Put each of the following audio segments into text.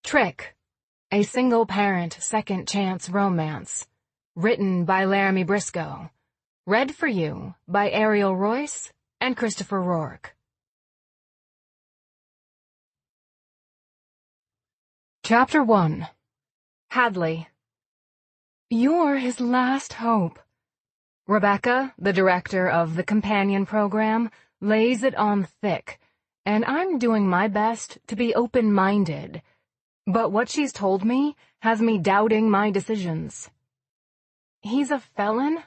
Trick, a single-parent, second-chance romance. Written by Laramie Briscoe. Read for you by Ariel Royce and Christopher Rourke. Chapter 1. Hadley. You're his last hope. Rebecca, the director of the companion program, lays it on thick, and I'm doing my best to be open-minded. But what she's told me has me doubting my decisions. He's a felon?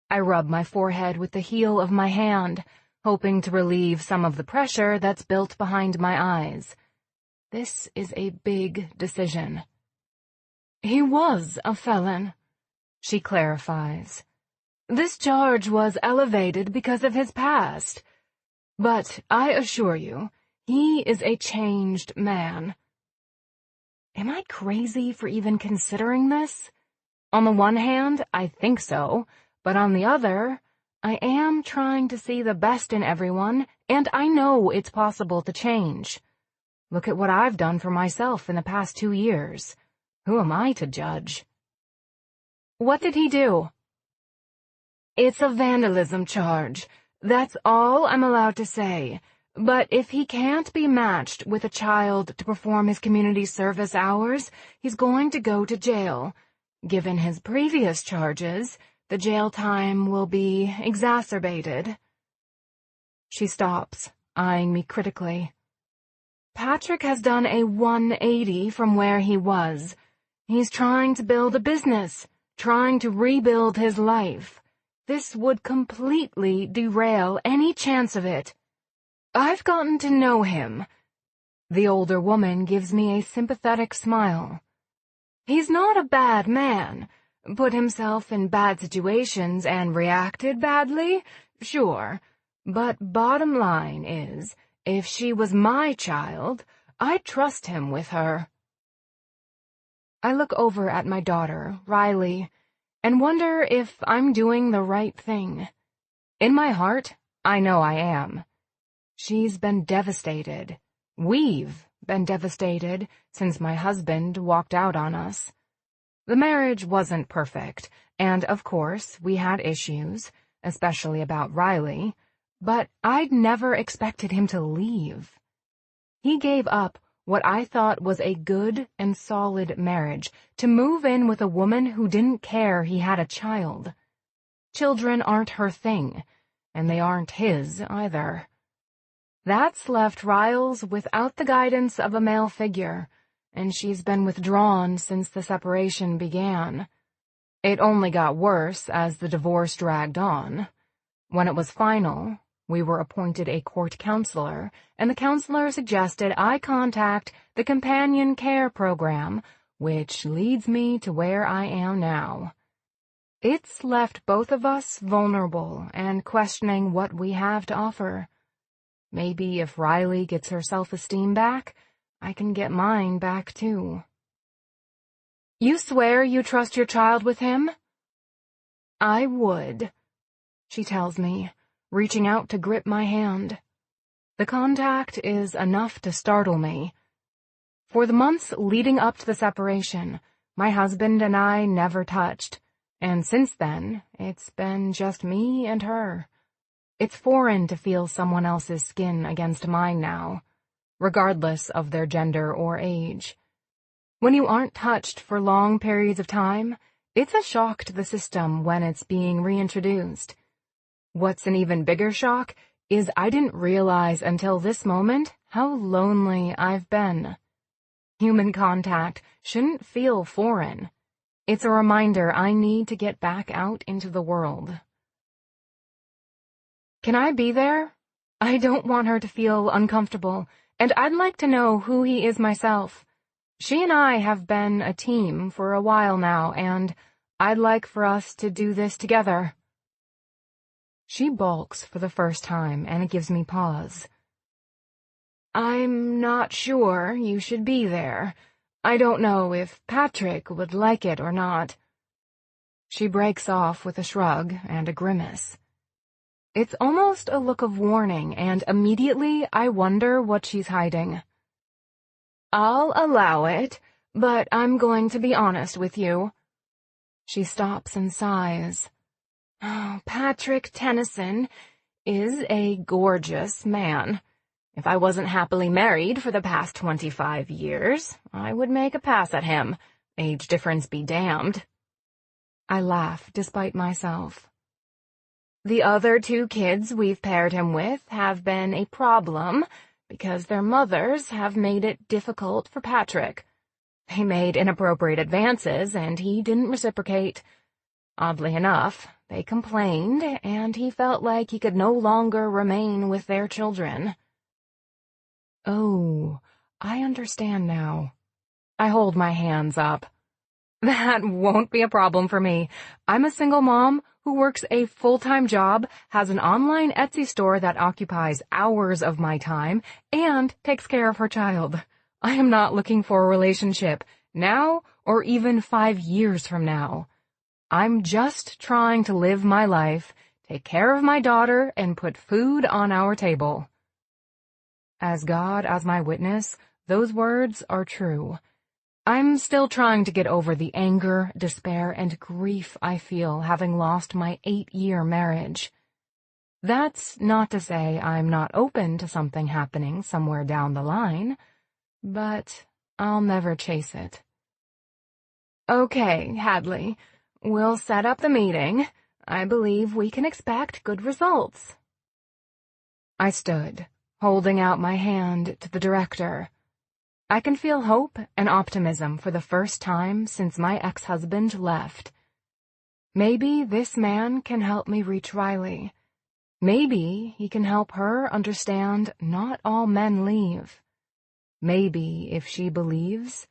I rub my forehead with the heel of my hand, hoping to relieve some of the pressure that's built behind my eyes. This is a big decision. He was a felon, she clarifies. This charge was elevated because of his past. But I assure you, he is a changed man. Am I crazy for even considering this? On the one hand, I think so, but on the other, I am trying to see the best in everyone, and I know it's possible to change. Look at what I've done for myself in the past 2 years. Who am I to judge? What did he do? It's a vandalism charge. That's all I'm allowed to say. But if he can't be matched with a child to perform his community service hours, he's going to go to jail. Given his previous charges, the jail time will be exacerbated. She stops, eyeing me critically. Patrick has done a 180 from where he was. He's trying to build a business, trying to rebuild his life. This would completely derail any chance of it. I've gotten to know him. The older woman gives me a sympathetic smile. He's not a bad man. Put himself in bad situations and reacted badly? Sure. But bottom line is, if she was my child, I'd trust him with her. I look over at my daughter, Riley, and wonder if I'm doing the right thing. In my heart, I know I am. She's been devastated. We've been devastated since my husband walked out on us. The marriage wasn't perfect, and of course we had issues, especially about Riley, but I'd never expected him to leave. He gave up what I thought was a good and solid marriage to move in with a woman who didn't care he had a child. Children aren't her thing, and they aren't his either. That's left Riles without the guidance of a male figure, and she's been withdrawn since the separation began. It only got worse as the divorce dragged on. When it was final, we were appointed a court counselor, and the counselor suggested I contact the companion care program, which leads me to where I am now. It's left both of us vulnerable and questioning what we have to offer. Maybe if Riley gets her self-esteem back, I can get mine back too. You swear you trust your child with him? I would, she tells me, reaching out to grip my hand. The contact is enough to startle me. For the months leading up to the separation, my husband and I never touched, and since then, it's been just me and her. It's foreign to feel someone else's skin against mine now, regardless of their gender or age. When you aren't touched for long periods of time, it's a shock to the system when it's being reintroduced. What's an even bigger shock is I didn't realize until this moment how lonely I've been. Human contact shouldn't feel foreign. It's a reminder I need to get back out into the world. Can I be there? I don't want her to feel uncomfortable, and I'd like to know who he is myself. She and I have been a team for a while now, and I'd like for us to do this together. She balks for the first time, and it gives me pause. I'm not sure you should be there. I don't know if Patrick would like it or not. She breaks off with a shrug and a grimace. It's almost a look of warning, and immediately I wonder what she's hiding. I'll allow it, but I'm going to be honest with you. She stops and sighs. Oh, Patrick Tennyson is a gorgeous man. If I wasn't happily married for the past 25 years, I would make a pass at him. Age difference be damned. I laugh despite myself. The other 2 kids we've paired him with have been a problem because their mothers have made it difficult for Patrick. They made inappropriate advances, and he didn't reciprocate. Oddly enough, they complained, and he felt like he could no longer remain with their children. Oh, I understand now. I hold my hands up. That won't be a problem for me. I'm a single mom who works a full-time job, has an online Etsy store that occupies hours of my time, and takes care of her child. I am not looking for a relationship, now or even 5 years from now. I'm just trying to live my life, take care of my daughter, and put food on our table. As God as my witness, those words are true. I'm still trying to get over the anger, despair, and grief I feel having lost my 8-year marriage. That's not to say I'm not open to something happening somewhere down the line, but I'll never chase it. Okay, Hadley, we'll set up the meeting. I believe we can expect good results. I stood, holding out my hand to the director. I can feel hope and optimism for the first time since my ex-husband left. Maybe this man can help me reach Riley. Maybe he can help her understand not all men leave. Maybe if she believes,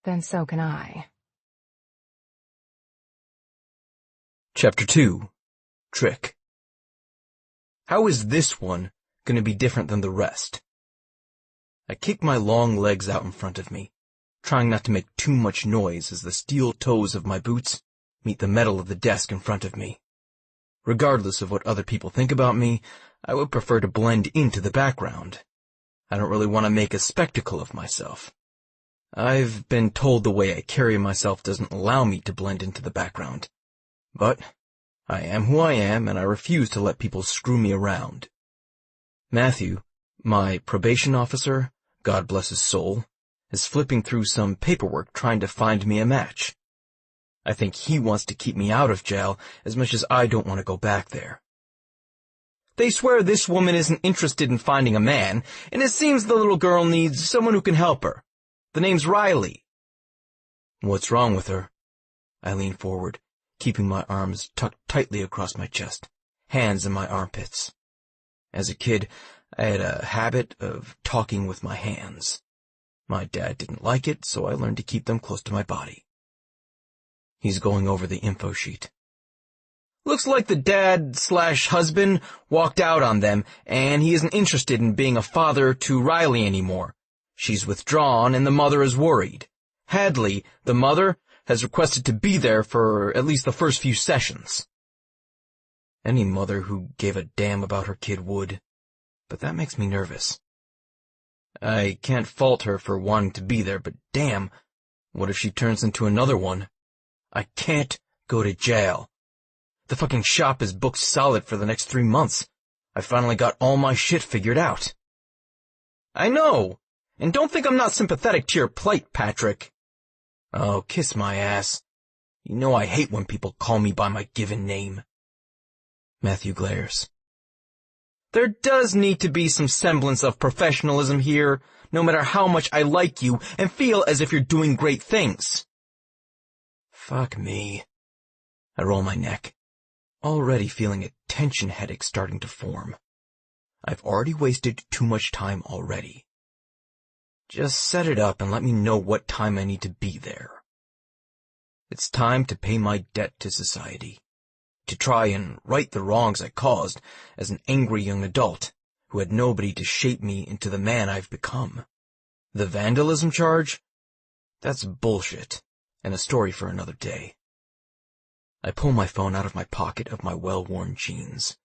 then so can I. Chapter 2. Trick. How is this one going to be different than the rest? I kick my long legs out in front of me, trying not to make too much noise as the steel toes of my boots meet the metal of the desk in front of me. Regardless of what other people think about me, I would prefer to blend into the background. I don't really want to make a spectacle of myself. I've been told the way I carry myself doesn't allow me to blend into the background. But I am who I am, and I refuse to let people screw me around. Matthew, my probation officer, God bless his soul, is flipping through some paperwork trying to find me a match. I think he wants to keep me out of jail as much as I don't want to go back there. They swear this woman isn't interested in finding a man, and it seems the little girl needs someone who can help her. The name's Riley. What's wrong with her? I lean forward, keeping my arms tucked tightly across my chest, hands in my armpits. As a kid, I had a habit of talking with my hands. My dad didn't like it, so I learned to keep them close to my body. He's going over the info sheet. Looks like the dad/husband walked out on them, and he isn't interested in being a father to Riley anymore. She's withdrawn, and the mother is worried. Hadley, the mother, has requested to be there for at least the first few sessions. Any mother who gave a damn about her kid would, but that makes me nervous. I can't fault her for wanting to be there, but damn, what if she turns into another one? I can't go to jail. The fucking shop is booked solid for the next 3 months. I finally got all my shit figured out. I know, and don't think I'm not sympathetic to your plight, Patrick. Oh, kiss my ass. You know I hate when people call me by my given name. Matthew glares. There does need to be some semblance of professionalism here, no matter how much I like you and feel as if you're doing great things. Fuck me. I roll my neck, already feeling a tension headache starting to form. I've already wasted too much time already. Just set it up and let me know what time I need to be there. It's time to pay my debt to society, to try and right the wrongs I caused as an angry young adult who had nobody to shape me into the man I've become. The vandalism charge? That's bullshit, and a story for another day. I pull my phone out of my pocket of my well-worn jeans.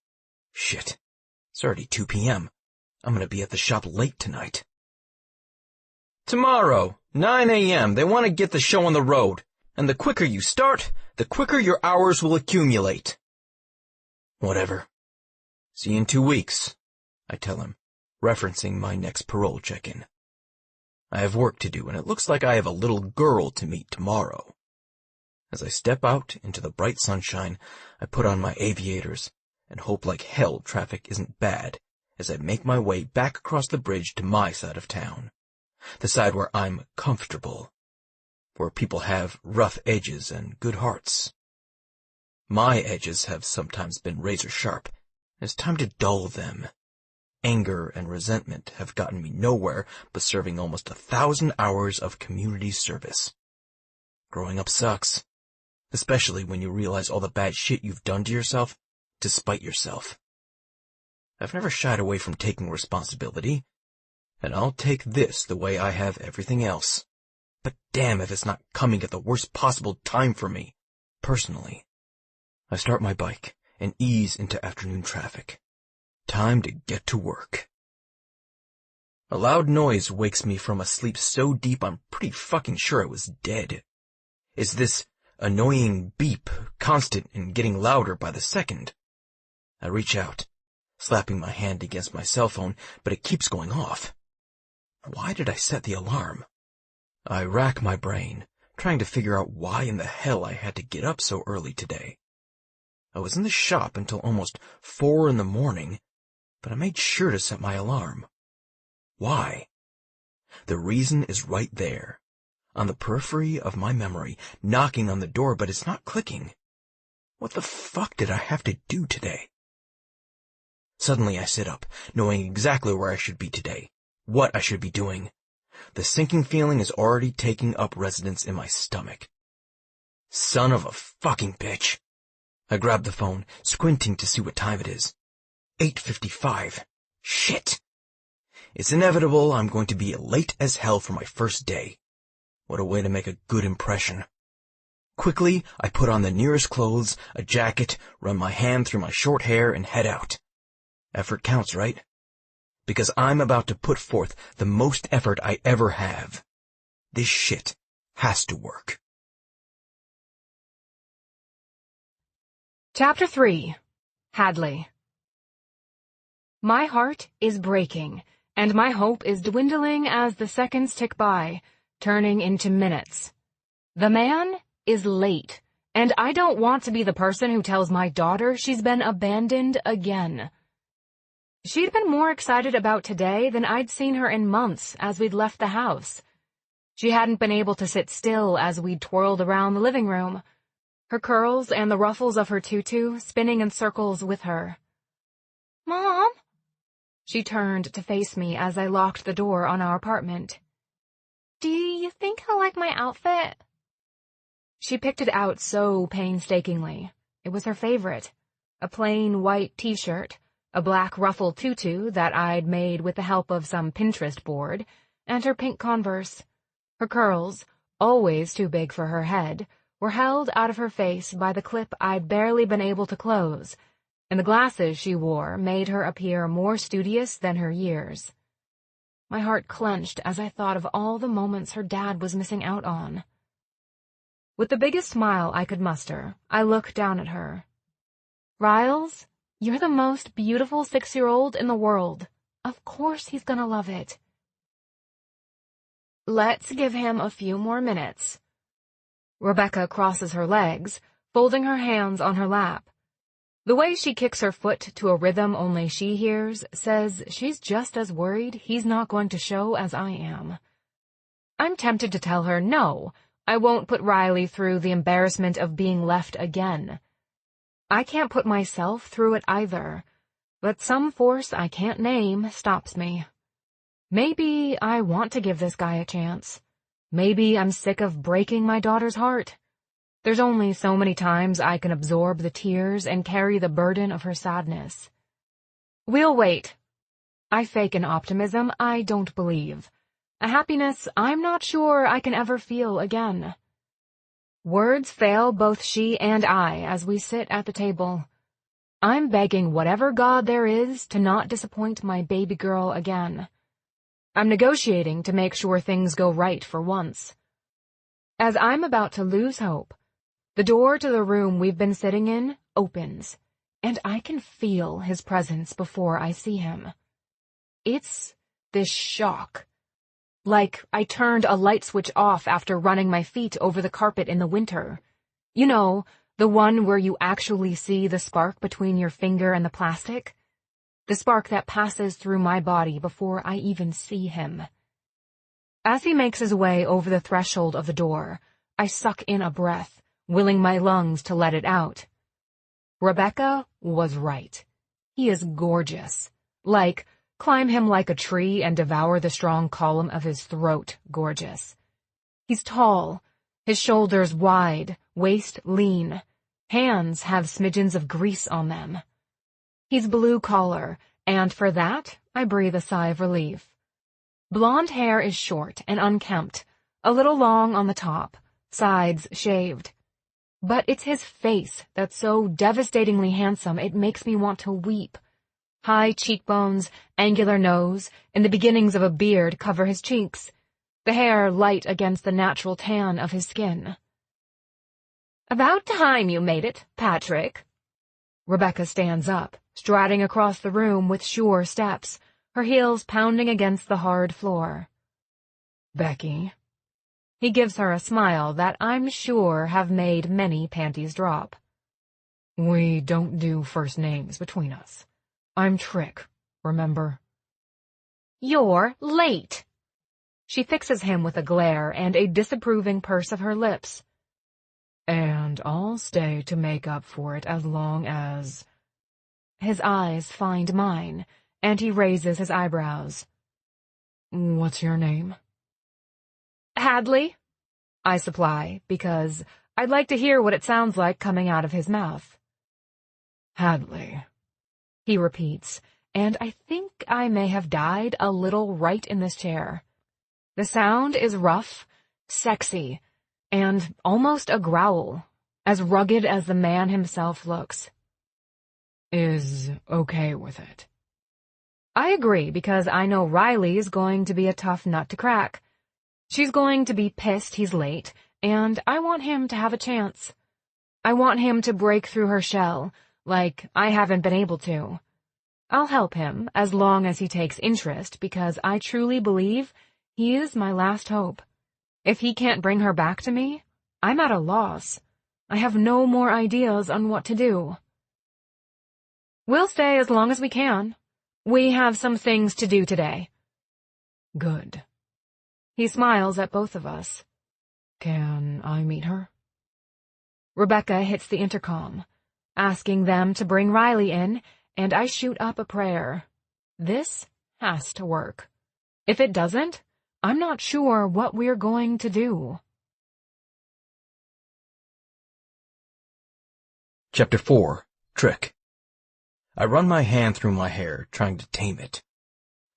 Shit, it's already 2 p.m. I'm gonna be at the shop late tonight. Tomorrow, 9 a.m., they want to get the show on the road, and the quicker you start, the quicker your hours will accumulate. Whatever. See you in 2 weeks, I tell him, referencing my next parole check-in. I have work to do, and it looks like I have a little girl to meet tomorrow. As I step out into the bright sunshine, I put on my aviators and hope like hell traffic isn't bad as I make my way back across the bridge to my side of town, the side where I'm comfortable, where people have rough edges and good hearts. My edges have sometimes been razor sharp, and it's time to dull them. Anger and resentment have gotten me nowhere but serving almost 1,000 hours of community service. Growing up sucks, especially when you realize all the bad shit you've done to yourself to spite yourself. I've never shied away from taking responsibility, and I'll take this the way I have everything else. But damn if it's not coming at the worst possible time for me, personally. I start my bike and ease into afternoon traffic. Time to get to work. A loud noise wakes me from a sleep so deep I'm pretty fucking sure I was dead. It's this annoying beep, constant and getting louder by the second. I reach out, slapping my hand against my cell phone, but it keeps going off. Why did I set the alarm? I rack my brain, trying to figure out why in the hell I had to get up so early today. I was in the shop until almost 4 in the morning, but I made sure to set my alarm. Why? The reason is right there, on the periphery of my memory, knocking on the door, but it's not clicking. What the fuck did I have to do today? Suddenly I sit up, knowing exactly where I should be today, what I should be doing. The sinking feeling is already taking up residence in my stomach. Son of a fucking bitch. I grab the phone, squinting to see what time it is. 8:55. Shit. It's inevitable I'm going to be late as hell for my first day. What a way to make a good impression. Quickly, I put on the nearest clothes, a jacket, run my hand through my short hair, and head out. Effort counts, right? Because I'm about to put forth the most effort I ever have. This shit has to work. Chapter 3. Hadley. My heart is breaking, and my hope is dwindling as the seconds tick by, turning into minutes. The man is late, and I don't want to be the person who tells my daughter she's been abandoned again. She'd been more excited about today than I'd seen her in months as we'd left the house. She hadn't been able to sit still as we'd twirled around the living room, her curls and the ruffles of her tutu spinning in circles with her. "Mom?" She turned to face me as I locked the door on our apartment. "Do you think he'll like my outfit?" She picked it out so painstakingly. It was her favorite. A plain white t-shirt, a black ruffled tutu that I'd made with the help of some Pinterest board, and her pink Converse. Her curls, always too big for her head, were held out of her face by the clip I'd barely been able to close, and the glasses she wore made her appear more studious than her years. My heart clenched as I thought of all the moments her dad was missing out on. With the biggest smile I could muster, I looked down at her. "Riles, you're the most beautiful 6-year-old in the world. Of course he's gonna love it." "Let's give him a few more minutes." Rebecca crosses her legs, folding her hands on her lap. The way she kicks her foot to a rhythm only she hears says she's just as worried he's not going to show as I am. I'm tempted to tell her no, I won't put Riley through the embarrassment of being left again. I can't put myself through it either, but some force I can't name stops me. Maybe I want to give this guy a chance. Maybe I'm sick of breaking my daughter's heart. There's only so many times I can absorb the tears and carry the burden of her sadness. We'll wait. I fake an optimism I don't believe, a happiness I'm not sure I can ever feel again. Words fail both she and I as we sit at the table. I'm begging whatever God there is to not disappoint my baby girl again. I'm negotiating to make sure things go right for once. As I'm about to lose hope, the door to the room we've been sitting in opens, and I can feel his presence before I see him. It's this shock. Like I turned a light switch off after running my feet over the carpet in the winter. You know, the one where you actually see the spark between your finger and the plastic? The spark that passes through my body before I even see him. As he makes his way over the threshold of the door, I suck in a breath, willing my lungs to let it out. Rebecca was right. He is gorgeous. Like, climb him like a tree and devour the strong column of his throat gorgeous. He's tall, his shoulders wide, waist lean. Hands have smidgens of grease on them. He's blue collar, and for that, I breathe a sigh of relief. Blonde hair is short and unkempt, a little long on the top, sides shaved. But it's his face that's so devastatingly handsome it makes me want to weep. High cheekbones, angular nose, and the beginnings of a beard cover his cheeks, the hair light against the natural tan of his skin. "About time you made it, Patrick." Rebecca stands up, striding across the room with sure steps, her heels pounding against the hard floor. "Becky." He gives her a smile that I'm sure have made many panties drop. "We don't do first names between us. I'm Trick, remember?" "You're late." She fixes him with a glare and a disapproving purse of her lips. "And I'll stay to make up for it as long as—" His eyes find mine, and he raises his eyebrows. "What's your name?" "Hadley," I supply, because I'd like to hear what it sounds like coming out of his mouth. "Hadley," he repeats, and I think I may have died a little right in this chair. The sound is rough, sexy, and almost a growl, as rugged as the man himself looks. "Is okay with it." I agree, because I know Riley is going to be a tough nut to crack. She's going to be pissed he's late, and I want him to have a chance. I want him to break through her shell, like I haven't been able to. I'll help him as long as he takes interest, because I truly believe he is my last hope. If he can't bring her back to me, I'm at a loss. I have no more ideas on what to do. "We'll stay as long as we can. We have some things to do today." "Good." He smiles at both of us. "Can I meet her?" Rebecca hits the intercom, asking them to bring Riley in, and I shoot up a prayer. This has to work. If it doesn't, I'm not sure what we're going to do. Chapter 4. Trick. I run my hand through my hair, trying to tame it.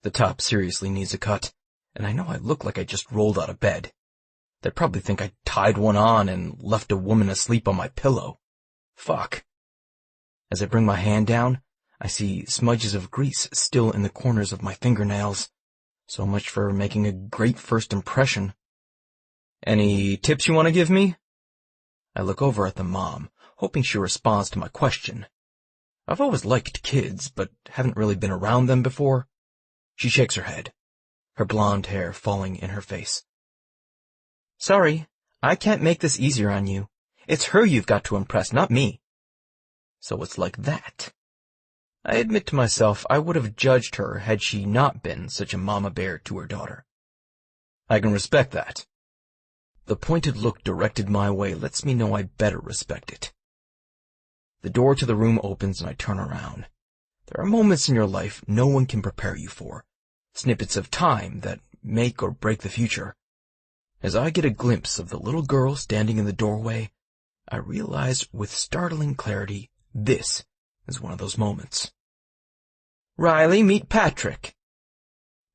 The top seriously needs a cut, and I know I look like I just rolled out of bed. They'd probably think I tied one on and left a woman asleep on my pillow. Fuck. As I bring my hand down, I see smudges of grease still in the corners of my fingernails. So much for making a great first impression. "Any tips you want to give me?" I look over at the mom, hoping she responds to my question. I've always liked kids, but haven't really been around them before. She shakes her head, her blonde hair falling in her face. "Sorry, I can't make this easier on you. It's her you've got to impress, not me." So it's like that. I admit to myself I would have judged her had she not been such a mama bear to her daughter. I can respect that. The pointed look directed my way lets me know I better respect it. The door to the room opens and I turn around. There are moments in your life no one can prepare you for, snippets of time that make or break the future. As I get a glimpse of the little girl standing in the doorway, I realize with startling clarity this is one of those moments. "Riley, meet Patrick."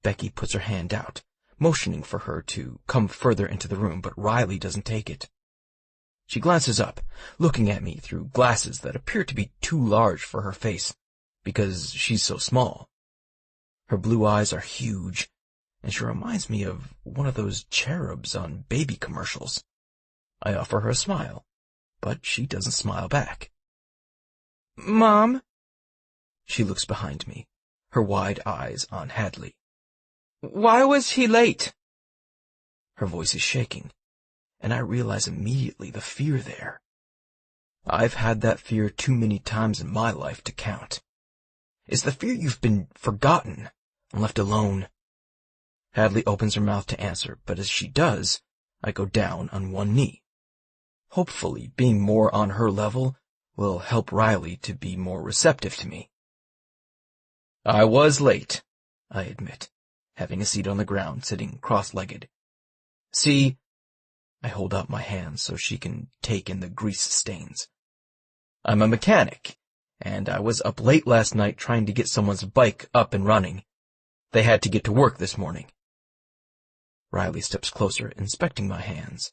Becky puts her hand out, motioning for her to come further into the room, but Riley doesn't take it. She glances up, looking at me through glasses that appear to be too large for her face, because she's so small. Her blue eyes are huge, and she reminds me of one of those cherubs on baby commercials. I offer her a smile, but she doesn't smile back. "Mom?" She looks behind me, her wide eyes on Hadley. "Why was he late?" Her voice is shaking, and I realize immediately the fear there. I've had that fear too many times in my life to count. It's the fear you've been forgotten and left alone. Hadley opens her mouth to answer, but as she does, I go down on one knee. Hopefully, being more on her level will help Riley to be more receptive to me. "I was late," I admit, having a seat on the ground, sitting cross-legged. "See," I hold out my hands so she can take in the grease stains. "I'm a mechanic, and I was up late last night trying to get someone's bike up and running. They had to get to work this morning." Riley steps closer, inspecting my hands.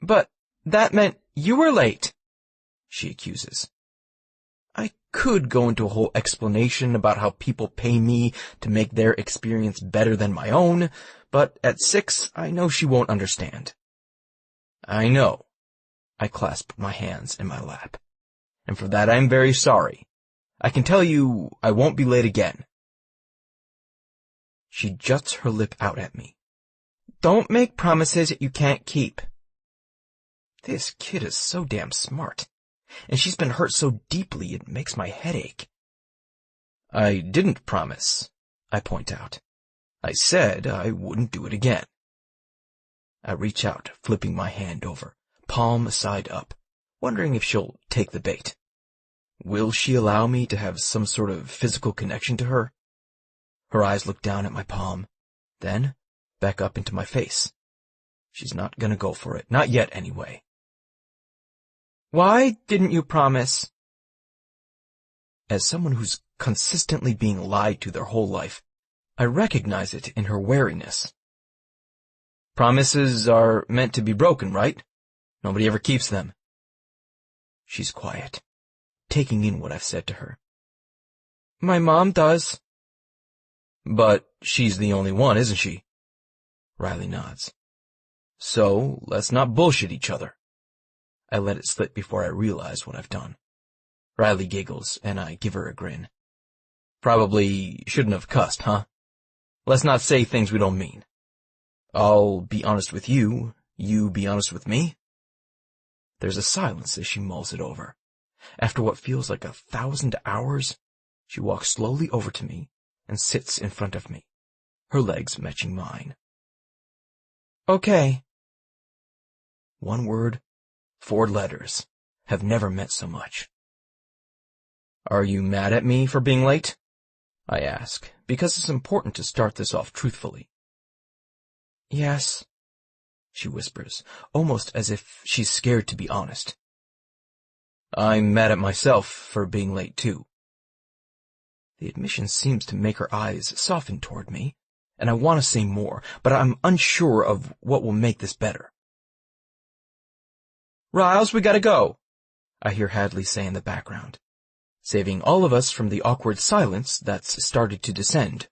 "But that meant you were late," she accuses. I could go into a whole explanation about how people pay me to make their experience better than my own, but at 6, I know she won't understand. "I know." I clasp my hands in my lap. "And for that I'm very sorry. I can tell you I won't be late again." She juts her lip out at me. "Don't make promises that you can't keep." This kid is so damn smart, and she's been hurt so deeply it makes my head ache. "I didn't promise," I point out. "I said I wouldn't do it again." I reach out, flipping my hand over, palm side up, wondering if she'll take the bait. Will she allow me to have some sort of physical connection to her? Her eyes look down at my palm, then back up into my face. She's not gonna go for it, not yet anyway. "Why didn't you promise?" As someone who's consistently being lied to their whole life, I recognize it in her wariness. "Promises are meant to be broken, right? Nobody ever keeps them." She's quiet, taking in what I've said to her. "My mom does." "But she's the only one, isn't she?" Riley nods. "So, let's not bullshit each other." I let it slip before I realize what I've done. Riley giggles, and I give her a grin. "Probably shouldn't have cussed, huh? Let's not say things we don't mean. I'll be honest with you, you be honest with me." There's a silence as she mulls it over. After what feels like 1,000 hours, she walks slowly over to me and sits in front of me, her legs matching mine. "Okay." One word, 4 letters, have never meant so much. "Are you mad at me for being late?" I ask, because it's important to start this off truthfully. "Yes," she whispers, almost as if she's scared to be honest. "I'm mad at myself for being late, too." The admission seems to make her eyes soften toward me, and I want to say more, but I'm unsure of what will make this better. "Riles, we gotta go," I hear Hadley say in the background, saving all of us from the awkward silence that's started to descend.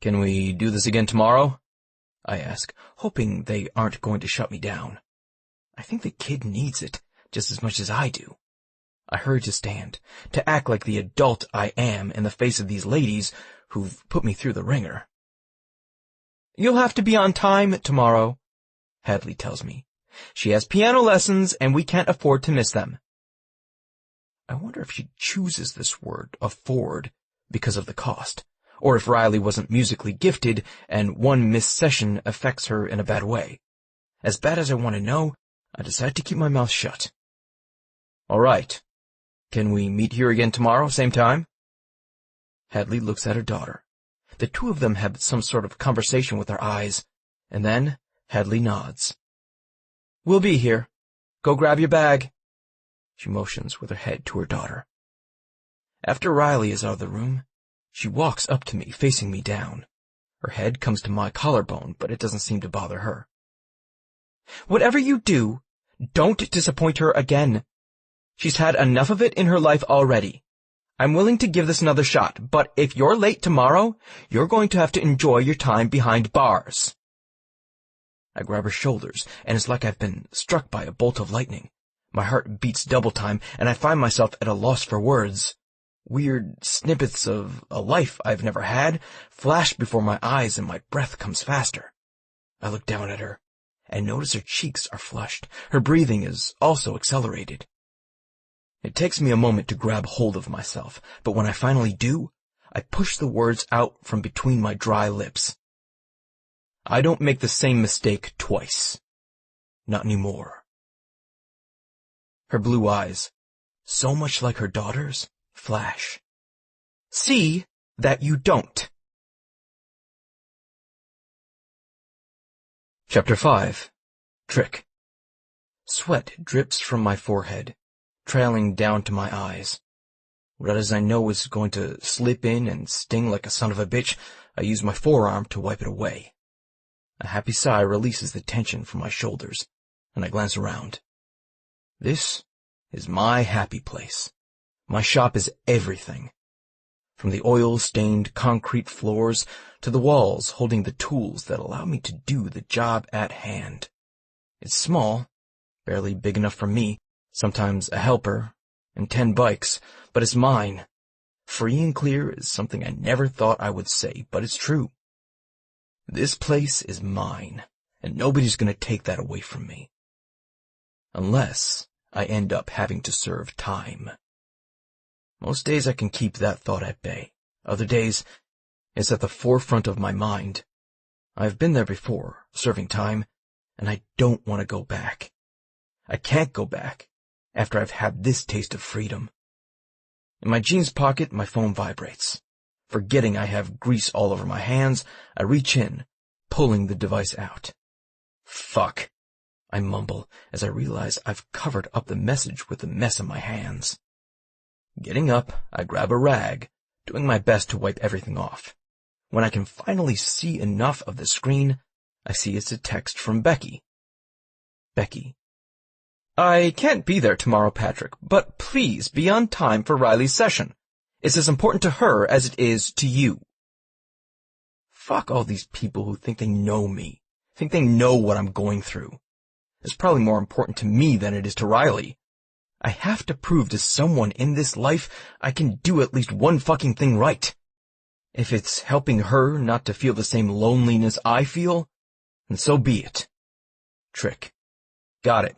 "Can we do this again tomorrow?" I ask, hoping they aren't going to shut me down. I think the kid needs it just as much as I do. I hurry to stand, to act like the adult I am in the face of these ladies who've put me through the ringer. "You'll have to be on time tomorrow," Hadley tells me. "She has piano lessons, and we can't afford to miss them." I wonder if she chooses this word, afford, because of the cost, or if Riley wasn't musically gifted and one missed session affects her in a bad way. As bad as I want to know, I decide to keep my mouth shut. "All right. Can we meet here again tomorrow, same time?" Hadley looks at her daughter. The two of them have some sort of conversation with their eyes, and then Hadley nods. "We'll be here. Go grab your bag." She motions with her head to her daughter. After Riley is out of the room, she walks up to me, facing me down. Her head comes to my collarbone, but it doesn't seem to bother her. "Whatever you do, don't disappoint her again. She's had enough of it in her life already. I'm willing to give this another shot, but if you're late tomorrow, you're going to have to enjoy your time behind bars. I grab her shoulders, and it's like I've been struck by a bolt of lightning. My heart beats double time, and I find myself at a loss for words. Weird snippets of a life I've never had flash before my eyes, and my breath comes faster. I look down at her, and notice her cheeks are flushed. Her breathing is also accelerated. It takes me a moment to grab hold of myself, but when I finally do, I push the words out from between my dry lips. I don't make the same mistake twice. Not anymore. Her blue eyes, so much like her daughter's, flash. See that you don't. Chapter 5. Trick. Sweat drips from my forehead, trailing down to my eyes. Right as I know is going to slip in and sting like a son of a bitch, I use my forearm to wipe it away. A happy sigh releases the tension from my shoulders, and I glance around. This is my happy place. My shop is everything. From the oil-stained concrete floors to the walls holding the tools that allow me to do the job at hand. It's small, barely big enough for me, sometimes a helper, and 10 bikes, but it's mine. Free and clear is something I never thought I would say, but it's true. This place is mine, and nobody's going to take that away from me. Unless I end up having to serve time. Most days I can keep that thought at bay. Other days, it's at the forefront of my mind. I've been there before, serving time, and I don't want to go back. I can't go back after I've had this taste of freedom. In my jeans pocket, my phone vibrates. Forgetting I have grease all over my hands, I reach in, pulling the device out. Fuck, I mumble as I realize I've covered up the message with the mess in my hands. Getting up, I grab a rag, doing my best to wipe everything off. When I can finally see enough of the screen, I see it's a text from Becky. Becky. I can't be there tomorrow, Patrick, but please be on time for Riley's session. It's as important to her as it is to you. Fuck all these people who think they know me, think they know what I'm going through. It's probably more important to me than it is to Riley. I have to prove to someone in this life I can do at least one fucking thing right. If it's helping her not to feel the same loneliness I feel, then so be it. Trick. Got it.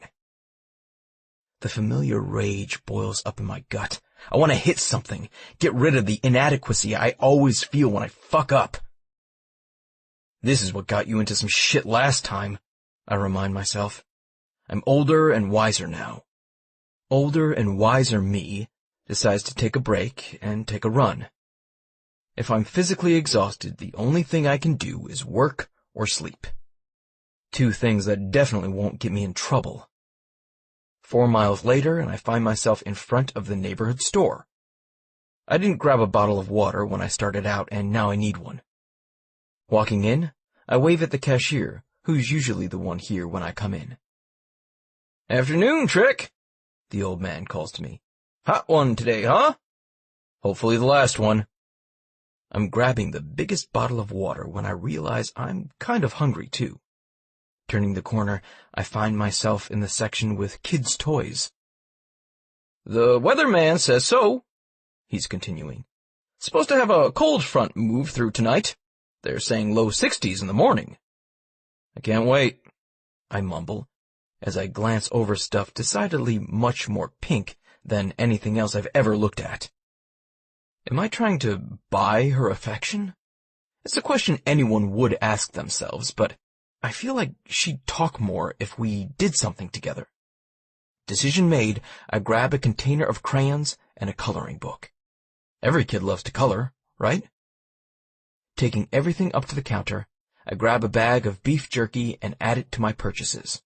The familiar rage boils up in my gut. I want to hit something, get rid of the inadequacy I always feel when I fuck up. This is what got you into some shit last time, I remind myself. I'm older and wiser now. Older and wiser me decides to take a break and take a run. If I'm physically exhausted, the only thing I can do is work or sleep. 2 things that definitely won't get me in trouble. 4 miles later, and I find myself in front of the neighborhood store. I didn't grab a bottle of water when I started out, and now I need one. Walking in, I wave at the cashier, who's usually the one here when I come in. Afternoon, Trick, the old man calls to me. Hot one today, huh? Hopefully the last one. I'm grabbing the biggest bottle of water when I realize I'm kind of hungry, too. Turning the corner, I find myself in the section with kids' toys. The weatherman says so, he's continuing. Supposed to have a cold front move through tonight. They're saying low 60s in the morning. I can't wait, I mumble, as I glance over stuff decidedly much more pink than anything else I've ever looked at. Am I trying to buy her affection? It's a question anyone would ask themselves, but I feel like she'd talk more if we did something together. Decision made, I grab a container of crayons and a coloring book. Every kid loves to color, right? Taking everything up to the counter, I grab a bag of beef jerky and add it to my purchases.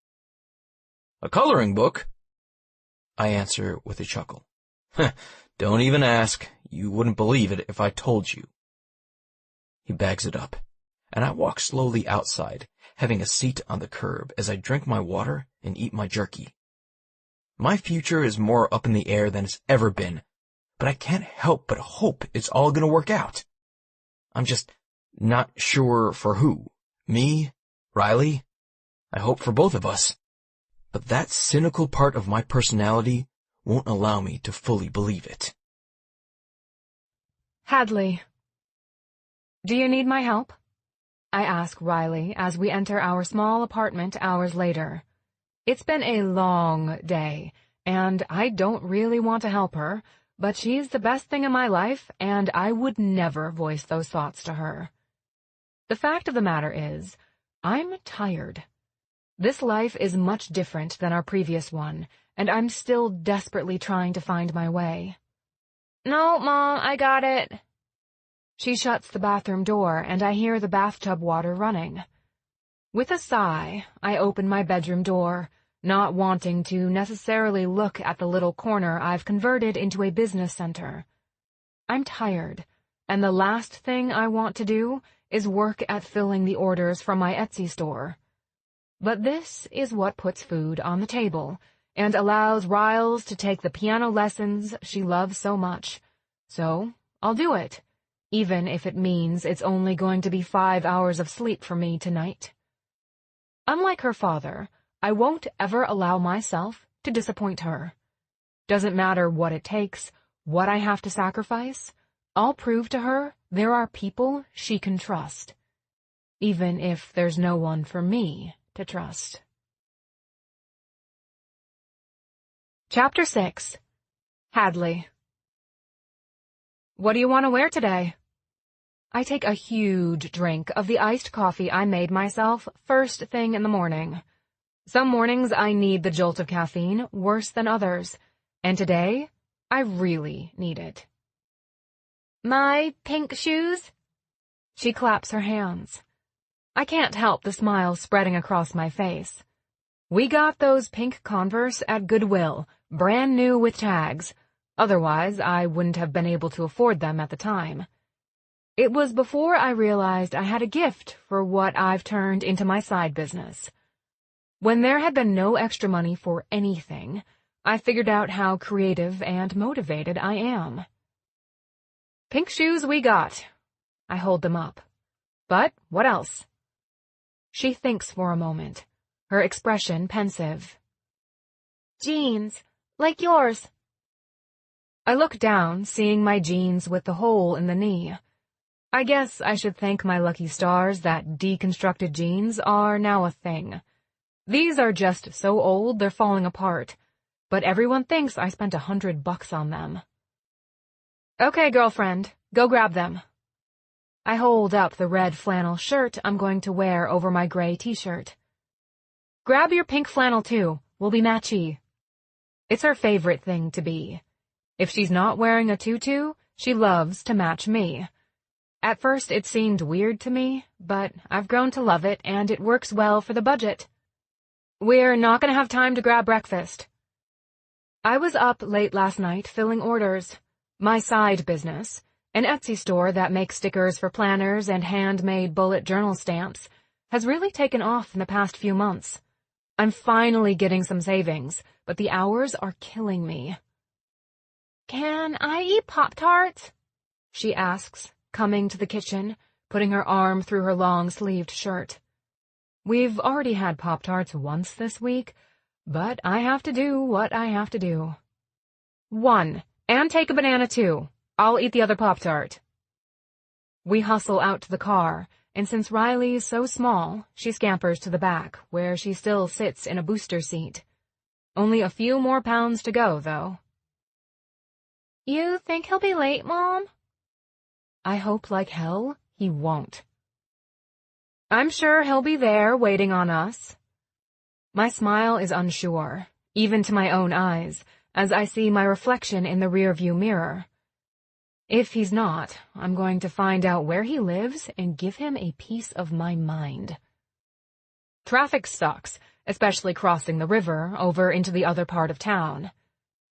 A coloring book? I answer with a chuckle. Don't even ask. You wouldn't believe it if I told you. He bags it up, and I walk slowly outside, having a seat on the curb as I drink my water and eat my jerky. My future is more up in the air than it's ever been, but I can't help but hope it's all gonna work out. I'm just not sure for who. Me? Riley? I hope for both of us. But that cynical part of my personality won't allow me to fully believe it. Hadley. Do you need my help? I ask Riley as we enter our small apartment hours later. It's been a long day, and I don't really want to help her, but she's the best thing in my life, and I would never voice those thoughts to her. The fact of the matter is, I'm tired. This life is much different than our previous one, and I'm still desperately trying to find my way. No, Mom, I got it. She shuts the bathroom door, and I hear the bathtub water running. With a sigh, I open my bedroom door, not wanting to necessarily look at the little corner I've converted into a business center. I'm tired, and the last thing I want to do is work at filling the orders from my Etsy store. But this is what puts food on the table and allows Riles to take the piano lessons she loves so much. So I'll do it, even if it means it's only going to be 5 hours of sleep for me tonight. Unlike her father, I won't ever allow myself to disappoint her. Doesn't matter what it takes, what I have to sacrifice, I'll prove to her there are people she can trust, even if there's no one for me to trust. Chapter 6. Hadley. What do you want to wear today? I take a huge drink of the iced coffee I made myself first thing in the morning. Some mornings I need the jolt of caffeine worse than others, and today I really need it. My pink shoes? She claps her hands. I can't help the smile spreading across my face. We got those pink Converse at Goodwill, brand new with tags. Otherwise, I wouldn't have been able to afford them at the time. It was before I realized I had a gift for what I've turned into my side business. When there had been no extra money for anything, I figured out how creative and motivated I am. Pink shoes we got. I hold them up. But what else? She thinks for a moment, her expression pensive. Jeans, like yours. I look down, seeing my jeans with the hole in the knee. I guess I should thank my lucky stars that deconstructed jeans are now a thing. These are just so old they're falling apart, but everyone thinks I spent $100 on them. Okay, girlfriend, go grab them. I hold up the red flannel shirt I'm going to wear over my gray t-shirt. Grab your pink flannel too, we'll be matchy. It's her favorite thing to be. If she's not wearing a tutu, she loves to match me. At first it seemed weird to me, but I've grown to love it and it works well for the budget. We're not going to have time to grab breakfast. I was up late last night filling orders. My side business, an Etsy store that makes stickers for planners and handmade bullet journal stamps, has really taken off in the past few months. I'm finally getting some savings, but the hours are killing me. Can I eat Pop-Tarts? She asks, coming to the kitchen, putting her arm through her long-sleeved shirt. We've already had Pop-Tarts once this week, but I have to do what I have to do. 1, and take a banana too. I'll eat the other Pop-Tart. We hustle out to the car, and since Riley's so small, she scampers to the back, where she still sits in a booster seat. Only a few more pounds to go, though. You think he'll be late, Mom? I hope like hell he won't. I'm sure he'll be there waiting on us. My smile is unsure, even to my own eyes, as I see my reflection in the rearview mirror. If he's not, I'm going to find out where he lives and give him a piece of my mind. Traffic sucks, especially crossing the river over into the other part of town.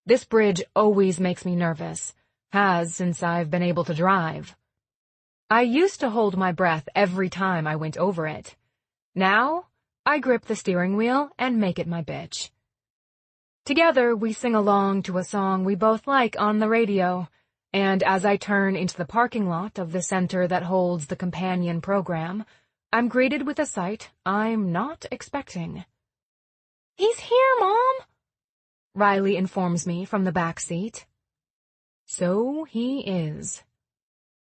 This bridge always makes me nervous, has since I've been able to drive. I used to hold my breath every time I went over it. Now, I grip the steering wheel and make it my bitch. Together, we sing along to a song we both like on the radio, and as I turn into the parking lot of the center that holds the companion program, I'm greeted with a sight I'm not expecting. "He's here, Mom," Riley informs me from the back seat. So he is.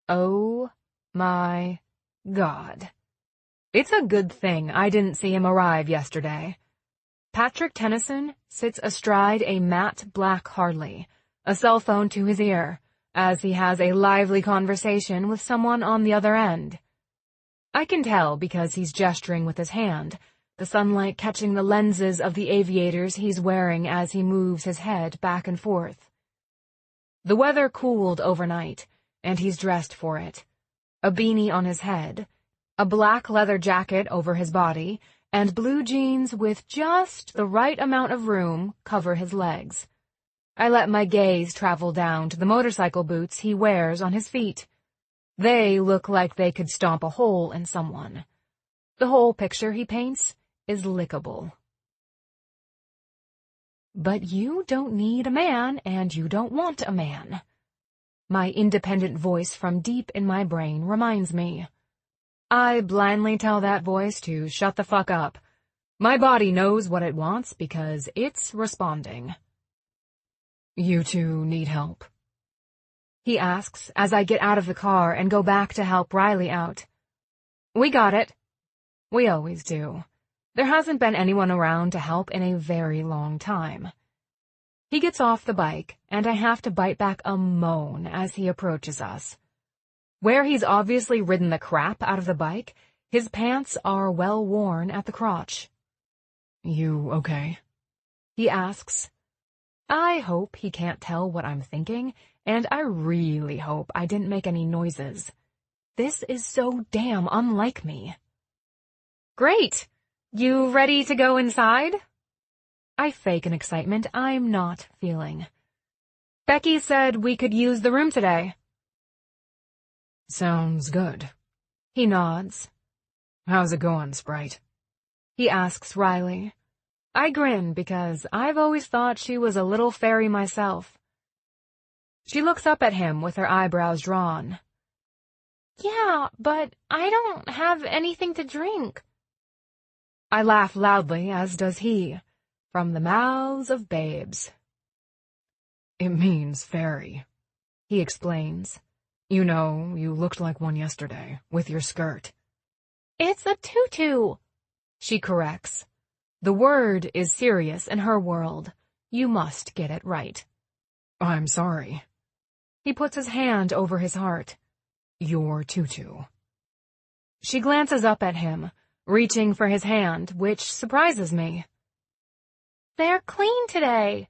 Oh my God. It's a good thing I didn't see him arrive yesterday. Patrick Tennyson sits astride a matte black Harley, a cell phone to his ear, as he has a lively conversation with someone on the other end. I can tell because he's gesturing with his hand, the sunlight catching the lenses of the aviators he's wearing as he moves his head back and forth. The weather cooled overnight, and he's dressed for it. A beanie on his head, a black leather jacket over his body, and blue jeans with just the right amount of room cover his legs. I let my gaze travel down to the motorcycle boots he wears on his feet. They look like they could stomp a hole in someone. The whole picture he paints is lickable. But you don't need a man, and you don't want a man. My independent voice from deep in my brain reminds me. I blindly tell that voice to shut the fuck up. My body knows what it wants because it's responding. "You two need help?" he asks as I get out of the car and go back to help Riley out. "We got it. We always do. There hasn't been anyone around to help in a very long time." He gets off the bike, and I have to bite back a moan as he approaches us. Where he's obviously ridden the crap out of the bike, his pants are well worn at the crotch. "You okay?" he asks. I hope he can't tell what I'm thinking, and I really hope I didn't make any noises. This is so damn unlike me. "Great! You ready to go inside?" I fake an excitement I'm not feeling. "Becky said we could use the room today." "Sounds good." He nods. "How's it going, Sprite?" he asks Riley. I grin because I've always thought she was a little fairy myself. She looks up at him with her eyebrows drawn. "Yeah, but I don't have anything to drink." I laugh loudly, as does he, from the mouths of babes. "It means fairy," he explains. "You know, you looked like one yesterday, with your skirt." "It's a tutu," she corrects. The word is serious in her world. You must get it right. "I'm sorry." He puts his hand over his heart. "Your tutu." She glances up at him, reaching for his hand, which surprises me. "They're clean today,"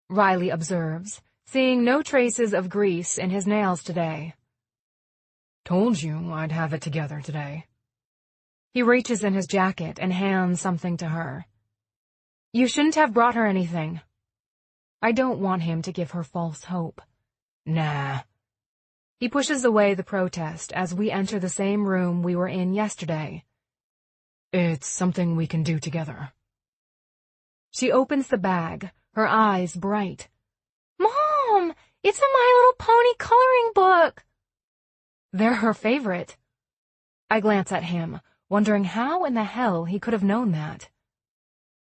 Riley observes, seeing no traces of grease in his nails today. "Told you I'd have it together today." He reaches in his jacket and hands something to her. "You shouldn't have brought her anything." I don't want him to give her false hope. Nah. He pushes away the protest as we enter the same room we were in yesterday. "It's something we can do together." She opens the bag, her eyes bright. "Mom, it's a My Little Pony coloring book." They're her favorite. I glance at him, wondering how in the hell he could have known that.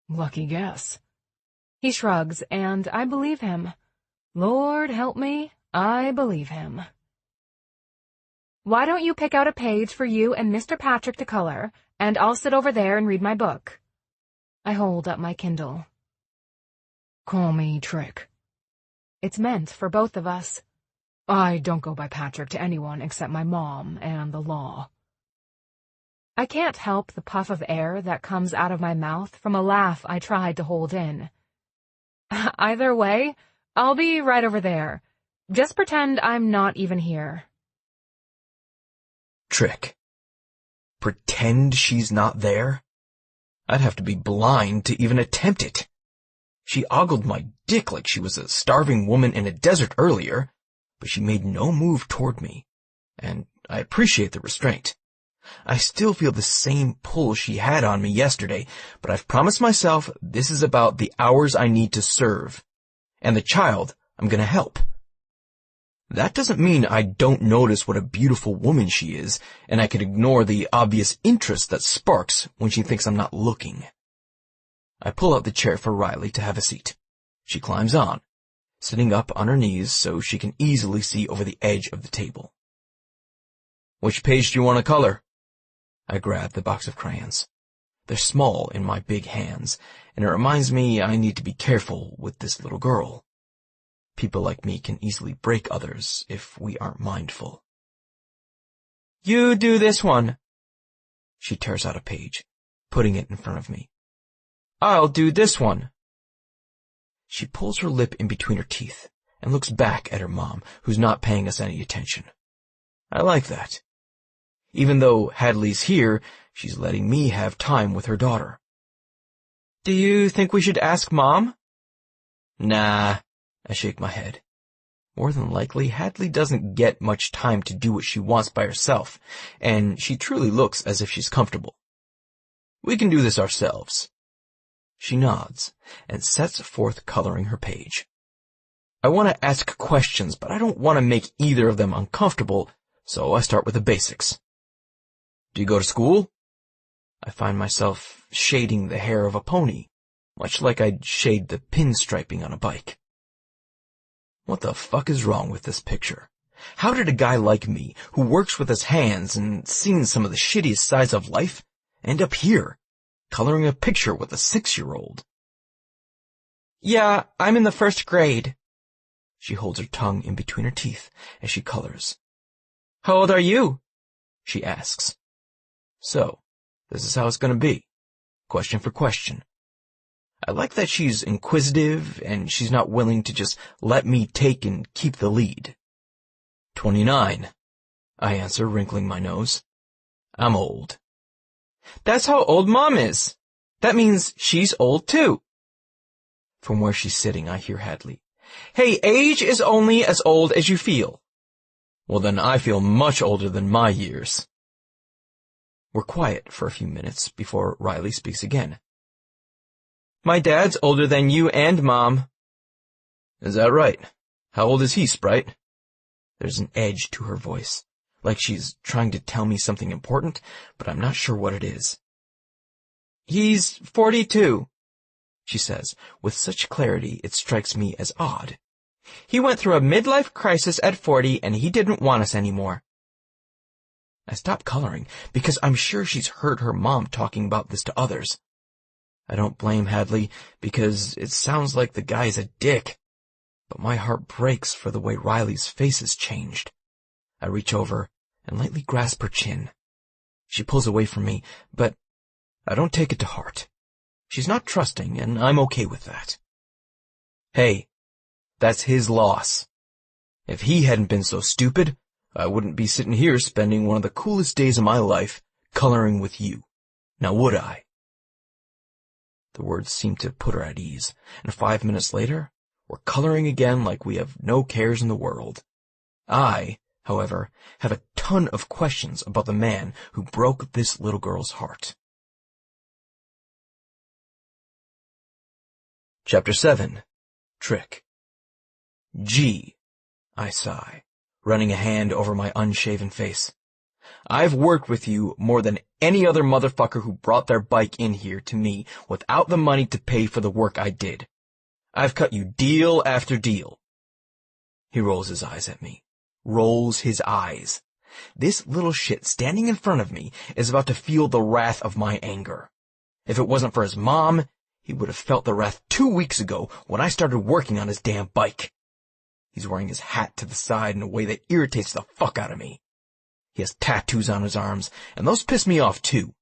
"Lucky guess." He shrugs, and I believe him. Lord help me, I believe him. "Why don't you pick out a page for you and Mr. Patrick to color, and I'll sit over there and read my book." I hold up my Kindle. "Call me Trick." It's meant for both of us. I don't go by Patrick to anyone except my mom and the law. I can't help the puff of air that comes out of my mouth from a laugh I tried to hold in. Either way, I'll be right over there. Just pretend I'm not even here. Trick. Pretend she's not there? I'd have to be blind to even attempt it. She ogled my dick like she was a starving woman in a desert earlier, but she made no move toward me, and I appreciate the restraint. I still feel the same pull she had on me yesterday, but I've promised myself this is about the hours I need to serve, and the child I'm gonna help. That doesn't mean I don't notice what a beautiful woman she is, and I can ignore the obvious interest that sparks when she thinks I'm not looking. I pull out the chair for Riley to have a seat. She climbs on, sitting up on her knees so she can easily see over the edge of the table. Which page do you want to color? I grab the box of crayons. They're small in my big hands, and it reminds me I need to be careful with this little girl. People like me can easily break others if we aren't mindful. You do this one. She tears out a page, putting it in front of me. I'll do this one. She pulls her lip in between her teeth and looks back at her mom, who's not paying us any attention. I like that. Even though Hadley's here, she's letting me have time with her daughter. Do you think we should ask Mom? Nah, I shake my head. More than likely, Hadley doesn't get much time to do what she wants by herself, and she truly looks as if she's comfortable. We can do this ourselves. She nods and sets forth coloring her page. I want to ask questions, but I don't want to make either of them uncomfortable, so I start with the basics. Do you go to school? I find myself shading the hair of a pony, much like I'd shade the pinstriping on a bike. What the fuck is wrong with this picture? How did a guy like me, who works with his hands and seen some of the shittiest sides of life, end up here, coloring a picture with a 6-year-old? Yeah, I'm in the 1st grade. She holds her tongue in between her teeth as she colors. How old are you? She asks. So, this is how it's going to be. Question for question. I like that she's inquisitive and she's not willing to just let me take and keep the lead. 29, I answer, wrinkling my nose. I'm old. That's how old Mom is. That means she's old too. From where she's sitting, I hear Hadley. Hey, age is only as old as you feel. Well, then I feel much older than my years. We're quiet for a few minutes before Riley speaks again. My dad's older than you and Mom. Is that right? How old is he, Sprite? There's an edge to her voice, like she's trying to tell me something important, but I'm not sure what it is. He's 42, she says, with such clarity it strikes me as odd. He went through a midlife crisis at 40 and he didn't want us anymore. I stop coloring because I'm sure she's heard her mom talking about this to others. I don't blame Hadley because it sounds like the guy's a dick, but my heart breaks for the way Riley's face has changed. I reach over and lightly grasp her chin. She pulls away from me, but I don't take it to heart. She's not trusting, and I'm okay with that. Hey, that's his loss. If he hadn't been so stupid, I wouldn't be sitting here spending one of the coolest days of my life coloring with you. Now would I? The words seem to put her at ease, and 5 minutes later, we're coloring again like we have no cares in the world. I, however, have a ton of questions about the man who broke this little girl's heart. Chapter 7. Trick. Gee, I sigh, running a hand over my unshaven face. I've worked with you more than any other motherfucker who brought their bike in here to me without the money to pay for the work I did. I've cut you deal after deal. He rolls his eyes at me. Rolls his eyes. This little shit standing in front of me is about to feel the wrath of my anger. If it wasn't for his mom, he would have felt the wrath 2 weeks ago when I started working on his damn bike. He's wearing his hat to the side in a way that irritates the fuck out of me. He has tattoos on his arms, and those piss me off too.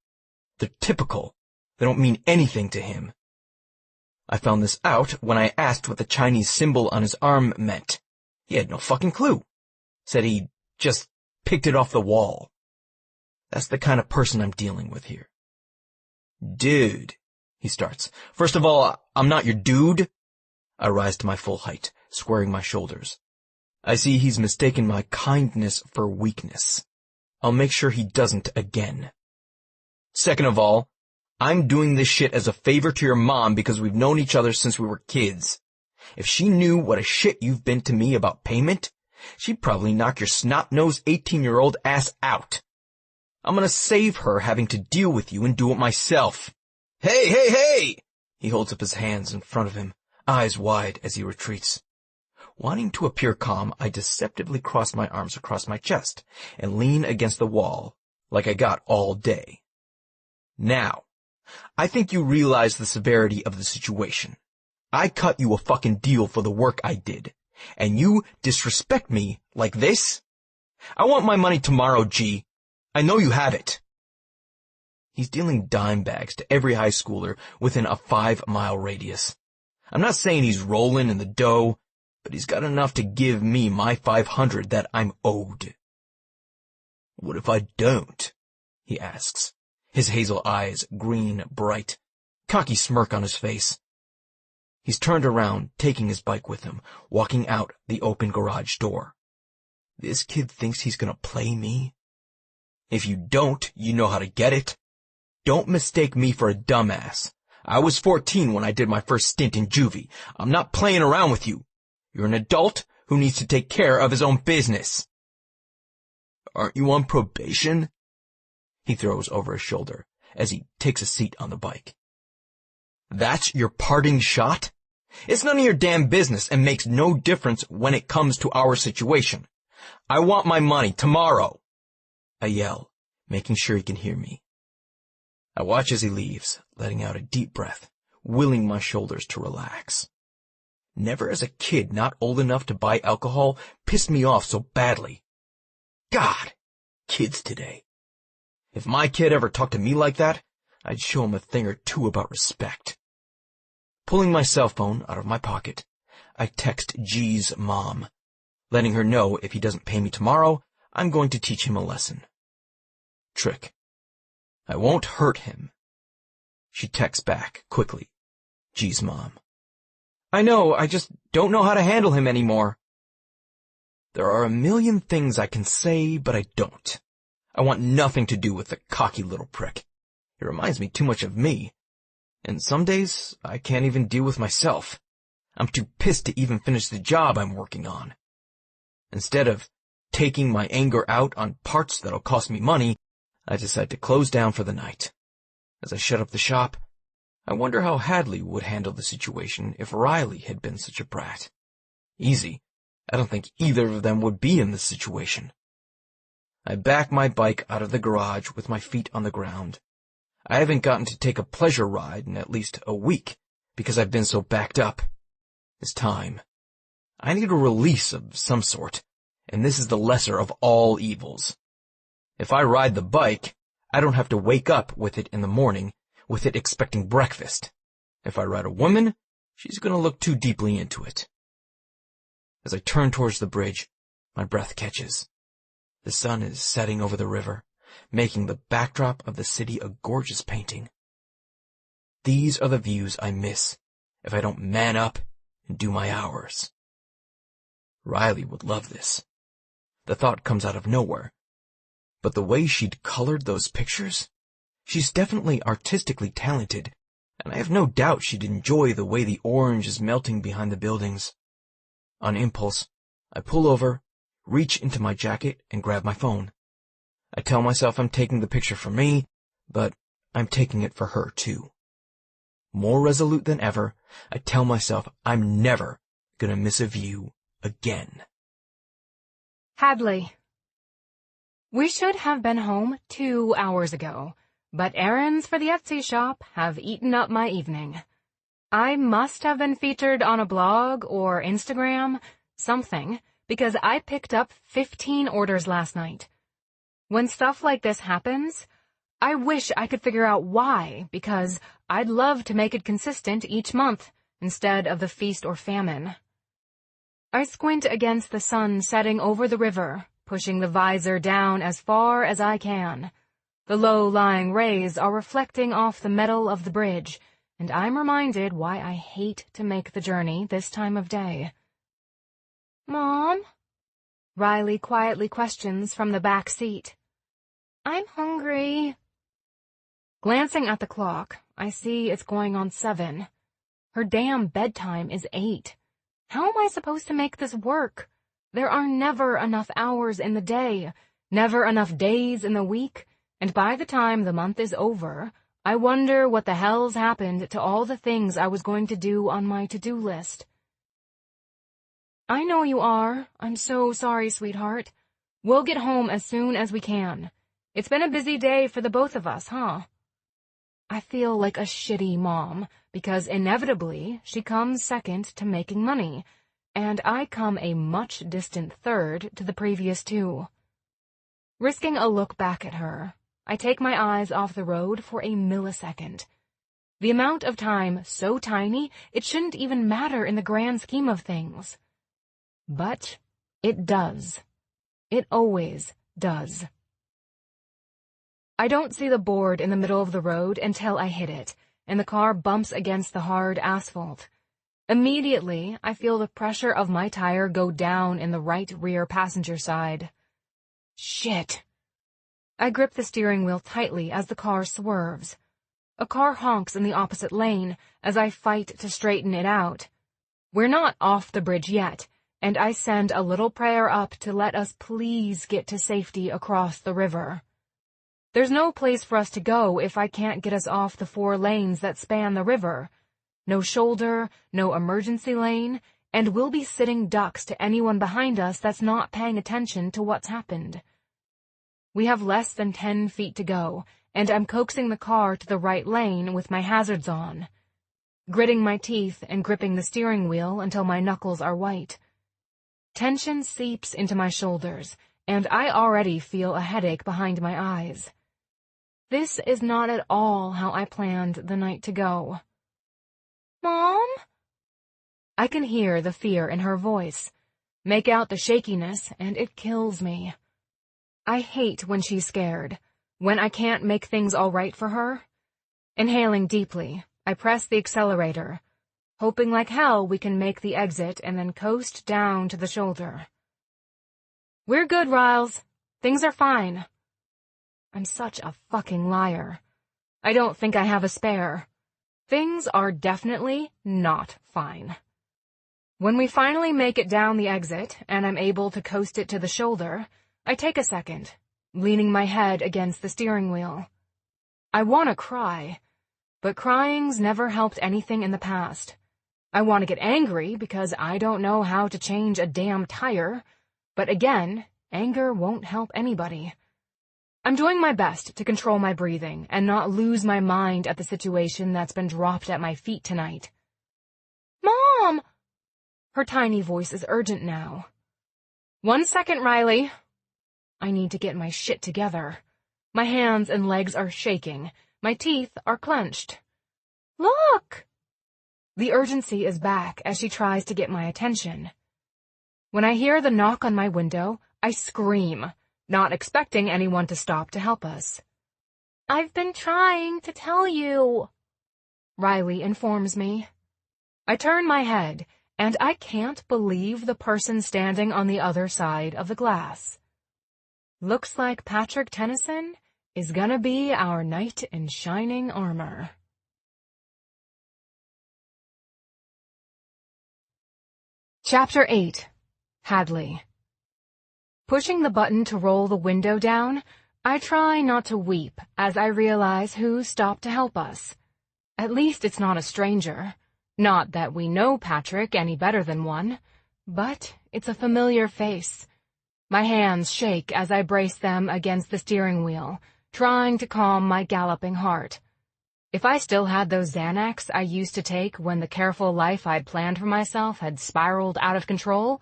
They're typical. They don't mean anything to him. I found this out when I asked what the Chinese symbol on his arm meant. He had no fucking clue. Said he just picked it off the wall. That's the kind of person I'm dealing with here. Dude, he starts. First of all, I'm not your dude. I rise to my full height, squaring my shoulders. I see he's mistaken my kindness for weakness. I'll make sure he doesn't again. Second of all, I'm doing this shit as a favor to your mom because we've known each other since we were kids. If she knew what a shit you've been to me about payment, She'd probably knock your snot-nosed 18-year-old ass out. I'm gonna save her having to deal with you and do it myself. Hey, hey, hey! He holds up his hands in front of him, eyes wide as he retreats. Wanting to appear calm, I deceptively cross my arms across my chest and lean against the wall like I got all day. Now, I think you realize the severity of the situation. I cut you a fucking deal for the work I did, and you disrespect me like this? I want my money tomorrow, G. I know you have it. He's dealing dime bags to every high schooler within a 5-mile radius. I'm not saying he's rolling in the dough, but he's got enough to give me my $500 that I'm owed. What if I don't? He asks, his hazel eyes green bright, cocky smirk on his face. He's turned around, taking his bike with him, walking out the open garage door. This kid thinks he's gonna play me? If you don't, you know how to get it. Don't mistake me for a dumbass. I was 14 when I did my first stint in juvie. I'm not playing around with you. You're an adult who needs to take care of his own business. Aren't you on probation? He throws over his shoulder as he takes a seat on the bike. That's your parting shot? It's none of your damn business and makes no difference when it comes to our situation. I want my money tomorrow. I yell, making sure he can hear me. I watch as he leaves, letting out a deep breath, willing my shoulders to relax. Never as a kid not old enough to buy alcohol pissed me off so badly. God, kids today. If my kid ever talked to me like that, I'd show him a thing or two about respect. Pulling my cell phone out of my pocket, I text G's mom, letting her know if he doesn't pay me tomorrow, I'm going to teach him a lesson. Trick. I won't hurt him. She texts back, quickly. G's mom. I know, I just don't know how to handle him anymore. There are a million things I can say, but I don't. I want nothing to do with the cocky little prick. It reminds me too much of me. And some days, I can't even deal with myself. I'm too pissed to even finish the job I'm working on. Instead of taking my anger out on parts that'll cost me money, I decide to close down for the night. As I shut up the shop, I wonder how Hadley would handle the situation if Riley had been such a brat. Easy. I don't think either of them would be in this situation. I back my bike out of the garage with my feet on the ground. I haven't gotten to take a pleasure ride in at least a week because I've been so backed up. It's time. I need a release of some sort, and this is the lesser of all evils. If I ride the bike, I don't have to wake up with it in the morning, with it expecting breakfast. If I ride a woman, she's going to look too deeply into it. As I turn towards the bridge, my breath catches. The sun is setting over the river, making the backdrop of the city a gorgeous painting. These are the views I miss if I don't man up and do my hours. Riley would love this. The thought comes out of nowhere. But the way she'd colored those pictures, she's definitely artistically talented, and I have no doubt she'd enjoy the way the orange is melting behind the buildings. On impulse, I pull over, reach into my jacket, and grab my phone. I tell myself I'm taking the picture for me, but I'm taking it for her too. More resolute than ever, I tell myself I'm never gonna miss a view again. Hadley. We should have been home 2 hours ago, but errands for the Etsy shop have eaten up my evening. I must have been featured on a blog or Instagram, something, because I picked up 15 orders last night. When stuff like this happens, I wish I could figure out why, because I'd love to make it consistent each month, instead of the feast or famine. I squint against the sun setting over the river, pushing the visor down as far as I can. The low-lying rays are reflecting off the metal of the bridge, and I'm reminded why I hate to make the journey this time of day. Mom? Riley quietly questions from the back seat. I'm hungry. Glancing at the clock, I see it's going on 7. Her damn bedtime is 8. How am I supposed to make this work? There are never enough hours in the day, never enough days in the week, and by the time the month is over, I wonder what the hell's happened to all the things I was going to do on my to-do list. I know you are. I'm so sorry, sweetheart. We'll get home as soon as we can. It's been a busy day for the both of us, huh? I feel like a shitty mom, because inevitably she comes second to making money, and I come a much distant third to the previous two. Risking a look back at her, I take my eyes off the road for a millisecond. The amount of time so tiny it shouldn't even matter in the grand scheme of things. But it does. It always does. I don't see the board in the middle of the road until I hit it, and the car bumps against the hard asphalt. Immediately, I feel the pressure of my tire go down in the right rear passenger side. Shit. I grip the steering wheel tightly as the car swerves. A car honks in the opposite lane as I fight to straighten it out. We're not off the bridge yet, and I send a little prayer up to let us please get to safety across the river. There's no place for us to go if I can't get us off the 4 lanes that span the river. No shoulder, no emergency lane, and we'll be sitting ducks to anyone behind us that's not paying attention to what's happened. We have less than 10 feet to go, and I'm coaxing the car to the right lane with my hazards on, gritting my teeth and gripping the steering wheel until my knuckles are white. Tension seeps into my shoulders, and I already feel a headache behind my eyes. This is not at all how I planned the night to go. Mom? I can hear the fear in her voice, make out the shakiness, and it kills me. I hate when she's scared, when I can't make things all right for her. Inhaling deeply, I press the accelerator, hoping like hell we can make the exit and then coast down to the shoulder. We're good, Riles. Things are fine. I'm such a fucking liar. I don't think I have a spare. Things are definitely not fine. When we finally make it down the exit and I'm able to coast it to the shoulder, I take a second, leaning my head against the steering wheel. I want to cry, but crying's never helped anything in the past. I want to get angry because I don't know how to change a damn tire, but again, anger won't help anybody. I'm doing my best to control my breathing and not lose my mind at the situation that's been dropped at my feet tonight. Mom! Her tiny voice is urgent now. 1 second, Riley. I need to get my shit together. My hands and legs are shaking. My teeth are clenched. Look! The urgency is back as she tries to get my attention. When I hear the knock on my window, I scream, not expecting anyone to stop to help us. I've been trying to tell you, Riley informs me. I turn my head, and I can't believe the person standing on the other side of the glass. Looks like Patrick Tennyson is gonna be our knight in shining armor. Chapter 8. Hadley. Pushing the button to roll the window down, I try not to weep as I realize who stopped to help us. At least it's not a stranger. Not that we know Patrick any better than one, but it's a familiar face. My hands shake as I brace them against the steering wheel, trying to calm my galloping heart. If I still had those Xanax I used to take when the careful life I'd planned for myself had spiraled out of control,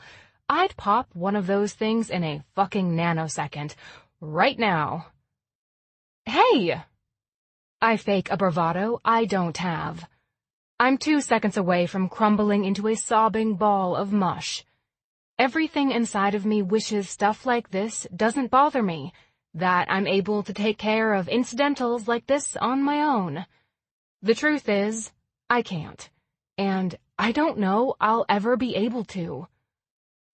I'd pop one of those things in a fucking nanosecond, right now. Hey! I fake a bravado I don't have. I'm 2 seconds away from crumbling into a sobbing ball of mush. Everything inside of me wishes stuff like this doesn't bother me, that I'm able to take care of incidentals like this on my own. The truth is, I can't, and I don't know I'll ever be able to.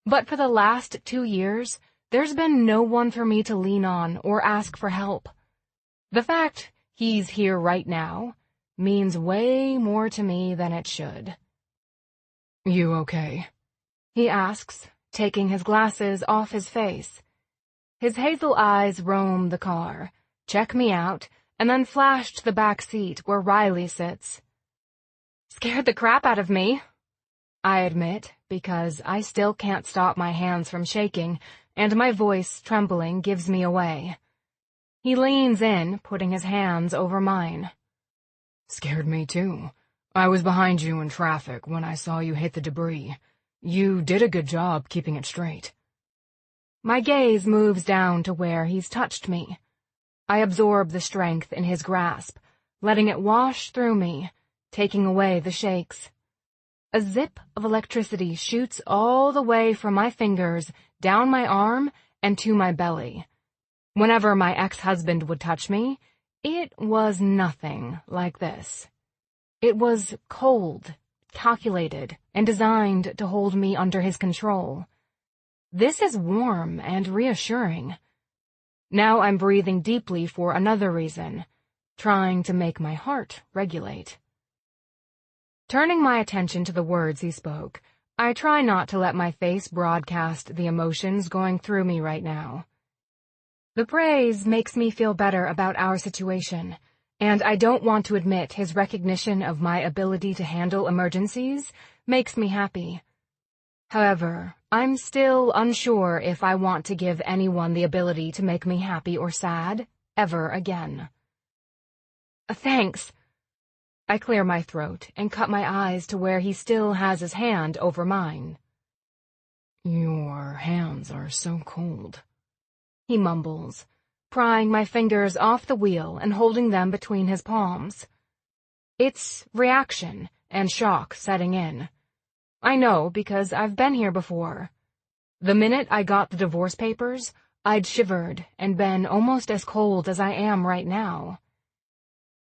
But for the last 2 years, there's been no one for me to lean on or ask for help. The fact he's here right now means way more to me than it should. You okay? He asks, taking his glasses off his face. His hazel eyes roam the car, check me out, and then flash to the back seat where Riley sits. Scared the crap out of me, I admit, because I still can't stop my hands from shaking, and my voice trembling gives me away. He leans in, putting his hands over mine. Scared me too. I was behind you in traffic when I saw you hit the debris. You did a good job keeping it straight. My gaze moves down to where he's touched me. I absorb the strength in his grasp, letting it wash through me, taking away the shakes. A zip of electricity shoots all the way from my fingers, down my arm, and to my belly. Whenever my ex-husband would touch me, it was nothing like this. It was cold, calculated, and designed to hold me under his control. This is warm and reassuring. Now I'm breathing deeply for another reason, trying to make my heart regulate. Turning my attention to the words he spoke, I try not to let my face broadcast the emotions going through me right now. The praise makes me feel better about our situation, and I don't want to admit his recognition of my ability to handle emergencies makes me happy. However, I'm still unsure if I want to give anyone the ability to make me happy or sad, ever again. Thanks. I clear my throat and cut my eyes to where he still has his hand over mine. Your hands are so cold, he mumbles, prying my fingers off the wheel and holding them between his palms. It's reaction and shock setting in. I know because I've been here before. The minute I got the divorce papers, I'd shivered and been almost as cold as I am right now.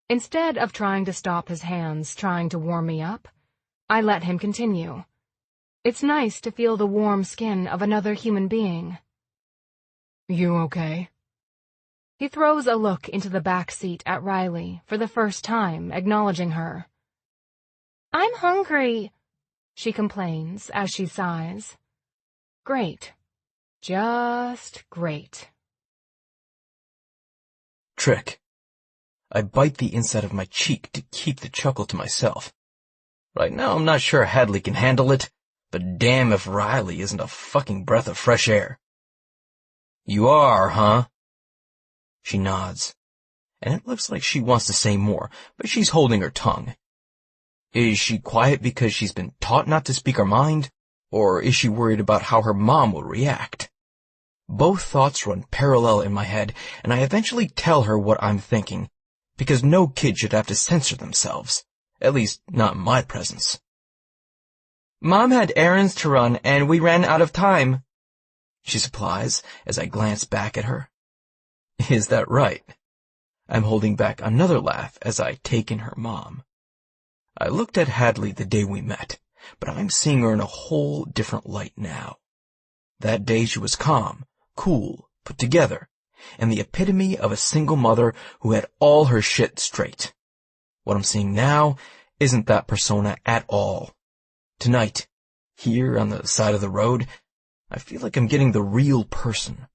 Instead of trying to stop his hands trying to warm me up, I let him continue. It's nice to feel the warm skin of another human being. You okay? He throws a look into the back seat at Riley for the first time, acknowledging her. I'm hungry, she complains as she sighs. Great. Just great. Trick. I bite the inside of my cheek to keep the chuckle to myself. Right now I'm not sure Hadley can handle it, but damn if Riley isn't a fucking breath of fresh air. You are, huh? She nods, and it looks like she wants to say more, but she's holding her tongue. Is she quiet because she's been taught not to speak her mind, or is she worried about how her mom will react? Both thoughts run parallel in my head, and I eventually tell her what I'm thinking, because no kid should have to censor themselves, at least not in my presence. Mom had errands to run, and we ran out of time, she supplies as I glance back at her. Is that right? I'm holding back another laugh as I take in her mom. I looked at Hadley the day we met, but I'm seeing her in a whole different light now. That day she was calm, cool, put together, and the epitome of a single mother who had all her shit straight. What I'm seeing now isn't that persona at all. Tonight, here on the side of the road, I feel like I'm getting the real person.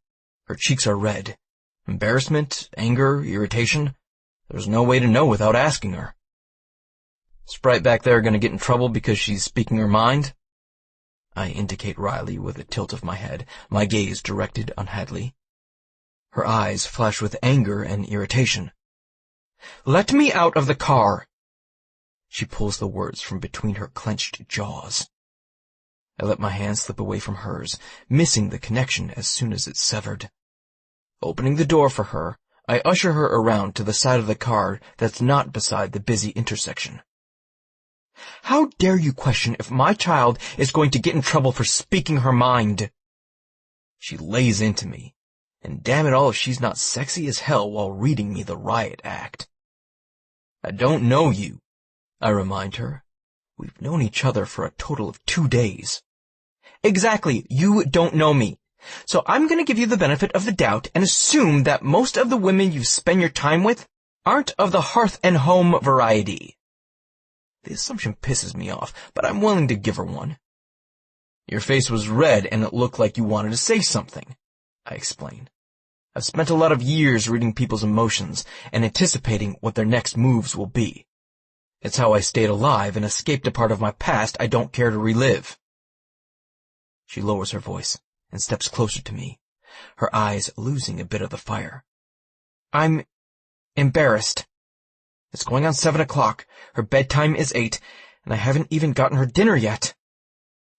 Her cheeks are red. Embarrassment, anger, irritation. There's no way to know without asking her. Sprite back there gonna get in trouble because she's speaking her mind? I indicate Riley with a tilt of my head, my gaze directed on Hadley. Her eyes flash with anger and irritation. Let me out of the car! She pulls the words from between her clenched jaws. I let my hand slip away from hers, missing the connection as soon as it's severed. Opening the door for her, I usher her around to the side of the car that's not beside the busy intersection. How dare you question if my child is going to get in trouble for speaking her mind? She lays into me, and damn it all if she's not sexy as hell while reading me the riot act. I don't know you, I remind her. We've known each other for a total of 2 days. Exactly, you don't know me. So I'm going to give you the benefit of the doubt and assume that most of the women you spend your time with aren't of the hearth and home variety. The assumption pisses me off, but I'm willing to give her one. Your face was red and it looked like you wanted to say something, I explain. I've spent a lot of years reading people's emotions and anticipating what their next moves will be. It's how I stayed alive and escaped a part of my past I don't care to relive. She lowers her voice and steps closer to me, her eyes losing a bit of the fire. I'm embarrassed. It's going on 7 o'clock, her bedtime is 8, and I haven't even gotten her dinner yet.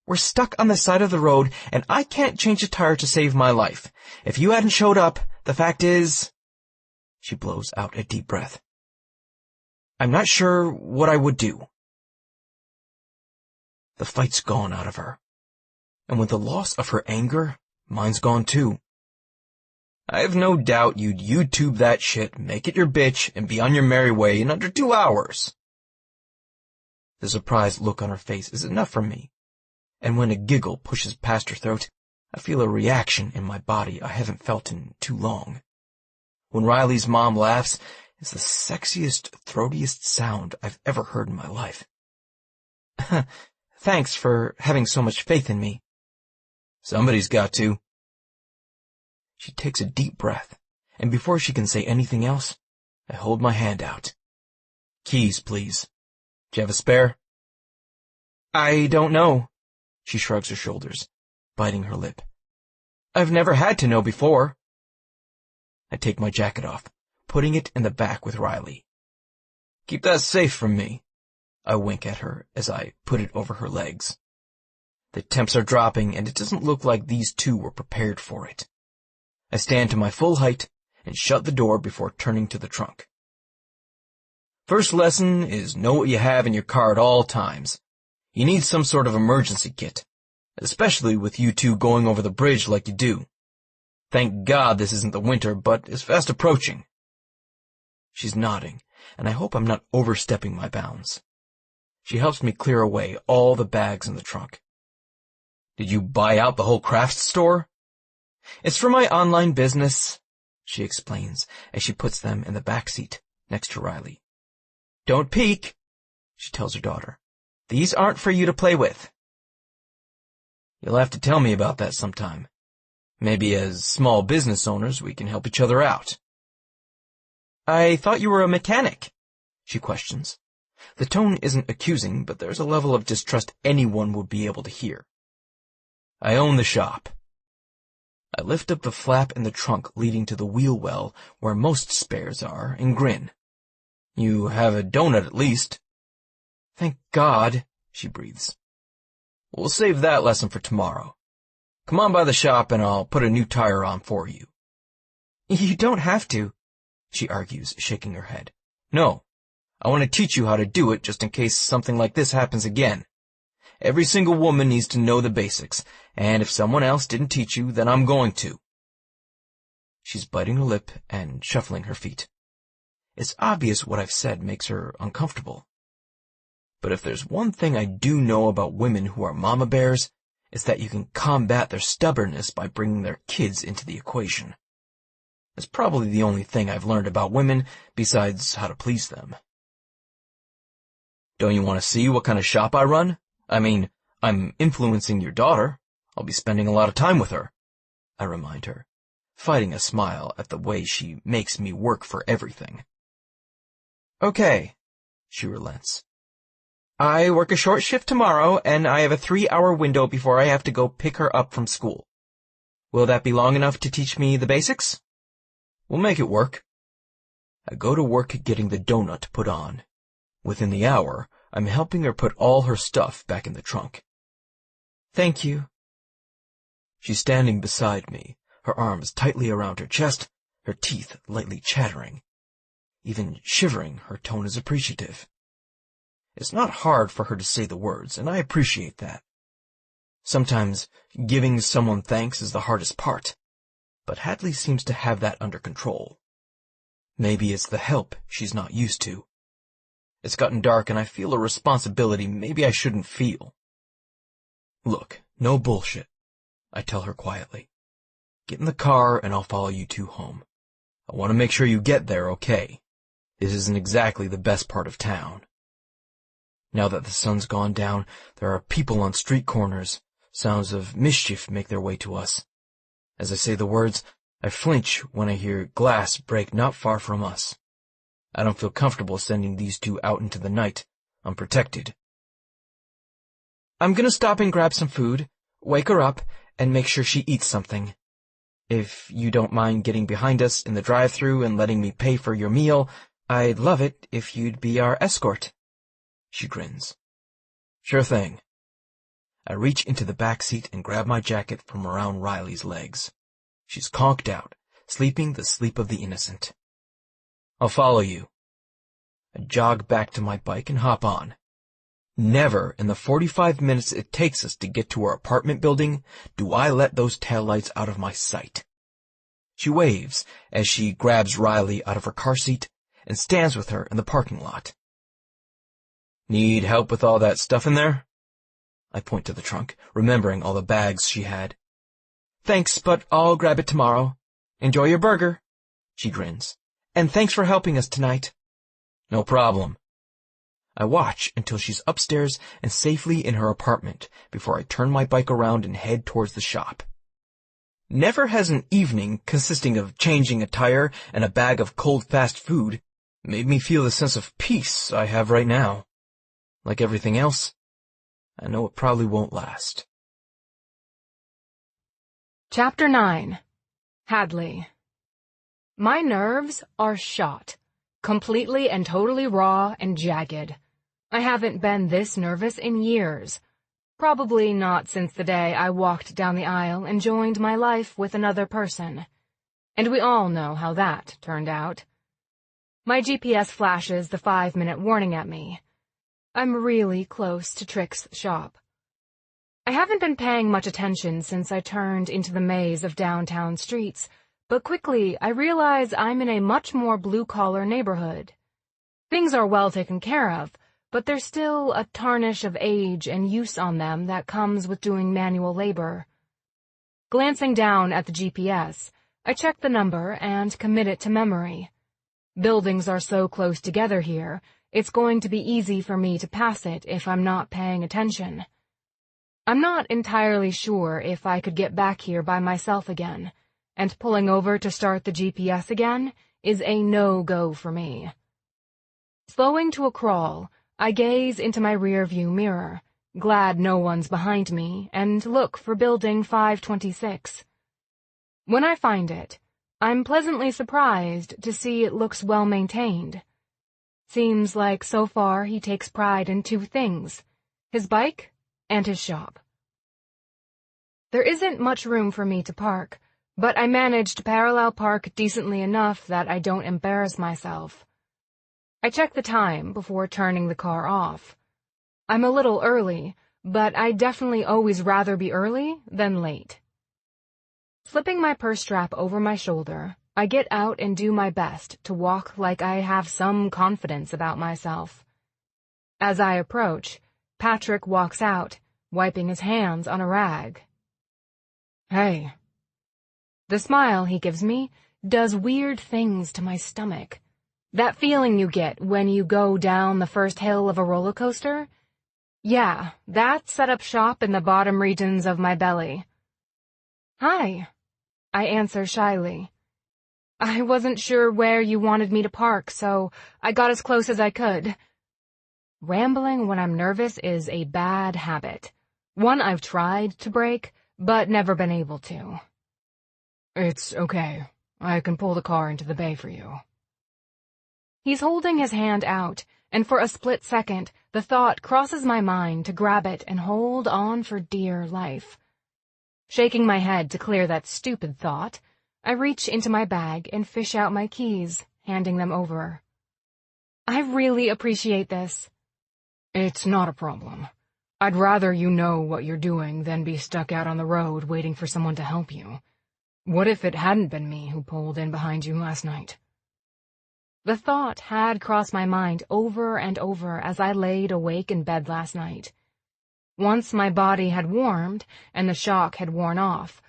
We're stuck on the side of the road, and I can't change a tire to save my life. If you hadn't showed up, the fact is... She blows out a deep breath. I'm not sure what I would do. The fight's gone out of her. And with the loss of her anger, mine's gone too. I have no doubt you'd YouTube that shit, make it your bitch, and be on your merry way in under 2 hours. The surprised look on her face is enough for me, and when a giggle pushes past her throat, I feel a reaction in my body I haven't felt in too long. When Riley's mom laughs, it's the sexiest, throatiest sound I've ever heard in my life. Thanks for having so much faith in me. Somebody's got to. She takes a deep breath, and before she can say anything else, I hold my hand out. Keys, please. Do you have a spare? I don't know. She shrugs her shoulders, biting her lip. I've never had to know before. I take my jacket off, putting it in the back with Riley. Keep that safe from me. I wink at her as I put it over her legs. The temps are dropping, and it doesn't look like these two were prepared for it. I stand to my full height and shut the door before turning to the trunk. First lesson is know what you have in your car at all times. You need some sort of emergency kit, especially with you two going over the bridge like you do. Thank God this isn't the winter, but it's fast approaching. She's nodding, and I hope I'm not overstepping my bounds. She helps me clear away all the bags in the trunk. Did you buy out the whole craft store? It's for my online business, she explains as she puts them in the back seat next to Riley. Don't peek, she tells her daughter. These aren't for you to play with. You'll have to tell me about that sometime. Maybe as small business owners we can help each other out. I thought you were a mechanic, she questions. The tone isn't accusing, but there's a level of distrust anyone would be able to hear. I own the shop. I lift up the flap in the trunk leading to the wheel well where most spares are and grin. You have a donut at least. Thank God, she breathes. We'll save that lesson for tomorrow. Come on by the shop and I'll put a new tire on for you. You don't have to, she argues, shaking her head. No, I want to teach you how to do it just in case something like this happens again. Every single woman needs to know the basics, and if someone else didn't teach you, then I'm going to. She's biting her lip and shuffling her feet. It's obvious what I've said makes her uncomfortable. But if there's one thing I do know about women who are mama bears, it's that you can combat their stubbornness by bringing their kids into the equation. It's probably the only thing I've learned about women besides how to please them. Don't you want to see what kind of shop I run? I mean, I'm influencing your daughter. I'll be spending a lot of time with her, I remind her, fighting a smile at the way she makes me work for everything. Okay, she relents. I work a short shift tomorrow, and I have a 3-hour window before I have to go pick her up from school. Will that be long enough to teach me the basics? We'll make it work. I go to work getting the donut put on. Within the hour, I'm helping her put all her stuff back in the trunk. Thank you. She's standing beside me, her arms tightly around her chest, her teeth lightly chattering. Even shivering, her tone is appreciative. It's not hard for her to say the words, and I appreciate that. Sometimes giving someone thanks is the hardest part, but Hadley seems to have that under control. Maybe it's the help she's not used to. It's gotten dark and I feel a responsibility maybe I shouldn't feel. Look, no bullshit, I tell her quietly. Get in the car and I'll follow you two home. I want to make sure you get there okay. This isn't exactly the best part of town. Now that the sun's gone down, there are people on street corners, Sounds of mischief make their way to us. As I say the words, I flinch when I hear glass break not far from us. I don't feel comfortable sending these two out into the night, unprotected. I'm gonna stop and grab some food, wake her up, and make sure she eats something. If you don't mind getting behind us in the drive-thru and letting me pay for your meal, I'd love it if you'd be our escort. She grins. Sure thing. I reach into the back seat and grab my jacket from around Riley's legs. She's conked out, sleeping the sleep of the innocent. I'll follow you. I jog back to my bike and hop on. Never in the 45 minutes it takes us to get to our apartment building do I let those taillights out of my sight. She waves as she grabs Riley out of her car seat and stands with her in the parking lot. Need help with all that stuff in there? I point to the trunk, remembering all the bags she had. Thanks, but I'll grab it tomorrow. Enjoy your burger. She grins. And thanks for helping us tonight. No problem. I watch until she's upstairs and safely in her apartment before I turn my bike around and head towards the shop. Never has an evening consisting of changing a tire and a bag of cold fast food made me feel the sense of peace I have right now. Like everything else, I know it probably won't last. Chapter 9. Hadley. My nerves are shot, completely and totally raw and jagged. I haven't been this nervous in years. Probably not since the day I walked down the aisle and joined my life with another person. And we all know how that turned out. My GPS flashes the 5-minute warning at me. I'm really close to Trick's shop. I haven't been paying much attention since I turned into the maze of downtown streets, but quickly I realize I'm in a much more blue-collar neighborhood. Things are well taken care of, but there's still a tarnish of age and use on them that comes with doing manual labor. Glancing down at the GPS, I check the number and commit it to memory. Buildings are so close together here, it's going to be easy for me to pass it if I'm not paying attention. I'm not entirely sure if I could get back here by myself again, and pulling over to start the GPS again is a no-go for me. Slowing to a crawl, I gaze into my rear-view mirror, glad no one's behind me, and look for building 526. When I find it, I'm pleasantly surprised to see it looks well-maintained. Seems like so far he takes pride in two things, his bike and his shop. There isn't much room for me to park, but I manage to parallel park decently enough that I don't embarrass myself. I check the time before turning the car off. I'm a little early, but I definitely always rather be early than late. Slipping my purse strap over my shoulder, I get out and do my best to walk like I have some confidence about myself. As I approach, Patrick walks out, wiping his hands on a rag. Hey. The smile he gives me does weird things to my stomach. That feeling you get when you go down the first hill of a roller coaster? Yeah, that set up shop in the bottom regions of my belly. Hi, I answer shyly. I wasn't sure where you wanted me to park, so I got as close as I could. Rambling when I'm nervous is a bad habit, one I've tried to break, but never been able to. It's okay. I can pull the car into the bay for you. He's holding his hand out, and for a split second, the thought crosses my mind to grab it and hold on for dear life. Shaking my head to clear that stupid thought, I reach into my bag and fish out my keys, handing them over. I really appreciate this. It's not a problem. I'd rather you know what you're doing than be stuck out on the road waiting for someone to help you. What if it hadn't been me who pulled in behind you last night? The thought had crossed my mind over and over as I laid awake in bed last night. Once my body had warmed and the shock had worn off,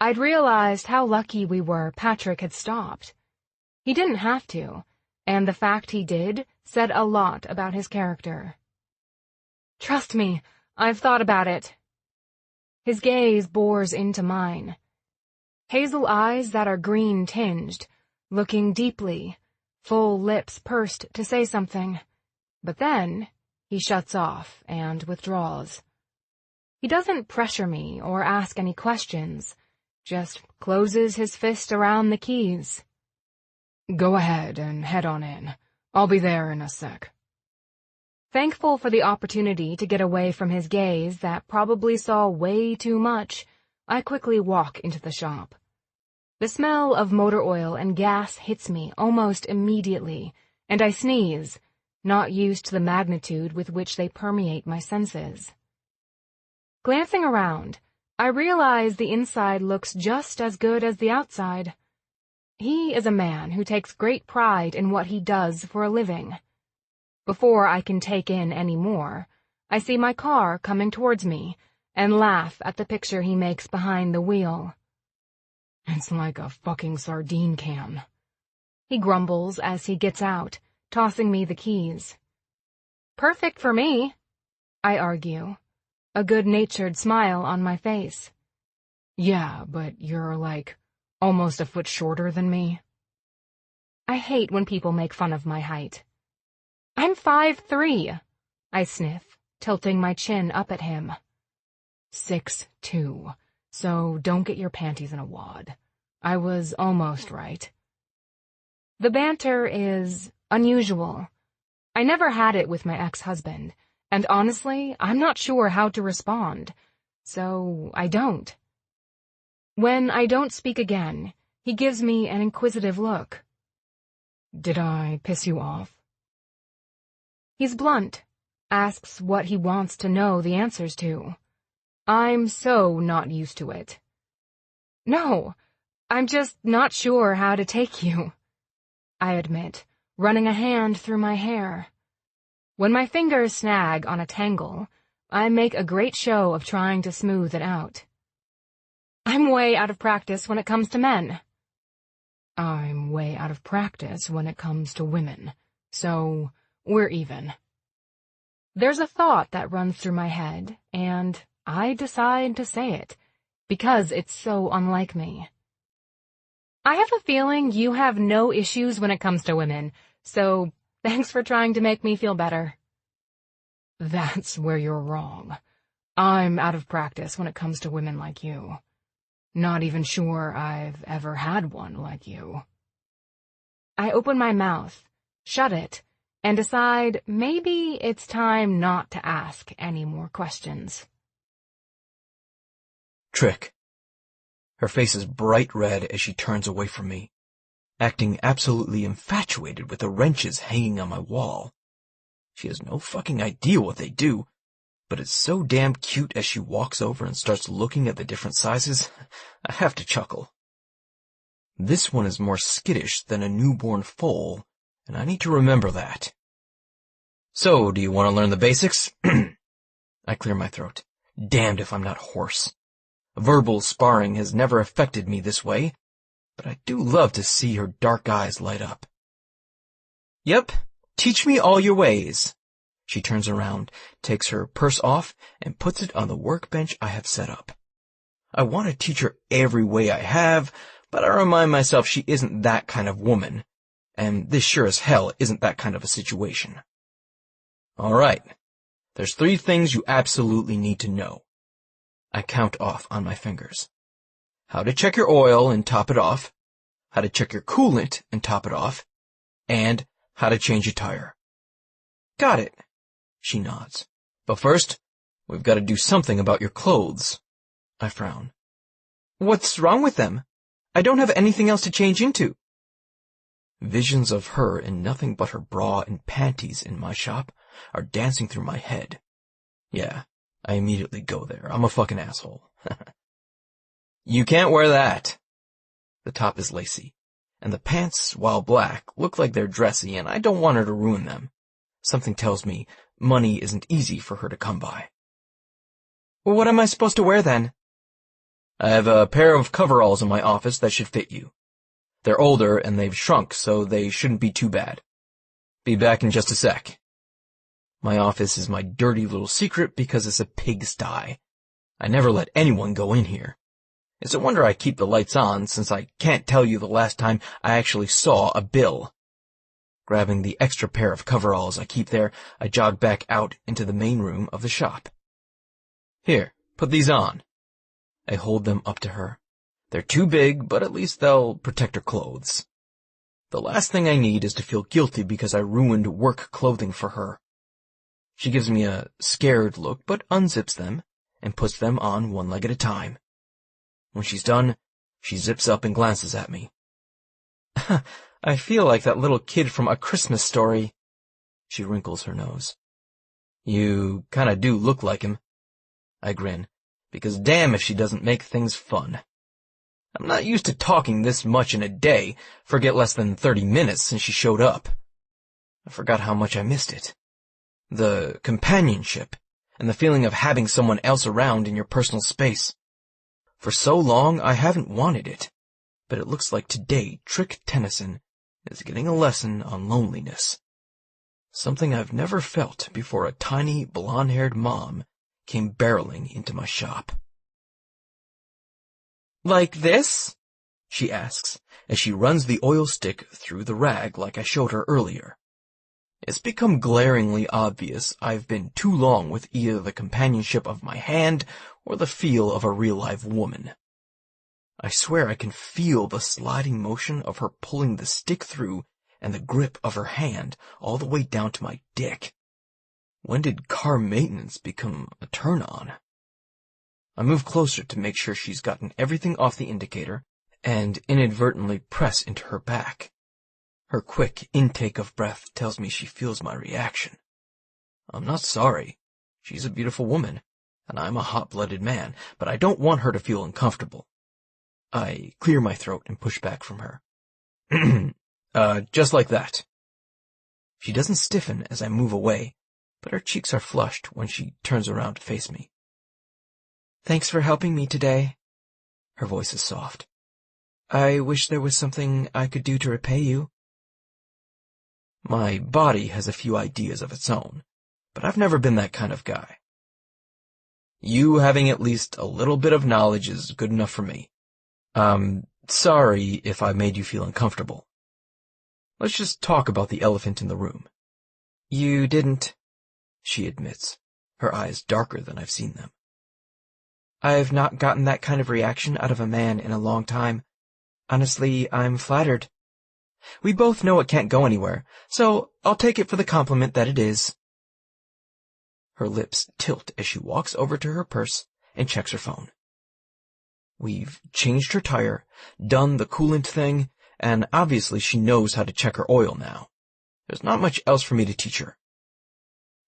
I'd realized how lucky we were Patrick had stopped. He didn't have to, and the fact he did said a lot about his character. Trust me, I've thought about it. His gaze bores into mine. Hazel eyes that are green-tinged, looking deeply, full lips pursed to say something. But then, he shuts off and withdraws. He doesn't pressure me or ask any questions, just closes his fist around the keys. "Go ahead and head on in. I'll be there in a sec." Thankful for the opportunity to get away from his gaze that probably saw way too much, I quickly walk into the shop. The smell of motor oil and gas hits me almost immediately, and I sneeze, not used to the magnitude with which they permeate my senses. Glancing around, I realize the inside looks just as good as the outside. He is a man who takes great pride in what he does for a living. Before I can take in any more, I see my car coming towards me and laugh at the picture he makes behind the wheel. "It's like a fucking sardine can," he grumbles as he gets out, tossing me the keys. "Perfect for me," I argue, a good-natured smile on my face. "Yeah, but you're like almost a foot shorter than me." I hate when people make fun of my height. "I'm 5'3", I sniff, tilting my chin up at him. 6'2", so don't get your panties in a wad. I was almost right. The banter is unusual. I never had it with my ex-husband, and honestly, I'm not sure how to respond, so I don't. When I don't speak again, he gives me an inquisitive look. "Did I piss you off?" He's blunt, asks what he wants to know the answers to. I'm so not used to it. "No, I'm just not sure how to take you," I admit, running a hand through my hair. When my fingers snag on a tangle, I make a great show of trying to smooth it out. "I'm way out of practice when it comes to men." "I'm way out of practice when it comes to women, so we're even." There's a thought that runs through my head, and I decide to say it, because it's so unlike me. "I have a feeling you have no issues when it comes to women, so thanks for trying to make me feel better." "That's where you're wrong. I'm out of practice when it comes to women like you. Not even sure I've ever had one like you." I open my mouth, shut it, and decide maybe it's time not to ask any more questions. Trick. Her face is bright red as she turns away from me, acting absolutely infatuated with the wrenches hanging on my wall. She has no fucking idea what they do, but it's so damn cute as she walks over and starts looking at the different sizes, I have to chuckle. This one is more skittish than a newborn foal, and I need to remember that. "So, do you want to learn the basics?" I clear my throat. Damned if I'm not hoarse. Verbal sparring has never affected me this way, but I do love to see her dark eyes light up. "Yep, teach me all your ways." She turns around, takes her purse off, and puts it on the workbench I have set up. I want to teach her every way I have, but I remind myself she isn't that kind of woman, and this sure as hell isn't that kind of a situation. "All right, there's 3 things you absolutely need to know." I count off on my fingers. How to check your oil and top it off, how to check your coolant and top it off, and how to change a tire. "Got it," she nods. "But first, we've got to do something about your clothes." I frown. "What's wrong with them? I don't have anything else to change into." Visions of her in nothing but her bra and panties in my shop are dancing through my head. Yeah, I immediately go there. I'm a fucking asshole. "You can't wear that." The top is lacy, and the pants, while black, look like they're dressy, and I don't want her to ruin them. Something tells me money isn't easy for her to come by. "Well, what am I supposed to wear then?" "I have a pair of coveralls in my office that should fit you. They're older and they've shrunk, so they shouldn't be too bad. Be back in just a sec." My office is my dirty little secret because it's a pigsty. I never let anyone go in here. It's a wonder I keep the lights on, since I can't tell you the last time I actually saw a bill. Grabbing the extra pair of coveralls I keep there, I jog back out into the main room of the shop. Here, put these on. I hold them up to her. They're too big, but at least they'll protect her clothes. The last thing I need is to feel guilty because I ruined work clothing for her. She gives me a scared look, but unzips them and puts them on one leg at a time. When she's done, she zips up and glances at me. I feel like that little kid from A Christmas Story. She wrinkles her nose. You kinda do look like him. I grin, because damn if she doesn't make things fun. I'm not used to talking this much in a day, forget less than 30 minutes since she showed up. I forgot how much I missed it. The companionship, and the feeling of having someone else around in your personal space. For so long, I haven't wanted it, but it looks like today Trick Tennyson is getting a lesson on loneliness. Something I've never felt before a tiny, blonde-haired mom came barreling into my shop. Like this? She asks, as she runs the oil stick through the rag like I showed her earlier. It's become glaringly obvious I've been too long with either the companionship of my hand or the feel of a real-live woman. I swear I can feel the sliding motion of her pulling the stick through and the grip of her hand all the way down to my dick. When did car maintenance become a turn-on? I move closer to make sure she's gotten everything off the indicator and inadvertently press into her back. Her quick intake of breath tells me she feels my reaction. I'm not sorry. She's a beautiful woman, and I'm a hot-blooded man, but I don't want her to feel uncomfortable. I clear my throat and push back from her. Just like that. She doesn't stiffen as I move away, but her cheeks are flushed when she turns around to face me. Thanks for helping me today. Her voice is soft. I wish there was something I could do to repay you. My body has a few ideas of its own, but I've never been that kind of guy. You having at least a little bit of knowledge is good enough for me. Sorry if I made you feel uncomfortable. Let's just talk about the elephant in the room. You didn't, she admits, her eyes darker than I've seen them. I've not gotten that kind of reaction out of a man in a long time. Honestly, I'm flattered. We both know it can't go anywhere, so I'll take it for the compliment that it is. Her lips tilt as she walks over to her purse and checks her phone. We've changed her tire, done the coolant thing, and obviously she knows how to check her oil now. There's not much else for me to teach her.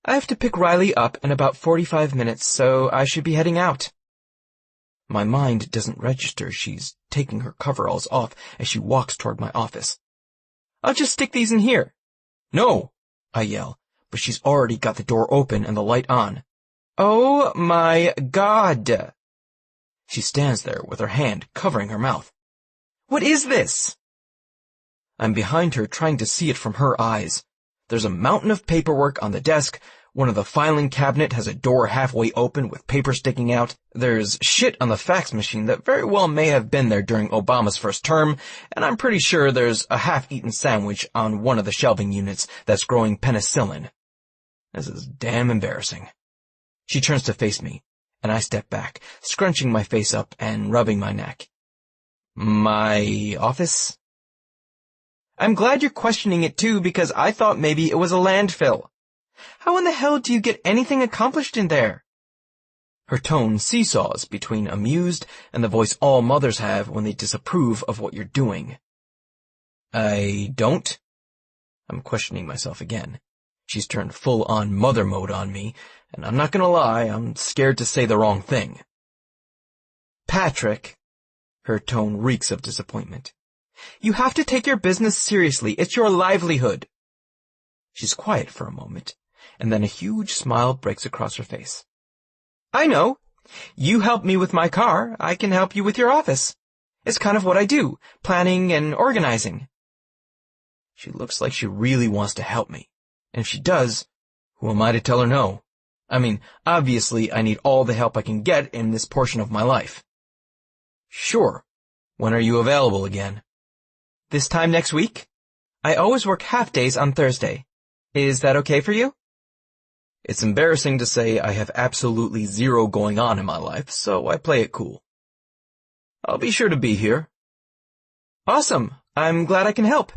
I have to pick Riley up in about 45 minutes, so I should be heading out. My mind doesn't register she's taking her coveralls off as she walks toward my office. I'll just stick these in here. No, I yell, but she's already got the door open and the light on. Oh my God! She stands there with her hand covering her mouth. What is this? I'm behind her trying to see it from her eyes. There's a mountain of paperwork on the desk. One of the filing cabinet has a door halfway open with paper sticking out. There's shit on the fax machine that very well may have been there during Obama's first term, and I'm pretty sure there's a half-eaten sandwich on one of the shelving units that's growing penicillin. This is damn embarrassing. She turns to face me, and I step back, scrunching my face up and rubbing my neck. My office? I'm glad you're questioning it too, because I thought maybe it was a landfill. How in the hell do you get anything accomplished in there? Her tone seesaws between amused and the voice all mothers have when they disapprove of what you're doing. I don't? I'm questioning myself again. She's turned full-on mother mode on me, and I'm not gonna lie, I'm scared to say the wrong thing. Patrick. Her tone reeks of disappointment. You have to take your business seriously. It's your livelihood. She's quiet for a moment, and then a huge smile breaks across her face. I know. You help me with my car. I can help you with your office. It's kind of what I do, planning and organizing. She looks like she really wants to help me, and if she does, who am I to tell her no? I mean, obviously I need all the help I can get in this portion of my life. Sure. When are you available again? This time next week? I always work half days on Thursday. Is that okay for you? It's embarrassing to say I have absolutely zero going on in my life, so I play it cool. I'll be sure to be here. Awesome. I'm glad I can help.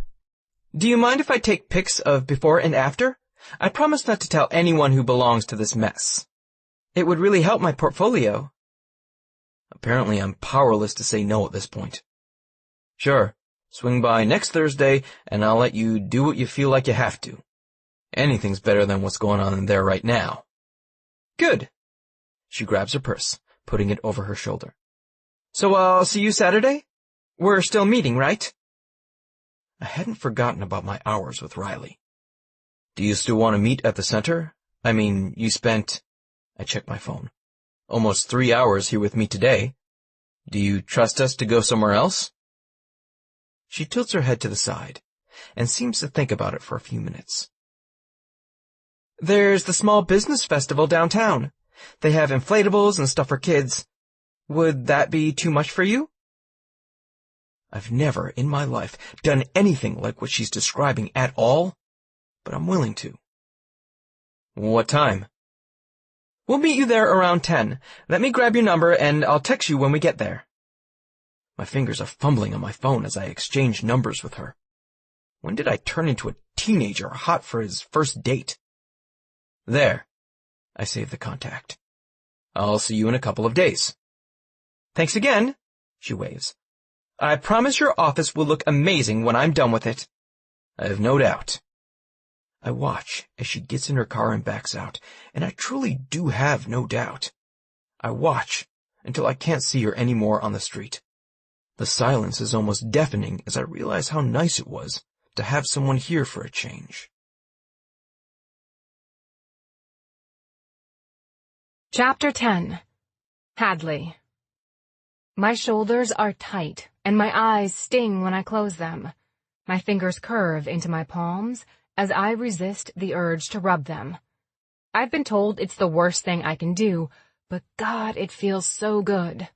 Do you mind if I take pics of before and after? I promise not to tell anyone who belongs to this mess. It would really help my portfolio. Apparently I'm powerless to say no at this point. Sure, swing by next Thursday and I'll let you do what you feel like you have to. Anything's better than what's going on in there right now. Good. She grabs her purse, putting it over her shoulder. So I'll see you Saturday? We're still meeting, right? I hadn't forgotten about my hours with Riley. Do you still want to meet at the center? I mean, you spent, I checked my phone, almost 3 hours here with me today. Do you trust us to go somewhere else? She tilts her head to the side and seems to think about it for a few minutes. There's the small business festival downtown. They have inflatables and stuff for kids. Would that be too much for you? I've never in my life done anything like what she's describing at all, but I'm willing to. What time? We'll meet you there around 10. Let me grab your number and I'll text you when we get there. My fingers are fumbling on my phone as I exchange numbers with her. When did I turn into a teenager hot for his first date? There. I save the contact. I'll see you in a couple of days. Thanks again, she waves. I promise your office will look amazing when I'm done with it. I have no doubt. I watch as she gets in her car and backs out, and I truly do have no doubt. I watch until I can't see her anymore on the street. The silence is almost deafening as I realize how nice it was to have someone here for a change. Chapter 10. Hadley. My shoulders are tight, and my eyes sting when I close them. My fingers curve into my palms as I resist the urge to rub them. I've been told it's the worst thing I can do, but God, it feels so good.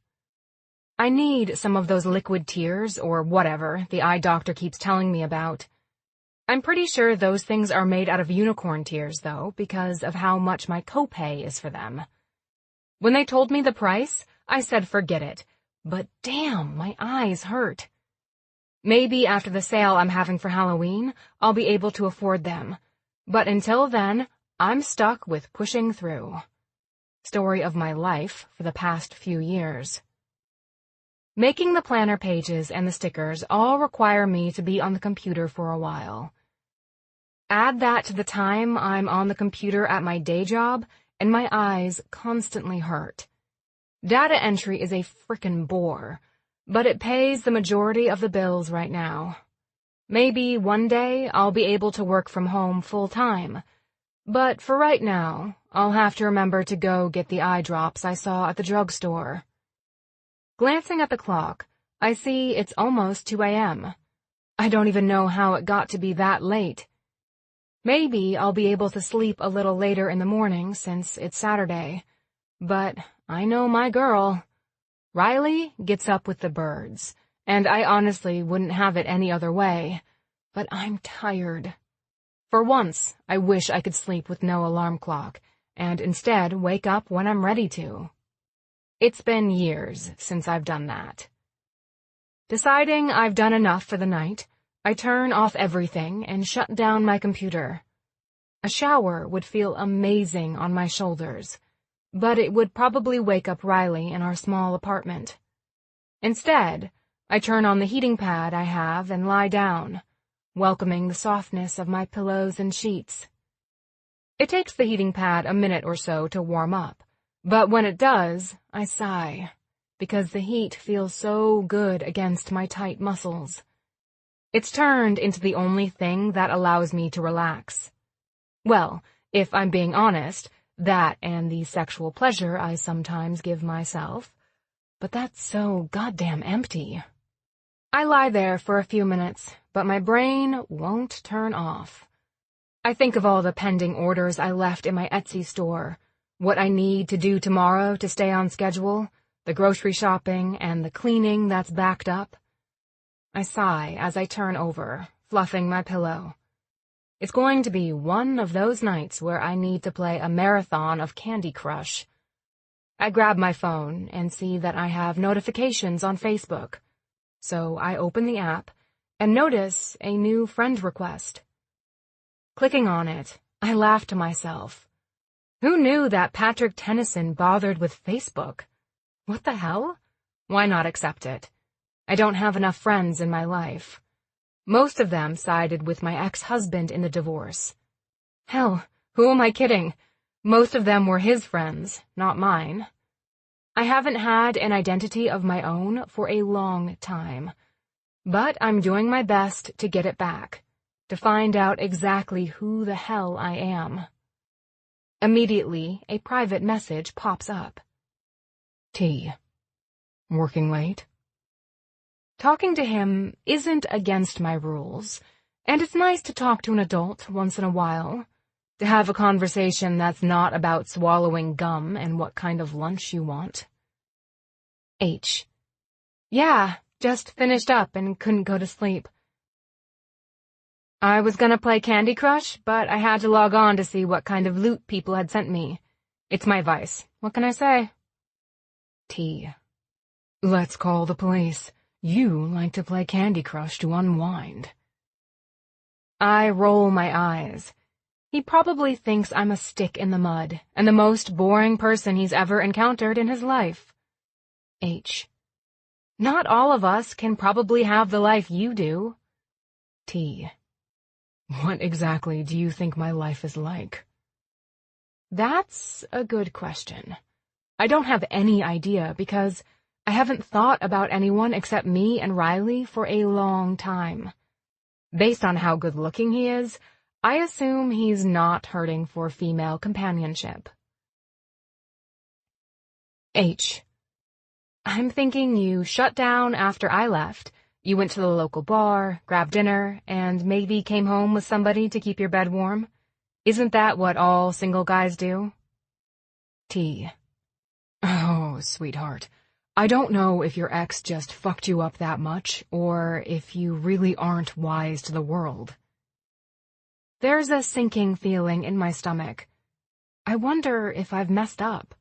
I need some of those liquid tears, or whatever the eye doctor keeps telling me about. I'm pretty sure those things are made out of unicorn tears, though, because of how much my copay is for them. When they told me the price, I said forget it, but damn, my eyes hurt. Maybe after the sale I'm having for Halloween, I'll be able to afford them. But until then, I'm stuck with pushing through. Story of my life for the past few years. Making the planner pages and the stickers all require me to be on the computer for a while. Add that to the time I'm on the computer at my day job, and my eyes constantly hurt. Data entry is a frickin' bore, but it pays the majority of the bills right now. Maybe one day I'll be able to work from home full-time, but for right now, I'll have to remember to go get the eye drops I saw at the drugstore. Glancing at the clock, I see it's almost 2 a.m. I don't even know how it got to be that late. Maybe I'll be able to sleep a little later in the morning since it's Saturday, but I know my girl. Riley gets up with the birds, and I honestly wouldn't have it any other way, but I'm tired. For once, I wish I could sleep with no alarm clock, and instead wake up when I'm ready to. It's been years since I've done that. Deciding I've done enough for the night, I turn off everything and shut down my computer. A shower would feel amazing on my shoulders, but it would probably wake up Riley in our small apartment. Instead, I turn on the heating pad I have and lie down, welcoming the softness of my pillows and sheets. It takes the heating pad a minute or so to warm up, but when it does, I sigh, because the heat feels so good against my tight muscles. It's turned into the only thing that allows me to relax. Well, if I'm being honest, that and the sexual pleasure I sometimes give myself, but that's so goddamn empty. I lie there for a few minutes, but my brain won't turn off. I think of all the pending orders I left in my Etsy store, what I need to do tomorrow to stay on schedule, the grocery shopping, and the cleaning that's backed up. I sigh as I turn over, fluffing my pillow. It's going to be one of those nights where I need to play a marathon of Candy Crush. I grab my phone and see that I have notifications on Facebook, so I open the app and notice a new friend request. Clicking on it, I laugh to myself. Who knew that Patrick Tennyson bothered with Facebook? What the hell? Why not accept it? I don't have enough friends in my life. Most of them sided with my ex-husband in the divorce. Hell, who am I kidding? Most of them were his friends, not mine. I haven't had an identity of my own for a long time, but I'm doing my best to get it back, to find out exactly who the hell I am. Immediately, a private message pops up. T. Working late? Talking to him isn't against my rules, and it's nice to talk to an adult once in a while, to have a conversation that's not about swallowing gum and what kind of lunch you want. H. Yeah, just finished up and couldn't go to sleep. I was gonna play Candy Crush, but I had to log on to see what kind of loot people had sent me. It's my vice. What can I say? T. Let's call the police. You like to play Candy Crush to unwind. I roll my eyes. He probably thinks I'm a stick in the mud and the most boring person he's ever encountered in his life. H. Not all of us can probably have the life you do. T. What exactly do you think my life is like? That's a good question. I don't have any idea because I haven't thought about anyone except me and Riley for a long time. Based on how good-looking he is, I assume he's not hurting for female companionship. H. I'm thinking you shut down after I left. You went to the local bar, grabbed dinner, and maybe came home with somebody to keep your bed warm. Isn't that what all single guys do? T. Oh, sweetheart. I don't know if your ex just fucked you up that much, or if you really aren't wise to the world. There's a sinking feeling in my stomach. I wonder if I've messed up.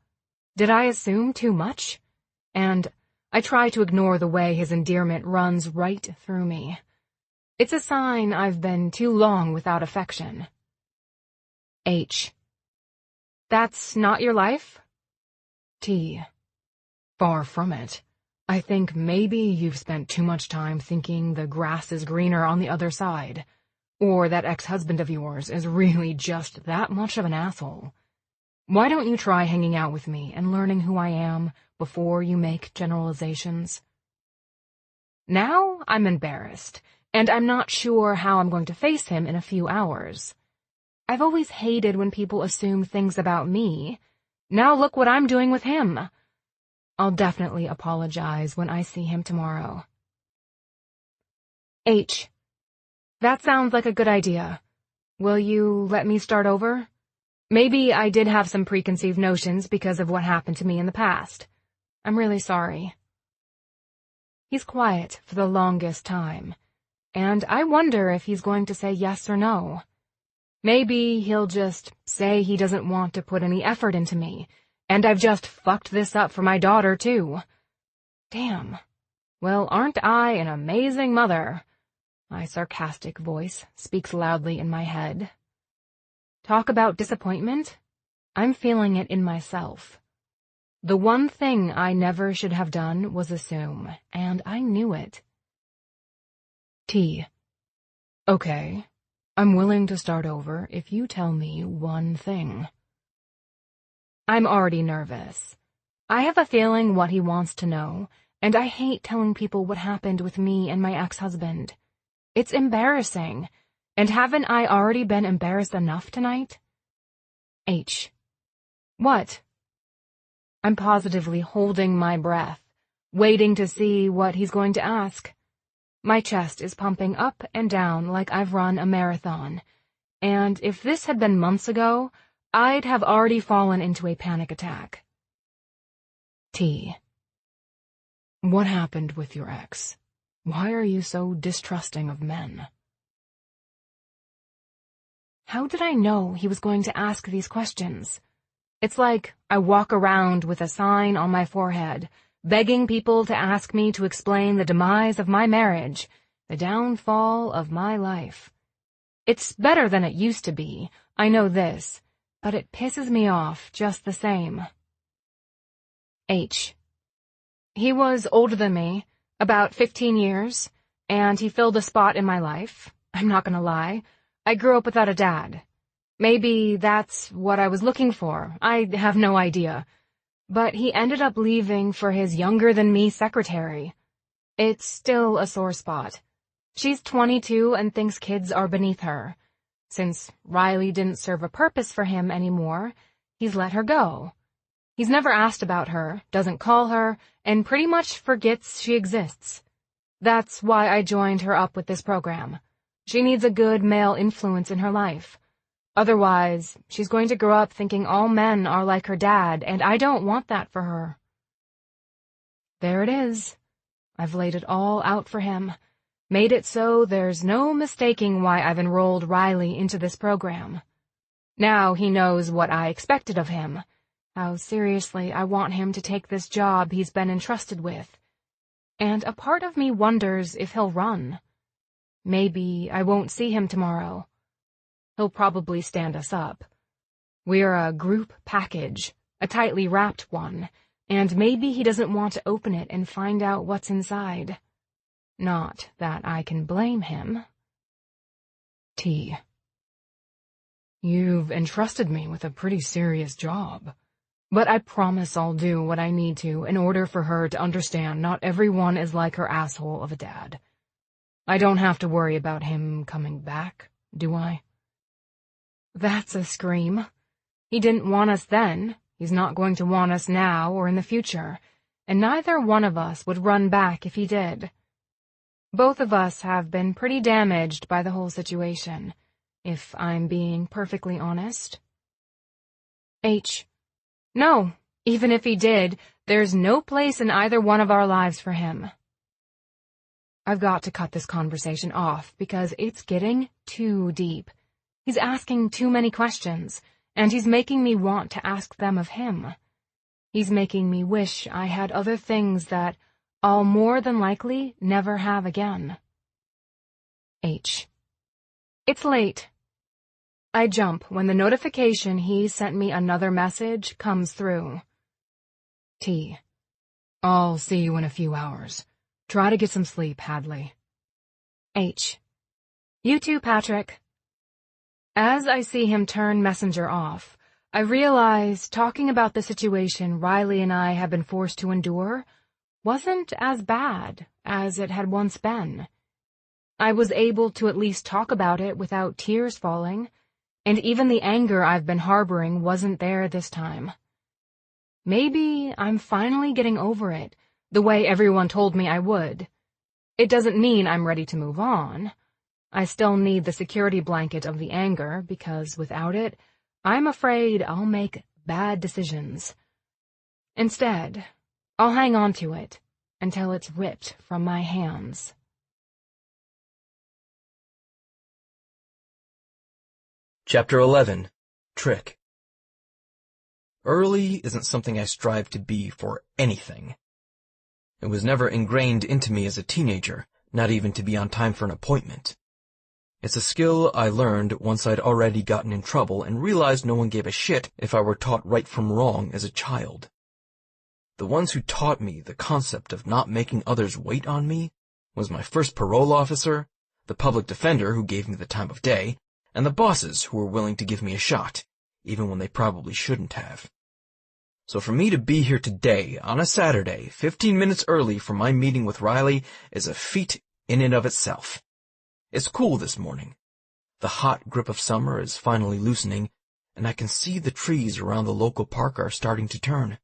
Did I assume too much? And I try to ignore the way his endearment runs right through me. It's a sign I've been too long without affection. H. That's not your life? T. Far from it. I think maybe you've spent too much time thinking the grass is greener on the other side, or that ex-husband of yours is really just that much of an asshole. Why don't you try hanging out with me and learning who I am before you make generalizations? Now I'm embarrassed, and I'm not sure how I'm going to face him in a few hours. I've always hated when people assume things about me. Now look what I'm doing with him. I'll definitely apologize when I see him tomorrow. H. That sounds like a good idea. Will you let me start over? Maybe I did have some preconceived notions because of what happened to me in the past. I'm really sorry. He's quiet for the longest time, and I wonder if he's going to say yes or no. Maybe he'll just say he doesn't want to put any effort into me, and I've just fucked this up for my daughter, too. Damn. Well, aren't I an amazing mother? My sarcastic voice speaks loudly in my head. Talk about disappointment? I'm feeling it in myself. The one thing I never should have done was assume, and I knew it. T. Okay. I'm willing to start over if you tell me one thing. I'm already nervous. I have a feeling what he wants to know, and I hate telling people what happened with me and my ex-husband. It's embarrassing, and haven't I already been embarrassed enough tonight? H. What? I'm positively holding my breath, waiting to see what he's going to ask. My chest is pumping up and down like I've run a marathon, and if this had been months ago, I'd have already fallen into a panic attack. T. What happened with your ex? Why are you so distrusting of men? How did I know he was going to ask these questions? It's like I walk around with a sign on my forehead, begging people to ask me to explain the demise of my marriage, the downfall of my life. It's better than it used to be, I know this, but it pisses me off just the same. H. He was older than me, about 15 years, and he filled a spot in my life. I'm not gonna lie. I grew up without a dad. Maybe that's what I was looking for. I have no idea. But he ended up leaving for his younger-than-me secretary. It's still a sore spot. She's 22 and thinks kids are beneath her. Since Riley didn't serve a purpose for him anymore, he's let her go. He's never asked about her, doesn't call her, and pretty much forgets she exists. That's why I joined her up with this program. She needs a good male influence in her life. Otherwise, she's going to grow up thinking all men are like her dad, and I don't want that for her. There it is. I've laid it all out for him, made it so there's no mistaking why I've enrolled Riley into this program. Now he knows what I expected of him, how seriously I want him to take this job he's been entrusted with. And a part of me wonders if he'll run. Maybe I won't see him tomorrow. He'll probably stand us up. We're a group package, a tightly wrapped one, and maybe he doesn't want to open it and find out what's inside. Not that I can blame him. T. You've entrusted me with a pretty serious job, but I promise I'll do what I need to in order for her to understand not everyone is like her asshole of a dad. I don't have to worry about him coming back, do I? That's a scream. He didn't want us then. He's not going to want us now or in the future, and neither one of us would run back if he did. Both of us have been pretty damaged by the whole situation, if I'm being perfectly honest. H. No, even if he did, there's no place in either one of our lives for him. I've got to cut this conversation off because it's getting too deep. He's asking too many questions, and he's making me want to ask them of him. He's making me wish I had other things that I'll more than likely never have again. H. It's late. I jump when the notification he sent me another message comes through. T. I'll see you in a few hours. Try to get some sleep, Hadley. H. You too, Patrick. As I see him turn Messenger off, I realize talking about the situation Riley and I have been forced to endure wasn't as bad as it had once been. I was able to at least talk about it without tears falling, and even the anger I've been harboring wasn't there this time. Maybe I'm finally getting over it, the way everyone told me I would. It doesn't mean I'm ready to move on. I still need the security blanket of the anger because without it, I'm afraid I'll make bad decisions. Instead, I'll hang on to it until it's ripped from my hands. Chapter 11. Trick. Early isn't something I strive to be for anything. It was never ingrained into me as a teenager, not even to be on time for an appointment. It's a skill I learned once I'd already gotten in trouble and realized no one gave a shit if I were taught right from wrong as a child. The ones who taught me the concept of not making others wait on me was my first parole officer, the public defender who gave me the time of day, and the bosses who were willing to give me a shot, even when they probably shouldn't have. So for me to be here today, on a Saturday, 15 minutes early for my meeting with Riley, is a feat in and of itself. It's cool this morning. The hot grip of summer is finally loosening, and I can see the trees around the local park are starting to turn.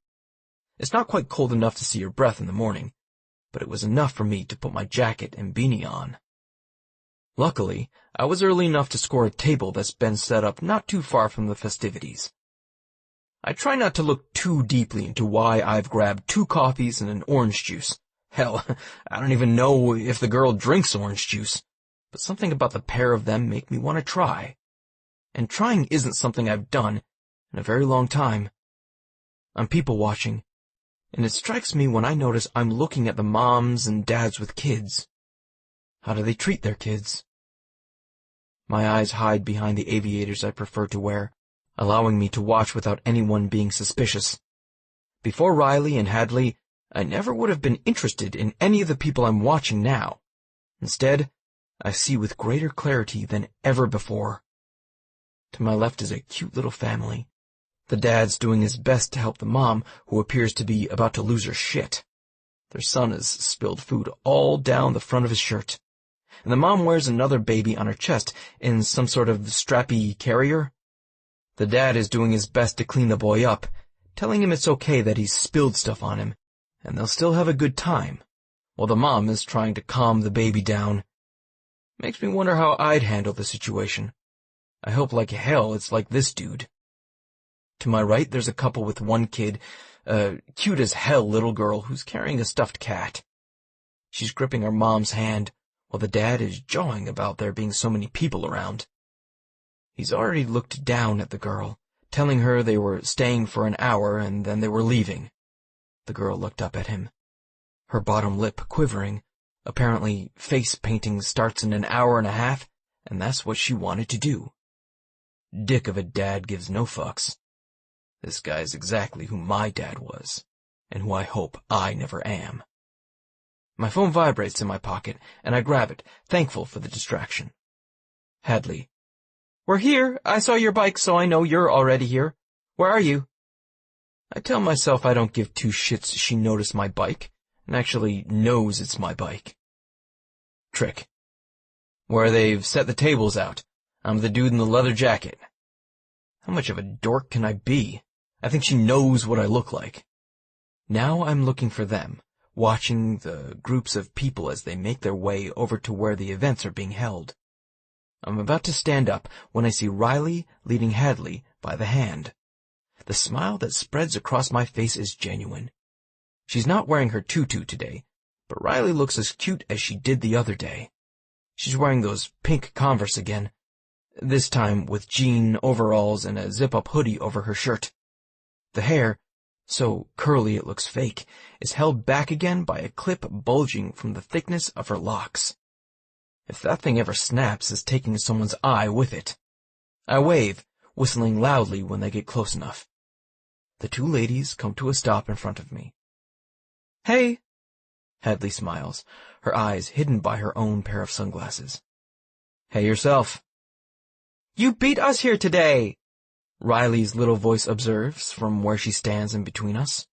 It's not quite cold enough to see your breath in the morning, but it was enough for me to put my jacket and beanie on. Luckily, I was early enough to score a table that's been set up not too far from the festivities, I try not to look too deeply into why I've grabbed 2 coffees and an orange juice. Hell, I don't even know if the girl drinks orange juice, but something about the pair of them make me want to try. And trying isn't something I've done in a very long time. I'm people watching, and it strikes me when I notice I'm looking at the moms and dads with kids. How do they treat their kids? My eyes hide behind the aviators I prefer to wear, allowing me to watch without anyone being suspicious. Before Riley and Hadley, I never would have been interested in any of the people I'm watching now. Instead, I see with greater clarity than ever before. To my left is a cute little family. The dad's doing his best to help the mom, who appears to be about to lose her shit. Their son has spilled food all down the front of his shirt, and the mom wears another baby on her chest in some sort of strappy carrier. The dad is doing his best to clean the boy up, telling him it's okay that he's spilled stuff on him, and they'll still have a good time, while the mom is trying to calm the baby down. Makes me wonder how I'd handle the situation. I hope like hell it's like this dude. To my right, there's a couple with one kid, a cute as hell little girl who's carrying a stuffed cat. She's gripping her mom's hand, while the dad is jawing about there being so many people around. He's already looked down at the girl, telling her they were staying for an hour and then they were leaving. The girl looked up at him, her bottom lip quivering. Apparently, face painting starts in an hour and a half, and that's what she wanted to do. Dick of a dad gives no fucks. This guy's exactly who my dad was, and who I hope I never am. My phone vibrates in my pocket, and I grab it, thankful for the distraction. Hadley. We're here. I saw your bike, so I know you're already here. Where are you? I tell myself I don't give 2 shits she noticed my bike, and actually knows it's my bike. Trick. Where they've set the tables out. I'm the dude in the leather jacket. How much of a dork can I be? I think she knows what I look like. Now I'm looking for them, watching the groups of people as they make their way over to where the events are being held. I'm about to stand up when I see Riley leading Hadley by the hand. The smile that spreads across my face is genuine. She's not wearing her tutu today, but Riley looks as cute as she did the other day. She's wearing those pink Converse again, this time with jean overalls and a zip-up hoodie over her shirt. The hair, so curly it looks fake, is held back again by a clip bulging from the thickness of her locks. If that thing ever snaps, it's taking someone's eye with it. I wave, whistling loudly when they get close enough. The 2 ladies come to a stop in front of me. Hey! Hadley smiles, her eyes hidden by her own pair of sunglasses. Hey yourself. You beat us here today, Riley's little voice observes from where she stands in between us.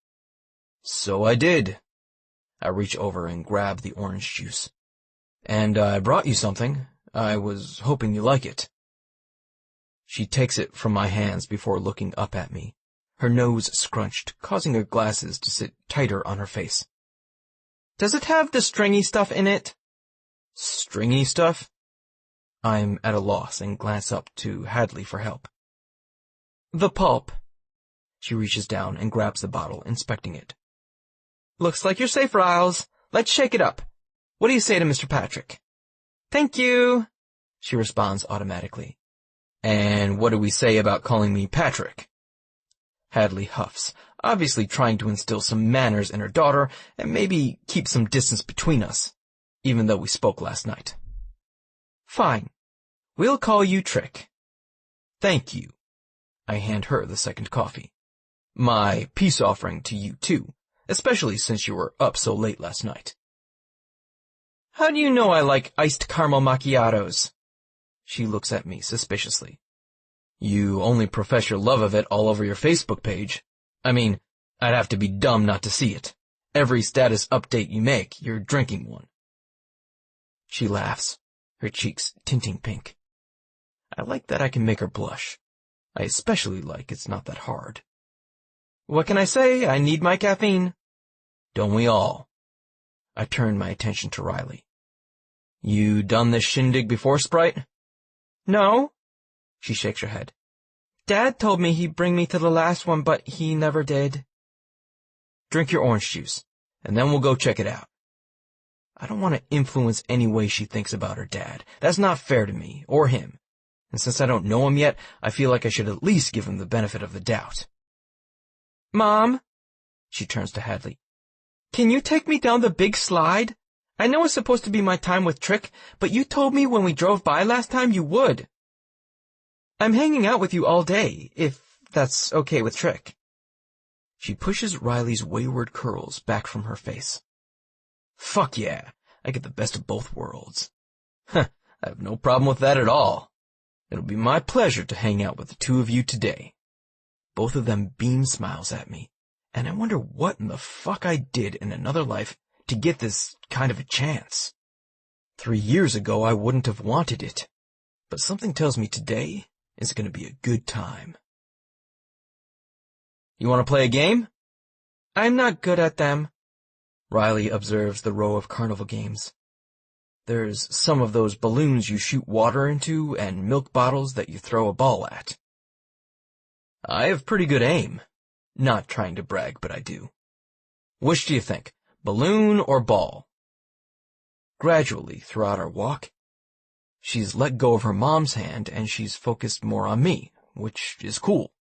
So I did. I reach over and grab the orange juice. And I brought you something. I was hoping you like it. She takes it from my hands before looking up at me, her nose scrunched, causing her glasses to sit tighter on her face. Does it have the stringy stuff in it? Stringy stuff? I'm at a loss and glance up to Hadley for help. The pulp. She reaches down and grabs the bottle, inspecting it. Looks like you're safe, Riles. Let's shake it up. What do you say to Mr. Patrick? Thank you, she responds automatically. And what do we say about calling me Patrick? Hadley huffs, obviously trying to instill some manners in her daughter and maybe keep some distance between us, even though we spoke last night. Fine. We'll call you Trick. Thank you. I hand her the second coffee. My peace offering to you, too, especially since you were up so late last night. How do you know I like iced caramel macchiatos? She looks at me suspiciously. You only profess your love of it all over your Facebook page. I mean, I'd have to be dumb not to see it. Every status update you make, you're drinking one. She laughs, her cheeks tinting pink. I like that I can make her blush. I especially like it's not that hard. What can I say? I need my caffeine. Don't we all? I turn my attention to Riley. You done this shindig before, Sprite? No. She shakes her head. Dad told me he'd bring me to the last one, but he never did. Drink your orange juice, and then we'll go check it out. I don't want to influence any way she thinks about her dad. That's not fair to me, or him. And since I don't know him yet, I feel like I should at least give him the benefit of the doubt. Mom, she turns to Hadley. can you take me down the big slide? I know it's supposed to be my time with Trick, but you told me when we drove by last time you would. I'm hanging out with you all day, if that's okay with Trick. She pushes Riley's wayward curls back from her face. Fuck yeah, I get the best of both worlds. Huh, I have no problem with that at all. It'll be my pleasure to hang out with the two of you today. Both of them beam smiles at me, and I wonder what in the fuck I did in another life to get this kind of a chance. 3 years ago I wouldn't have wanted it, but something tells me today is going to be a good time. You want to play a game? I'm not good at them. Riley observes the row of carnival games. There's some of those balloons you shoot water into and milk bottles that you throw a ball at. I have pretty good aim. Not trying to brag, but I do. Which do you think, balloon or ball? Gradually, throughout our walk, she's let go of her mom's hand and she's focused more on me, which is cool.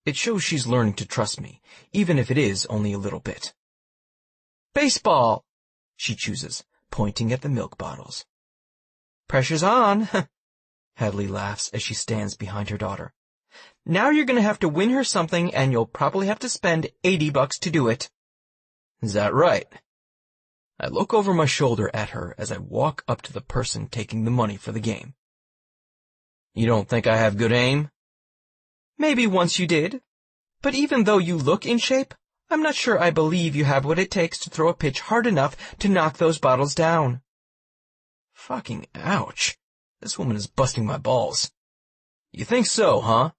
It shows she's learning to trust me, even if it is only a little bit. Baseball, she chooses, pointing at the milk bottles. Pressure's on. Hadley laughs as she stands behind her daughter. Now you're going to have to win her something, and you'll probably have to spend $80 to do it. Is that right? I look over my shoulder at her as I walk up to the person taking the money for the game. You don't think I have good aim? Maybe once you did. But even though you look in shape, I'm not sure I believe you have what it takes to throw a pitch hard enough to knock those bottles down. Fucking ouch. This woman is busting my balls. You think so, huh?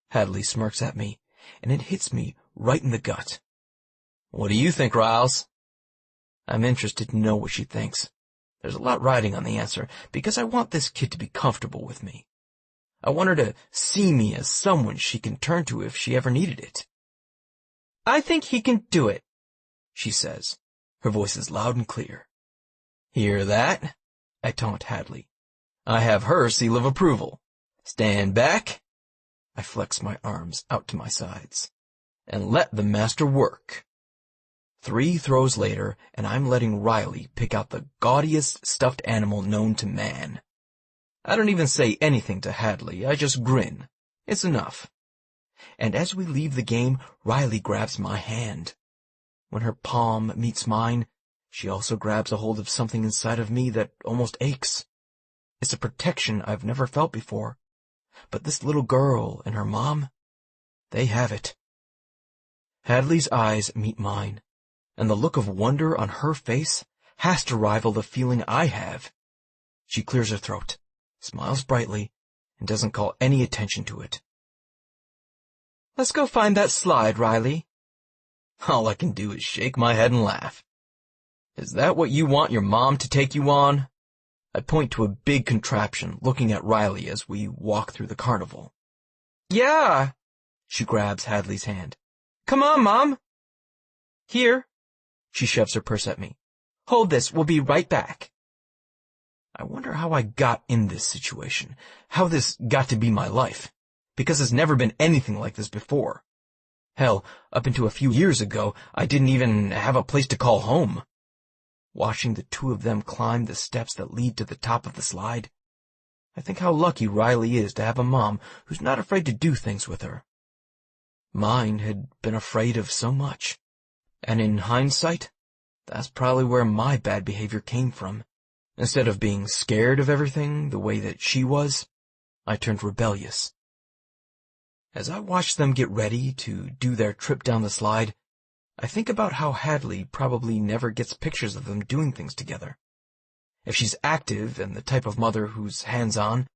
Hadley smirks at me, and it hits me right in the gut. What do you think, Riles? I'm interested to know what she thinks. There's a lot riding on the answer, because I want this kid to be comfortable with me. I want her to see me as someone she can turn to if she ever needed it. I think he can do it, she says. Her voice is loud and clear. Hear that? I taunt Hadley. I have her seal of approval. Stand back. I flex my arms out to my sides. And let the master work. 3 throws later, and I'm letting Riley pick out the gaudiest stuffed animal known to man. I don't even say anything to Hadley, I just grin. It's enough. And as we leave the game, Riley grabs my hand. When her palm meets mine, she also grabs a hold of something inside of me that almost aches. It's a protection I've never felt before. But this little girl and her mom, they have it. Hadley's eyes meet mine, and the look of wonder on her face has to rival the feeling I have. She clears her throat, smiles brightly, and doesn't call any attention to it. Let's go find that slide, Riley. All I can do is shake my head and laugh. Is that what you want your mom to take you on? I point to a big contraption, looking at Riley as we walk through the carnival. Yeah. She grabs Hadley's hand. Come on, Mom. Here. She shoves her purse at me. Hold this, we'll be right back. I wonder how I got in this situation, how this got to be my life, because it's never been anything like this before. Hell, up until a few years ago, I didn't even have a place to call home. Watching the two of them climb the steps that lead to the top of the slide, I think how lucky Riley is to have a mom who's not afraid to do things with her. Mine had been afraid of so much, and in hindsight, that's probably where my bad behavior came from. Instead of being scared of everything the way that she was, I turned rebellious. As I watch them get ready to do their trip down the slide, I think about how Hadley probably never gets pictures of them doing things together. If she's active and the type of mother who's hands-on,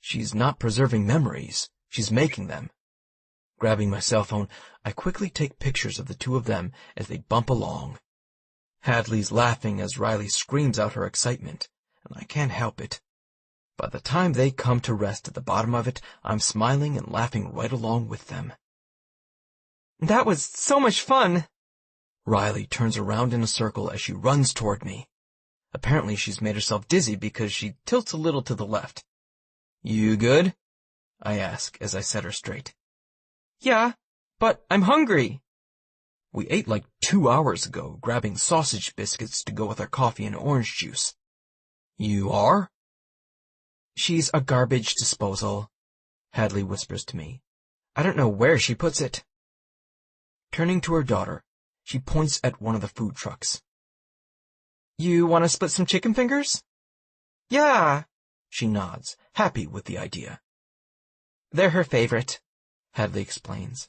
she's not preserving memories, she's making them. Grabbing my cell phone, I quickly take pictures of the two of them as they bump along. Hadley's laughing as Riley screams out her excitement, and I can't help it. By the time they come to rest at the bottom of it, I'm smiling and laughing right along with them. That was so much fun. Riley turns around in a circle as she runs toward me. Apparently she's made herself dizzy because she tilts a little to the left. You good? I ask as I set her straight. Yeah, but I'm hungry. We ate like 2 hours ago, grabbing sausage biscuits to go with our coffee and orange juice. You are? She's a garbage disposal, Hadley whispers to me. I don't know where she puts it. Turning to her daughter, she points at one of the food trucks. You want to split some chicken fingers? Yeah, she nods, happy with the idea. They're her favorite, Hadley explains.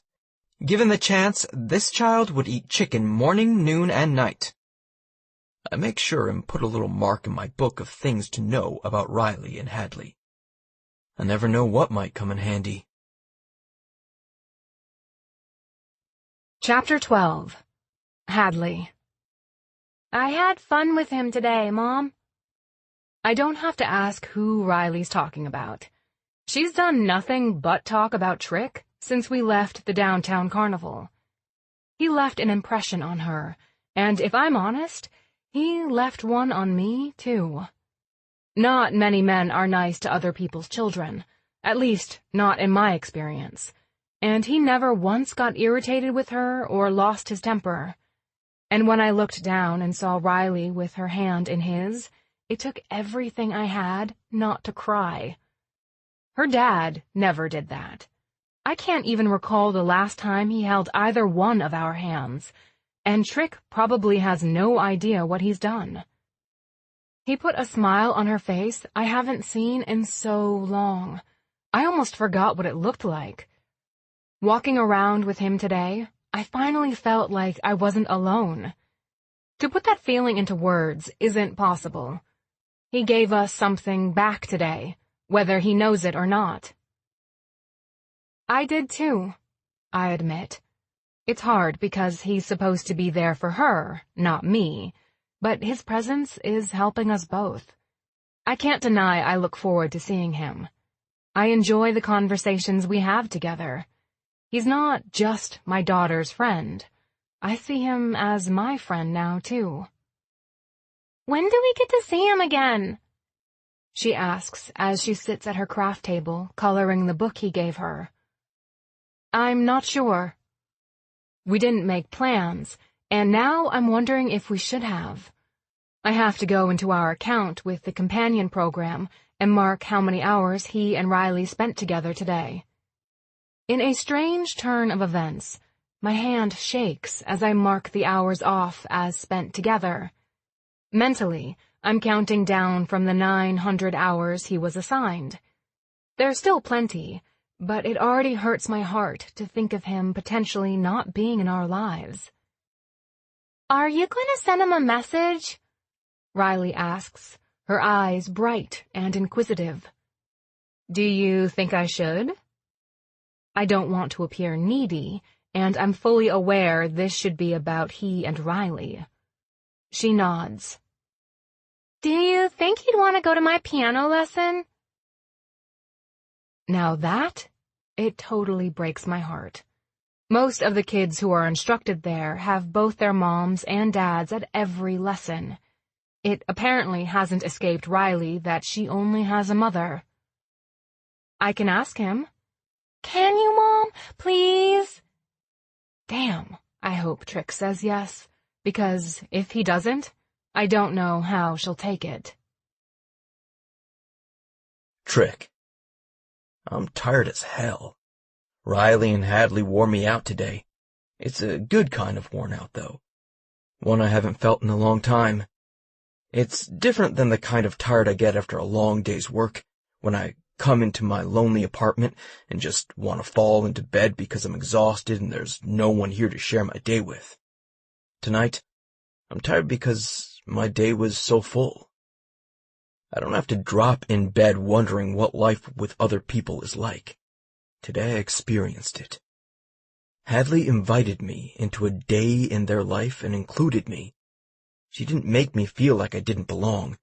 Given the chance, this child would eat chicken morning, noon, and night. I make sure and put a little mark in my book of things to know about Riley and Hadley. I never know what might come in handy. Chapter 12. Hadley. I had fun with him today, Mom. I don't have to ask who Riley's talking about. She's done nothing but talk about Trick since we left the downtown carnival. He left an impression on her, and if I'm honest, he left one on me, too. Not many men are nice to other people's children, at least not in my experience, and he never once got irritated with her or lost his temper. And when I looked down and saw Riley with her hand in his, it took everything I had not to cry. Her dad never did that. I can't even recall the last time he held either one of our hands, and Trick probably has no idea what he's done. He put a smile on her face I haven't seen in so long. I almost forgot what it looked like. Walking around with him today, I finally felt like I wasn't alone. To put that feeling into words isn't possible. He gave us something back today, whether he knows it or not. I did too, I admit. It's hard because he's supposed to be there for her, not me, but his presence is helping us both. I can't deny I look forward to seeing him. I enjoy the conversations we have together. He's not just my daughter's friend. I see him as my friend now, too. When do we get to see him again? She asks as she sits at her craft table, coloring the book he gave her. I'm not sure. We didn't make plans, and now I'm wondering if we should have. I have to go into our account with the companion program and mark how many hours he and Riley spent together today. In a strange turn of events, my hand shakes as I mark the hours off as spent together. Mentally, I'm counting down from the 900 hours he was assigned. There's still plenty, but it already hurts my heart to think of him potentially not being in our lives. Are you going to send him a message? Riley asks, her eyes bright and inquisitive. Do you think I should? I don't want to appear needy, and I'm fully aware this should be about he and Riley. She nods. Do you think he'd want to go to my piano lesson? Now it totally breaks my heart. Most of the kids who are instructed there have both their moms and dads at every lesson. It apparently hasn't escaped Riley that she only has a mother. I can ask him. Can you, Mom? Please? Damn, I hope Trick says yes, because if he doesn't, I don't know how she'll take it. Trick. I'm tired as hell. Riley and Hadley wore me out today. It's a good kind of worn out, though. One I haven't felt in a long time. It's different than the kind of tired I get after a long day's work, when I come into my lonely apartment and just want to fall into bed because I'm exhausted and there's no one here to share my day with. Tonight, I'm tired because my day was so full. I don't have to drop in bed wondering what life with other people is like. Today I experienced it. Hadley invited me into a day in their life and included me. She didn't make me feel like I didn't belong.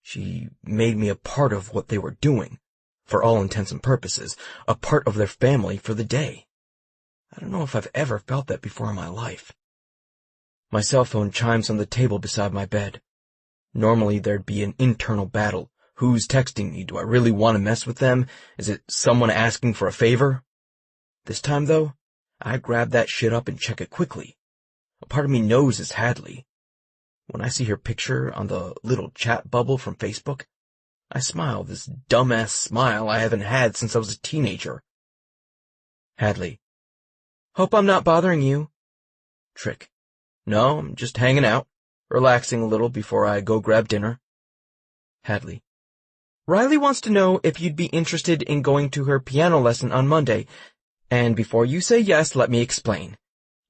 She made me a part of what they were doing, for all intents and purposes, a part of their family for the day. I don't know if I've ever felt that before in my life. My cell phone chimes on the table beside my bed. Normally there'd be an internal battle. Who's texting me? Do I really want to mess with them? Is it someone asking for a favor? This time, though, I grab that shit up and check it quickly. A part of me knows it's Hadley. When I see her picture on the little chat bubble from Facebook, I smile, this dumbass smile I haven't had since I was a teenager. Hadley. Hope I'm not bothering you. Trick. No, I'm just hanging out, relaxing a little before I go grab dinner. Hadley. Riley wants to know if you'd be interested in going to her piano lesson on Monday, and before you say yes, let me explain.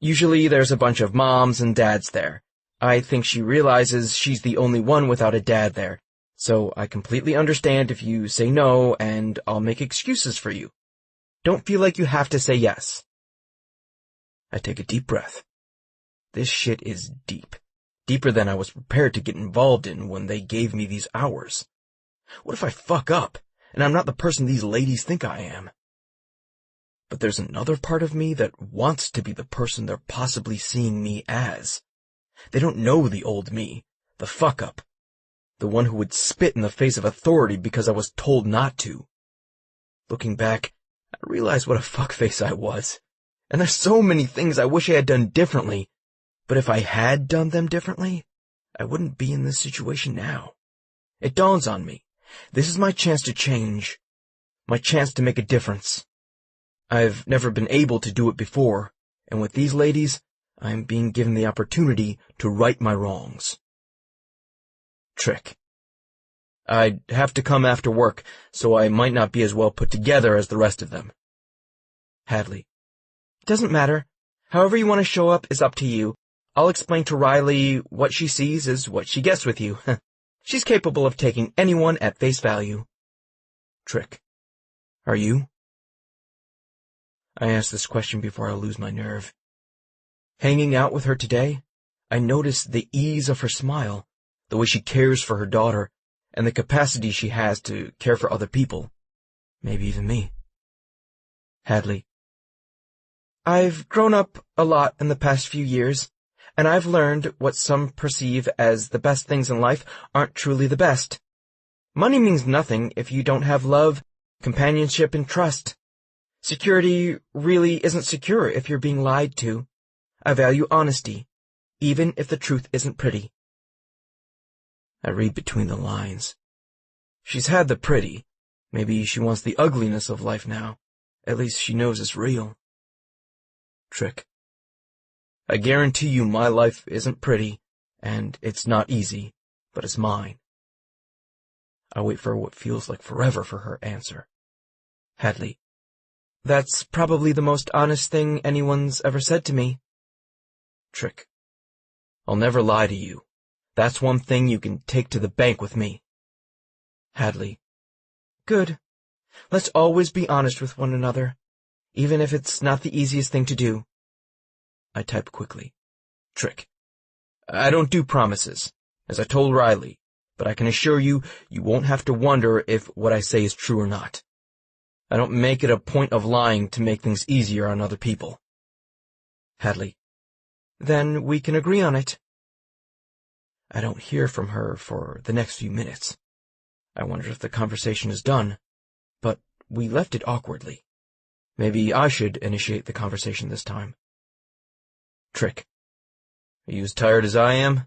Usually there's a bunch of moms and dads there. I think she realizes she's the only one without a dad there, so I completely understand if you say no, and I'll make excuses for you. Don't feel like you have to say yes. I take a deep breath. This shit is deep. Deeper than I was prepared to get involved in when they gave me these hours. What if I fuck up, and I'm not the person these ladies think I am? But there's another part of me that wants to be the person they're possibly seeing me as. They don't know the old me, the fuck-up, the one who would spit in the face of authority because I was told not to. Looking back, I realize what a fuckface I was, and there's so many things I wish I had done differently, but if I had done them differently, I wouldn't be in this situation now. It dawns on me. This is my chance to change, my chance to make a difference. I've never been able to do it before, and with these ladies, I'm being given the opportunity to right my wrongs. Trick. I'd have to come after work, so I might not be as well put together as the rest of them. Hadley. Doesn't matter. However you want to show up is up to you. I'll explain to Riley what she sees is what she gets with you. She's capable of taking anyone at face value. Trick. Are you? I ask this question before I lose my nerve. Hanging out with her today, I notice the ease of her smile, the way she cares for her daughter, and the capacity she has to care for other people, maybe even me. Hadley. I've grown up a lot in the past few years, and I've learned what some perceive as the best things in life aren't truly the best. Money means nothing if you don't have love, companionship, and trust. Security really isn't secure if you're being lied to. I value honesty, even if the truth isn't pretty. I read between the lines. She's had the pretty. Maybe she wants the ugliness of life now. At least she knows it's real. Trick. I guarantee you my life isn't pretty, and it's not easy, but it's mine. I wait for what feels like forever for her answer. Hadley. That's probably the most honest thing anyone's ever said to me. Trick. I'll never lie to you. That's one thing you can take to the bank with me. Hadley. Good. Let's always be honest with one another, even if it's not the easiest thing to do. I type quickly. Trick. I don't do promises, as I told Riley, but I can assure you, you won't have to wonder if what I say is true or not. I don't make it a point of lying to make things easier on other people. Hadley. Then we can agree on it. I don't hear from her for the next few minutes. I wonder if the conversation is done, but we left it awkwardly. Maybe I should initiate the conversation this time. Trick. Are you as tired as I am?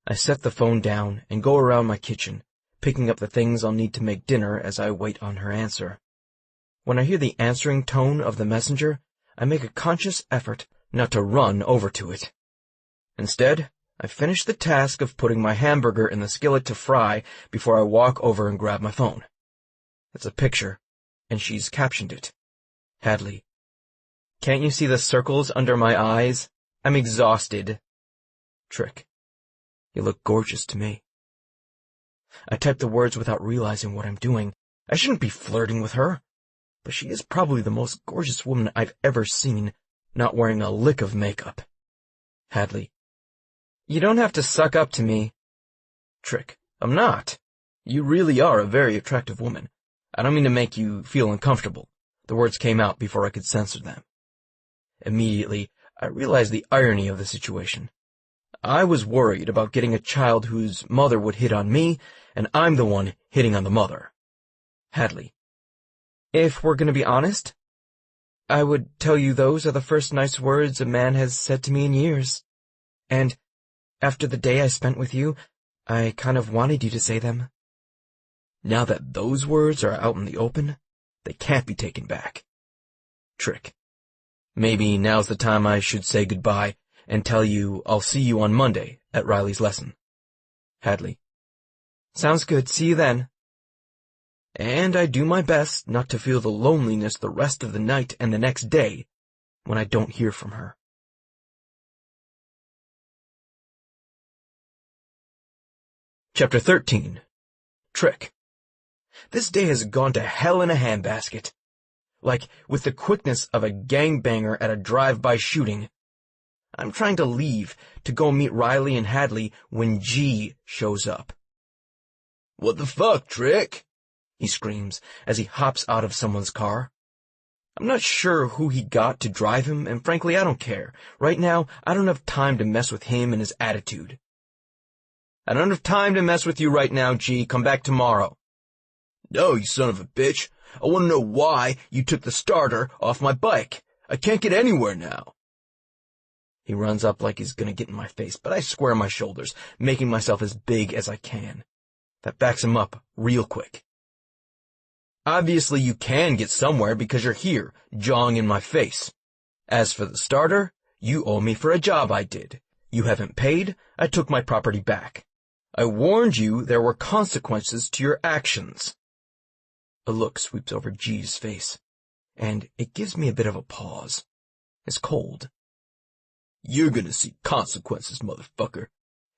I set the phone down and go around my kitchen, picking up the things I'll need to make dinner as I wait on her answer. When I hear the answering tone of the messenger, I make a conscious effort not to run over to it. Instead, I finish the task of putting my hamburger in the skillet to fry before I walk over and grab my phone. It's a picture, and she's captioned it. Hadley. Can't you see the circles under my eyes? I'm exhausted. Trick. You look gorgeous to me. I type the words without realizing what I'm doing. I shouldn't be flirting with her, but she is probably the most gorgeous woman I've ever seen, not wearing a lick of makeup. Hadley. You don't have to suck up to me. Trick. I'm not. You really are a very attractive woman. I don't mean to make you feel uncomfortable. The words came out before I could censor them. Immediately, I realized the irony of the situation. I was worried about getting a child whose mother would hit on me, and I'm the one hitting on the mother. Hadley. If we're going to be honest, I would tell you those are the first nice words a man has said to me in years. And after the day I spent with you, I kind of wanted you to say them. Now that those words are out in the open, they can't be taken back. Trick. Maybe now's the time I should say goodbye and tell you I'll see you on Monday at Riley's lesson. Hadley. Sounds good. See you then. And I do my best not to feel the loneliness the rest of the night and the next day when I don't hear from her. Chapter 13. Trick. This day has gone to hell in a handbasket. Like, with the quickness of a gangbanger at a drive-by shooting. I'm trying to leave to go meet Riley and Hadley when G shows up. "What the fuck, Trick?" he screams as he hops out of someone's car. I'm not sure who he got to drive him, and frankly, I don't care. Right now, I don't have time to mess with him and his attitude. "I don't have time to mess with you right now, G. Come back tomorrow." "No, you son of a bitch. I want to know why you took the starter off my bike. I can't get anywhere now." He runs up like he's gonna get in my face, but I square my shoulders, making myself as big as I can. That backs him up real quick. "Obviously you can get somewhere because you're here, jawing in my face. As for the starter, you owe me for a job I did. You haven't paid, I took my property back. I warned you there were consequences to your actions." A look sweeps over G's face, and it gives me a bit of a pause. It's cold. "You're gonna see consequences, motherfucker.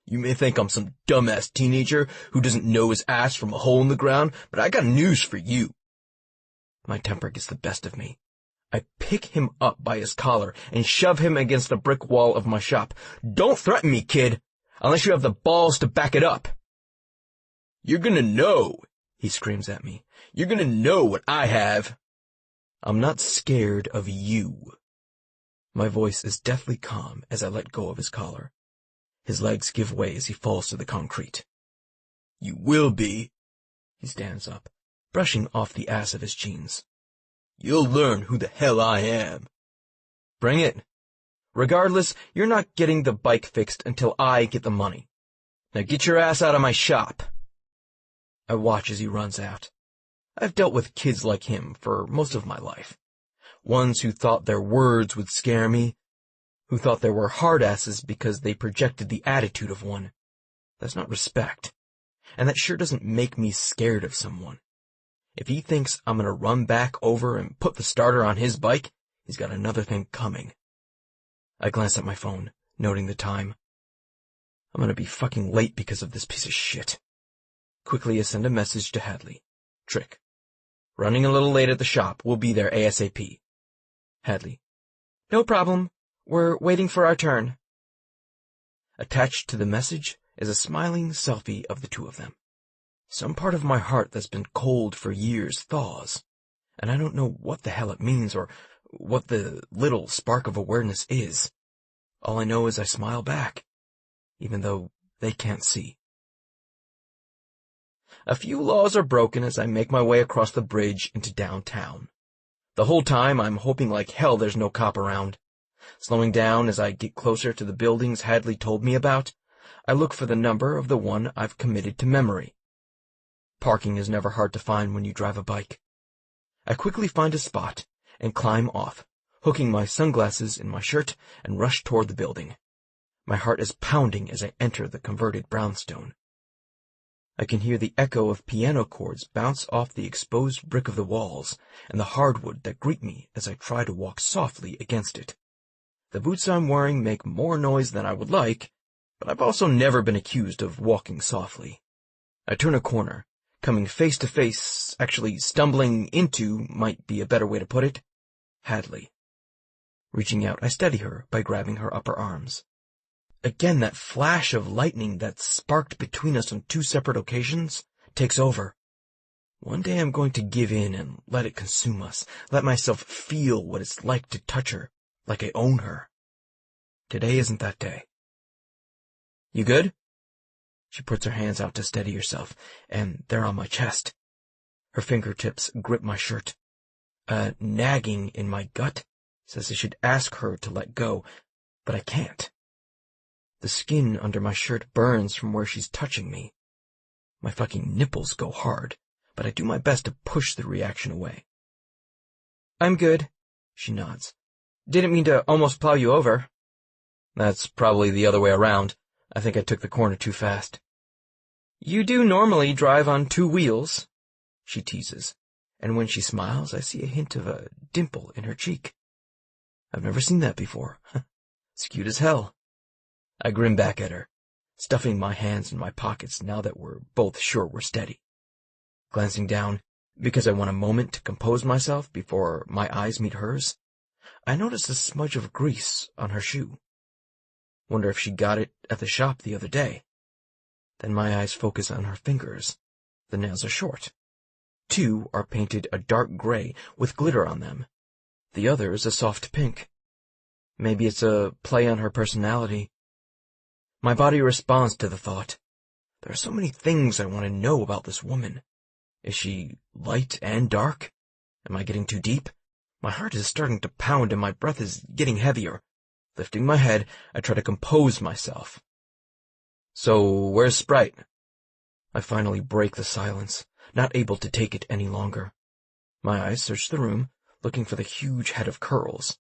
You may think I'm some dumbass teenager who doesn't know his ass from a hole in the ground, but I got news for you." My temper gets the best of me. I pick him up by his collar and shove him against the brick wall of my shop. "Don't threaten me, kid, unless you have the balls to back it up." "You're gonna know," he screams at me. "You're gonna know what I have." "I'm not scared of you." My voice is deathly calm as I let go of his collar. His legs give way as he falls to the concrete. "You will be." He stands up, brushing off the ass of his jeans. "You'll learn who the hell I am." "Bring it. Regardless, you're not getting the bike fixed until I get the money. Now get your ass out of my shop." I watch as he runs out. I've dealt with kids like him for most of my life. Ones who thought their words would scare me, who thought they were hard-asses because they projected the attitude of one. That's not respect, and that sure doesn't make me scared of someone. If he thinks I'm gonna run back over and put the starter on his bike, he's got another thing coming. I glance at my phone, noting the time. I'm gonna be fucking late because of this piece of shit. Quickly I send a message to Hadley. Trick. Running a little late at the shop. We'll be there ASAP. Hadley. No problem. We're waiting for our turn. Attached to the message is a smiling selfie of the two of them. Some part of my heart that's been cold for years thaws, and I don't know what the hell it means or what the little spark of awareness is. All I know is I smile back, even though they can't see. A few laws are broken as I make my way across the bridge into downtown. The whole time I'm hoping like hell there's no cop around. Slowing down as I get closer to the buildings Hadley told me about, I look for the number of the one I've committed to memory. Parking is never hard to find when you drive a bike. I quickly find a spot and climb off, hooking my sunglasses in my shirt and rush toward the building. My heart is pounding as I enter the converted brownstone. I can hear the echo of piano chords bounce off the exposed brick of the walls and the hardwood that greet me as I try to walk softly against it. The boots I'm wearing make more noise than I would like, but I've also never been accused of walking softly. I turn a corner, coming face to face, actually stumbling into, might be a better way to put it, Hadley. Reaching out, I steady her by grabbing her upper arms. again that flash of lightning that sparked between us on 2 separate occasions takes over. One day I'm going to give in and let it consume us, let myself feel what it's like to touch her, like I own her. Today isn't that day. You good? She puts her hands out to steady herself, and they're on my chest. Her fingertips grip my shirt. A nagging in my gut says I should ask her to let go, but I can't. The skin under my shirt burns from where she's touching me. My fucking nipples go hard, but I do my best to push the reaction away. I'm good, she nods. Didn't mean to almost plow you over. That's probably the other way around. I think I took the corner too fast. You do normally drive on 2 wheels, she teases, and when she smiles, I see a hint of a dimple in her cheek. I've never seen that before. It's cute as hell. I grin back at her, stuffing my hands in my pockets now that we're both sure we're steady. Glancing down, because I want a moment to compose myself before my eyes meet hers, I notice a smudge of grease on her shoe. Wonder if she got it at the shop the other day. Then my eyes focus on her fingers. The nails are short. 2 are painted a dark gray with glitter on them. The other is a soft pink. Maybe it's a play on her personality. My body responds to the thought. There are so many things I want to know about this woman. Is she light and dark? Am I getting too deep? My heart is starting to pound and my breath is getting heavier. Lifting my head, I try to compose myself. So, where's Sprite? I finally break the silence, not able to take it any longer. My eyes search the room, looking for the huge head of curls.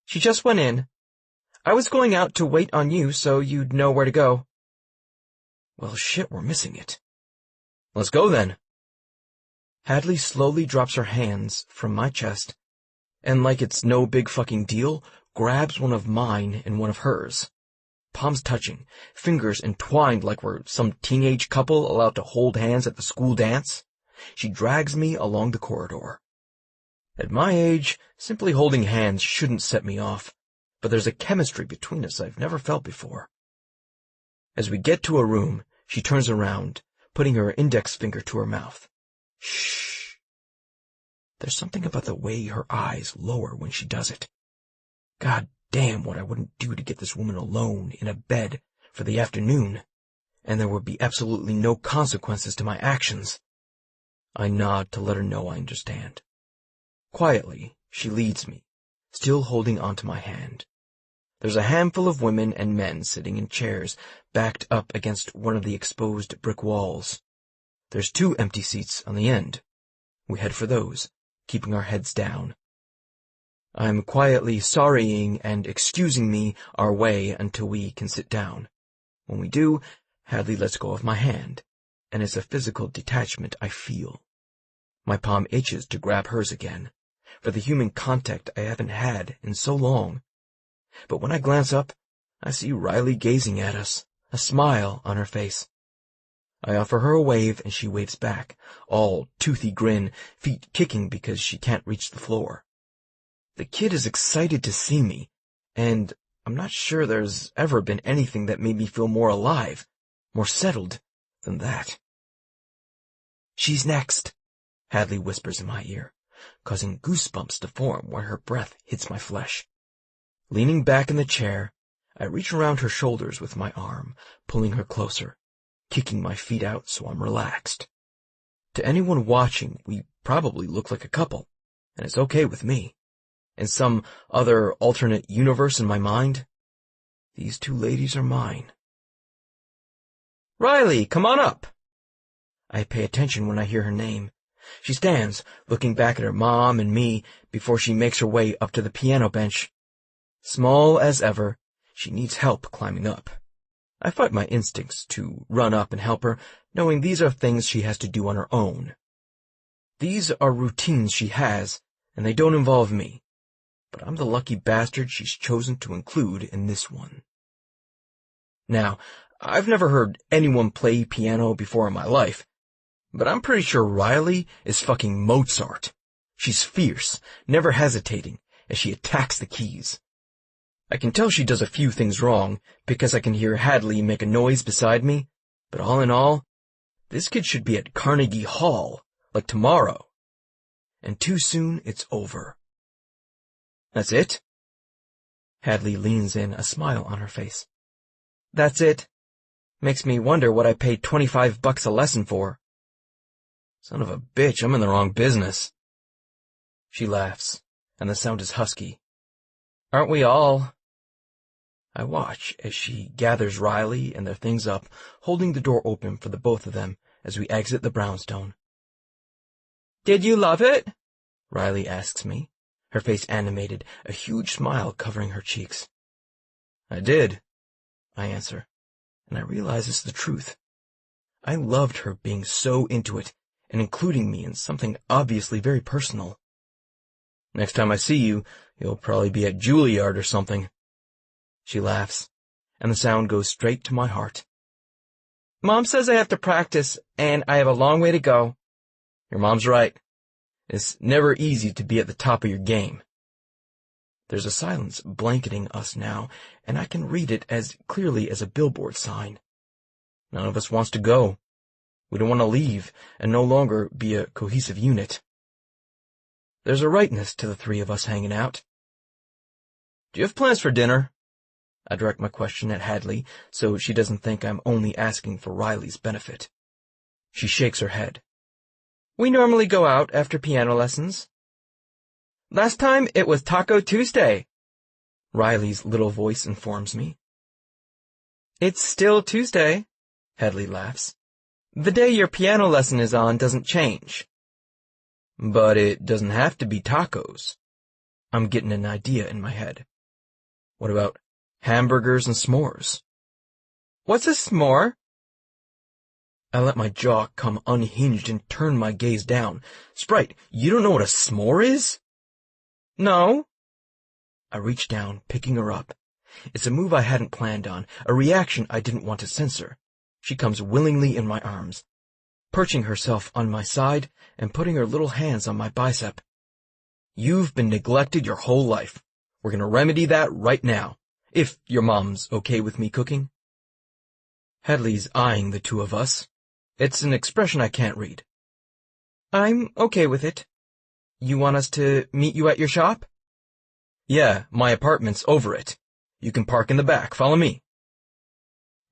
She just went in. I was going out to wait on you so you'd know where to go. Well, shit, we're missing it. Let's go then. Hadley slowly drops her hands from my chest, and like it's no big fucking deal, grabs one of mine and one of hers. Palms touching, fingers entwined like we're some teenage couple allowed to hold hands at the school dance. She drags me along the corridor. At my age, simply holding hands shouldn't set me off, but there's a chemistry between us I've never felt before. As we get to a room, she turns around, putting her index finger to her mouth. Shh. There's something about the way her eyes lower when she does it. God damn what I wouldn't do to get this woman alone in a bed for the afternoon, and there would be absolutely no consequences to my actions. I nod to let her know I understand. Quietly, she leads me, still holding onto my hand. There's a handful of women and men sitting in chairs, backed up against one of the exposed brick walls. There's 2 empty seats on the end. We head for those, keeping our heads down. I'm quietly sorrying and excusing me our way until we can sit down. When we do, Hadley lets go of my hand, and it's a physical detachment I feel. My palm itches to grab hers again, for the human contact I haven't had in so long. But when I glance up, I see Riley gazing at us, a smile on her face. I offer her a wave and she waves back, all toothy grin, feet kicking because she can't reach the floor. The kid is excited to see me, and I'm not sure there's ever been anything that made me feel more alive, more settled than that. She's next, Hadley whispers in my ear, causing goosebumps to form where her breath hits my flesh. Leaning back in the chair, I reach around her shoulders with my arm, pulling her closer, kicking my feet out so I'm relaxed. To anyone watching, we probably look like a couple, and it's okay with me. In some other alternate universe in my mind, these 2 ladies are mine. Riley, come on up. I pay attention when I hear her name. She stands, looking back at her mom and me before she makes her way up to the piano bench. Small as ever, she needs help climbing up. I fight my instincts to run up and help her, knowing these are things she has to do on her own. These are routines she has, and they don't involve me. But I'm the lucky bastard she's chosen to include in this one. Now, I've never heard anyone play piano before in my life, but I'm pretty sure Riley is fucking Mozart. She's fierce, never hesitating, as she attacks the keys. I can tell she does a few things wrong because I can hear Hadley make a noise beside me, but all in all, this kid should be at Carnegie Hall, like tomorrow. And too soon it's over. That's it? Hadley leans in, a smile on her face. That's it. Makes me wonder what I paid $25 a lesson for. Son of a bitch, I'm in the wrong business. She laughs, and the sound is husky. Aren't we all? I watch as she gathers Riley and their things up, holding the door open for the both of them as we exit the brownstone. Did you love it? Riley asks me, her face animated, a huge smile covering her cheeks. I did, I answer, and I realize it's the truth. I loved her being so into it and including me in something obviously very personal. Next time I see you, you'll probably be at Juilliard or something. She laughs, and the sound goes straight to my heart. Mom says I have to practice, and I have a long way to go. Your mom's right. It's never easy to be at the top of your game. There's a silence blanketing us now, and I can read it as clearly as a billboard sign. None of us wants to go. We don't want to leave and no longer be a cohesive unit. There's a rightness to the three of us hanging out. Do you have plans for dinner? I direct my question at Hadley, so she doesn't think I'm only asking for Riley's benefit. She shakes her head. We normally go out after piano lessons. Last time it was Taco Tuesday, Riley's little voice informs me. It's still Tuesday, Hadley laughs. The day your piano lesson is on doesn't change. But it doesn't have to be tacos. I'm getting an idea in my head. What about hamburgers and s'mores? What's a s'more? I let my jaw come unhinged and turn my gaze down. Sprite, you don't know what a s'more is? No. I reach down, picking her up. It's a move I hadn't planned on, a reaction I didn't want to censor. She comes willingly in my arms, perching herself on my side and putting her little hands on my bicep. You've been neglected your whole life. We're going to remedy that right now, if your mom's okay with me cooking. Hadley's eyeing the two of us. It's an expression I can't read. I'm okay with it. You want us to meet you at your shop? Yeah, my apartment's over it. You can park in the back. Follow me.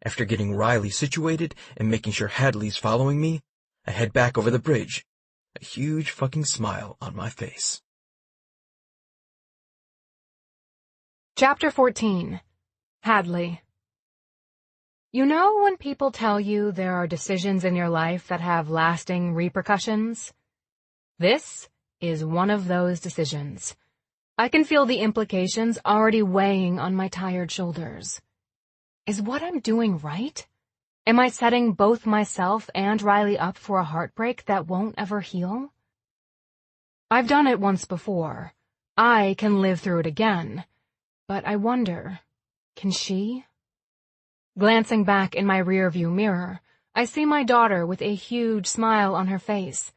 After getting Riley situated and making sure Hadley's following me, I head back over the bridge, a huge fucking smile on my face. Chapter 14. Hadley. You know when people tell you there are decisions in your life that have lasting repercussions? This is one of those decisions. I can feel the implications already weighing on my tired shoulders. Is what I'm doing right? Am I setting both myself and Riley up for a heartbreak that won't ever heal? I've done it once before. I can live through it again. But I wonder, can she? Glancing back in my rearview mirror, I see my daughter with a huge smile on her face.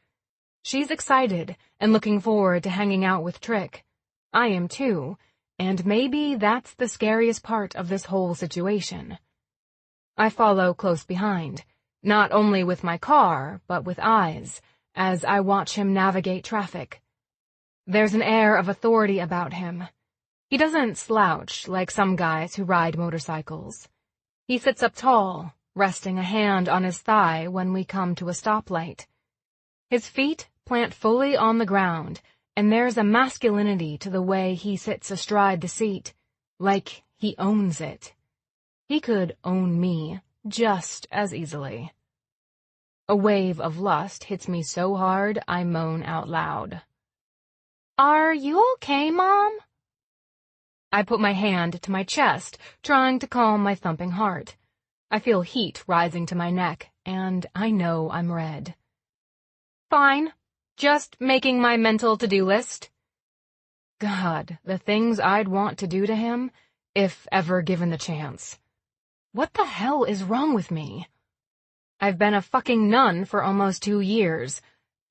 She's excited and looking forward to hanging out with Trick. I am too, and maybe that's the scariest part of this whole situation. I follow close behind, not only with my car, but with eyes, as I watch him navigate traffic. There's an air of authority about him. He doesn't slouch like some guys who ride motorcycles. He sits up tall, resting a hand on his thigh when we come to a stoplight. His feet plant fully on the ground, and there's a masculinity to the way he sits astride the seat, like he owns it. He could own me just as easily. A wave of lust hits me so hard I moan out loud. Are you okay, Mom? I put my hand to my chest, trying to calm my thumping heart. I feel heat rising to my neck, and I know I'm red. Fine. Just making my mental to-do list. God, the things I'd want to do to him, if ever given the chance. What the hell is wrong with me? I've been a fucking nun for almost 2 years.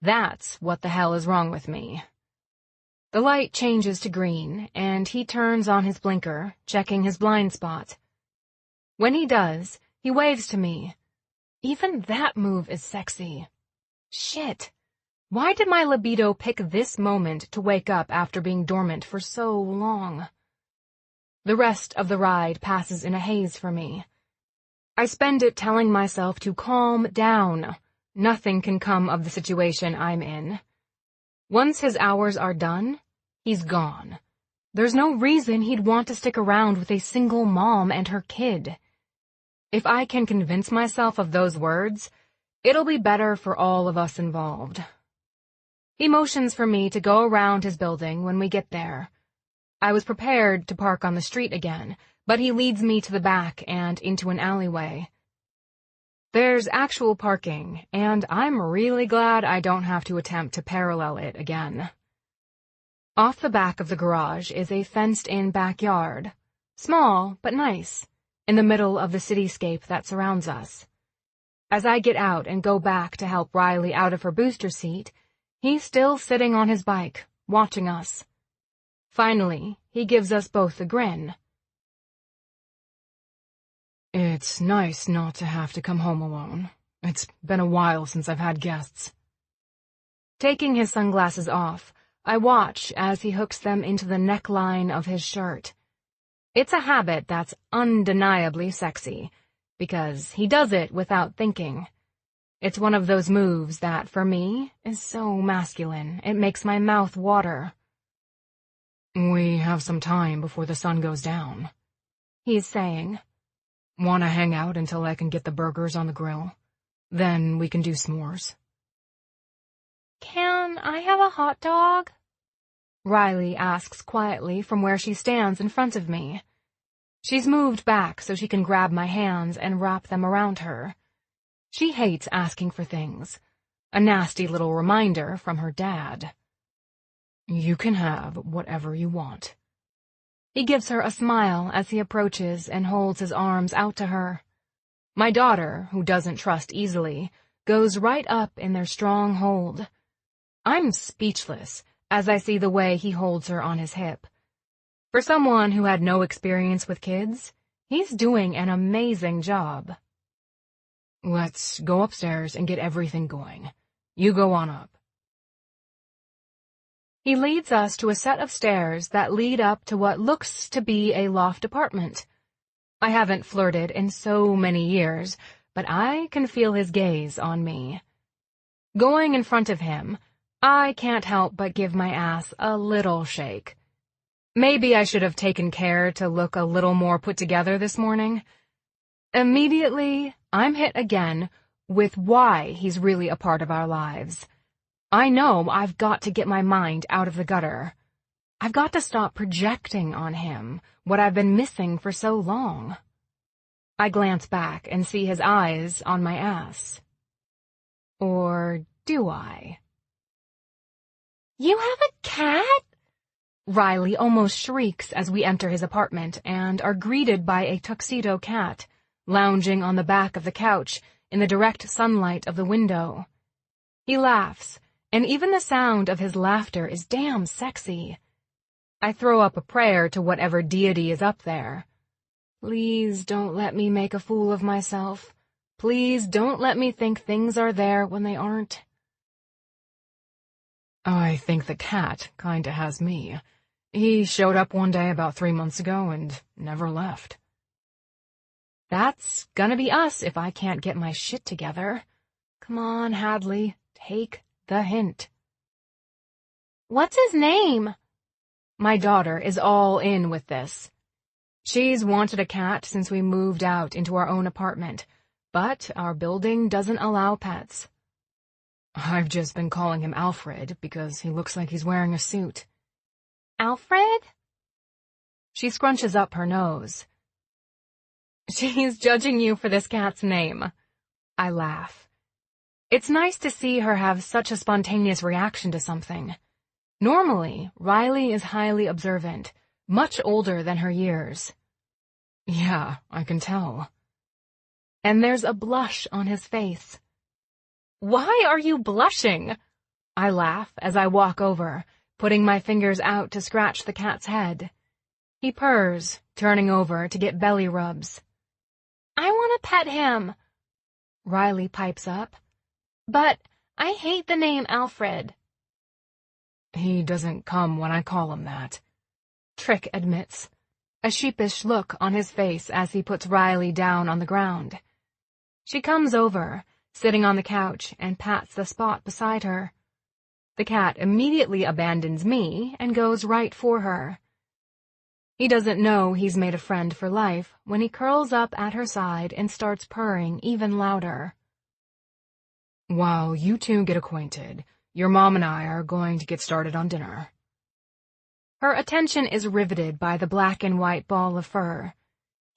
That's what the hell is wrong with me. The light changes to green, and he turns on his blinker, checking his blind spot. When he does, he waves to me. Even that move is sexy. Shit. Why did my libido pick this moment to wake up after being dormant for so long? The rest of the ride passes in a haze for me. I spend it telling myself to calm down. Nothing can come of the situation I'm in. Once his hours are done, he's gone. There's no reason he'd want to stick around with a single mom and her kid. If I can convince myself of those words, it'll be better for all of us involved. He motions for me to go around his building when we get there. I was prepared to park on the street again, but he leads me to the back and into an alleyway. There's actual parking, and I'm really glad I don't have to attempt to parallel it again. Off the back of the garage is a fenced-in backyard, small but nice, in the middle of the cityscape that surrounds us. As I get out and go back to help Riley out of her booster seat, he's still sitting on his bike, watching us. Finally, he gives us both a grin. It's nice not to have to come home alone. It's been a while since I've had guests. Taking his sunglasses off, I watch as he hooks them into the neckline of his shirt. It's a habit that's undeniably sexy, because he does it without thinking. It's one of those moves that, for me, is so masculine, it makes my mouth water. We have some time before the sun goes down, he's saying. Want to hang out until I can get the burgers on the grill? Then we can do s'mores. Can I have a hot dog? Riley asks quietly from where she stands in front of me. She's moved back so she can grab my hands and wrap them around her. She hates asking for things. A nasty little reminder from her dad. You can have whatever you want. He gives her a smile as he approaches and holds his arms out to her. My daughter, who doesn't trust easily, goes right up in their strong hold. I'm speechless as I see the way he holds her on his hip. For someone who had no experience with kids, he's doing an amazing job. Let's go upstairs and get everything going. You go on up. He leads us to a set of stairs that lead up to what looks to be a loft apartment. I haven't flirted in so many years, but I can feel his gaze on me. Going in front of him, I can't help but give my ass a little shake. Maybe I should have taken care to look a little more put together this morning. Immediately, I'm hit again with why he's really a part of our lives. I know I've got to get my mind out of the gutter. I've got to stop projecting on him what I've been missing for so long. I glance back and see his eyes on my ass. Or do I? You have a cat? Riley almost shrieks as we enter his apartment and are greeted by a tuxedo cat, lounging on the back of the couch in the direct sunlight of the window. He laughs, and even the sound of his laughter is damn sexy. I throw up a prayer to whatever deity is up there. Please don't let me make a fool of myself. Please don't let me think things are there when they aren't. I think the cat kinda has me. He showed up one day about 3 months ago and never left. That's gonna be us if I can't get my shit together. Come on, Hadley, take the hint. What's his name? My daughter is all in with this. She's wanted a cat since we moved out into our own apartment, but our building doesn't allow pets. I've just been calling him Alfred because he looks like he's wearing a suit. Alfred? She scrunches up her nose. She's judging you for this cat's name. I laugh. It's nice to see her have such a spontaneous reaction to something. Normally, Riley is highly observant, much older than her years. Yeah, I can tell. And there's a blush on his face. Why are you blushing? I laugh as I walk over, putting my fingers out to scratch the cat's head. He purrs, turning over to get belly rubs. "I want to pet him," Riley pipes up. "But I hate the name Alfred." "He doesn't come when I call him that," Trick admits, a sheepish look on his face as he puts Riley down on the ground. She comes over, sitting on the couch, and pats the spot beside her. The cat immediately abandons me and goes right for her. He doesn't know he's made a friend for life when he curls up at her side and starts purring even louder. "While you two get acquainted, your mom and I are going to get started on dinner." Her attention is riveted by the black and white ball of fur.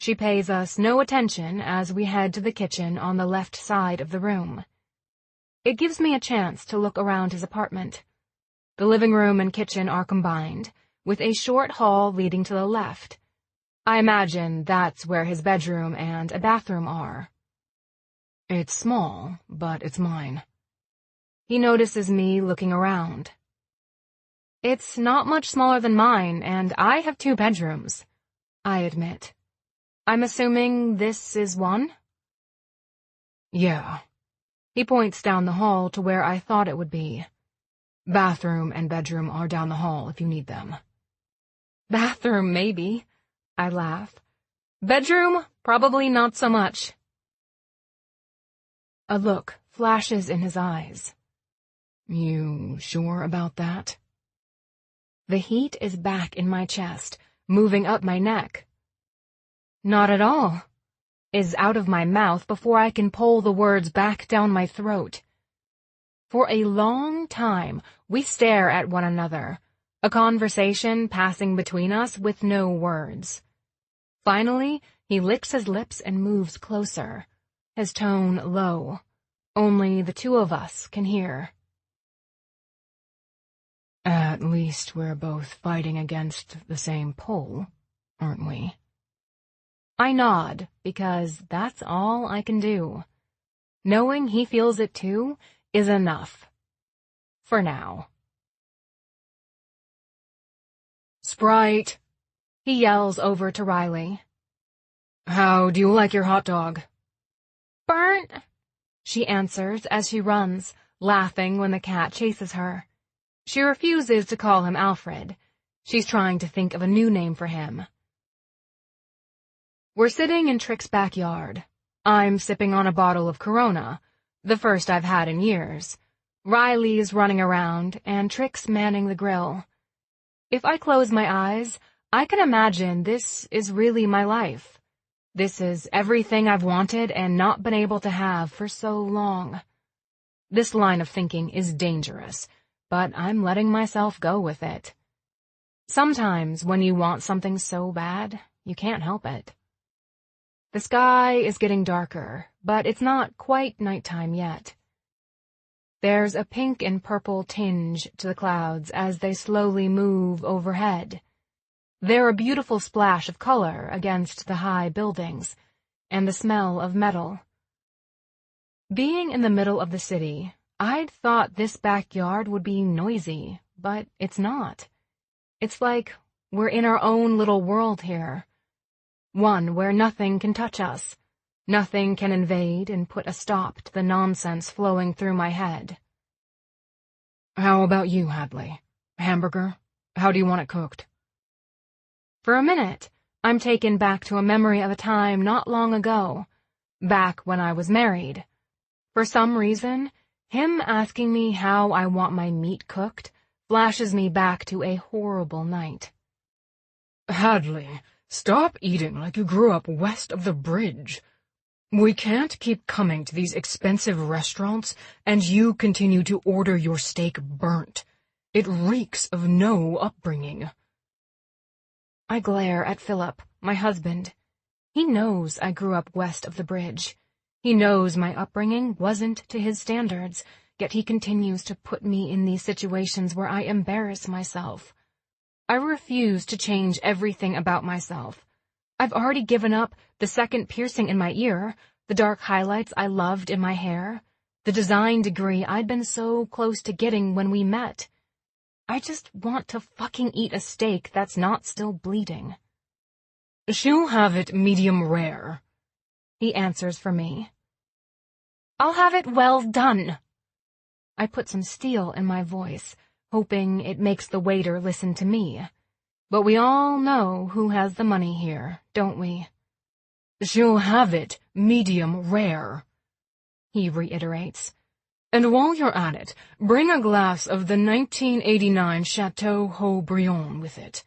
She pays us no attention as we head to the kitchen on the left side of the room. It gives me a chance to look around his apartment. The living room and kitchen are combined, with a short hall leading to the left. I imagine that's where his bedroom and a bathroom are. "It's small, but it's mine." He notices me looking around. "It's not much smaller than mine, and I have 2 bedrooms," I admit. "I'm assuming this is one?" "Yeah." He points down the hall to where I thought it would be. "Bathroom and bedroom are down the hall if you need them." "Bathroom, maybe," I laugh. "Bedroom, probably not so much." A look flashes in his eyes. "You sure about that?" The heat is back in my chest, moving up my neck. "Not at all," is out of my mouth before I can pull the words back down my throat. For a long time, we stare at one another, a conversation passing between us with no words. Finally, he licks his lips and moves closer, his tone low. Only the 2 of us can hear. "At least we're both fighting against the same pull, aren't we?" I nod, because that's all I can do. Knowing he feels it too is enough. For now. "Sprite!" He yells over to Riley. "How do you like your hot dog?" "Burnt," she answers as she runs, laughing when the cat chases her. She refuses to call him Alfred. She's trying to think of a new name for him. We're sitting in Trick's backyard. I'm sipping on a bottle of Corona, the first I've had in years. Riley's running around, and Trick's manning the grill. If I close my eyes, I can imagine this is really my life. This is everything I've wanted and not been able to have for so long. This line of thinking is dangerous, but I'm letting myself go with it. Sometimes when you want something so bad, you can't help it. The sky is getting darker, but it's not quite nighttime yet. There's a pink and purple tinge to the clouds as they slowly move overhead. They're a beautiful splash of color against the high buildings, and the smell of metal. Being in the middle of the city, I'd thought this backyard would be noisy, but it's not. It's like we're in our own little world here. One where nothing can touch us. Nothing can invade and put a stop to the nonsense flowing through my head. "How about you, Hadley? Hamburger? How do you want it cooked?" For a minute, I'm taken back to a memory of a time not long ago, back when I was married. For some reason, him asking me how I want my meat cooked flashes me back to a horrible night. "Hadley, stop eating like you grew up west of the bridge. We can't keep coming to these expensive restaurants and you continue to order your steak burnt. It reeks of no upbringing." I glare at Philip, my husband. He knows I grew up west of the bridge. He knows my upbringing wasn't to his standards, yet he continues to put me in these situations where I embarrass myself. I refuse to change everything about myself. I've already given up the second piercing in my ear, the dark highlights I loved in my hair, the design degree I'd been so close to getting when we met. I just want to fucking eat a steak that's not still bleeding. She'll have it medium rare, he answers for me. I'll have it well done. I put some steel in my voice, hoping it makes the waiter listen to me. But we all know who has the money here, don't we? She'll have it medium rare, he reiterates. And while you're at it, bring a glass of the 1989 Chateau Haut-Brion with it.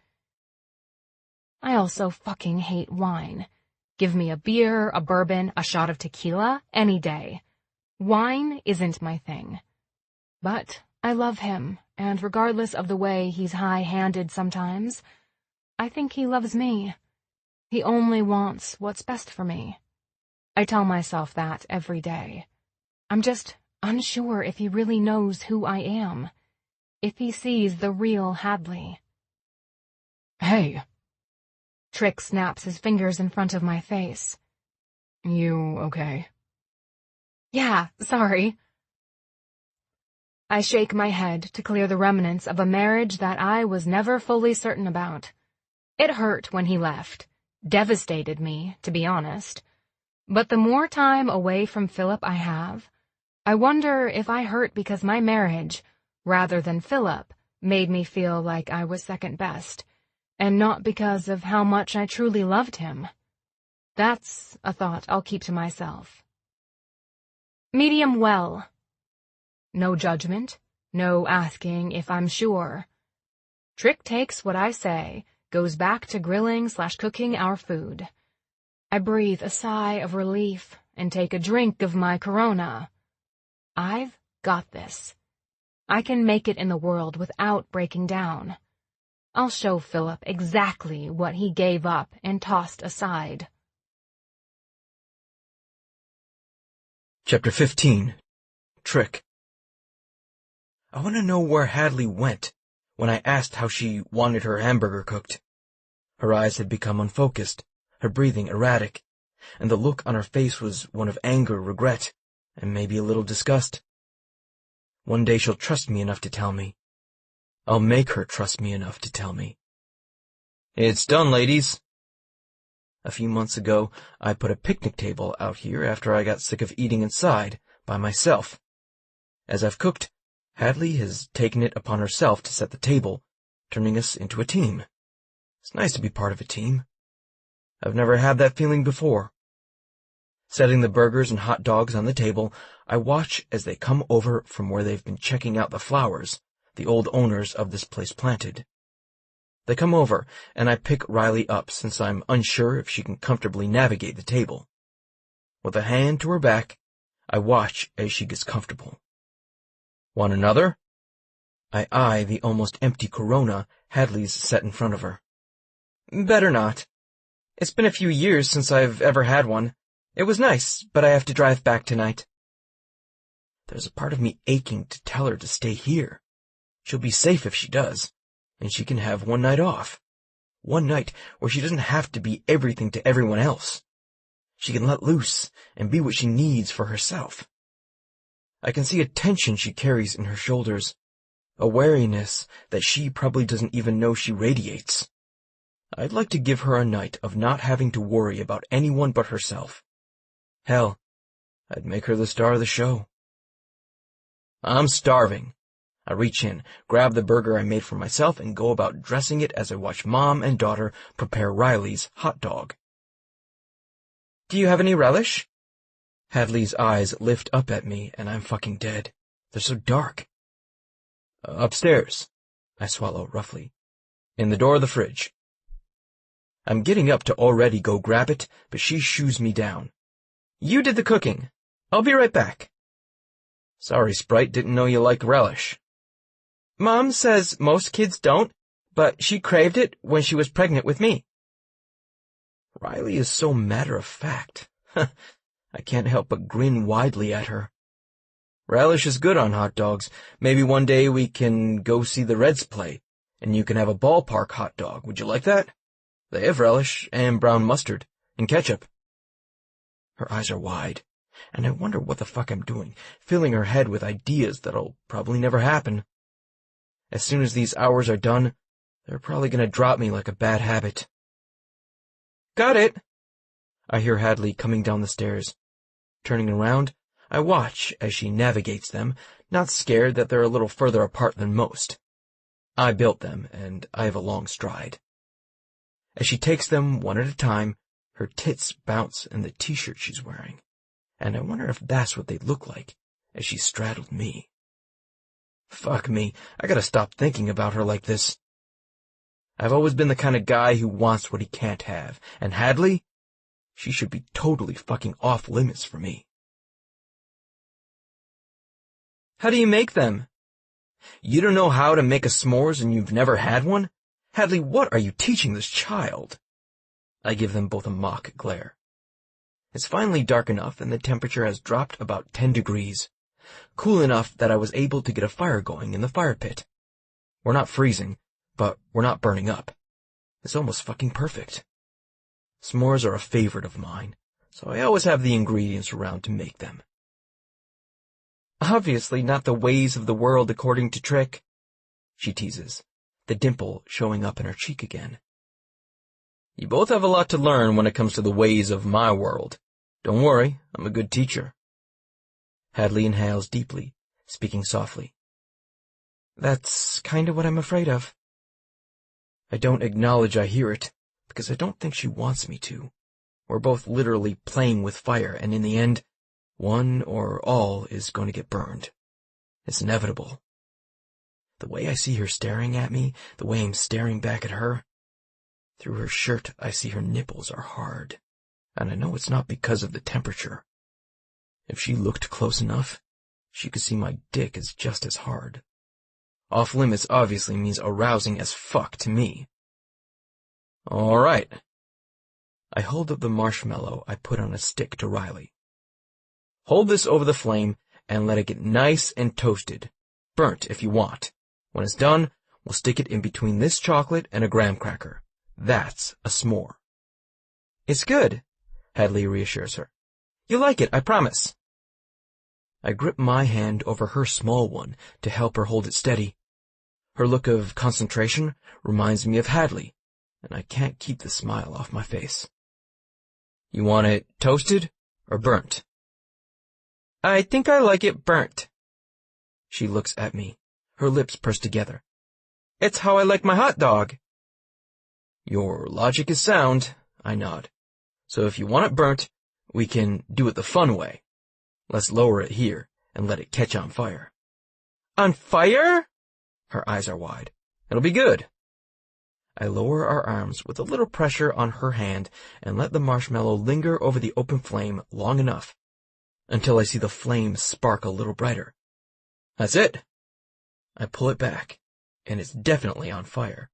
I also fucking hate wine. Give me a beer, a bourbon, a shot of tequila, any day. Wine isn't my thing. But I love him, and regardless of the way he's high-handed sometimes, I think he loves me. He only wants what's best for me. I tell myself that every day. I'm just unsure if he really knows who I am, if he sees the real Hadley. Hey. Trick snaps his fingers in front of my face. You okay? Yeah, sorry. I shake my head to clear the remnants of a marriage that I was never fully certain about. It hurt when he left, devastated me, to be honest. But the more time away from Philip I have, I wonder if I hurt because my marriage, rather than Philip, made me feel like I was second best, and not because of how much I truly loved him. That's a thought I'll keep to myself. Medium well. No judgment, no asking if I'm sure. Trick takes what I say, goes back to grilling/cooking our food. I breathe a sigh of relief and take a drink of my Corona. I've got this. I can make it in the world without breaking down. I'll show Philip exactly what he gave up and tossed aside. Chapter 15. Trick. I want to know where Hadley went when I asked how she wanted her hamburger cooked. Her eyes had become unfocused, her breathing erratic, and the look on her face was one of anger, regret, and maybe a little disgust. One day she'll trust me enough to tell me. I'll make her trust me enough to tell me. It's done, ladies. A few months ago, I put a picnic table out here after I got sick of eating inside by myself. As I've cooked, Hadley has taken it upon herself to set the table, turning us into a team. It's nice to be part of a team. I've never had that feeling before. Setting the burgers and hot dogs on the table, I watch as they come over from where they've been checking out the flowers the old owners of this place planted. They come over, and I pick Riley up since I'm unsure if she can comfortably navigate the table. With a hand to her back, I watch as she gets comfortable. Want another? I eye the almost empty Corona Hadley's set in front of her. Better not. It's been a few years since I've ever had one. It was nice, but I have to drive back tonight. There's a part of me aching to tell her to stay here. She'll be safe if she does, and she can have one night off. One night where she doesn't have to be everything to everyone else. She can let loose and be what she needs for herself. I can see a tension she carries in her shoulders, a wariness that she probably doesn't even know she radiates. I'd like to give her a night of not having to worry about anyone but herself. Hell, I'd make her the star of the show. I'm starving. I reach in, grab the burger I made for myself, and go about dressing it as I watch Mom and daughter prepare Riley's hot dog. Do you have any relish? Hadley's eyes lift up at me, and I'm fucking dead. They're so dark. Upstairs. I swallow roughly. In the door of the fridge. I'm getting up to already go grab it, but she shoos me down. You did the cooking. I'll be right back. Sorry, Sprite, didn't know you like relish. Mom says most kids don't, but she craved it when she was pregnant with me. Riley is so matter-of-fact. I can't help but grin widely at her. Relish is good on hot dogs. Maybe one day we can go see the Reds play, and you can have a ballpark hot dog. Would you like that? They have relish and brown mustard and ketchup. Her eyes are wide, and I wonder what the fuck I'm doing, filling her head with ideas that'll probably never happen. As soon as these hours are done, they're probably gonna drop me like a bad habit. Got it. I hear Hadley coming down the stairs. Turning around, I watch as she navigates them, not scared that they're a little further apart than most. I built them, and I have a long stride. As she takes them one at a time, her tits bounce in the t-shirt she's wearing, and I wonder if that's what they'd look like as she straddled me. Fuck me, I gotta stop thinking about her like this. I've always been the kind of guy who wants what he can't have, and Hadley? She should be totally fucking off limits for me. How do you make them? You don't know how to make a s'mores and you've never had one? Hadley, what are you teaching this child? I give them both a mock glare. It's finally dark enough and the temperature has dropped about 10 degrees. Cool enough that I was able to get a fire going in the fire pit. We're not freezing, but we're not burning up. It's almost fucking perfect. S'mores are a favorite of mine, so I always have the ingredients around to make them. Obviously not the ways of the world according to Trick, she teases, the dimple showing up in her cheek again. You both have a lot to learn when it comes to the ways of my world. Don't worry, I'm a good teacher. Hadley inhales deeply, speaking softly. That's kind of what I'm afraid of. I don't acknowledge I hear it, because I don't think she wants me to. We're both literally playing with fire, and in the end, one or all is going to get burned. It's inevitable. The way I see her staring at me, the way I'm staring back at her, through her shirt I see her nipples are hard, and I know it's not because of the temperature. If she looked close enough, she could see my dick is just as hard. Off limits obviously means arousing as fuck to me. All right. I hold up the marshmallow I put on a stick to Riley. Hold this over the flame and let it get nice and toasted. Burnt if you want. When it's done, we'll stick it in between this chocolate and a graham cracker. That's a s'more. It's good, Hadley reassures her. You'll like it, I promise. I grip my hand over her small one to help her hold it steady. Her look of concentration reminds me of Hadley, and I can't keep the smile off my face. You want it toasted or burnt? I think I like it burnt. She looks at me, her lips pursed together. It's how I like my hot dog. Your logic is sound, I nod. So if you want it burnt, we can do it the fun way. Let's lower it here and let it catch on fire. On fire? Her eyes are wide. It'll be good. I lower our arms with a little pressure on her hand and let the marshmallow linger over the open flame long enough until I see the flame spark a little brighter. That's it. I pull it back, and it's definitely on fire.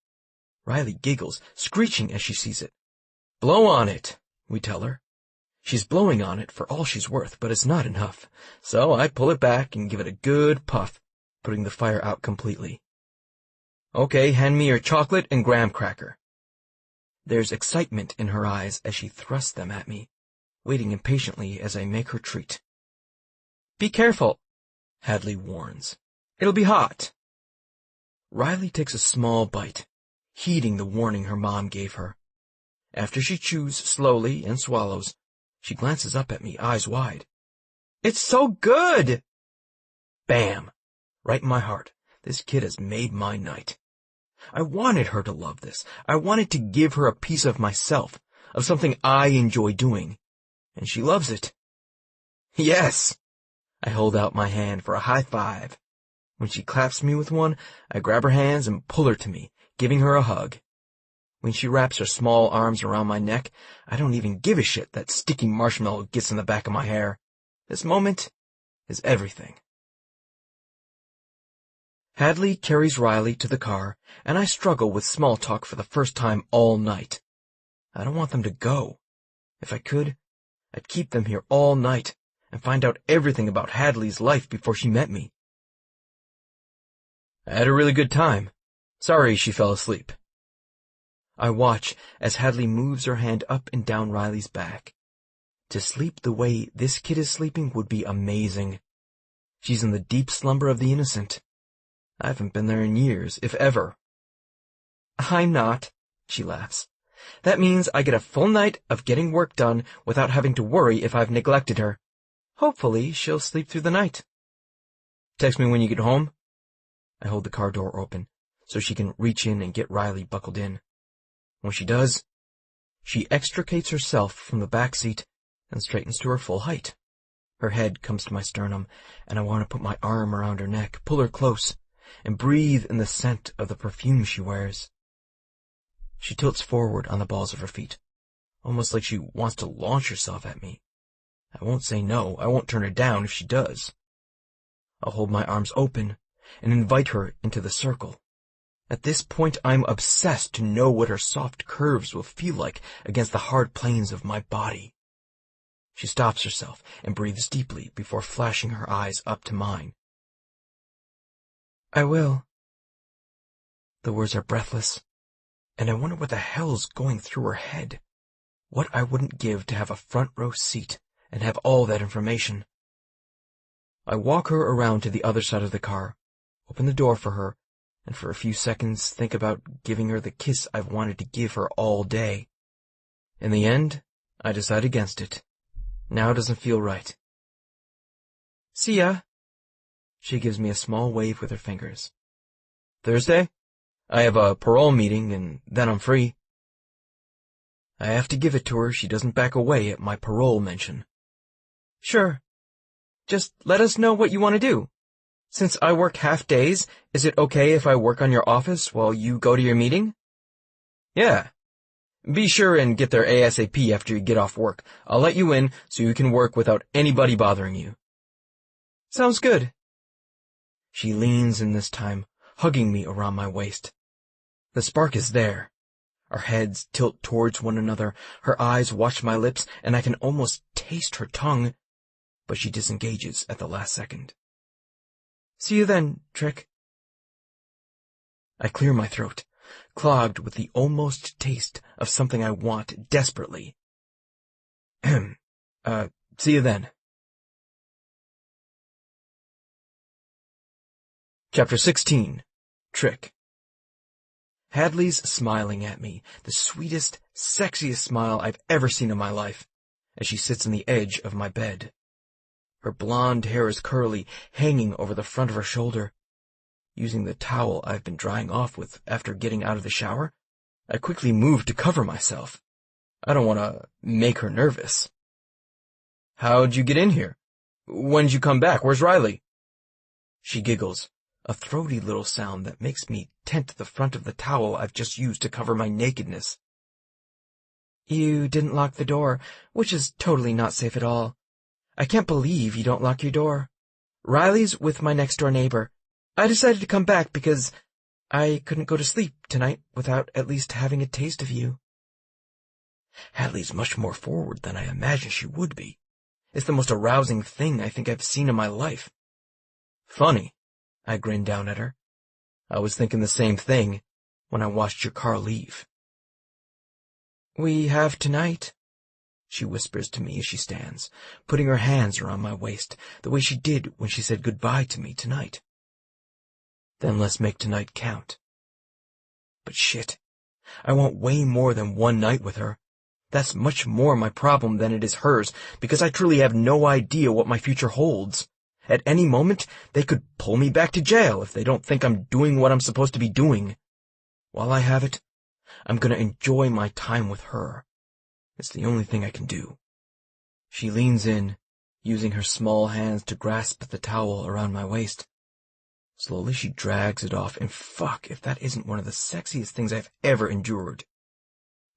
Riley giggles, screeching as she sees it. Blow on it, we tell her. She's blowing on it for all she's worth, but it's not enough, so I pull it back and give it a good puff, putting the fire out completely. Okay, hand me your chocolate and graham cracker. There's excitement in her eyes as she thrusts them at me, waiting impatiently as I make her treat. Be careful, Hadley warns. It'll be hot. Riley takes a small bite, heeding the warning her mom gave her. After she chews slowly and swallows, she glances up at me, eyes wide. It's so good! Bam! Right in my heart. This kid has made my night. I wanted her to love this. I wanted to give her a piece of myself, of something I enjoy doing. And she loves it. Yes! I hold out my hand for a high five. When she claps me with one, I grab her hands and pull her to me, giving her a hug. When she wraps her small arms around my neck, I don't even give a shit that sticky marshmallow gets in the back of my hair. This moment is everything. Hadley carries Riley to the car, and I struggle with small talk for the first time all night. I don't want them to go. If I could, I'd keep them here all night and find out everything about Hadley's life before she met me. I had a really good time. Sorry she fell asleep. I watch as Hadley moves her hand up and down Riley's back. To sleep the way this kid is sleeping would be amazing. She's in the deep slumber of the innocent. I haven't been there in years, if ever. I'm not, she laughs. That means I get a full night of getting work done without having to worry if I've neglected her. Hopefully, she'll sleep through the night. Text me when you get home. I hold the car door open so she can reach in and get Riley buckled in. When she does, she extricates herself from the back seat and straightens to her full height. Her head comes to my sternum, and I want to put my arm around her neck, pull her close, and breathe in the scent of the perfume she wears. She tilts forward on the balls of her feet, almost like she wants to launch herself at me. I won't say no. I won't turn her down if she does. I'll hold my arms open and invite her into the circle. At this point, I'm obsessed to know what her soft curves will feel like against the hard planes of my body. She stops herself and breathes deeply before flashing her eyes up to mine. I will. The words are breathless, and I wonder what the hell's going through her head. What I wouldn't give to have a front row seat and have all that information. I walk her around to the other side of the car, open the door for her, and for a few seconds think about giving her the kiss I've wanted to give her all day. In the end, I decide against it. Now doesn't feel right. See ya. She gives me a small wave with her fingers. Thursday? I have a parole meeting, and then I'm free. I have to give it to her. She doesn't back away at my parole mention. Sure. Just let us know what you want to do. Since I work half days, is it okay if I work on your office while you go to your meeting? Yeah. Be sure and get there ASAP after you get off work. I'll let you in so you can work without anybody bothering you. Sounds good. She leans in this time, hugging me around my waist. The spark is there. Our heads tilt towards one another, her eyes watch my lips, and I can almost taste her tongue, but she disengages at the last second. See you then, Trick. I clear my throat, clogged with the almost taste of something I want desperately. See you then. Chapter 16. Trick. Hadley's smiling at me, the sweetest, sexiest smile I've ever seen in my life, as she sits on the edge of my bed. Her blonde hair is curly, hanging over the front of her shoulder. Using the towel I've been drying off with after getting out of the shower, I quickly move to cover myself. I don't want to make her nervous. How'd you get in here? When'd you come back? Where's Riley? She giggles, a throaty little sound that makes me tent the front of the towel I've just used to cover my nakedness. You didn't lock the door, which is totally not safe at all. I can't believe you don't lock your door. Riley's with my next-door neighbor. I decided to come back because I couldn't go to sleep tonight without at least having a taste of you. Hadley's much more forward than I imagined she would be. It's the most arousing thing I think I've seen in my life. Funny, I grinned down at her. I was thinking the same thing when I watched your car leave. We have tonight, she whispers to me as she stands, putting her hands around my waist, the way she did when she said goodbye to me tonight. Then let's make tonight count. But shit, I want way more than one night with her. That's much more my problem than it is hers, because I truly have no idea what my future holds. At any moment, they could pull me back to jail if they don't think I'm doing what I'm supposed to be doing. While I have it, I'm gonna enjoy my time with her. It's the only thing I can do. She leans in, using her small hands to grasp the towel around my waist. Slowly she drags it off, and fuck if that isn't one of the sexiest things I've ever endured.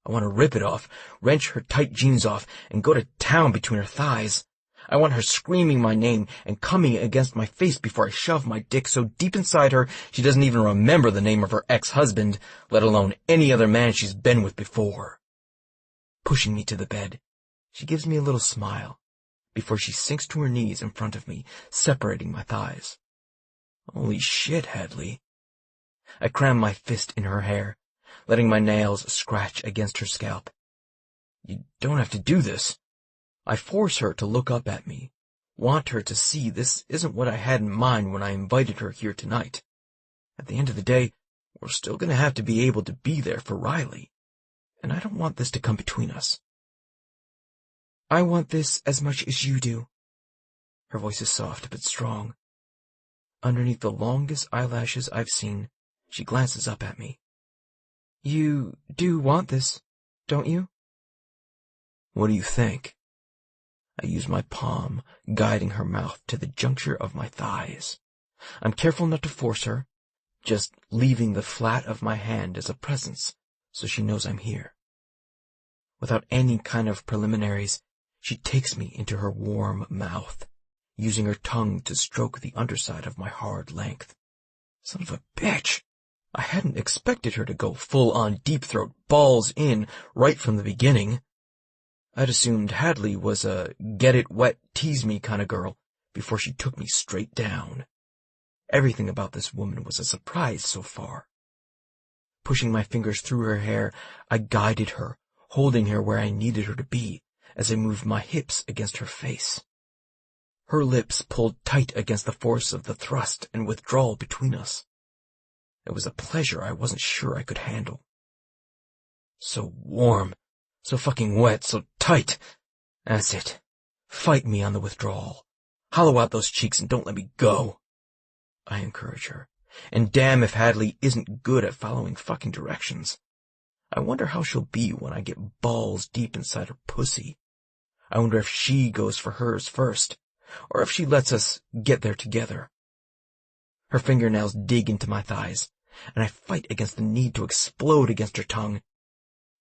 I want to rip it off, wrench her tight jeans off, and go to town between her thighs. I want her screaming my name and coming against my face before I shove my dick so deep inside her she doesn't even remember the name of her ex-husband, let alone any other man she's been with before. Pushing me to the bed, she gives me a little smile, before she sinks to her knees in front of me, separating my thighs. Holy shit, Hadley. I cram my fist in her hair, letting my nails scratch against her scalp. You don't have to do this. I force her to look up at me, want her to see this isn't what I had in mind when I invited her here tonight. At the end of the day, we're still going to have to be able to be there for Riley, and I don't want this to come between us. I want this as much as you do. Her voice is soft but strong. Underneath the longest eyelashes I've seen, she glances up at me. You do want this, don't you? What do you think? I use my palm, guiding her mouth to the juncture of my thighs. I'm careful not to force her, just leaving the flat of my hand as a presence so she knows I'm here. Without any kind of preliminaries, she takes me into her warm mouth, using her tongue to stroke the underside of my hard length. Son of a bitch! I hadn't expected her to go full-on deep-throat, balls in, right from the beginning. I'd assumed Hadley was a get-it-wet, tease-me kind of girl before she took me straight down. Everything about this woman was a surprise so far. Pushing my fingers through her hair, I guided her, holding her where I needed her to be as I moved my hips against her face. Her lips pulled tight against the force of the thrust and withdrawal between us. It was a pleasure I wasn't sure I could handle. So warm, so fucking wet, so tight. That's it. Fight me on the withdrawal. Hollow out those cheeks and don't let me go. I encourage her, and damn if Hadley isn't good at following fucking directions. I wonder how she'll be when I get balls deep inside her pussy. I wonder if she goes for hers first, or if she lets us get there together. Her fingernails dig into my thighs, and I fight against the need to explode against her tongue.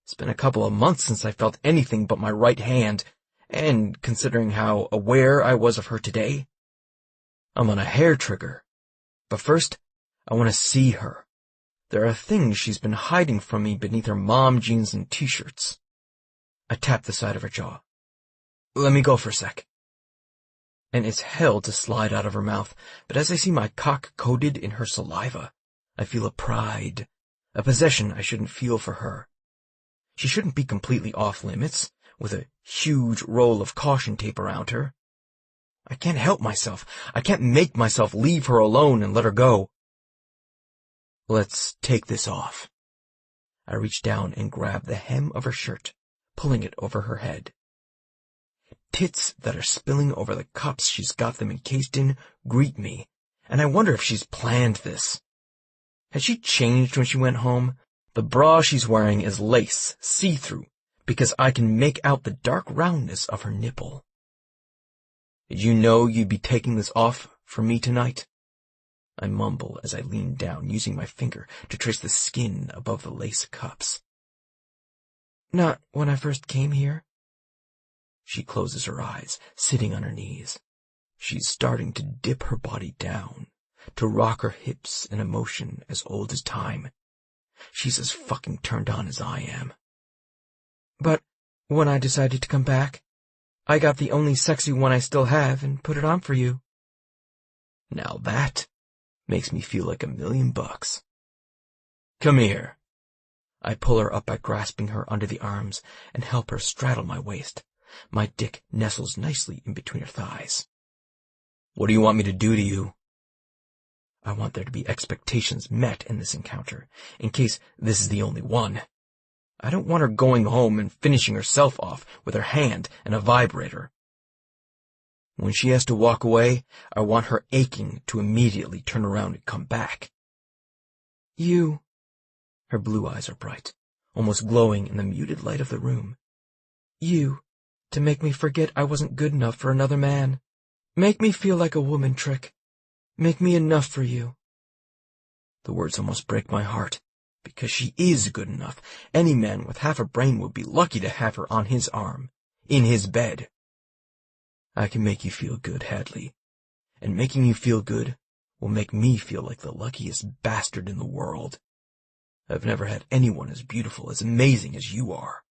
It's been a couple of months since I felt anything but my right hand, and considering how aware I was of her today, I'm on a hair trigger. But first, I want to see her. There are things she's been hiding from me beneath her mom jeans and t-shirts. I tap the side of her jaw. Let me go for a sec. And it's hell to slide out of her mouth, but as I see my cock coated in her saliva, I feel a pride, a possession I shouldn't feel for her. She shouldn't be completely off limits, with a huge roll of caution tape around her. I can't help myself. I can't make myself leave her alone and let her go. Let's take this off. I reach down and grab the hem of her shirt, pulling it over her head. Tits that are spilling over the cups she's got them encased in greet me, and I wonder if she's planned this. Has she changed when she went home? The bra she's wearing is lace, see-through, because I can make out the dark roundness of her nipple. Did you know you'd be taking this off for me tonight? I mumble as I lean down, using my finger to trace the skin above the lace cups. Not when I first came here. She closes her eyes, sitting on her knees. She's starting to dip her body down, to rock her hips in a motion as old as time. She's as fucking turned on as I am. But when I decided to come back, I got the only sexy one I still have and put it on for you. Now that makes me feel like $1,000,000. Come here. I pull her up by grasping her under the arms and help her straddle my waist. My dick nestles nicely in between her thighs. What do you want me to do to you? I want there to be expectations met in this encounter, in case this is the only one. I don't want her going home and finishing herself off with her hand and a vibrator. When she has to walk away, I want her aching to immediately turn around and come back. You. Her blue eyes are bright, almost glowing in the muted light of the room. You, to make me forget I wasn't good enough for another man. Make me feel like a woman, Trick. Make me enough for you. The words almost break my heart, because she is good enough. Any man with half a brain would be lucky to have her on his arm, in his bed. I can make you feel good, Hadley, and making you feel good will make me feel like the luckiest bastard in the world. I've never had anyone as beautiful, as amazing as you are.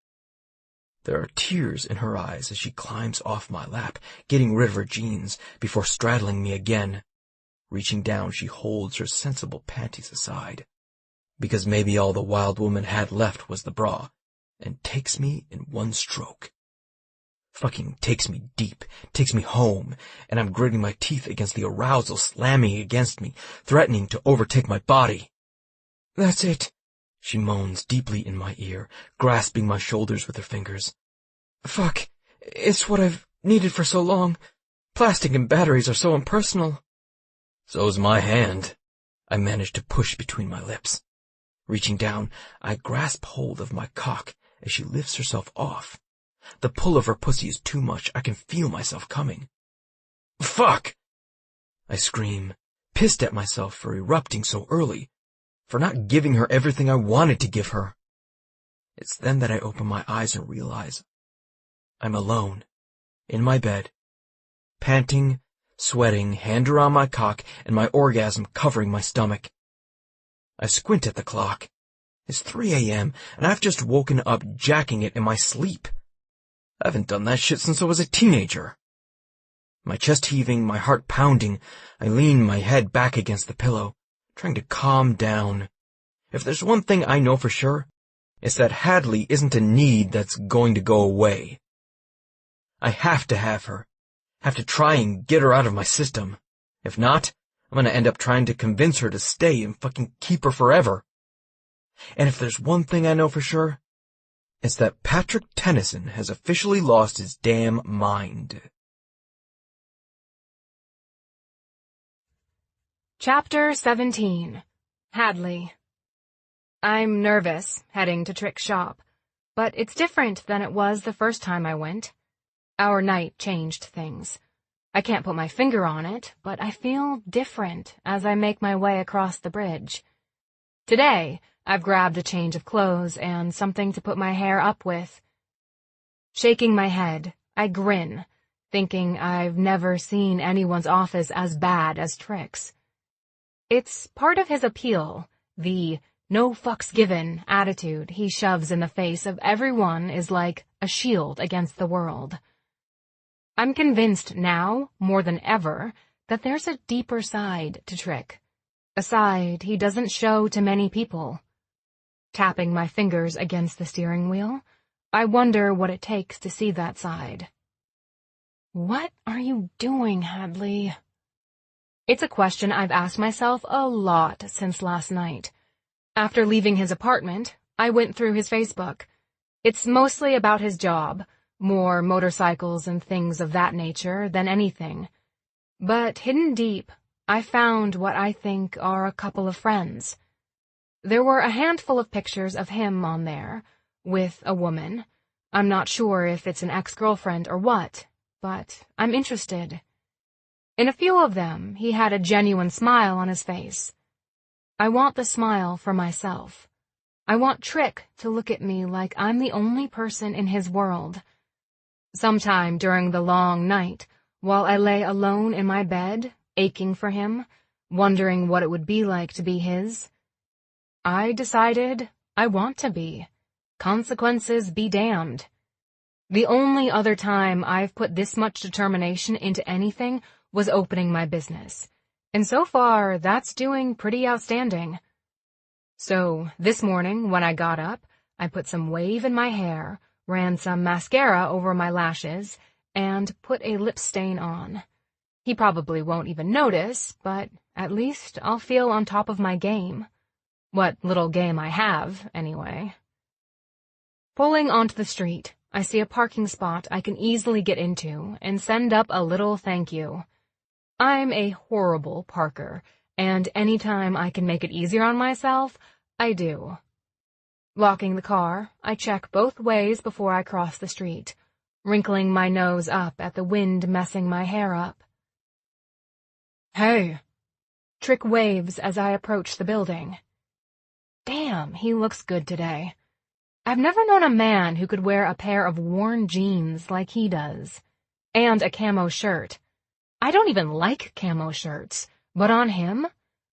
There are tears in her eyes as she climbs off my lap, getting rid of her jeans before straddling me again. Reaching down, she holds her sensible panties aside, because maybe all the wild woman had left was the bra, and takes me in one stroke. Fucking takes me deep, takes me home, and I'm gritting my teeth against the arousal slamming against me, threatening to overtake my body. That's it, she moans deeply in my ear, grasping my shoulders with her fingers. Fuck, it's what I've needed for so long. Plastic and batteries are so impersonal. So's my hand. I manage to push between my lips. Reaching down, I grasp hold of my cock as she lifts herself off. The pull of her pussy is too much. I can feel myself coming. Fuck! I scream, pissed at myself for erupting so early, for not giving her everything I wanted to give her. It's then that I open my eyes and realize I'm alone, in my bed, panting, sweating, hand around my cock, and my orgasm covering my stomach. I squint at the clock. It's 3 a.m., and I've just woken up jacking it in my sleep. I haven't done that shit since I was a teenager. My chest heaving, my heart pounding, I lean my head back against the pillow, trying to calm down. If there's one thing I know for sure, it's that Hadley isn't a need that's going to go away. I have to have her. Have to try and get her out of my system. If not, I'm gonna end up trying to convince her to stay and fucking keep her forever. And if there's one thing I know for sure, it's that Patrick Tennyson has officially lost his damn mind. Chapter 17. Hadley. I'm nervous heading to Trick's shop, but it's different than it was the first time I went. Our night changed things. I can't put my finger on it, but I feel different as I make my way across the bridge. Today, I've grabbed a change of clothes and something to put my hair up with. Shaking my head, I grin, thinking I've never seen anyone's office as bad as Trick's. It's part of his appeal, the no fucks given attitude he shoves in the face of everyone is like a shield against the world. I'm convinced now, more than ever, that there's a deeper side to Trick, a side he doesn't show to many people. Tapping my fingers against the steering wheel, I wonder what it takes to see that side. What are you doing, Hadley? It's a question I've asked myself a lot since last night. After leaving his apartment, I went through his Facebook. It's mostly about his job, more motorcycles and things of that nature than anything. But hidden deep, I found what I think are a couple of friends. There were a handful of pictures of him on there, with a woman. I'm not sure if it's an ex-girlfriend or what, but I'm interested. In a few of them, he had a genuine smile on his face. I want the smile for myself. I want Trick to look at me like I'm the only person in his world. Sometime during the long night, while I lay alone in my bed, aching for him, wondering what it would be like to be his, I decided I want to be. Consequences be damned. The only other time I've put this much determination into anything was opening my business, and so far that's doing pretty outstanding. So this morning when I got up, I put some wave in my hair, ran some mascara over my lashes, and put a lip stain on. He probably won't even notice, but at least I'll feel on top of my game. What little game I have, anyway. Pulling onto the street, I see a parking spot I can easily get into and send up a little thank you. I'm a horrible parker, and anytime I can make it easier on myself, I do. Locking the car, I check both ways before I cross the street, wrinkling my nose up at the wind messing my hair up. Hey. Trick waves as I approach the building. Damn, he looks good today. I've never known a man who could wear a pair of worn jeans like he does. And a camo shirt. I don't even like camo shirts, but on him,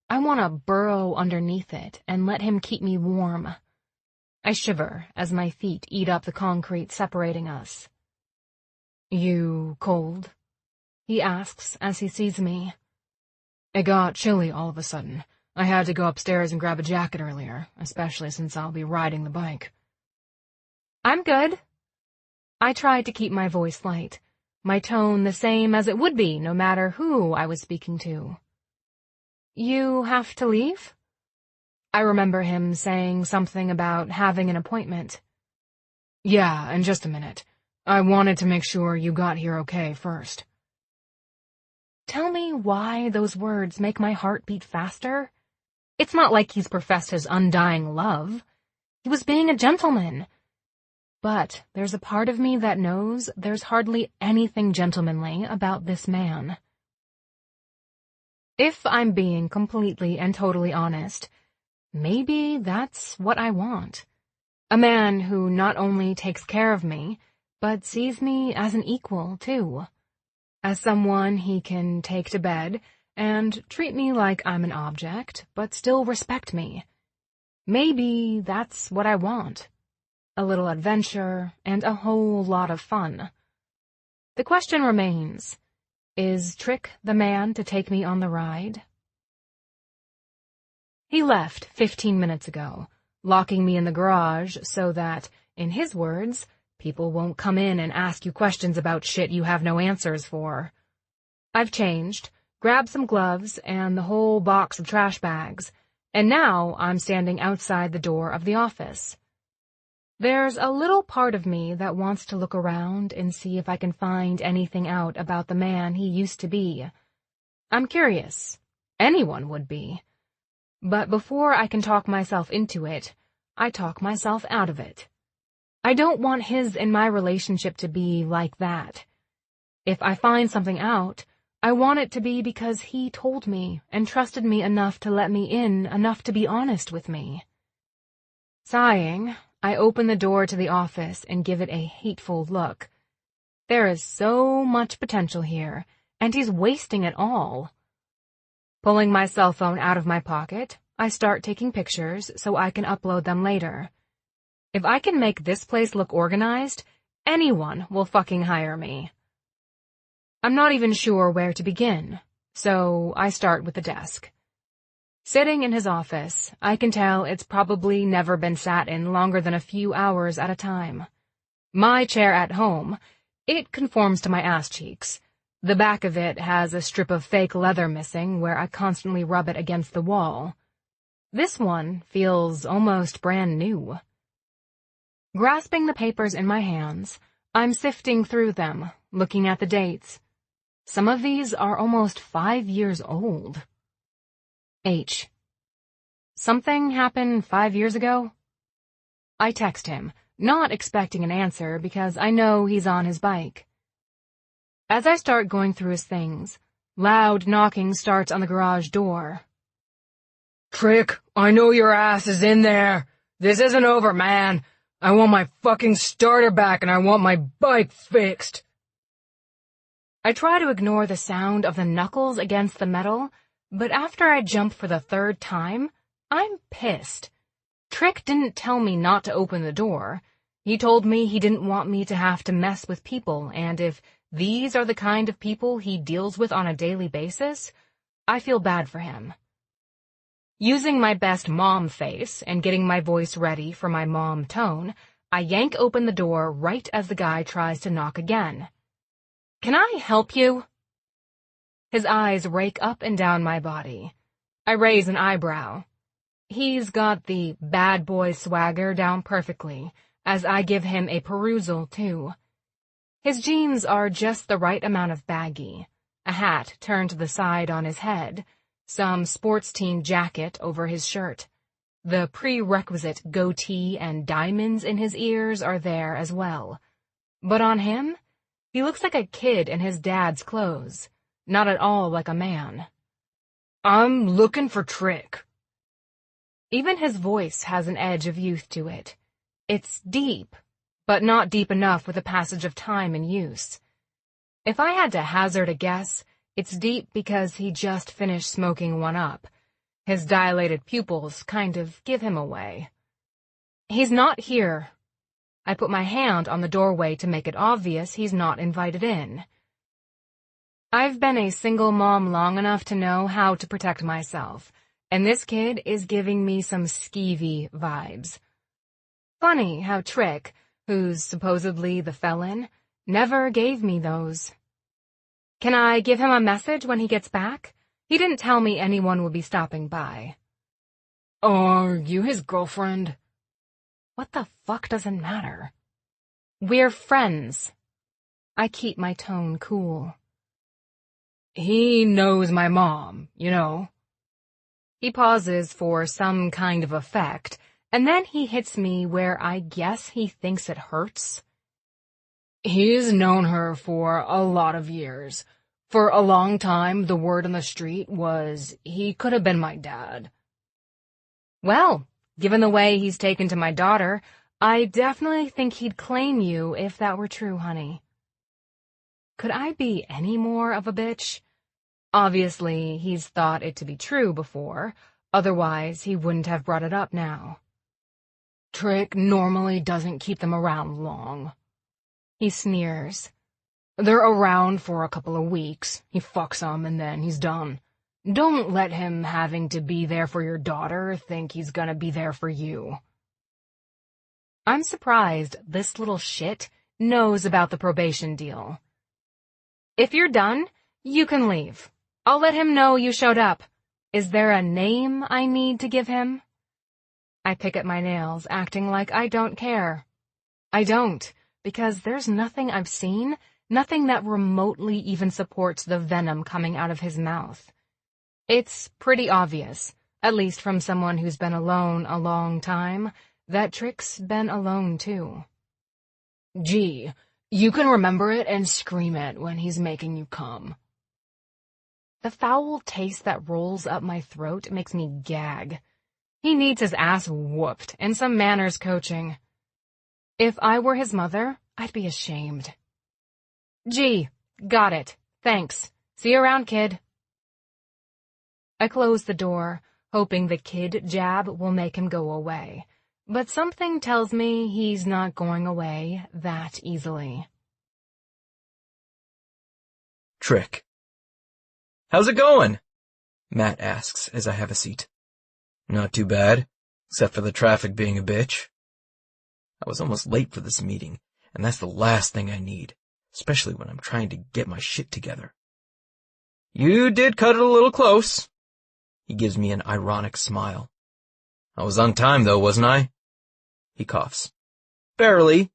I want to burrow underneath it and let him keep me warm. I shiver as my feet eat up the concrete separating us. You cold? He asks as he sees me. It got chilly all of a sudden. I had to go upstairs and grab a jacket earlier, especially since I'll be riding the bike. I'm good. I tried to keep my voice light, my tone the same as it would be no matter who I was speaking to. You have to leave? I remember him saying something about having an appointment. Yeah, in just a minute. I wanted to make sure you got here okay first. Tell me why those words make my heart beat faster. It's not like he's professed his undying love. He was being a gentleman. But there's a part of me that knows there's hardly anything gentlemanly about this man. If I'm being completely and totally honest, maybe that's what I want. A man who not only takes care of me, but sees me as an equal, too. As someone he can take to bed and treat me like I'm an object, but still respect me. Maybe that's what I want. A little adventure and a whole lot of fun. The question remains, is Trick the man to take me on the ride? He left 15 minutes ago, locking me in the garage so that, in his words, people won't come in and ask you questions about shit you have no answers for. I've changed, grabbed some gloves and the whole box of trash bags, and now I'm standing outside the door of the office. There's a little part of me that wants to look around and see if I can find anything out about the man he used to be. I'm curious. Anyone would be. But before I can talk myself into it, I talk myself out of it. I don't want his and my relationship to be like that. If I find something out, I want it to be because he told me and trusted me enough to let me in, enough to be honest with me. Sighing, I open the door to the office and give it a hateful look. There is so much potential here, and he's wasting it all. Pulling my cell phone out of my pocket, I start taking pictures so I can upload them later. If I can make this place look organized, anyone will fucking hire me. I'm not even sure where to begin, so I start with the desk. Sitting in his office, I can tell it's probably never been sat in longer than a few hours at a time. My chair at home, it conforms to my ass cheeks. The back of it has a strip of fake leather missing where I constantly rub it against the wall. This one feels almost brand new. Grasping the papers in my hands, I'm sifting through them, looking at the dates. Some of these are almost 5 years old. H. Something happened 5 years ago? I text him, not expecting an answer because I know he's on his bike. As I start going through his things, loud knocking starts on the garage door. Trick, I know your ass is in there. This isn't over, man. I want my fucking starter back and I want my bike fixed. I try to ignore the sound of the knuckles against the metal, but after I jump for the third time, I'm pissed. Trick didn't tell me not to open the door. He told me he didn't want me to have to mess with people, and if these are the kind of people he deals with on a daily basis, I feel bad for him. Using my best mom face and getting my voice ready for my mom tone, I yank open the door right as the guy tries to knock again. Can I help you? His eyes rake up and down my body. I raise an eyebrow. He's got the bad boy swagger down perfectly, as I give him a perusal, too. His jeans are just the right amount of baggy, a hat turned to the side on his head, some sports team jacket over his shirt. The prerequisite goatee and diamonds in his ears are there as well. But on him, he looks like a kid in his dad's clothes, not at all like a man. I'm looking for Trick. Even his voice has an edge of youth to it. It's deep, but not deep enough with the passage of time and use. If I had to hazard a guess, it's deep because he just finished smoking one up. His dilated pupils kind of give him away. He's not here. I put my hand on the doorway to make it obvious he's not invited in. I've been a single mom long enough to know how to protect myself, and this kid is giving me some skeevy vibes. Funny how Trick, who's supposedly the felon, never gave me those. Can I give him a message when he gets back? He didn't tell me anyone would be stopping by. Are you his girlfriend? What the fuck doesn't matter? We're friends. I keep my tone cool. He knows my mom, you know. He pauses for some kind of effect, and then he hits me where I guess he thinks it hurts. He's known her for a lot of years. For a long time, the word on the street was he could have been my dad. Well, given the way he's taken to my daughter, I definitely think he'd claim you if that were true, honey. Could I be any more of a bitch? Obviously, he's thought it to be true before, otherwise he wouldn't have brought it up now. Trick normally doesn't keep them around long. He sneers. They're around for a couple of weeks, he fucks them, and then he's done. Don't let him having to be there for your daughter think he's gonna be there for you. I'm surprised this little shit knows about the probation deal. If you're done, you can leave. I'll let him know you showed up. Is there a name I need to give him? I pick at my nails, acting like I don't care. I don't, because there's nothing I've seen, nothing that remotely even supports the venom coming out of his mouth. It's pretty obvious, at least from someone who's been alone a long time, that Trick's been alone too. Gee, you can remember it and scream it when he's making you come. The foul taste that rolls up my throat makes me gag. He needs his ass whooped and some manners coaching. If I were his mother, I'd be ashamed. Gee, got it. Thanks. See you around, kid. I close the door, hoping the kid jab will make him go away. But something tells me he's not going away that easily. Trick. How's it going? Matt asks as I have a seat. Not too bad, except for the traffic being a bitch. I was almost late for this meeting, and that's the last thing I need, especially when I'm trying to get my shit together. You did cut it a little close. He gives me an ironic smile. I was on time, though, wasn't I? He coughs. Barely.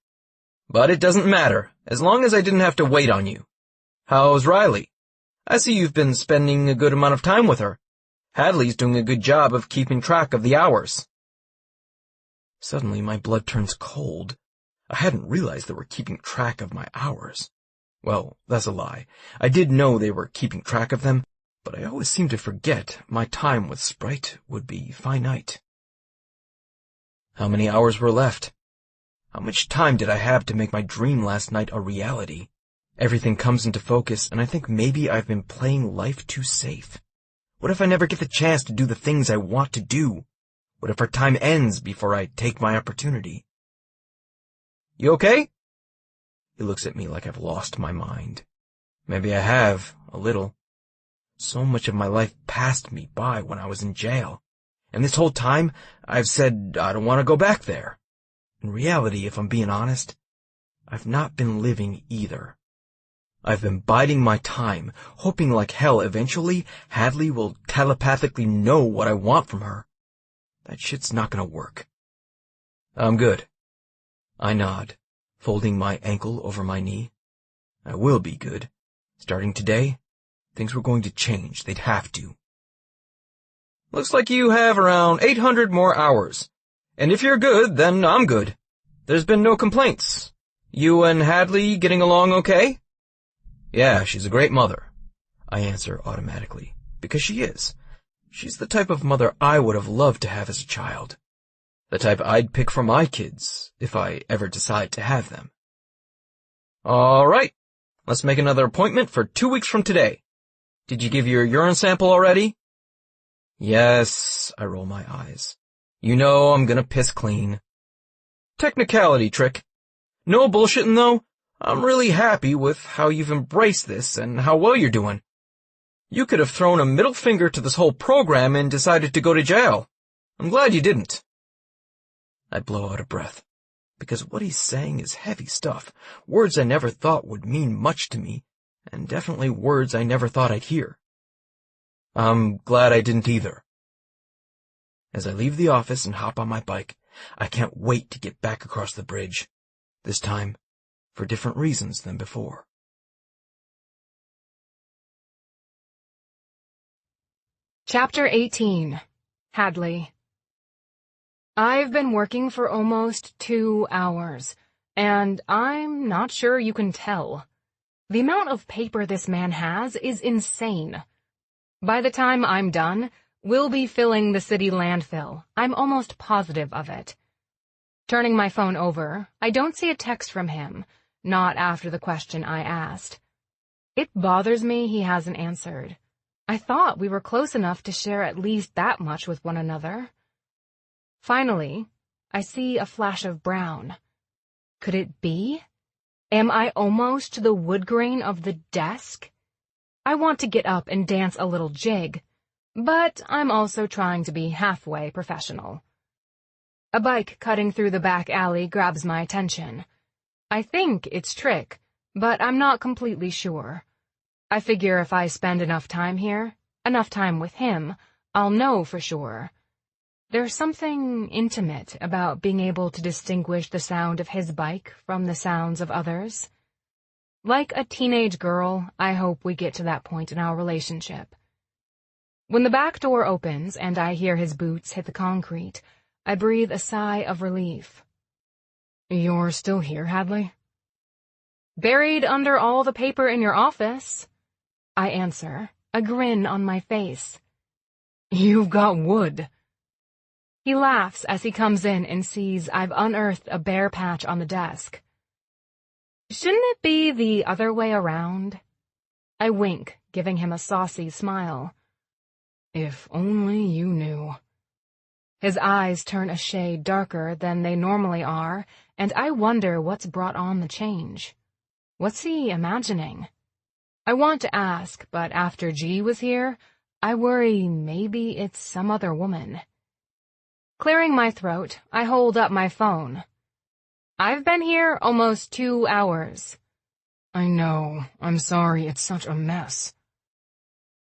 But it doesn't matter, as long as I didn't have to wait on you. How's Riley? I see you've been spending a good amount of time with her. Hadley's doing a good job of keeping track of the hours. Suddenly, my blood turns cold. I hadn't realized they were keeping track of my hours. Well, that's a lie. I did know they were keeping track of them, but I always seem to forget my time with Sprite would be finite. How many hours were left? How much time did I have to make my dream last night a reality? Everything comes into focus, and I think maybe I've been playing life too safe. What if I never get the chance to do the things I want to do? What if our time ends before I take my opportunity? You okay? He looks at me like I've lost my mind. Maybe I have, a little. So much of my life passed me by when I was in jail. And this whole time, I've said I don't want to go back there. In reality, if I'm being honest, I've not been living either. I've been biding my time, hoping like hell eventually Hadley will telepathically know what I want from her. That shit's not gonna work. I'm good. I nod, folding my ankle over my knee. I will be good. Starting today, things were going to change. They'd have to. Looks like you have around 800 more hours. And if you're good, then I'm good. There's been no complaints. You and Hadley getting along okay? Yeah, she's a great mother. I answer automatically, because she is. She's the type of mother I would have loved to have as a child. The type I'd pick for my kids, if I ever decide to have them. All right, let's make another appointment for 2 weeks from today. Did you give your urine sample already? Yes, I roll my eyes. You know I'm gonna piss clean. Technicality, Trick. No bullshitting, though. I'm really happy with how you've embraced this and how well you're doing. You could have thrown a middle finger to this whole program and decided to go to jail. I'm glad you didn't. I blow out a breath, because what he's saying is heavy stuff, words I never thought would mean much to me, and definitely words I never thought I'd hear. I'm glad I didn't either. As I leave the office and hop on my bike, I can't wait to get back across the bridge, this time for different reasons than before. Chapter 18. Hadley. I've been working for almost 2 hours, and I'm not sure you can tell. The amount of paper this man has is insane. By the time I'm done, we'll be filling the city landfill. I'm almost positive of it. Turning my phone over, I don't see a text from him, not after the question I asked. It bothers me he hasn't answered. I thought we were close enough to share at least that much with one another. Finally, I see a flash of brown. Could it be? Am I almost to the wood grain of the desk? I want to get up and dance a little jig, but I'm also trying to be halfway professional. A bike cutting through the back alley grabs my attention. I think it's Trick, but I'm not completely sure. I figure if I spend enough time here, enough time with him, I'll know for sure. There's something intimate about being able to distinguish the sound of his bike from the sounds of others. Like a teenage girl, I hope we get to that point in our relationship. When the back door opens and I hear his boots hit the concrete, I breathe a sigh of relief. You're still here, Hadley? Buried under all the paper in your office, I answer, a grin on my face. You've got wood. He laughs as he comes in and sees I've unearthed a bare patch on the desk. Shouldn't it be the other way around? I wink, giving him a saucy smile. If only you knew. His eyes turn a shade darker than they normally are, and I wonder what's brought on the change. What's he imagining? I want to ask, but after G was here, I worry maybe it's some other woman. Clearing my throat, I hold up my phone. I've been here almost 2 hours. I know. I'm sorry, it's such a mess.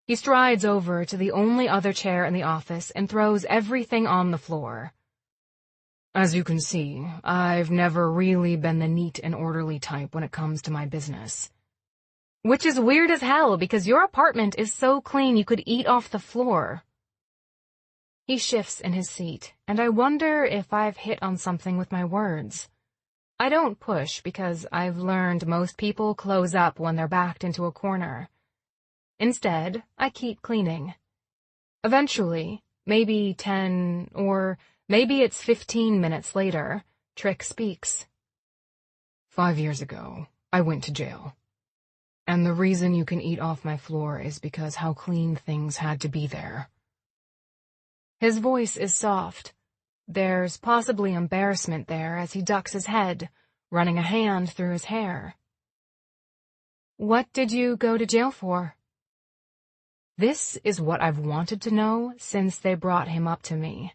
He strides over to the only other chair in the office and throws everything on the floor. As you can see, I've never really been the neat and orderly type when it comes to my business. Which is weird as hell because your apartment is so clean you could eat off the floor. He shifts in his seat, and I wonder if I've hit on something with my words. I don't push because I've learned most people close up when they're backed into a corner. Instead, I keep cleaning. Eventually, maybe 10 or maybe it's 15 minutes later, Trick speaks. 5 years ago, I went to jail. And the reason you can eat off my floor is because how clean things had to be there. His voice is soft. There's possibly embarrassment there as he ducks his head, running a hand through his hair. What did you go to jail for? This is what I've wanted to know since they brought him up to me.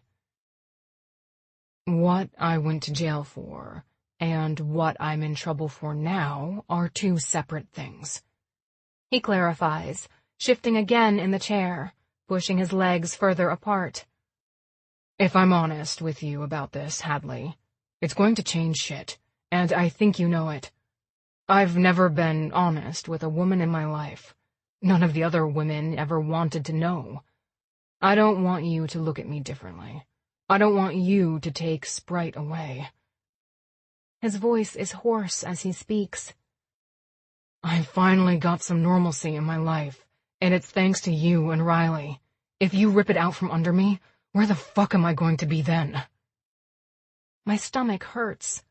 What I went to jail for and what I'm in trouble for now are two separate things. He clarifies, shifting again in the chair, pushing his legs further apart. If I'm honest with you about this, Hadley, it's going to change shit, and I think you know it. I've never been honest with a woman in my life. None of the other women ever wanted to know. I don't want you to look at me differently. I don't want you to take Sprite away. His voice is hoarse as he speaks. I finally got some normalcy in my life, and it's thanks to you and Riley. If you rip it out from under me, where the fuck am I going to be then? My stomach hurts.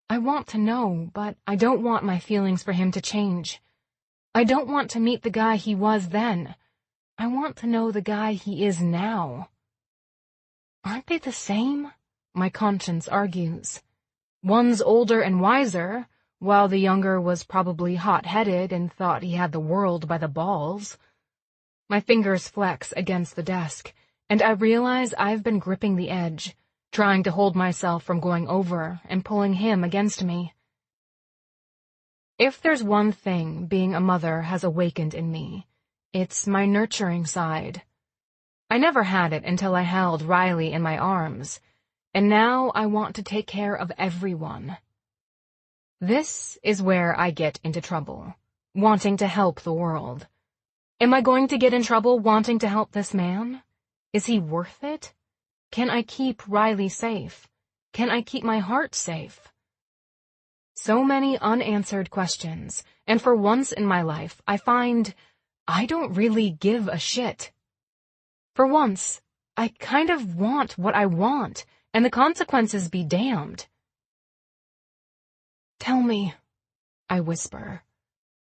I want to know, but I don't want my feelings for him to change. I don't want to meet the guy he was then. I want to know the guy he is now. Aren't they the same? My conscience argues. One's older and wiser, while the younger was probably hot-headed and thought he had the world by the balls. My fingers flex against the desk, and I realize I've been gripping the edge, trying to hold myself from going over and pulling him against me. If there's one thing being a mother has awakened in me, it's my nurturing side. I never had it until I held Riley in my arms, and now I want to take care of everyone. This is where I get into trouble, wanting to help the world. Am I going to get in trouble wanting to help this man? Is he worth it? Can I keep Riley safe? Can I keep my heart safe? So many unanswered questions, and for once in my life, I find I don't really give a shit. For once, I kind of want what I want, and the consequences be damned. Tell me, I whisper.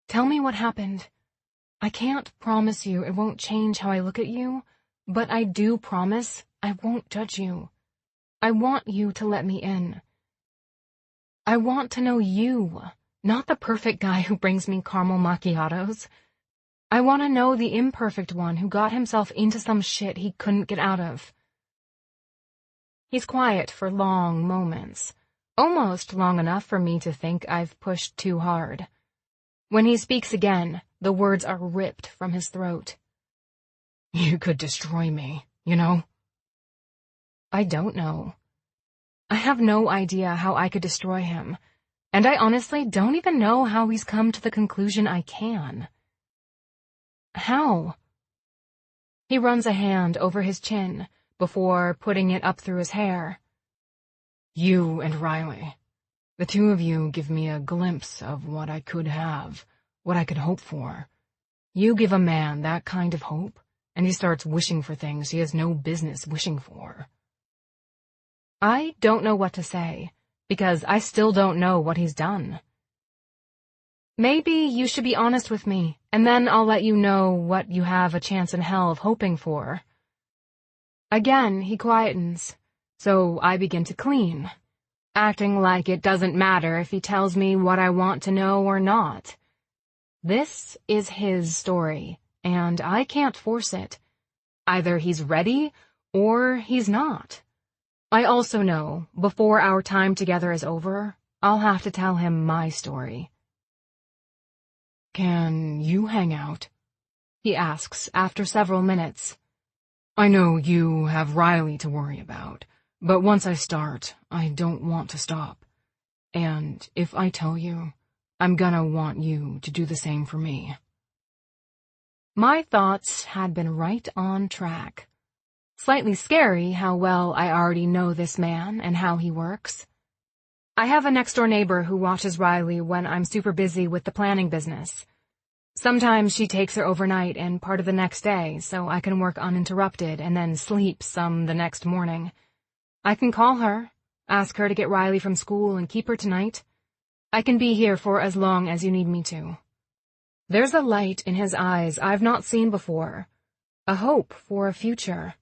Tell me what happened. I can't promise you it won't change how I look at you, but I do promise I won't judge you. I want you to let me in. I want to know you, not the perfect guy who brings me caramel macchiatos. I want to know the imperfect one who got himself into some shit he couldn't get out of. He's quiet for long moments, almost long enough for me to think I've pushed too hard. When he speaks again, the words are ripped from his throat. You could destroy me, you know? I don't know. I have no idea how I could destroy him, and I honestly don't even know how he's come to the conclusion I can. How? He runs a hand over his chin before putting it up through his hair. You and Riley, the two of you give me a glimpse of what I could have, what I could hope for. You give a man that kind of hope, and he starts wishing for things he has no business wishing for. I don't know what to say, because I still don't know what he's done. Maybe you should be honest with me, and then I'll let you know what you have a chance in hell of hoping for. Again, he quietens, so I begin to clean, acting like it doesn't matter if he tells me what I want to know or not. This is his story, and I can't force it. Either he's ready, or he's not. I also know, before our time together is over, I'll have to tell him my story. Can you hang out? He asks after several minutes. I know you have Riley to worry about, but once I start, I don't want to stop. And if I tell you, I'm gonna want you to do the same for me. My thoughts had been right on track. Slightly scary how well I already know this man and how he works. I have a next-door neighbor who watches Riley when I'm super busy with the planning business. Sometimes she takes her overnight and part of the next day, so I can work uninterrupted and then sleep some the next morning. I can call her, ask her to get Riley from school and keep her tonight. I can be here for as long as you need me to. There's a light in his eyes I've not seen before, a hope for a future.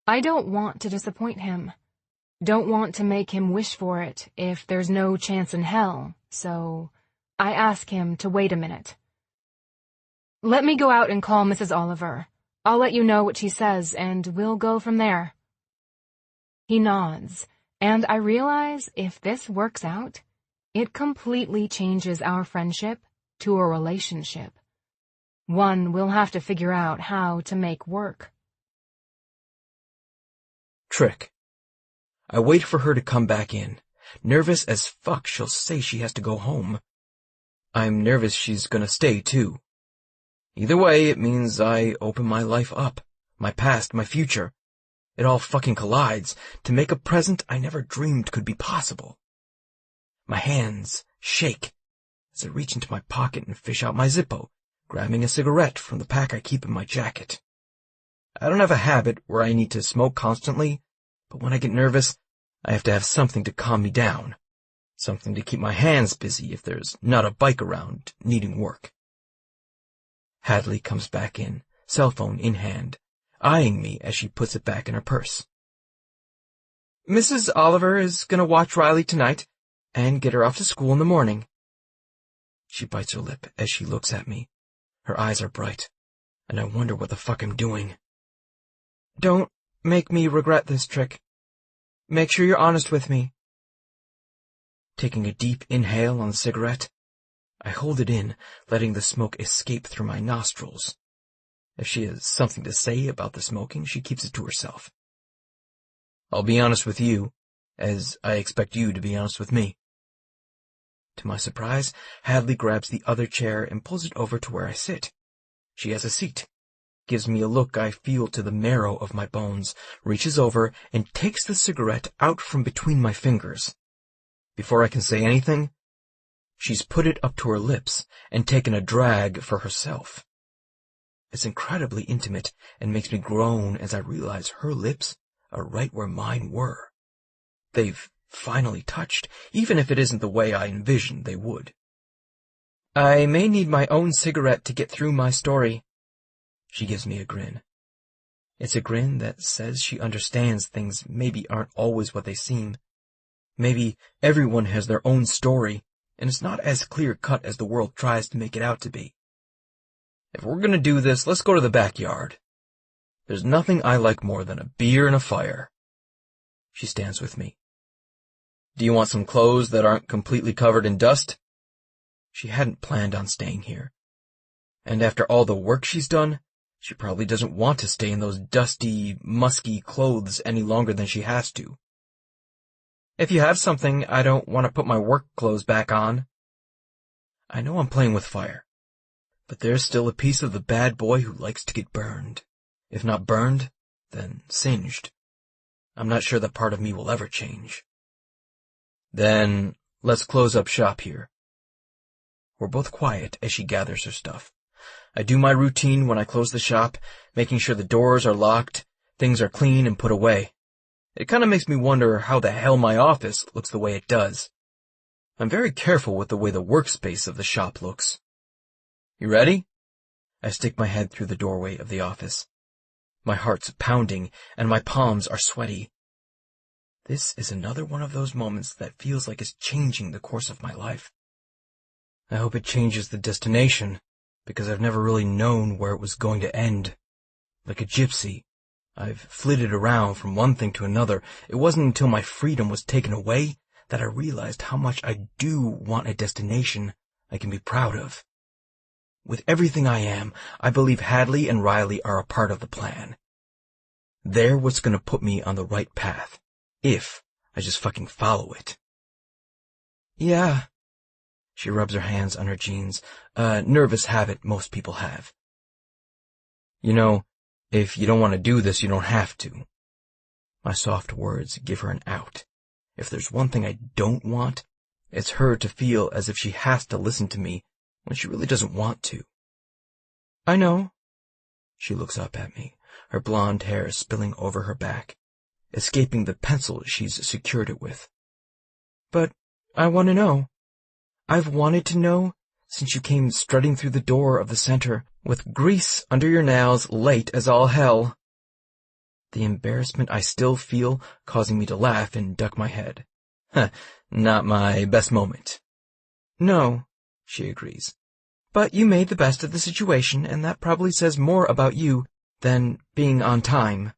I don't want to disappoint him. Don't want to make him wish for it if there's no chance in hell, so I ask him to wait a minute. Let me go out and call Mrs. Oliver. I'll let you know what she says, and we'll go from there. He nods, and I realize if this works out, it completely changes our friendship to a relationship. One we'll have to figure out how to make work. Trick. I wait for her to come back in. Nervous as fuck she'll say she has to go home. I'm nervous she's gonna stay, too. Either way, it means I open my life up. My past, my future. It all fucking collides to make a present I never dreamed could be possible. My hands shake as I reach into my pocket and fish out my Zippo, grabbing a cigarette from the pack I keep in my jacket. I don't have a habit where I need to smoke constantly, but when I get nervous, I have to have something to calm me down. Something to keep my hands busy if there's not a bike around needing work. Hadley comes back in, cell phone in hand, eyeing me as she puts it back in her purse. Mrs. Oliver is gonna watch Riley tonight and get her off to school in the morning. She bites her lip as she looks at me. Her eyes are bright, and I wonder what the fuck I'm doing. Don't make me regret this, Trick. Make sure you're honest with me. Taking a deep inhale on the cigarette, I hold it in, letting the smoke escape through my nostrils. If she has something to say about the smoking, she keeps it to herself. I'll be honest with you, as I expect you to be honest with me. To my surprise, Hadley grabs the other chair and pulls it over to where I sit. She has a seat, gives me a look I feel to the marrow of my bones, reaches over and takes the cigarette out from between my fingers. Before I can say anything, she's put it up to her lips and taken a drag for herself. It's incredibly intimate and makes me groan as I realize her lips are right where mine were. They've finally touched, even if it isn't the way I envisioned they would. I may need my own cigarette to get through my story. She gives me a grin. It's a grin that says she understands things maybe aren't always what they seem. Maybe everyone has their own story, and it's not as clear-cut as the world tries to make it out to be. If we're gonna do this, let's go to the backyard. There's nothing I like more than a beer and a fire. She stands with me. Do you want some clothes that aren't completely covered in dust? She hadn't planned on staying here. And after all the work she's done, she probably doesn't want to stay in those dusty, musky clothes any longer than she has to. If you have something, I don't want to put my work clothes back on. I know I'm playing with fire, but there's still a piece of the bad boy who likes to get burned. If not burned, then singed. I'm not sure that part of me will ever change. Then, let's close up shop here. We're both quiet as she gathers her stuff. I do my routine when I close the shop, making sure the doors are locked, things are clean and put away. It kind of makes me wonder how the hell my office looks the way it does. I'm very careful with the way the workspace of the shop looks. You ready? I stick my head through the doorway of the office. My heart's pounding and my palms are sweaty. This is another one of those moments that feels like it's changing the course of my life. I hope it changes the destination, because I've never really known where it was going to end. Like a gypsy, I've flitted around from one thing to another. It wasn't until my freedom was taken away that I realized how much I do want a destination I can be proud of. With everything I am, I believe Hadley and Riley are a part of the plan. They're what's going to put me on the right path, if I just fucking follow it. Yeah. She rubs her hands on her jeans, a nervous habit most people have. You know, if you don't want to do this, you don't have to. My soft words give her an out. If there's one thing I don't want, it's her to feel as if she has to listen to me when she really doesn't want to. I know. She looks up at me, her blonde hair spilling over her back, escaping the pencil she's secured it with. But I want to know. I've wanted to know since you came strutting through the door of the center, with grease under your nails, late as all hell. The embarrassment I still feel causing me to laugh and duck my head. Not my best moment. No, she agrees. But you made the best of the situation, and that probably says more about you than being on time.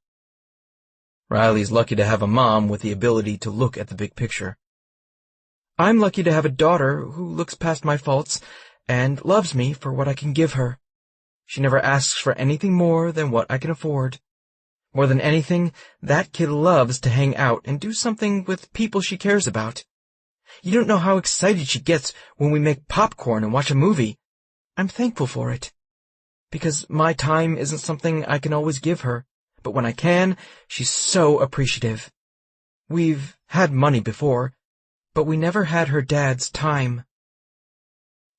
Riley's lucky to have a mom with the ability to look at the big picture. I'm lucky to have a daughter who looks past my faults and loves me for what I can give her. She never asks for anything more than what I can afford. More than anything, that kid loves to hang out and do something with people she cares about. You don't know how excited she gets when we make popcorn and watch a movie. I'm thankful for it. Because my time isn't something I can always give her, but when I can, she's so appreciative. We've had money before, but we never had her dad's time.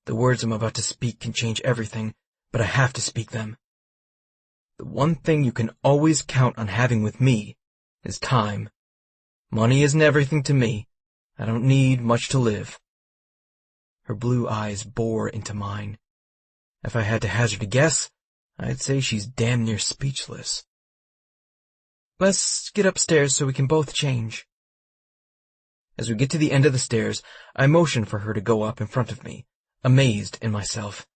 The words I'm about to speak can change everything, but I have to speak them. The one thing you can always count on having with me is time. Money isn't everything to me. I don't need much to live. Her blue eyes bore into mine. If I had to hazard a guess, I'd say she's damn near speechless. Let's get upstairs so we can both change. As we get to the end of the stairs, I motion for her to go up in front of me, amazed in myself.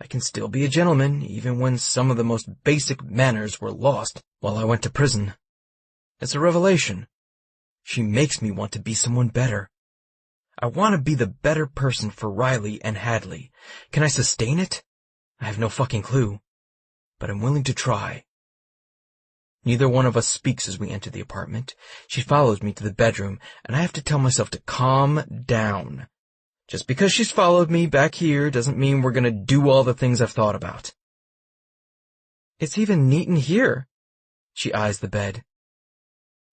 I can still be a gentleman, even when some of the most basic manners were lost while I went to prison. It's a revelation. She makes me want to be someone better. I want to be the better person for Riley and Hadley. Can I sustain it? I have no fucking clue, but I'm willing to try. Neither one of us speaks as we enter the apartment. She follows me to the bedroom, and I have to tell myself to calm down. Just because she's followed me back here doesn't mean we're gonna do all the things I've thought about. It's even neat in here. She eyes the bed.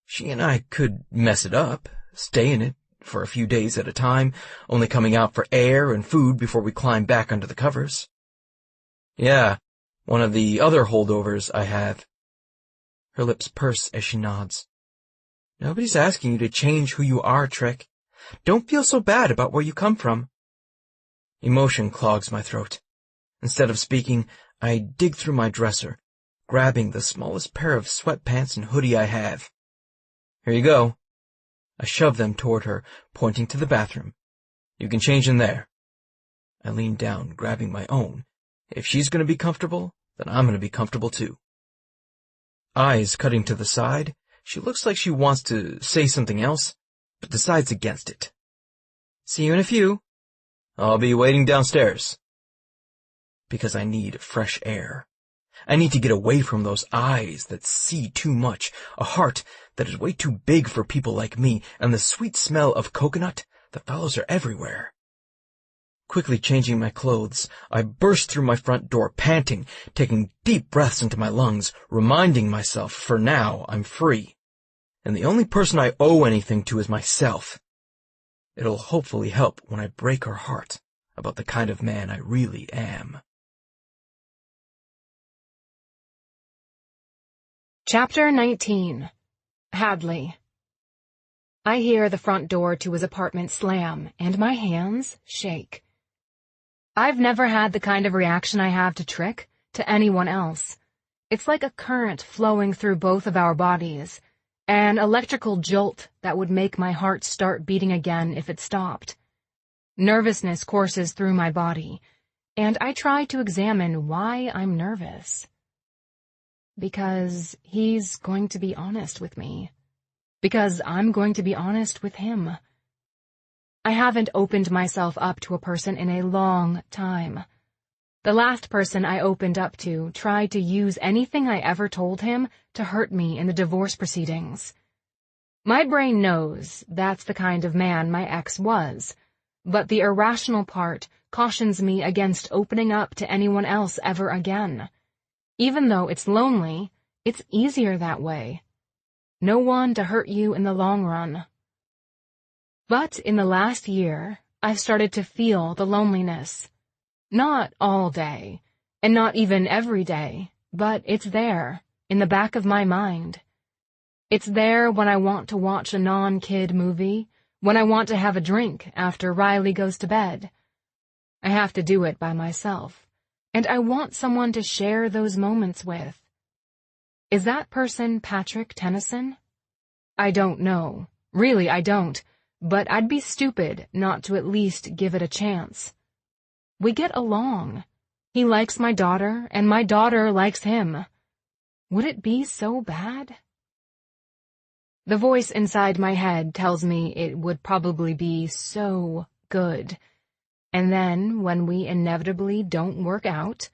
She and I could mess it up, stay in it for a few days at a time, only coming out for air and food before we climb back under the covers. Yeah, one of the other holdovers I have. Her lips purse as she nods. Nobody's asking you to change who you are, Trick. Don't feel so bad about where you come from. Emotion clogs my throat. Instead of speaking, I dig through my dresser, grabbing the smallest pair of sweatpants and hoodie I have. Here you go. I shove them toward her, pointing to the bathroom. You can change in there. I lean down, grabbing my own. If she's going to be comfortable, then I'm going to be comfortable too. Eyes cutting to the side, she looks like she wants to say something else, but decides against it. See you in a few. I'll be waiting downstairs. Because I need fresh air. I need to get away from those eyes that see too much, a heart that is way too big for people like me, and the sweet smell of coconut that follows her everywhere. Quickly changing my clothes, I burst through my front door, panting, taking deep breaths into my lungs, reminding myself, for now, I'm free. And the only person I owe anything to is myself. It'll hopefully help when I break her heart about the kind of man I really am. Chapter 19. Hadley. I hear the front door to his apartment slam, and my hands shake. I've never had the kind of reaction I have to Trick, to anyone else. It's like a current flowing through both of our bodies, an electrical jolt that would make my heart start beating again if it stopped. Nervousness courses through my body, and I try to examine why I'm nervous. Because he's going to be honest with me. Because I'm going to be honest with him. I haven't opened myself up to a person in a long time. The last person I opened up to tried to use anything I ever told him to hurt me in the divorce proceedings. My brain knows that's the kind of man my ex was, but the irrational part cautions me against opening up to anyone else ever again. Even though it's lonely, it's easier that way. No one to hurt you in the long run. But in the last year, I've started to feel the loneliness. Not all day, and not even every day, but it's there, in the back of my mind. It's there when I want to watch a non-kid movie, when I want to have a drink after Riley goes to bed. I have to do it by myself, and I want someone to share those moments with. Is that person Patrick Tennyson? I don't know. Really, I don't. But I'd be stupid not to at least give it a chance. We get along. He likes my daughter, and my daughter likes him. Would it be so bad? The voice inside my head tells me it would probably be so good. And then, when we inevitably don't work out,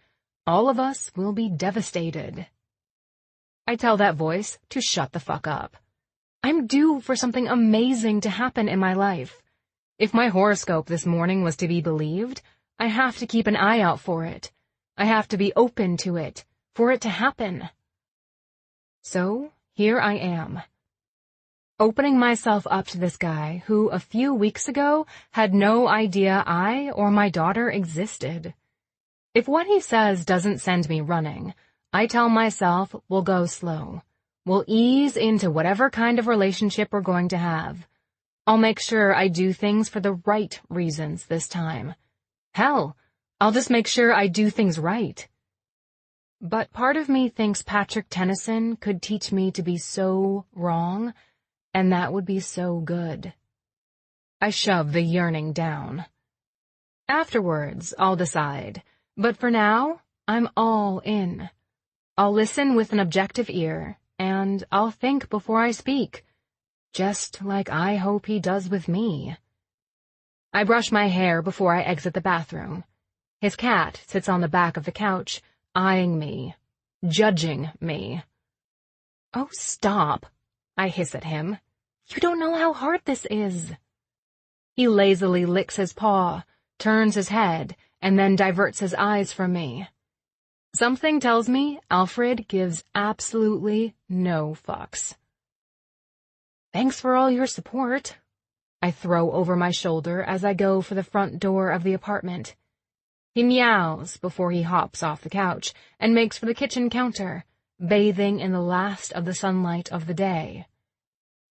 all of us will be devastated. I tell that voice to shut the fuck up. I'm due for something amazing to happen in my life. If my horoscope this morning was to be believed, I have to keep an eye out for it. I have to be open to it, for it to happen. So, here I am. Opening myself up to this guy who, a few weeks ago, had no idea I or my daughter existed. If what he says doesn't send me running, I tell myself we'll go slow. We'll ease into whatever kind of relationship we're going to have. I'll make sure I do things for the right reasons this time. Hell, I'll just make sure I do things right. But part of me thinks Patrick Tennyson could teach me to be so wrong, and that would be so good. I shove the yearning down. Afterwards, I'll decide. But for now, I'm all in. I'll listen with an objective ear, and I'll think before I speak. just like I hope he does with me. I brush my hair before I exit the bathroom. His cat sits on the back of the couch, eyeing me, judging me. "Oh, stop," I hiss at him. "You don't know how hard this is." He lazily licks his paw, turns his head, and then diverts his eyes from me. Something tells me Alfred gives absolutely no fucks. "Thanks for all your support," I throw over my shoulder as I go for the front door of the apartment. He meows before he hops off the couch and makes for the kitchen counter, bathing in the last of the sunlight of the day.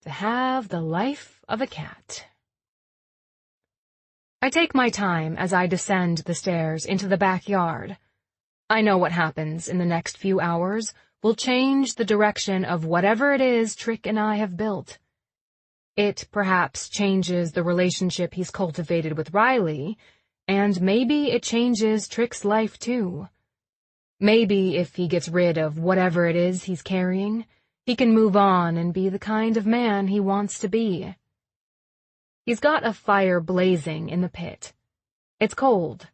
To have the life of a cat. I take my time as I descend the stairs into the backyard. I know what happens in the next few hours will change the direction of whatever it is Trick and I have built. It perhaps changes the relationship he's cultivated with Riley, and maybe it changes Trick's life too. Maybe if he gets rid of whatever it is he's carrying, he can move on and be the kind of man he wants to be. He's got a fire blazing in the pit. It's cold,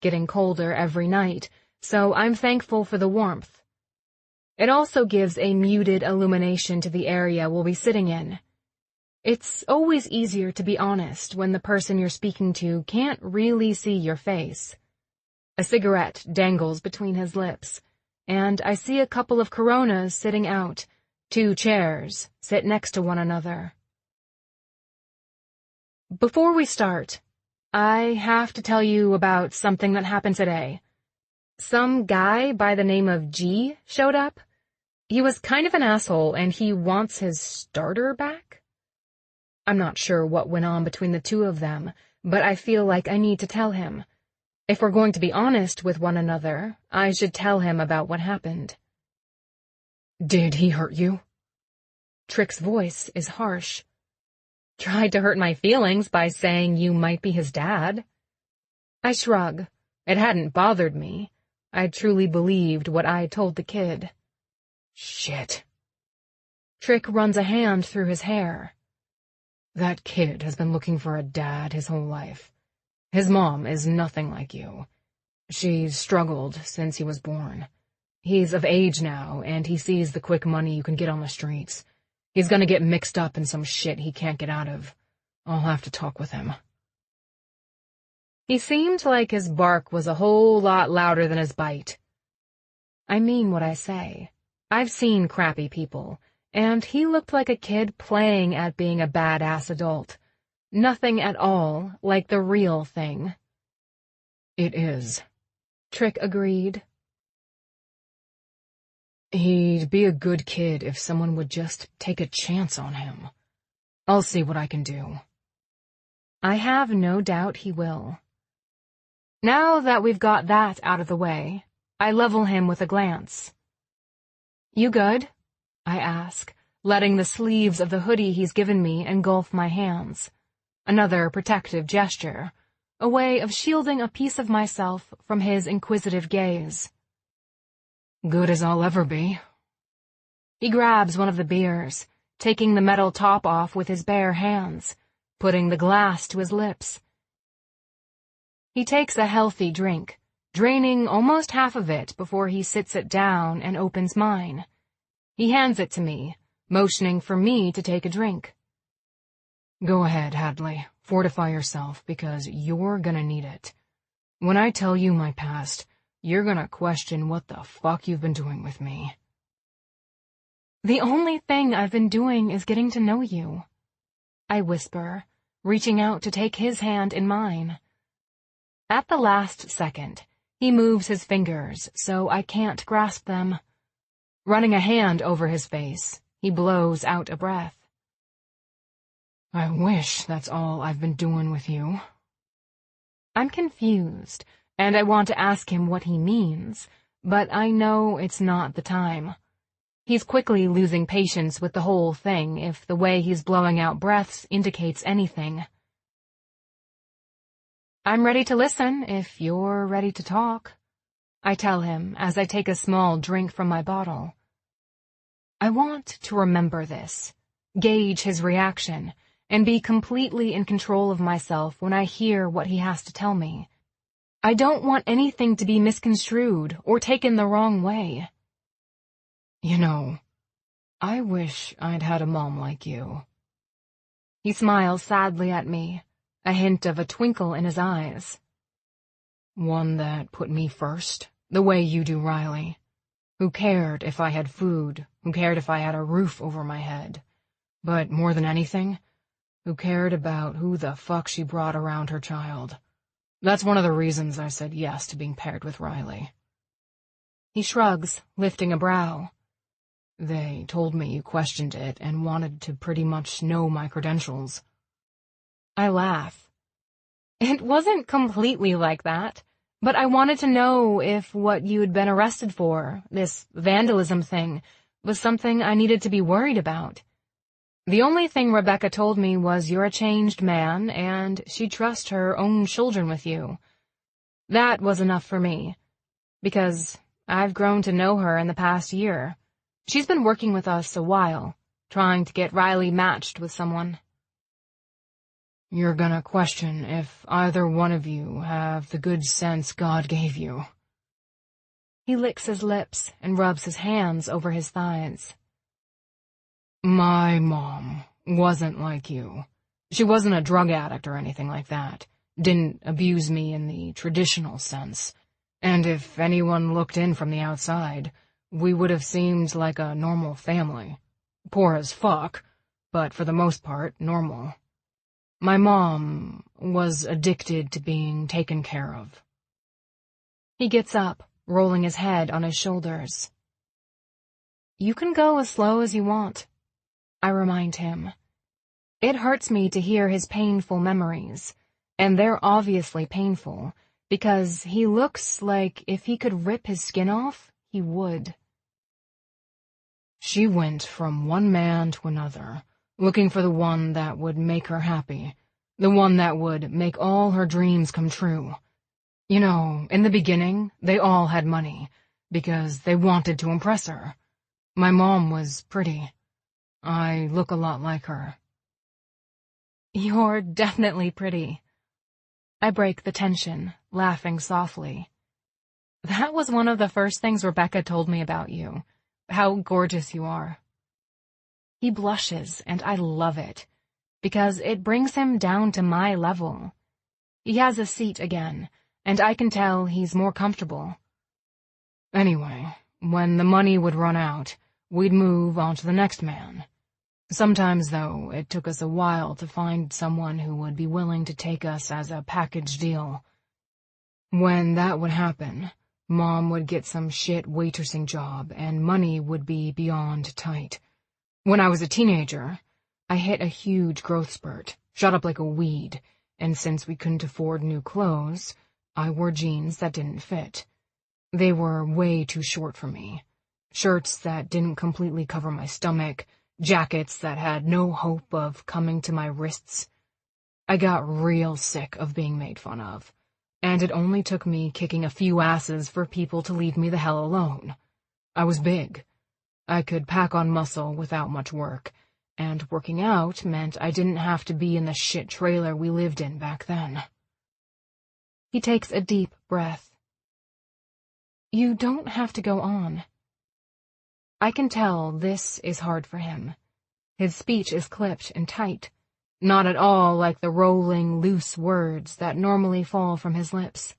getting colder every night, so I'm thankful for the warmth. It also gives a muted illumination to the area we'll be sitting in. It's always easier to be honest when the person you're speaking to can't really see your face. A cigarette dangles between his lips, and I see a couple of Coronas sitting out. 2 chairs sit next to one another. Before we start, I have to tell you about something that happened today. Some guy by the name of G showed up. He was kind of an asshole, and he wants his starter back. I'm not sure what went on between the two of them, but I feel like I need to tell him. If we're going to be honest with one another, I should tell him about what happened. Did he hurt you? Trick's voice is harsh. Tried to hurt my feelings by saying you might be his dad. I shrug. It hadn't bothered me. I truly believed what I told the kid. Shit. Trick runs a hand through his hair. That kid has been looking for a dad his whole life. His mom is nothing like you. She's struggled since he was born. He's of age now, and he sees the quick money you can get on the streets. He's gonna get mixed up in some shit he can't get out of. I'll have to talk with him. He seemed like his bark was a whole lot louder than his bite. I mean what I say. I've seen crappy people, and he looked like a kid playing at being a badass adult. Nothing at all like the real thing. It is, Trick agreed. He'd be a good kid if someone would just take a chance on him. I'll see what I can do. I have no doubt he will. Now that we've got that out of the way, I level him with a glance. You good? I ask, letting the sleeves of the hoodie he's given me engulf my hands. Another protective gesture, a way of shielding a piece of myself from his inquisitive gaze. Good as I'll ever be. He grabs one of the beers, taking the metal top off with his bare hands, putting the glass to his lips. He takes a healthy drink, draining almost half of it before he sits it down and opens mine. He hands it to me, motioning for me to take a drink. Go ahead, Hadley. Fortify yourself, because you're gonna need it. When I tell you my past, you're gonna question what the fuck you've been doing with me. The only thing I've been doing is getting to know you, I whisper, reaching out to take his hand in mine. At the last second, he moves his fingers so I can't grasp them. Running a hand over his face, he blows out a breath. I wish that's all I've been doing with you. I'm confused, and I want to ask him what he means, but I know it's not the time. He's quickly losing patience with the whole thing if the way he's blowing out breaths indicates anything. I'm ready to listen if you're ready to talk, I tell him as I take a small drink from my bottle. I want to remember this. gauge his reaction, and be completely in control of myself when I hear what he has to tell me. I don't want anything to be misconstrued or taken the wrong way. You know, I wish I'd had a mom like you. He smiles sadly at me, a hint of a twinkle in his eyes. One that put me first, the way you do Riley. Who cared if I had food, who cared if I had a roof over my head. But more than anything, who cared about who the fuck she brought around her child. That's one of the reasons I said yes to being paired with Riley. He shrugs, lifting a brow. They told me you questioned it and wanted to pretty much know my credentials. I laugh. It wasn't completely like that, but I wanted to know if what you had been arrested for, this vandalism thing, was something I needed to be worried about. The only thing Rebecca told me was you're a changed man and she'd trust her own children with you. That was enough for me, because I've grown to know her in the past year. She's been working with us a while, trying to get Riley matched with someone. You're gonna question if either one of you have the good sense God gave you. He licks his lips and rubs his hands over his thighs. My mom wasn't like you. She wasn't a drug addict or anything like that. Didn't abuse me in the traditional sense. And if anyone looked in from the outside, we would have seemed like a normal family. Poor as fuck, but for the most part, normal. My mom was addicted to being taken care of. He gets up, rolling his head on his shoulders. You can go as slow as you want, I remind him. It hurts me to hear his painful memories, and they're obviously painful, because he looks like if he could rip his skin off, he would. She went from one man to another, looking for the one that would make her happy, the one that would make all her dreams come true. You know, in the beginning, they all had money, because they wanted to impress her. My mom was pretty. I look a lot like her. You're definitely pretty. I break the tension, laughing softly. That was one of the first things Rebecca told me about you, how gorgeous you are. He blushes, and I love it, because it brings him down to my level. He has a seat again, and I can tell he's more comfortable. Anyway, when the money would run out, we'd move on to the next man. Sometimes, though, it took us a while to find someone who would be willing to take us as a package deal. When that would happen, Mom would get some shit waitressing job, and money would be beyond tight. When I was a teenager, I hit a huge growth spurt, shot up like a weed, and since we couldn't afford new clothes, I wore jeans that didn't fit. They were way too short for me. Shirts that didn't completely cover my stomach, jackets that had no hope of coming to my wrists. I got real sick of being made fun of, and it only took me kicking a few asses for people to leave me the hell alone. I was big. I could pack on muscle without much work, and working out meant I didn't have to be in the shit trailer we lived in back then. He takes a deep breath. You don't have to go on. I can tell this is hard for him. His speech is clipped and tight, not at all like the rolling, loose words that normally fall from his lips.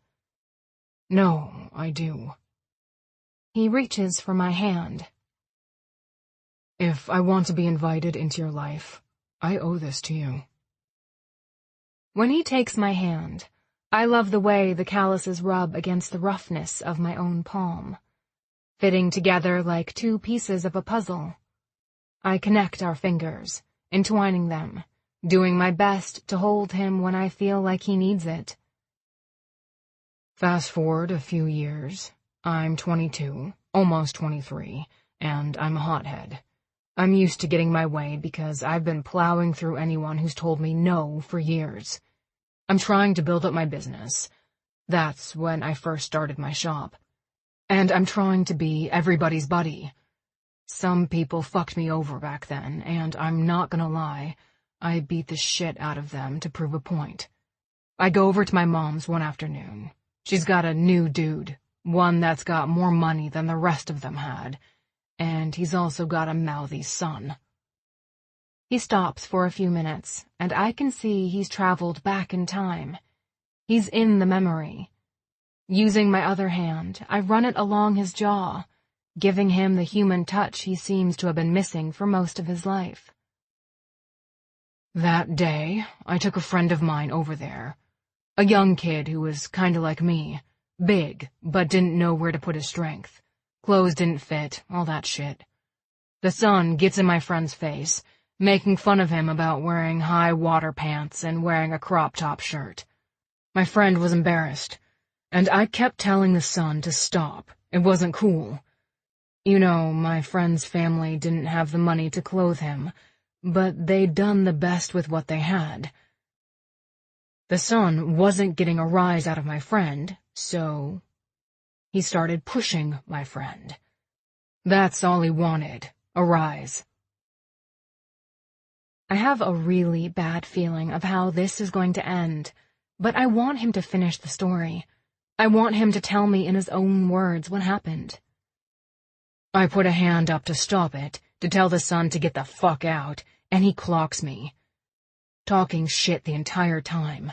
No, I do. He reaches for my hand. If I want to be invited into your life, I owe this to you. When he takes my hand, I love the way the calluses rub against the roughness of my own palm, fitting together like two pieces of a puzzle. I connect our fingers, entwining them, doing my best to hold him when I feel like he needs it. Fast forward a few years. I'm 22, almost 23, and I'm a hothead. I'm used to getting my way because I've been plowing through anyone who's told me no for years. I'm trying to build up my business. That's when I first started my shop. And I'm trying to be everybody's buddy. Some people fucked me over back then, and I'm not gonna lie, I beat the shit out of them to prove a point. I go over to my mom's one afternoon. She's got a new dude, one that's got more money than the rest of them had, and he's also got a mouthy son. He stops for a few minutes, and I can see he's traveled back in time. He's in the memory. Using my other hand, I run it along his jaw, giving him the human touch he seems to have been missing for most of his life. That day, I took a friend of mine over there. A young kid who was kinda like me. Big, but didn't know where to put his strength. Clothes didn't fit, all that shit. The sun gets in my friend's face, making fun of him about wearing high water pants and wearing a crop top shirt. My friend was embarrassed, and I kept telling the sun to stop. It wasn't cool. You know, my friend's family didn't have the money to clothe him, but they'd done the best with what they had. The sun wasn't getting a rise out of my friend, so he started pushing my friend. That's all he wanted, a rise. I have a really bad feeling of how this is going to end, but I want him to finish the story. I want him to tell me in his own words what happened. I put a hand up to stop it, to tell the sun to get the fuck out, and he clocks me. Talking shit the entire time.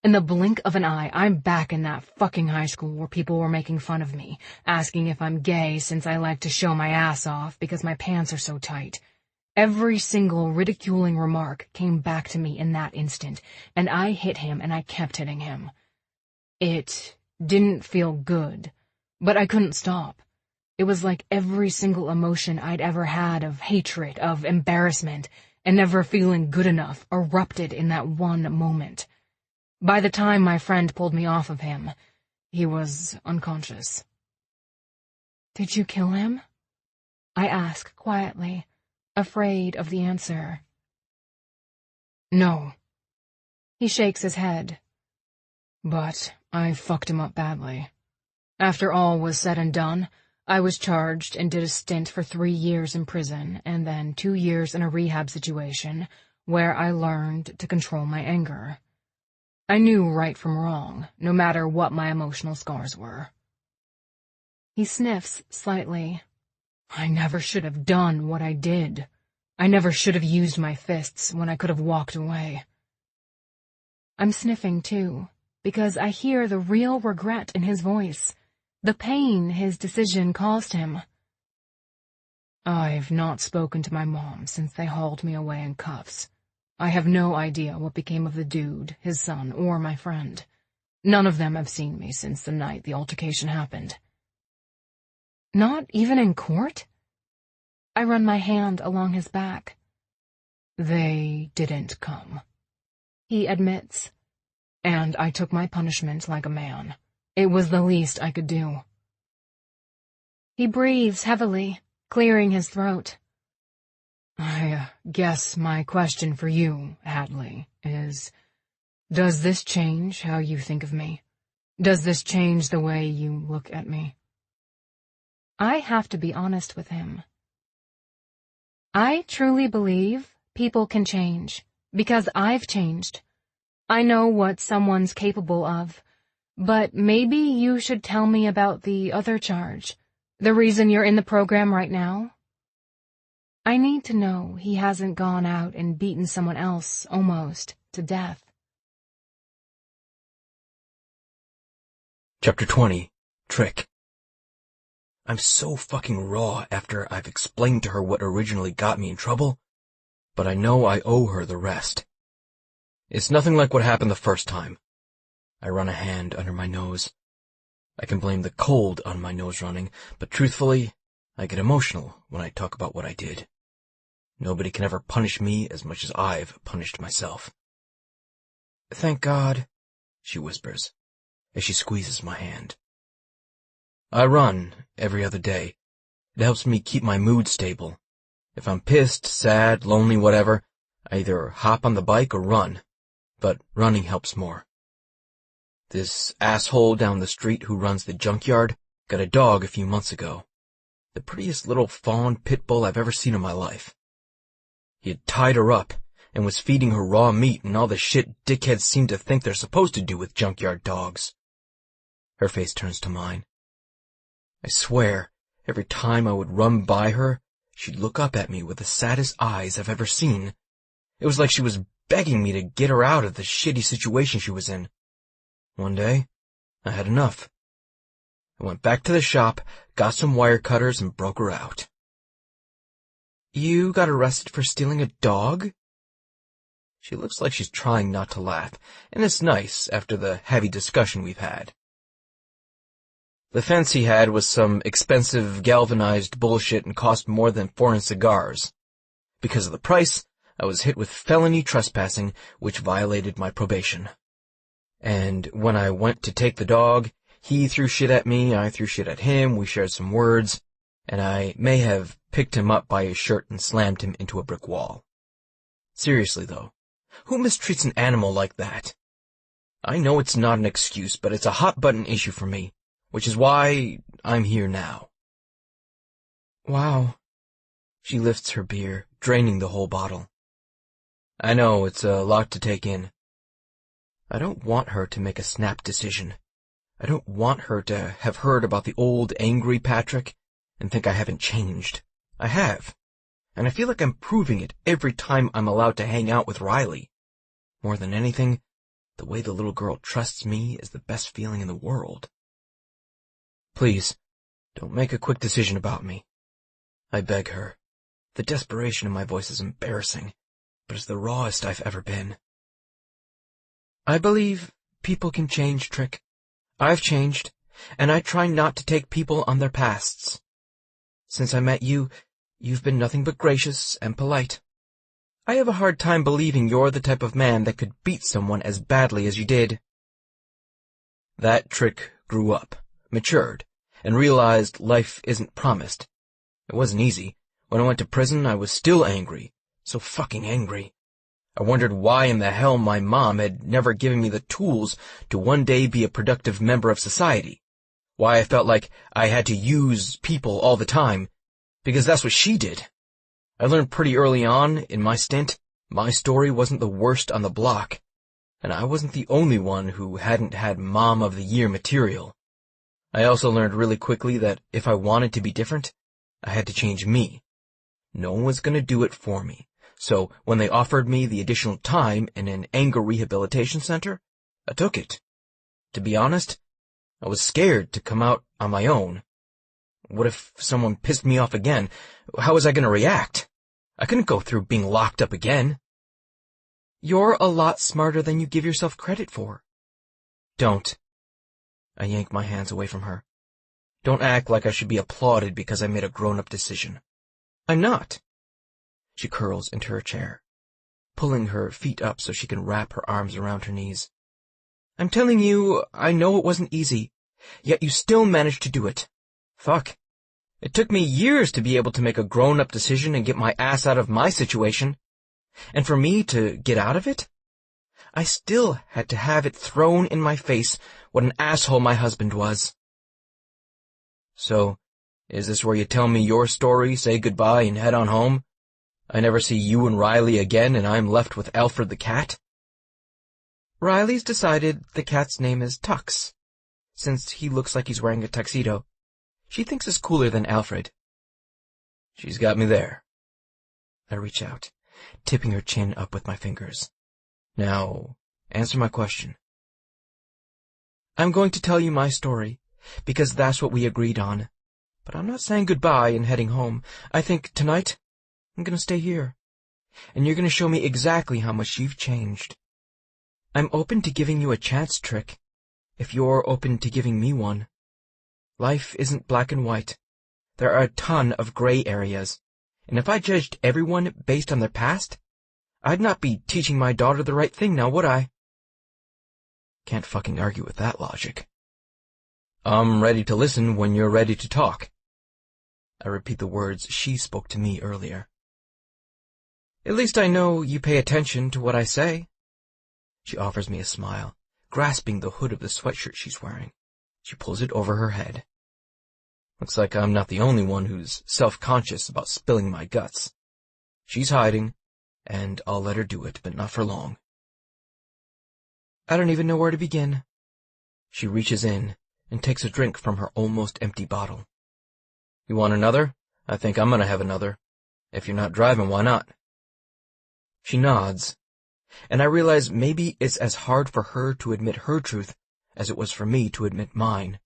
In the blink of an eye, I'm back in that fucking high school where people were making fun of me, asking if I'm gay since I like to show my ass off because my pants are so tight. Every single ridiculing remark came back to me in that instant, and I hit him and I kept hitting him. It didn't feel good, but I couldn't stop. It was like every single emotion I'd ever had of hatred, of embarrassment, and never feeling good enough erupted in that one moment. By the time my friend pulled me off of him, he was unconscious. "Did you kill him?" I ask quietly, afraid of the answer. "No." He shakes his head. "But I fucked him up badly. After all was said and done, I was charged and did a stint for 3 years in prison and then 2 years in a rehab situation where I learned to control my anger. I knew right from wrong, no matter what my emotional scars were." He sniffs slightly. "I never should have done what I did. I never should have used my fists when I could have walked away." I'm sniffing too, because I hear the real regret in his voice. The pain his decision caused him. "I've not spoken to my mom since they hauled me away in cuffs. I have no idea what became of the dude, his son, or my friend. None of them have seen me since the night the altercation happened." "Not even in court?" I run my hand along his back. "They didn't come," he admits. "And I took my punishment like a man. It was the least I could do." He breathes heavily, clearing his throat. "I guess my question for you, Hadley, is, does this change how you think of me? Does this change the way you look at me?" I have to be honest with him. I truly believe people can change, because I've changed. I know what someone's capable of, but maybe you should tell me about the other charge, the reason you're in the program right now. I need to know he hasn't gone out and beaten someone else almost to death. Chapter 20. Trick. I'm so fucking raw after I've explained to her what originally got me in trouble, but I know I owe her the rest. It's nothing like what happened the first time. I run a hand under my nose. I can blame the cold on my nose running, but truthfully, I get emotional when I talk about what I did. Nobody can ever punish me as much as I've punished myself. "Thank God," she whispers, as she squeezes my hand. I run every other day. It helps me keep my mood stable. If I'm pissed, sad, lonely, whatever, I either hop on the bike or run, but running helps more. This asshole down the street who runs the junkyard got a dog a few months ago. The prettiest little fawn pit bull I've ever seen in my life. He had tied her up and was feeding her raw meat and all the shit dickheads seem to think they're supposed to do with junkyard dogs. Her face turns to mine. I swear, every time I would run by her, she'd look up at me with the saddest eyes I've ever seen. It was like she was begging me to get her out of the shitty situation she was in. One day, I had enough. I went back to the shop, got some wire cutters, and broke her out. You got arrested for stealing a dog? She looks like she's trying not to laugh, and it's nice after the heavy discussion we've had. The fence he had was some expensive galvanized bullshit and cost more than foreign cigars. Because of the price, I was hit with felony trespassing, which violated my probation. And when I went to take the dog, he threw shit at me, I threw shit at him, we shared some words, and I may have picked him up by his shirt and slammed him into a brick wall. Seriously, though, who mistreats an animal like that? I know it's not an excuse, but it's a hot-button issue for me, which is why I'm here now. Wow. She lifts her beer, draining the whole bottle. I know, it's a lot to take in. I don't want her to make a snap decision. I don't want her to have heard about the old angry Patrick and think I haven't changed. I have. And I feel like I'm proving it every time I'm allowed to hang out with Riley. More than anything, the way the little girl trusts me is the best feeling in the world. Please, don't make a quick decision about me. I beg her. The desperation in my voice is embarrassing, but it's the rawest I've ever been. I believe people can change, Trick. I've changed, and I try not to take people on their pasts. Since I met you, you've been nothing but gracious and polite. I have a hard time believing you're the type of man that could beat someone as badly as you did. That Trick grew up, matured, and realized life isn't promised. It wasn't easy. When I went to prison, I was still angry. So fucking angry. I wondered why in the hell my mom had never given me the tools to one day be a productive member of society. Why I felt like I had to use people all the time, because that's what she did. I learned pretty early on, in my stint, my story wasn't the worst on the block, and I wasn't the only one who hadn't had Mom of the Year material. I also learned really quickly that if I wanted to be different, I had to change me. No one was going to do it for me. So when they offered me the additional time in an anger rehabilitation center, I took it. To be honest, I was scared to come out on my own. What if someone pissed me off again? How was I going to react? I couldn't go through being locked up again. You're a lot smarter than you give yourself credit for. Don't. I yank my hands away from her. Don't act like I should be applauded because I made a grown-up decision. I'm not. She curls into her chair, pulling her feet up so she can wrap her arms around her knees. I'm telling you, I know it wasn't easy, yet you still managed to do it. Fuck. It took me years to be able to make a grown-up decision and get my ass out of my situation. And for me to get out of it, I still had to have it thrown in my face what an asshole my husband was. So, is this where you tell me your story, say goodbye, and head on home? I never see you and Riley again, and I'm left with Alfred the cat? Riley's decided the cat's name is Tux, since he looks like he's wearing a tuxedo. She thinks it's cooler than Alfred. She's got me there. I reach out, tipping her chin up with my fingers. Now, answer my question. I'm going to tell you my story, because that's what we agreed on. But I'm not saying goodbye and heading home. I think tonight, I'm going to stay here, and you're going to show me exactly how much you've changed. I'm open to giving you a chance, Trick, if you're open to giving me one. Life isn't black and white. There are a ton of gray areas, and if I judged everyone based on their past, I'd not be teaching my daughter the right thing now, would I? Can't fucking argue with that logic. I'm ready to listen when you're ready to talk. I repeat the words she spoke to me earlier. At least I know you pay attention to what I say. She offers me a smile, grasping the hood of the sweatshirt she's wearing. She pulls it over her head. Looks like I'm not the only one who's self-conscious about spilling my guts. She's hiding, and I'll let her do it, but not for long. I don't even know where to begin. She reaches in and takes a drink from her almost empty bottle. You want another? I think I'm gonna have another. If you're not driving, why not? She nods, and I realize maybe it's as hard for her to admit her truth as it was for me to admit mine.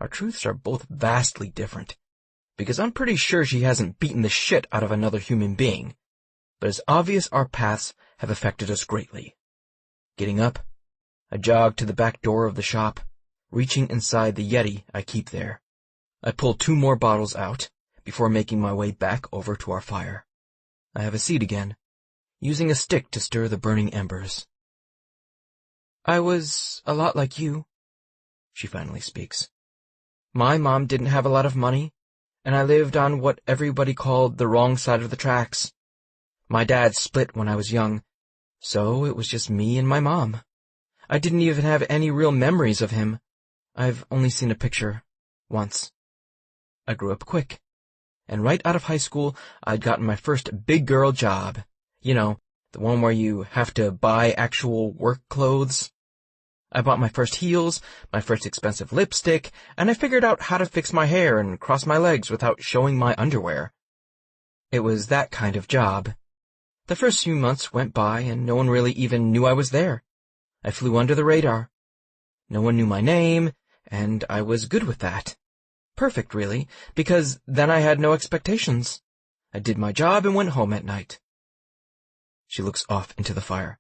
Our truths are both vastly different, because I'm pretty sure she hasn't beaten the shit out of another human being, but it's obvious our paths have affected us greatly. Getting up, I jog to the back door of the shop, reaching inside the Yeti I keep there. I pull 2 more bottles out before making my way back over to our fire. I have a seat again, using a stick to stir the burning embers. I was a lot like you, she finally speaks. My mom didn't have a lot of money, and I lived on what everybody called the wrong side of the tracks. My dad split when I was young, so it was just me and my mom. I didn't even have any real memories of him. I've only seen a picture, once. I grew up quick, and right out of high school, I'd gotten my first big girl job. You know, the one where you have to buy actual work clothes. I bought my first heels, my first expensive lipstick, and I figured out how to fix my hair and cross my legs without showing my underwear. It was that kind of job. The first few months went by and no one really even knew I was there. I flew under the radar. No one knew my name, and I was good with that. Perfect, really, because then I had no expectations. I did my job and went home at night. She looks off into the fire,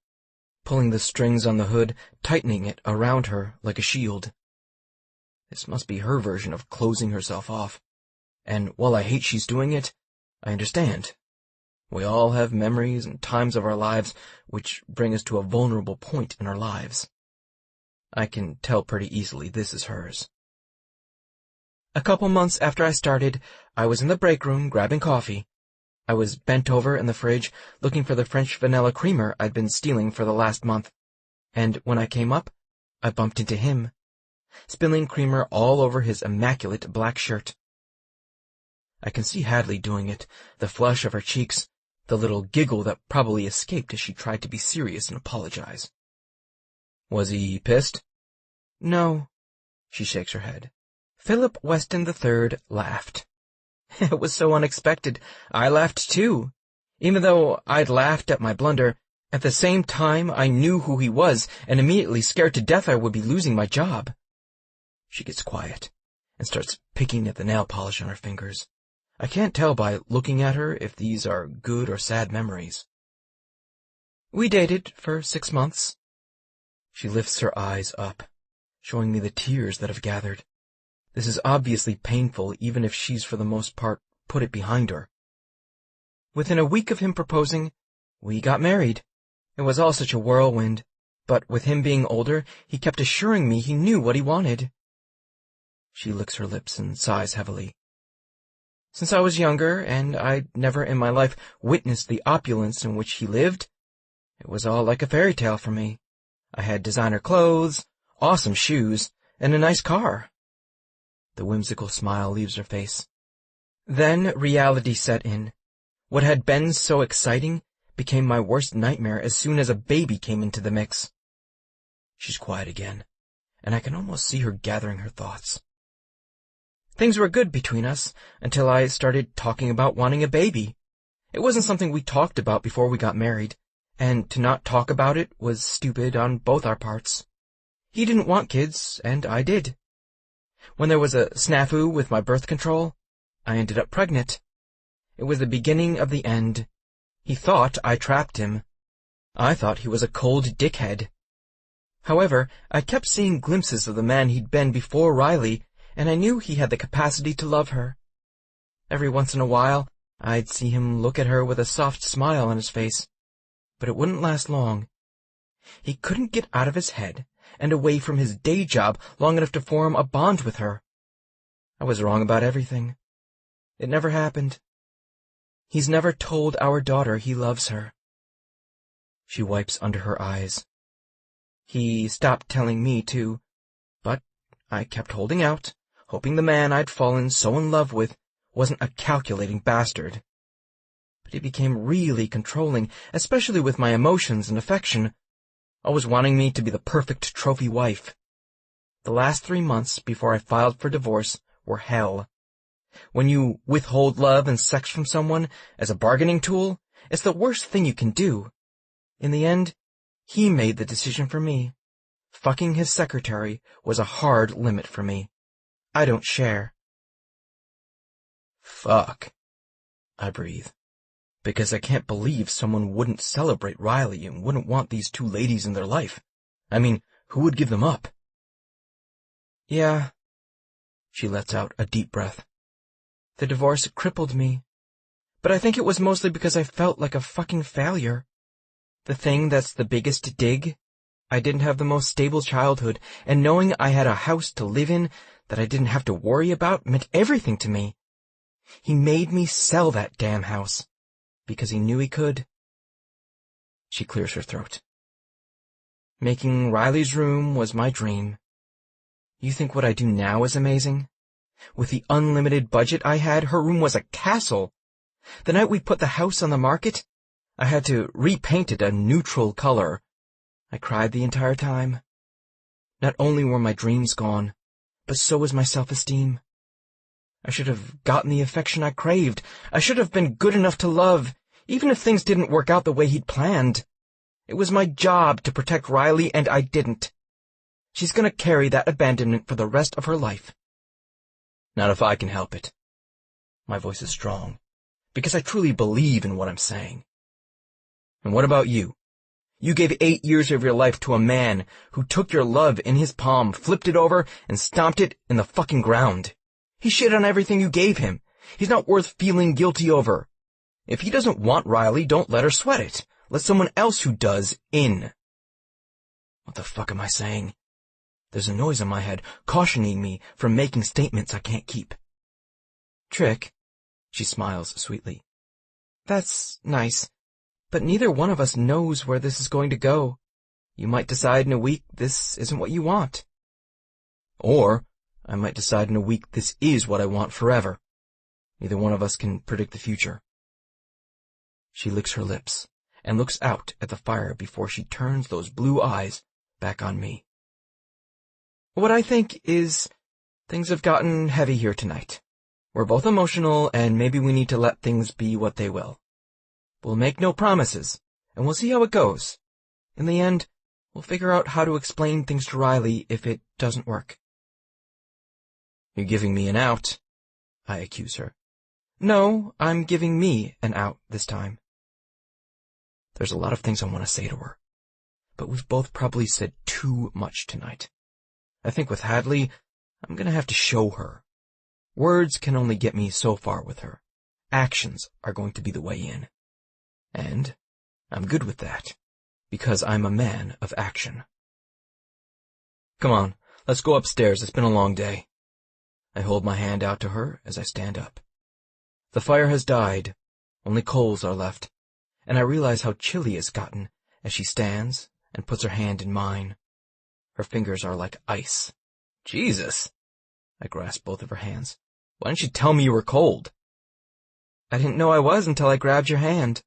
pulling the strings on the hood, tightening it around her like a shield. This must be her version of closing herself off, and while I hate she's doing it, I understand. We all have memories and times of our lives which bring us to a vulnerable point in our lives. I can tell pretty easily this is hers. A couple months after I started, I was in the break room grabbing coffee. I was bent over in the fridge looking for the French vanilla creamer I'd been stealing for the last month, and when I came up, I bumped into him, spilling creamer all over his immaculate black shirt. I can see Hadley doing it, the flush of her cheeks, the little giggle that probably escaped as she tried to be serious and apologize. Was he pissed? No, she shakes her head. Philip Weston III laughed. It was so unexpected. I laughed too. Even though I'd laughed at my blunder, at the same time I knew who he was and immediately scared to death I would be losing my job. She gets quiet and starts picking at the nail polish on her fingers. I can't tell by looking at her if these are good or sad memories. We dated for 6 months. She lifts her eyes up, showing me the tears that have gathered. This is obviously painful, even if she's for the most part put it behind her. Within a week of him proposing, we got married. It was all such a whirlwind, but with him being older, he kept assuring me he knew what he wanted. She licks her lips and sighs heavily. Since I was younger, and I'd never in my life witnessed the opulence in which he lived, it was all like a fairy tale for me. I had designer clothes, awesome shoes, and a nice car. The whimsical smile leaves her face. Then reality set in. What had been so exciting became my worst nightmare as soon as a baby came into the mix. She's quiet again, and I can almost see her gathering her thoughts. Things were good between us until I started talking about wanting a baby. It wasn't something we talked about before we got married, and to not talk about it was stupid on both our parts. He didn't want kids, and I did. When there was a snafu with my birth control, I ended up pregnant. It was the beginning of the end. He thought I trapped him. I thought he was a cold dickhead. However, I kept seeing glimpses of the man he'd been before Riley, and I knew he had the capacity to love her. Every once in a while, I'd see him look at her with a soft smile on his face, but it wouldn't last long. He couldn't get out of his head and away from his day job long enough to form a bond with her. I was wrong about everything. It never happened. He's never told our daughter he loves her. She wipes under her eyes. He stopped telling me, too, but I kept holding out, hoping the man I'd fallen so in love with wasn't a calculating bastard. But he became really controlling, especially with my emotions and affection, always wanting me to be the perfect trophy wife. The last 3 months before I filed for divorce were hell. When you withhold love and sex from someone as a bargaining tool, it's the worst thing you can do. In the end, he made the decision for me. Fucking his secretary was a hard limit for me. I don't share. Fuck, I breathe, because I can't believe someone wouldn't celebrate Riley and wouldn't want these two ladies in their life. I mean, who would give them up? Yeah, she lets out a deep breath. The divorce crippled me, but I think it was mostly because I felt like a fucking failure. The thing that's the biggest dig? I didn't have the most stable childhood, and knowing I had a house to live in that I didn't have to worry about meant everything to me. He made me sell that damn house, because he knew he could. She clears her throat. Making Riley's room was my dream. You think what I do now is amazing? With the unlimited budget I had, her room was a castle. The night we put the house on the market, I had to repaint it a neutral color. I cried the entire time. Not only were my dreams gone, but so was my self-esteem. I should have gotten the affection I craved. I should have been good enough to love, even if things didn't work out the way he'd planned. It was my job to protect Riley, and I didn't. She's gonna carry that abandonment for the rest of her life. Not if I can help it. My voice is strong, because I truly believe in what I'm saying. And what about you? You gave 8 years of your life to a man who took your love in his palm, flipped it over, and stomped it in the fucking ground. He shit on everything you gave him. He's not worth feeling guilty over. If he doesn't want Riley, don't let her sweat it. Let someone else who does in. What the fuck am I saying? There's a noise in my head, cautioning me from making statements I can't keep. Trick, she smiles sweetly. That's nice. But neither one of us knows where this is going to go. You might decide in a week this isn't what you want. Or I might decide in a week this is what I want forever. Neither one of us can predict the future. She licks her lips and looks out at the fire before she turns those blue eyes back on me. What I think is, things have gotten heavy here tonight. We're both emotional, and maybe we need to let things be what they will. We'll make no promises, and we'll see how it goes. In the end, we'll figure out how to explain things to Riley if it doesn't work. You're giving me an out, I accuse her. No, I'm giving me an out this time. There's a lot of things I want to say to her, but we've both probably said too much tonight. I think with Hadley, I'm gonna have to show her. Words can only get me so far with her. Actions are going to be the way in. And I'm good with that, because I'm a man of action. Come on, let's go upstairs. It's been a long day. I hold my hand out to her as I stand up. The fire has died. Only coals are left, and I realize how chilly it's gotten as she stands and puts her hand in mine. Her fingers are like ice. Jesus! I grasp both of her hands. Why didn't you tell me you were cold? I didn't know I was until I grabbed your hand.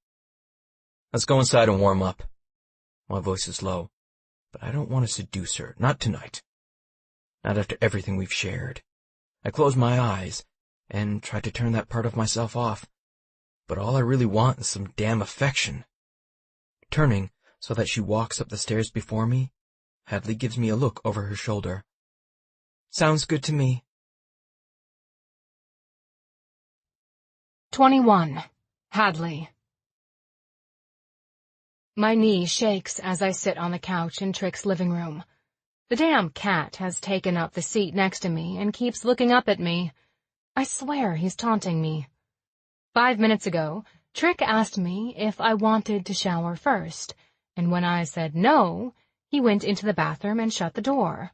Let's go inside and warm up. My voice is low, but I don't want to seduce her, not tonight. Not after everything we've shared. I close my eyes and try to turn that part of myself off, but all I really want is some damn affection. Turning so that she walks up the stairs before me, Hadley gives me a look over her shoulder. Sounds good to me. 21. Hadley. My knee shakes as I sit on the couch in Trick's living room. The damn cat has taken up the seat next to me and keeps looking up at me. I swear he's taunting me. 5 minutes ago, Trick asked me if I wanted to shower first, and when I said no, he went into the bathroom and shut the door.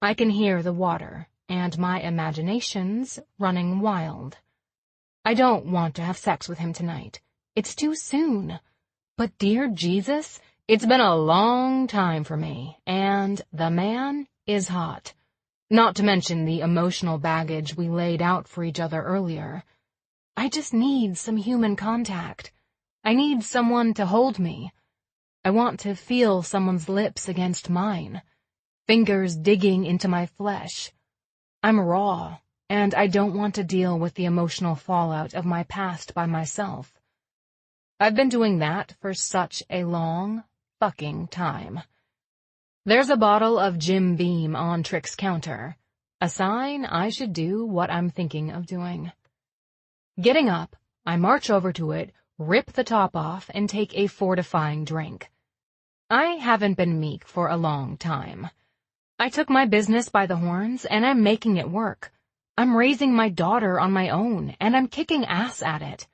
I can hear the water and my imaginations running wild. I don't want to have sex with him tonight. It's too soon. But dear Jesus, it's been a long time for me, and the man is hot. Not to mention the emotional baggage we laid out for each other earlier. I just need some human contact. I need someone to hold me. I want to feel someone's lips against mine, fingers digging into my flesh. I'm raw, and I don't want to deal with the emotional fallout of my past by myself. I've been doing that for such a long fucking time. There's a bottle of Jim Beam on Trick's counter, a sign I should do what I'm thinking of doing. Getting up, I march over to it, rip the top off, and take a fortifying drink. I haven't been meek for a long time. I took my business by the horns, and I'm making it work. I'm raising my daughter on my own, and I'm kicking ass at it.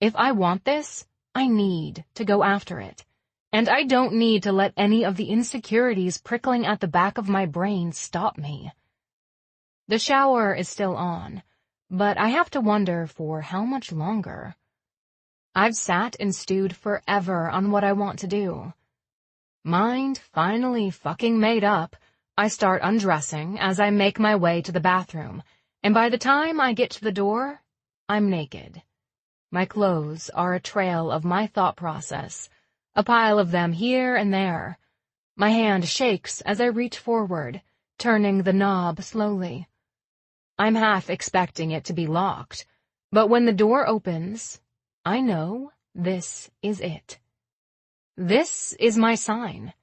If I want this, I need to go after it. And I don't need to let any of the insecurities prickling at the back of my brain stop me. The shower is still on, but I have to wonder for how much longer. I've sat and stewed forever on what I want to do. Mind finally fucking made up, I start undressing as I make my way to the bathroom, and by the time I get to the door, I'm naked. My clothes are a trail of my thought process, a pile of them here and there. My hand shakes as I reach forward, turning the knob slowly. I'm half expecting it to be locked, but when the door opens, I know this is it. This is my sign.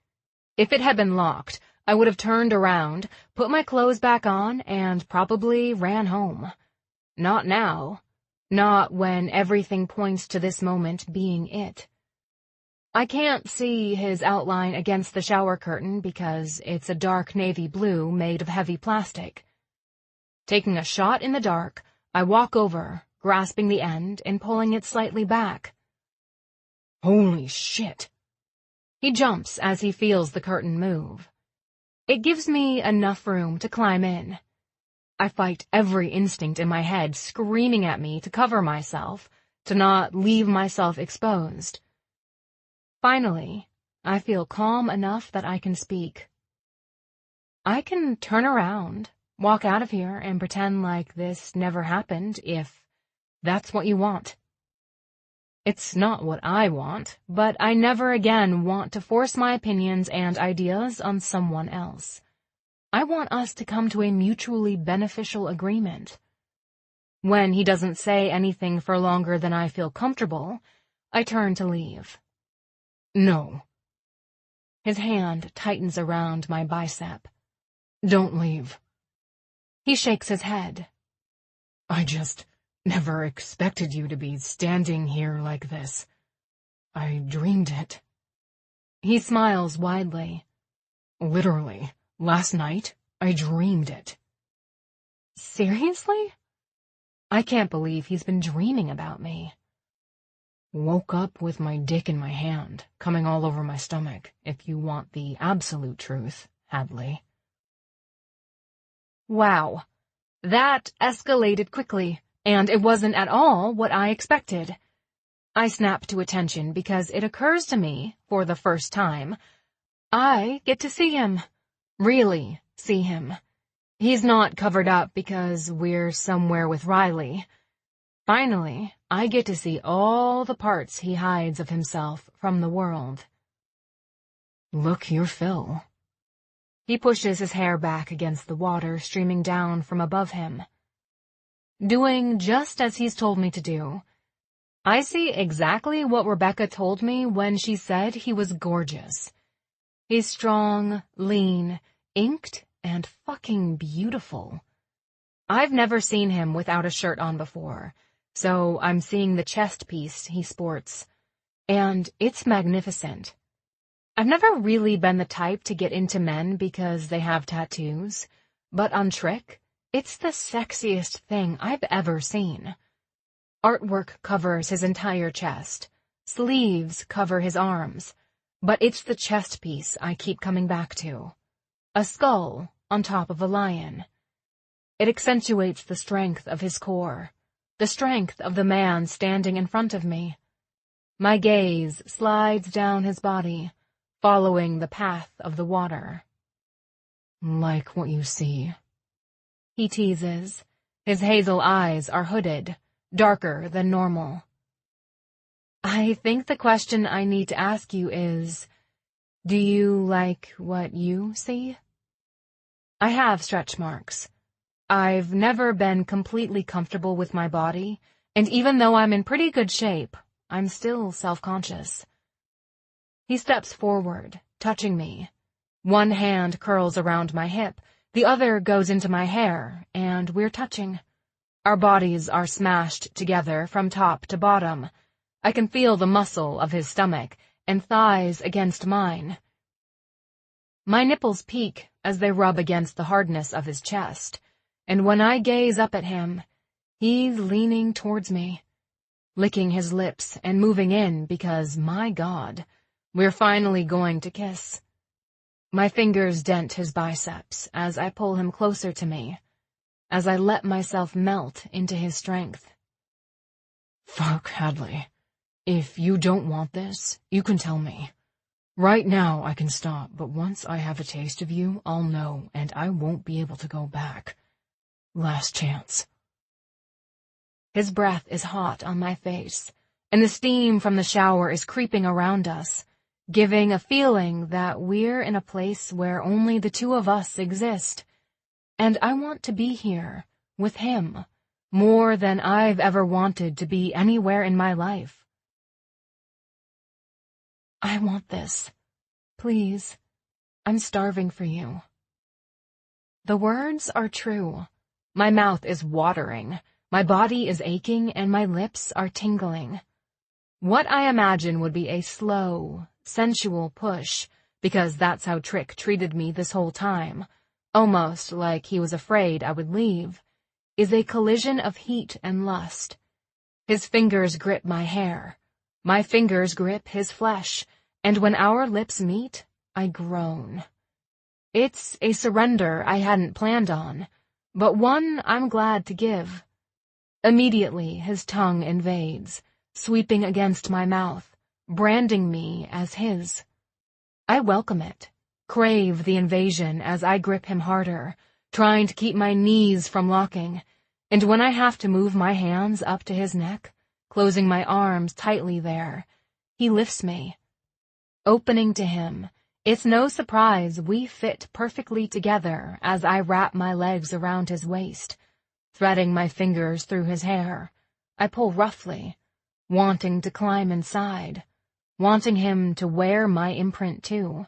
If it had been locked, I would have turned around, put my clothes back on, and probably ran home. Not now. Not when everything points to this moment being it. I can't see his outline against the shower curtain because it's a dark navy blue made of heavy plastic. Taking a shot in the dark, I walk over, grasping the end and pulling it slightly back. Holy shit! He jumps as he feels the curtain move. It gives me enough room to climb in. I fight every instinct in my head screaming at me to cover myself, to not leave myself exposed. Finally, I feel calm enough that I can speak. I can turn around, walk out of here, and pretend like this never happened if that's what you want. It's not what I want, but I never again want to force my opinions and ideas on someone else. I want us to come to a mutually beneficial agreement. When he doesn't say anything for longer than I feel comfortable, I turn to leave. No. His hand tightens around my bicep. Don't leave. He shakes his head. I just never expected you to be standing here like this. I dreamed it. He smiles widely. Literally. Last night, I dreamed it. Seriously? I can't believe he's been dreaming about me. Woke up with my dick in my hand, coming all over my stomach, if you want the absolute truth, Hadley. Wow. That escalated quickly, and it wasn't at all what I expected. I snap to attention because it occurs to me, for the first time, I get to see him. Really see him. He's not covered up because we're somewhere with Riley. Finally, I get to see all the parts he hides of himself from the world. Look your fill. He pushes his hair back against the water streaming down from above him. Doing just as he's told me to do, I see exactly what Rebecca told me when she said he was gorgeous. He's strong, lean, inked, and fucking beautiful. I've never seen him without a shirt on before, so I'm seeing the chest piece he sports. And it's magnificent. I've never really been the type to get into men because they have tattoos, but on Trick, it's the sexiest thing I've ever seen. Artwork covers his entire chest. Sleeves cover his arms. But it's the chest piece I keep coming back to. A skull on top of a lion. It accentuates the strength of his core, the strength of the man standing in front of me. My gaze slides down his body, following the path of the water. Like what you see, he teases. His hazel eyes are hooded, darker than normal. I think the question I need to ask you is, do you like what you see? I have stretch marks. I've never been completely comfortable with my body, and even though I'm in pretty good shape, I'm still self-conscious. He steps forward, touching me. One hand curls around my hip, the other goes into my hair, and we're touching. Our bodies are smashed together from top to bottom. I can feel the muscle of his stomach and thighs against mine. My nipples peak as they rub against the hardness of his chest, and when I gaze up at him, he's leaning towards me, licking his lips and moving in because, my God, we're finally going to kiss. My fingers dent his biceps as I pull him closer to me, as I let myself melt into his strength. Fuck, Hadley. If you don't want this, you can tell me. Right now I can stop, but once I have a taste of you, I'll know, and I won't be able to go back. Last chance. His breath is hot on my face, and the steam from the shower is creeping around us, giving a feeling that we're in a place where only the two of us exist. And I want to be here, with him, more than I've ever wanted to be anywhere in my life. I want this. Please. I'm starving for you. The words are true. My mouth is watering, my body is aching, and my lips are tingling. What I imagine would be a slow, sensual push, because that's how Trick treated me this whole time, almost like he was afraid I would leave, is a collision of heat and lust. His fingers grip my hair. My fingers grip his flesh, and when our lips meet, I groan. It's a surrender I hadn't planned on, but one I'm glad to give. Immediately, his tongue invades, sweeping against my mouth, branding me as his. I welcome it, crave the invasion as I grip him harder, trying to keep my knees from locking, and when I have to move my hands up to his neck, closing my arms tightly there, he lifts me. Opening to him, it's no surprise we fit perfectly together as I wrap my legs around his waist, threading my fingers through his hair. I pull roughly, wanting to climb inside, wanting him to wear my imprint too.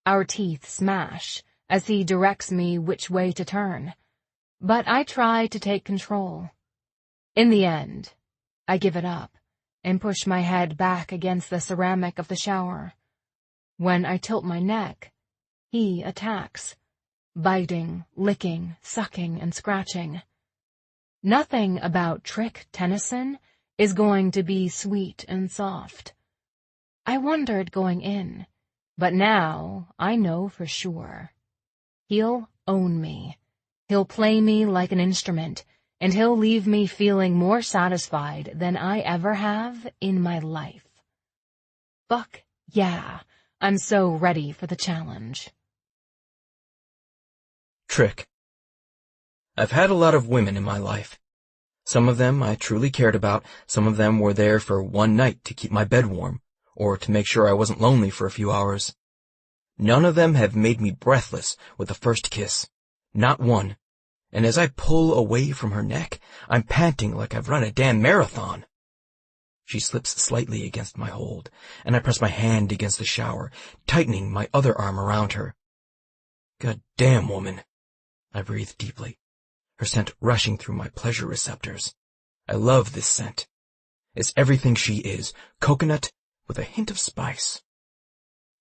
Our teeth smash as he directs me which way to turn, but I try to take control. In the end, I give it up and push my head back against the ceramic of the shower. When I tilt my neck, he attacks, biting, licking, sucking, and scratching. Nothing about Trick Tennyson is going to be sweet and soft. I wondered going in, but now I know for sure. He'll own me. He'll play me like an instrument, and he'll leave me feeling more satisfied than I ever have in my life. Fuck yeah, I'm so ready for the challenge. Trick. I've had a lot of women in my life. Some of them I truly cared about, some of them were there for one night to keep my bed warm, or to make sure I wasn't lonely for a few hours. None of them have made me breathless with the first kiss. Not one. And as I pull away from her neck, I'm panting like I've run a damn marathon. She slips slightly against my hold, and I press my hand against the shower, tightening my other arm around her. God damn, woman. I breathe deeply, her scent rushing through my pleasure receptors. I love this scent. It's everything she is, coconut with a hint of spice.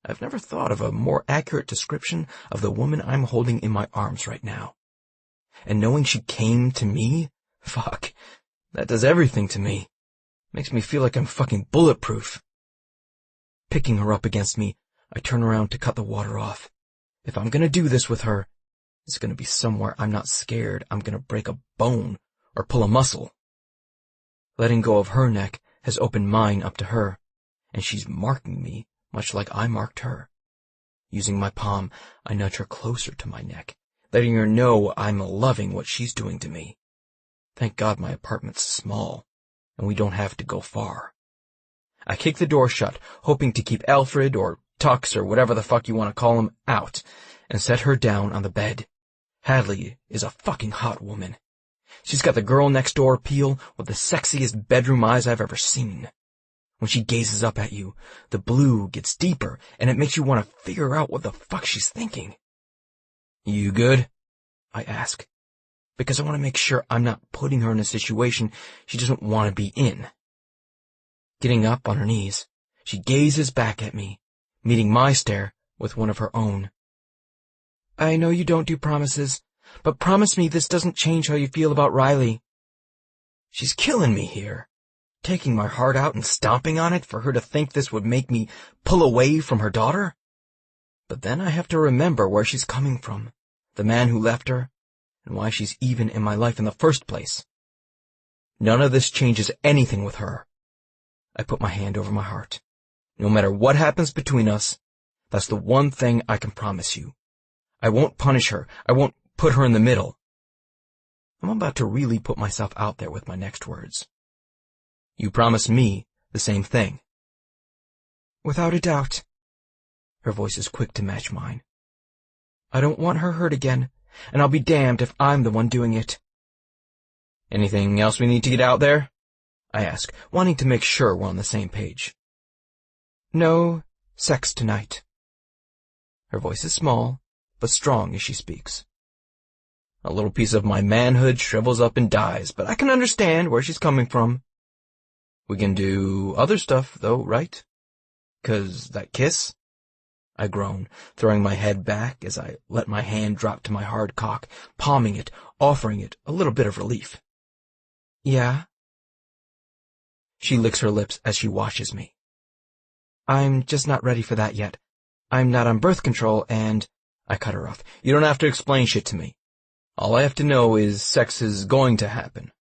I've never thought of a more accurate description of the woman I'm holding in my arms right now. And knowing she came to me, fuck, that does everything to me. Makes me feel like I'm fucking bulletproof. Picking her up against me, I turn around to cut the water off. If I'm gonna do this with her, it's gonna be somewhere I'm not scared I'm gonna break a bone or pull a muscle. Letting go of her neck has opened mine up to her, and she's marking me much like I marked her. Using my palm, I nudge her closer to my neck, letting her know I'm loving what she's doing to me. Thank God my apartment's small, and we don't have to go far. I kick the door shut, hoping to keep Alfred, or Tux, or whatever the fuck you want to call him, out, and set her down on the bed. Hadley is a fucking hot woman. She's got the girl next door appeal with the sexiest bedroom eyes I've ever seen. When she gazes up at you, the blue gets deeper, and it makes you want to figure out what the fuck she's thinking. You good? I ask, because I want to make sure I'm not putting her in a situation she doesn't want to be in. Getting up on her knees, she gazes back at me, meeting my stare with one of her own. I know you don't do promises, but promise me this doesn't change how you feel about Riley. She's killing me here, taking my heart out and stomping on it for her to think this would make me pull away from her daughter. But then I have to remember where she's coming from, the man who left her, and why she's even in my life in the first place. None of this changes anything with her. I put my hand over my heart. No matter what happens between us, that's the one thing I can promise you. I won't punish her. I won't put her in the middle. I'm about to really put myself out there with my next words. You promise me the same thing. Without a doubt. Her voice is quick to match mine. I don't want her hurt again, and I'll be damned if I'm the one doing it. Anything else we need to get out there? I ask, wanting to make sure we're on the same page. No sex tonight. Her voice is small, but strong as she speaks. A little piece of my manhood shrivels up and dies, but I can understand where she's coming from. We can do other stuff, though, right? 'Cause that kiss? I groan, throwing my head back as I let my hand drop to my hard cock, palming it, offering it a little bit of relief. Yeah? She licks her lips as she washes me. I'm just not ready for that yet. I'm not on birth control, and... I cut her off. You don't have to explain shit to me. All I have to know is sex is going to happen.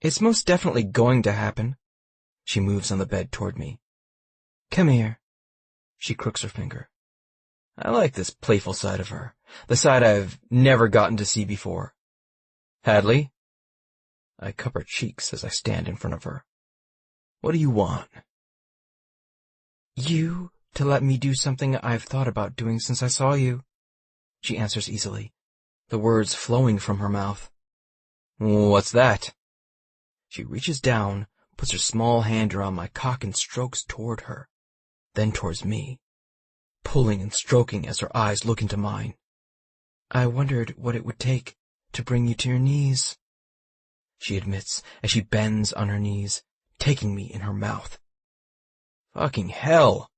It's most definitely going to happen. She moves on the bed toward me. Come here. She crooks her finger. I like this playful side of her, the side I've never gotten to see before. Hadley? I cup her cheeks as I stand in front of her. What do you want? You to let me do something I've thought about doing since I saw you. She answers easily, the words flowing from her mouth. What's that? She reaches down, puts her small hand around my cock and strokes toward her, then towards me, pulling and stroking as her eyes look into mine. I wondered what it would take to bring you to your knees, she admits as she bends on her knees, taking me in her mouth. Fucking hell!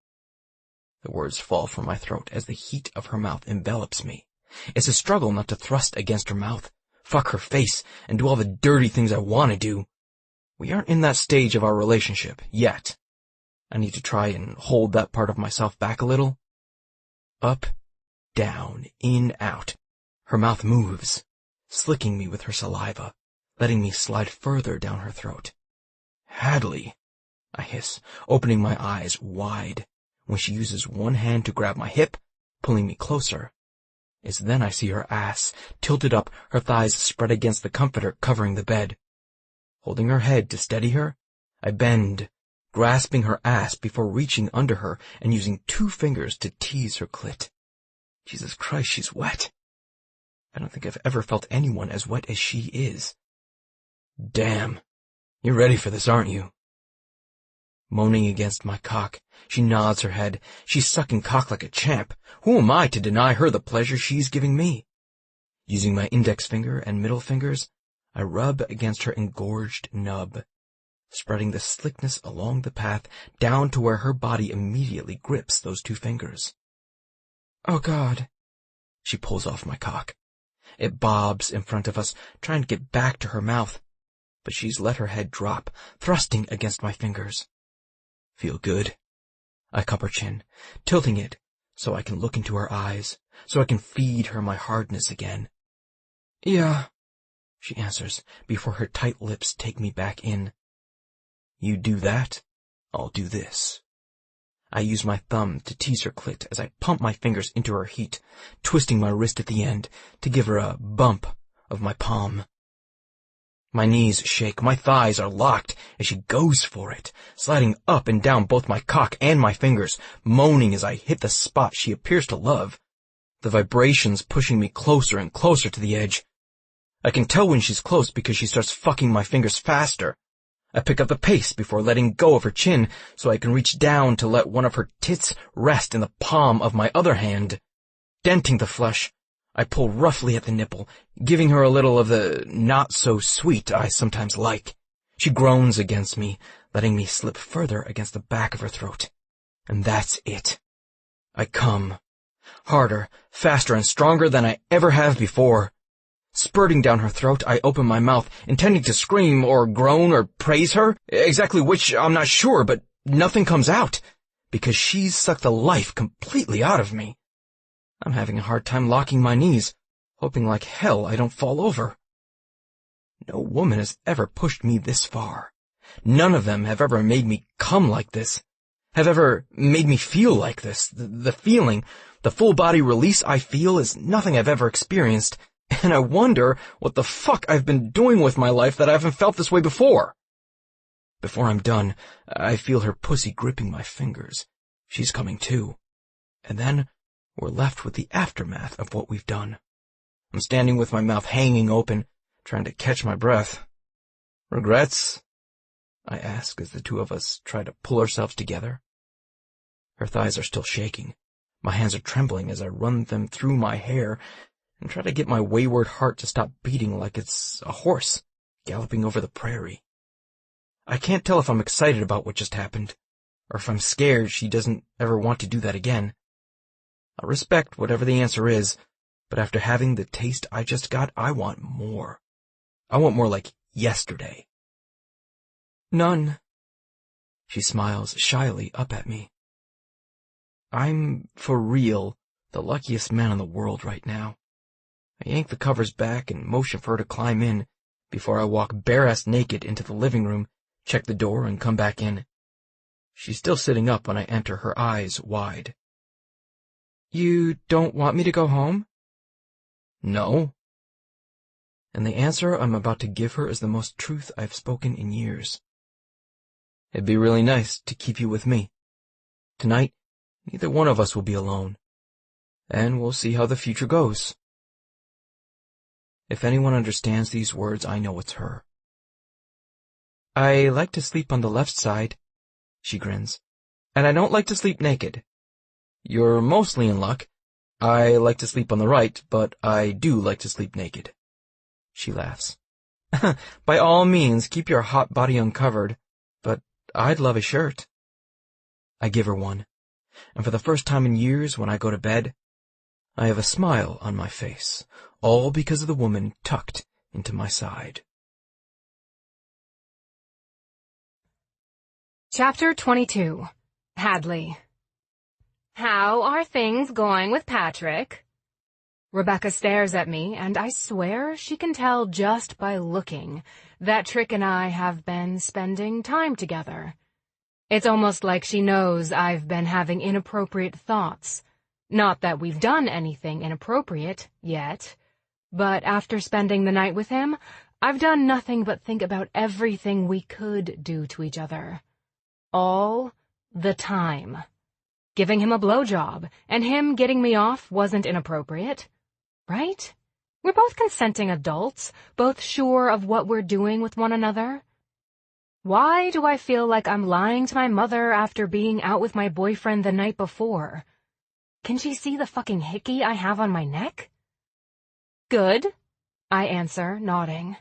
The words fall from my throat as the heat of her mouth envelops me. It's a struggle not to thrust against her mouth, fuck her face, and do all the dirty things I want to do. We aren't in that stage of our relationship, yet. I need to try and hold that part of myself back a little. Up, down, in, out. Her mouth moves, slicking me with her saliva, letting me slide further down her throat. Hadley, I hiss, opening my eyes wide, when she uses one hand to grab my hip, pulling me closer. It's then I see her ass, tilted up, her thighs spread against the comforter covering the bed. Holding her head to steady her, I bend, grasping her ass before reaching under her and using 2 fingers to tease her clit. Jesus Christ, she's wet. I don't think I've ever felt anyone as wet as she is. Damn, you're ready for this, aren't you? Moaning against my cock, she nods her head. She's sucking cock like a champ. Who am I to deny her the pleasure she's giving me? Using my index finger and middle fingers, I rub against her engorged nub, spreading the slickness along the path down to where her body immediately grips those 2 fingers. Oh God. She pulls off my cock. It bobs in front of us, trying to get back to her mouth, but she's let her head drop, thrusting against my fingers. Feel good? I cup her chin, tilting it so I can look into her eyes, so I can feed her my hardness again. Yeah, she answers before her tight lips take me back in. You do that, I'll do this. I use my thumb to tease her clit as I pump my fingers into her heat, twisting my wrist at the end to give her a bump of my palm. My knees shake, my thighs are locked as she goes for it, sliding up and down both my cock and my fingers, moaning as I hit the spot she appears to love, the vibrations pushing me closer and closer to the edge. I can tell when she's close because she starts fucking my fingers faster. I pick up the pace before letting go of her chin so I can reach down to let one of her tits rest in the palm of my other hand. Denting the flesh, I pull roughly at the nipple, giving her a little of the not-so-sweet I sometimes like. She groans against me, letting me slip further against the back of her throat. And that's it. I come. Harder, faster, and stronger than I ever have before. Spurting down her throat, I open my mouth, intending to scream or groan or praise her, exactly which I'm not sure, but nothing comes out, because she's sucked the life completely out of me. I'm having a hard time locking my knees, hoping like hell I don't fall over. No woman has ever pushed me this far. None of them have ever made me come like this, have ever made me feel like this. The feeling, the full-body release I feel is nothing I've ever experienced, and I wonder what the fuck I've been doing with my life that I haven't felt this way before. Before I'm done, I feel her pussy gripping my fingers. She's coming too. And then we're left with the aftermath of what we've done. I'm standing with my mouth hanging open, trying to catch my breath. Regrets? I ask as the two of us try to pull ourselves together. Her thighs are still shaking. My hands are trembling as I run them through my hair and try to get my wayward heart to stop beating like it's a horse galloping over the prairie. I can't tell if I'm excited about what just happened, or if I'm scared she doesn't ever want to do that again. I respect whatever the answer is, but after having the taste I just got, I want more. I want more like yesterday. None. She smiles shyly up at me. I'm, for real, the luckiest man in the world right now. I yank the covers back and motion for her to climb in before I walk bare-ass naked into the living room, check the door, and come back in. She's still sitting up when I enter, her eyes wide. You don't want me to go home? No. And the answer I'm about to give her is the most truth I've spoken in years. It'd be really nice to keep you with me. Tonight, neither one of us will be alone, and we'll see how the future goes. If anyone understands these words, I know it's her. I like to sleep on the left side, she grins, and I don't like to sleep naked. You're mostly in luck. I like to sleep on the right, but I do like to sleep naked. She laughs. By all means, keep your hot body uncovered, but I'd love a shirt. I give her one, and for the first time in years when I go to bed, I have a smile on my face, all because of the woman tucked into my side. Chapter 22. Hadley. How are things going with Patrick? Rebecca stares at me, and I swear she can tell just by looking that Trick and I have been spending time together. It's almost like she knows I've been having inappropriate thoughts. Not that we've done anything inappropriate yet, but after spending the night with him, I've done nothing but think about everything we could do to each other. All the time. Giving him a blowjob, and him getting me off wasn't inappropriate, right? We're both consenting adults, both sure of what we're doing with one another. Why do I feel like I'm lying to my mother after being out with my boyfriend the night before? Can she see the fucking hickey I have on my neck? Good, I answer, nodding.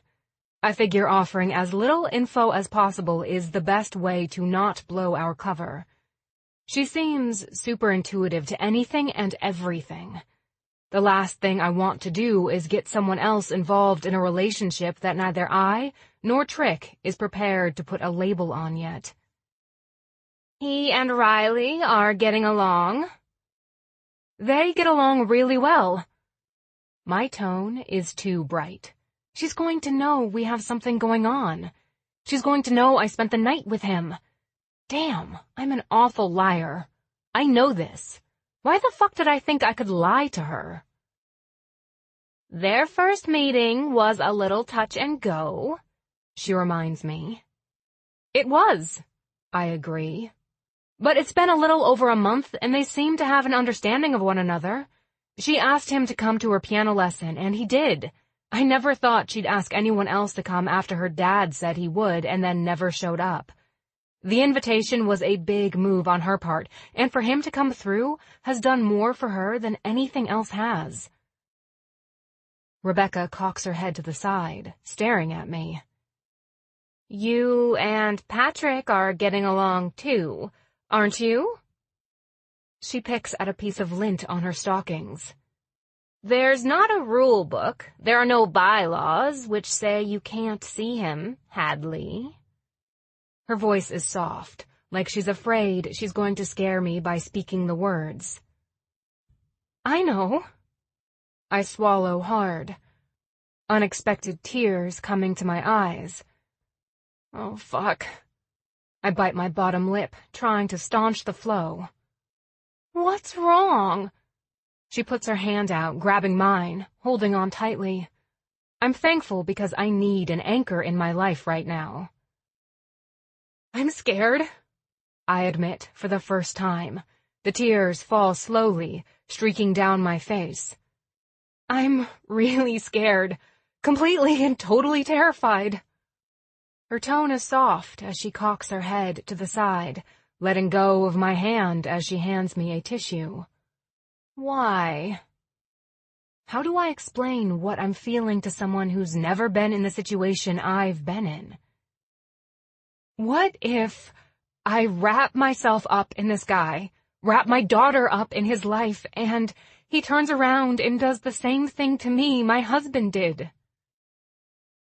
I figure offering as little info as possible is the best way to not blow our cover. She seems super intuitive to anything and everything. The last thing I want to do is get someone else involved in a relationship that neither I nor Trick is prepared to put a label on yet. He and Riley are getting along. They get along really well. My tone is too bright. She's going to know we have something going on. She's going to know I spent the night with him. Damn, I'm an awful liar. I know this. Why the fuck did I think I could lie to her? Their first meeting was a little touch and go, she reminds me. It was, I agree. But it's been a little over a month, and they seem to have an understanding of one another. She asked him to come to her piano lesson, and he did. I never thought she'd ask anyone else to come after her dad said he would and then never showed up. The invitation was a big move on her part, and for him to come through has done more for her than anything else has. Rebecca cocks her head to the side, staring at me. You and Patrick are getting along too, aren't you? She picks at a piece of lint on her stockings. There's not a rule book. There are no bylaws which say you can't see him, Hadley. Her voice is soft, like she's afraid she's going to scare me by speaking the words. I know. I swallow hard, unexpected tears coming to my eyes. Oh, fuck. I bite my bottom lip, trying to staunch the flow. What's wrong? She puts her hand out, grabbing mine, holding on tightly. I'm thankful because I need an anchor in my life right now. I'm scared, I admit for the first time. The tears fall slowly, streaking down my face. I'm really scared, completely and totally terrified. Her tone is soft as she cocks her head to the side, letting go of my hand as she hands me a tissue. Why? How do I explain what I'm feeling to someone who's never been in the situation I've been in? What if I wrap myself up in this guy, wrap my daughter up in his life, and he turns around and does the same thing to me my husband did?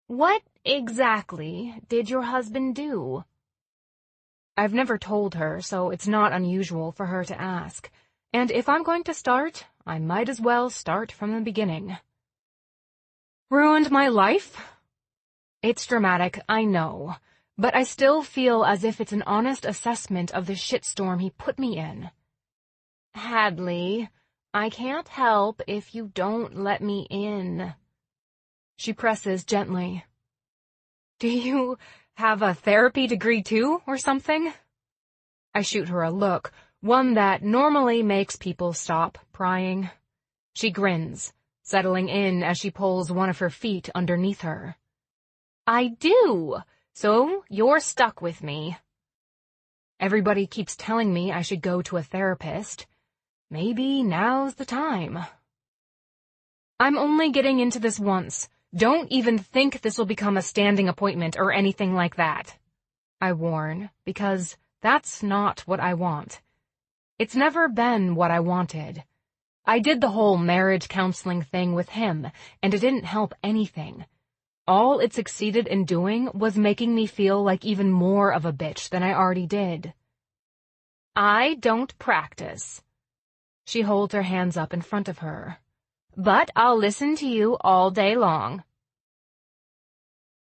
What exactly did your husband do? I've never told her, so it's not unusual for her to ask. And if I'm going to start, I might as well start from the beginning. Ruined my life? It's dramatic, I know, but I still feel as if it's an honest assessment of the shitstorm he put me in. Hadley, I can't help if you don't let me in. She presses gently. Do you have a therapy degree too, or something? I shoot her a look, one that normally makes people stop prying. She grins, settling in as she pulls one of her feet underneath her. I do, so you're stuck with me. Everybody keeps telling me I should go to a therapist. Maybe now's the time. I'm only getting into this once. Don't even think this will become a standing appointment or anything like that. I warn, because that's not what I want. It's never been what I wanted. I did the whole marriage counseling thing with him, and it didn't help anything. All it succeeded in doing was making me feel like even more of a bitch than I already did. I don't practice. She holds her hands up in front of her. But I'll listen to you all day long.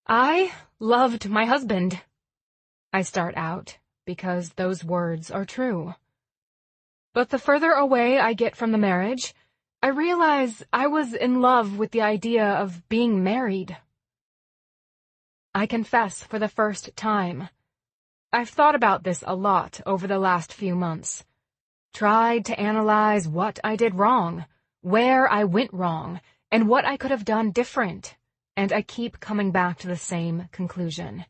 I loved my husband. I start out, because those words are true. But the further away I get from the marriage, I realize I was in love with the idea of being married. I confess for the first time. I've thought about this a lot over the last few months. Tried to analyze what I did wrong, where I went wrong, and what I could have done different, and I keep coming back to the same conclusion.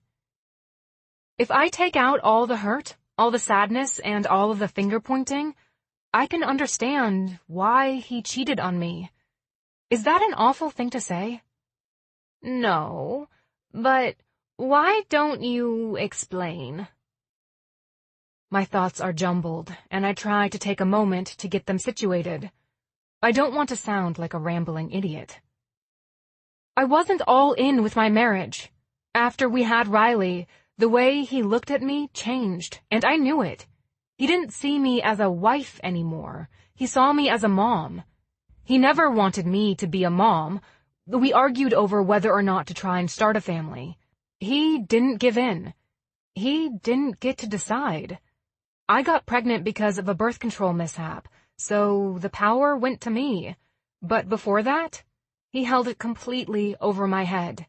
If I take out all the hurt, all the sadness, and all of the finger-pointing, I can understand why he cheated on me. Is that an awful thing to say? No, but why don't you explain? My thoughts are jumbled, and I try to take a moment to get them situated. I don't want to sound like a rambling idiot. I wasn't all in with my marriage. After we had Riley, the way he looked at me changed, and I knew it. He didn't see me as a wife anymore. He saw me as a mom. He never wanted me to be a mom. We argued over whether or not to try and start a family. He didn't give in. He didn't get to decide. I got pregnant because of a birth control mishap, so the power went to me. But before that, he held it completely over my head.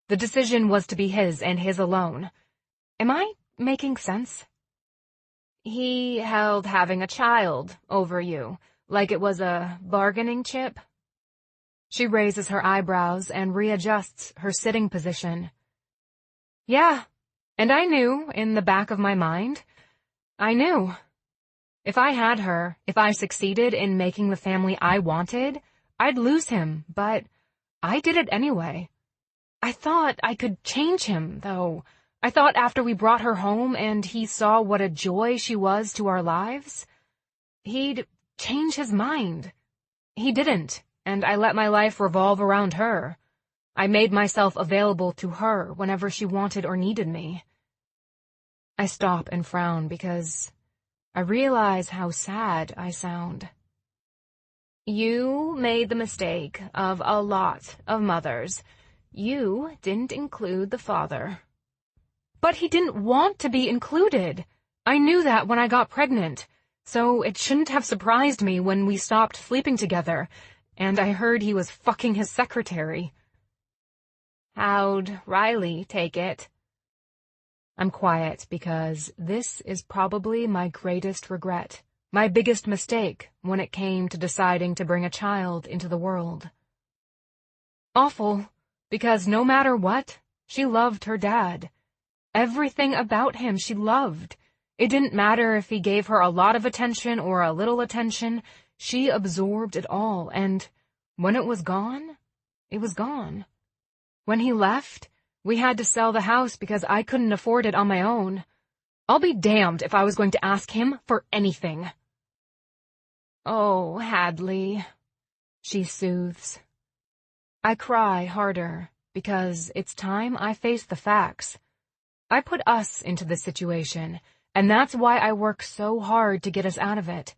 The decision was to be his and his alone. Am I making sense? He held having a child over you, like it was a bargaining chip. She raises her eyebrows and readjusts her sitting position. Yeah, and I knew, in the back of my mind, I knew. If I had her, if I succeeded in making the family I wanted, I'd lose him, but I did it anyway. I thought I could change him, though. I thought after we brought her home and he saw what a joy she was to our lives, he'd change his mind. He didn't, and I let my life revolve around her. I made myself available to her whenever she wanted or needed me. I stop and frown because I realize how sad I sound. You made the mistake of a lot of mothers. You didn't include the father. But he didn't want to be included. I knew that when I got pregnant, so it shouldn't have surprised me when we stopped sleeping together, and I heard he was fucking his secretary. How'd Riley take it? I'm quiet because this is probably my greatest regret, my biggest mistake when it came to deciding to bring a child into the world. Awful, because no matter what, she loved her dad. Everything about him she loved. It didn't matter if he gave her a lot of attention or a little attention, she absorbed it all, and when it was gone, it was gone. When he left, we had to sell the house because I couldn't afford it on my own. I'll be damned if I was going to ask him for anything. Oh, Hadley, she soothes. I cry harder because it's time I face the facts. I put us into this situation, and that's why I work so hard to get us out of it.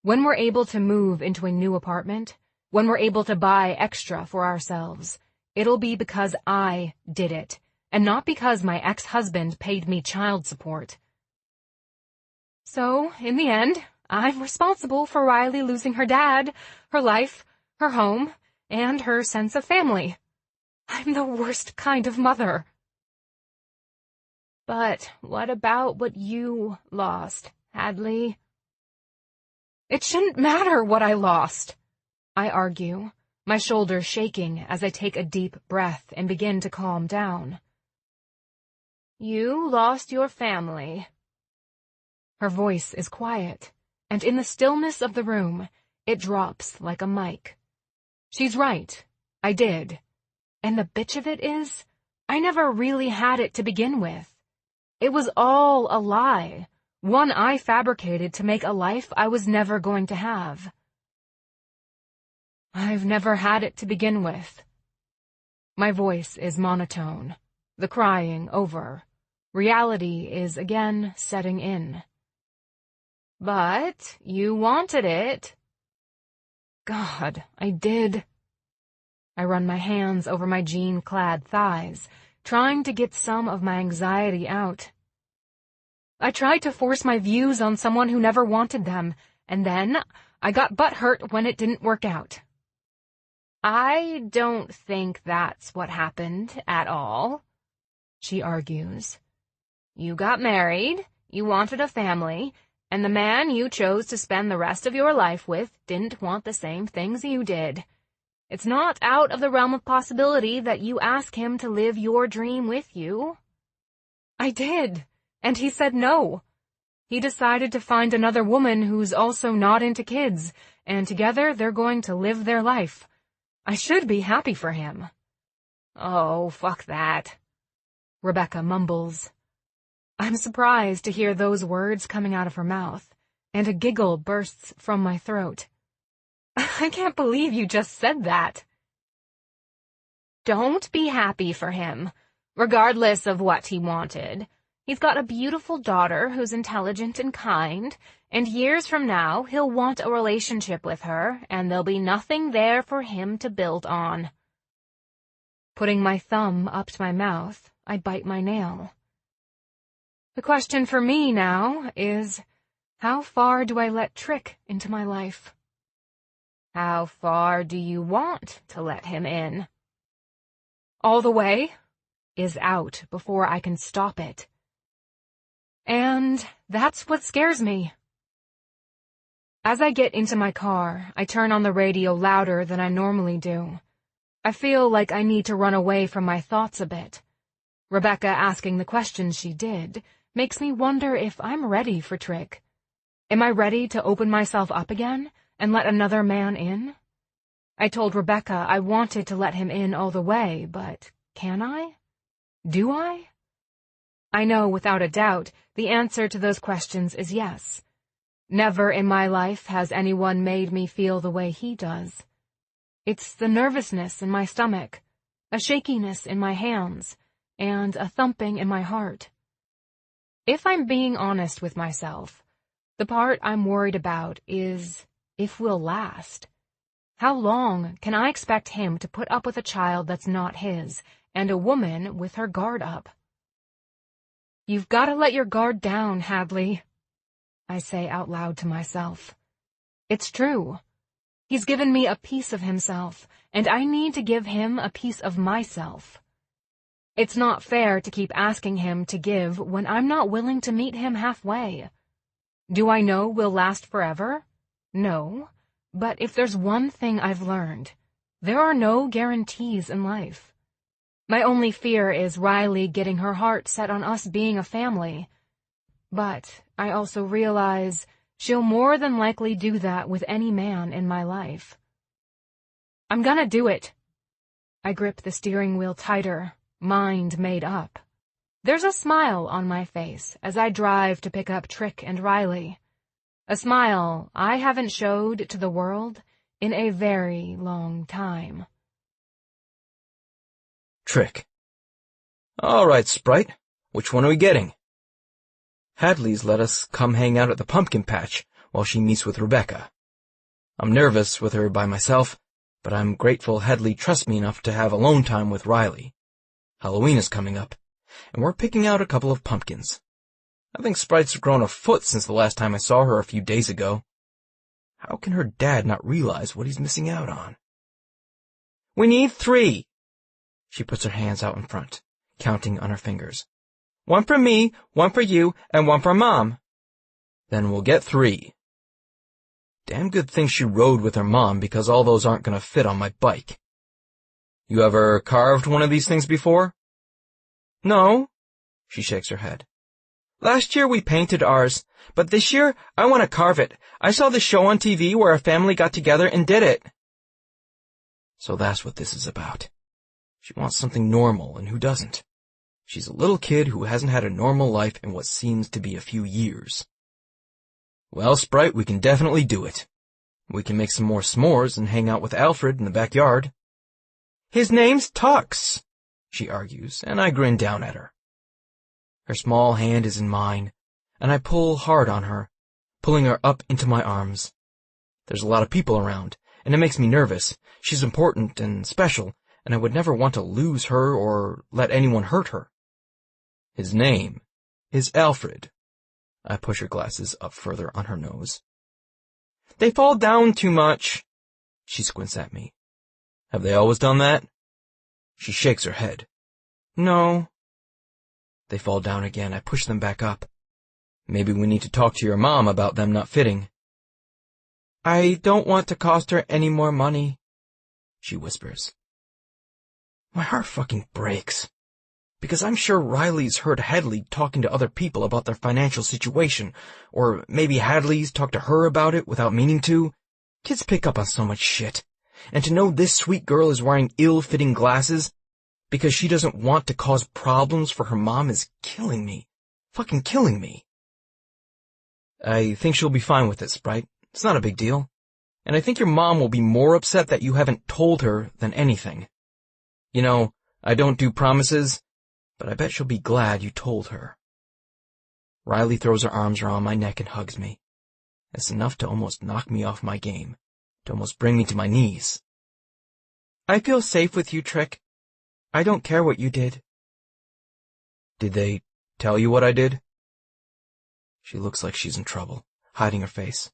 When we're able to move into a new apartment, when we're able to buy extra for ourselves, it'll be because I did it, and not because my ex-husband paid me child support. So, in the end, I'm responsible for Riley losing her dad, her life, her home, and her sense of family. I'm the worst kind of mother. But what about what you lost, Hadley? It shouldn't matter what I lost, I argue, my shoulders shaking as I take a deep breath and begin to calm down. You lost your family. Her voice is quiet, and in the stillness of the room, it drops like a mic. She's right, I did. And the bitch of it is, I never really had it to begin with. It was all a lie, one I fabricated to make a life I was never going to have. I've never had it to begin with. My voice is monotone, the crying over. Reality is again setting in. But you wanted it. God, I did. I run my hands over my jean-clad thighs, trying to get some of my anxiety out. I tried to force my views on someone who never wanted them, and then I got butthurt when it didn't work out. I don't think that's what happened at all, she argues. You got married, you wanted a family, and the man you chose to spend the rest of your life with didn't want the same things you did. It's not out of the realm of possibility that you ask him to live your dream with you. I did, and he said no. He decided to find another woman who's also not into kids, and together they're going to live their life. I should be happy for him. Oh, fuck that, Rebecca mumbles. I'm surprised to hear those words coming out of her mouth, and a giggle bursts from my throat. I can't believe you just said that. Don't be happy for him, regardless of what he wanted. He's got a beautiful daughter who's intelligent and kind, and years from now he'll want a relationship with her, and there'll be nothing there for him to build on. Putting my thumb up to my mouth, I bite my nail. The question for me now is, How far do I let Trick into my life? How far do you want to let him in? All the way is out before I can stop it. And that's what scares me. As I get into my car, I turn on the radio louder than I normally do. I feel like I need to run away from my thoughts a bit. Rebecca asking the questions she did makes me wonder if I'm ready for Trick. Am I ready to open myself up again and let another man in? I told Rebecca I wanted to let him in all the way, but can I? Do I? I know without a doubt the answer to those questions is yes. Never in my life has anyone made me feel the way he does. It's the nervousness in my stomach, a shakiness in my hands, and a thumping in my heart. If I'm being honest with myself, the part I'm worried about is if we'll last. How long can I expect him to put up with a child that's not his, and a woman with her guard up? You've got to let your guard down, Hadley, I say out loud to myself. It's true. He's given me a piece of himself, and I need to give him a piece of myself. It's not fair to keep asking him to give when I'm not willing to meet him halfway. Do I know we'll last forever? No. But if there's one thing I've learned, there are no guarantees in life. My only fear is Riley getting her heart set on us being a family. But I also realize she'll more than likely do that with any man in my life. I'm gonna do it. I grip the steering wheel tighter, mind made up. There's a smile on my face as I drive to pick up Trick and Riley. A smile I haven't showed to the world in a very long time. Trick. All right, Sprite. Which one are we getting? Hadley's let us come hang out at the pumpkin patch while she meets with Rebecca. I'm nervous with her by myself, but I'm grateful Hadley trusts me enough to have alone time with Riley. Halloween is coming up, and we're picking out a couple of pumpkins. I think Sprite's grown a foot since the last time I saw her a few days ago. How can her dad not realize what he's missing out on? We need 3. She puts her hands out in front, counting on her fingers. 1 for me, 1 for you, and 1 for Mom. Then we'll get 3. Damn good thing she rode with her mom, because all those aren't gonna fit on my bike. You ever carved one of these things before? No. She shakes her head. Last year we painted ours, but this year I want to carve it. I saw the show on TV where a family got together and did it. So that's what this is about. She wants something normal, and who doesn't? She's a little kid who hasn't had a normal life in what seems to be a few years. Well, Sprite, we can definitely do it. We can make some more s'mores and hang out with Alfred in the backyard. His name's Tux, she argues, and I grin down at her. Her small hand is in mine, and I pull hard on her, pulling her up into my arms. There's a lot of people around, and it makes me nervous. She's important and special, and I would never want to lose her or let anyone hurt her. His name is Alfred. I push her glasses up further on her nose. They fall down too much. She squints at me. Have they always done that? She shakes her head. No. They fall down again. I push them back up. Maybe we need to talk to your mom about them not fitting. I don't want to cost her any more money, she whispers. My heart fucking breaks. Because I'm sure Riley's heard Hadley talking to other people about their financial situation, or maybe Hadley's talked to her about it without meaning to. Kids pick up on so much shit. And to know this sweet girl is wearing ill-fitting glasses because she doesn't want to cause problems for her mom is killing me. Fucking killing me. I think she'll be fine with it, Sprite. It's not a big deal. And I think your mom will be more upset that you haven't told her than anything. You know, I don't do promises, but I bet she'll be glad you told her. Riley throws her arms around my neck and hugs me. It's enough to almost knock me off my game, to almost bring me to my knees. I feel safe with you, Trick. I don't care what you did. Did they tell you what I did? She looks like she's in trouble. hiding her face.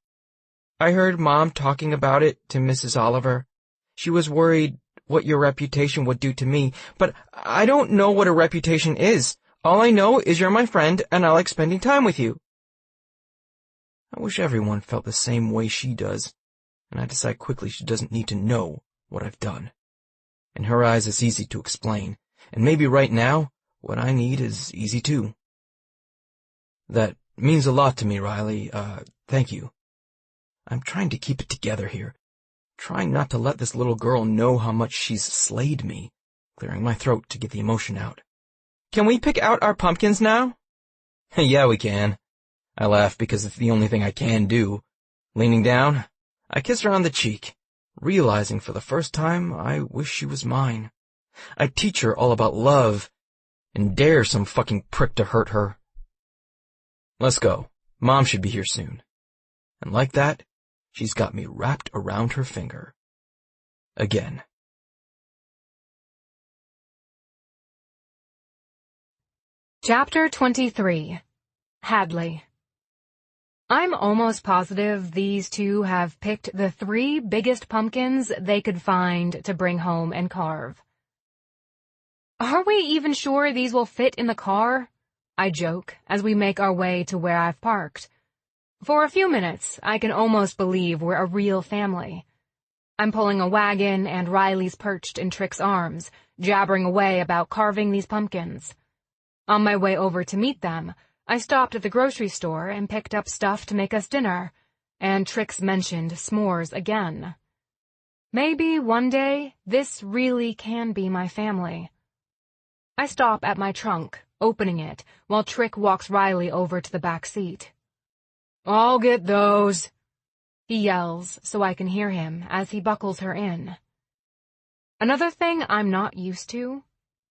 I heard Mom talking about it to Mrs. Oliver. She was worried what your reputation would do to me, but I don't know what a reputation is. All I know is you're my friend and I like spending time with you. I wish everyone felt the same way she does, and I decide quickly she doesn't need to know what I've done. In her eyes, it's easy to explain, and maybe right now, what I need is easy too. That means a lot to me, Riley. Thank you. I'm trying to keep it together here, trying not to let this little girl know how much she's slayed me, clearing my throat to get the emotion out. Can we pick out our pumpkins now? Yeah, we can. I laugh because it's the only thing I can do. Leaning down, I kiss her on the cheek, realizing for the first time I wish she was mine. I teach her all about love, and dare some fucking prick to hurt her. Let's go. Mom should be here soon. And like that, she's got me wrapped around her finger. Again. Chapter 23. Hadley. I'm almost positive these two have picked the 3 biggest pumpkins they could find to bring home and carve. Are we even sure these will fit in the car? I joke as we make our way to where I've parked. For a few minutes, I can almost believe we're a real family. I'm pulling a wagon and Riley's perched in Trick's arms, jabbering away about carving these pumpkins. On my way over to meet them, I stopped at the grocery store and picked up stuff to make us dinner, and Trix mentioned s'mores again. Maybe one day this really can be my family. I stop at my trunk, opening it, while Trick walks Riley over to the back seat. "I'll get those," he yells so I can hear him as he buckles her in. Another thing I'm not used to,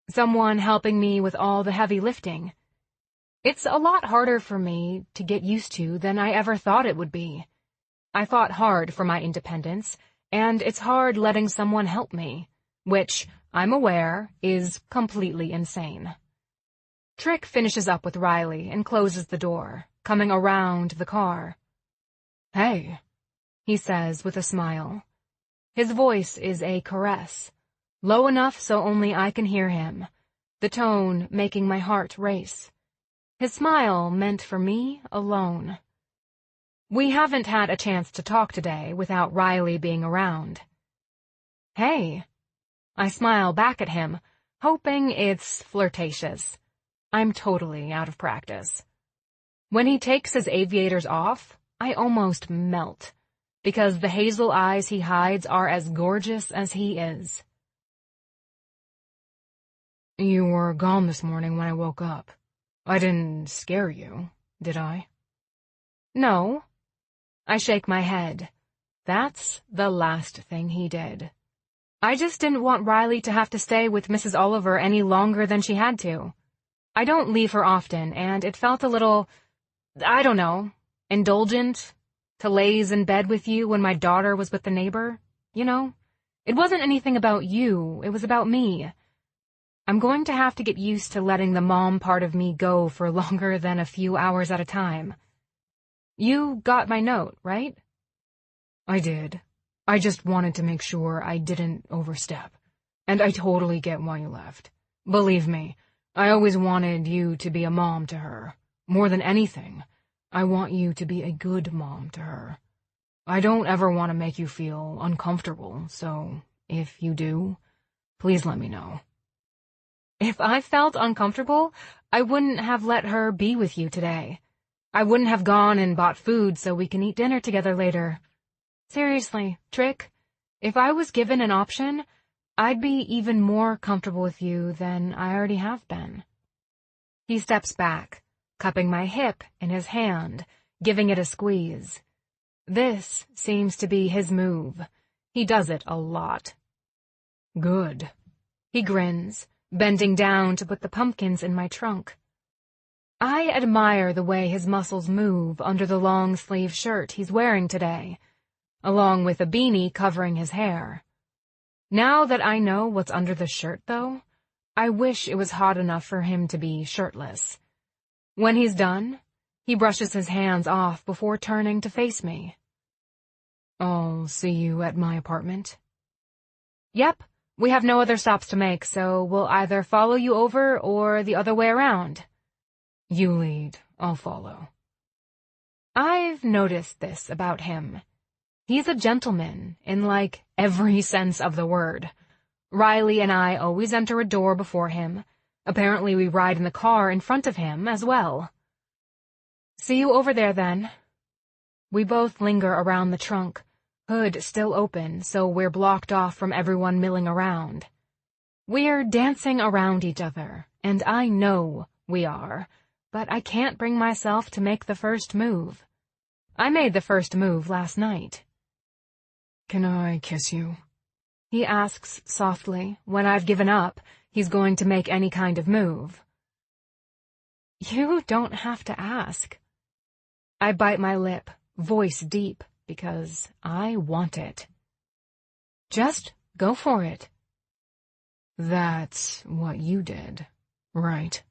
someone helping me with all the heavy lifting. It's a lot harder for me to get used to than I ever thought it would be. I fought hard for my independence, and it's hard letting someone help me, which, I'm aware, is completely insane. Trick finishes up with Riley and closes the door, coming around the car. "Hey," he says with a smile. His voice is a caress, low enough so only I can hear him, the tone making my heart race. His smile meant for me alone. We haven't had a chance to talk today without Riley being around. "Hey." I smile back at him, hoping it's flirtatious. I'm totally out of practice. When he takes his aviators off, I almost melt, because the hazel eyes he hides are as gorgeous as he is. "You were gone this morning when I woke up. I didn't scare you, did I?" "No." I shake my head. That's the last thing he did. I just didn't want Riley to have to stay with Mrs. Oliver any longer than she had to. I don't leave her often, and it felt a little, I don't know, indulgent to laze in bed with you when my daughter was with the neighbor, you know? It wasn't anything about you, it was about me. I'm going to have to get used to letting the mom part of me go for longer than a few hours at a time. You got my note, right? "I did. I just wanted to make sure I didn't overstep. And I totally get why you left. Believe me, I always wanted you to be a mom to her. More than anything, I want you to be a good mom to her. I don't ever want to make you feel uncomfortable, so if you do, please let me know." If I felt uncomfortable, I wouldn't have let her be with you today. I wouldn't have gone and bought food so we can eat dinner together later. Seriously, Trick, if I was given an option, I'd be even more comfortable with you than I already have been. He steps back, cupping my hip in his hand, giving it a squeeze. This seems to be his move. He does it a lot. "Good." He grins, bending down to put the pumpkins in my trunk. I admire the way his muscles move under the long-sleeve shirt he's wearing today, along with a beanie covering his hair. Now that I know what's under the shirt, though, I wish it was hot enough for him to be shirtless. When he's done, He brushes his hands off before turning to face me. I'll see you at my apartment. Yep, we have no other stops to make, so we'll either follow you over or the other way around. You lead, I'll follow. I've noticed this about him. He's a gentleman in, like, every sense of the word. Riley and I always enter a door before him. Apparently we ride in the car in front of him as well. See you over there, then. We both linger around the trunk, hood still open, so we're blocked off from everyone milling around. We're dancing around each other, and I know we are, but I can't bring myself to make the first move. I made the first move last night. Can I kiss you? He asks softly, when I've given up he's going to make any kind of move. You don't have to ask. I bite my lip, voice deep, because I want it. Just go for it. That's what you did, right?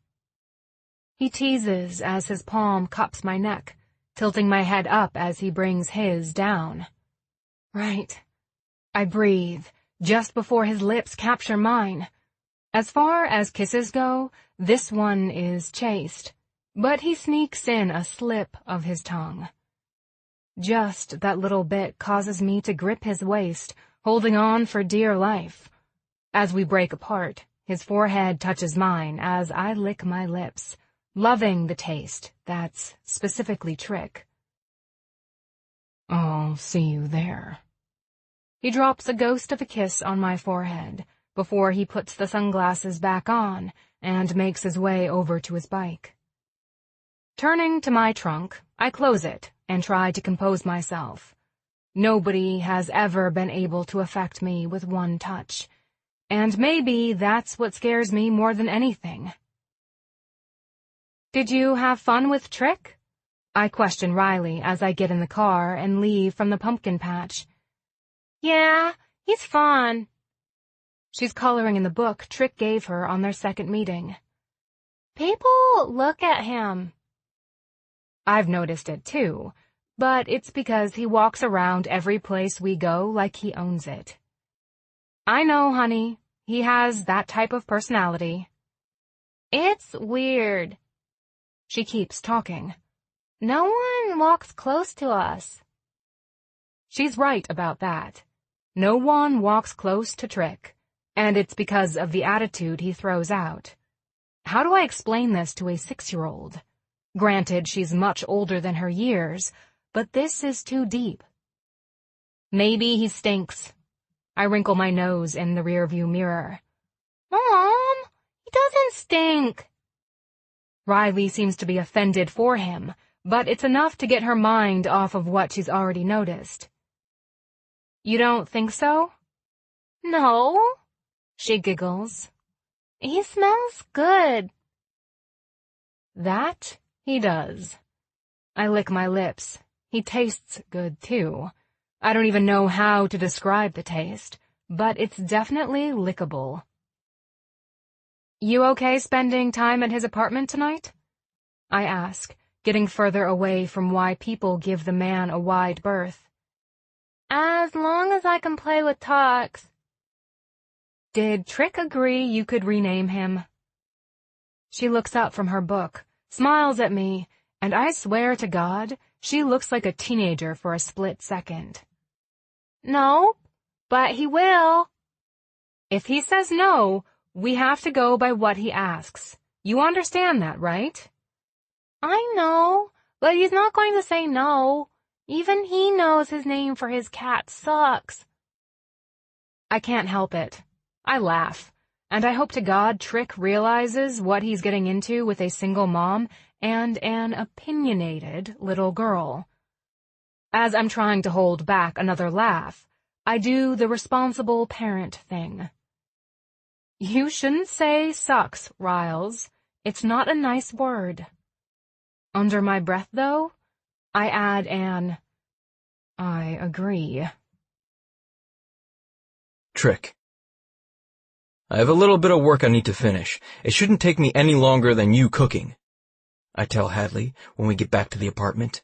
He teases as his palm cups my neck, tilting my head up as he brings his down. Right. I breathe, just before his lips capture mine. As far as kisses go, this one is chaste, but he sneaks in a slip of his tongue. Just that little bit causes me to grip his waist, holding on for dear life. As we break apart, his forehead touches mine as I lick my lips, loving the taste that's specifically Trick. I'll see you there. He drops a ghost of a kiss on my forehead before he puts the sunglasses back on and makes his way over to his bike. Turning to my trunk, I close it and try to compose myself. Nobody has ever been able to affect me with one touch, and maybe that's what scares me more than anything. Did you have fun with Trick? I question Riley as I get in the car and leave from the pumpkin patch. Yeah, he's fun. She's coloring in the book Trick gave her on their second meeting. People look at him. I've noticed it too, but it's because he walks around every place we go like he owns it. I know, honey. He has that type of personality. It's weird. She keeps talking. No one walks close to us. She's right about that. No one walks close to Trick, and it's because of the attitude he throws out. How do I explain this to a 6-year-old? Granted, she's much older than her years, but this is too deep. Maybe he stinks. I wrinkle my nose in the rearview mirror. Mom, he doesn't stink. Riley seems to be offended for him, but it's enough to get her mind off of what she's already noticed. You don't think so? No, she giggles. He smells good. That he does. I lick my lips. He tastes good, too. I don't even know how to describe the taste, but it's definitely lickable. You okay spending time at his apartment tonight? I ask, getting further away from why people give the man a wide berth. As long as I can play with Tox. Did Trick agree you could rename him? She looks up from her book, smiles at me, and I swear to God, she looks like a teenager for a split second. No, but he will. If he says no, we have to go by what he asks. You understand that, right? I know, but he's not going to say no. Even he knows his name for his cat sucks. I can't help it. I laugh, and I hope to God Trick realizes what he's getting into with a single mom and an opinionated little girl. As I'm trying to hold back another laugh, I do the responsible parent thing. You shouldn't say sucks, Riles. It's not a nice word. Under my breath, though, I add an, I agree. Trick. I have a little bit of work I need to finish. It shouldn't take me any longer than you cooking. I tell Hadley when we get back to the apartment.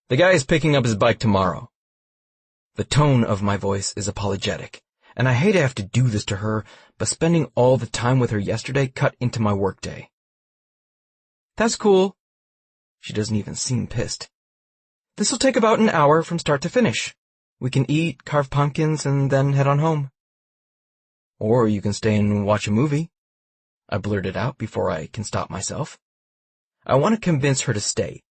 The guy is picking up his bike tomorrow. The tone of my voice is apologetic, and I hate to have to do this to her, but spending all the time with her yesterday cut into my workday. That's cool. She doesn't even seem pissed. This'll take about an hour from start to finish. We can eat, carve pumpkins, and then head on home. Or you can stay and watch a movie. I blurted out before I can stop myself. I want to convince her to stay.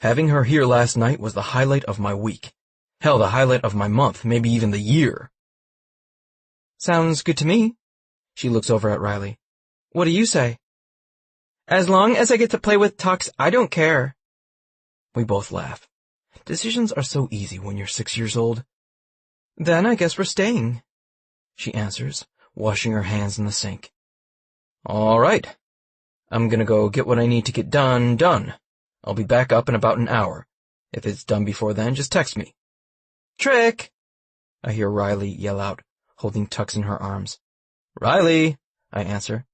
Having her here last night was the highlight of my week. Hell, the highlight of my month, maybe even the year. Sounds good to me. She looks over at Riley. What do you say? As long as I get to play with Tux, I don't care. We both laugh. Decisions are so easy when you're 6 years old. Then I guess we're staying, she answers, washing her hands in the sink. All right. I'm gonna go get what I need to get done. I'll be back up in about an hour. If it's done before then, just text me. Trick! I hear Riley yell out, holding Tux in her arms. Riley, I answer.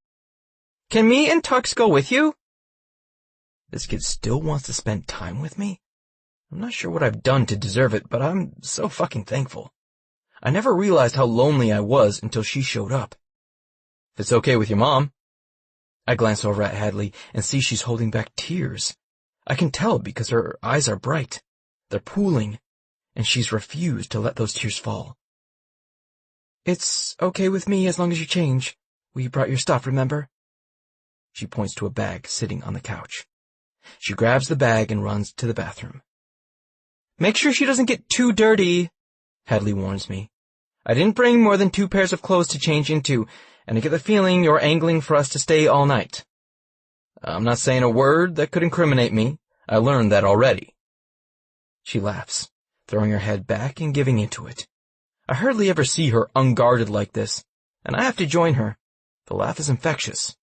Can me and Tux go with you? This kid still wants to spend time with me? I'm not sure what I've done to deserve it, but I'm so fucking thankful. I never realized how lonely I was until she showed up. If it's okay with your mom. I glance over at Hadley and see she's holding back tears. I can tell because her eyes are bright. They're pooling, and she's refused to let those tears fall. It's okay with me as long as you change. We brought your stuff, remember? She points to a bag sitting on the couch. She grabs the bag and runs to the bathroom. Make sure she doesn't get too dirty, Hadley warns me. I didn't bring more than 2 pairs of clothes to change into, and I get the feeling you're angling for us to stay all night. I'm not saying a word that could incriminate me. I learned that already. She laughs, throwing her head back and giving into it. I hardly ever see her unguarded like this, and I have to join her. The laugh is infectious.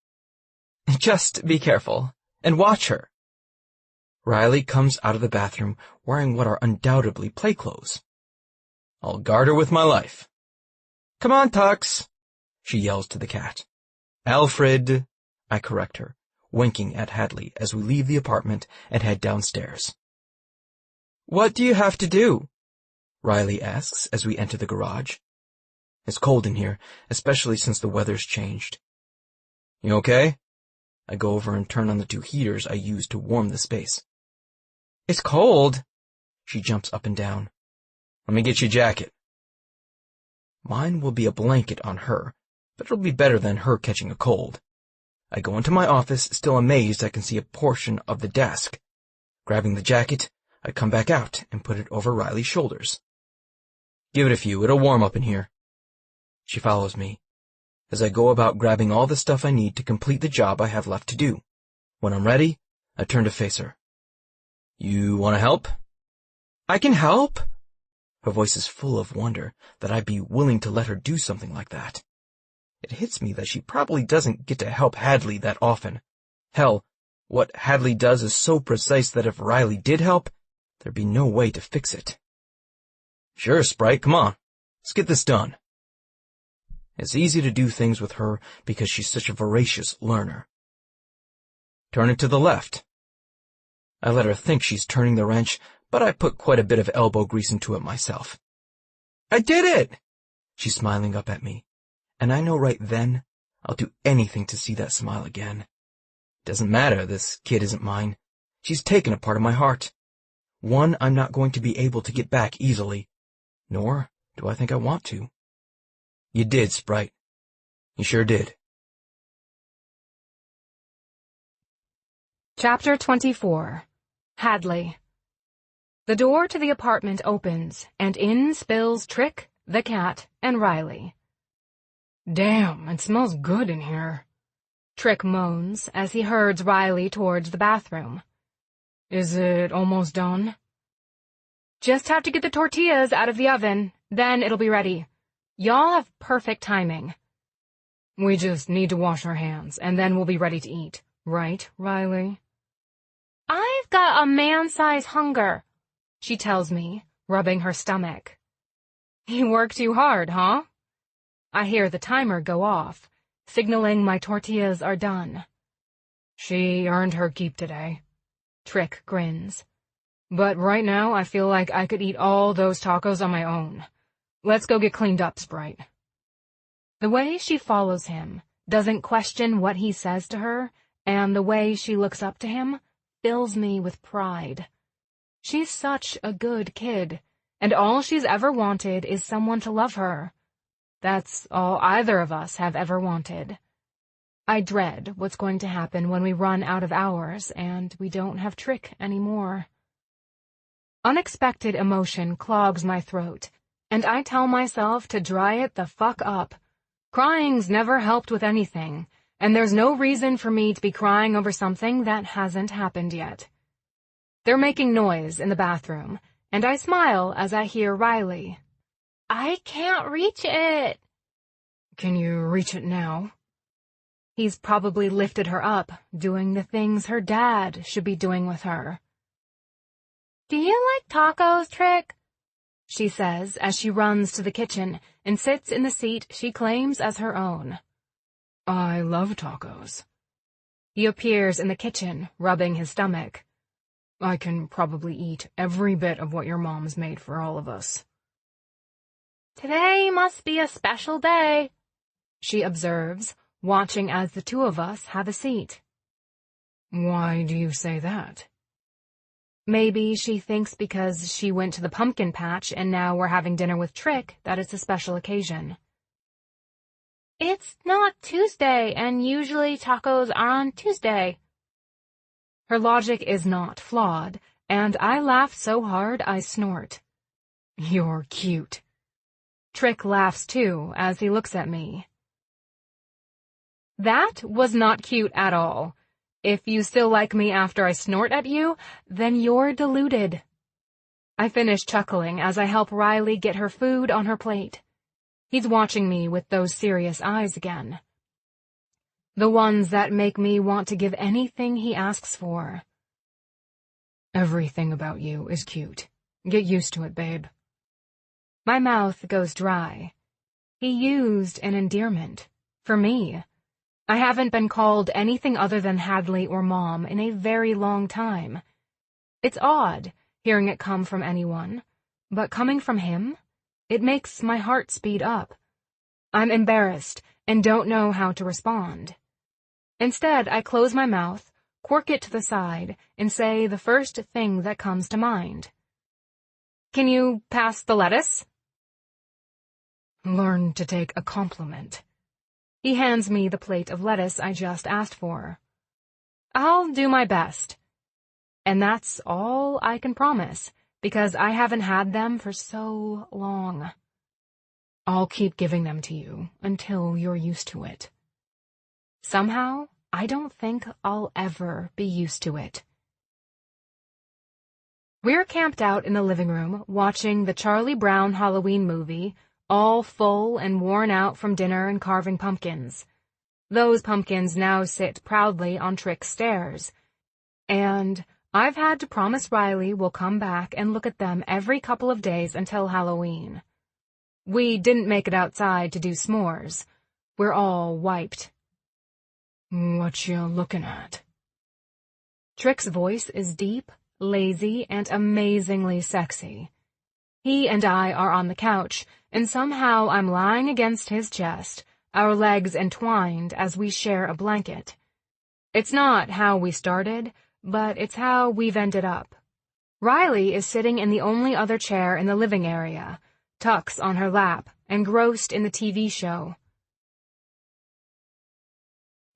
Just be careful, and watch her. Riley comes out of the bathroom wearing what are undoubtedly play clothes. I'll guard her with my life. Come on, Tux, she yells to the cat. Alfred, I correct her, winking at Hadley as we leave the apartment and head downstairs. What do you have to do? Riley asks as we enter the garage. It's cold in here, especially since the weather's changed. You okay? I go over and turn on the 2 heaters I use to warm the space. It's cold. She jumps up and down. Let me get you a jacket. Mine will be a blanket on her, but it'll be better than her catching a cold. I go into my office, still amazed I can see a portion of the desk. Grabbing the jacket, I come back out and put it over Riley's shoulders. Give it a few, it'll warm up in here. She follows me, as I go about grabbing all the stuff I need to complete the job I have left to do. When I'm ready, I turn to face her. You want to help? I can help? Her voice is full of wonder that I'd be willing to let her do something like that. It hits me that she probably doesn't get to help Hadley that often. Hell, what Hadley does is so precise that if Riley did help, there'd be no way to fix it. Sure, Sprite, come on. Let's get this done. It's easy to do things with her because she's such a voracious learner. Turn it to the left. I let her think she's turning the wrench, but I put quite a bit of elbow grease into it myself. I did it! She's smiling up at me, and I know right then I'll do anything to see that smile again. Doesn't matter, this kid isn't mine. She's taken a part of my heart. One I'm not going to be able to get back easily, nor do I think I want to. You did, Sprite. You sure did. Chapter 24. Hadley. The door to the apartment opens, and in spills Trick, the cat, and Riley. Damn, it smells good in here. Trick moans as he herds Riley towards the bathroom. Is it almost done? Just have to get the tortillas out of the oven, then it'll be ready. Y'all have perfect timing. We just need to wash our hands, and then we'll be ready to eat. Right, Riley? I've got a man-size hunger, she tells me, rubbing her stomach. You work too hard, huh? I hear the timer go off, signaling my tortillas are done. She earned her keep today. Trick grins. But right now I feel like I could eat all those tacos on my own. Let's go get cleaned up, Sprite. The way she follows him, doesn't question what he says to her, and the way she looks up to him fills me with pride. She's such a good kid, and all she's ever wanted is someone to love her. That's all either of us have ever wanted. I dread what's going to happen when we run out of hours and we don't have Trick anymore. Unexpected emotion clogs my throat, and I tell myself to dry it the fuck up. Crying's never helped with anything, and there's no reason for me to be crying over something that hasn't happened yet. They're making noise in the bathroom, and I smile as I hear Riley. I can't reach it. Can you reach it now? He's probably lifted her up, doing the things her dad should be doing with her. Do you like tacos, Trick? She says as she runs to the kitchen and sits in the seat she claims as her own. I love tacos. He appears in the kitchen, rubbing his stomach. I can probably eat every bit of what your mom's made for all of us. Today must be a special day, she observes, watching as the two of us have a seat. Why do you say that? Maybe she thinks because she went to the pumpkin patch and now we're having dinner with Trick that it's a special occasion. It's not Tuesday, and usually tacos are on Tuesday. Her logic is not flawed, and I laugh so hard I snort. You're cute. Trick laughs too as he looks at me. That was not cute at all. If you still like me after I snort at you, then you're deluded. I finish chuckling as I help Riley get her food on her plate. He's watching me with those serious eyes again. The ones that make me want to give anything he asks for. Everything about you is cute. Get used to it, babe. My mouth goes dry. He used an endearment. For me. I haven't been called anything other than Hadley or Mom in a very long time. It's odd, hearing it come from anyone, but coming from him, it makes my heart speed up. I'm embarrassed and don't know how to respond. Instead, I close my mouth, quirk it to the side, and say the first thing that comes to mind. Can you pass the lettuce? Learn to take a compliment. He hands me the plate of lettuce I just asked for. I'll do my best. And that's all I can promise, because I haven't had them for so long. I'll keep giving them to you until you're used to it. Somehow, I don't think I'll ever be used to it. We're camped out in the living room, watching the Charlie Brown Halloween movie, all full and worn out from dinner and carving pumpkins. Those pumpkins now sit proudly on Trick's stairs. And I've had to promise Riley we'll come back and look at them every couple of days until Halloween. We didn't make it outside to do s'mores. We're all wiped. What you looking at? Trick's voice is deep, lazy, and amazingly sexy. He and I are on the couch, and somehow I'm lying against his chest, our legs entwined as we share a blanket. It's not how we started, but it's how we've ended up. Riley is sitting in the only other chair in the living area, Tux on her lap, engrossed in the TV show.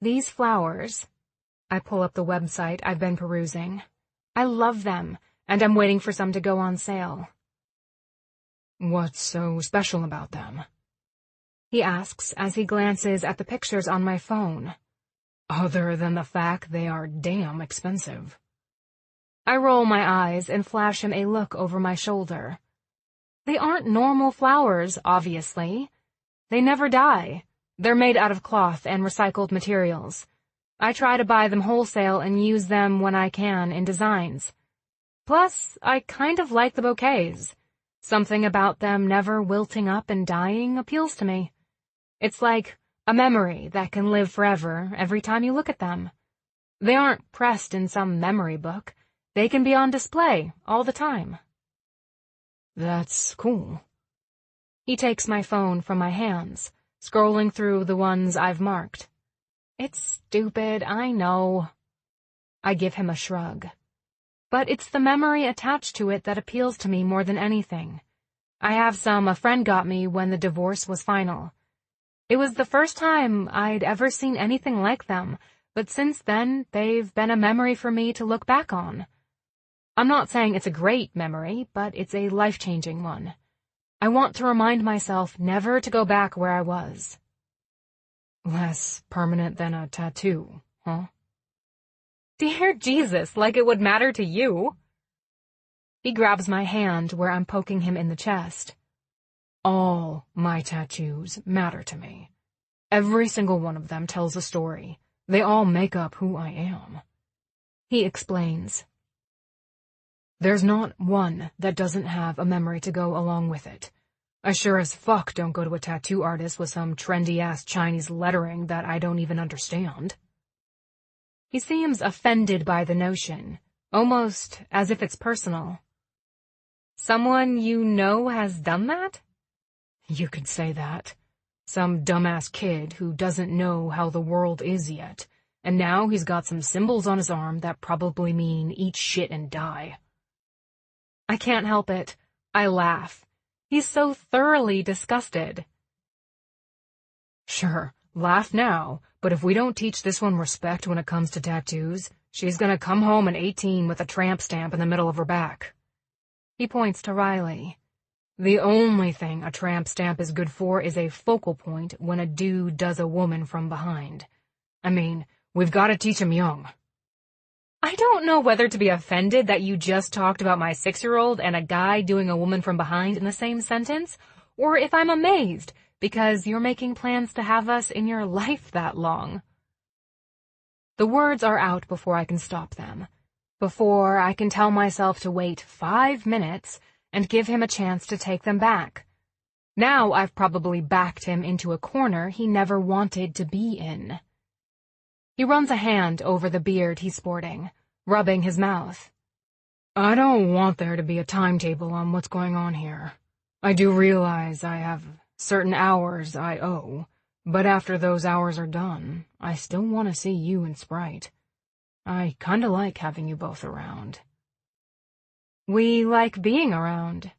These flowers. I pull up the website I've been perusing. I love them, and I'm waiting for some to go on sale. What's so special about them? He asks as he glances at the pictures on my phone. Other than the fact they are damn expensive. I roll my eyes and flash him a look over my shoulder. They aren't normal flowers, obviously. They never die. They're made out of cloth and recycled materials. I try to buy them wholesale and use them when I can in designs. Plus, I kind of like the bouquets. Something about them never wilting up and dying appeals to me. It's like a memory that can live forever every time you look at them. They aren't pressed in some memory book. They can be on display all the time. That's cool. He takes my phone from my hands, scrolling through the ones I've marked. It's stupid, I know. I give him a shrug. But it's the memory attached to it that appeals to me more than anything. I have some a friend got me when the divorce was final. It was the first time I'd ever seen anything like them, but since then, they've been a memory for me to look back on. I'm not saying it's a great memory, but it's a life-changing one. I want to remind myself never to go back where I was. Less permanent than a tattoo, huh? Dear Jesus, like it would matter to you. He grabs my hand where I'm poking him in the chest. All my tattoos matter to me. Every single one of them tells a story. They all make up who I am. He explains. There's not one that doesn't have a memory to go along with it. I sure as fuck don't go to a tattoo artist with some trendy-ass Chinese lettering that I don't even understand. He seems offended by the notion, almost as if it's personal. Someone you know has done that? You could say that. Some dumbass kid who doesn't know how the world is yet, and now he's got some symbols on his arm that probably mean eat shit and die. I can't help it. I laugh. He's so thoroughly disgusted. Sure, laugh now, but if we don't teach this one respect when it comes to tattoos, she's gonna come home at 18 with a tramp stamp in the middle of her back. He points to Riley. The only thing a tramp stamp is good for is a focal point when a dude does a woman from behind. I mean, we've got to teach him young. I don't know whether to be offended that you just talked about my 6-year-old and a guy doing a woman from behind in the same sentence, or if I'm amazed because you're making plans to have us in your life that long. The words are out before I can stop them, before I can tell myself to wait 5 minutes and give him a chance to take them back. Now I've probably backed him into a corner he never wanted to be in. He runs a hand over the beard he's sporting, rubbing his mouth. I don't want there to be a timetable on what's going on here. I do realize I have certain hours I owe, but after those hours are done, I still want to see you and Sprite. I kinda like having you both around. We like being around.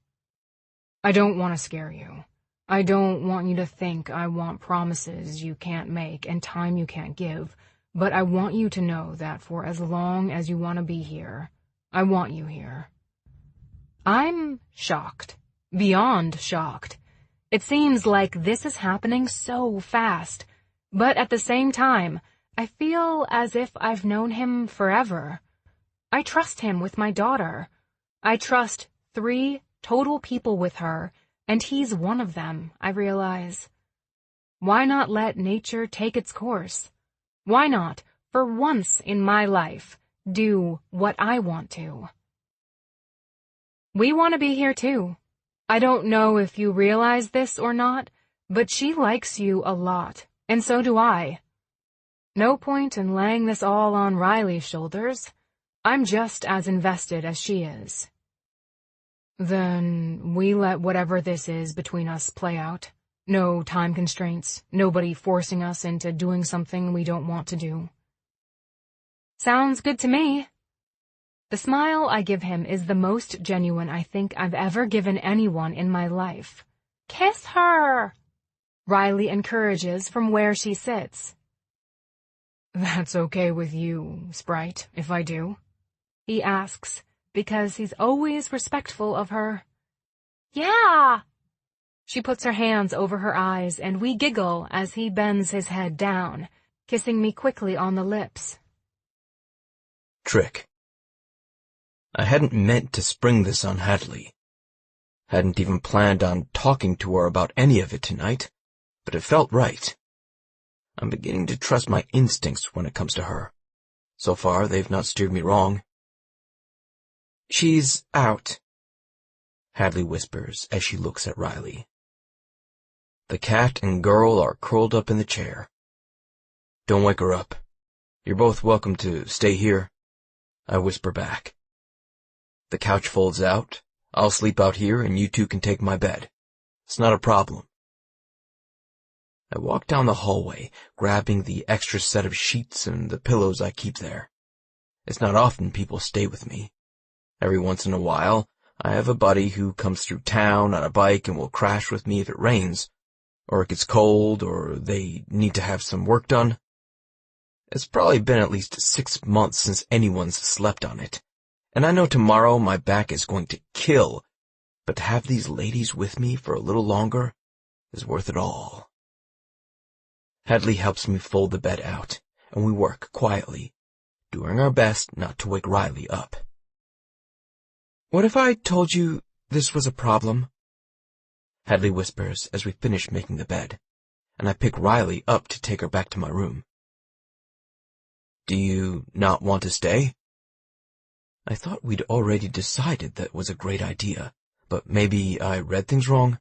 I don't want to scare you. I don't want you to think I want promises you can't make and time you can't give, but I want you to know that for as long as you want to be here, I want you here. I'm shocked. Beyond shocked. It seems like this is happening so fast, but at the same time, I feel as if I've known him forever. I trust him with my daughter. I trust 3 total people with her, and he's one of them, I realize. Why not let nature take its course? Why not, for once in my life, do what I want to? We want to be here too. I don't know if you realize this or not, but she likes you a lot, and so do I. No point in laying this all on Riley's shoulders. I'm just as invested as she is. Then we let whatever this is between us play out. No time constraints, nobody forcing us into doing something we don't want to do. Sounds good to me. The smile I give him is the most genuine I think I've ever given anyone in my life. Kiss her! Riley encourages from where she sits. That's okay with you, Sprite, if I do? He asks, because he's always respectful of her. Yeah! She puts her hands over her eyes and we giggle as he bends his head down, kissing me quickly on the lips. Trick. I hadn't meant to spring this on Hadley. Hadn't even planned on talking to her about any of it tonight, but it felt right. I'm beginning to trust my instincts when it comes to her. So far, they've not steered me wrong. She's out, Hadley whispers as she looks at Riley. The cat and girl are curled up in the chair. Don't wake her up. You're both welcome to stay here, I whisper back. The couch folds out. I'll sleep out here and you two can take my bed. It's not a problem. I walk down the hallway, grabbing the extra set of sheets and the pillows I keep there. It's not often people stay with me. Every once in a while, I have a buddy who comes through town on a bike and will crash with me if it rains, or it gets cold, or they need to have some work done. It's probably been at least 6 months since anyone's slept on it, and I know tomorrow my back is going to kill, but to have these ladies with me for a little longer is worth it all. Hadley helps me fold the bed out, and we work quietly, doing our best not to wake Riley up. What if I told you this was a problem? Hadley whispers as we finish making the bed, and I pick Riley up to take her back to my room. Do you not want to stay? I thought we'd already decided that was a great idea, but maybe I read things wrong.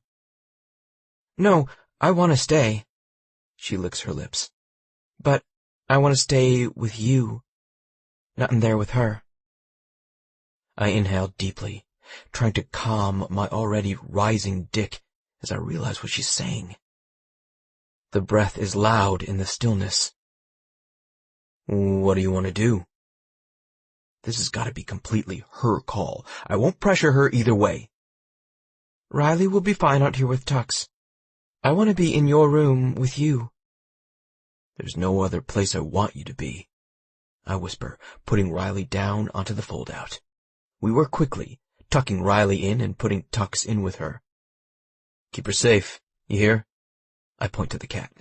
No, I want to stay. She licks her lips. But I want to stay with you, not in there with her. I inhale deeply, trying to calm my already rising dick as I realize what she's saying. The breath is loud in the stillness. What do you want to do? This has got to be completely her call. I won't pressure her either way. Riley will be fine out here with Tux. I want to be in your room with you. There's no other place I want you to be, I whisper, putting Riley down onto the fold-out. We work quickly, tucking Riley in and putting Tux in with her. Keep her safe, you hear? I point to the cat,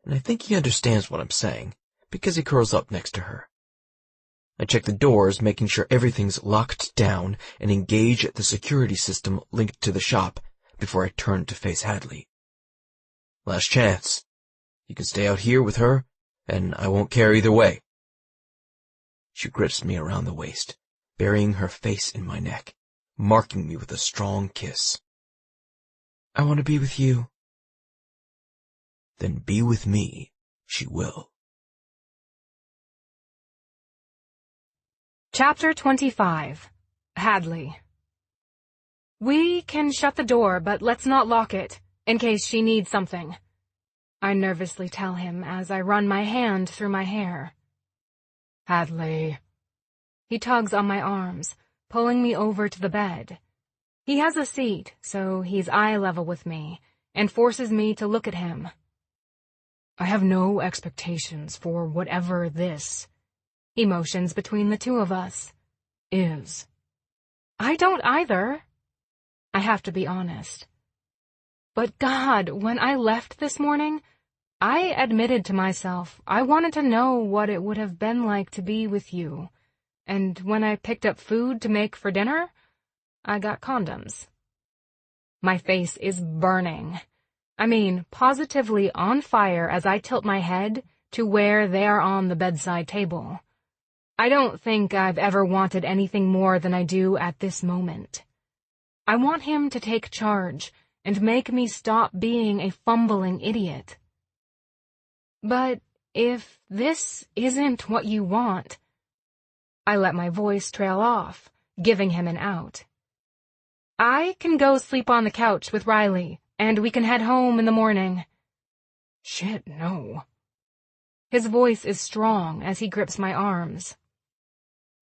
and I think he understands what I'm saying, because he curls up next to her. I check the doors, making sure everything's locked down, and engage the security system linked to the shop before I turn to face Hadley. Last chance. You can stay out here with her, and I won't care either way. She grips me around the waist, burying her face in my neck, marking me with a strong kiss. I want to be with you. Then be with me, she will. Chapter 25. Hadley. We can shut the door, but let's not lock it, in case she needs something. I nervously tell him as I run my hand through my hair. Hadley. He tugs on my arms, pulling me over to the bed. He has a seat, so he's eye level with me, and forces me to look at him. I have no expectations for whatever this, he motions between the two of us, is. I don't either. I have to be honest. But God, when I left this morning, I admitted to myself I wanted to know what it would have been like to be with you. And when I picked up food to make for dinner, I got condoms. My face is burning. I mean, positively on fire as I tilt my head to where they are on the bedside table. I don't think I've ever wanted anything more than I do at this moment. I want him to take charge and make me stop being a fumbling idiot. But if this isn't what you want, I let my voice trail off, giving him an out. I can go sleep on the couch with Riley, and we can head home in the morning. Shit, no. His voice is strong as he grips my arms.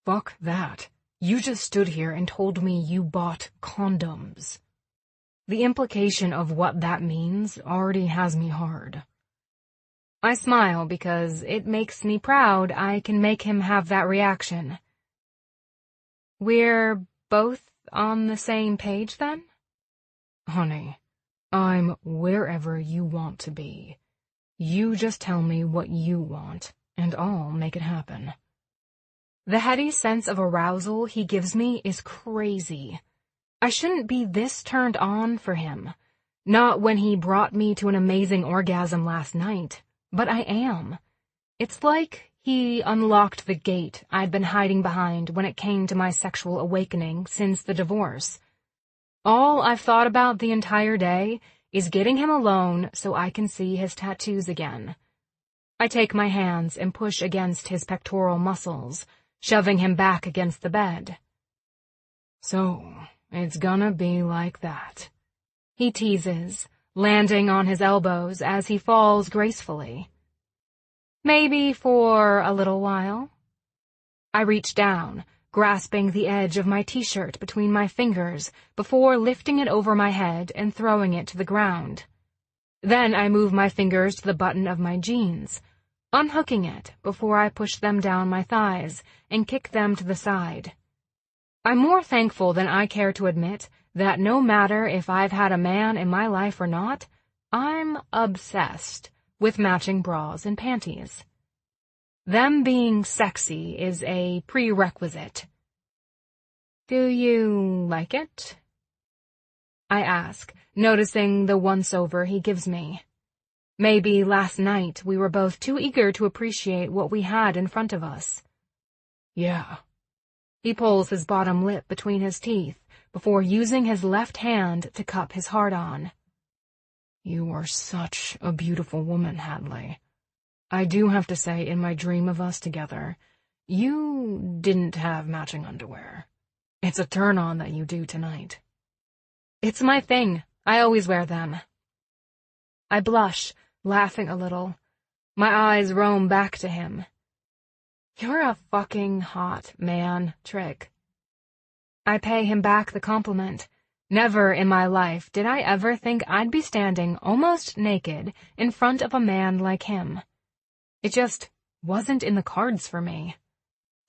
Fuck that. You just stood here and told me you bought condoms. The implication of what that means already has me hard. I smile because it makes me proud I can make him have that reaction. We're both on the same page, then? Honey, I'm wherever you want to be. You just tell me what you want, and I'll make it happen. The heady sense of arousal he gives me is crazy. I shouldn't be this turned on for him. Not when he brought me to an amazing orgasm last night, but I am. It's like he unlocked the gate I'd been hiding behind when it came to my sexual awakening since the divorce. All I've thought about the entire day is getting him alone so I can see his tattoos again. I take my hands and push against his pectoral muscles, shoving him back against the bed. So, it's gonna be like that, he teases, landing on his elbows as he falls gracefully. Maybe for a little while. I reach down, grasping the edge of my t-shirt between my fingers before lifting it over my head and throwing it to the ground. Then I move my fingers to the button of my jeans, unhooking it before I push them down my thighs and kick them to the side. I'm more thankful than I care to admit that no matter if I've had a man in my life or not, I'm obsessed with matching bras and panties. Them being sexy is a prerequisite. Do you like it? I ask, noticing the once-over he gives me. Maybe last night we were both too eager to appreciate what we had in front of us. Yeah. He pulls his bottom lip between his teeth before using his left hand to cup his hard-on. You are such a beautiful woman, Hadley. I do have to say, in my dream of us together, you didn't have matching underwear. It's a turn-on that you do tonight. It's my thing. I always wear them. I blush, laughing a little. My eyes roam back to him. You're a fucking hot man, Trick. I pay him back the compliment. Never in my life did I ever think I'd be standing almost naked in front of a man like him. It just wasn't in the cards for me.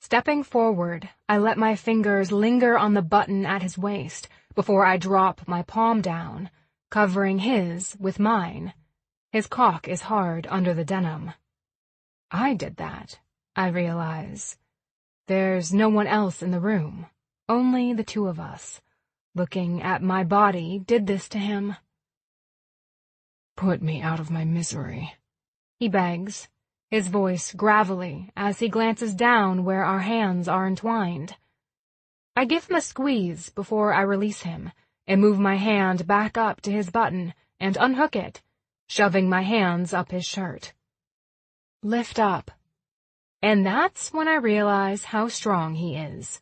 Stepping forward, I let my fingers linger on the button at his waist before I drop my palm down, covering his with mine. His cock is hard under the denim. I did that, I realize. There's no one else in the room, only the two of us. Looking at my body did this to him. Put me out of my misery, he begs, his voice gravelly as he glances down where our hands are entwined. I give him a squeeze before I release him and move my hand back up to his button and unhook it, shoving my hands up his shirt. Lift up. And that's when I realize how strong he is.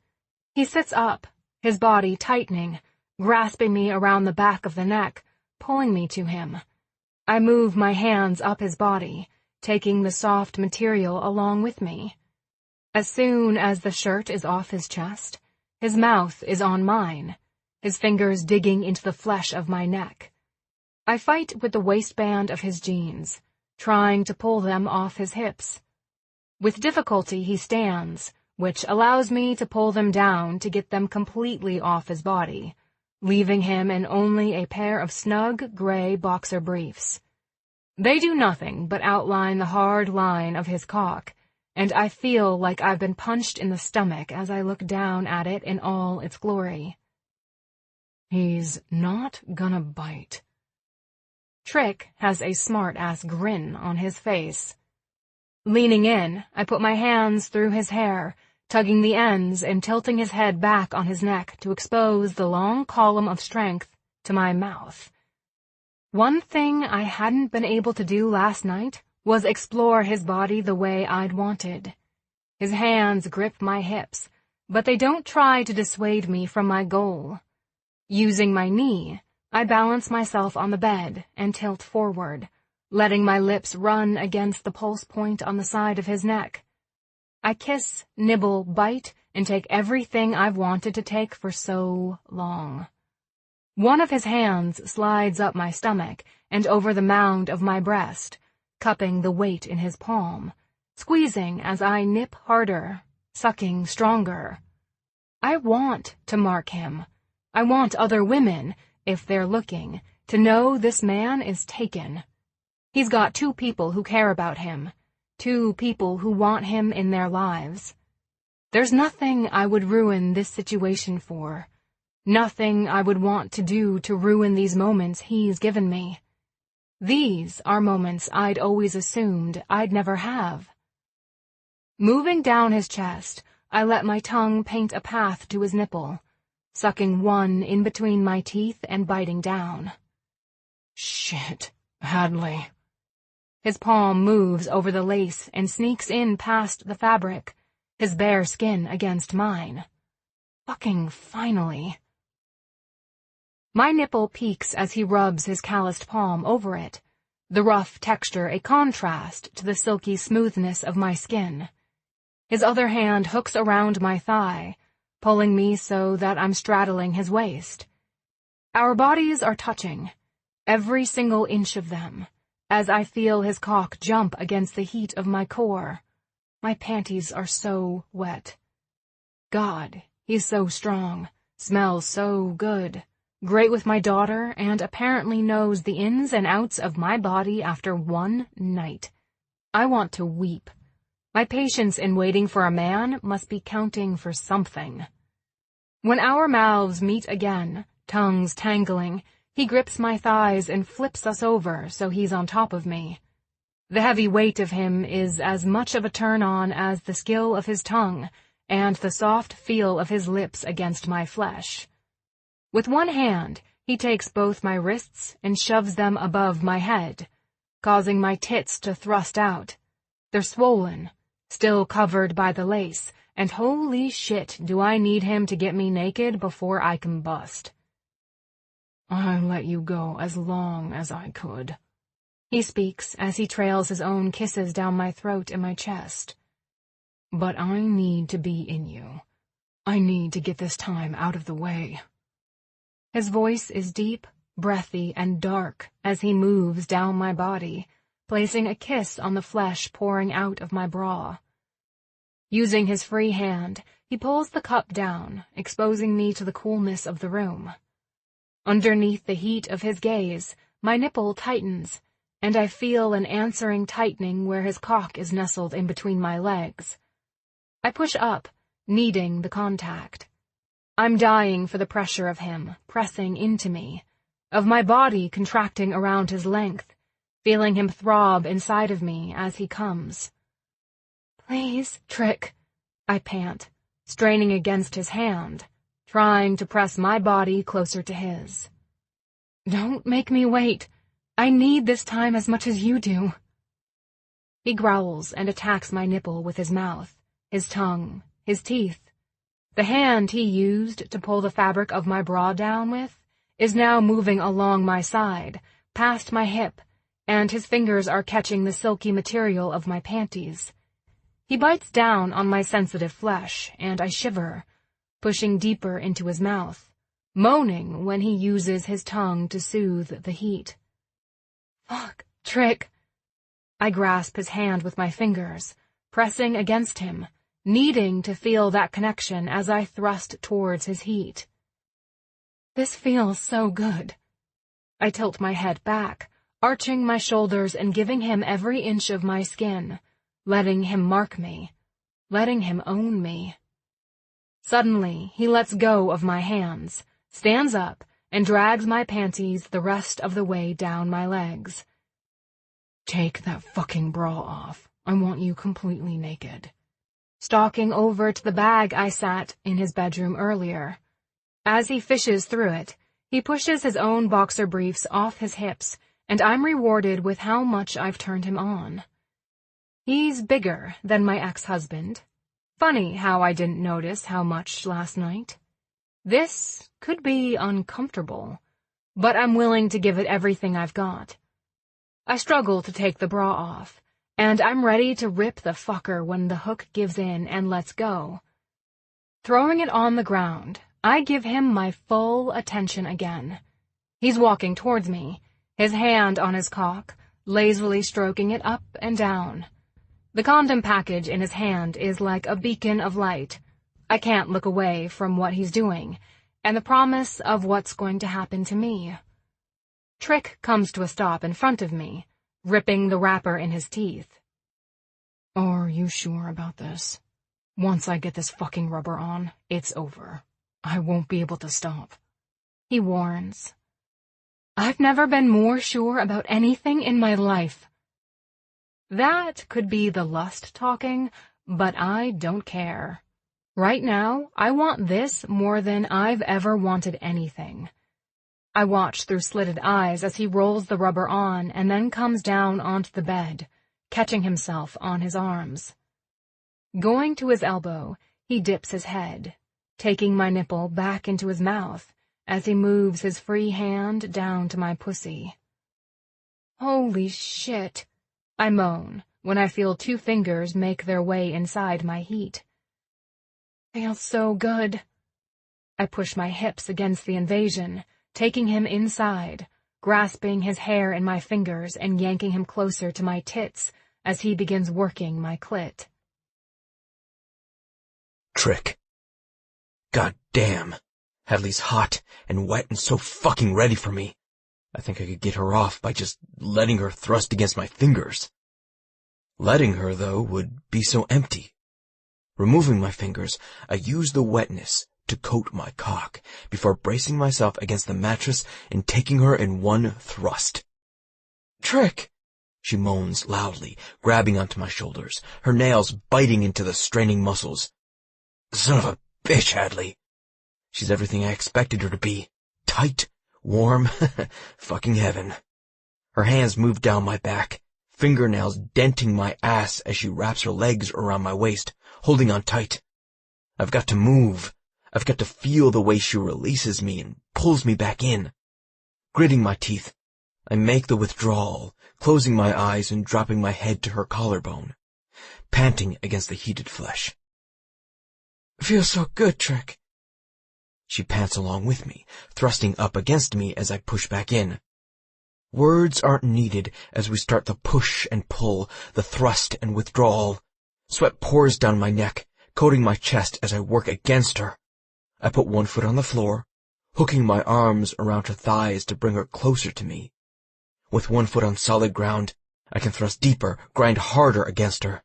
He sits up, his body tightening, grasping me around the back of the neck, pulling me to him. I move my hands up his body, taking the soft material along with me. As soon as the shirt is off his chest, his mouth is on mine, his fingers digging into the flesh of my neck. I fight with the waistband of his jeans, trying to pull them off his hips. With difficulty he stands, which allows me to pull them down to get them completely off his body, leaving him in only a pair of snug gray boxer briefs. They do nothing but outline the hard line of his cock, and I feel like I've been punched in the stomach as I look down at it in all its glory. He's not gonna bite. Trick has a smart-ass grin on his face. Leaning in, I put my hands through his hair, tugging the ends and tilting his head back on his neck to expose the long column of strength to my mouth. One thing I hadn't been able to do last night was explore his body the way I'd wanted. His hands grip my hips, but they don't try to dissuade me from my goal. Using my knee, I balance myself on the bed and tilt forward, letting my lips run against the pulse point on the side of his neck. I kiss, nibble, bite, and take everything I've wanted to take for so long. One of his hands slides up my stomach and over the mound of my breast, cupping the weight in his palm, squeezing as I nip harder, sucking stronger. I want to mark him. I want other women, if they're looking, to know this man is taken. He's got two people who care about him, two people who want him in their lives. There's nothing I would ruin this situation for. Nothing I would want to do to ruin these moments he's given me. These are moments I'd always assumed I'd never have. Moving down his chest, I let my tongue paint a path to his nipple, sucking one in between my teeth and biting down. Shit, Hadley. His palm moves over the lace and sneaks in past the fabric, his bare skin against mine. Fucking finally. My nipple peaks as he rubs his calloused palm over it, the rough texture a contrast to the silky smoothness of my skin. His other hand hooks around my thigh, pulling me so that I'm straddling his waist. Our bodies are touching, every single inch of them, as I feel his cock jump against the heat of my core. My panties are so wet. God, he's so strong, smells so good, great with my daughter, and apparently knows the ins and outs of my body after one night. I want to weep. My patience in waiting for a man must be counting for something. When our mouths meet again, tongues tangling, he grips my thighs and flips us over so he's on top of me. The heavy weight of him is as much of a turn-on as the skill of his tongue and the soft feel of his lips against my flesh. With one hand, he takes both my wrists and shoves them above my head, causing my tits to thrust out. They're swollen, still covered by the lace, and holy shit, do I need him to get me naked before I can bust. I let you go as long as I could, he speaks as he trails his own kisses down my throat and my chest. But I need to be in you. I need to get this time out of the way. His voice is deep, breathy, and dark as he moves down my body, placing a kiss on the flesh pouring out of my bra. Using his free hand, he pulls the cup down, exposing me to the coolness of the room. Underneath the heat of his gaze, my nipple tightens, and I feel an answering tightening where his cock is nestled in between my legs. I push up, needing the contact. I'm dying for the pressure of him, pressing into me, of my body contracting around his length, feeling him throb inside of me as he comes. Please, Trick, I pant, straining against his hand, trying to press my body closer to his. Don't make me wait. I need this time as much as you do. He growls and attacks my nipple with his mouth, his tongue, his teeth. The hand he used to pull the fabric of my bra down with is now moving along my side, past my hip, and his fingers are catching the silky material of my panties. He bites down on my sensitive flesh, and I shiver, pushing deeper into his mouth, moaning when he uses his tongue to soothe the heat. Fuck, Trick. I grasp his hand with my fingers, pressing against him, needing to feel that connection as I thrust towards his heat. This feels so good. I tilt my head back, arching my shoulders and giving him every inch of my skin, letting him mark me, letting him own me. Suddenly, he lets go of my hands, stands up, and drags my panties the rest of the way down my legs. Take that fucking bra off. I want you completely naked. Stalking over to the bag I sat in his bedroom earlier. As he fishes through it, he pushes his own boxer briefs off his hips, and I'm rewarded with how much I've turned him on. He's bigger than my ex-husband. Funny how I didn't notice how much last night. This could be uncomfortable, but I'm willing to give it everything I've got. I struggle to take the bra off, and I'm ready to rip the fucker when the hook gives in and lets go. Throwing it on the ground, I give him my full attention again. He's walking towards me, his hand on his cock, lazily stroking it up and down. The condom package in his hand is like a beacon of light. I can't look away from what he's doing, and the promise of what's going to happen to me. Trick comes to a stop in front of me, ripping the wrapper in his teeth. Are you sure about this? Once I get this fucking rubber on, it's over. I won't be able to stop. He warns. I've never been more sure about anything in my life. That could be the lust talking, but I don't care. Right now, I want this more than I've ever wanted anything. I watch through slitted eyes as he rolls the rubber on and then comes down onto the bed, catching himself on his arms. Going to his elbow, he dips his head, taking my nipple back into his mouth as he moves his free hand down to my pussy. Holy shit, I moan when I feel 2 fingers make their way inside my heat. Feels so good. I push my hips against the invasion, taking him inside, grasping his hair in my fingers and yanking him closer to my tits as he begins working my clit. Trick. God damn. Hadley's hot and wet and so fucking ready for me. I think I could get her off by just letting her thrust against my fingers. Letting her, though, would be so empty. Removing my fingers, I used the wetness to coat my cock before bracing myself against the mattress and taking her in one thrust. Trick! She moans loudly, grabbing onto my shoulders, her nails biting into the straining muscles. Son of a bitch, Hadley. She's everything I expected her to be. Tight, warm, fucking heaven. Her hands move down my back, fingernails denting my ass as she wraps her legs around my waist, holding on tight. I've got to move. I've got to feel the way she releases me and pulls me back in. Gritting my teeth, I make the withdrawal, closing my eyes and dropping my head to her collarbone, panting against the heated flesh. Feels so good, Trick. She pants along with me, thrusting up against me as I push back in. Words aren't needed as we start the push and pull, the thrust and withdrawal. Sweat pours down my neck, coating my chest as I work against her. I put one foot on the floor, hooking my arms around her thighs to bring her closer to me. With one foot on solid ground, I can thrust deeper, grind harder against her.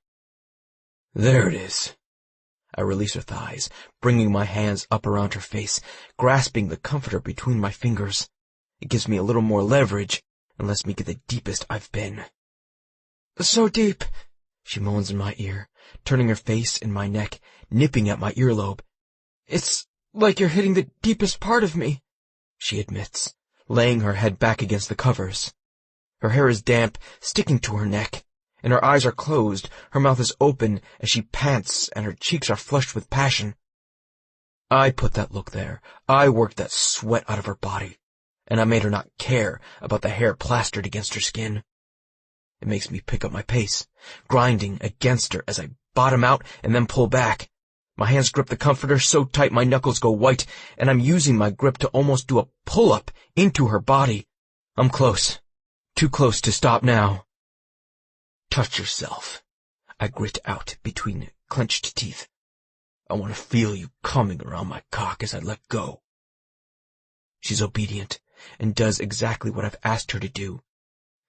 There it is. I release her thighs, bringing my hands up around her face, grasping the comforter between my fingers. It gives me a little more leverage and lets me get the deepest I've been. So deep, she moans in my ear, turning her face in my neck, nipping at my earlobe. It's like you're hitting the deepest part of me, she admits, laying her head back against the covers. Her hair is damp, sticking to her neck, and her eyes are closed, her mouth is open as she pants, and her cheeks are flushed with passion. I put that look there. I worked that sweat out of her body, and I made her not care about the hair plastered against her skin. It makes me pick up my pace, grinding against her as I bottom out and then pull back. My hands grip the comforter so tight my knuckles go white, and I'm using my grip to almost do a pull-up into her body. I'm close. Too close to stop now. Touch yourself, I grit out between clenched teeth. I want to feel you coming around my cock as I let go. She's obedient and does exactly what I've asked her to do.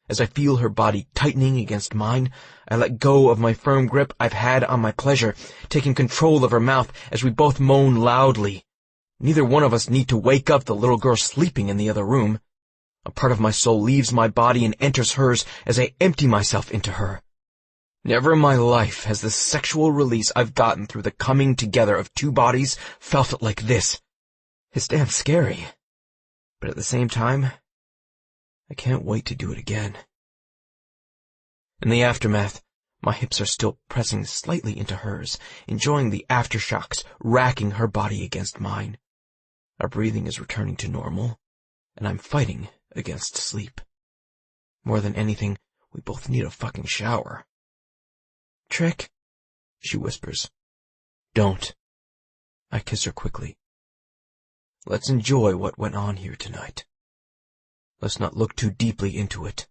As I feel her body tightening against mine, I let go of my firm grip I've had on my pleasure, taking control of her mouth as we both moan loudly. Neither one of us need to wake up the little girl sleeping in the other room. A part of my soul leaves my body and enters hers as I empty myself into her. Never in my life has the sexual release I've gotten through the coming together of 2 bodies felt like this. It's damn scary. But at the same time, I can't wait to do it again. In the aftermath, my hips are still pressing slightly into hers, enjoying the aftershocks racking her body against mine. Our breathing is returning to normal, and I'm fighting against sleep. More than anything, we both need a fucking shower. Trick, she whispers. Don't. I kiss her quickly. Let's enjoy what went on here tonight. Let's not look too deeply into it,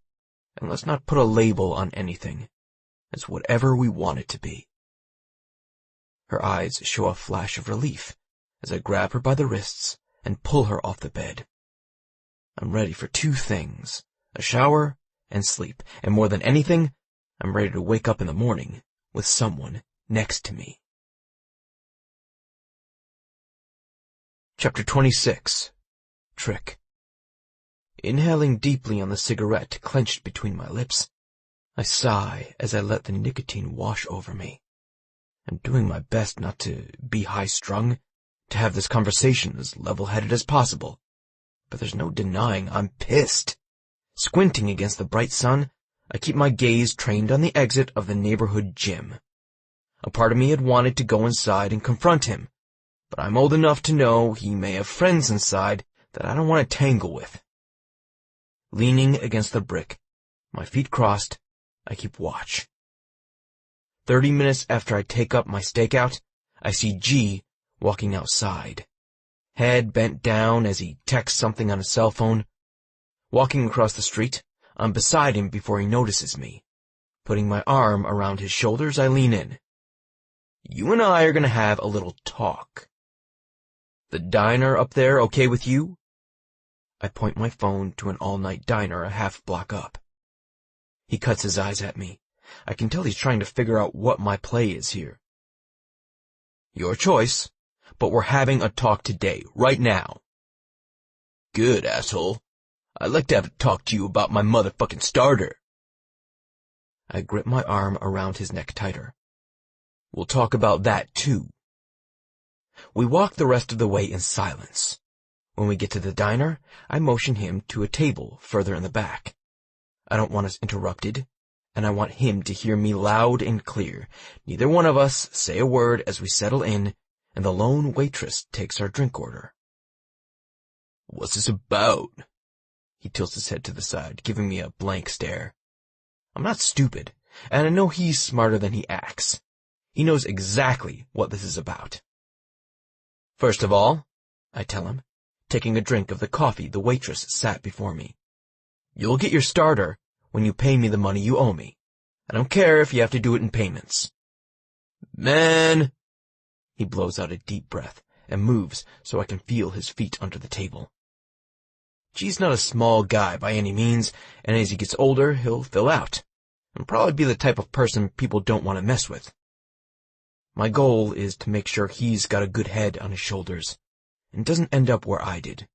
and let's not put a label on anything. It's whatever we want it to be. Her eyes show a flash of relief as I grab her by the wrists and pull her off the bed. I'm ready for 2 things, a shower and sleep, and more than anything, I'm ready to wake up in the morning with someone next to me. Chapter 26. Trick. Inhaling deeply on the cigarette clenched between my lips, I sigh as I let the nicotine wash over me. I'm doing my best not to be high-strung, to have this conversation as level-headed as possible. but there's no denying I'm pissed. Squinting against the bright sun, I keep my gaze trained on the exit of the neighborhood gym. A part of me had wanted to go inside and confront him, but I'm old enough to know he may have friends inside that I don't want to tangle with. Leaning against the brick, my feet crossed, I keep watch. 30 minutes after I take up my stakeout, I see G walking outside, head bent down as he texts something on his cell phone. Walking across the street, I'm beside him before he notices me. Putting my arm around his shoulders, I lean in. You and I are going to have a little talk. The diner up there okay with you? I point my phone to an all-night diner a half block up. He cuts his eyes at me. I can tell he's trying to figure out what my play is here. Your choice, but we're having a talk today, right now. Good, asshole. I'd like to have a talk to you about my motherfucking starter. I grip my arm around his neck tighter. We'll talk about that, too. We walk the rest of the way in silence. When we get to the diner, I motion him to a table further in the back. I don't want us interrupted, and I want him to hear me loud and clear. Neither one of us say a word as we settle in, and the lone waitress takes our drink order. What's this about? He tilts his head to the side, giving me a blank stare. I'm not stupid, and I know he's smarter than he acts. He knows exactly what this is about. First of all, I tell him, taking a drink of the coffee the waitress sat before me. You'll get your starter when you pay me the money you owe me. I don't care if you have to do it in payments. Man! He blows out a deep breath and moves so I can feel his feet under the table. G's not a small guy by any means, and as he gets older, he'll fill out, and probably be the type of person people don't want to mess with. My goal is to make sure he's got a good head on his shoulders, and doesn't end up where I did.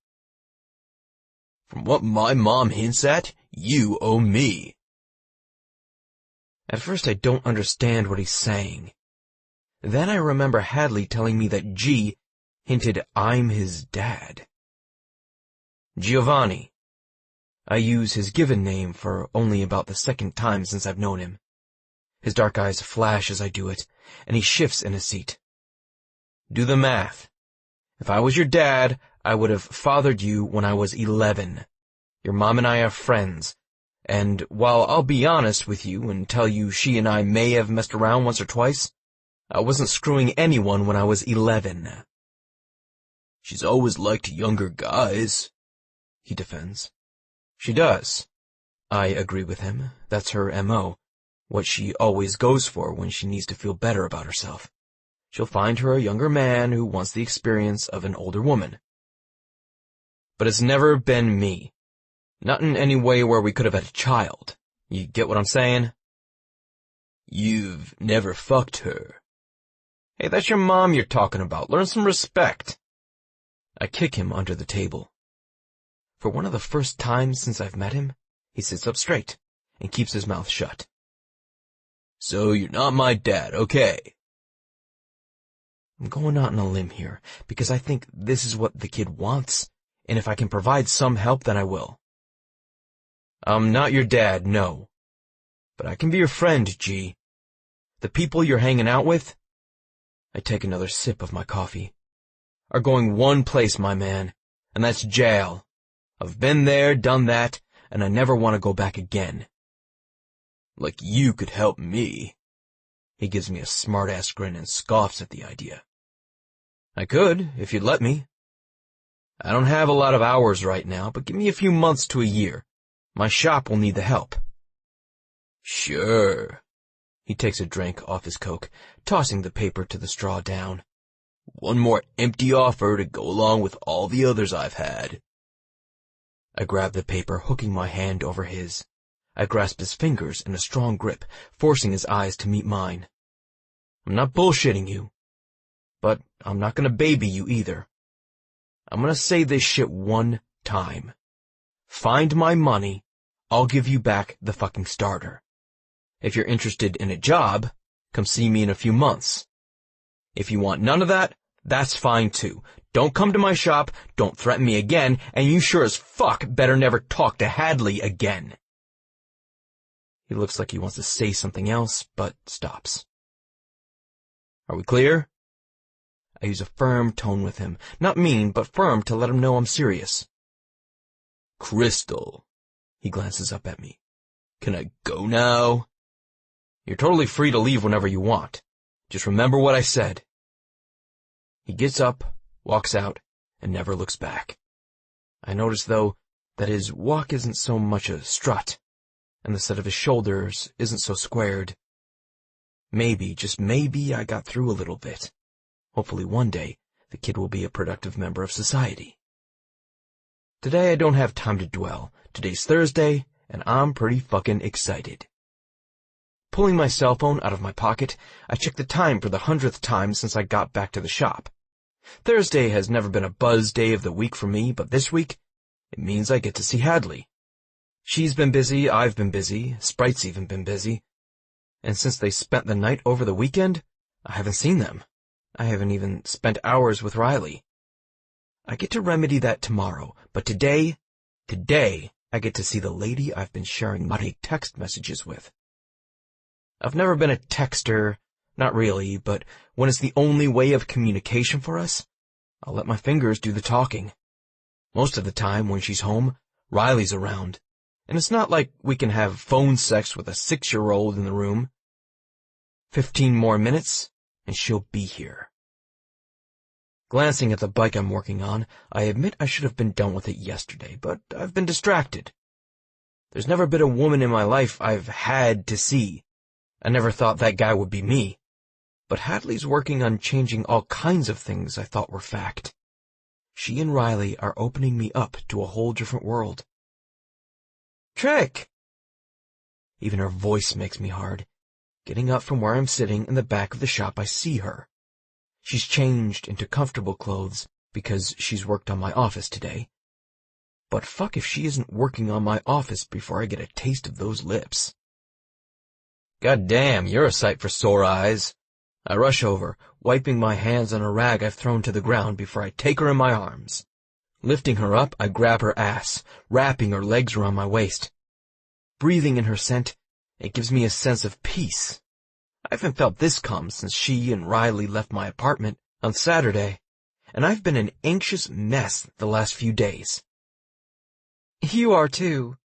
From what my mom hints at, you owe me. At first I don't understand what he's saying. Then I remember Hadley telling me that G hinted I'm his dad. Giovanni. I use his given name for only about the second time since I've known him. His dark eyes flash as I do it, and he shifts in his seat. Do the math. If I was your dad, I would have fathered you when I was 11. Your mom and I are friends, and while I'll be honest with you and tell you she and I may have messed around once or twice, I wasn't screwing anyone when I was 11. She's always liked younger guys, he defends. She does. I agree with him. That's her M.O., what she always goes for when she needs to feel better about herself. She'll find her a younger man who wants the experience of an older woman. But it's never been me. Not in any way where we could have had a child. You get what I'm saying? You've never fucked her. Hey, that's your mom you're talking about. Learn some respect. I kick him under the table. For one of the first times since I've met him, he sits up straight and keeps his mouth shut. So you're not my dad, okay? I'm going out on a limb here because I think this is what the kid wants, and if I can provide some help, then I will. I'm not your dad, no. But I can be your friend, G. The people you're hanging out with, I take another sip of my coffee, are going one place, my man, and that's jail. I've been there, done that, and I never want to go back again. Like you could help me. He gives me a smart-ass grin and scoffs at the idea. I could, if you'd let me. I don't have a lot of hours right now, but give me a few months to a year. My shop will need the help. Sure. He takes a drink off his Coke, tossing the paper to the straw down. One more empty offer to go along with all the others I've had. I grab the paper, hooking my hand over his. I grasp his fingers in a strong grip, forcing his eyes to meet mine. I'm not bullshitting you, but I'm not gonna baby you either. I'm gonna say this shit one time. Find my money, I'll give you back the fucking starter. If you're interested in a job, come see me in a few months. If you want none of that, That's fine too. Don't come to my shop, don't threaten me again, and you sure as fuck better never talk to Hadley again. He looks like he wants to say something else, but stops. Are we clear? I use a firm tone with him, not mean, but firm to let him know I'm serious. Crystal, he glances up at me. Can I go now? You're totally free to leave whenever you want. Just remember what I said. He gets up, walks out, and never looks back. I notice, though, that his walk isn't so much a strut, and the set of his shoulders isn't so squared. Maybe, just maybe, I got through a little bit. Hopefully one day, the kid will be a productive member of society. Today I don't have time to dwell. Today's Thursday, and I'm pretty fucking excited. Pulling my cell phone out of my pocket, I check the time for the 100th time since I got back to the shop. Thursday has never been a buzz day of the week for me, but this week, it means I get to see Hadley. She's been busy, I've been busy, Sprite's even been busy. And since they spent the night over the weekend, I haven't seen them. I haven't even spent hours with Riley. I get to remedy that tomorrow, but today, I get to see the lady I've been sharing my text messages with. I've never been a texter, not really, but when it's the only way of communication for us, I'll let my fingers do the talking. Most of the time when she's home, Riley's around, and it's not like we can have phone sex with a 6-year-old in the room. 15 more minutes, and she'll be here. Glancing at the bike I'm working on, I admit I should have been done with it yesterday, but I've been distracted. There's never been a woman in my life I've had to see. I never thought that guy would be me. But Hadley's working on changing all kinds of things I thought were fact. She and Riley are opening me up to a whole different world. Trick! Even her voice makes me hard. Getting up from where I'm sitting in the back of the shop, I see her. She's changed into comfortable clothes because she's worked on my office today. But fuck if she isn't working on my office before I get a taste of those lips. God damn, you're a sight for sore eyes. I rush over, wiping my hands on a rag I've thrown to the ground before I take her in my arms. Lifting her up, I grab her ass, wrapping her legs around my waist. Breathing in her scent, it gives me a sense of peace. I haven't felt this calm since she and Riley left my apartment on Saturday, and I've been an anxious mess the last few days. You are too,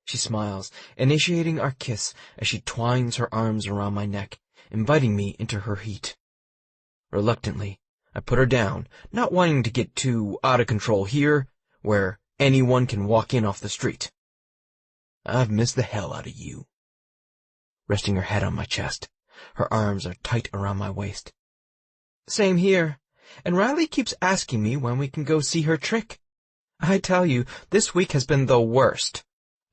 she smiles, initiating our kiss as she twines her arms around my neck, inviting me into her heat. Reluctantly, I put her down, not wanting to get too out of control here, where anyone can walk in off the street. I've missed the hell out of you. Resting her head on my chest, her arms are tight around my waist. Same here, and Riley keeps asking me when we can go see her trick. I tell you, this week has been the worst.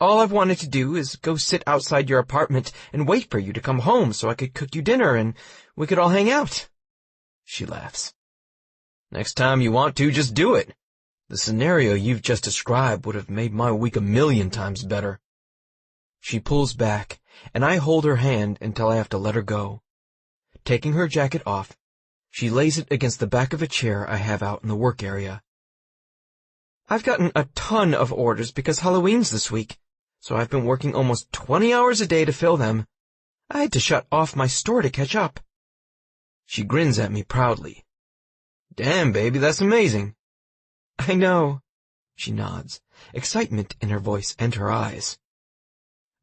All I've wanted to do is go sit outside your apartment and wait for you to come home so I could cook you dinner and we could all hang out. She laughs. Next time you want to, just do it. The scenario you've just described would have made my week 1,000,000 times better. She pulls back, and I hold her hand until I have to let her go. Taking her jacket off, she lays it against the back of a chair I have out in the work area. I've gotten a ton of orders because Halloween's this week, so I've been working almost 20 hours a day to fill them. I had to shut off my store to catch up. She grins at me proudly. Damn, baby, that's amazing. I know, she nods, excitement in her voice and her eyes.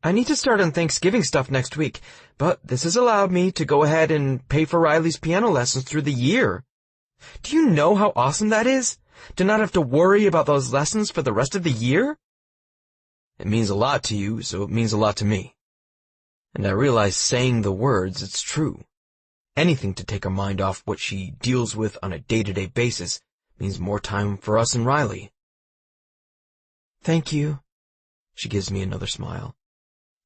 I need to start on Thanksgiving stuff next week, but this has allowed me to go ahead and pay for Riley's piano lessons through the year. Do you know how awesome that is? To not have to worry about those lessons for the rest of the year? It means a lot to you, so it means a lot to me. And I realize saying the words, it's true. Anything to take her mind off what she deals with on a day-to-day basis means more time for us and Riley. Thank you. She gives me another smile.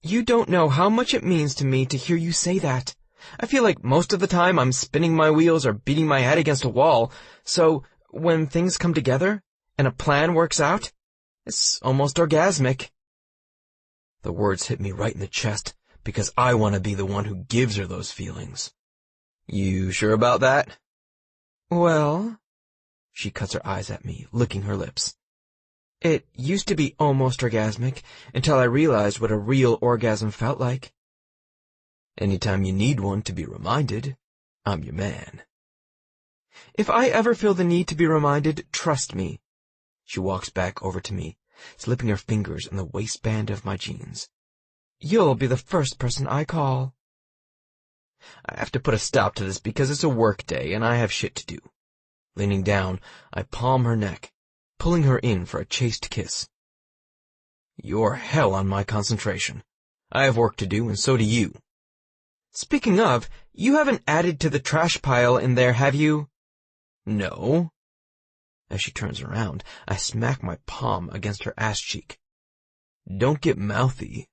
You don't know how much it means to me to hear you say that. I feel like most of the time I'm spinning my wheels or beating my head against a wall, so when things come together and a plan works out, it's almost orgasmic. The words hit me right in the chest because I want to be the one who gives her those feelings. You sure about that? Well, she cuts her eyes at me, licking her lips. It used to be almost orgasmic until I realized what a real orgasm felt like. Anytime you need one to be reminded, I'm your man. If I ever feel the need to be reminded, trust me. She walks back over to me, slipping her fingers in the waistband of my jeans. You'll be the first person I call. I have to put a stop to this because it's a work day and I have shit to do. Leaning down, I palm her neck, pulling her in for a chaste kiss. You're hell on my concentration. I have work to do, and so do you. Speaking of, you haven't added to the trash pile in there, have you? No. As she turns around, I smack my palm against her ass cheek. Don't get mouthy.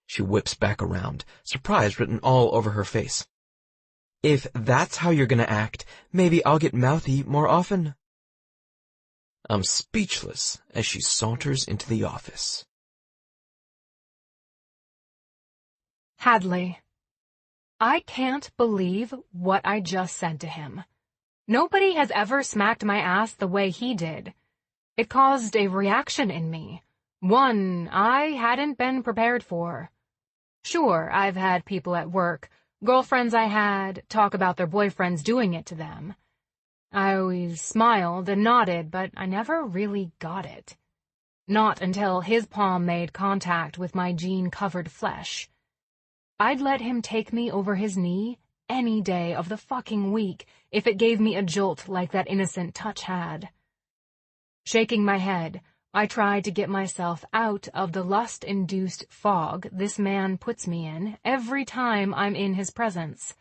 She whips back around, surprise written all over her face. If that's how you're gonna act, maybe I'll get mouthy more often. I'm speechless as she saunters into the office. Hadley. I can't believe what I just said to him. Nobody has ever smacked my ass the way he did. It caused a reaction in me, one I hadn't been prepared for. Sure, I've had people at work, girlfriends I had, talk about their boyfriends doing it to them. I always smiled and nodded, but I never really got it. Not until his palm made contact with my jean-covered flesh. I'd let him take me over his knee any day of the fucking week if it gave me a jolt like that innocent touch had. Shaking my head, I tried to get myself out of the lust-induced fog this man puts me in every time I'm in his presence.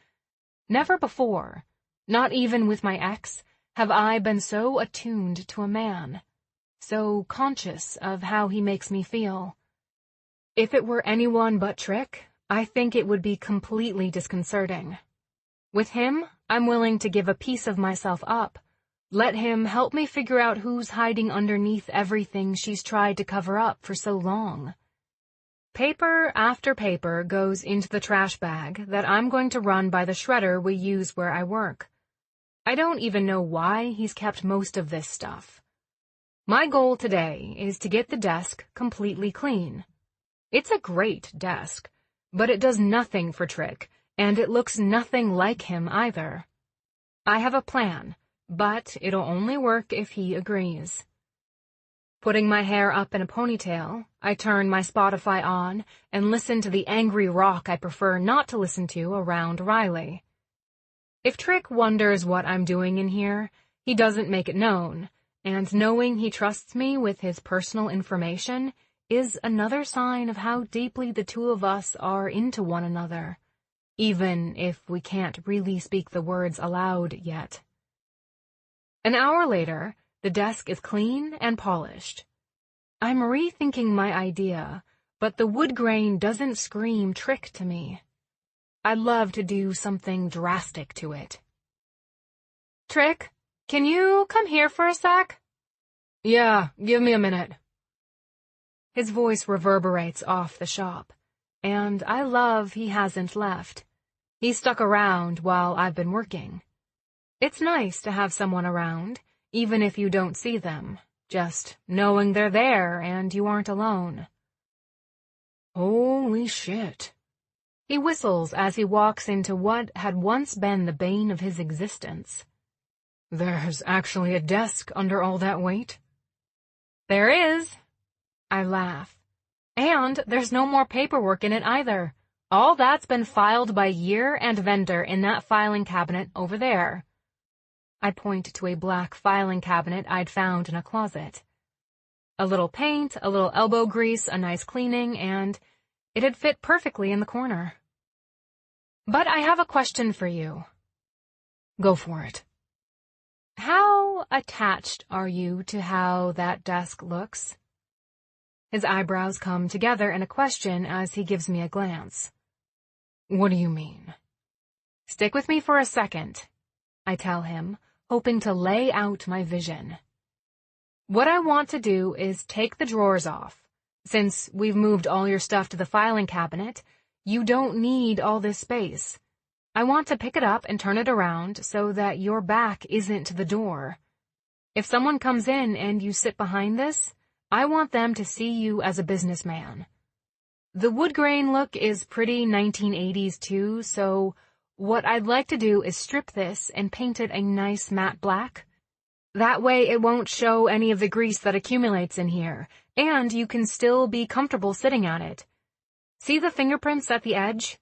Never before, not even with my ex, have I been so attuned to a man, so conscious of how he makes me feel. If it were anyone but Trick, I think it would be completely disconcerting. With him, I'm willing to give a piece of myself up. Let him help me figure out who's hiding underneath everything she's tried to cover up for so long. Paper after paper goes into the trash bag that I'm going to run by the shredder we use where I work. I don't even know why he's kept most of this stuff. My goal today is to get the desk completely clean. It's a great desk, but it does nothing for Trick, and it looks nothing like him either. I have a plan, but it'll only work if he agrees. Putting my hair up in a ponytail, I turn my Spotify on and listen to the angry rock I prefer not to listen to around Riley. If Trick wonders what I'm doing in here, he doesn't make it known, and knowing he trusts me with his personal information is another sign of how deeply the two of us are into one another, even if we can't really speak the words aloud yet. An hour later, the desk is clean and polished. I'm rethinking my idea, but the wood grain doesn't scream Trick to me. I'd love to do something drastic to it. Trick, can you come here for a sec? Yeah, give me a minute. His voice reverberates off the shop, and I love he hasn't left. He's stuck around while I've been working. It's nice to have someone around, even if you don't see them, just knowing they're there and you aren't alone. Holy shit. He whistles as he walks into what had once been the bane of his existence. There's actually a desk under all that weight? There is. I laugh. And there's no more paperwork in it either. All that's been filed by year and vendor in that filing cabinet over there. I point to a black filing cabinet I'd found in a closet. A little paint, a little elbow grease, a nice cleaning, and it had fit perfectly in the corner. But I have a question for you. Go for it. How attached are you to how that desk looks? His eyebrows come together in a question as he gives me a glance. What do you mean? Stick with me for a second, I tell him, hoping to lay out my vision. What I want to do is take the drawers off. Since we've moved all your stuff to the filing cabinet, you don't need all this space. I want to pick it up and turn it around so that your back isn't to the door. If someone comes in and you sit behind this, I want them to see you as a businessman. The wood grain look is pretty 1980s too, so what I'd like to do is strip this and paint it a nice matte black. That way it won't show any of the grease that accumulates in here, and you can still be comfortable sitting at it. See the fingerprints at the edge?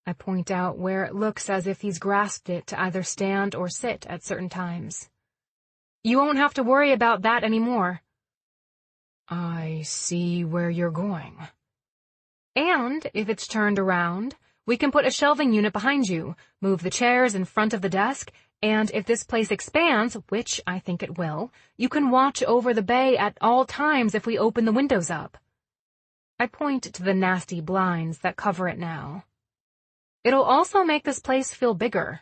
I point out where it looks as if he's grasped it to either stand or sit at certain times. You won't have to worry about that anymore. I see where you're going. And if it's turned around, we can put a shelving unit behind you, move the chairs in front of the desk, and if this place expands, which I think it will, you can watch over the bay at all times if we open the windows up. I point to the nasty blinds that cover it now. It'll also make this place feel bigger.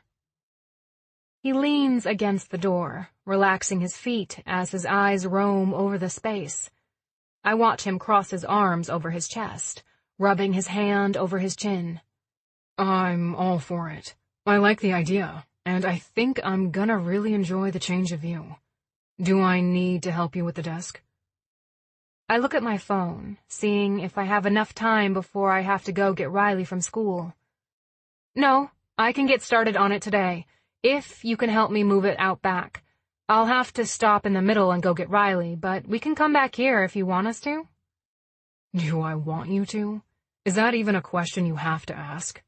He leans against the door, relaxing his feet as his eyes roam over the space. I watch him cross his arms over his chest, rubbing his hand over his chin. I'm all for it. I like the idea, and I think I'm gonna really enjoy the change of view. Do I need to help you with the desk? I look at my phone, seeing if I have enough time before I have to go get Riley from school. No, I can get started on it today, if you can help me move it out back. I'll have to stop in the middle and go get Riley, but we can come back here if you want us to. Do I want you to? Is that even a question you have to ask?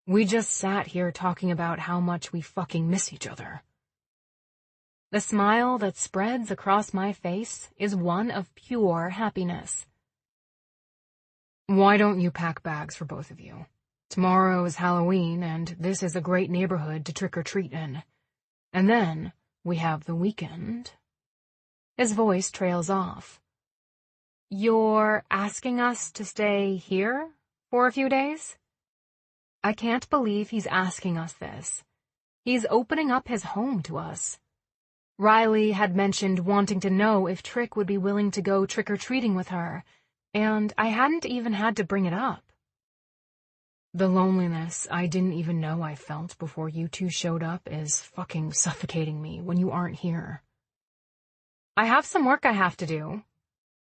We just sat here talking about how much we fucking miss each other. The smile that spreads across my face is one of pure happiness. Why don't you pack bags for both of you? Tomorrow is Halloween, and this is a great neighborhood to trick-or-treat in. And then we have the weekend. His voice trails off. You're asking us to stay here for a few days? I can't believe he's asking us this. He's opening up his home to us. Riley had mentioned wanting to know if Trick would be willing to go trick-or-treating with her, and I hadn't even had to bring it up. The loneliness I didn't even know I felt before you two showed up is fucking suffocating me when you aren't here. I have some work I have to do.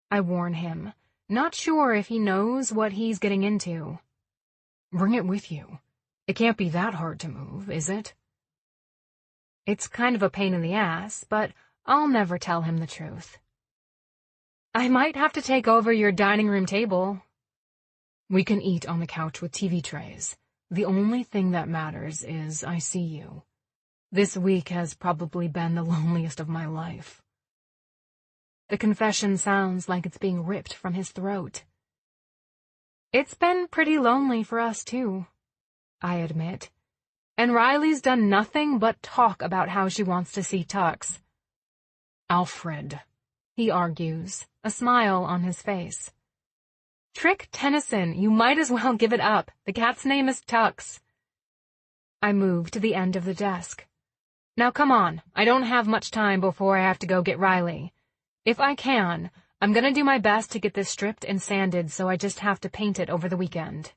I warn him, not sure if he knows what he's getting into. Bring it with you. It can't be that hard to move, is it? It's kind of a pain in the ass, but I'll never tell him the truth. I might have to take over your dining room table. We can eat on the couch with TV trays. The only thing that matters is I see you. This week has probably been the loneliest of my life. The confession sounds like it's being ripped from his throat. It's been pretty lonely for us, too, I admit. And Riley's done nothing but talk about how she wants to see Tux. Alfred, he argues, a smile on his face. Trick Tennyson, you might as well give it up. The cat's name is Tux. I move to the end of the desk. Now come on, I don't have much time before I have to go get Riley. If I can, I'm gonna do my best to get this stripped and sanded so I just have to paint it over the weekend.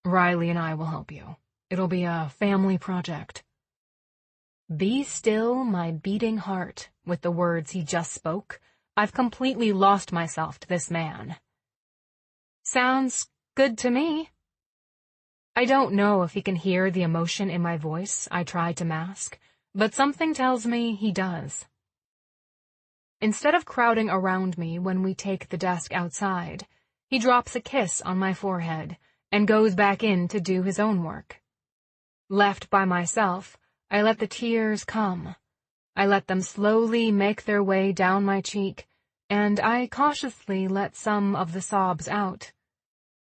Riley and I will help you. It'll be a family project. Be still, my beating heart. With the words he just spoke, I've completely lost myself to this man. Sounds good to me. I don't know if he can hear the emotion in my voice I tried to mask, but something tells me he does. Instead of crowding around me when we take the desk outside, he drops a kiss on my forehead and goes back in to do his own work. Left by myself, I let the tears come. I let them slowly make their way down my cheek, and I cautiously let some of the sobs out.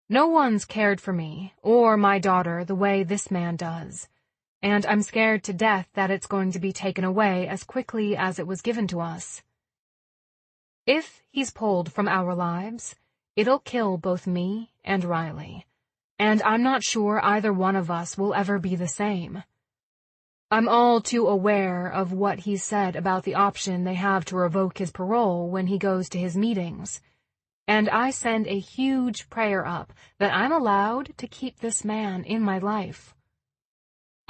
No one's cared for me or my daughter the way this man does, and I'm scared to death that it's going to be taken away as quickly as it was given to us. If he's pulled from our lives, it'll kill both me and Riley, and I'm not sure either one of us will ever be the same. I'm all too aware of what he said about the option they have to revoke his parole when he goes to his meetings, and I send a huge prayer up that I'm allowed to keep this man in my life.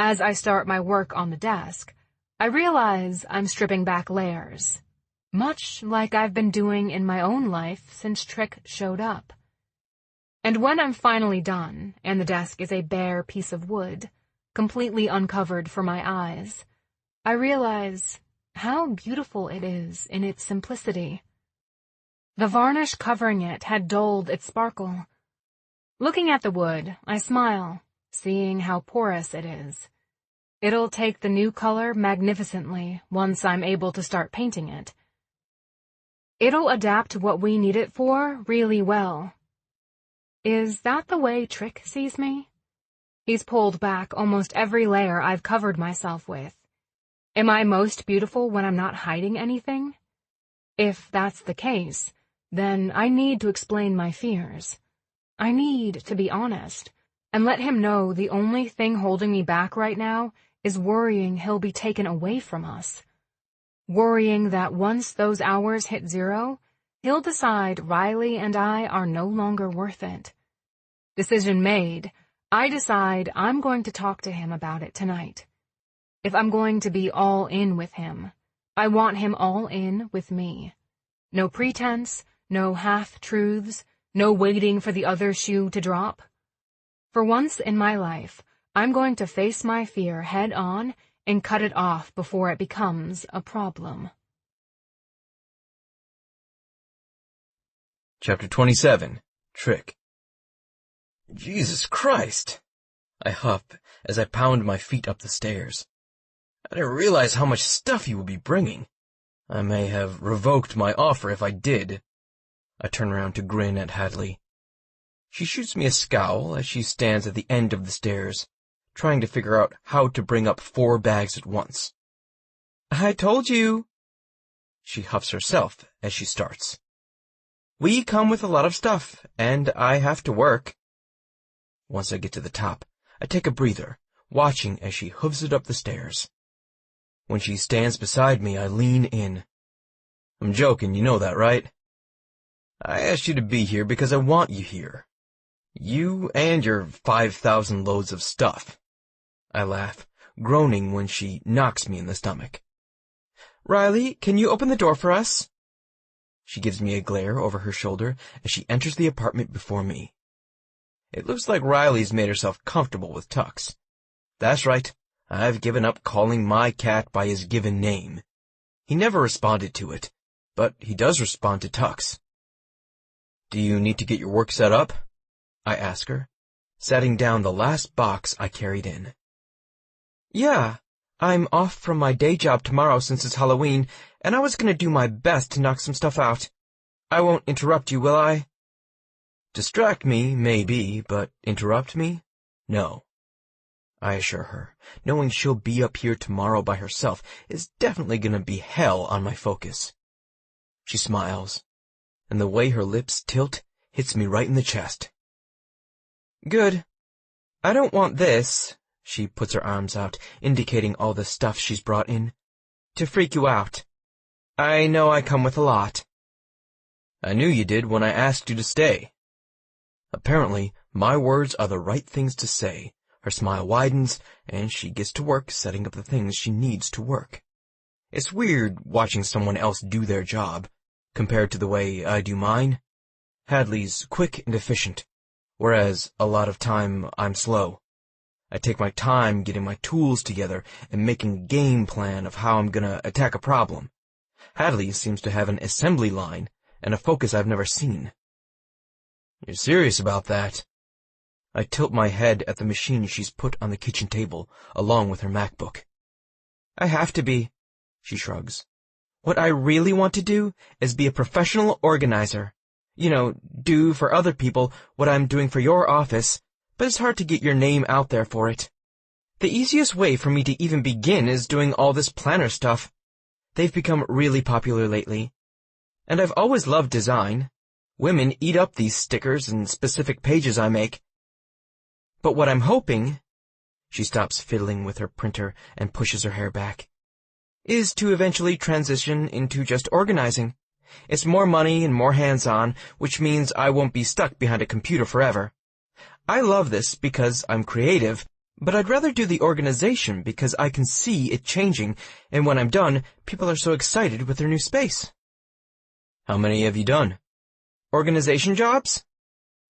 As I start my work on the desk, I realize I'm stripping back layers, much like I've been doing in my own life since Trick showed up. And when I'm finally done, and the desk is a bare piece of wood, completely uncovered for my eyes, I realize how beautiful it is in its simplicity. The varnish covering it had dulled its sparkle. Looking at the wood, I smile, seeing how porous it is. It'll take the new color magnificently once I'm able to start painting it. It'll adapt to what we need it for really well. Is that the way Trick sees me? He's pulled back almost every layer I've covered myself with. Am I most beautiful when I'm not hiding anything? If that's the case, then I need to explain my fears. I need to be honest, and let him know the only thing holding me back right now is worrying he'll be taken away from us. Worrying that once those hours hit zero, he'll decide Riley and I are no longer worth it. Decision made, I decide I'm going to talk to him about it tonight. If I'm going to be all in with him, I want him all in with me. No pretense, no half-truths, no waiting for the other shoe to drop. For once in my life, I'm going to face my fear head-on and cut it off before it becomes a problem. Chapter 27. Trick. Jesus Christ! I huff as I pound my feet up the stairs. I didn't realize how much stuff you would be bringing. I may have revoked my offer if I did. I turn around to grin at Hadley. She shoots me a scowl as she stands at the end of the stairs, trying to figure out how to bring up 4 bags at once. I told you. She huffs herself as she starts. We come with a lot of stuff, and I have to work. Once I get to the top, I take a breather, watching as she hooves it up the stairs. When she stands beside me, I lean in. I'm joking, you know that, right? I asked you to be here because I want you here. You and your 5,000 loads of stuff. I laugh, groaning when she knocks me in the stomach. Riley, can you open the door for us? She gives me a glare over her shoulder as she enters the apartment before me. It looks like Riley's made herself comfortable with Tux. That's right, I've given up calling my cat by his given name. He never responded to it, but he does respond to Tux. Do you need to get your work set up? I ask her, setting down the last box I carried in. Yeah, I'm off from my day job tomorrow since it's Halloween, and I was going to do my best to knock some stuff out. I won't interrupt you, will I? Distract me, maybe, but interrupt me? No. I assure her, knowing she'll be up here tomorrow by herself is definitely going to be hell on my focus. She smiles, and the way her lips tilt hits me right in the chest. Good. I don't want this, she puts her arms out, indicating all the stuff she's brought in, to freak you out. I know I come with a lot. I knew you did when I asked you to stay. Apparently, my words are the right things to say. Her smile widens, and she gets to work setting up the things she needs to work. It's weird watching someone else do their job, compared to the way I do mine. Hadley's quick and efficient, whereas a lot of time I'm slow. I take my time getting my tools together and making a game plan of how I'm gonna attack a problem. Hadley seems to have an assembly line and a focus I've never seen. You're serious about that? I tilt my head at the machine she's put on the kitchen table, along with her MacBook. I have to be, she shrugs. What I really want to do is be a professional organizer. You know, do for other people what I'm doing for your office, but it's hard to get your name out there for it. The easiest way for me to even begin is doing all this planner stuff. They've become really popular lately. And I've always loved design. Women eat up these stickers and specific pages I make. But what I'm hoping, she stops fiddling with her printer and pushes her hair back, is to eventually transition into just organizing. It's more money and more hands-on, which means I won't be stuck behind a computer forever. I love this because I'm creative, But I'd rather do the organization because I can see it changing, and when I'm done, people are so excited with their new space. How many have you done? Organization jobs?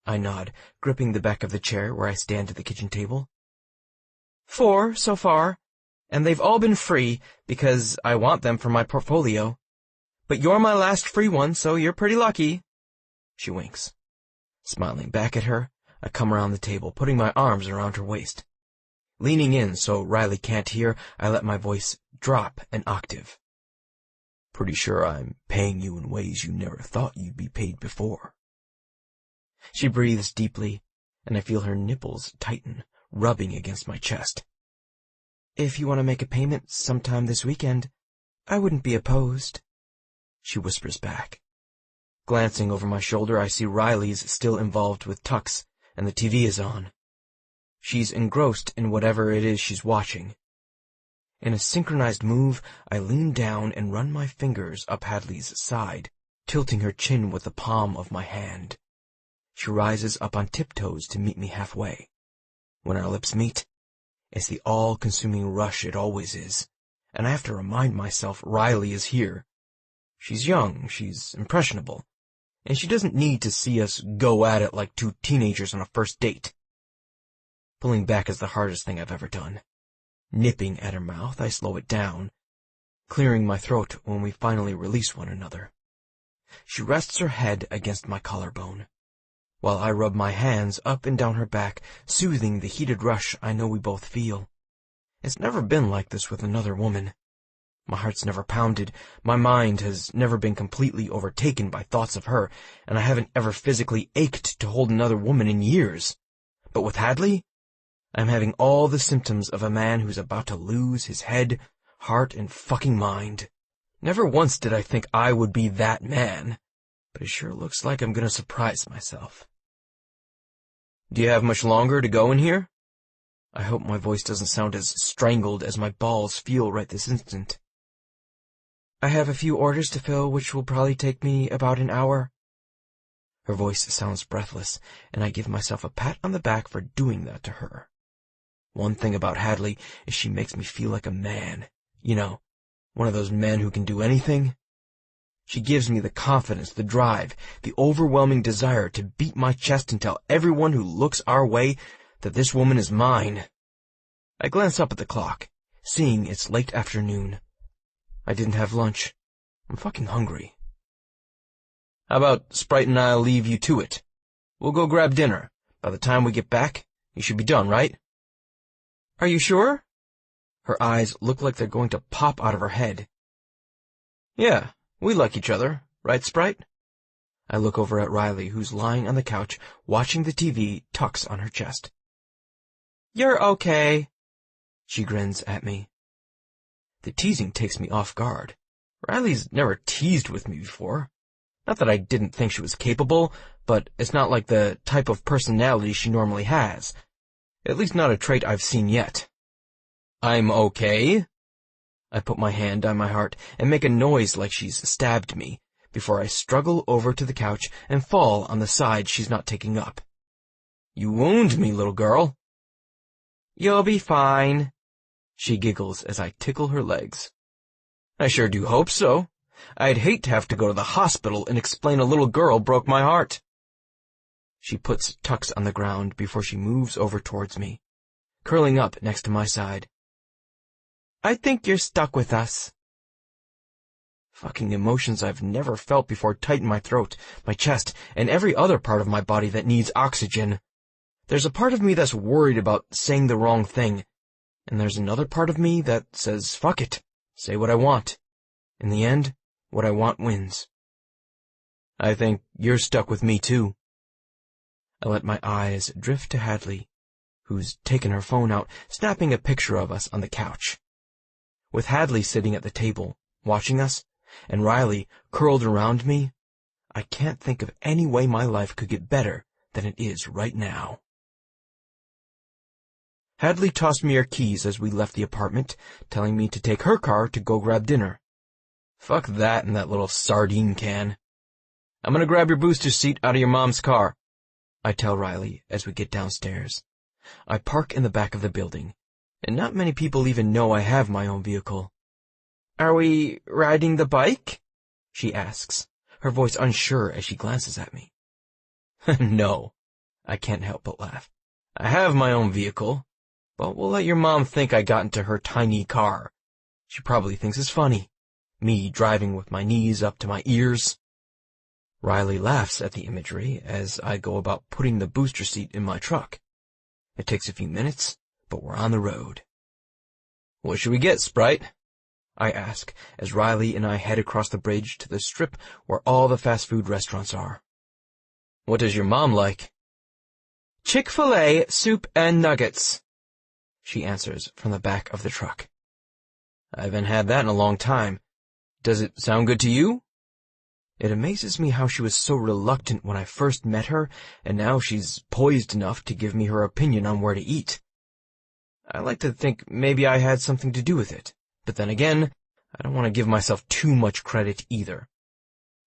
I nod, gripping the back of the chair where I stand at the kitchen table. 4 so far, and they've all been free because I want them for my portfolio. But you're my last free one, so you're pretty lucky. She winks. Smiling back at her, I come around the table, putting my arms around her waist. Leaning in so Riley can't hear, I let my voice drop an octave. Pretty sure I'm paying you in ways you never thought you'd be paid before. She breathes deeply, and I feel her nipples tighten, rubbing against my chest. If you want to make a payment sometime this weekend, I wouldn't be opposed, she whispers back. Glancing over my shoulder, I see Riley's still involved with Tux, and the TV is on. She's engrossed in whatever it is she's watching. In a synchronized move, I lean down and run my fingers up Hadley's side, tilting her chin with the palm of my hand. She rises up on tiptoes to meet me halfway. When our lips meet, it's the all-consuming rush it always is, and I have to remind myself Riley is here. She's young, she's impressionable, and she doesn't need to see us go at it like two teenagers on a first date. Pulling back is the hardest thing I've ever done. Nipping at her mouth, I slow it down, clearing my throat when we finally release one another. She rests her head against my collarbone, while I rub my hands up and down her back, soothing the heated rush I know we both feel. It's never been like this with another woman. My heart's never pounded, my mind has never been completely overtaken by thoughts of her, and I haven't ever physically ached to hold another woman in years. But with Hadley, I'm having all the symptoms of a man who's about to lose his head, heart, and fucking mind. Never once did I think I would be that man, but it sure looks like I'm gonna surprise myself. Do you have much longer to go in here? I hope my voice doesn't sound as strangled as my balls feel right this instant. I have a few orders to fill, which will probably take me about an hour. Her voice sounds breathless, and I give myself a pat on the back for doing that to her. One thing about Hadley is she makes me feel like a man. You know, one of those men who can do anything. She gives me the confidence, the drive, the overwhelming desire to beat my chest and tell everyone who looks our way that this woman is mine. I glance up at the clock, seeing it's late afternoon. I didn't have lunch. I'm fucking hungry. How about Sprite and I'll leave you to it? We'll go grab dinner. By the time we get back, you should be done, right? Are you sure? Her eyes look like they're going to pop out of her head. Yeah, we like each other, right, Sprite? I look over at Riley, who's lying on the couch, watching the TV, Tux on her chest. You're okay. She grins at me. The teasing takes me off guard. Riley's never teased with me before. Not that I didn't think she was capable, but it's not like the type of personality she normally has. At least not a trait I've seen yet. I'm okay. I put my hand on my heart and make a noise like she's stabbed me, before I struggle over to the couch and fall on the side she's not taking up. You wound me, little girl. You'll be fine. She giggles as I tickle her legs. I sure do hope so. I'd hate to have to go to the hospital and explain a little girl broke my heart. She puts Tux on the ground before she moves over towards me, curling up next to my side. I think you're stuck with us. Fucking emotions I've never felt before tighten my throat, my chest, and every other part of my body that needs oxygen. There's a part of me that's worried about saying the wrong thing, and there's another part of me that says, fuck it, say what I want. In the end, what I want wins. I think you're stuck with me too. I let my eyes drift to Hadley, who's taken her phone out, snapping a picture of us on the couch. With Hadley sitting at the table, watching us, and Riley curled around me, I can't think of any way my life could get better than it is right now. Hadley tossed me her keys as we left the apartment, telling me to take her car to go grab dinner. Fuck that and that little sardine can. I'm gonna grab your booster seat out of your mom's car, I tell Riley as we get downstairs. I park in the back of the building, and not many people even know I have my own vehicle. Are we riding the bike? She asks, her voice unsure as she glances at me. No, I can't help but laugh. I have my own vehicle, but we'll let your mom think I got into her tiny car. She probably thinks it's funny, me driving with my knees up to my ears. Riley laughs at the imagery as I go about putting the booster seat in my truck. It takes a few minutes, but we're on the road. What should we get, Sprite? I ask as Riley and I head across the bridge to the strip where all the fast food restaurants are. What does your mom like? Chick-fil-A, soup and nuggets, she answers from the back of the truck. I haven't had that in a long time. Does it sound good to you? It amazes me how she was so reluctant when I first met her, and now she's poised enough to give me her opinion on where to eat. I like to think maybe I had something to do with it, but then again, I don't want to give myself too much credit either.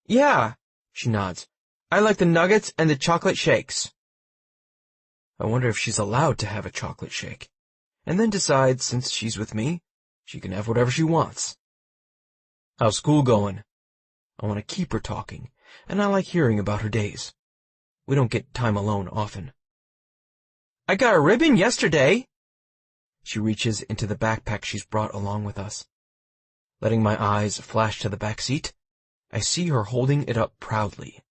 Yeah, she nods. I like the nuggets and the chocolate shakes. I wonder if she's allowed to have a chocolate shake, and then decide since she's with me, she can have whatever she wants. How's school going? I want to keep her talking, and I like hearing about her days. We don't get time alone often. I got a ribbon yesterday. She reaches into the backpack she's brought along with us. Letting my eyes flash to the back seat, I see her holding it up proudly.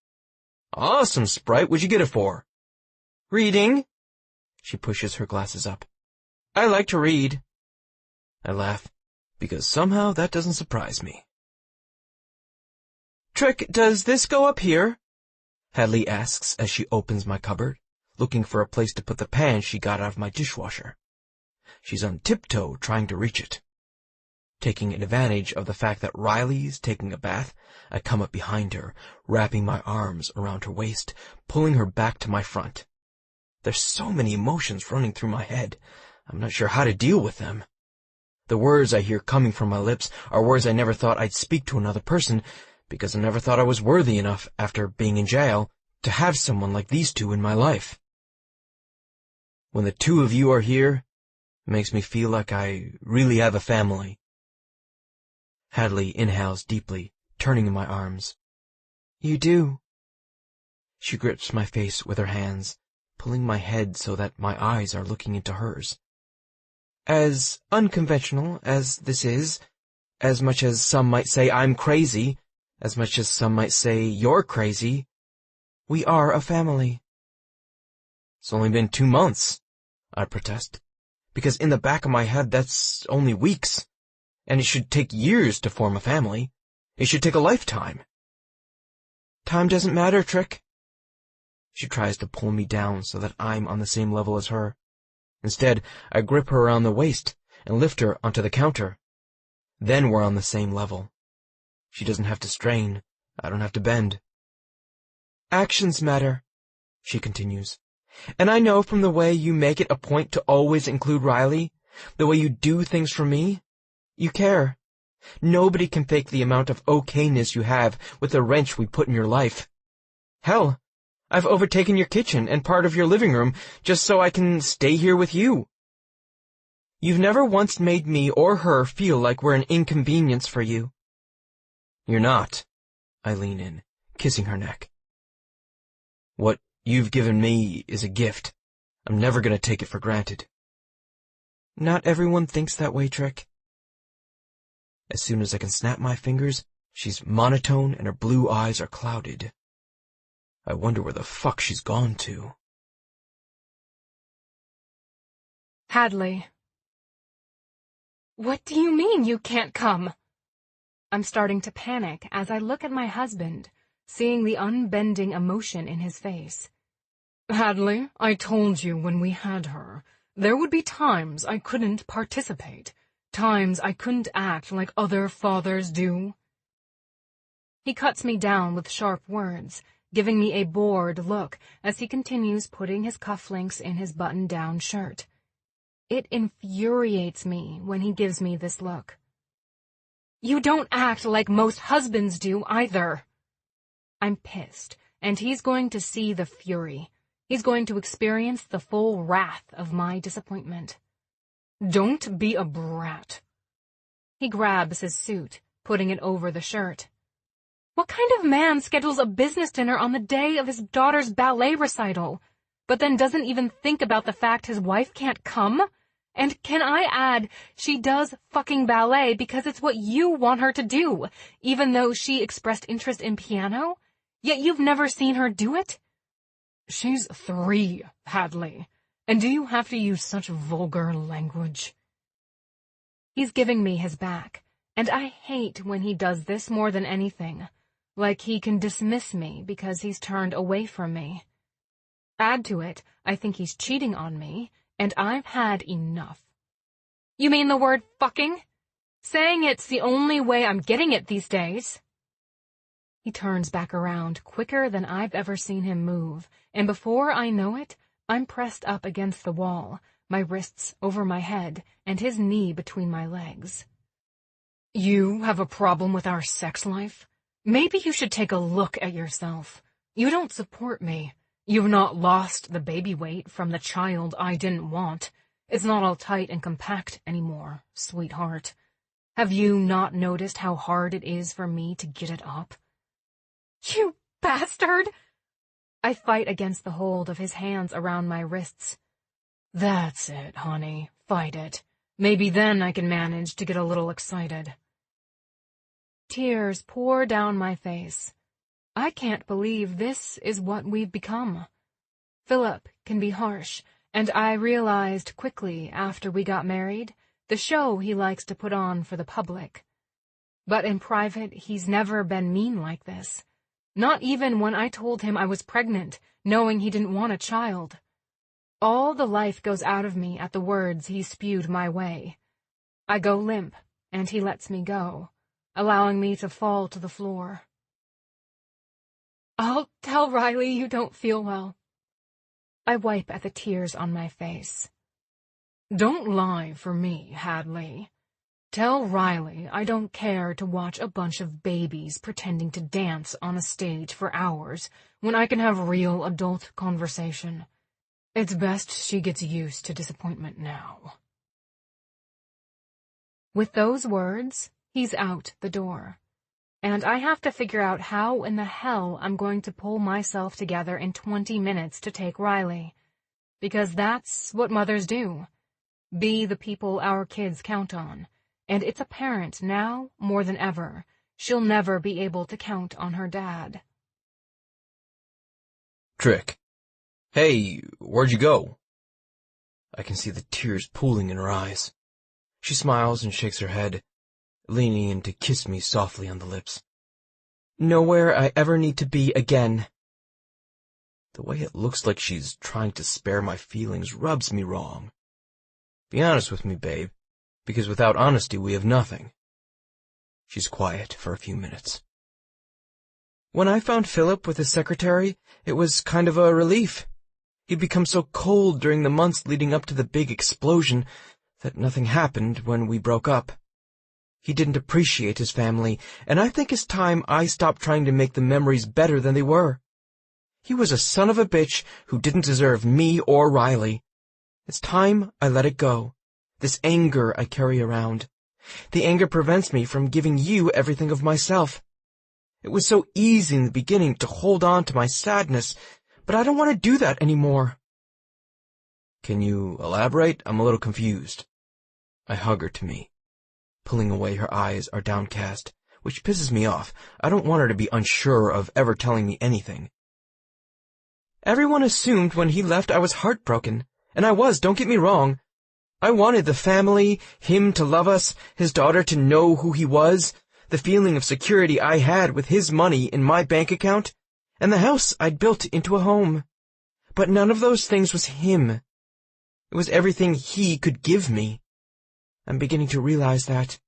Awesome, Sprite. What'd you get it for? Reading. She pushes her glasses up. I like to read. I laugh, because somehow that doesn't surprise me. Trick, does this go up here? Hadley asks as she opens my cupboard, looking for a place to put the pan she got out of my dishwasher. She's on tiptoe trying to reach it. Taking advantage of the fact that Riley's taking a bath, I come up behind her, wrapping my arms around her waist, pulling her back to my front. There's so many emotions running through my head, I'm not sure how to deal with them. The words I hear coming from my lips are words I never thought I'd speak to another person, because I never thought I was worthy enough, after being in jail, to have someone like these two in my life. When the two of you are here, it makes me feel like I really have a family. Hadley inhales deeply, turning in my arms. You do. She grips my face with her hands, pulling my head so that my eyes are looking into hers. As unconventional as this is, as much as some might say I'm crazy, as much as some might say you're crazy, we are a family. It's only been 2 months, I protest, because in the back of my head that's only weeks, and it should take years to form a family. It should take a lifetime. Time doesn't matter, Trick. She tries to pull me down so that I'm on the same level as her. Instead, I grip her around the waist and lift her onto the counter. Then we're on the same level. She doesn't have to strain. I don't have to bend. Actions matter, she continues. And I know from the way you make it a point to always include Riley, the way you do things for me, you care. Nobody can fake the amount of okayness you have with the wrench we put in your life. Hell, I've overtaken your kitchen and part of your living room just so I can stay here with you. You've never once made me or her feel like we're an inconvenience for you. You're not. I lean in, kissing her neck. What you've given me is a gift. I'm never going to take it for granted. Not everyone thinks that way, Trick. As soon as I can snap my fingers, she's monotone and her blue eyes are clouded. I wonder where the fuck she's gone to. Hadley. What do you mean you can't come? I'm starting to panic as I look at my husband, seeing the unbending emotion in his face. Hadley, I told you when we had her, there would be times I couldn't participate, times I couldn't act like other fathers do. He cuts me down with sharp words, giving me a bored look as he continues putting his cufflinks in his button-down shirt. It infuriates me when he gives me this look. You don't act like most husbands do, either. I'm pissed, and he's going to see the fury. He's going to experience the full wrath of my disappointment. Don't be a brat. He grabs his suit, putting it over the shirt. What kind of man schedules a business dinner on the day of his daughter's ballet recital, but then doesn't even think about the fact his wife can't come? And can I add, she does fucking ballet because it's what you want her to do, even though she expressed interest in piano? Yet you've never seen her do it? She's 3, Hadley. And do you have to use such vulgar language? He's giving me his back, and I hate when he does this more than anything. Like he can dismiss me because he's turned away from me. Add to it, I think he's cheating on me, and I've had enough. You mean the word fucking? Saying it's the only way I'm getting it these days. He turns back around quicker than I've ever seen him move, and before I know it, I'm pressed up against the wall, my wrists over my head, and his knee between my legs. You have a problem with our sex life? Maybe you should take a look at yourself. You don't support me. You've not lost the baby weight from the child I didn't want. It's not all tight and compact anymore, sweetheart. Have you not noticed how hard it is for me to get it up? You bastard! I fight against the hold of his hands around my wrists. That's it, honey. Fight it. Maybe then I can manage to get a little excited. Tears pour down my face. I can't believe this is what we've become. Philip can be harsh, and I realized quickly after we got married the show he likes to put on for the public. But in private, he's never been mean like this. Not even when I told him I was pregnant, knowing he didn't want a child. All the life goes out of me at the words he spewed my way. I go limp, and he lets me go, allowing me to fall to the floor. I'll tell Riley you don't feel well. I wipe at the tears on my face. Don't lie for me, Hadley. Tell Riley I don't care to watch a bunch of babies pretending to dance on a stage for hours when I can have real adult conversation. It's best she gets used to disappointment now. With those words, he's out the door. And I have to figure out how in the hell I'm going to pull myself together in 20 minutes to take Riley. Because that's what mothers do. Be the people our kids count on. And it's apparent now, more than ever, she'll never be able to count on her dad. Trick. Hey, where'd you go? I can see the tears pooling in her eyes. She smiles and shakes her head, leaning in to kiss me softly on the lips. Nowhere I ever need to be again. The way it looks like she's trying to spare my feelings rubs me wrong. Be honest with me, babe, because without honesty we have nothing. She's quiet for a few minutes. When I found Philip with his secretary, it was kind of a relief. He'd become so cold during the months leading up to the big explosion that nothing happened when we broke up. He didn't appreciate his family, and I think it's time I stopped trying to make the memories better than they were. He was a son of a bitch who didn't deserve me or Riley. It's time I let it go. This anger I carry around. The anger prevents me from giving you everything of myself. It was so easy in the beginning to hold on to my sadness, but I don't want to do that anymore. Can you elaborate? I'm a little confused. I hug her to me. Pulling away, her eyes are downcast, which pisses me off. I don't want her to be unsure of ever telling me anything. Everyone assumed when he left I was heartbroken, and I was, don't get me wrong. I wanted the family, him to love us, his daughter to know who he was, the feeling of security I had with his money in my bank account, and the house I'd built into a home. But none of those things was him. It was everything he could give me. I'm beginning to realize that.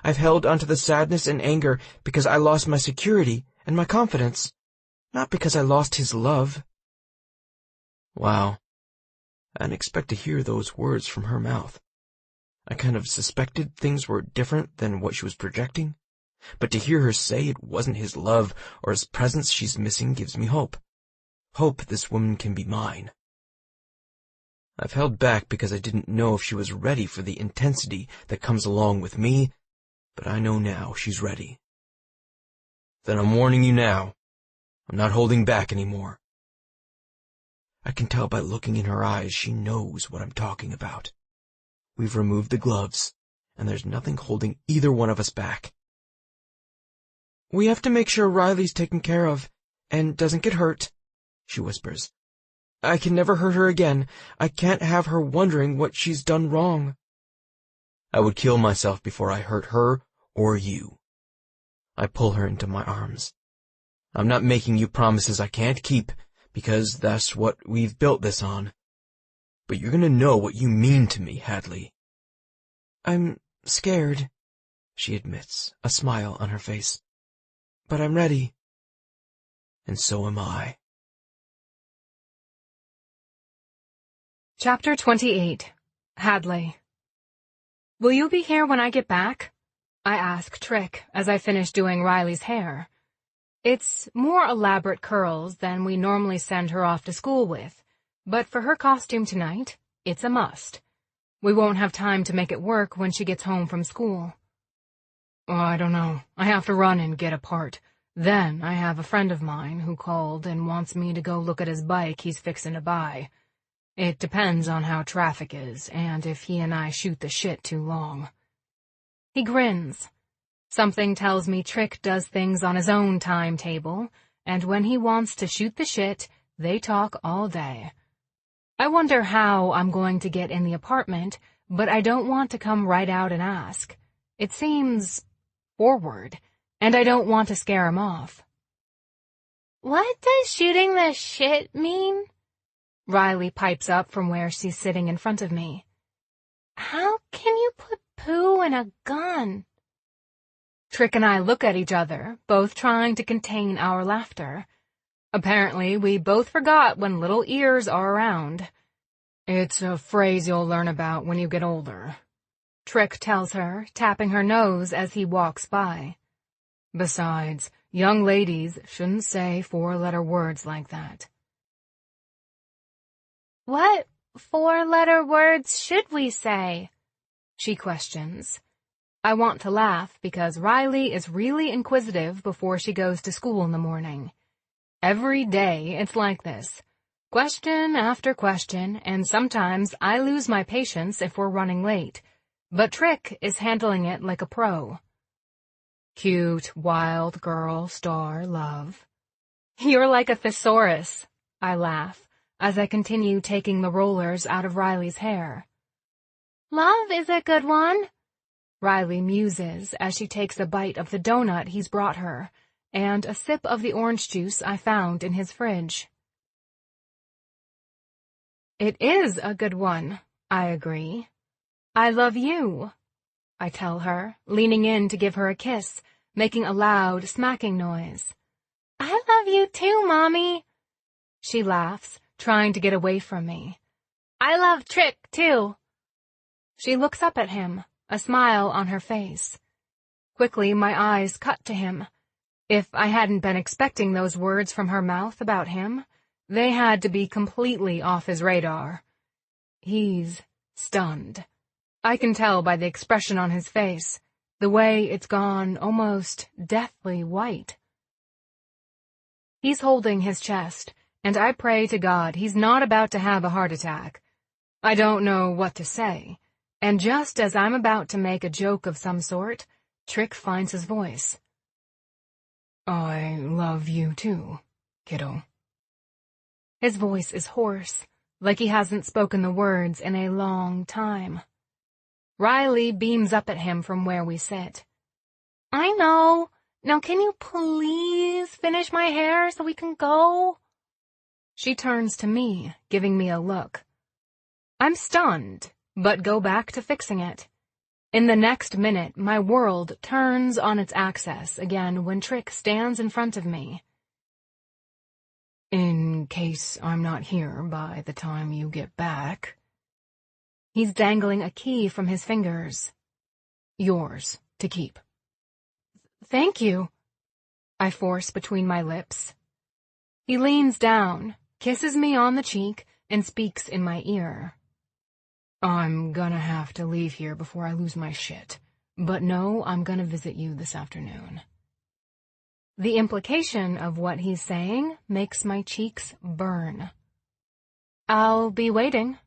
I've held onto the sadness and anger because I lost my security and my confidence, not because I lost his love. Wow. I didn't expect to hear those words from her mouth. I kind of suspected things were different than what she was projecting, but to hear her say it wasn't his love or his presence she's missing gives me hope. hope this woman can be mine. I've held back because I didn't know if she was ready for the intensity that comes along with me, but I know now she's ready. Then I'm warning you now. I'm not holding back anymore. I can tell by looking in her eyes she knows what I'm talking about. We've removed the gloves, and there's nothing holding either one of us back. We have to make sure Riley's taken care of and doesn't get hurt, she whispers. I can never hurt her again. I can't have her wondering what she's done wrong. I would kill myself before I hurt her or you. I pull her into my arms. I'm not making you promises I can't keep, because that's what we've built this on. But you're gonna know what you mean to me, Hadley. I'm scared, she admits, a smile on her face. But I'm ready. And so am I. Chapter 28. Hadley. Will you be here when I get back? I ask Trick as I finish doing Riley's hair. It's more elaborate curls than we normally send her off to school with, but for her costume tonight, it's a must. We won't have time to make it work when she gets home from school. Oh, I don't know. I have to run and get a part. Then I have a friend of mine who called and wants me to go look at his bike he's fixin' to buy. It depends on how traffic is, and if he and I shoot the shit too long. He grins. Something tells me Trick does things on his own timetable, and when he wants to shoot the shit, they talk all day. I wonder how I'm going to get in the apartment, but I don't want to come right out and ask. It seems forward, and I don't want to scare him off. What does shooting the shit mean? Riley pipes up from where she's sitting in front of me. How can you put poo in a gun? Trick and I look at each other, both trying to contain our laughter. Apparently, we both forgot when little ears are around. It's a phrase you'll learn about when you get older, Trick tells her, tapping her nose as he walks by. Besides, young ladies shouldn't say four-letter words like that. What four-letter words should we say? She questions. I want to laugh because Riley is really inquisitive before she goes to school in the morning. Every day it's like this. Question after question, and sometimes I lose my patience if we're running late. But Trick is handling it like a pro. Cute, wild girl, star, love. You're like a thesaurus, I laugh, as I continue taking the rollers out of Riley's hair. Love is a good one, Riley muses as she takes a bite of the donut he's brought her, and a sip of the orange juice I found in his fridge. It is a good one, I agree. I love you, I tell her, leaning in to give her a kiss, making a loud smacking noise. I love you too, Mommy. She laughs, trying to get away from me. I love Trick too. She looks up at him, a smile on her face. Quickly, my eyes cut to him. If I hadn't been expecting those words from her mouth about him, they had to be completely off his radar. He's stunned. I can tell by the expression on his face, the way it's gone almost deathly white. He's holding his chest, and I pray to God he's not about to have a heart attack. I don't know what to say, and just as I'm about to make a joke of some sort, Trick finds his voice. I love you too, kiddo. His voice is hoarse, like he hasn't spoken the words in a long time. Riley beams up at him from where we sit. I know. Now can you please finish my hair so we can go? She turns to me, giving me a look. I'm stunned, but go back to fixing it. In the next minute, my world turns on its axis again when Trick stands in front of me. In case I'm not here by the time you get back. He's dangling a key from his fingers. Yours to keep. Thank you, I force between my lips. He leans down, kisses me on the cheek, and speaks in my ear. I'm gonna have to leave here before I lose my shit, but no, I'm gonna visit you this afternoon. The implication of what he's saying makes my cheeks burn. I'll be waiting.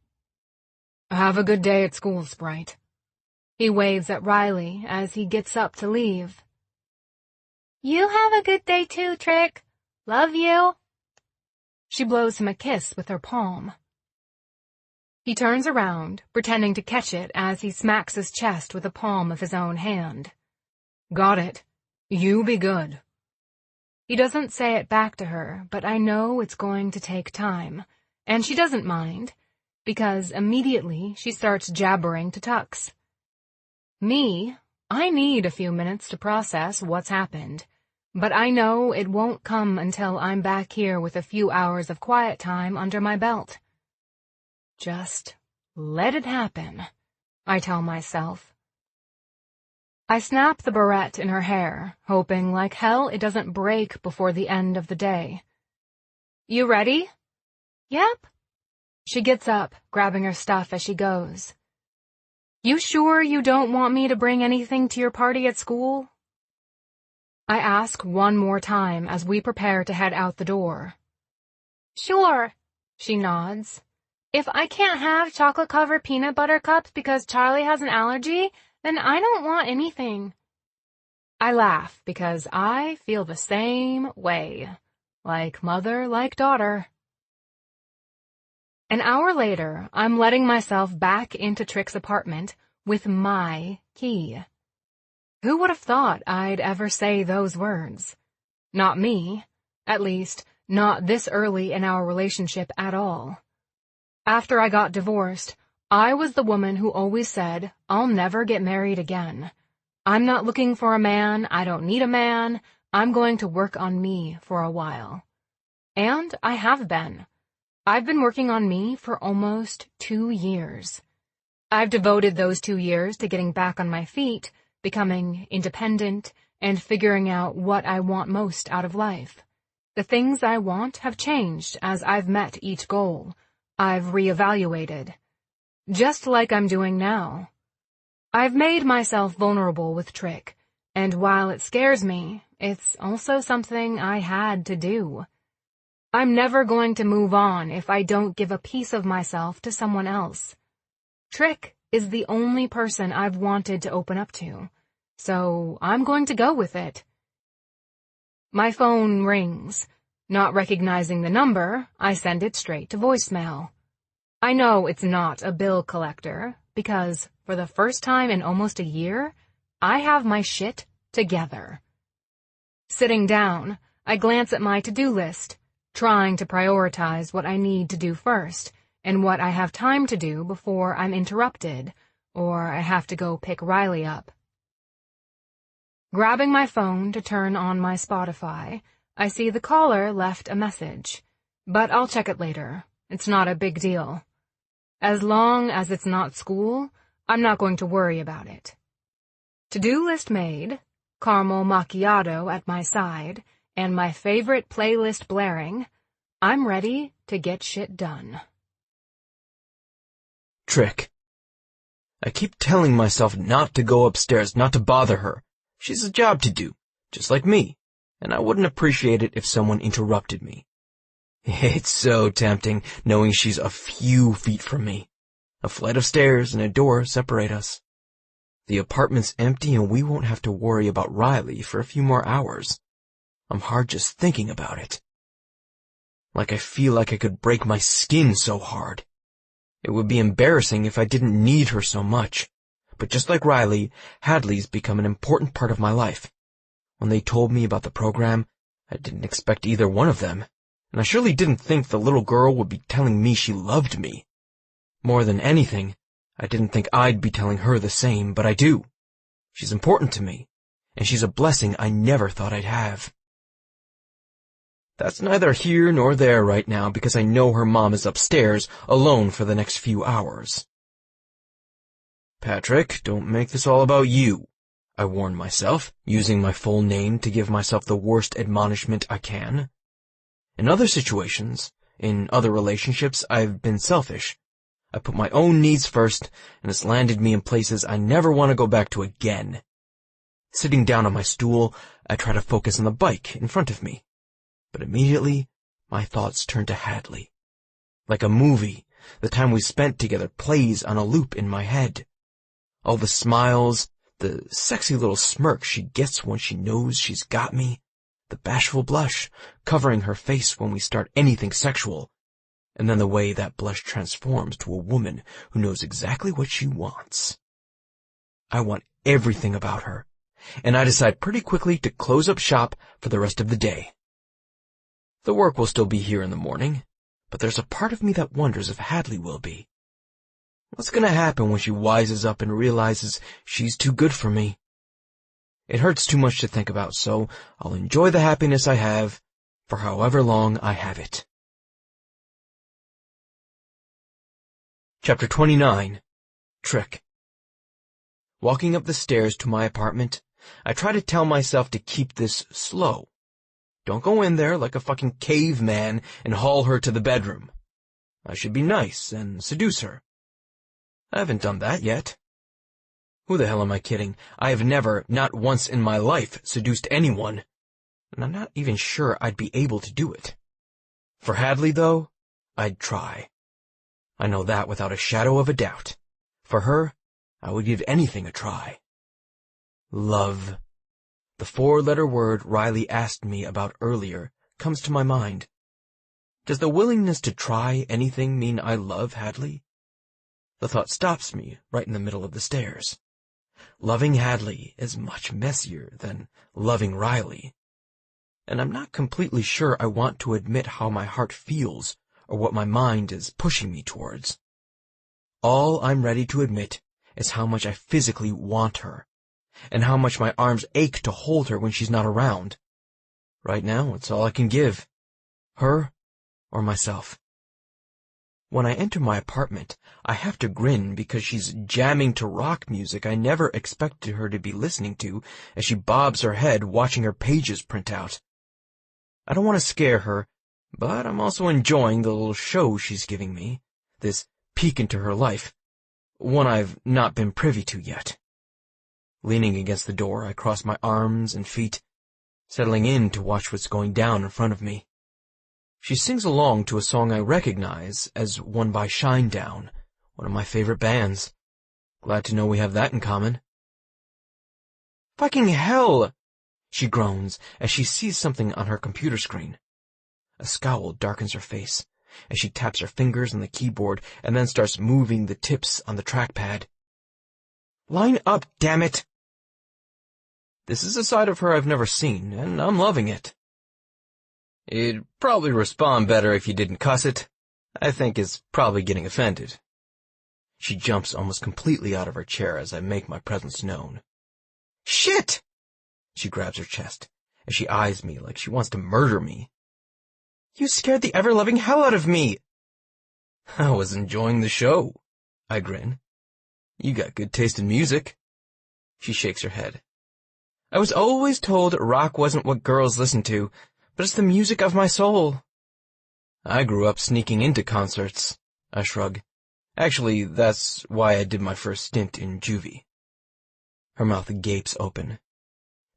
Have a good day at school, Sprite. He waves at Riley as he gets up to leave. You have a good day too, Trick. Love you. She blows him a kiss with her palm. He turns around, pretending to catch it as he smacks his chest with the palm of his own hand. Got it. You be good. He doesn't say it back to her, but I know it's going to take time, and she doesn't mind, because immediately she starts jabbering to Tux. Me, I need a few minutes to process what's happened, but I know it won't come until I'm back here with a few hours of quiet time under my belt. Just let it happen, I tell myself. I snap the barrette in her hair, hoping like hell it doesn't break before the end of the day. You ready? Yep. She gets up, grabbing her stuff as she goes. You sure you don't want me to bring anything to your party at school? I ask one more time as we prepare to head out the door. Sure, she nods. If I can't have chocolate-covered peanut butter cups because Charlie has an allergy, then I don't want anything. I laugh because I feel the same way. Like mother, like daughter. An hour later, I'm letting myself back into Trick's apartment with my key. Who would have thought I'd ever say those words? Not me. At least, not this early in our relationship at all. After I got divorced, I was the woman who always said, I'll never get married again. I'm not looking for a man, I don't need a man, I'm going to work on me for a while. And I have been. I've been working on me for almost 2 years. I've devoted those 2 years to getting back on my feet, becoming independent, and figuring out what I want most out of life. The things I want have changed as I've met each goal. I've reevaluated. Just like I'm doing now. I've made myself vulnerable with Trick, and while it scares me, it's also something I had to do. I'm never going to move on if I don't give a piece of myself to someone else. Trick is the only person I've wanted to open up to, so I'm going to go with it. My phone rings. Not recognizing the number, I send it straight to voicemail. I know it's not a bill collector, because for the first time in almost a year, I have my shit together. Sitting down, I glance at my to-do list, trying to prioritize what I need to do first, and what I have time to do before I'm interrupted, or I have to go pick Riley up. Grabbing my phone to turn on my Spotify, I see the caller left a message, but I'll check it later. It's not a big deal. As long as it's not school, I'm not going to worry about it. To-do list made, caramel macchiato at my side, and my favorite playlist blaring, I'm ready to get shit done. Trick. I keep telling myself not to go upstairs, not to bother her. She's a job to do, just like me, and I wouldn't appreciate it if someone interrupted me. It's so tempting, knowing she's a few feet from me. A flight of stairs and a door separate us. The apartment's empty and we won't have to worry about Riley for a few more hours. I'm hard just thinking about it. Like I feel like I could break my skin so hard. It would be embarrassing if I didn't need her so much. But just like Riley, Hadley's become an important part of my life. When they told me about the program, I didn't expect either one of them. And I surely didn't think the little girl would be telling me she loved me. More than anything, I didn't think I'd be telling her the same, but I do. She's important to me, and she's a blessing I never thought I'd have. That's neither here nor there right now because I know her mom is upstairs, alone for the next few hours. Patrick, don't make this all about you, I warn myself, using my full name to give myself the worst admonishment I can. In other situations, In other relationships, I've been selfish. I put my own needs first, and it's landed me in places I never want to go back to again. Sitting down on my stool, I try to focus on the bike in front of me. But immediately, my thoughts turn to Hadley. Like a movie, the time we spent together plays on a loop in my head. All the smiles, the sexy little smirk she gets when she knows she's got me, the bashful blush covering her face when we start anything sexual, and then the way that blush transforms to a woman who knows exactly what she wants. I want everything about her, and I decide pretty quickly to close up shop for the rest of the day. The work will still be here in the morning, but there's a part of me that wonders if Hadley will be. What's going to happen when she wises up and realizes she's too good for me? It hurts too much to think about, so I'll enjoy the happiness I have for however long I have it. Chapter 29. Trick. Walking up the stairs to my apartment, I try to tell myself to keep this slow. Don't go in there like a fucking caveman and haul her to the bedroom. I should be nice and seduce her. I haven't done that yet. Who the hell am I kidding? I have never, not once in my life, seduced anyone, and I'm not even sure I'd be able to do it. For Hadley, though, I'd try. I know that without a shadow of a doubt. For her, I would give anything a try. Love. The four-letter word Riley asked me about earlier comes to my mind. Does the willingness to try anything mean I love Hadley? The thought stops me right in the middle of the stairs. Loving Hadley is much messier than loving Riley. And I'm not completely sure I want to admit how my heart feels or what my mind is pushing me towards. All I'm ready to admit is how much I physically want her, and how much my arms ache to hold her when she's not around. Right now, it's all I can give. Her or myself. When I enter my apartment, I have to grin because she's jamming to rock music I never expected her to be listening to as she bobs her head watching her pages print out. I don't want to scare her, but I'm also enjoying the little show she's giving me, this peek into her life, one I've not been privy to yet. Leaning against the door, I cross my arms and feet, settling in to watch what's going down in front of me. She sings along to a song I recognize as one by Shinedown, one of my favorite bands. Glad to know we have that in common. Fucking hell! She groans as she sees something on her computer screen. A scowl darkens her face as she taps her fingers on the keyboard and then starts moving the tips on the trackpad. Line up, damn it! This is a side of her I've never seen, and I'm loving it. It'd probably respond better if you didn't cuss it. I think it's probably getting offended. She jumps almost completely out of her chair as I make my presence known. Shit! She grabs her chest as she eyes me like she wants to murder me. You scared the ever-loving hell out of me! I was enjoying the show. I grin. You got good taste in music. She shakes her head. I was always told rock wasn't what girls listen to, but it's the music of my soul. I grew up sneaking into concerts. I shrug. Actually, that's why I did my first stint in juvie. Her mouth gapes open.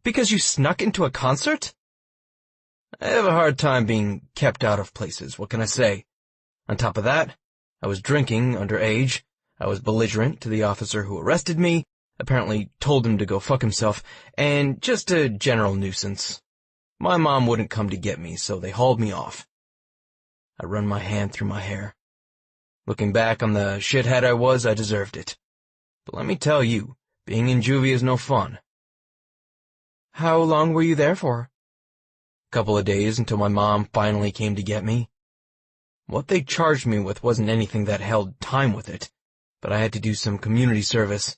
Because you snuck into a concert? I have a hard time being kept out of places, what can I say? On top of that, I was drinking underage, I was belligerent to the officer who arrested me, apparently told him to go fuck himself, and just a general nuisance. My mom wouldn't come to get me, so they hauled me off. I run my hand through my hair. Looking back on the shithead I was, I deserved it. But let me tell you, being in juvie is no fun. How long were you there for? Couple of days until my mom finally came to get me. What they charged me with wasn't anything that held time with it, but I had to do some community service.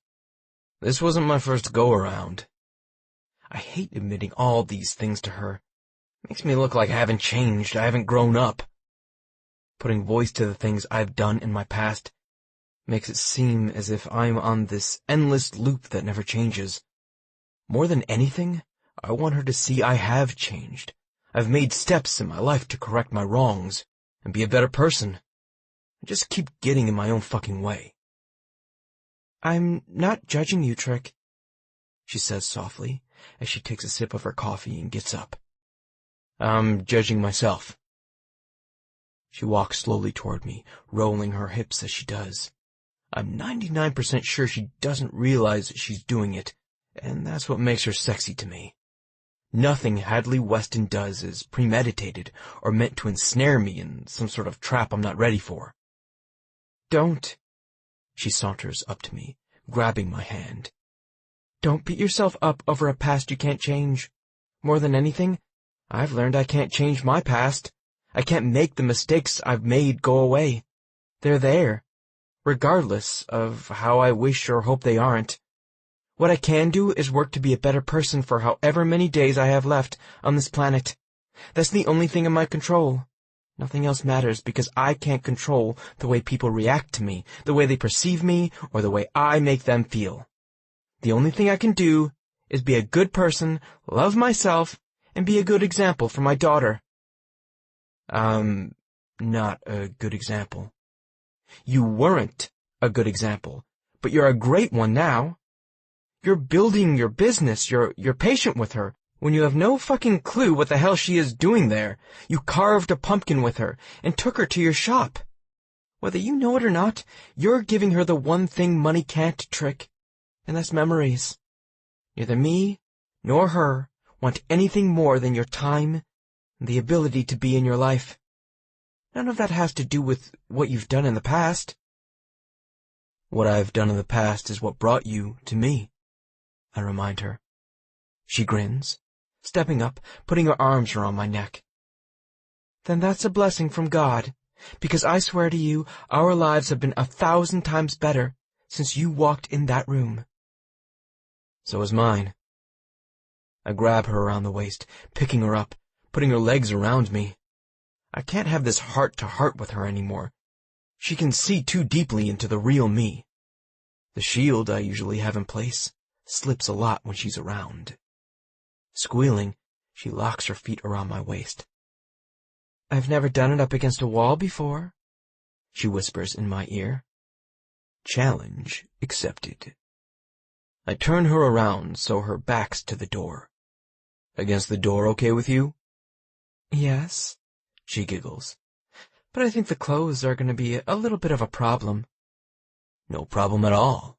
This wasn't my first go-around. I hate admitting all these things to her. It makes me look like I haven't changed, I haven't grown up. Putting voice to the things I've done in my past makes it seem as if I'm on this endless loop that never changes. More than anything, I want her to see I have changed. I've made steps in my life to correct my wrongs. and be a better person. I just keep getting in my own fucking way. I'm not judging you, Trick, she says softly as she takes a sip of her coffee and gets up. I'm judging myself. She walks slowly toward me, rolling her hips as she does. I'm 99% sure she doesn't realize she's doing it, and that's what makes her sexy to me. Nothing Hadley Weston does is premeditated or meant to ensnare me in some sort of trap I'm not ready for. Don't. She saunters up to me, grabbing my hand. Don't beat yourself up over a past you can't change. More than anything, I've learned I can't change my past. I can't make the mistakes I've made go away. They're there, regardless of how I wish or hope they aren't. What I can do is work to be a better person for however many days I have left on this planet. That's the only thing in my control. Nothing else matters because I can't control the way people react to me, the way they perceive me, or the way I make them feel. The only thing I can do is be a good person, love myself, and be a good example for my daughter. I'm not a good example. You weren't a good example, but you're a great one now. You're building your business, you're patient with her, when you have no fucking clue what the hell she is doing there. You carved a pumpkin with her and took her to your shop. Whether you know it or not, you're giving her the one thing money can't trick, and that's memories. Neither me nor her want anything more than your time and the ability to be in your life. None of that has to do with what you've done in the past. What I've done in the past is what brought you to me, I remind her. She grins, stepping up, putting her arms around my neck. Then that's a blessing from God, because I swear to you, our lives have been 1,000 times better since you walked in that room. So is mine. I grab her around the waist, picking her up, putting her legs around me. I can't have this heart-to-heart with her anymore. She can see too deeply into the real me. The shield I usually have in place slips a lot when she's around. Squealing, she locks her feet around my waist. I've never done it up against a wall before, she whispers in my ear. Challenge accepted. I turn her around so her back's to the door. Against the door okay with you? Yes, she giggles. But I think the clothes are going to be a little bit of a problem. No problem at all.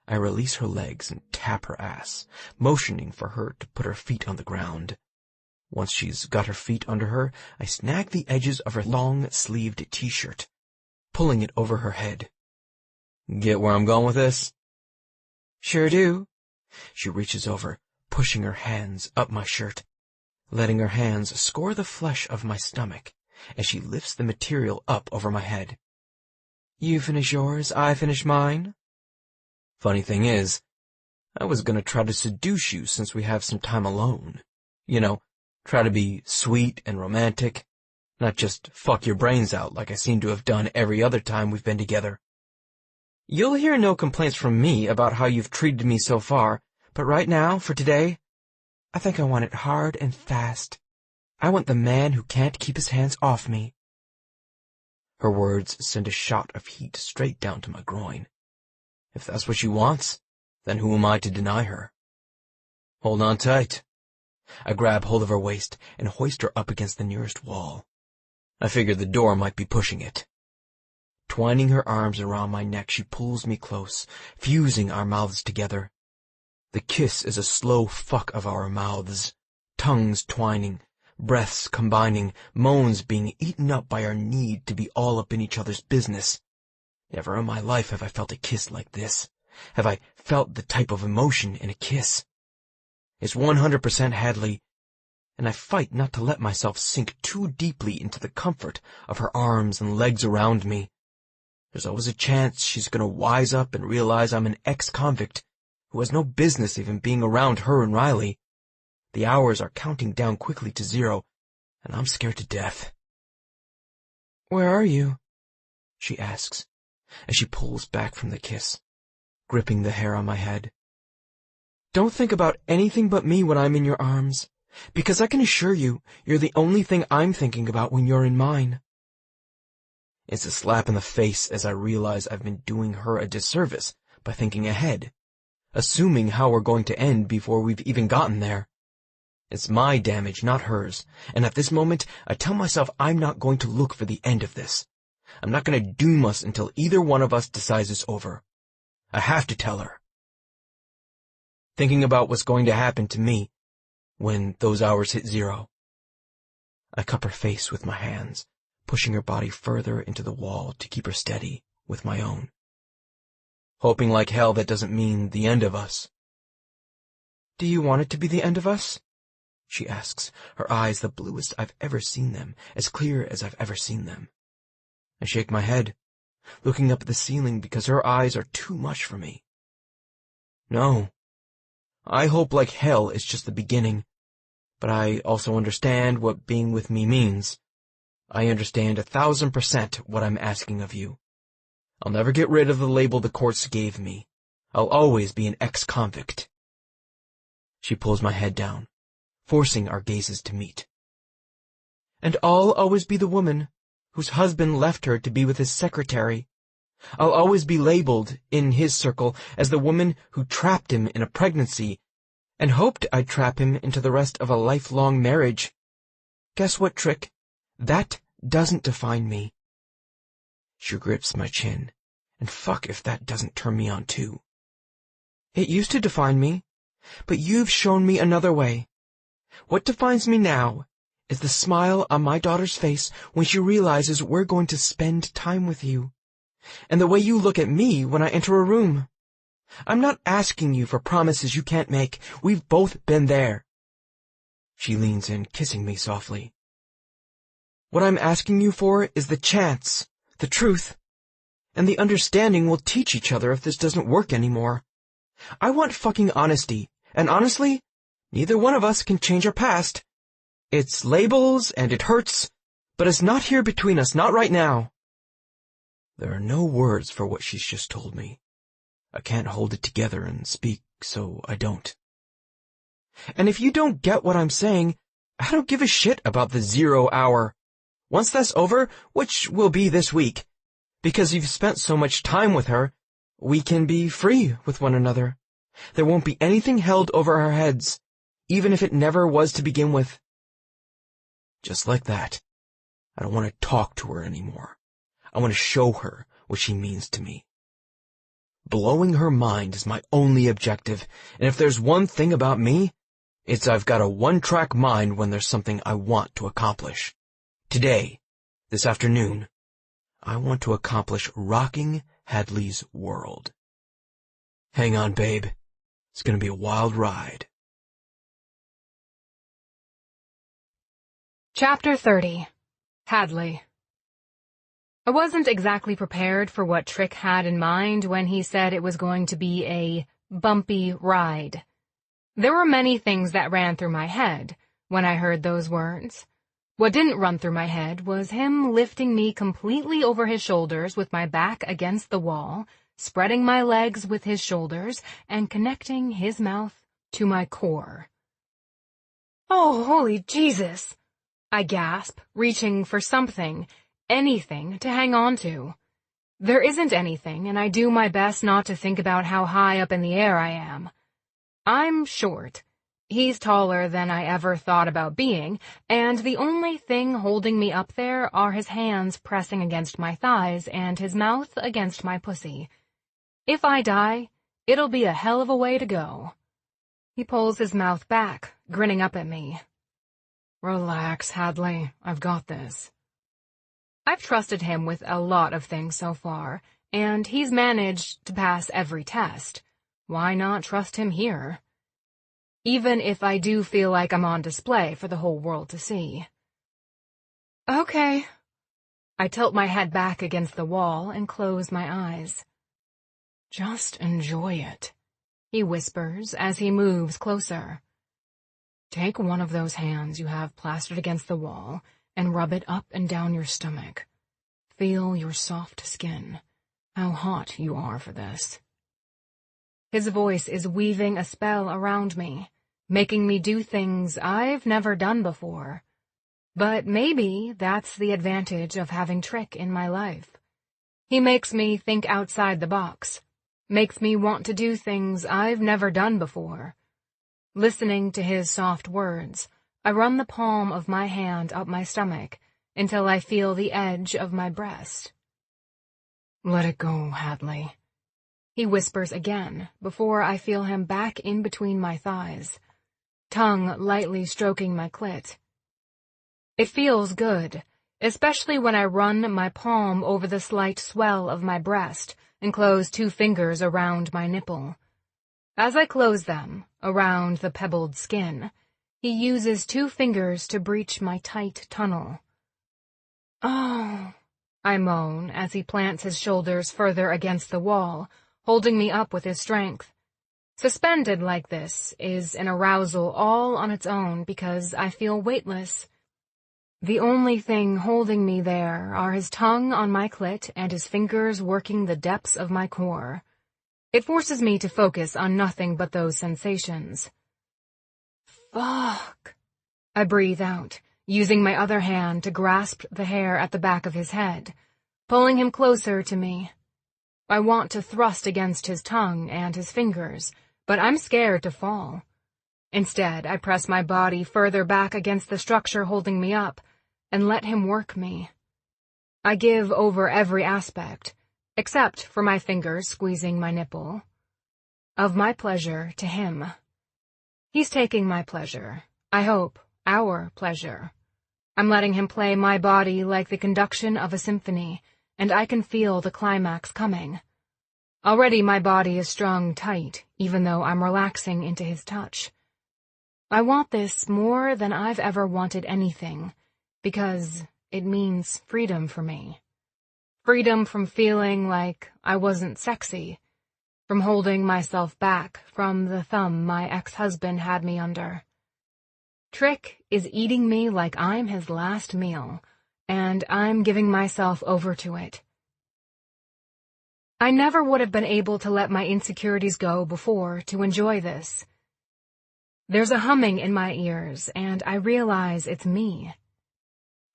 I release her legs and tap her ass, motioning for her to put her feet on the ground. Once she's got her feet under her, I snag the edges of her long-sleeved t-shirt, pulling it over her head. Get where I'm going with this? Sure do. She reaches over, pushing her hands up my shirt, letting her hands score the flesh of my stomach as she lifts the material up over my head. You finish yours, I finish mine. Funny thing is, I was gonna try to seduce you since we have some time alone. You know, try to be sweet and romantic, not just fuck your brains out like I seem to have done every other time we've been together. You'll hear no complaints from me about how you've treated me so far, but right now, for today, I think I want it hard and fast. I want the man who can't keep his hands off me. Her words send a shot of heat straight down to my groin. If that's what she wants, then who am I to deny her? Hold on tight. I grab hold of her waist and hoist her up against the nearest wall. I figured the door might be pushing it. Twining her arms around my neck, she pulls me close, fusing our mouths together. The kiss is a slow fuck of our mouths, tongues twining, breaths combining, moans being eaten up by our need to be all up in each other's business. Never in my life have I felt a kiss like this. Have I felt the type of emotion in a kiss? It's 100% Hadley, and I fight not to let myself sink too deeply into the comfort of her arms and legs around me. There's always a chance she's going to wise up and realize I'm an ex-convict who has no business even being around her and Riley. The hours are counting down quickly to 0, and I'm scared to death. Where are you? She asks, as she pulls back from the kiss, gripping the hair on my head. Don't think about anything but me when I'm in your arms, because I can assure you, you're the only thing I'm thinking about when you're in mine. It's a slap in the face as I realize I've been doing her a disservice by thinking ahead, assuming how we're going to end before we've even gotten there. It's my damage, not hers, and at this moment, I tell myself I'm not going to look for the end of this. I'm not going to doom us until either one of us decides it's over. I have to tell her. Thinking about what's going to happen to me when those hours hit 0. I cup her face with my hands, pushing her body further into the wall to keep her steady with my own. Hoping like hell that doesn't mean the end of us. Do you want it to be the end of us? She asks, her eyes the bluest I've ever seen them, as clear as I've ever seen them. I shake my head, looking up at the ceiling because her eyes are too much for me. No. I hope like hell it's just the beginning, but I also understand what being with me means. I understand 1,000% what I'm asking of you. I'll never get rid of the label the courts gave me. I'll always be an ex-convict. She pulls my head down, forcing our gazes to meet. And I'll always be the woman whose husband left her to be with his secretary. I'll always be labeled, in his circle, as the woman who trapped him in a pregnancy and hoped I'd trap him into the rest of a lifelong marriage. Guess what, Trick? That doesn't define me. She grips my chin, and fuck if that doesn't turn me on too. It used to define me, but you've shown me another way. What defines me now is the smile on my daughter's face when she realizes we're going to spend time with you, and the way you look at me when I enter a room. I'm not asking you for promises you can't make. We've both been there. She leans in, kissing me softly. What I'm asking you for is the chance, the truth, and the understanding we'll teach each other if this doesn't work anymore. I want fucking honesty, and honestly, neither one of us can change our past. It's labels, and it hurts, but it's not here between us, not right now. There are no words for what she's just told me. I can't hold it together and speak, so I don't. And if you don't get what I'm saying, I don't give a shit about the 0 hour. Once that's over, which will be this week, because you've spent so much time with her, we can be free with one another. There won't be anything held over our heads, even if it never was to begin with. Just like that. I don't want to talk to her anymore. I want to show her what she means to me. Blowing her mind is my only objective, and if there's one thing about me, it's I've got a one-track mind when there's something I want to accomplish. Today, this afternoon, I want to accomplish rocking Hadley's world. Hang on, babe. It's gonna be a wild ride. Chapter 30. Hadley. I wasn't exactly prepared for what Trick had in mind when he said it was going to be a bumpy ride. There were many things that ran through my head when I heard those words. What didn't run through my head was him lifting me completely over his shoulders with my back against the wall, spreading my legs with his shoulders, and connecting his mouth to my core. "Oh, holy Jesus!" I gasp, reaching for something, anything, to hang on to. There isn't anything, and I do my best not to think about how high up in the air I am. I'm short. He's taller than I ever thought about being, and the only thing holding me up there are his hands pressing against my thighs and his mouth against my pussy. If I die, it'll be a hell of a way to go. He pulls his mouth back, grinning up at me. "Relax, Hadley. I've got this." I've trusted him with a lot of things so far, and he's managed to pass every test. Why not trust him here? Even if I do feel like I'm on display for the whole world to see. Okay. I tilt my head back against the wall and close my eyes. "Just enjoy it," he whispers as he moves closer. "Take one of those hands you have plastered against the wall and rub it up and down your stomach. Feel your soft skin. How hot you are for this." His voice is weaving a spell around me, making me do things I've never done before. But maybe that's the advantage of having Trick in my life. He makes me think outside the box, makes me want to do things I've never done before. Listening to his soft words, I run the palm of my hand up my stomach until I feel the edge of my breast. Let it go, Hadley. He whispers again before I feel him back in between my thighs, tongue lightly stroking my clit. It feels good, especially when I run my palm over the slight swell of my breast and close 2 fingers around my nipple. As I close them, around the pebbled skin, he uses 2 fingers to breach my tight tunnel. "Oh," I moan as he plants his shoulders further against the wall, holding me up with his strength. Suspended like this is an arousal all on its own because I feel weightless. The only thing holding me there are his tongue on my clit and his fingers working the depths of my core. It forces me to focus on nothing but those sensations. "Fuck," I breathe out, using my other hand to grasp the hair at the back of his head, pulling him closer to me. I want to thrust against his tongue and his fingers, but I'm scared to fall. Instead, I press my body further back against the structure holding me up and let him work me. I give over every aspect, except for my fingers squeezing my nipple, of my pleasure to him. He's taking my pleasure, I hope, our pleasure. I'm letting him play my body like the conduction of a symphony, and I can feel the climax coming. Already my body is strung tight, even though I'm relaxing into his touch. I want this more than I've ever wanted anything, because it means freedom for me. Freedom from feeling like I wasn't sexy, from holding myself back from the thumb my ex-husband had me under. Trick is eating me like I'm his last meal, and I'm giving myself over to it. I never would have been able to let my insecurities go before to enjoy this. There's a humming in my ears, and I realize it's me.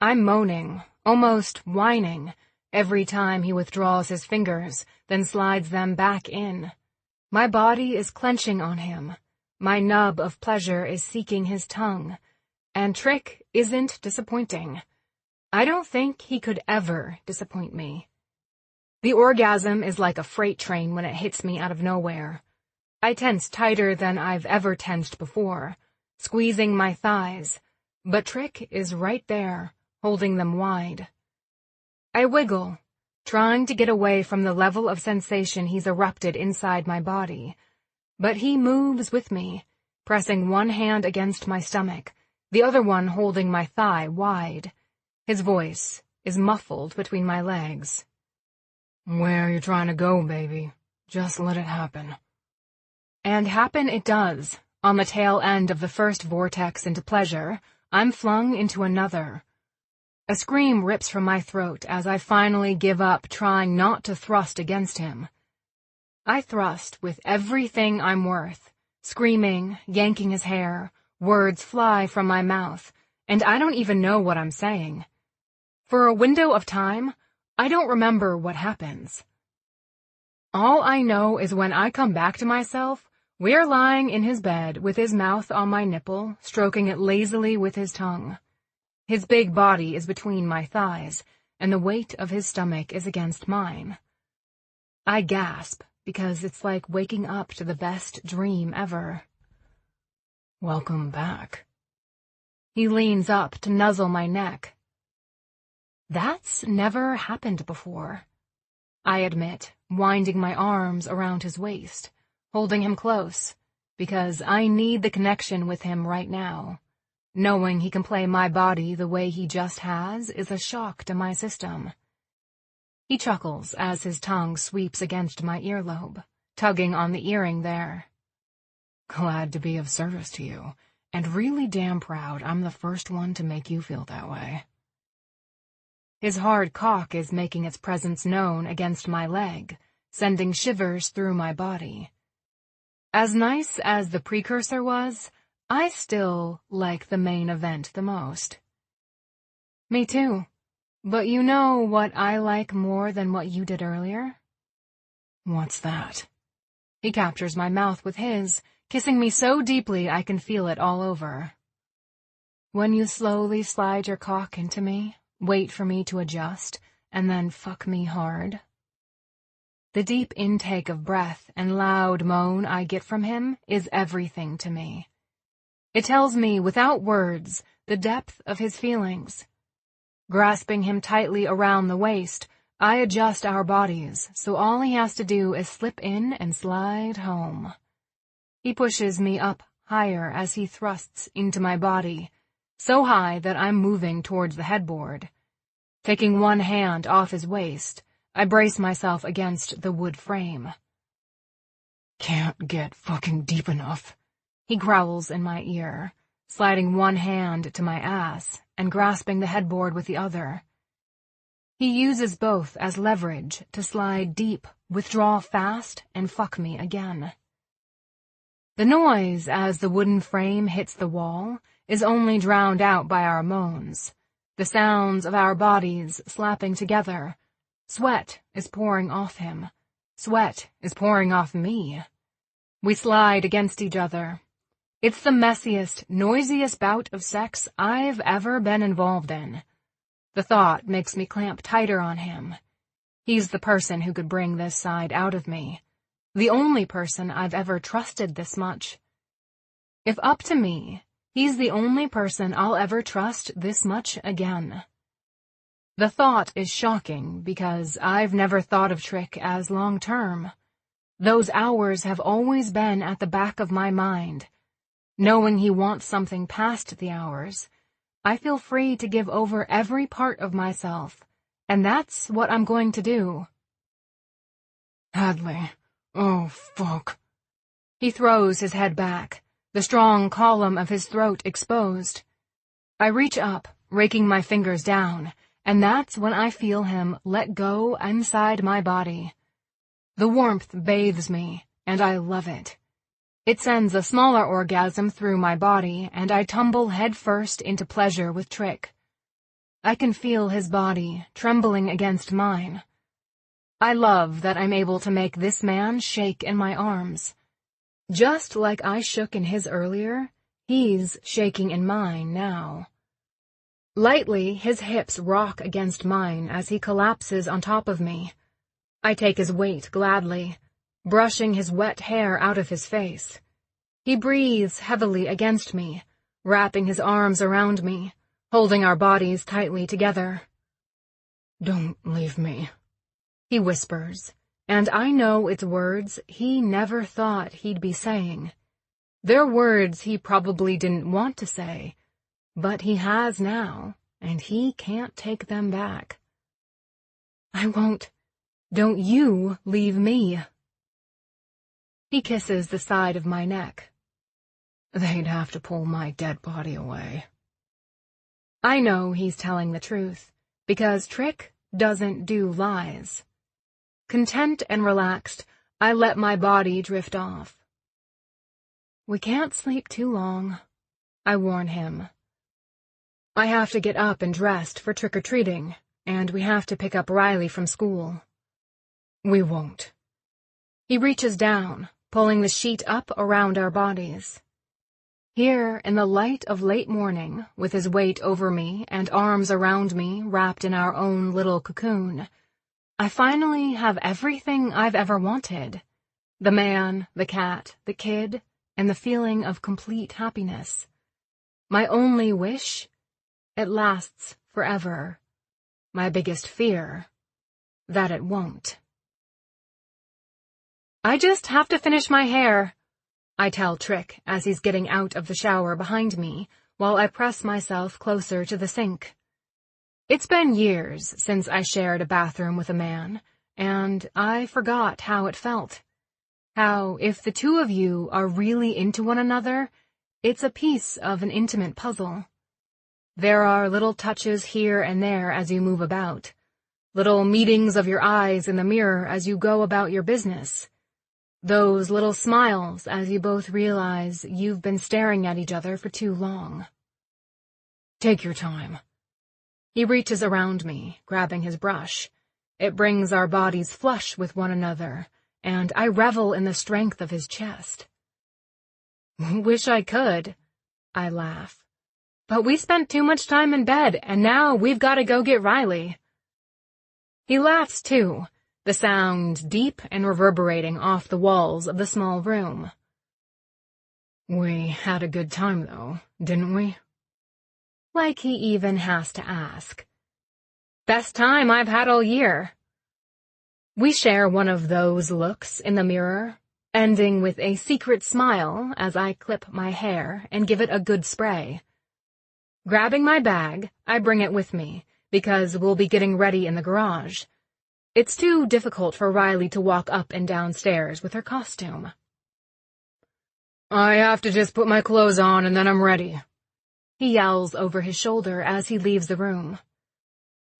I'm moaning, almost whining, every time he withdraws his fingers, then slides them back in. My body is clenching on him. My nub of pleasure is seeking his tongue, and Trick isn't disappointing. I don't think he could ever disappoint me. The orgasm is like a freight train when it hits me out of nowhere. I tense tighter than I've ever tensed before, squeezing my thighs, but Trick is right there, holding them wide. I wiggle, trying to get away from the level of sensation he's erupted inside my body, but he moves with me, pressing one hand against my stomach, the other one holding my thigh wide. His voice is muffled between my legs. "Where are you trying to go, baby? Just let it happen." And happen it does. On the tail end of the first vortex into pleasure, I'm flung into another. A scream rips from my throat as I finally give up trying not to thrust against him. I thrust with everything I'm worth, screaming, yanking his hair, words fly from my mouth, and I don't even know what I'm saying. For a window of time, I don't remember what happens. All I know is when I come back to myself, we're lying in his bed with his mouth on my nipple, stroking it lazily with his tongue. His big body is between my thighs, and the weight of his stomach is against mine. I gasp, because it's like waking up to the best dream ever. "Welcome back." He leans up to nuzzle my neck. That's never happened before, I admit, winding my arms around his waist, holding him close, because I need the connection with him right now. Knowing he can play my body the way he just has is a shock to my system. He chuckles as his tongue sweeps against my earlobe, tugging on the earring there. "Glad to be of service to you, and really damn proud I'm the first one to make you feel that way." His hard cock is making its presence known against my leg, sending shivers through my body. As nice as the precursor was, I still like the main event the most. Me too. But you know what I like more than what you did earlier? What's that? He captures my mouth with his, kissing me so deeply I can feel it all over. When you slowly slide your cock into me, wait for me to adjust, and then fuck me hard. The deep intake of breath and loud moan I get from him is everything to me. It tells me, without words, the depth of his feelings. Grasping him tightly around the waist, I adjust our bodies, so all he has to do is slip in and slide home. He pushes me up higher as he thrusts into my body, so high that I'm moving towards the headboard. Taking one hand off his waist, I brace myself against the wood frame. Can't get fucking deep enough, he growls in my ear, sliding one hand to my ass and grasping the headboard with the other. He uses both as leverage to slide deep, withdraw fast, and fuck me again. The noise as the wooden frame hits the wall is only drowned out by our moans, the sounds of our bodies slapping together. Sweat is pouring off him. Sweat is pouring off me. We slide against each other. It's the messiest, noisiest bout of sex I've ever been involved in. The thought makes me clamp tighter on him. He's the person who could bring this side out of me. The only person I've ever trusted this much. If up to me, he's the only person I'll ever trust this much again. The thought is shocking because I've never thought of Trick as long-term. Those hours have always been at the back of my mind. Knowing he wants something past the hours, I feel free to give over every part of myself, and that's what I'm going to do. Hadley, oh fuck. He throws his head back, the strong column of his throat exposed. I reach up, raking my fingers down, and that's when I feel him let go inside my body. The warmth bathes me, and I love it. It sends a smaller orgasm through my body, and I tumble headfirst into pleasure with Trick. I can feel his body trembling against mine. I love that I'm able to make this man shake in my arms. Just like I shook in his earlier, he's shaking in mine now. Lightly, his hips rock against mine as he collapses on top of me. I take his weight gladly, brushing his wet hair out of his face. He breathes heavily against me, wrapping his arms around me, holding our bodies tightly together. Don't leave me, he whispers, and I know it's words he never thought he'd be saying. They're words he probably didn't want to say, but he has now, and he can't take them back. I won't. Don't you leave me. He kisses the side of my neck. They'd have to pull my dead body away. I know he's telling the truth, because Trick doesn't do lies. Content and relaxed, I let my body drift off. We can't sleep too long, I warn him. I have to get up and dressed for trick-or-treating, and we have to pick up Riley from school. We won't. He reaches down, pulling the sheet up around our bodies. Here, in the light of late morning, with his weight over me and arms around me wrapped in our own little cocoon, I finally have everything I've ever wanted. The man, the cat, the kid, and the feeling of complete happiness. My only wish? It lasts forever. My biggest fear? That it won't. I just have to finish my hair, I tell Trick as he's getting out of the shower behind me, while I press myself closer to the sink. It's been years since I shared a bathroom with a man, and I forgot how it felt. How, if the two of you are really into one another, it's a piece of an intimate puzzle. There are little touches here and there as you move about, little meetings of your eyes in the mirror as you go about your business. Those little smiles as you both realize you've been staring at each other for too long. Take your time. He reaches around me, grabbing his brush. It brings our bodies flush with one another, and I revel in the strength of his chest. Wish I could, I laugh. But we spent too much time in bed, and now we've got to go get Riley. He laughs too, the sound deep and reverberating off the walls of the small room. We had a good time, though, didn't we? Like he even has to ask. Best time I've had all year. We share one of those looks in the mirror, ending with a secret smile as I clip my hair and give it a good spray. Grabbing my bag, I bring it with me, because we'll be getting ready in the garage. It's too difficult for Riley to walk up and down stairs with her costume. I have to just put my clothes on and then I'm ready, he yells over his shoulder as he leaves the room.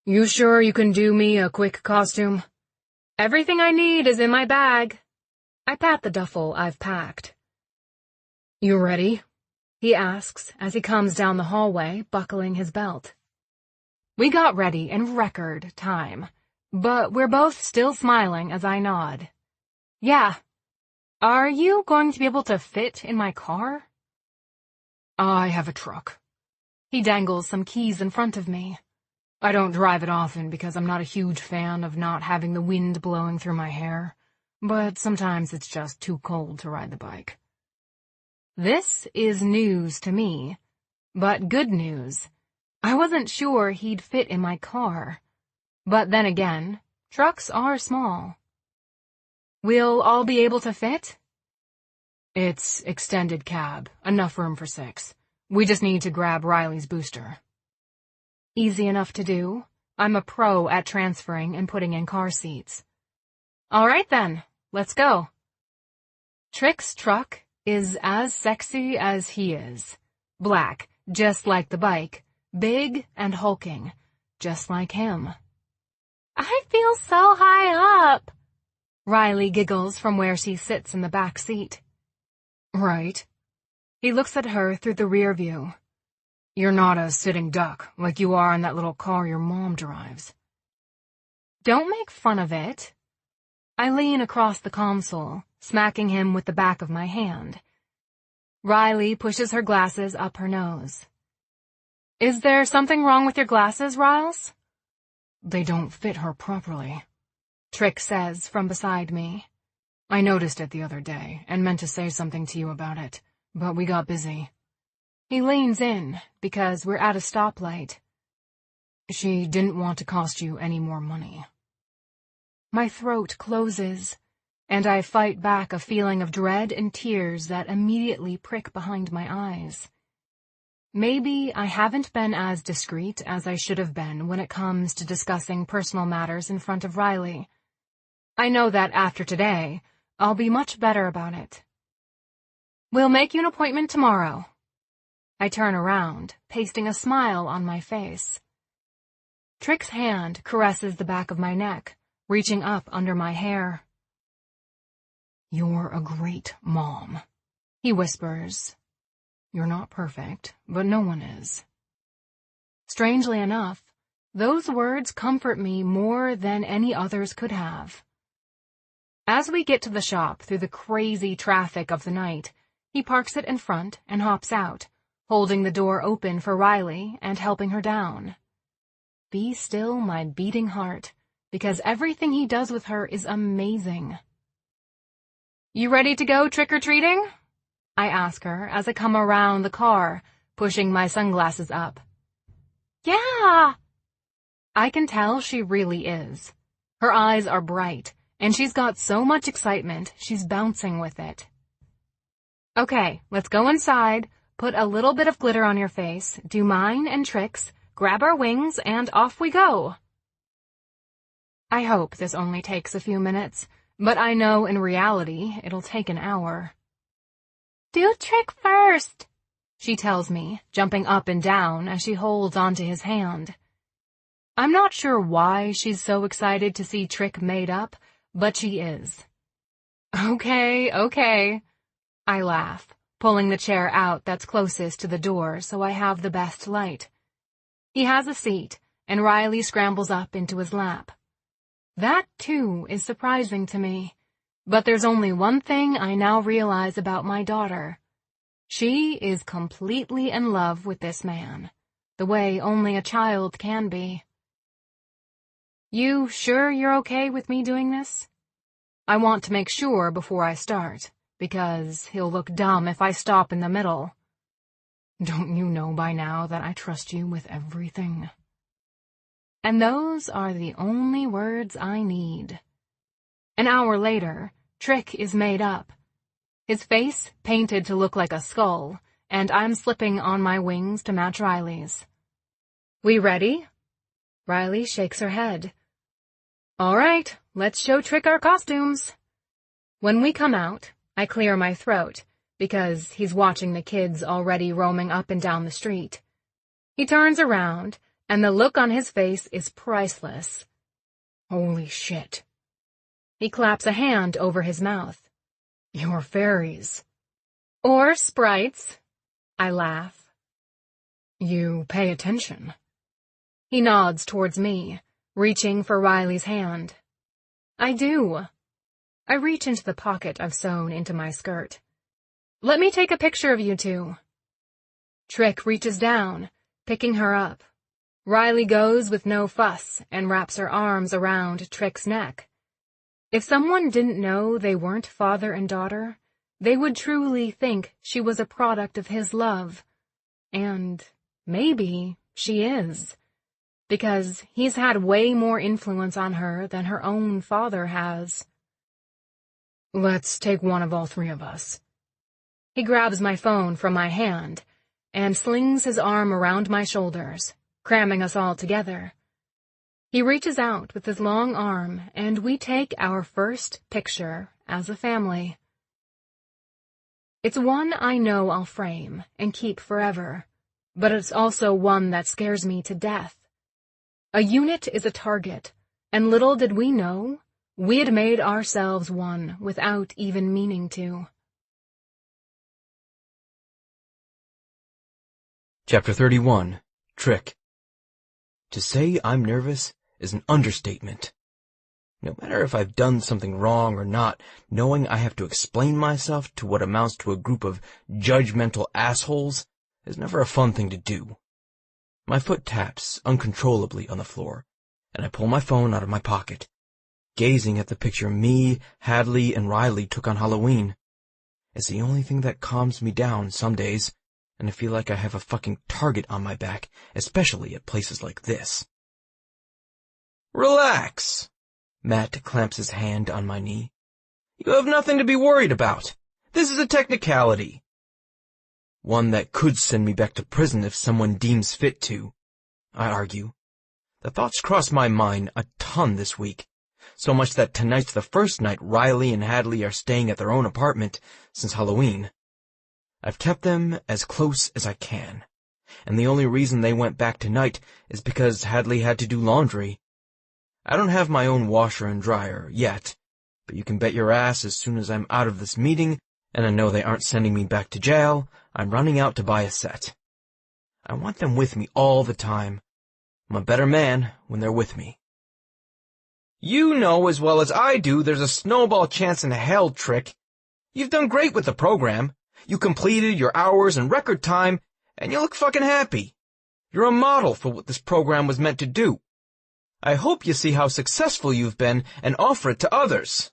You sure you can do me a quick costume? Everything I need is in my bag. I pat the duffel I've packed. You ready? He asks as he comes down the hallway, buckling his belt. We got ready in record time, but we're both still smiling as I nod. Yeah. Are you going to be able to fit in my car? I have a truck. He dangles some keys in front of me. I don't drive it often because I'm not a huge fan of not having the wind blowing through my hair, but sometimes it's just too cold to ride the bike. This is news to me, but good news. I wasn't sure he'd fit in my car. But then again, trucks are small. We'll all be able to fit? It's extended cab, enough room for 6. We just need to grab Riley's booster. Easy enough to do. I'm a pro at transferring and putting in car seats. All right then, let's go. Trick's truck is as sexy as he is. Black, just like the bike. Big and hulking, just like him. I feel so high up. Riley giggles from where she sits in the back seat. Right. He looks at her through the rear view. You're not a sitting duck like you are in that little car your mom drives. Don't make fun of it. I lean across the console, smacking him with the back of my hand. Riley pushes her glasses up her nose. Is there something wrong with your glasses, Riles? They don't fit her properly, Trick says from beside me. I noticed it the other day and meant to say something to you about it, but we got busy. He leans in because we're at a stoplight. She didn't want to cost you any more money. My throat closes, and I fight back a feeling of dread and tears that immediately prick behind my eyes. Maybe I haven't been as discreet as I should have been when it comes to discussing personal matters in front of Riley. I know that after today, I'll be much better about it. We'll make you an appointment tomorrow. I turn around, pasting a smile on my face. Trick's hand caresses the back of my neck, reaching up under my hair. You're a great mom, he whispers. You're not perfect, but no one is. Strangely enough, those words comfort me more than any others could have. As we get to the shop through the crazy traffic of the night, he parks it in front and hops out, holding the door open for Riley and helping her down. Be still, my beating heart, because everything he does with her is amazing. You ready to go trick-or-treating? I ask her as I come around the car, pushing my sunglasses up. Yeah! I can tell she really is. Her eyes are bright, and she's got so much excitement, she's bouncing with it. Okay, let's go inside, put a little bit of glitter on your face, do mine and Trick's, grab our wings, and off we go. I hope this only takes a few minutes, but I know in reality it'll take an hour. Do Trick first, she tells me, jumping up and down as she holds onto his hand. I'm not sure why she's so excited to see Trick made up, but she is. Okay. I laugh, pulling the chair out that's closest to the door so I have the best light. He has a seat, and Riley scrambles up into his lap. That, too, is surprising to me. But there's only one thing I now realize about my daughter. She is completely in love with this man, the way only a child can be. You sure you're okay with me doing this? I want to make sure before I start, because he'll look dumb if I stop in the middle. Don't you know by now that I trust you with everything? And those are the only words I need. An hour later, Trick is made up. His face painted to look like a skull, and I'm slipping on my wings to match Riley's. We ready? Riley shakes her head. All right, let's show Trick our costumes. When we come out, I clear my throat, because he's watching the kids already roaming up and down the street. He turns around, and the look on his face is priceless. Holy shit. He claps a hand over his mouth. You're fairies. Or sprites. I laugh. You pay attention. He nods towards me, reaching for Riley's hand. I do. I reach into the pocket I've sewn into my skirt. Let me take a picture of you two. Trick reaches down, picking her up. Riley goes with no fuss and wraps her arms around Trick's neck. If someone didn't know they weren't father and daughter, they would truly think she was a product of his love. And maybe she is, because he's had way more influence on her than her own father has. Let's take one of all three of us. He grabs my phone from my hand and slings his arm around my shoulders, cramming us all together. He reaches out with his long arm, and we take our first picture as a family. It's one I know I'll frame and keep forever, but it's also one that scares me to death. A unit is a target, and little did we know, we had made ourselves one without even meaning to. Chapter 31. Trick. To say I'm nervous is an understatement. No matter if I've done something wrong or not, knowing I have to explain myself to what amounts to a group of judgmental assholes is never a fun thing to do. My foot taps uncontrollably on the floor, and I pull my phone out of my pocket, gazing at the picture me, Hadley, and Riley took on Halloween. It's the only thing that calms me down some days, and I feel like I have a fucking target on my back, especially at places like this. Relax. Matt clamps his hand on my knee. You have nothing to be worried about. This is a technicality. One that could send me back to prison if someone deems fit to, I argue. The thoughts cross my mind a ton this week, so much that tonight's the first night Riley and Hadley are staying at their own apartment since Halloween. I've kept them as close as I can, and the only reason they went back tonight is because Hadley had to do laundry. I don't have my own washer and dryer yet, but you can bet your ass as soon as I'm out of this meeting and I know they aren't sending me back to jail, I'm running out to buy a set. I want them with me all the time. I'm a better man when they're with me. You know as well as I do there's a snowball chance in hell, Trick. You've done great with the program. You completed your hours in record time, and you look fucking happy. You're a model for what this program was meant to do. I hope you see how successful you've been and offer it to others.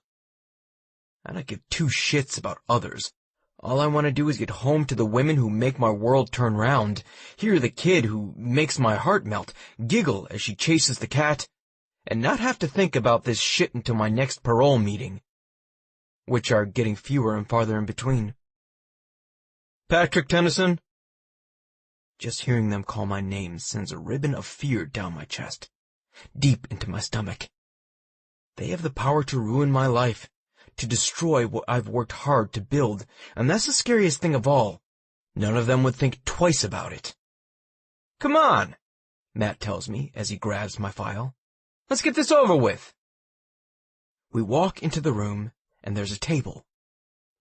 I don't give two shits about others. All I want to do is get home to the women who make my world turn round, hear the kid who makes my heart melt, giggle as she chases the cat, and not have to think about this shit until my next parole meeting, which are getting fewer and farther in between. Patrick Tennyson? Just hearing them call my name sends a ribbon of fear down my chest, deep into my stomach. They have the power to ruin my life, to destroy what I've worked hard to build, and that's the scariest thing of all. None of them would think twice about it. Come on, Matt tells me as he grabs my file. Let's get this over with. We walk into the room, and there's a table.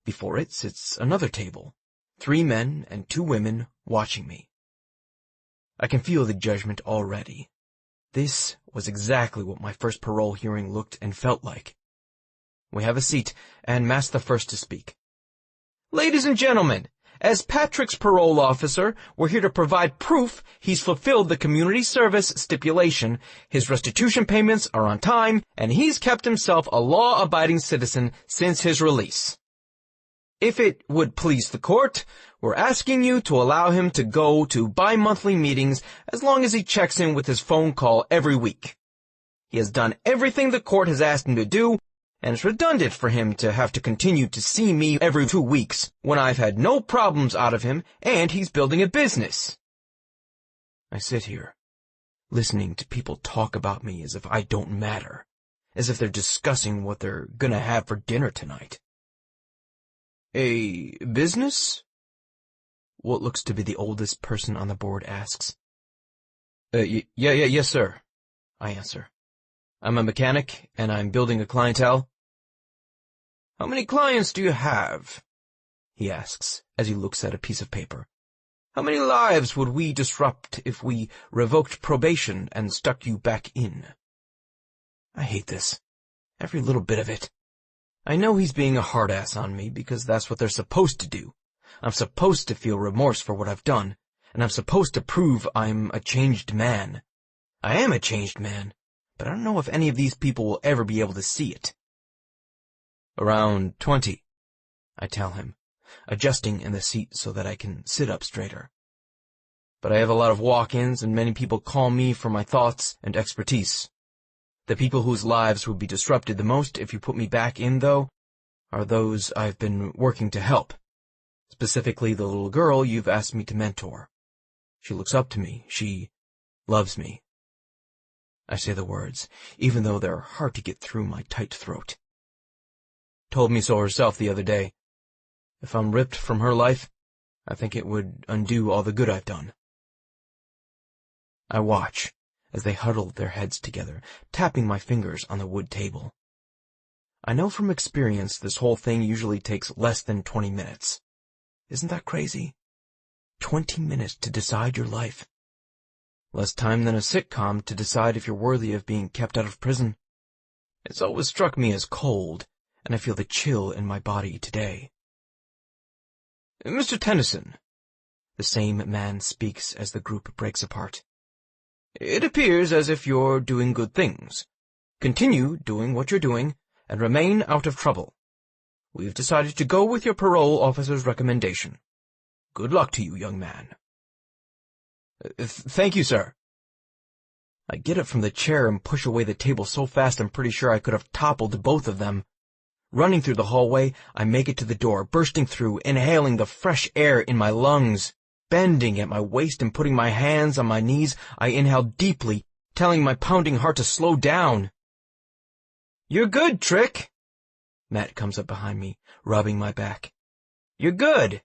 Before it sits another table, 3 men and 2 women watching me. I can feel the judgment already. This was exactly what my first parole hearing looked and felt like. We have a seat, and Matt's the first to speak. Ladies and gentlemen, as Patrick's parole officer, we're here to provide proof he's fulfilled the community service stipulation, his restitution payments are on time, and he's kept himself a law-abiding citizen since his release. If it would please the court, we're asking you to allow him to go to bi-monthly meetings as long as he checks in with his phone call every week. He has done everything the court has asked him to do, and it's redundant for him to have to continue to see me every 2 weeks when I've had no problems out of him and he's building a business. I sit here, listening to people talk about me as if I don't matter, as if they're discussing what they're gonna have for dinner tonight. A business? What looks to be the oldest person on the board asks. Yes, sir, I answer. I'm a mechanic, and I'm building a clientele. How many clients do you have? He asks, as he looks at a piece of paper. How many lives would we disrupt if we revoked probation and stuck you back in? I hate this. Every little bit of it. I know he's being a hard-ass on me because that's what they're supposed to do. I'm supposed to feel remorse for what I've done, and I'm supposed to prove I'm a changed man. I am a changed man, but I don't know if any of these people will ever be able to see it. Around 20, I tell him, adjusting in the seat so that I can sit up straighter. But I have a lot of walk-ins, and many people call me for my thoughts and expertise. The people whose lives would be disrupted the most if you put me back in, though, are those I've been working to help. Specifically the little girl you've asked me to mentor. She looks up to me. She loves me. I say the words, even though they're hard to get through my tight throat. Told me so herself the other day. If I'm ripped from her life, I think it would undo all the good I've done. I watch as they huddle their heads together, tapping my fingers on the wood table. I know from experience this whole thing usually takes less than 20 minutes. Isn't that crazy? 20 minutes to decide your life. Less time than a sitcom to decide if you're worthy of being kept out of prison. It's always struck me as cold, and I feel the chill in my body today. Mr. Tennyson, the same man speaks as the group breaks apart. It appears as if you're doing good things. Continue doing what you're doing, and remain out of trouble. We've decided to go with your parole officer's recommendation. Good luck to you, young man. Thank you, sir. I get up from the chair and push away the table so fast I'm pretty sure I could have toppled both of them. Running through the hallway, I make it to the door, bursting through, inhaling the fresh air in my lungs. Bending at my waist and putting my hands on my knees, I inhale deeply, telling my pounding heart to slow down. You're good, Trick. Matt comes up behind me, rubbing my back. You're good.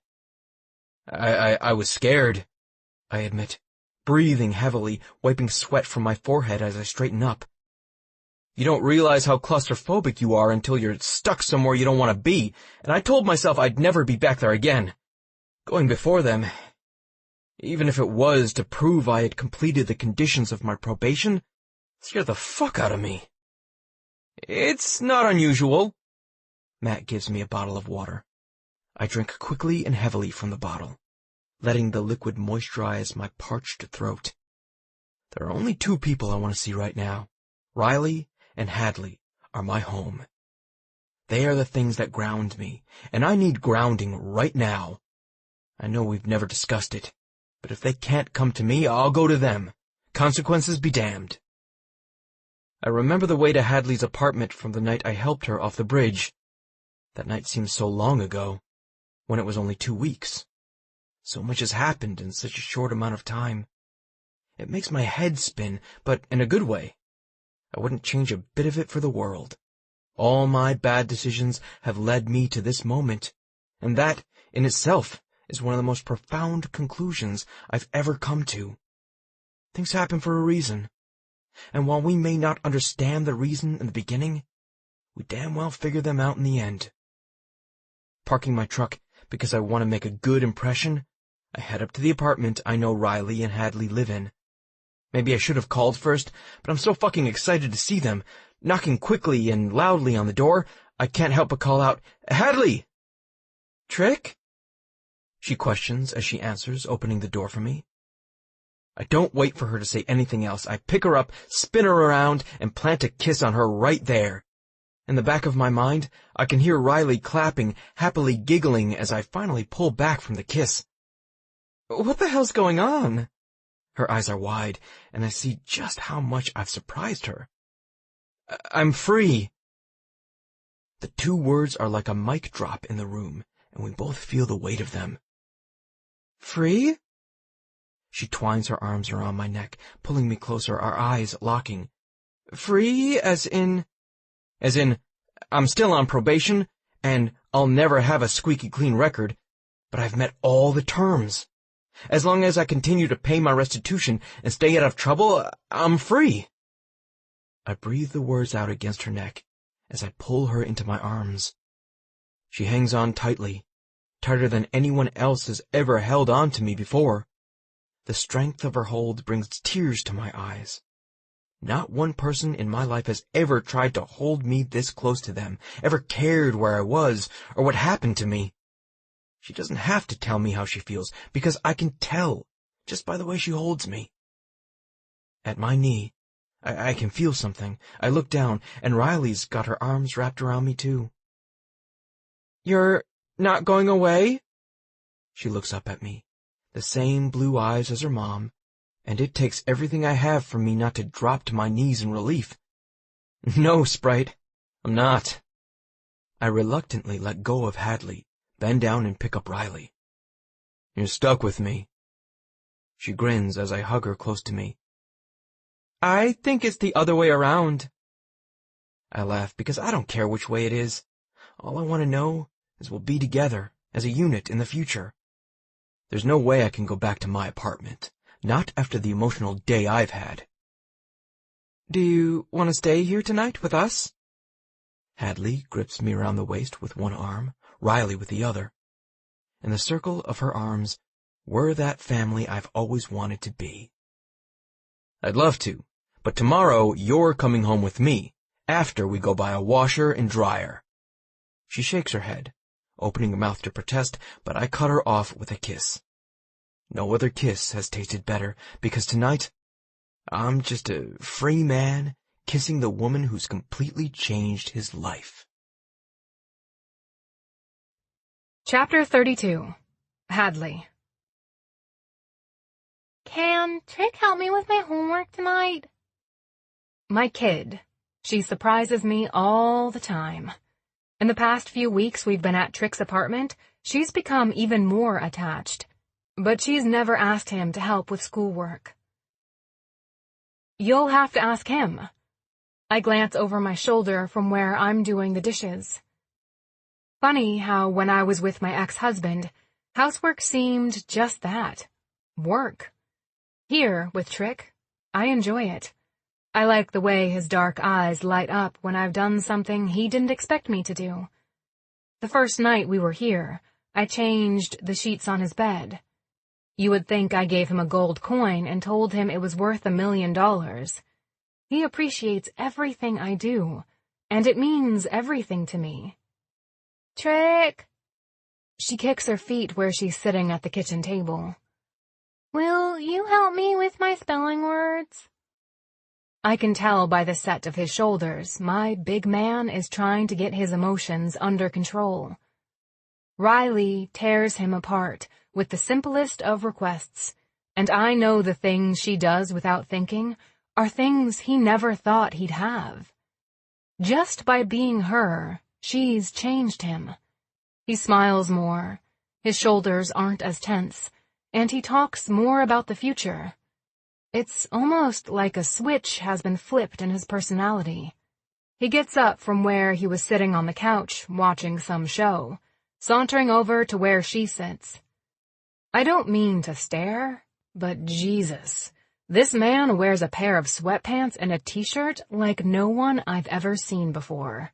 I was scared, I admit, breathing heavily, wiping sweat from my forehead as I straighten up. You don't realize how claustrophobic you are until you're stuck somewhere you don't want to be, and I told myself I'd never be back there again. Going before them, even if it was to prove I had completed the conditions of my probation, scared the fuck out of me. It's not unusual. Matt gives me a bottle of water. I drink quickly and heavily from the bottle, letting the liquid moisturize my parched throat. There are only 2 people I want to see right now. Riley and Hadley are my home. They are the things that ground me, and I need grounding right now. I know we've never discussed it, but if they can't come to me, I'll go to them. Consequences be damned. I remember the way to Hadley's apartment from the night I helped her off the bridge. That night seems so long ago, when it was only 2 weeks. So much has happened in such a short amount of time. It makes my head spin, but in a good way. I wouldn't change a bit of it for the world. All my bad decisions have led me to this moment, and that, in itself, is one of the most profound conclusions I've ever come to. Things happen for a reason, and while we may not understand the reason in the beginning, we damn well figure them out in the end. Parking my truck because I want to make a good impression, I head up to the apartment I know Riley and Hadley live in. Maybe I should have called first, but I'm so fucking excited to see them. Knocking quickly and loudly on the door, I can't help but call out, "Hadley!" "Trick?" she questions as she answers, opening the door for me. I don't wait for her to say anything else. I pick her up, spin her around, and plant a kiss on her right there. In the back of my mind, I can hear Riley clapping, happily giggling as I finally pull back from the kiss. What the hell's going on? Her eyes are wide, and I see just how much I've surprised her. I'm free. The two words are like a mic drop in the room, and we both feel the weight of them. Free? She twines her arms around my neck, pulling me closer, our eyes locking. Free as in, I'm still on probation, and I'll never have a squeaky clean record, but I've met all the terms. As long as I continue to pay my restitution and stay out of trouble, I'm free. I breathe the words out against her neck as I pull her into my arms. She hangs on tightly, tighter than anyone else has ever held on to me before. The strength of her hold brings tears to my eyes. Not one person in my life has ever tried to hold me this close to them, ever cared where I was or what happened to me. She doesn't have to tell me how she feels, because I can tell just by the way she holds me. At my knee, I can feel something. I look down, and Riley's got her arms wrapped around me too. You're not going away? She looks up at me, the same blue eyes as her mom, and it takes everything I have from me not to drop to my knees in relief. No, Sprite, I'm not. I reluctantly let go of Hadley, bend down and pick up Riley. You're stuck with me. She grins as I hug her close to me. I think it's the other way around. I laugh because I don't care which way it is. All I want to know is we'll be together as a unit in the future. There's no way I can go back to my apartment, not after the emotional day I've had. Do you want to stay here tonight with us? Hadley grips me around the waist with one arm, Riley with the other. In the circle of her arms, we're that family I've always wanted to be. I'd love to, but tomorrow you're coming home with me, after we go buy a washer and dryer. She shakes her head, opening her mouth to protest, but I cut her off with a kiss. No other kiss has tasted better, because tonight, I'm just a free man kissing the woman who's completely changed his life. Chapter 32. Hadley. Can Trick help me with my homework tonight? My kid. She surprises me all the time. In the past few weeks we've been at Trick's apartment, she's become even more attached. But she's never asked him to help with schoolwork. You'll have to ask him. I glance over my shoulder from where I'm doing the dishes. Funny how when I was with my ex-husband, housework seemed just that. Work. Here, with Trick, I enjoy it. I like the way his dark eyes light up when I've done something he didn't expect me to do. The first night we were here, I changed the sheets on his bed. You would think I gave him a gold coin and told him it was worth $1 million. He appreciates everything I do, and it means everything to me. Trick! She kicks her feet where she's sitting at the kitchen table. Will you help me with my spelling words? I can tell by the set of his shoulders my big man is trying to get his emotions under control. Riley tears him apart with the simplest of requests, and I know the things she does without thinking are things he never thought he'd have. Just by being her, she's changed him. He smiles more, his shoulders aren't as tense, and he talks more about the future. It's almost like a switch has been flipped in his personality. He gets up from where he was sitting on the couch watching some show, sauntering over to where she sits. I don't mean to stare, but Jesus, this man wears a pair of sweatpants and a t-shirt like no one I've ever seen before.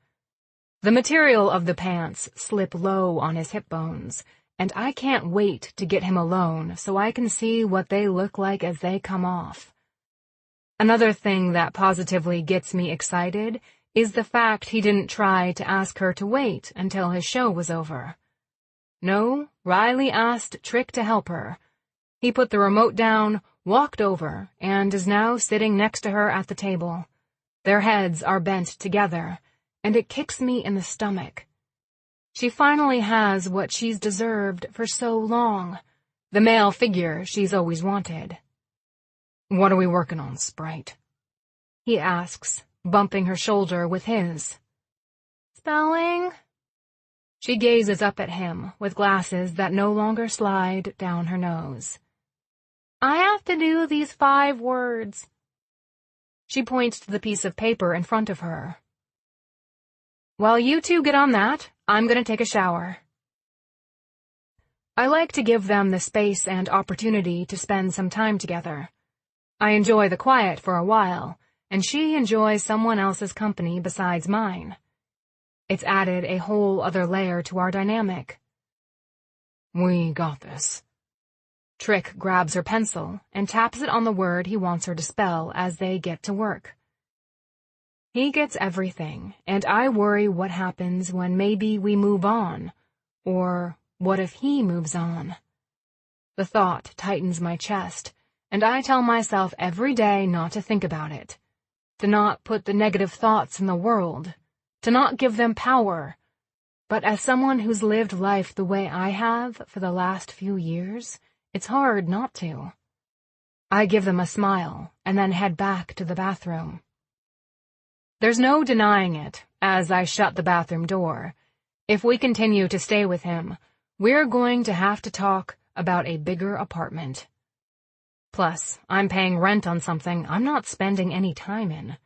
The material of the pants slip low on his hip bones, and I can't wait to get him alone so I can see what they look like as they come off. Another thing that positively gets me excited is the fact he didn't try to ask her to wait until his show was over. No, Riley asked Trick to help her. He put the remote down, walked over, and is now sitting next to her at the table. Their heads are bent together, and it kicks me in the stomach. She finally has what she's deserved for so long, the male figure she's always wanted. "What are we working on, Sprite?" he asks, bumping her shoulder with his. Spelling? She gazes up at him with glasses that no longer slide down her nose. I have to do these 5 words. She points to the piece of paper in front of her. "While you two get on that, I'm going to take a shower." I like to give them the space and opportunity to spend some time together. I enjoy the quiet for a while, and she enjoys someone else's company besides mine. It's added a whole other layer to our dynamic. "We got this." Trick grabs her pencil and taps it on the word he wants her to spell as they get to work. He gets everything, and I worry what happens when maybe we move on, or what if he moves on. The thought tightens my chest, and I tell myself every day not to think about it, to not put the negative thoughts in the world, to not give them power. But as someone who's lived life the way I have for the last few years, it's hard not to. I give them a smile and then head back to the bathroom. There's no denying it as I shut the bathroom door. If we continue to stay with him, we're going to have to talk about a bigger apartment. Plus, I'm paying rent on something I'm not spending any time in.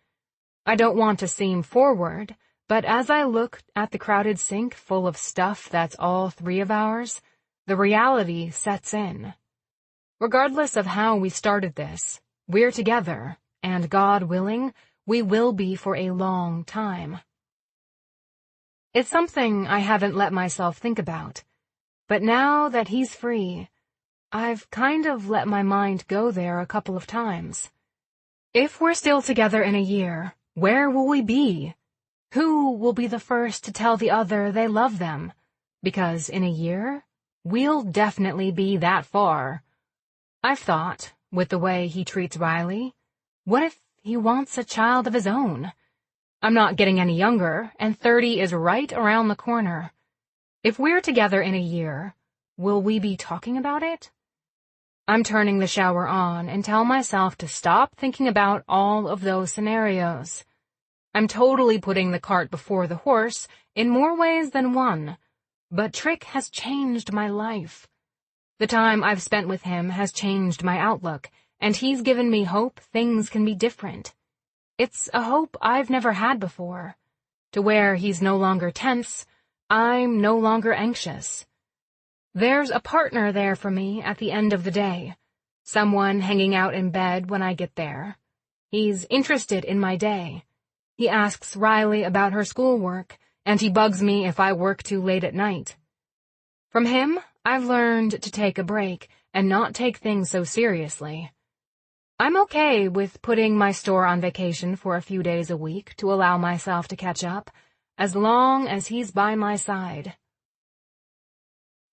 I don't want to seem forward, but as I look at the crowded sink full of stuff that's all 3 of ours, the reality sets in. Regardless of how we started this, we're together, and God willing, we will be for a long time. It's something I haven't let myself think about, but now that he's free, I've kind of let my mind go there a couple of times. If we're still together in a year, where will we be? Who will be the first to tell the other they love them? Because in a year, we'll definitely be that far. I've thought, with the way he treats Riley, what if he wants a child of his own? I'm not getting any younger, and 30 is right around the corner. If we're together in a year, will we be talking about it? I'm turning the shower on and tell myself to stop thinking about all of those scenarios. I'm totally putting the cart before the horse in more ways than one, but Trick has changed my life. The time I've spent with him has changed my outlook, and he's given me hope things can be different. It's a hope I've never had before, to where he's no longer tense, I'm no longer anxious. There's a partner there for me at the end of the day, someone hanging out in bed when I get there. He's interested in my day. He asks Riley about her schoolwork, and he bugs me if I work too late at night. From him, I've learned to take a break and not take things so seriously. I'm okay with putting my store on vacation for a few days a week to allow myself to catch up, as long as he's by my side.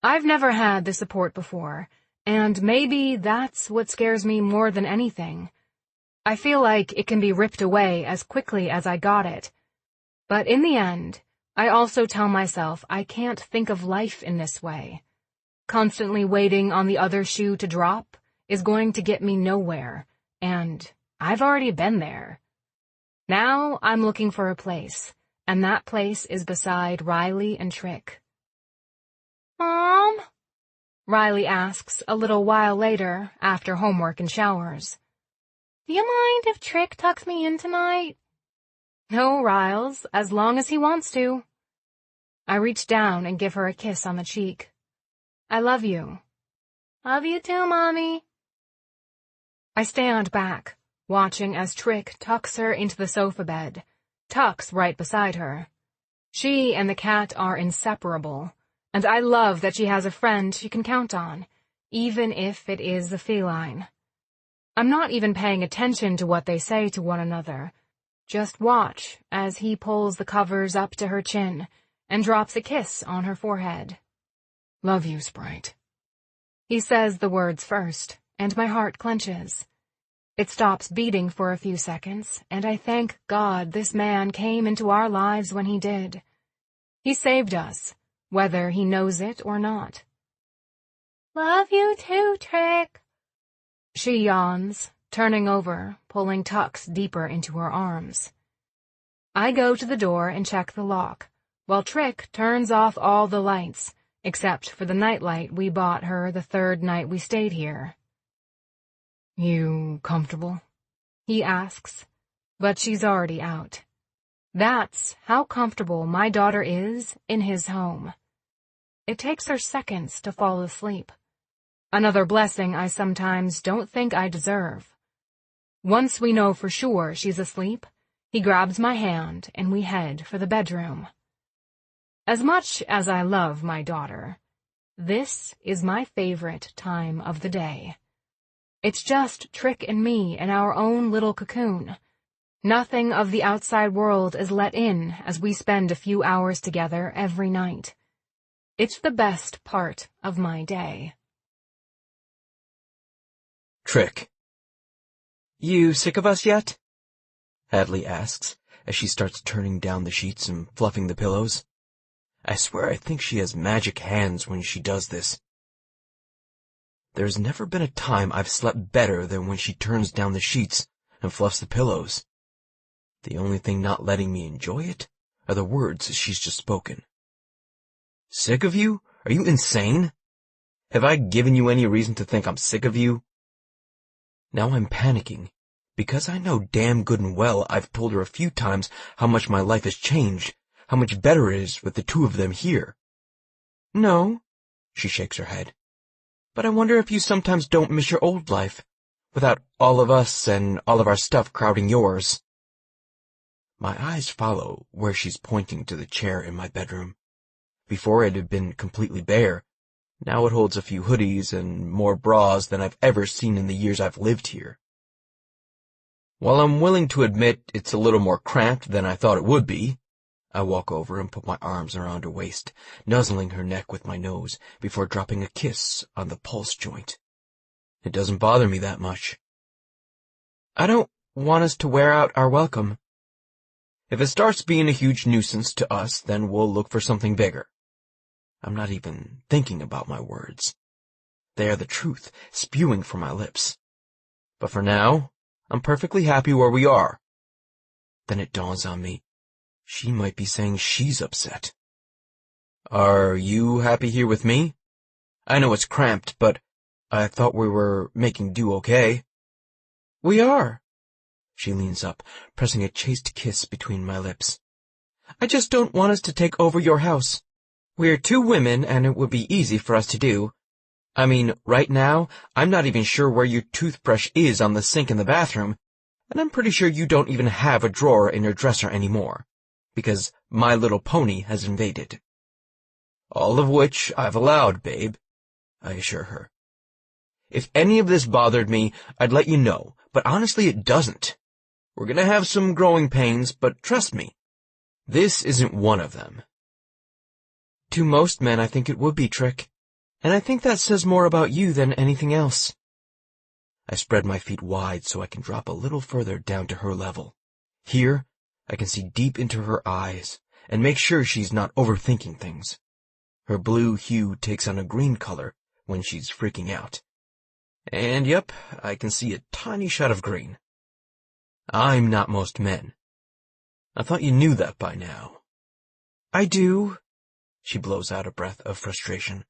I've never had the support before, and maybe that's what scares me more than anything. I feel like it can be ripped away as quickly as I got it. But in the end, I also tell myself I can't think of life in this way. Constantly waiting on the other shoe to drop is going to get me nowhere, and I've already been there. Now I'm looking for a place, and that place is beside Riley and Trick. Mom? Riley asks a little while later, after homework and showers. Do you mind if Trick tucks me in tonight? No, Riles, as long as he wants to. I reach down and give her a kiss on the cheek. I love you. Love you too, Mommy. I stand back, watching as Trick tucks her into the sofa bed, tucks right beside her. She and the cat are inseparable, and I love that she has a friend she can count on, even if it is the feline. I'm not even paying attention to what they say to one another. Just watch as he pulls the covers up to her chin and drops a kiss on her forehead. Love you, Sprite. He says the words first, and my heart clenches. It stops beating for a few seconds, and I thank God this man came into our lives when he did. He saved us, whether he knows it or not. Love you too, Trick. She yawns, turning over, pulling Tux deeper into her arms. I go to the door and check the lock, while Trick turns off all the lights, except for the nightlight we bought her the third night we stayed here. You comfortable? He asks, but she's already out. That's how comfortable my daughter is in his home. It takes her seconds to fall asleep. Another blessing I sometimes don't think I deserve. Once we know for sure she's asleep, he grabs my hand and we head for the bedroom. As much as I love my daughter, this is my favorite time of the day. It's just Trick and me in our own little cocoon. Nothing of the outside world is let in as we spend a few hours together every night. It's the best part of my day. Trick. You sick of us yet? Hadley asks, as she starts turning down the sheets and fluffing the pillows. I swear I think she has magic hands when she does this. There's never been a time I've slept better than when she turns down the sheets and fluffs the pillows. The only thing not letting me enjoy it are the words she's just spoken. Sick of you? Are you insane? Have I given you any reason to think I'm sick of you? Now I'm panicking, because I know damn good and well I've told her a few times how much my life has changed, how much better it is with the two of them here. No, she shakes her head. But I wonder if you sometimes don't miss your old life, without all of us and all of our stuff crowding yours. My eyes follow where she's pointing to the chair in my bedroom. Before it had been completely bare. Now it holds a few hoodies and more bras than I've ever seen in the years I've lived here. While I'm willing to admit it's a little more cramped than I thought it would be, I walk over and put my arms around her waist, nuzzling her neck with my nose before dropping a kiss on the pulse joint. It doesn't bother me that much. I don't want us to wear out our welcome. If it starts being a huge nuisance to us, then we'll look for something bigger. I'm not even thinking about my words. They are the truth, spewing from my lips. But for now, I'm perfectly happy where we are. Then it dawns on me. She might be saying she's upset. Are you happy here with me? I know it's cramped, but I thought we were making do okay. We are. She leans up, pressing a chaste kiss between my lips. I just don't want us to take over your house. We're two women, and it would be easy for us to do. I mean, right now, I'm not even sure where your toothbrush is on the sink in the bathroom, and I'm pretty sure you don't even have a drawer in your dresser anymore, because My Little Pony has invaded. All of which I've allowed, babe, I assure her. If any of this bothered me, I'd let you know, but honestly it doesn't. We're gonna have some growing pains, but trust me, this isn't one of them. To most men, I think it would be, Trick, and I think that says more about you than anything else. I spread my feet wide so I can drop a little further down to her level. Here, I can see deep into her eyes and make sure she's not overthinking things. Her blue hue takes on a green color when she's freaking out. And yep, I can see a tiny shot of green. I'm not most men. I thought you knew that by now. I do. She blows out a breath of frustration.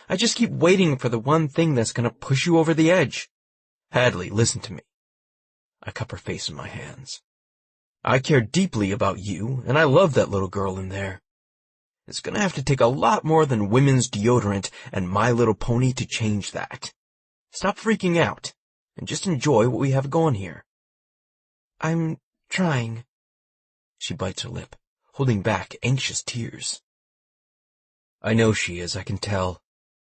I just keep waiting for the one thing that's gonna push you over the edge. Hadley, listen to me. I cup her face in my hands. I care deeply about you, and I love that little girl in there. It's gonna have to take a lot more than women's deodorant and My Little Pony to change that. Stop freaking out, and just enjoy what we have going here. I'm trying. She bites her lip, holding back anxious tears. I know she is, I can tell.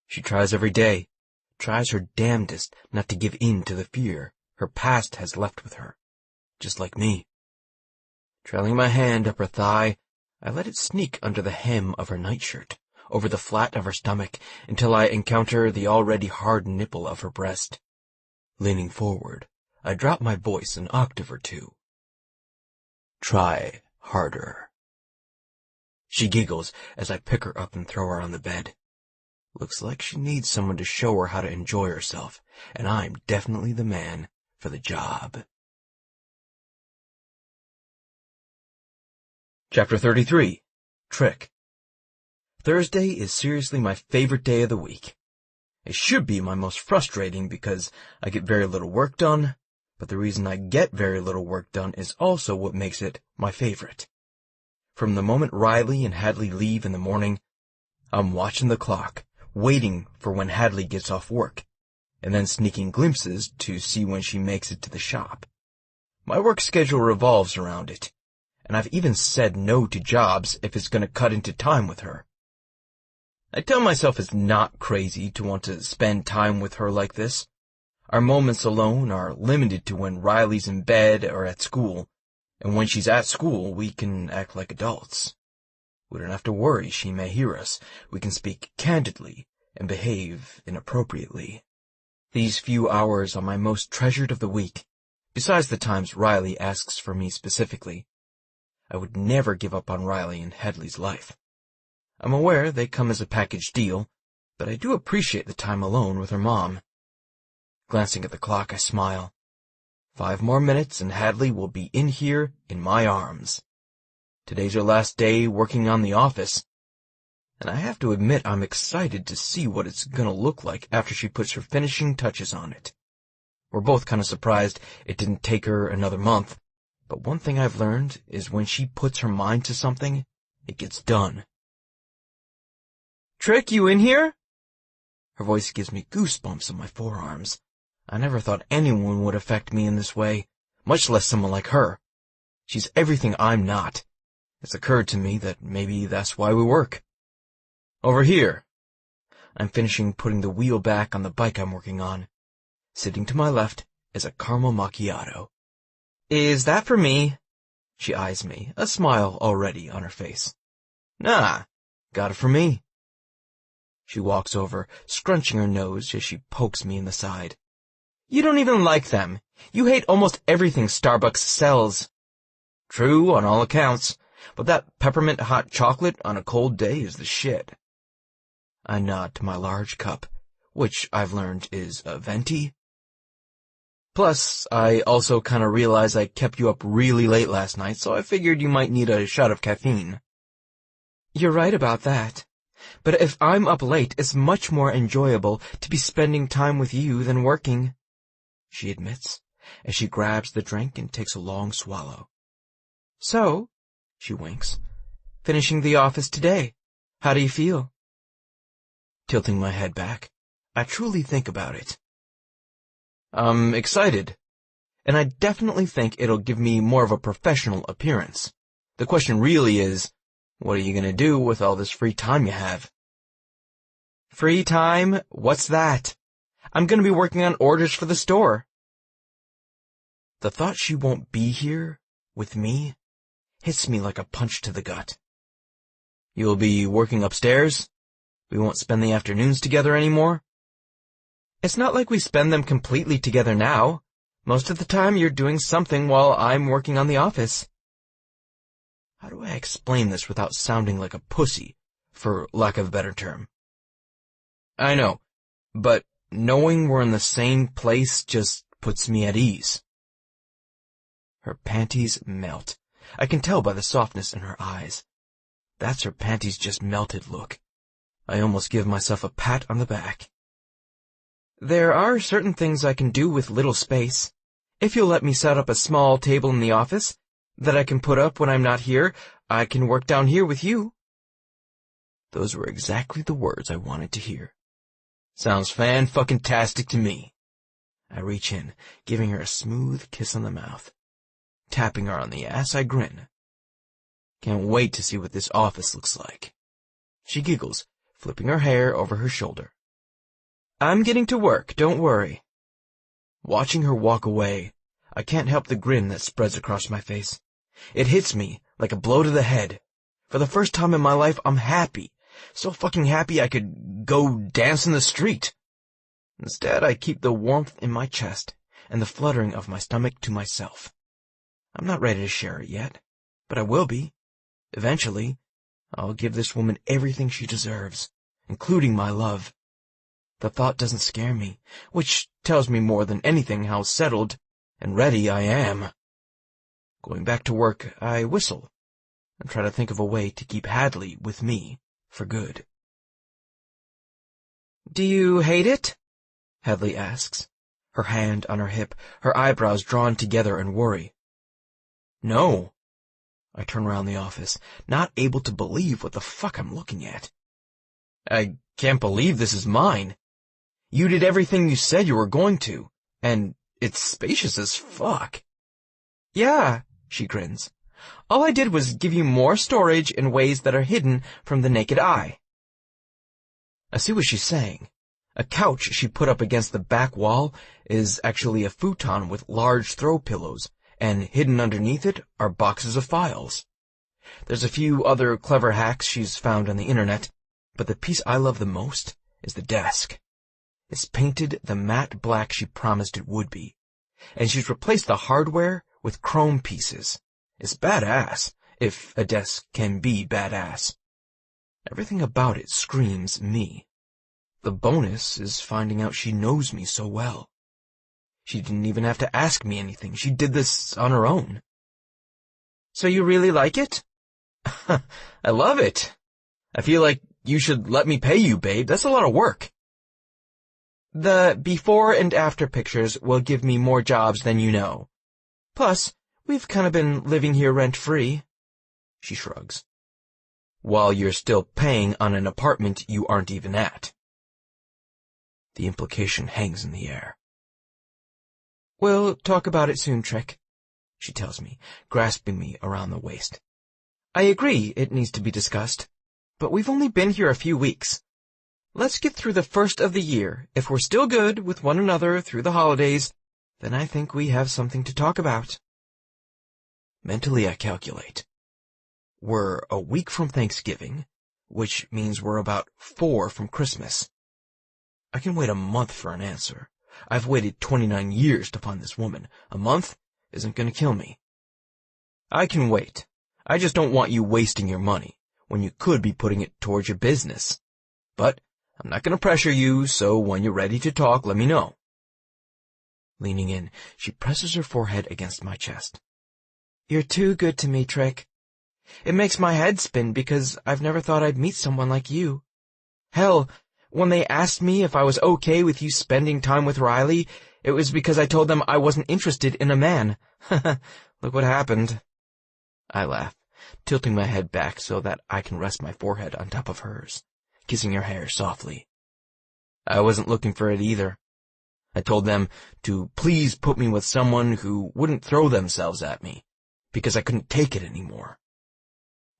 She tries every day, tries her damnedest not to give in to the fear Her past has left with her, just like me. Trailing my hand up her thigh, I let it sneak under the hem of her nightshirt, over the flat of her stomach, until I encounter the already hard nipple of her breast. Leaning forward, I drop my voice an octave or two. Try harder. She giggles as I pick her up and throw her on the bed. Looks like she needs someone to show her how to enjoy herself, and I'm definitely the man for the job. Chapter 33. Trick. Thursday is seriously my favorite day of the week. It should be my most frustrating because I get very little work done, but the reason I get very little work done is also what makes it my favorite. From the moment Riley and Hadley leave in the morning, I'm watching the clock, waiting for when Hadley gets off work, and then sneaking glimpses to see when she makes it to the shop. My work schedule revolves around it, and I've even said no to jobs if it's going to cut into time with her. I tell myself it's not crazy to want to spend time with her like this. Our moments alone are limited to when Riley's in bed or at school, and when she's at school, we can act like adults. We don't have to worry she may hear us. We can speak candidly and behave inappropriately. These few hours are my most treasured of the week, besides the times Riley asks for me specifically. I would never give up on Riley and Hadley's life. I'm aware they come as a package deal, but I do appreciate the time alone with her mom. Glancing at the clock, I smile. 5 more minutes and Hadley will be in here in my arms. Today's her last day working on the office, and I have to admit I'm excited to see what it's gonna look like after she puts her finishing touches on it. We're both kind of surprised it didn't take her another month, but one thing I've learned is when she puts her mind to something, it gets done. Trick, you in here? Her voice gives me goosebumps on my forearms. I never thought anyone would affect me in this way, much less someone like her. She's everything I'm not. It's occurred to me that maybe that's why we work. Over here. I'm finishing putting the wheel back on the bike I'm working on. Sitting to my left is a caramel macchiato. Is that for me? She eyes me, a smile already on her face. Nah, got it for me. She walks over, scrunching her nose as she pokes me in the side. You don't even like them. You hate almost everything Starbucks sells. True, on all accounts, but that peppermint hot chocolate on a cold day is the shit. I nod to my large cup, which I've learned is a venti. Plus, I also kind of realized I kept you up really late last night, so I figured you might need a shot of caffeine. You're right about that. But if I'm up late, it's much more enjoyable to be spending time with you than working, she admits, as she grabs the drink and takes a long swallow. So, she winks, finishing the office today. How do you feel? Tilting my head back, I truly think about it. I'm excited, and I definitely think it'll give me more of a professional appearance. The question really is, what are you going to do with all this free time you have? Free time? What's that? I'm going to be working on orders for the store. The thought she won't be here, with me, hits me like a punch to the gut. You'll be working upstairs? We won't spend the afternoons together anymore? It's not like we spend them completely together now. Most of the time you're doing something while I'm working on the office. How do I explain this without sounding like a pussy, for lack of a better term? I know, but knowing we're in the same place just puts me at ease. Her panties melt. I can tell by the softness in her eyes. That's her panties just melted look. I almost give myself a pat on the back. There are certain things I can do with little space. If you'll let me set up a small table in the office that I can put up when I'm not here, I can work down here with you. Those were exactly the words I wanted to hear. Sounds fan-fucking-tastic to me. I reach in, giving her a smooth kiss on the mouth. Tapping her on the ass, I grin. Can't wait to see what this office looks like. She giggles, flipping her hair over her shoulder. I'm getting to work, don't worry. Watching her walk away, I can't help the grin that spreads across my face. It hits me like a blow to the head. For the first time in my life, I'm happy. So fucking happy I could go dance in the street. Instead, I keep the warmth in my chest and the fluttering of my stomach to myself. I'm not ready to share it yet, but I will be. Eventually, I'll give this woman everything she deserves, including my love. The thought doesn't scare me, which tells me more than anything how settled and ready I am. Going back to work, I whistle and try to think of a way to keep Hadley with me for good. Do you hate it? Hadley asks, her hand on her hip, her eyebrows drawn together in worry. No. I turn around the office, not able to believe what the fuck I'm looking at. I can't believe this is mine. You did everything you said you were going to, and it's spacious as fuck. Yeah, she grins. All I did was give you more storage in ways that are hidden from the naked eye. I see what she's saying. A couch she put up against the back wall is actually a futon with large throw pillows, and hidden underneath it are boxes of files. There's a few other clever hacks she's found on the internet, but the piece I love the most is the desk. It's painted the matte black she promised it would be, and she's replaced the hardware with chrome pieces. It's badass, if a desk can be badass. Everything about it screams me. The bonus is finding out she knows me so well. She didn't even have to ask me anything. She did this on her own. So you really like it? I love it. I feel like you should let me pay you, babe. That's a lot of work. The before and after pictures will give me more jobs than you know. Plus, we've kind of been living here rent-free. She shrugs. While you're still paying on an apartment you aren't even at. The implication hangs in the air. We'll talk about it soon, Trick, she tells me, grasping me around the waist. I agree it needs to be discussed, but we've only been here a few weeks. Let's get through the first of the year. If we're still good with one another through the holidays, then I think we have something to talk about. Mentally, I calculate. We're a week from Thanksgiving, which means we're about 4 from Christmas. I can wait a month for an answer. I've waited 29 years to find this woman. A month isn't going to kill me. I can wait. I just don't want you wasting your money when you could be putting it towards your business. But I'm not going to pressure you, so when you're ready to talk, let me know. Leaning in, she presses her forehead against my chest. You're too good to me, Trick. It makes my head spin because I've never thought I'd meet someone like you. Hell, when they asked me if I was okay with you spending time with Riley, it was because I told them I wasn't interested in a man. Look what happened. I laugh, tilting my head back so that I can rest my forehead on top of hers, kissing her hair softly. I wasn't looking for it either. I told them to please put me with someone who wouldn't throw themselves at me, because I couldn't take it anymore.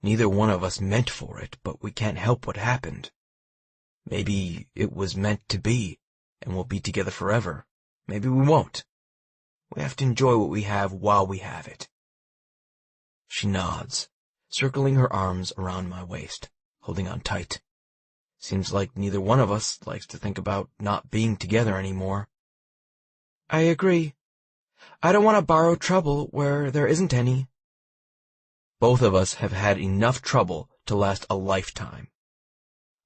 Neither one of us meant for it, but we can't help what happened. Maybe it was meant to be, and we'll be together forever. Maybe we won't. We have to enjoy what we have while we have it. She nods, circling her arms around my waist, holding on tight. Seems like neither one of us likes to think about not being together anymore. I agree. I don't want to borrow trouble where there isn't any. Both of us have had enough trouble to last a lifetime.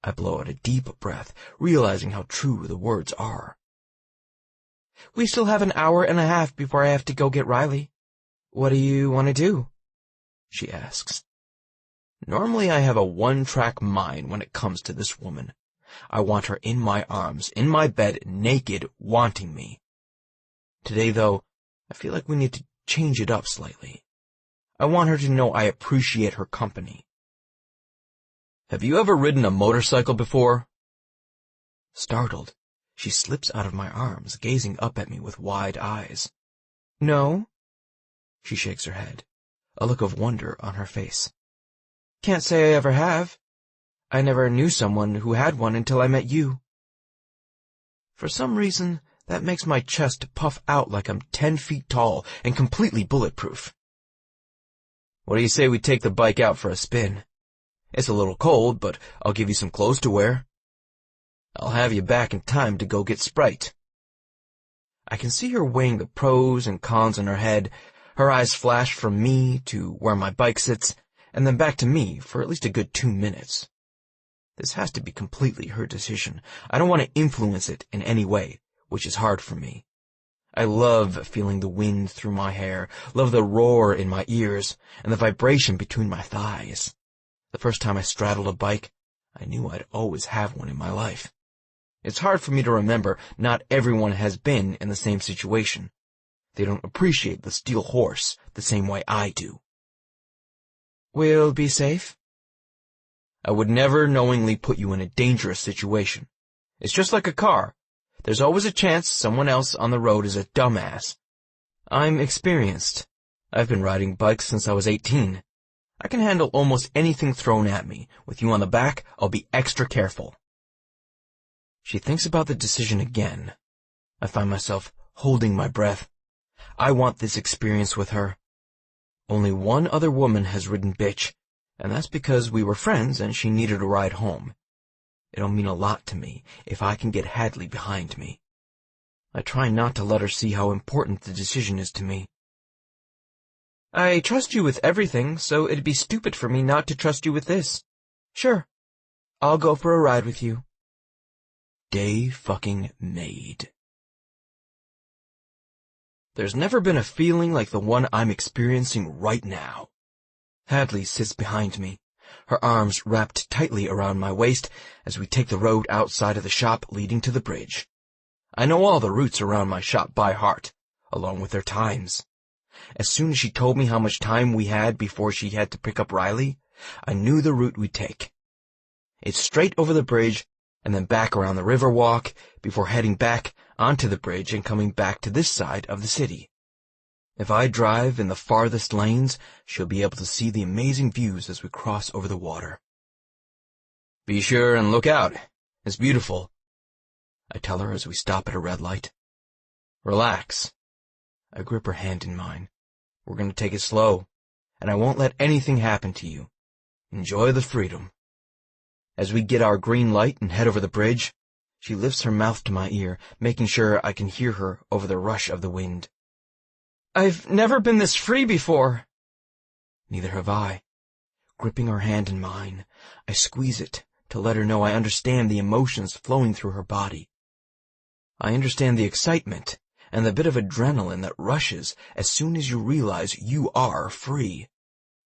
I blow out a deep breath, realizing how true the words are. We still have an hour and a half before I have to go get Riley. What do you want to do? She asks. Normally I have a one-track mind when it comes to this woman. I want her in my arms, in my bed, naked, wanting me. Today, though, I feel like we need to change it up slightly. I want her to know I appreciate her company. Have you ever ridden a motorcycle before? Startled, she slips out of my arms, gazing up at me with wide eyes. No. She shakes her head, a look of wonder on her face. Can't say I ever have. I never knew someone who had one until I met you. For some reason, That makes my chest puff out like I'm 10 feet tall and completely bulletproof. What do you say we take the bike out for a spin? It's a little cold, but I'll give you some clothes to wear. I'll have you back in time to go get Sprite. I can see her weighing the pros and cons in her head. Her eyes flash from me to where my bike sits, and then back to me for at least a good 2 minutes. This has to be completely her decision. I don't want to influence it in any way, which is hard for me. I love feeling the wind through my hair, love the roar in my ears, and the vibration between my thighs. The first time I straddled a bike, I knew I'd always have one in my life. It's hard for me to remember not everyone has been in the same situation. They don't appreciate the steel horse the same way I do. We'll be safe? I would never knowingly put you in a dangerous situation. It's just like a car. There's always a chance someone else on the road is a dumbass. I'm experienced. I've been riding bikes since I was 18. I can handle almost anything thrown at me. With you on the back, I'll be extra careful. She thinks about the decision again. I find myself holding my breath. I want this experience with her. Only one other woman has ridden bitch, and that's because we were friends and she needed a ride home. It'll mean a lot to me if I can get Hadley behind me. I try not to let her see how important the decision is to me. I trust you with everything, so it'd be stupid for me not to trust you with this. Sure, I'll go for a ride with you. Day fucking made. There's never been a feeling like the one I'm experiencing right now. Hadley sits behind me, her arms wrapped tightly around my waist as we take the road outside of the shop leading to the bridge. I know all the routes around my shop by heart, along with their times. As soon as she told me how much time we had before she had to pick up Riley, I knew the route we'd take. It's straight over the bridge and then back around the river walk before heading back onto the bridge and coming back to this side of the city. If I drive in the farthest lanes, she'll be able to see the amazing views as we cross over the water. Be sure and look out. It's beautiful, I tell her as we stop at a red light. Relax. I grip her hand in mine. We're going to take it slow, and I won't let anything happen to you. Enjoy the freedom. As we get our green light and head over the bridge, she lifts her mouth to my ear, making sure I can hear her over the rush of the wind. I've never been this free before. Neither have I. Gripping her hand in mine, I squeeze it to let her know I understand the emotions flowing through her body. I understand the excitement and the bit of adrenaline that rushes as soon as you realize you are free.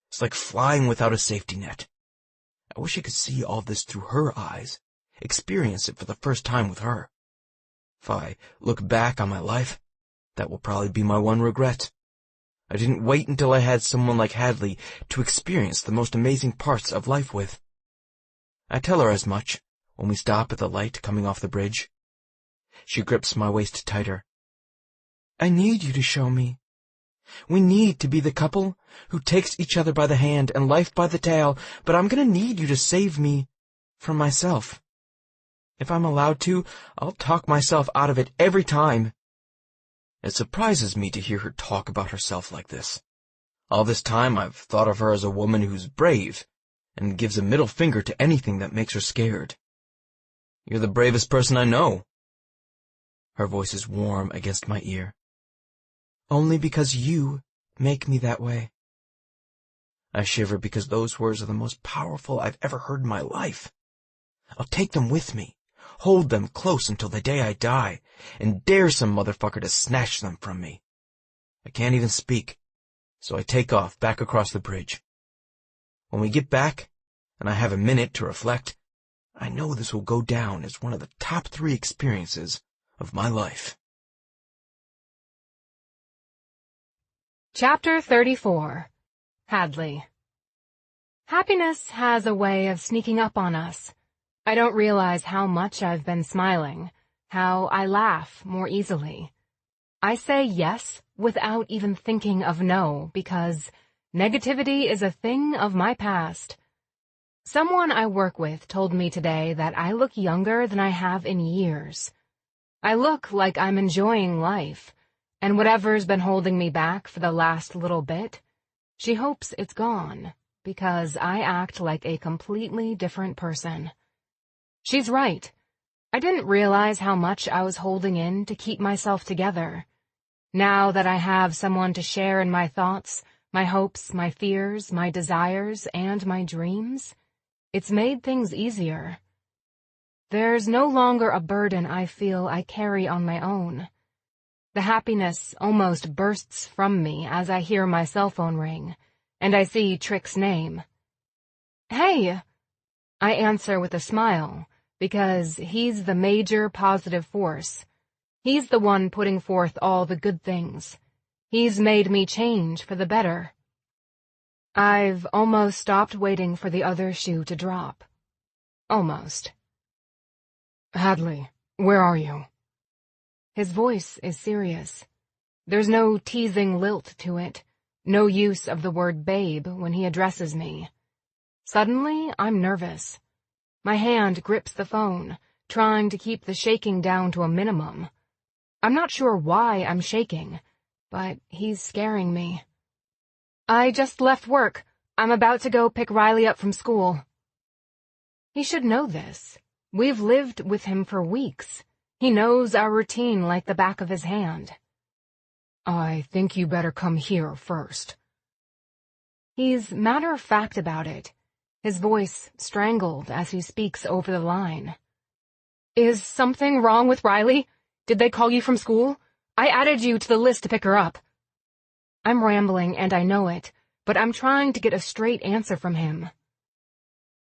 It's like flying without a safety net. I wish I could see all this through her eyes, experience it for the first time with her. If I look back on my life, that will probably be my one regret. I didn't wait until I had someone like Hadley to experience the most amazing parts of life with. I tell her as much when we stop at the light coming off the bridge. She grips my waist tighter. I need you to show me. We need to be the couple who takes each other by the hand and life by the tail, but I'm going to need you to save me from myself. If I'm allowed to, I'll talk myself out of it every time. It surprises me to hear her talk about herself like this. All this time I've thought of her as a woman who's brave and gives a middle finger to anything that makes her scared. You're the bravest person I know. Her voice is warm against my ear. Only because you make me that way. I shiver because those words are the most powerful I've ever heard in my life. I'll take them with me, hold them close until the day I die, and dare some motherfucker to snatch them from me. I can't even speak, so I take off back across the bridge. When we get back, and I have a minute to reflect, I know this will go down as one of the top 3 experiences of my life. Chapter 34. Hadley. Happiness has a way of sneaking up on us. I don't realize how much I've been smiling, how I laugh more easily. I say yes without even thinking of no, because negativity is a thing of my past. Someone I work with told me today that I look younger than I have in years. I look like I'm enjoying life, and whatever's been holding me back for the last little bit, she hopes it's gone, because I act like a completely different person. She's right. I didn't realize how much I was holding in to keep myself together. Now that I have someone to share in my thoughts, my hopes, my fears, my desires, and my dreams, it's made things easier. There's no longer a burden I feel I carry on my own. The happiness almost bursts from me as I hear my cell phone ring, and I see Trick's name. Hey! I answer with a smile, because he's the major positive force. He's the one putting forth all the good things. He's made me change for the better. I've almost stopped waiting for the other shoe to drop. Almost. Hadley, where are you? His voice is serious. There's no teasing lilt to it, no use of the word babe when he addresses me. Suddenly, I'm nervous. My hand grips the phone, trying to keep the shaking down to a minimum. I'm not sure why I'm shaking, but he's scaring me. I just left work. I'm about to go pick Riley up from school. He should know this. We've lived with him for weeks. He knows our routine like the back of his hand. I think you better come here first. He's matter-of-fact about it, his voice strangled as he speaks over the line. Is something wrong with Riley? Did they call you from school? I added you to the list to pick her up. I'm rambling and I know it, but I'm trying to get a straight answer from him.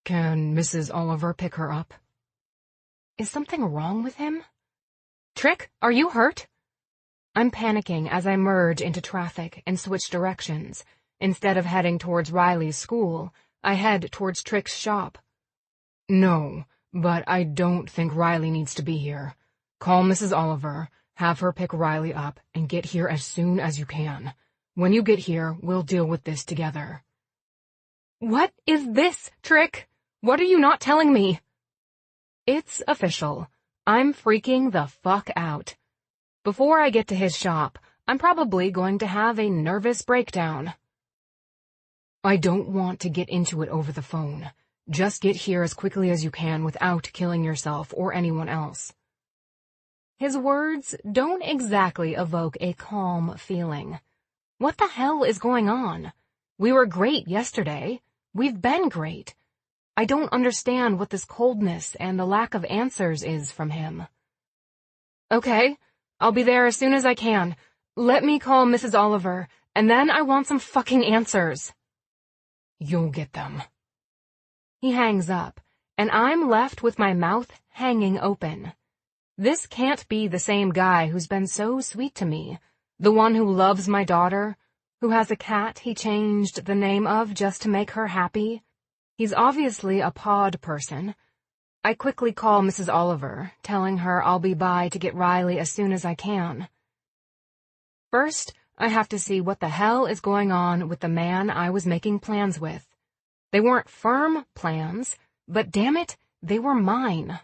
Can Mrs. Oliver pick her up? Is something wrong with him? Trick, are you hurt? I'm panicking as I merge into traffic and switch directions. Instead of heading towards Riley's school, I head towards Trick's shop. No, but I don't think Riley needs to be here. Call Mrs. Oliver, have her pick Riley up, and get here as soon as you can. When you get here, we'll deal with this together. What is this, Trick? What are you not telling me? It's official. I'm freaking the fuck out. Before I get to his shop, I'm probably going to have a nervous breakdown. I don't want to get into it over the phone. Just get here as quickly as you can without killing yourself or anyone else. His words don't exactly evoke a calm feeling. What the hell is going on? We were great yesterday. We've been great. I don't understand what this coldness and the lack of answers is from him. Okay, I'll be there as soon as I can. Let me call Mrs. Oliver, and then I want some fucking answers. You'll get them. He hangs up, and I'm left with my mouth hanging open. This can't be the same guy who's been so sweet to me, the one who loves my daughter, who has a cat he changed the name of just to make her happy. He's obviously a pod person. I quickly call Mrs. Oliver, telling her I'll be by to get Riley as soon as I can. First, I have to see what the hell is going on with the man I was making plans with. They weren't firm plans, but damn it, they were mine.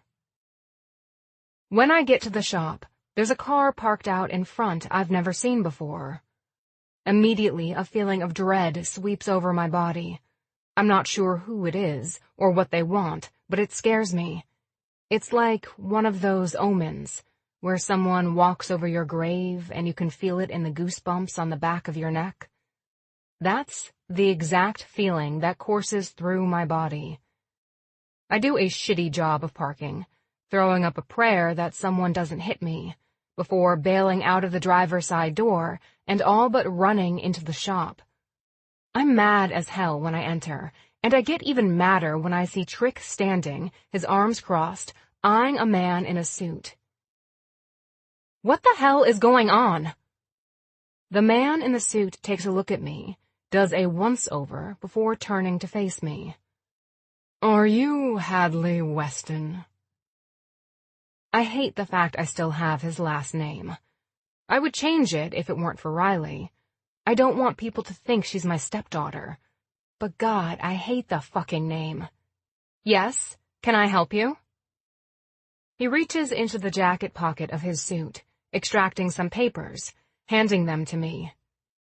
When I get to the shop, there's a car parked out in front I've never seen before. Immediately, a feeling of dread sweeps over my body. I'm not sure who it is or what they want, but it scares me. It's like one of those omens, where someone walks over your grave and you can feel it in the goosebumps on the back of your neck. That's the exact feeling that courses through my body. I do a shitty job of parking, throwing up a prayer that someone doesn't hit me, before bailing out of the driver's side door and all but running into the shop. I'm mad as hell when I enter, and I get even madder when I see Trick standing, his arms crossed, eyeing a man in a suit. What the hell is going on? The man in the suit takes a look at me, does a once-over before turning to face me. Are you Hadley Weston? I hate the fact I still have his last name. I would change it if it weren't for Riley. I don't want people to think she's my stepdaughter. But God, I hate the fucking name. Yes, can I help you? He reaches into the jacket pocket of his suit, extracting some papers, handing them to me.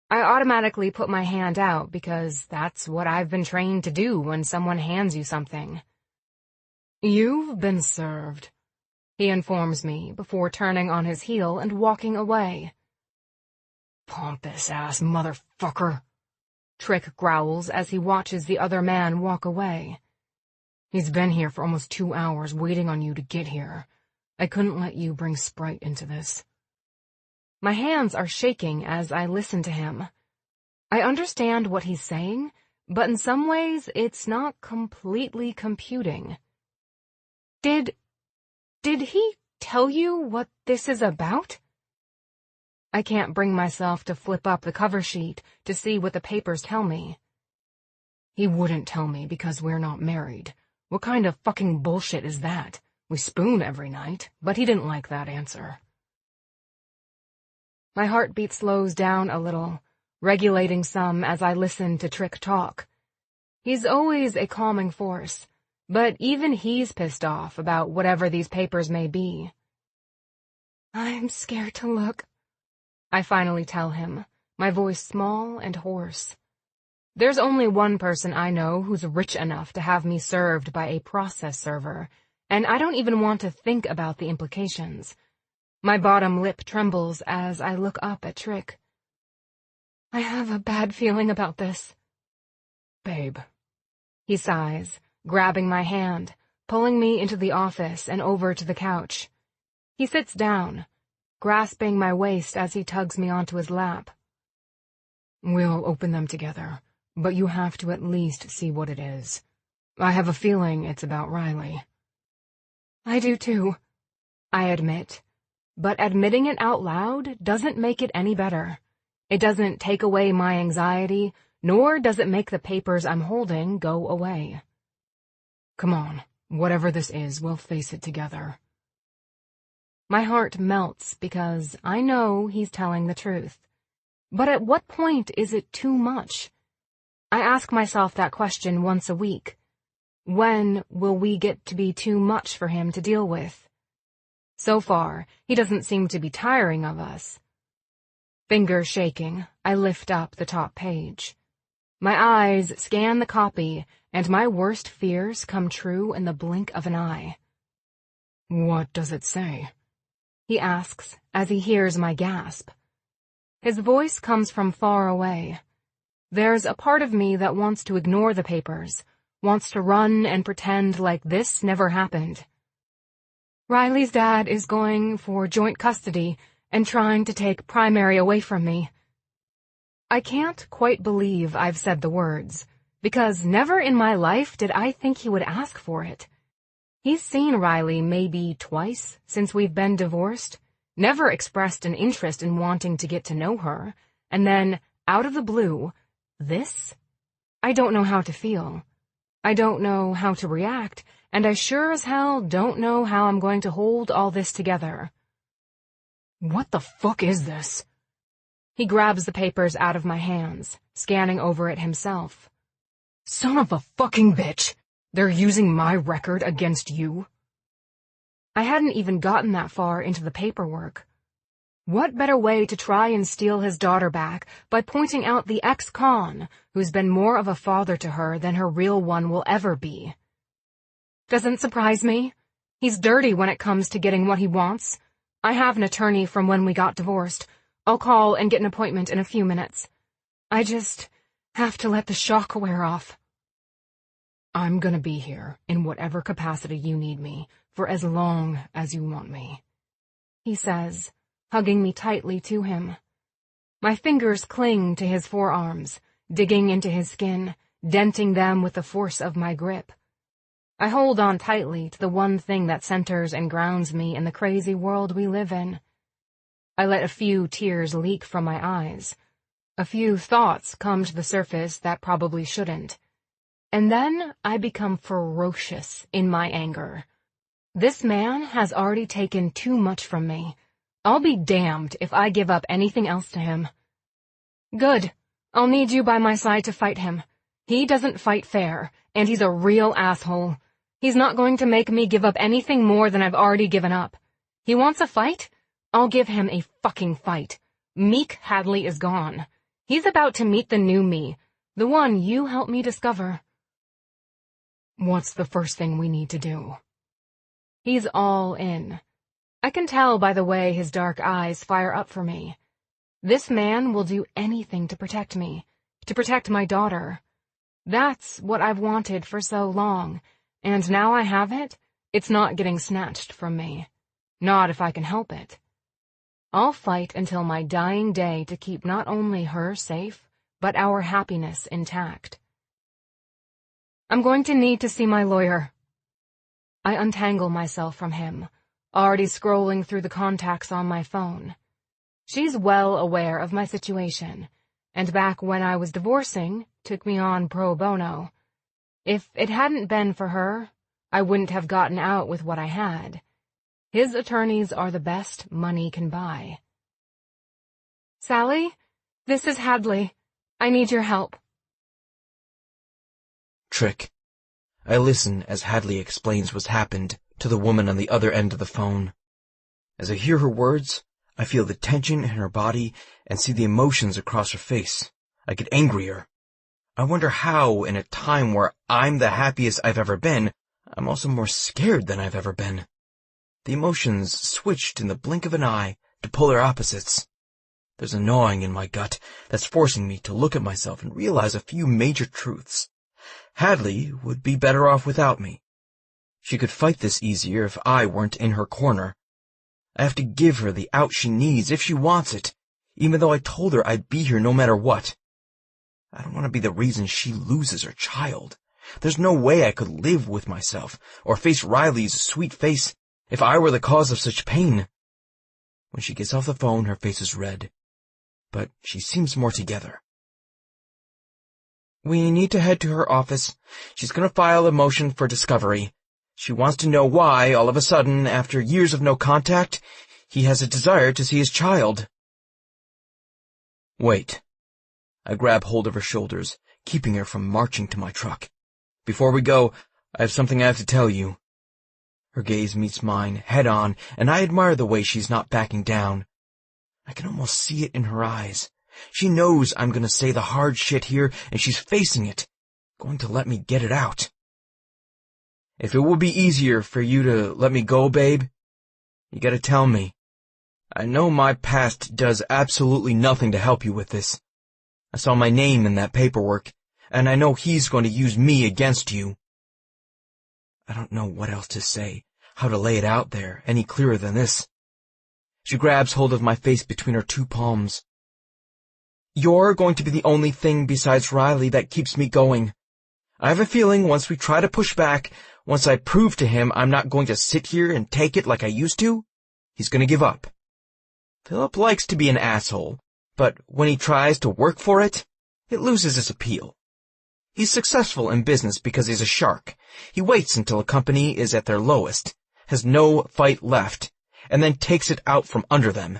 I automatically put my hand out because that's what I've been trained to do when someone hands you something. "You've been served," he informs me before turning on his heel and walking away. "Pompous-ass motherfucker," Trick growls as he watches the other man walk away. "He's been here for almost 2 hours waiting on you to get here. I couldn't let you bring Sprite into this." My hands are shaking as I listen to him. I understand what he's saying, but in some ways it's not completely computing. Did he tell you what this is about? I can't bring myself to flip up the cover sheet to see what the papers tell me. "He wouldn't tell me because we're not married. What kind of fucking bullshit is that? We spoon every night," but he didn't like that answer. My heartbeat slows down a little, regulating some as I listen to Trick talk. He's always a calming force, but even he's pissed off about whatever these papers may be. I'm scared to look, I finally tell him, my voice small and hoarse. There's only one person I know who's rich enough to have me served by a process server, and I don't even want to think about the implications. My bottom lip trembles as I look up at Trick. I have a bad feeling about this. "Babe," he sighs, grabbing my hand, pulling me into the office and over to the couch. He sits down, grasping my waist as he tugs me onto his lap. "We'll open them together, but you have to at least see what it is. I have a feeling it's about Riley." I do too, I admit, but admitting it out loud doesn't make it any better. It doesn't take away my anxiety, nor does it make the papers I'm holding go away. "Come on, whatever this is, we'll face it together." My heart melts because I know he's telling the truth. But at what point is it too much? I ask myself that question once a week. When will we get to be too much for him to deal with? So far, he doesn't seem to be tiring of us. Fingers shaking, I lift up the top page. My eyes scan the copy, and my worst fears come true in the blink of an eye. "What does it say?" he asks as he hears my gasp. His voice comes from far away. There's a part of me that wants to ignore the papers, wants to run and pretend like this never happened. Riley's dad is going for joint custody and trying to take primary away from me. I can't quite believe I've said the words, because never in my life did I think he would ask for it. He's seen Riley maybe twice since we've been divorced, never expressed an interest in wanting to get to know her, and then, out of the blue, this? I don't know how to feel. I don't know how to react, and I sure as hell don't know how I'm going to hold all this together. "What the fuck is this?" He grabs the papers out of my hands, scanning over it himself. "Son of a fucking bitch! They're using my record against you?" I hadn't even gotten that far into the paperwork. What better way to try and steal his daughter back by pointing out the ex-con who's been more of a father to her than her real one will ever be? Doesn't surprise me. He's dirty when it comes to getting what he wants. I have an attorney from when we got divorced. I'll call and get an appointment in a few minutes. I just have to let the shock wear off. "I'm gonna be here, in whatever capacity you need me, for as long as you want me," he says, hugging me tightly to him. My fingers cling to his forearms, digging into his skin, denting them with the force of my grip. I hold on tightly to the one thing that centers and grounds me in the crazy world we live in. I let a few tears leak from my eyes. A few thoughts come to the surface that probably shouldn't. And then I become ferocious in my anger. This man has already taken too much from me. I'll be damned if I give up anything else to him. Good. I'll need you by my side to fight him. He doesn't fight fair, and he's a real asshole. He's not going to make me give up anything more than I've already given up. He wants a fight? I'll give him a fucking fight. Meek Hadley is gone. He's about to meet the new me, the one you helped me discover. What's the first thing we need to do? He's all in. I can tell by the way his dark eyes fire up for me. This man will do anything to protect me, to protect my daughter. That's what I've wanted for so long, and now I have it. It's not getting snatched from me. Not if I can help it. I'll fight until my dying day to keep not only her safe, but our happiness intact. I'm going to need to see my lawyer. I untangle myself from him, already scrolling through the contacts on my phone. She's well aware of my situation, and back when I was divorcing, took me on pro bono. If it hadn't been for her, I wouldn't have gotten out with what I had. His attorneys are the best money can buy. Sally, this is Hadley. I need your help. Trick. I listen as Hadley explains what's happened to the woman on the other end of the phone. As I hear her words, I feel the tension in her body and see the emotions across her face. I get angrier. I wonder how, in a time where I'm the happiest I've ever been, I'm also more scared than I've ever been. The emotions switched in the blink of an eye to polar opposites. There's a gnawing in my gut that's forcing me to look at myself and realize a few major truths. Hadley would be better off without me. She could fight this easier if I weren't in her corner. I have to give her the out she needs if she wants it, even though I told her I'd be here no matter what. I don't want to be the reason she loses her child. There's no way I could live with myself or face Riley's sweet face if I were the cause of such pain. When she gets off the phone, her face is red, but she seems more together. We need to head to her office. She's going to file a motion for discovery. She wants to know why, all of a sudden, after years of no contact, he has a desire to see his child. Wait. I grab hold of her shoulders, keeping her from marching to my truck. Before we go, I have something I have to tell you. Her gaze meets mine, head on, and I admire the way she's not backing down. I can almost see it in her eyes. She knows I'm going to say the hard shit here, and she's facing it, going to let me get it out. If it would be easier for you to let me go, babe, you gotta tell me. I know my past does absolutely nothing to help you with this. I saw my name in that paperwork, and I know he's going to use me against you. I don't know what else to say, how to lay it out there any clearer than this. She grabs hold of my face between her two palms. You're going to be the only thing besides Riley that keeps me going. I have a feeling once we try to push back, once I prove to him I'm not going to sit here and take it like I used to, he's going to give up. Philip likes to be an asshole, but when he tries to work for it, it loses its appeal. He's successful in business because he's a shark. He waits until a company is at their lowest, has no fight left, and then takes it out from under them.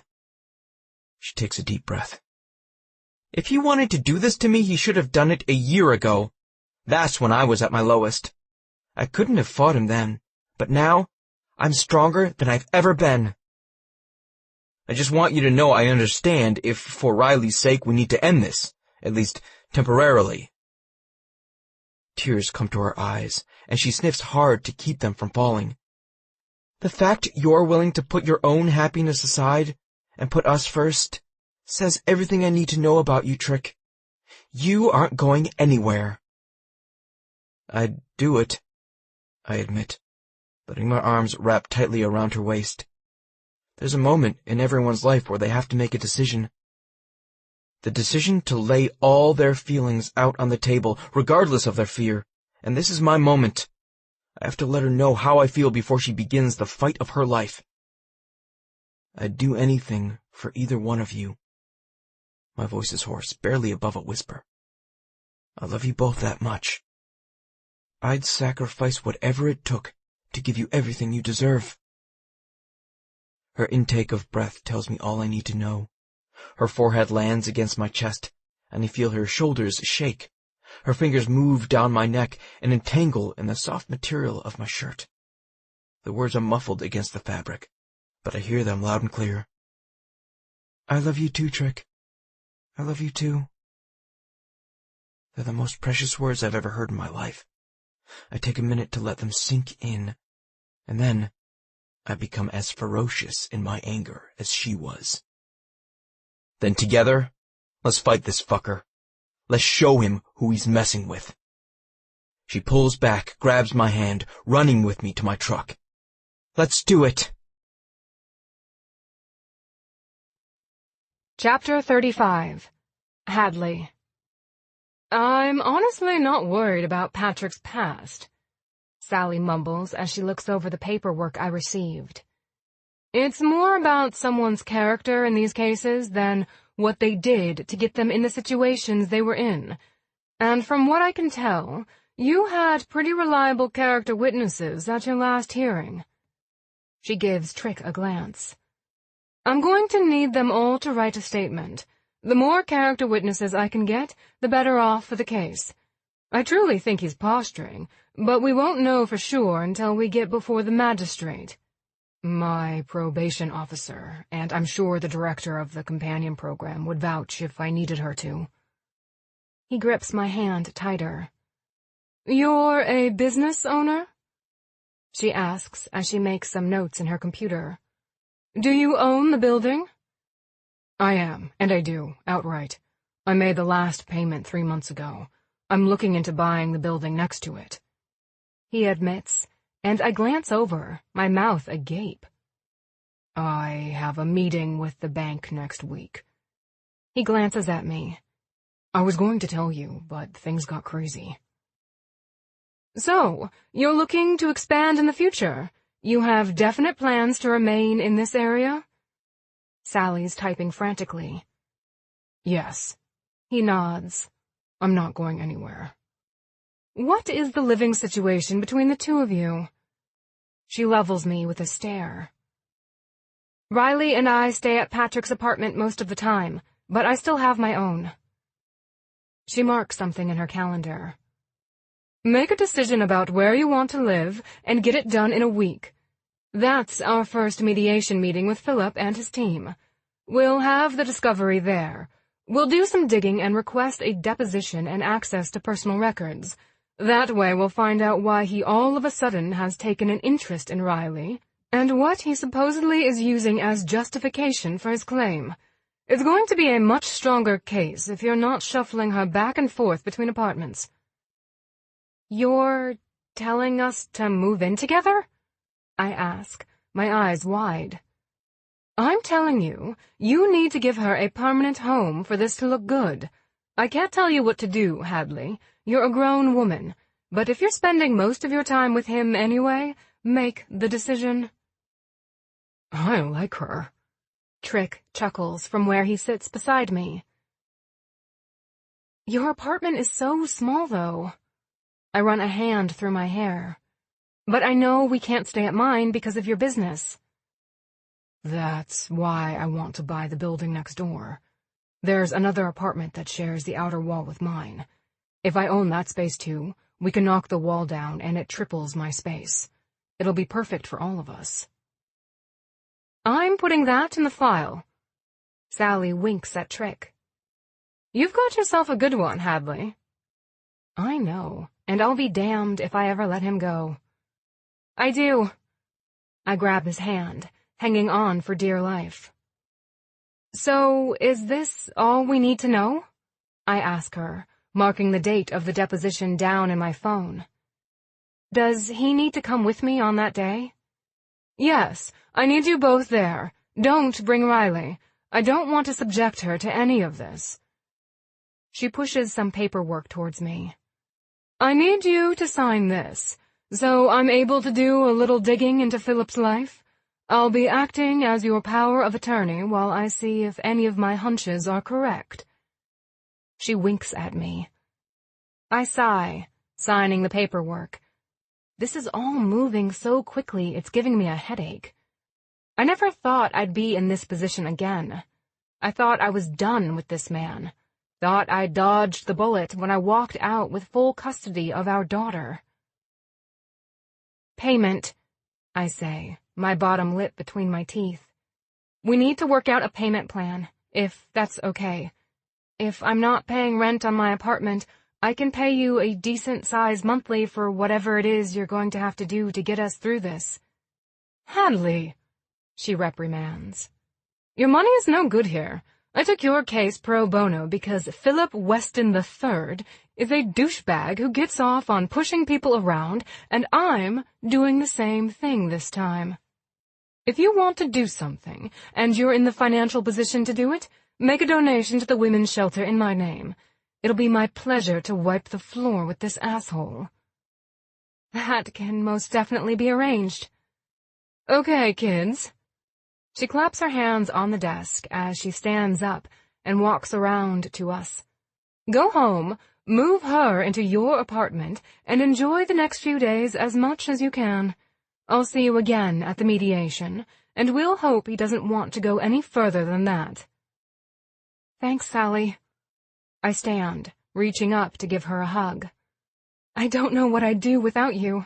She takes a deep breath. If he wanted to do this to me, he should have done it a year ago. That's when I was at my lowest. I couldn't have fought him then, but now, I'm stronger than I've ever been. I just want you to know I understand if, for Riley's sake, we need to end this, at least temporarily. Tears come to her eyes, and she sniffs hard to keep them from falling. The fact you're willing to put your own happiness aside and put us first says everything I need to know about you, Trick. You aren't going anywhere. I'd do it, I admit, letting my arms wrap tightly around her waist. There's a moment in everyone's life where they have to make a decision. The decision to lay all their feelings out on the table, regardless of their fear, and this is my moment. I have to let her know how I feel before she begins the fight of her life. I'd do anything for either one of you. My voice is hoarse, barely above a whisper. I love you both that much. I'd sacrifice whatever it took to give you everything you deserve. Her intake of breath tells me all I need to know. Her forehead lands against my chest, and I feel her shoulders shake. Her fingers move down my neck and entangle in the soft material of my shirt. The words are muffled against the fabric, but I hear them loud and clear. I love you too, Trick. I love you too. They're the most precious words I've ever heard in my life. I take a minute to let them sink in, and then I become as ferocious in my anger as she was. Then together, let's fight this fucker. Let's show him who he's messing with. She pulls back, grabs my hand, running with me to my truck. Let's do it. Chapter 35. Hadley. I'm honestly not worried about Patrick's past, Sally mumbles as she looks over the paperwork I received. It's more about someone's character in these cases than what they did to get them in the situations they were in. And from what I can tell, you had pretty reliable character witnesses at your last hearing. She gives Trick a glance. I'm going to need them all to write a statement. The more character witnesses I can get, the better off for the case. I truly think he's posturing, but we won't know for sure until we get before the magistrate. My probation officer, and I'm sure the director of the companion program would vouch if I needed her to. He grips my hand tighter. You're a business owner? She asks as she makes some notes in her computer. Do you own the building? I am, and I do, outright. I made the last payment 3 months ago. I'm looking into buying the building next to it. He admits, and I glance over, my mouth agape. I have a meeting with the bank next week. He glances at me. I was going to tell you, but things got crazy. So, you're looking to expand in the future? You have definite plans to remain in this area? Sally's typing frantically. Yes. He nods. I'm not going anywhere. What is the living situation between the two of you? She levels me with a stare. Riley and I stay at Patrick's apartment most of the time, but I still have my own. She marks something in her calendar. Make a decision about where you want to live and get it done in a week. That's our first mediation meeting with Philip and his team. We'll have the discovery there. We'll do some digging and request a deposition and access to personal records. That way we'll find out why he all of a sudden has taken an interest in Riley, and what he supposedly is using as justification for his claim. It's going to be a much stronger case if you're not shuffling her back and forth between apartments. You're telling us to move in together? I ask, my eyes wide. I'm telling you, you need to give her a permanent home for this to look good. I can't tell you what to do, Hadley. You're a grown woman. But if you're spending most of your time with him anyway, make the decision. I like her. Trick chuckles from where he sits beside me. Your apartment is so small, though. I run a hand through my hair. But I know we can't stay at mine because of your business. That's why I want to buy the building next door. There's another apartment that shares the outer wall with mine. If I own that space too, we can knock the wall down and it triples my space. It'll be perfect for all of us. I'm putting that in the file. Sally winks at Trick. You've got yourself a good one, Hadley. I know, and I'll be damned if I ever let him go. I do. I grab his hand, hanging on for dear life. So, is this all we need to know? I ask her, marking the date of the deposition down in my phone. Does he need to come with me on that day? Yes, I need you both there. Don't bring Riley. I don't want to subject her to any of this. She pushes some paperwork towards me. I need you to sign this, so I'm able to do a little digging into Philip's life. I'll be acting as your power of attorney while I see if any of my hunches are correct. She winks at me. I sigh, signing the paperwork. This is all moving so quickly it's giving me a headache. I never thought I'd be in this position again. I thought I was done with this man. Thought I dodged the bullet when I walked out with full custody of our daughter. Payment, I say, my bottom lip between my teeth. We need to work out a payment plan, if that's okay. If I'm not paying rent on my apartment, I can pay you a decent size monthly for whatever it is you're going to have to do to get us through this. Hadley, she reprimands. Your money is no good here. I took your case pro bono because Philip Weston III is a douchebag who gets off on pushing people around, and I'm doing the same thing this time. If you want to do something, and you're in the financial position to do it, make a donation to the women's shelter in my name. It'll be my pleasure to wipe the floor with this asshole. That can most definitely be arranged. Okay, kids. She claps her hands on the desk as she stands up and walks around to us. Go home, move her into your apartment, and enjoy the next few days as much as you can. I'll see you again at the mediation, and we'll hope he doesn't want to go any further than that. Thanks, Sally. I stand, reaching up to give her a hug. I don't know what I'd do without you.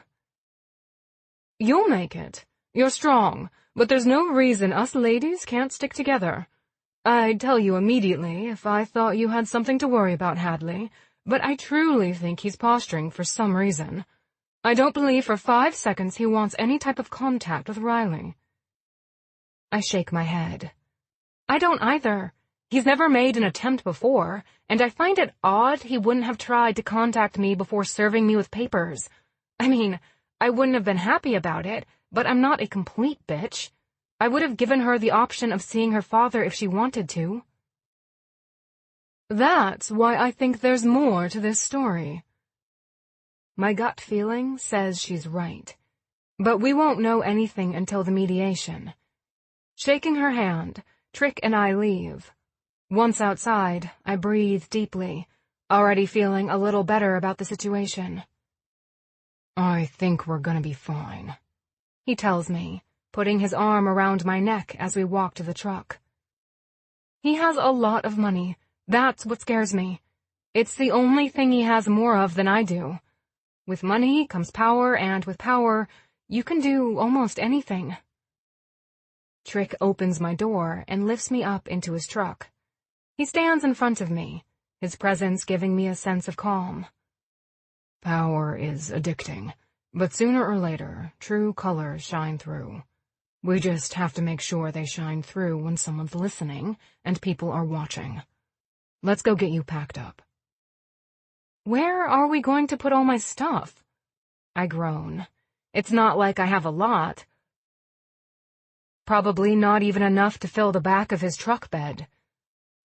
You'll make it. You're strong, but there's no reason us ladies can't stick together. I'd tell you immediately if I thought you had something to worry about, Hadley, but I truly think he's posturing for some reason. I don't believe for 5 seconds he wants any type of contact with Riley. I shake my head. I don't either. He's never made an attempt before, and I find it odd he wouldn't have tried to contact me before serving me with papers. I mean, I wouldn't have been happy about it, but I'm not a complete bitch. I would have given her the option of seeing her father if she wanted to. That's why I think there's more to this story. My gut feeling says she's right, but we won't know anything until the mediation. Shaking her hand, Trick and I leave. Once outside, I breathe deeply, already feeling a little better about the situation. I think we're gonna be fine, he tells me, putting his arm around my neck as we walk to the truck. He has a lot of money. That's what scares me. It's the only thing he has more of than I do. With money comes power, and with power, you can do almost anything. Trick opens my door and lifts me up into his truck. He stands in front of me, his presence giving me a sense of calm. Power is addicting, but sooner or later, true colors shine through. We just have to make sure they shine through when someone's listening and people are watching. Let's go get you packed up. Where are we going to put all my stuff? I groan. It's not like I have a lot. Probably not even enough to fill the back of his truck bed.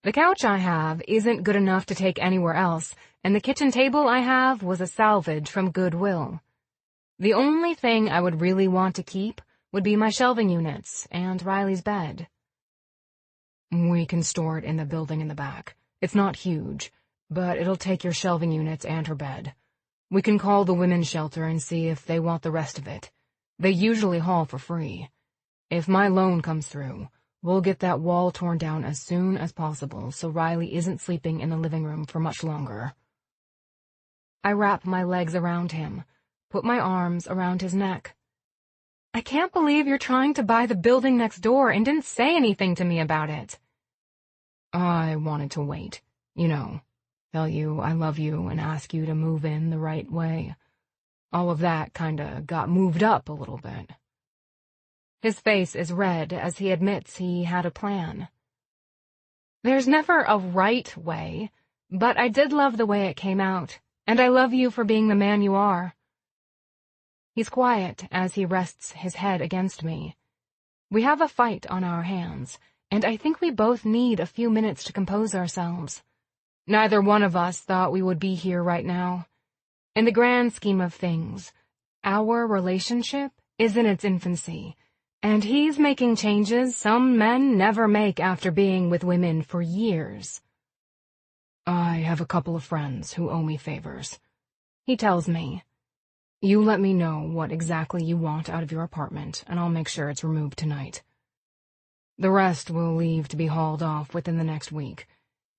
The couch I have isn't good enough to take anywhere else, and the kitchen table I have was a salvage from Goodwill. The only thing I would really want to keep would be my shelving units and Riley's bed. We can store it in the building in the back. It's not huge, but it'll take your shelving units and her bed. We can call the women's shelter and see if they want the rest of it. They usually haul for free. If my loan comes through, we'll get that wall torn down as soon as possible so Riley isn't sleeping in the living room for much longer. I wrap my legs around him, put my arms around his neck. I can't believe you're trying to buy the building next door and didn't say anything to me about it. I wanted to wait, tell you I love you and ask you to move in the right way. All of that kinda got moved up a little bit. His face is red as he admits he had a plan. There's never a right way, but I did love the way it came out, and I love you for being the man you are. He's quiet as he rests his head against me. We have a fight on our hands, and I think we both need a few minutes to compose ourselves. Neither one of us thought we would be here right now. In the grand scheme of things, our relationship is in its infancy, and he's making changes some men never make after being with women for years. I have a couple of friends who owe me favors, he tells me. You let me know what exactly you want out of your apartment, and I'll make sure it's removed tonight. The rest will leave to be hauled off within the next week,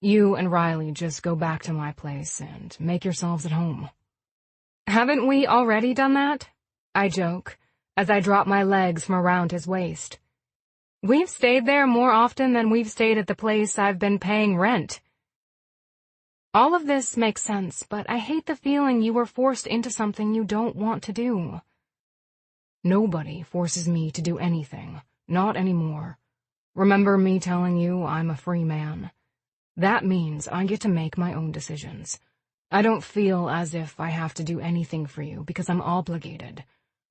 You and Riley just go back to my place and make yourselves at home." "Haven't we already done that?" I joke, as I drop my legs from around his waist. "We've stayed there more often than we've stayed at the place I've been paying rent." All of this makes sense, but I hate the feeling you were forced into something you don't want to do. "Nobody forces me to do anything, not anymore. Remember me telling you I'm a free man? That means I get to make my own decisions. I don't feel as if I have to do anything for you because I'm obligated.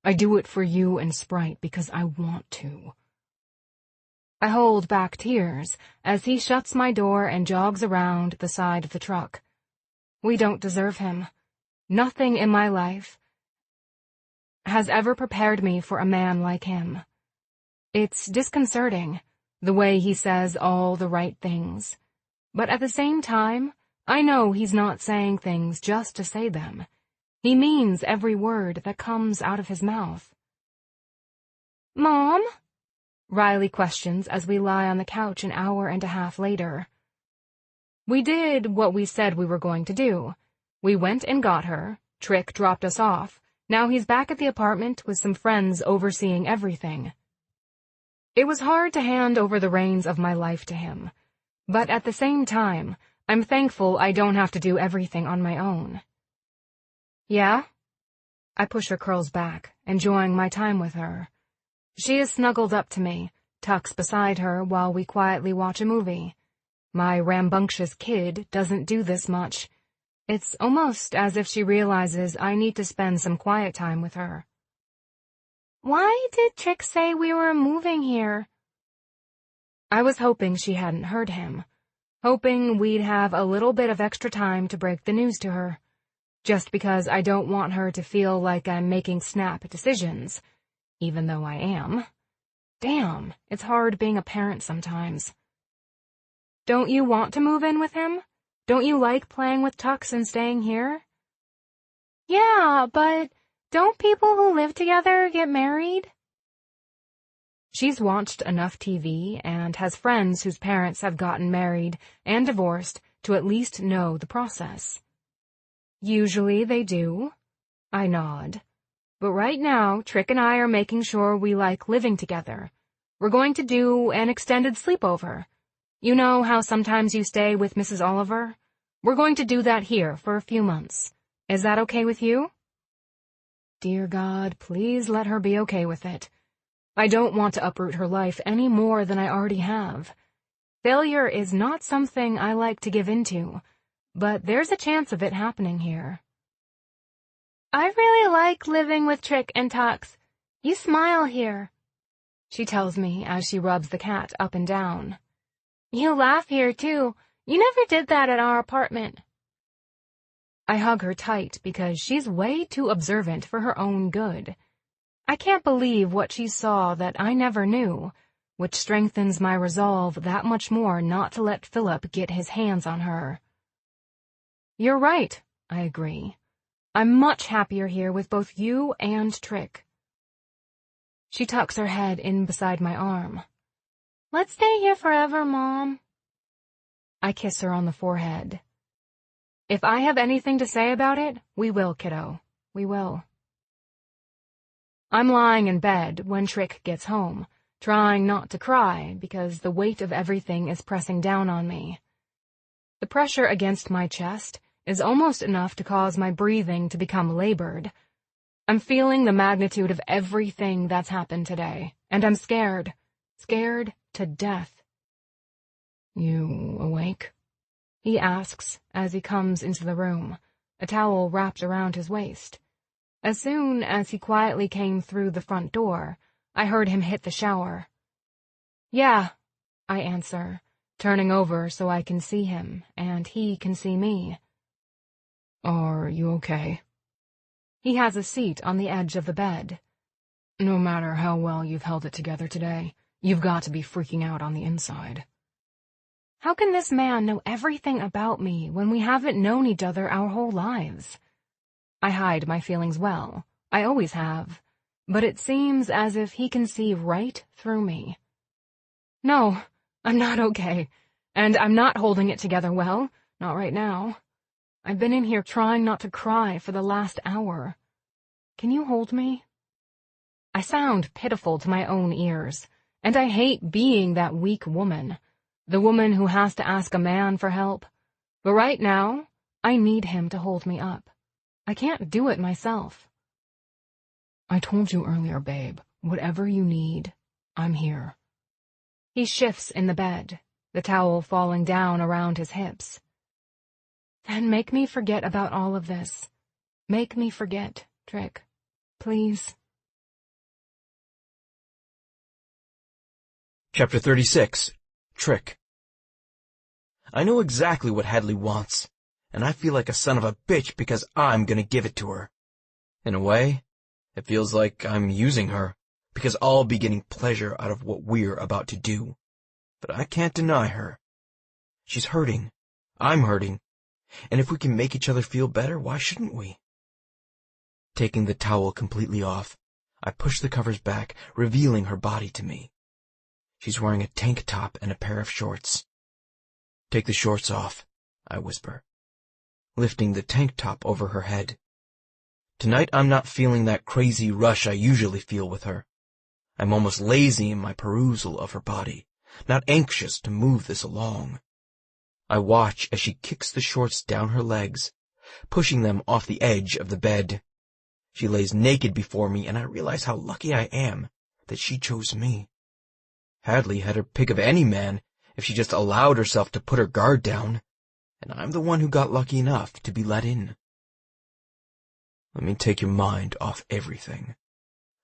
I do it for you and Sprite because I want to." I hold back tears as he shuts my door and jogs around the side of the truck. We don't deserve him. Nothing in my life has ever prepared me for a man like him. It's disconcerting, the way he says all the right things. But at the same time, I know he's not saying things just to say them. He means every word that comes out of his mouth. "Mom?" Riley questions as we lie on the couch an hour and a half later. We did what we said we were going to do. We went and got her. Trick dropped us off. Now he's back at the apartment with some friends overseeing everything. It was hard to hand over the reins of my life to him, but at the same time, I'm thankful I don't have to do everything on my own. "Yeah?" I push her curls back, enjoying my time with her. She is snuggled up to me, tucks beside her while we quietly watch a movie. My rambunctious kid doesn't do this much. It's almost as if she realizes I need to spend some quiet time with her. "Why did Trick say we were moving here?" I was hoping she hadn't heard him, hoping we'd have a little bit of extra time to break the news to her, just because I don't want her to feel like I'm making snap decisions, even though I am. Damn, it's hard being a parent sometimes. "Don't you want to move in with him? Don't you like playing with Tux and staying here?" "Yeah, but don't people who live together get married?" She's watched enough TV and has friends whose parents have gotten married and divorced to at least know the process. "Usually they do." I nod. "But right now, Trick and I are making sure we like living together. We're going to do an extended sleepover. You know how sometimes you stay with Mrs. Oliver? We're going to do that here for a few months. Is that okay with you?" Dear God, please let her be okay with it. I don't want to uproot her life any more than I already have. Failure is not something I like to give into, but there's a chance of it happening here. "I really like living with Trick and Tux. You smile here," she tells me as she rubs the cat up and down. "You laugh here, too. You never did that at our apartment." I hug her tight because she's way too observant for her own good. I can't believe what she saw that I never knew, which strengthens my resolve that much more not to let Philip get his hands on her. "You're right," I agree. "I'm much happier here with both you and Trick." She tucks her head in beside my arm. "Let's stay here forever, Mom." I kiss her on the forehead. "If I have anything to say about it, we will, kiddo. We will." I'm lying in bed when Trick gets home, trying not to cry because the weight of everything is pressing down on me. The pressure against my chest is almost enough to cause my breathing to become labored. I'm feeling the magnitude of everything that's happened today, and I'm scared to death. "You awake?" he asks as he comes into the room, a towel wrapped around his waist. As soon as he quietly came through the front door, I heard him hit the shower. "Yeah," I answer, turning over so I can see him, and he can see me. "Are you okay?" He has a seat on the edge of the bed. "No matter how well you've held it together today, you've got to be freaking out on the inside." How can this man know everything about me when we haven't known each other our whole lives? I hide my feelings well. I always have. But it seems as if he can see right through me. "No, I'm not okay. And I'm not holding it together well, not right now. I've been in here trying not to cry for the last hour. Can you hold me? I sound pitiful to my own ears, and I hate being that weak woman, the woman who has to ask a man for help. But right now, I need him to hold me up. I can't do it myself. I told you earlier, babe, whatever you need, I'm here. He shifts in the bed, the towel falling down around his hips. Then make me forget about all of this. Make me forget, Trick. Please. Chapter 36. Trick. I know exactly what Hadley wants, and I feel like a son of a bitch because I'm gonna give it to her. In a way, it feels like I'm using her, because I'll be getting pleasure out of what we're about to do. But I can't deny her. She's hurting. I'm hurting. And if we can make each other feel better, why shouldn't we? Taking the towel completely off, I push the covers back, revealing her body to me. She's wearing a tank top and a pair of shorts. Take the shorts off, I whisper, lifting the tank top over her head. Tonight I'm not feeling that crazy rush I usually feel with her. I'm almost lazy in my perusal of her body, not anxious to move this along. I watch as she kicks the shorts down her legs, pushing them off the edge of the bed. She lays naked before me, and I realize how lucky I am that she chose me. Hadley had her pick of any man if she just allowed herself to put her guard down, and I'm the one who got lucky enough to be let in. Let me take your mind off everything.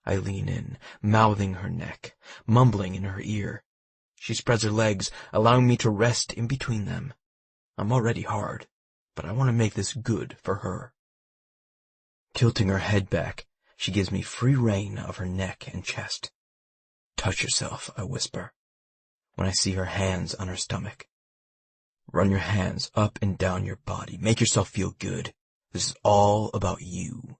I lean in, mouthing her neck, mumbling in her ear. She spreads her legs, allowing me to rest in between them. I'm already hard, but I want to make this good for her. Tilting her head back, she gives me free rein of her neck and chest. Touch yourself, I whisper, when I see her hands on her stomach. Run your hands up and down your body. Make yourself feel good. This is all about you.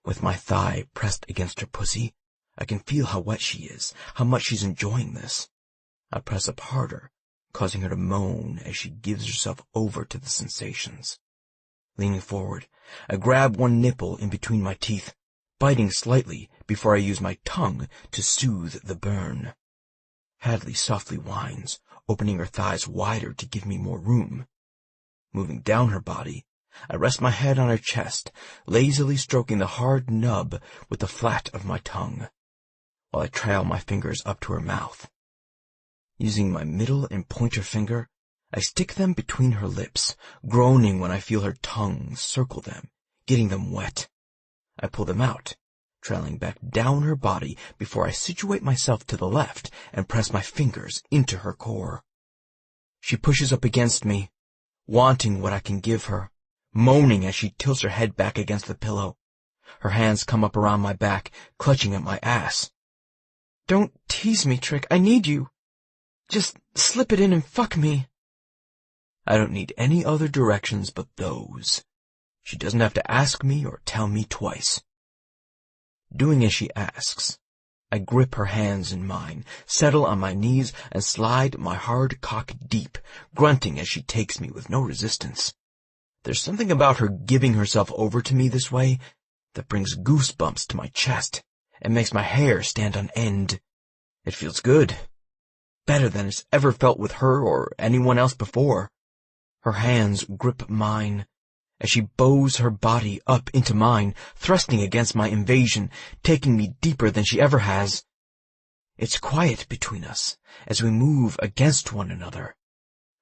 With my thigh pressed against her pussy, I can feel how wet she is, how much she's enjoying this. I press up harder, causing her to moan as she gives herself over to the sensations. Leaning forward, I grab one nipple in between my teeth, biting slightly before I use my tongue to soothe the burn. Hadley softly whines, opening her thighs wider to give me more room. Moving down her body, I rest my head on her chest, lazily stroking the hard nub with the flat of my tongue, while I trail my fingers up to her mouth. Using my middle and pointer finger, I stick them between her lips, groaning when I feel her tongue circle them, getting them wet. I pull them out, trailing back down her body before I situate myself to the left and press my fingers into her core. She pushes up against me, wanting what I can give her, moaning as she tilts her head back against the pillow. Her hands come up around my back, clutching at my ass. Don't tease me, Trick. I need you. Just slip it in and fuck me. I don't need any other directions but those. She doesn't have to ask me or tell me twice. Doing as she asks, I grip her hands in mine, settle on my knees, and slide my hard cock deep, grunting as she takes me with no resistance. There's something about her giving herself over to me this way that brings goosebumps to my chest and makes my hair stand on end. It feels good. Better than it's ever felt with her or anyone else before. Her hands grip mine as she bows her body up into mine, thrusting against my invasion, taking me deeper than she ever has. It's quiet between us as we move against one another.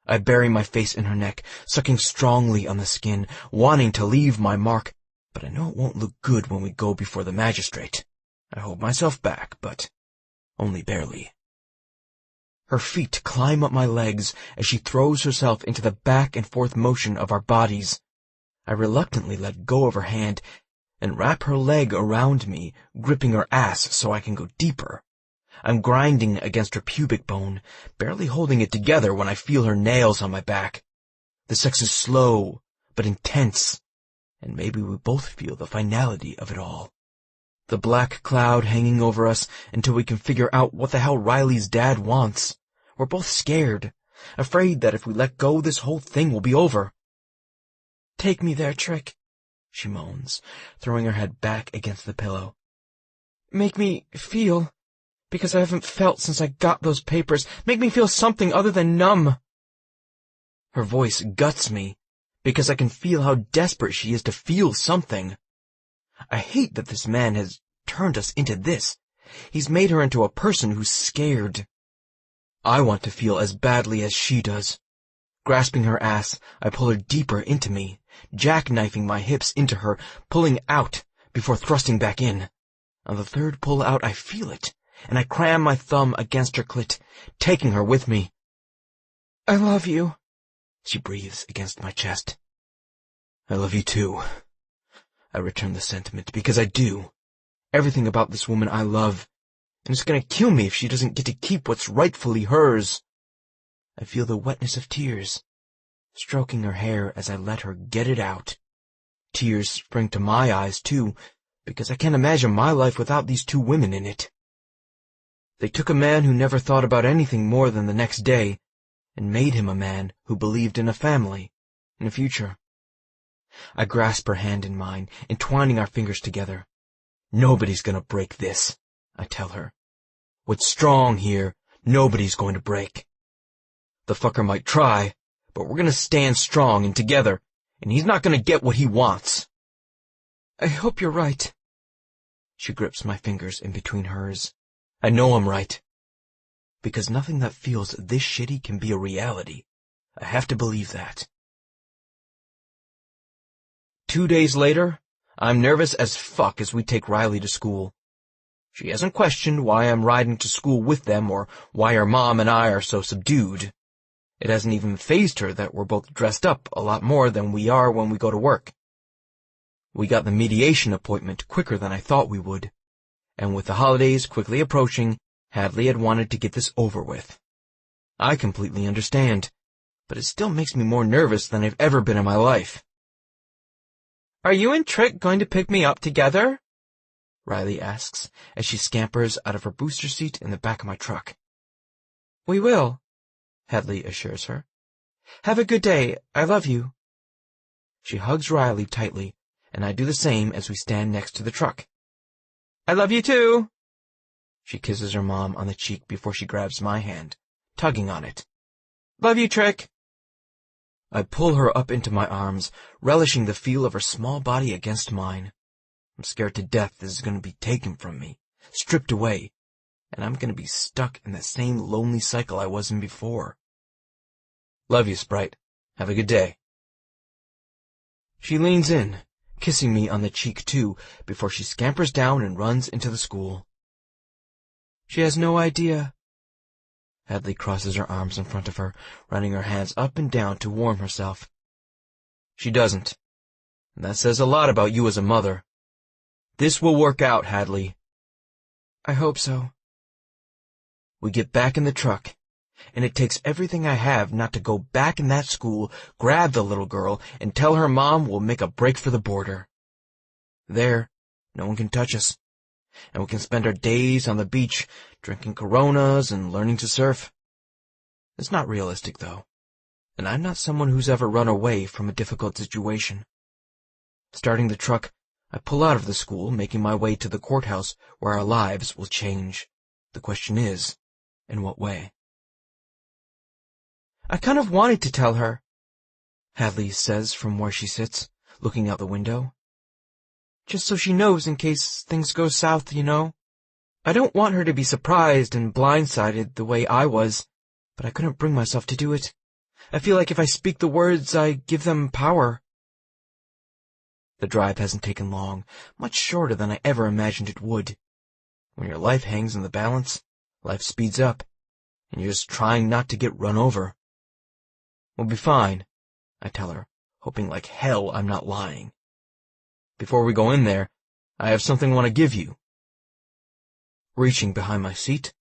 I bury my face in her neck, sucking strongly on the skin, wanting to leave my mark, but I know it won't look good when we go before the magistrate. I hold myself back, but only barely. Her feet climb up my legs as she throws herself into the back and forth motion of our bodies. I reluctantly let go of her hand and wrap her leg around me, gripping her ass so I can go deeper. I'm grinding against her pubic bone, barely holding it together when I feel her nails on my back. The sex is slow, but intense, and maybe we both feel the finality of it all. The black cloud hanging over us until we can figure out what the hell Riley's dad wants. We're both scared, afraid that if we let go, this whole thing will be over. Take me there, Trick, she moans, throwing her head back against the pillow. Make me feel, because I haven't felt since I got those papers. Make me feel something other than numb. Her voice guts me, because I can feel how desperate she is to feel something. I hate that this man has turned us into this. He's made her into a person who's scared. I want to feel as badly as she does. Grasping her ass, I pull her deeper into me, jackknifing my hips into her, pulling out before thrusting back in. On the third pull out, I feel it, and I cram my thumb against her clit, taking her with me. I love you, she breathes against my chest. I love you too. I return the sentiment, because I do. Everything about this woman I love, and it's gonna kill me if she doesn't get to keep what's rightfully hers. I feel the wetness of tears, stroking her hair as I let her get it out. Tears spring to my eyes, too, because I can't imagine my life without these two women in it. They took a man who never thought about anything more than the next day, and made him a man who believed in a family, in a future. I grasp her hand in mine, entwining our fingers together. Nobody's gonna break this, I tell her. What's strong here, nobody's going to break. The fucker might try, but we're gonna stand strong and together, and he's not gonna get what he wants. I hope you're right. She grips my fingers in between hers. I know I'm right. Because nothing that feels this shitty can be a reality. I have to believe that. 2 days later, I'm nervous as fuck as we take Riley to school. She hasn't questioned why I'm riding to school with them or why her mom and I are so subdued. It hasn't even fazed her that we're both dressed up a lot more than we are when we go to work. We got the mediation appointment quicker than I thought we would, and with the holidays quickly approaching, Hadley had wanted to get this over with. I completely understand, but it still makes me more nervous than I've ever been in my life. Are you and Trick going to pick me up together? Riley asks as she scampers out of her booster seat in the back of my truck. We will, Hadley assures her. Have a good day. I love you. She hugs Riley tightly, and I do the same as we stand next to the truck. I love you too. She kisses her mom on the cheek before she grabs my hand, tugging on it. Love you, Trick. I pull her up into my arms, relishing the feel of her small body against mine. I'm scared to death this is going to be taken from me, stripped away, and I'm going to be stuck in that same lonely cycle I was in before. Love you, Sprite. Have a good day. She leans in, kissing me on the cheek too, before she scampers down and runs into the school. She has no idea. Hadley crosses her arms in front of her, running her hands up and down to warm herself. She doesn't. And that says a lot about you as a mother. This will work out, Hadley. I hope so. We get back in the truck, and it takes everything I have not to go back in that school, grab the little girl, and tell her mom we'll make a break for the border. There, no one can touch us, and we can spend our days on the beach, drinking Coronas and learning to surf. It's not realistic, though, and I'm not someone who's ever run away from a difficult situation. Starting the truck, I pull out of the school, making my way to the courthouse where our lives will change. The question is, in what way? I kind of wanted to tell her, Hadley says from where she sits, looking out the window. Just so she knows in case things go south, you know. I don't want her to be surprised and blindsided the way I was, but I couldn't bring myself to do it. I feel like if I speak the words, I give them power. The drive hasn't taken long, much shorter than I ever imagined it would. When your life hangs in the balance, life speeds up, and you're just trying not to get run over. We'll be fine, I tell her, hoping like hell I'm not lying. Before we go in there, I have something I want to give you. Reaching behind my seat,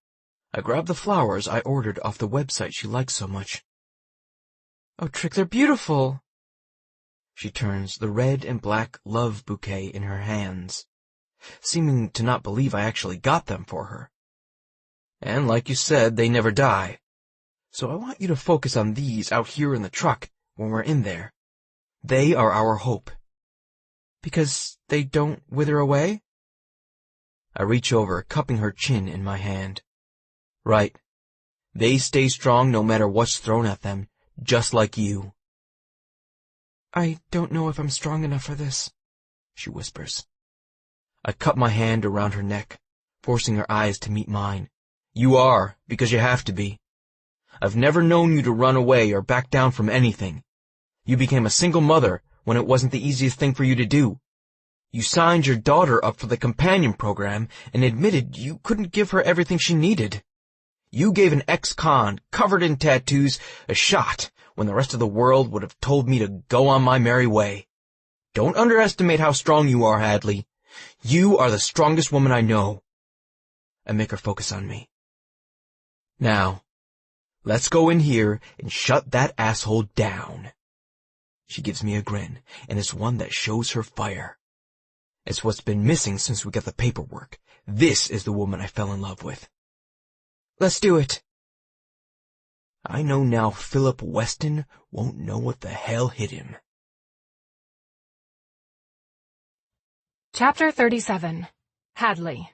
I grab the flowers I ordered off the website she likes so much. Oh, Trick, they're beautiful. She turns the red and black love bouquet in her hands, seeming to not believe I actually got them for her. And like you said, they never die. So I want you to focus on these out here in the truck when we're in there. They are our hope. Because they don't wither away? I reach over, cupping her chin in my hand. Right. They stay strong no matter what's thrown at them, just like you. I don't know if I'm strong enough for this, she whispers. I cup my hand around her neck, forcing her eyes to meet mine. You are, because you have to be. I've never known you to run away or back down from anything. You became a single mother when it wasn't the easiest thing for you to do. You signed your daughter up for the companion program and admitted you couldn't give her everything she needed. You gave an ex-con, covered in tattoos, a shot when the rest of the world would have told me to go on my merry way. Don't underestimate how strong you are, Hadley. You are the strongest woman I know. I make her focus on me. Now, let's go in here and shut that asshole down. She gives me a grin, and it's one that shows her fire. It's what's been missing since we got the paperwork. This is the woman I fell in love with. Let's do it. I know now Philip Weston won't know what the hell hit him. Chapter 37. Hadley.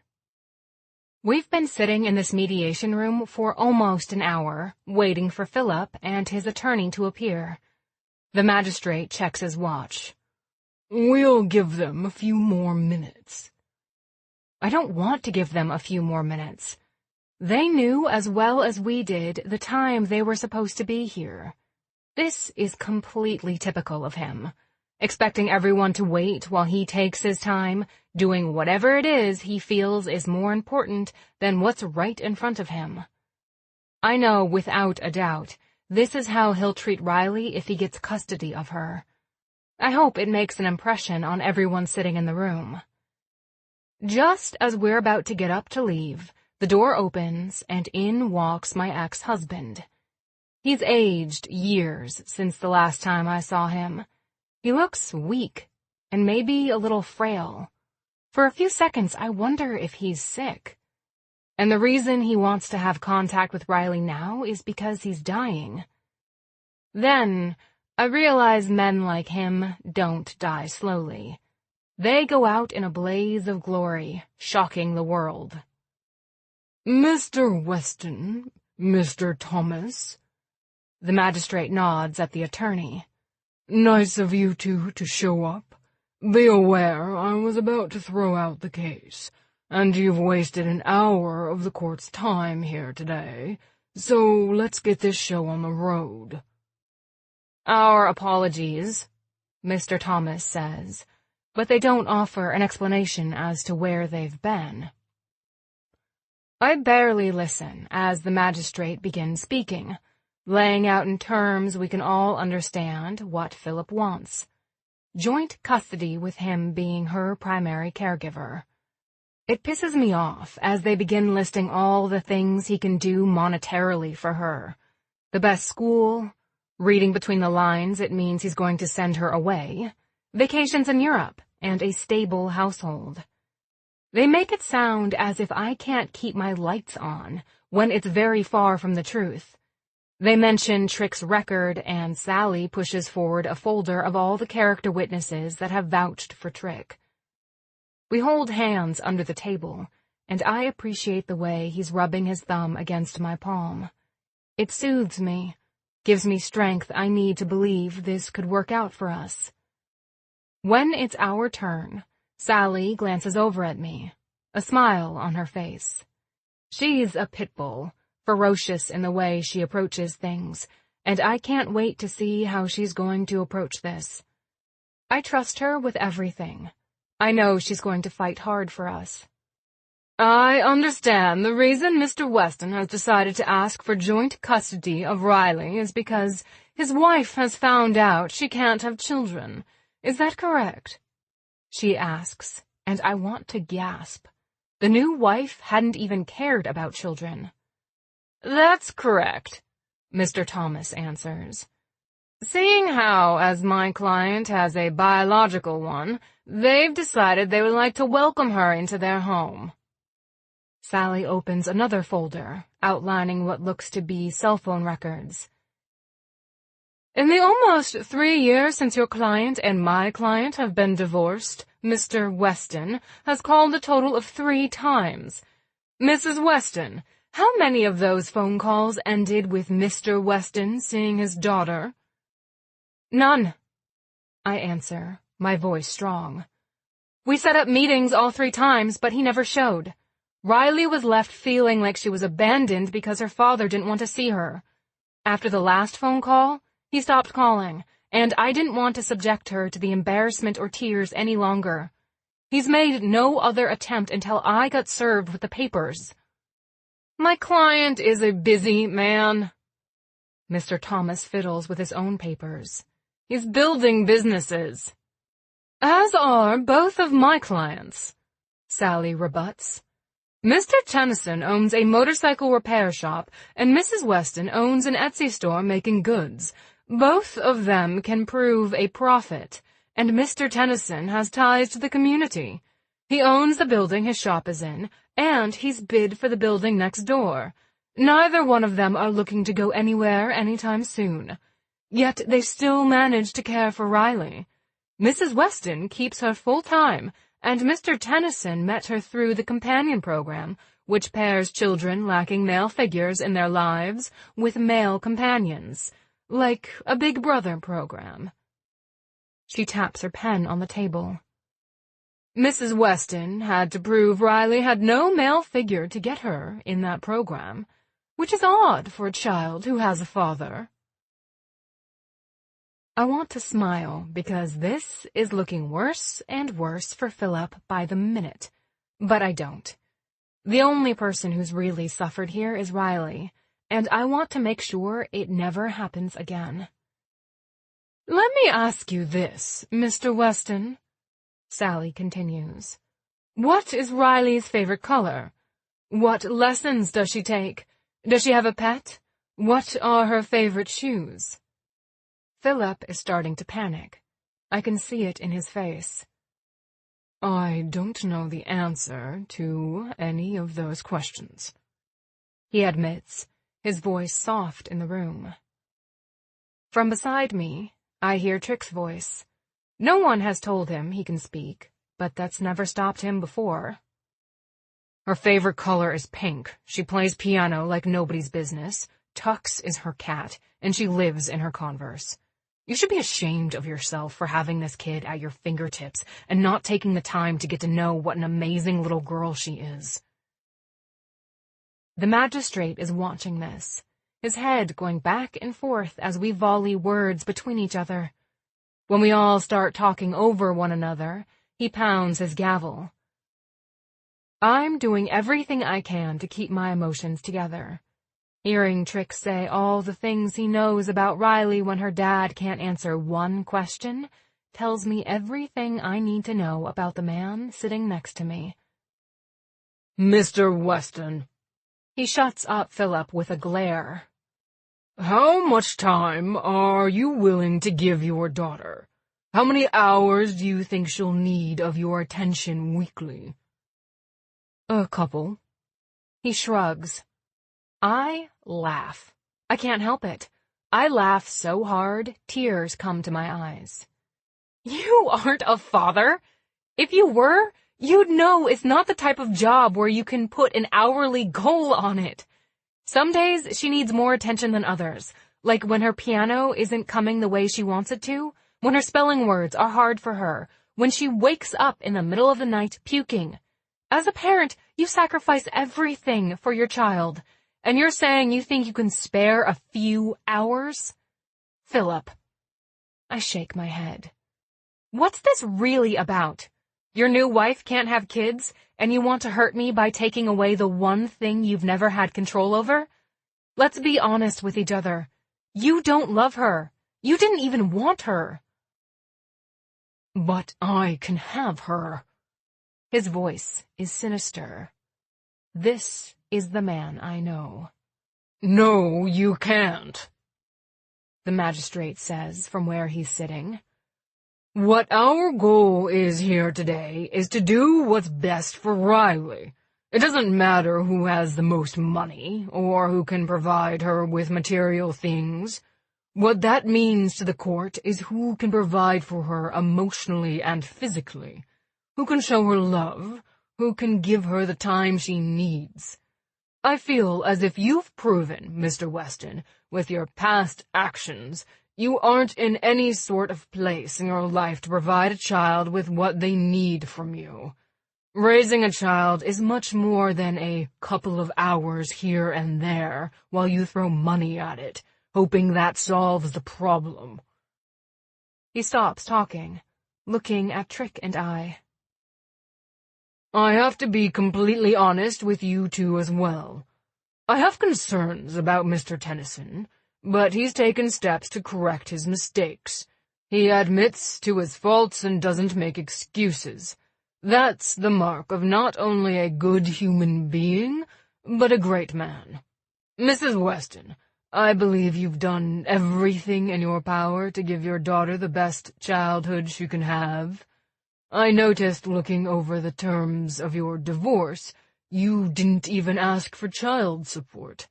We've been sitting in this mediation room for almost an hour, waiting for Philip and his attorney to appear. The magistrate checks his watch. We'll give them a few more minutes. I don't want to give them a few more minutes. They knew as well as we did the time they were supposed to be here. This is completely typical of him, expecting everyone to wait while he takes his time, doing whatever it is he feels is more important than what's right in front of him. I know without a doubt this is how he'll treat Riley if he gets custody of her. I hope it makes an impression on everyone sitting in the room. Just as we're about to get up to leave, the door opens and in walks my ex-husband. He's aged years since the last time I saw him. He looks weak and maybe a little frail. For a few seconds, I wonder if he's sick. And the reason he wants to have contact with Riley now is because he's dying. Then, I realize men like him don't die slowly. They go out in a blaze of glory, shocking the world. Mr. Weston, Mr. Thomas. The magistrate nods at the attorney. Nice of you two to show up. Be aware I was about to throw out the case, and you've wasted an hour of the court's time here today, so let's get this show on the road. Our apologies, Mr. Thomas says, but they don't offer an explanation as to where they've been. I barely listen as the magistrate begins speaking, laying out in terms we can all understand what Philip wants. Joint custody with him being her primary caregiver. It pisses me off as they begin listing all the things he can do monetarily for her. The best school, reading between the lines it means he's going to send her away, vacations in Europe, and a stable household. They make it sound as if I can't keep my lights on, when it's very far from the truth. They mention Trick's record, and Sally pushes forward a folder of all the character witnesses that have vouched for Trick. We hold hands under the table, and I appreciate the way he's rubbing his thumb against my palm. It soothes me, gives me strength I need to believe this could work out for us. When it's our turn, Sally glances over at me, a smile on her face. She's a pit bull, ferocious in the way she approaches things, and I can't wait to see how she's going to approach this. I trust her with everything. I know she's going to fight hard for us. I understand the reason Mr. Weston has decided to ask for joint custody of Riley is because his wife has found out she can't have children. Is that correct? She asks, and I want to gasp. The new wife hadn't even cared about children. That's correct, Mr. Thomas answers. Seeing how, as my client has a biological one, they've decided they would like to welcome her into their home. Sally opens another folder, outlining what looks to be cell phone records. In the almost 3 years since your client and my client have been divorced, Mr. Weston has called a total of 3 times. Mrs. Weston, how many of those phone calls ended with Mr. Weston seeing his daughter? None, I answer, my voice strong. We set up meetings all 3 times, but he never showed. Riley was left feeling like she was abandoned because her father didn't want to see her. After the last phone call, he stopped calling, and I didn't want to subject her to the embarrassment or tears any longer. He's made no other attempt until I got served with the papers. My client is a busy man. Mr. Thomas fiddles with his own papers. He's building businesses. As are both of my clients, Sally rebuts. Mr. Tennyson owns a motorcycle repair shop, and Mrs. Weston owns an Etsy store making goods. Both of them can prove a profit, and Mr. Tennyson has ties to the community. He owns the building his shop is in, and he's bid for the building next door. Neither one of them are looking to go anywhere anytime soon. Yet they still manage to care for Riley. Mrs. Weston keeps her full-time, and Mr. Tennyson met her through the companion program, which pairs children lacking male figures in their lives with male companions, like a Big Brother program. She taps her pen on the table. Mrs. Weston had to prove Riley had no male figure to get her in that program, which is odd for a child who has a father. I want to smile because this is looking worse and worse for Philip by the minute, but I don't. The only person who's really suffered here is Riley, and I want to make sure it never happens again. Let me ask you this, Mr. Weston, Sally continues. What is Riley's favorite color? What lessons does she take? Does she have a pet? What are her favorite shoes? Philip is starting to panic. I can see it in his face. I don't know the answer to any of those questions, he admits, his voice soft in the room. From beside me, I hear Trick's voice. No one has told him he can speak, but that's never stopped him before. Her favorite color is pink. She plays piano like nobody's business. Tux is her cat, and she lives in her Converse. You should be ashamed of yourself for having this kid at your fingertips and not taking the time to get to know what an amazing little girl she is. The magistrate is watching this, his head going back and forth as we volley words between each other. When we all start talking over one another, he pounds his gavel. I'm doing everything I can to keep my emotions together. Hearing Trick say all the things he knows about Riley when her dad can't answer one question tells me everything I need to know about the man sitting next to me. Mr. Weston. He shuts up Philip with a glare. How much time are you willing to give your daughter? How many hours do you think she'll need of your attention weekly? A couple. He shrugs. I laugh. I can't help it. I laugh so hard, tears come to my eyes. You aren't a father. If you were, you'd know it's not the type of job where you can put an hourly goal on it. Some days she needs more attention than others, like when her piano isn't coming the way she wants it to, when her spelling words are hard for her, when she wakes up in the middle of the night puking. As a parent, you sacrifice everything for your child. And you're saying you think you can spare a few hours? Philip. I shake my head. What's this really about? Your new wife can't have kids, and you want to hurt me by taking away the one thing you've never had control over? Let's be honest with each other. You don't love her. You didn't even want her. But I can have her. His voice is sinister. This is the man I know. No, you can't, the magistrate says from where he's sitting. What our goal is here today is to do what's best for Riley. It doesn't matter who has the most money, or who can provide her with material things. What that means to the court is who can provide for her emotionally and physically, who can show her love, who can give her the time she needs. I feel as if you've proven, Mr. Weston, with your past actions, you aren't in any sort of place in your life to provide a child with what they need from you. Raising a child is much more than a couple of hours here and there while you throw money at it, hoping that solves the problem. He stops talking, looking at Trick and I. I have to be completely honest with you two as well. I have concerns about Mr. Tennyson, but he's taken steps to correct his mistakes. He admits to his faults and doesn't make excuses. That's the mark of not only a good human being, but a great man. Mrs. Weston, I believe you've done everything in your power to give your daughter the best childhood she can have. I noticed looking over the terms of your divorce, you didn't even ask for child support.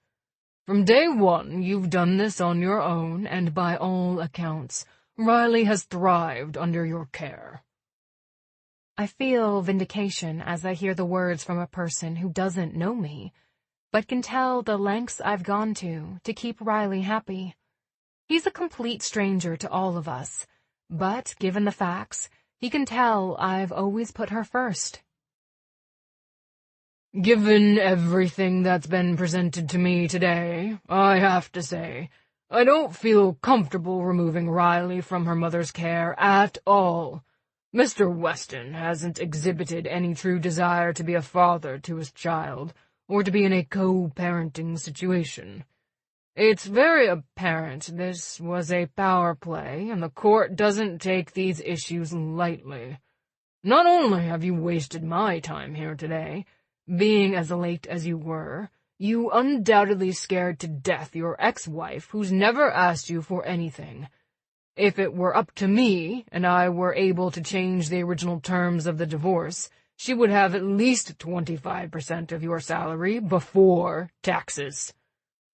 From day one, you've done this on your own, and by all accounts, Riley has thrived under your care. I feel vindication as I hear the words from a person who doesn't know me, but can tell the lengths I've gone to keep Riley happy. He's a complete stranger to all of us, but given the facts, he can tell I've always put her first. Given everything that's been presented to me today, I have to say, I don't feel comfortable removing Riley from her mother's care at all. Mr. Weston hasn't exhibited any true desire to be a father to his child, or to be in a co-parenting situation. It's very apparent this was a power play, and the court doesn't take these issues lightly. Not only have you wasted my time here today, being as late as you were, you undoubtedly scared to death your ex-wife who's never asked you for anything. If it were up to me, and I were able to change the original terms of the divorce, she would have at least 25% of your salary before taxes.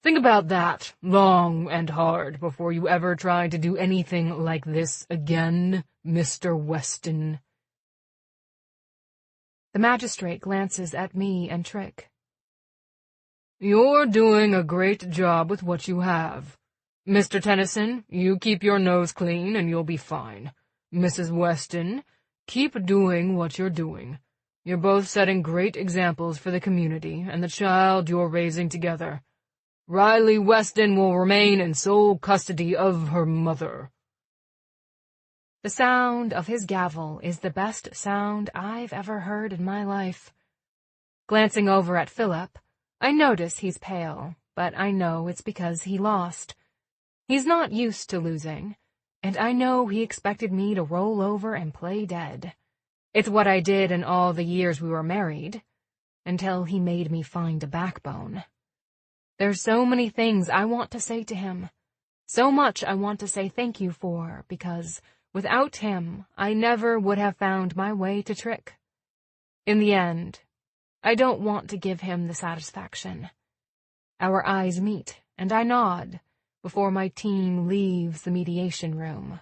Think about that long and hard before you ever try to do anything like this again, Mr. Weston. The magistrate glances at me and Trick. You're doing a great job with what you have. Mr. Tennyson, you keep your nose clean and you'll be fine. Mrs. Weston, keep doing what you're doing. You're both setting great examples for the community and the child you're raising together. Riley Weston will remain in sole custody of her mother. The sound of his gavel is the best sound I've ever heard in my life. Glancing over at Philip, I notice he's pale, but I know it's because he lost. He's not used to losing, and I know he expected me to roll over and play dead. It's what I did in all the years we were married, until he made me find a backbone. There's so many things I want to say to him, so much I want to say thank you for, because without him, I never would have found my way to Trick. In the end, I don't want to give him the satisfaction. Our eyes meet, and I nod before my team leaves the mediation room.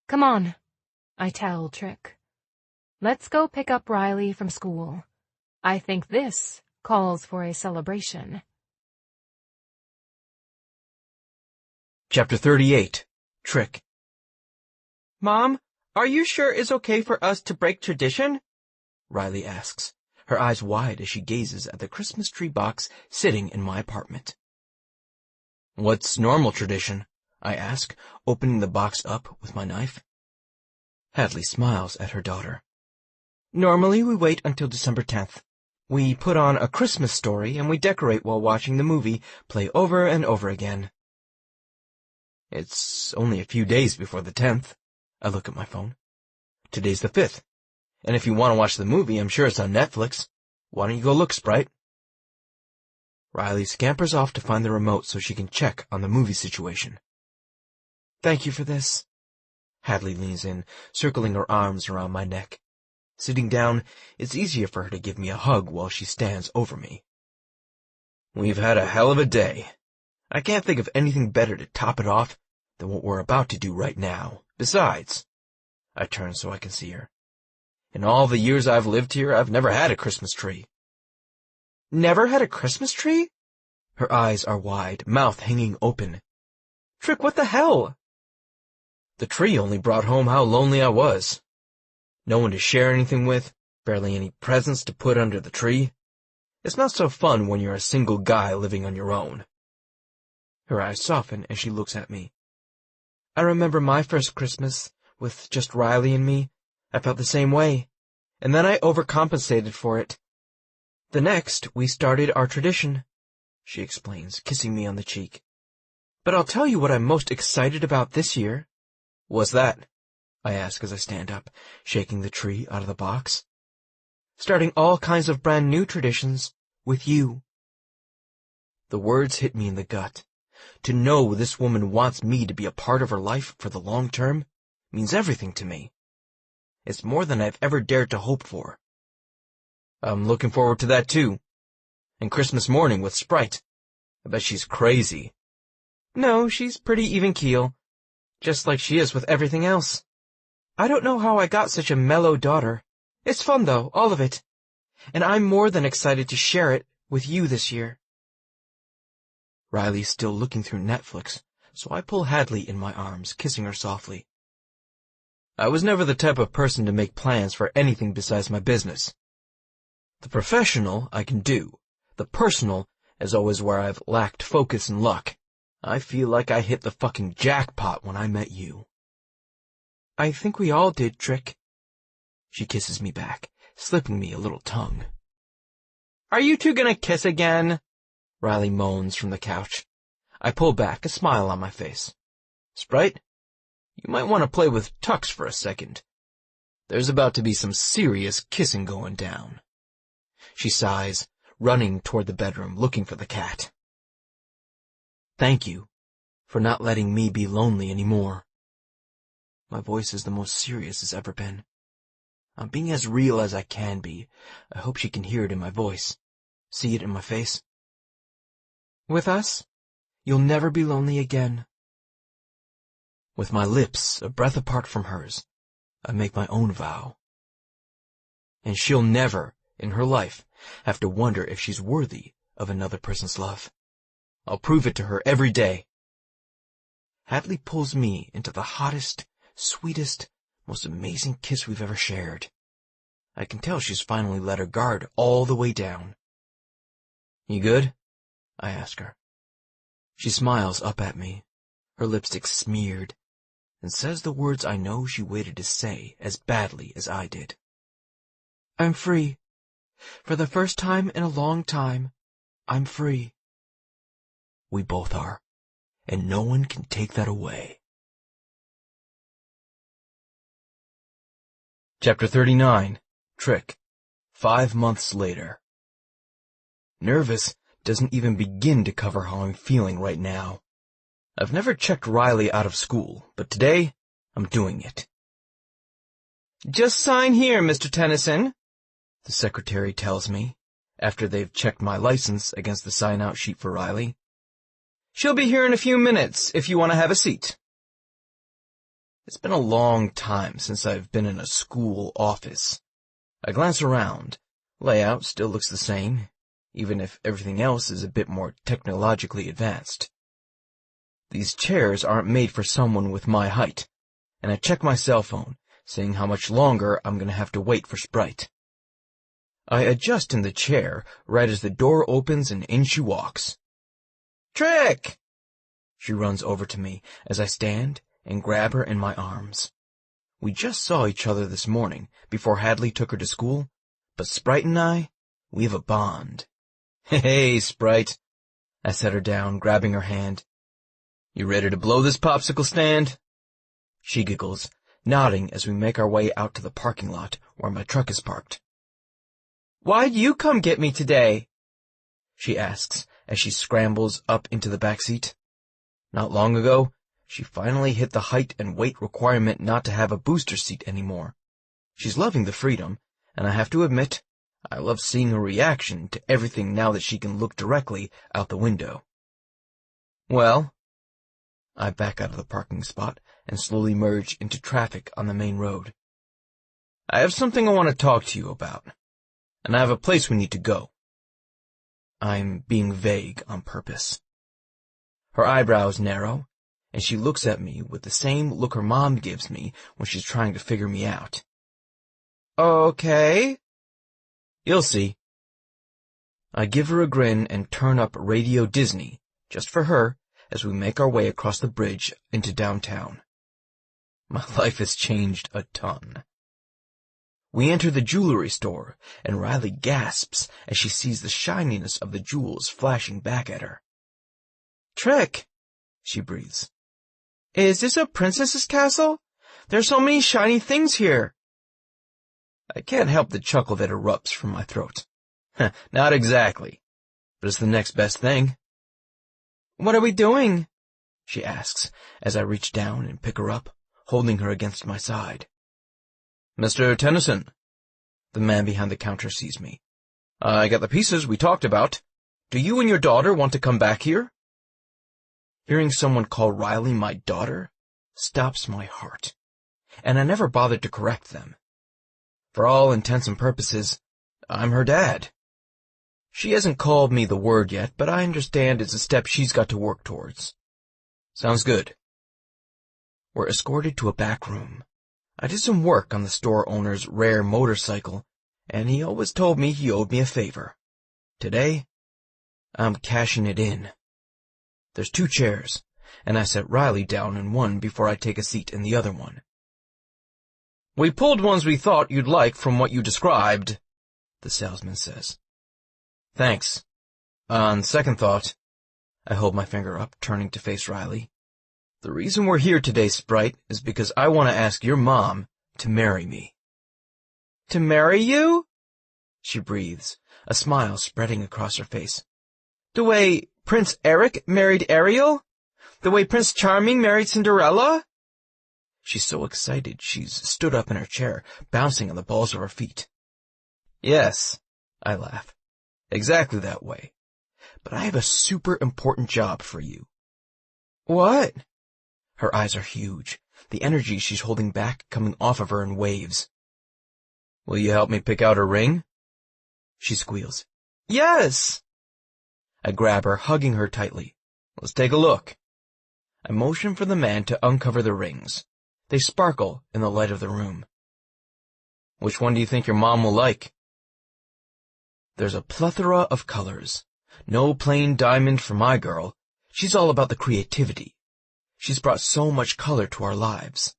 Come on, I tell Trick. Let's go pick up Riley from school. I think this calls for a celebration. Chapter 38. Trick. Mom, are you sure it's okay for us to break tradition? Riley asks, her eyes wide as she gazes at the Christmas tree box sitting in my apartment. What's normal tradition? I ask, opening the box up with my knife. Hadley smiles at her daughter. Normally we wait until December 10th. We put on A Christmas Story and we decorate while watching the movie play over and over again. It's only a few days before the 10th. I look at my phone. Today's the 5th. And if you want to watch the movie, I'm sure it's on Netflix. Why don't you go look, Sprite? Riley scampers off to find the remote so she can check on the movie situation. Thank you for this. Hadley leans in, circling her arms around my neck. Sitting down, it's easier for her to give me a hug while she stands over me. We've had a hell of a day. I can't think of anything better to top it off than what we're about to do right now. Besides, I turn so I can see her. In all the years I've lived here, I've never had a Christmas tree. Never had a Christmas tree? Her eyes are wide, mouth hanging open. Trick, what the hell? The tree only brought home how lonely I was. No one to share anything with, barely any presents to put under the tree. It's not so fun when you're a single guy living on your own. Her eyes soften as she looks at me. I remember my first Christmas, with just Riley and me. I felt the same way, and then I overcompensated for it. The next, we started our tradition, she explains, kissing me on the cheek. But I'll tell you what I'm most excited about this year. What's that? I ask as I stand up, shaking the tree out of the box. Starting all kinds of brand new traditions with you. The words hit me in the gut. To know this woman wants me to be a part of her life for the long term means everything to me. It's more than I've ever dared to hope for. I'm looking forward to that too. And Christmas morning with Sprite. I bet she's crazy. No, she's pretty even keel, just like she is with everything else. I don't know how I got such a mellow daughter. It's fun though, all of it. And I'm more than excited to share it with you this year. Riley's still looking through Netflix, so I pull Hadley in my arms, kissing her softly. I was never the type of person to make plans for anything besides my business. The professional I can do. The personal is always where I've lacked focus and luck. I feel like I hit the fucking jackpot when I met you. I think we all did, Trick. She kisses me back, slipping me a little tongue. Are you two gonna kiss again? Riley moans from the couch. I pull back, a smile on my face. Sprite, you might want to play with Tux for a second. There's about to be some serious kissing going down. She sighs, running toward the bedroom, looking for the cat. Thank you for not letting me be lonely anymore. My voice is the most serious it's ever been. I'm being as real as I can be. I hope she can hear it in my voice, see it in my face. With us, you'll never be lonely again. With my lips a breath apart from hers, I make my own vow. And she'll never, in her life, have to wonder if she's worthy of another person's love. I'll prove it to her every day. Hadley pulls me into the hottest, sweetest, most amazing kiss we've ever shared. I can tell she's finally let her guard all the way down. You good? I ask her. She smiles up at me, her lipstick smeared, and says the words I know she waited to say as badly as I did. I'm free. For the first time in a long time, I'm free. We both are, and no one can take that away. Chapter 39. Trick. 5 months later. Nervous doesn't even begin to cover how I'm feeling right now. I've never checked Riley out of school, but today, I'm doing it. Just sign here, Mr. Tennyson, the secretary tells me, after they've checked my license against the sign-out sheet for Riley. She'll be here in a few minutes if you want to have a seat. It's been a long time since I've been in a school office. I glance around. Layout still looks the same, even if everything else is a bit more technologically advanced. These chairs aren't made for someone with my height, and I check my cell phone, seeing how much longer I'm going to have to wait for Sprite. I adjust in the chair right as the door opens and in she walks. Trick! She runs over to me as I stand and grab her in my arms. We just saw each other this morning before Hadley took her to school, but Sprite and I, we have a bond. Hey, Sprite. I set her down, grabbing her hand. You ready to blow this popsicle stand? She giggles, nodding as we make our way out to the parking lot where my truck is parked. Why'd you come get me today? She asks as she scrambles up into the back seat. Not long ago, she finally hit the height and weight requirement not to have a booster seat anymore. She's loving the freedom, and I have to admit, I love seeing her reaction to everything now that she can look directly out the window. Well, I back out of the parking spot and slowly merge into traffic on the main road. I have something I want to talk to you about, and I have a place we need to go. I'm being vague on purpose. Her eyebrows narrow, and she looks at me with the same look her mom gives me when she's trying to figure me out. Okay. You'll see. I give her a grin and turn up Radio Disney, just for her, as we make our way across the bridge into downtown. My life has changed a ton. We enter the jewelry store, and Riley gasps as she sees the shininess of the jewels flashing back at her. Trick, she breathes. Is this a princess's castle? There's so many shiny things here. I can't help the chuckle that erupts from my throat. Not exactly, but it's the next best thing. What are we doing? She asks as I reach down and pick her up, holding her against my side. Mr. Tennyson. The man behind the counter sees me. I got the pieces we talked about. Do you and your daughter want to come back here? Hearing someone call Riley my daughter stops my heart, and I never bothered to correct them. For all intents and purposes, I'm her dad. She hasn't called me the word yet, but I understand it's a step she's got to work towards. Sounds good. We're escorted to a back room. I did some work on the store owner's rare motorcycle, and he always told me he owed me a favor. Today, I'm cashing it in. There's 2 chairs, and I set Riley down in one before I take a seat in the other one. We pulled ones we thought you'd like from what you described, the salesman says. Thanks. On second thought, I hold my finger up, turning to face Riley. The reason we're here today, Sprite, is because I want to ask your mom to marry me. To marry you? She breathes, a smile spreading across her face. The way Prince Eric married Ariel? The way Prince Charming married Cinderella? She's so excited she's stood up in her chair, bouncing on the balls of her feet. Yes, I laugh. Exactly that way. But I have a super important job for you. What? Her eyes are huge, the energy she's holding back coming off of her in waves. Will you help me pick out a ring? She squeals. Yes! I grab her, hugging her tightly. Let's take a look. I motion for the man to uncover the rings. They sparkle in the light of the room. Which one do you think your mom will like? There's a plethora of colors. No plain diamond for my girl. She's all about the creativity. She's brought so much color to our lives.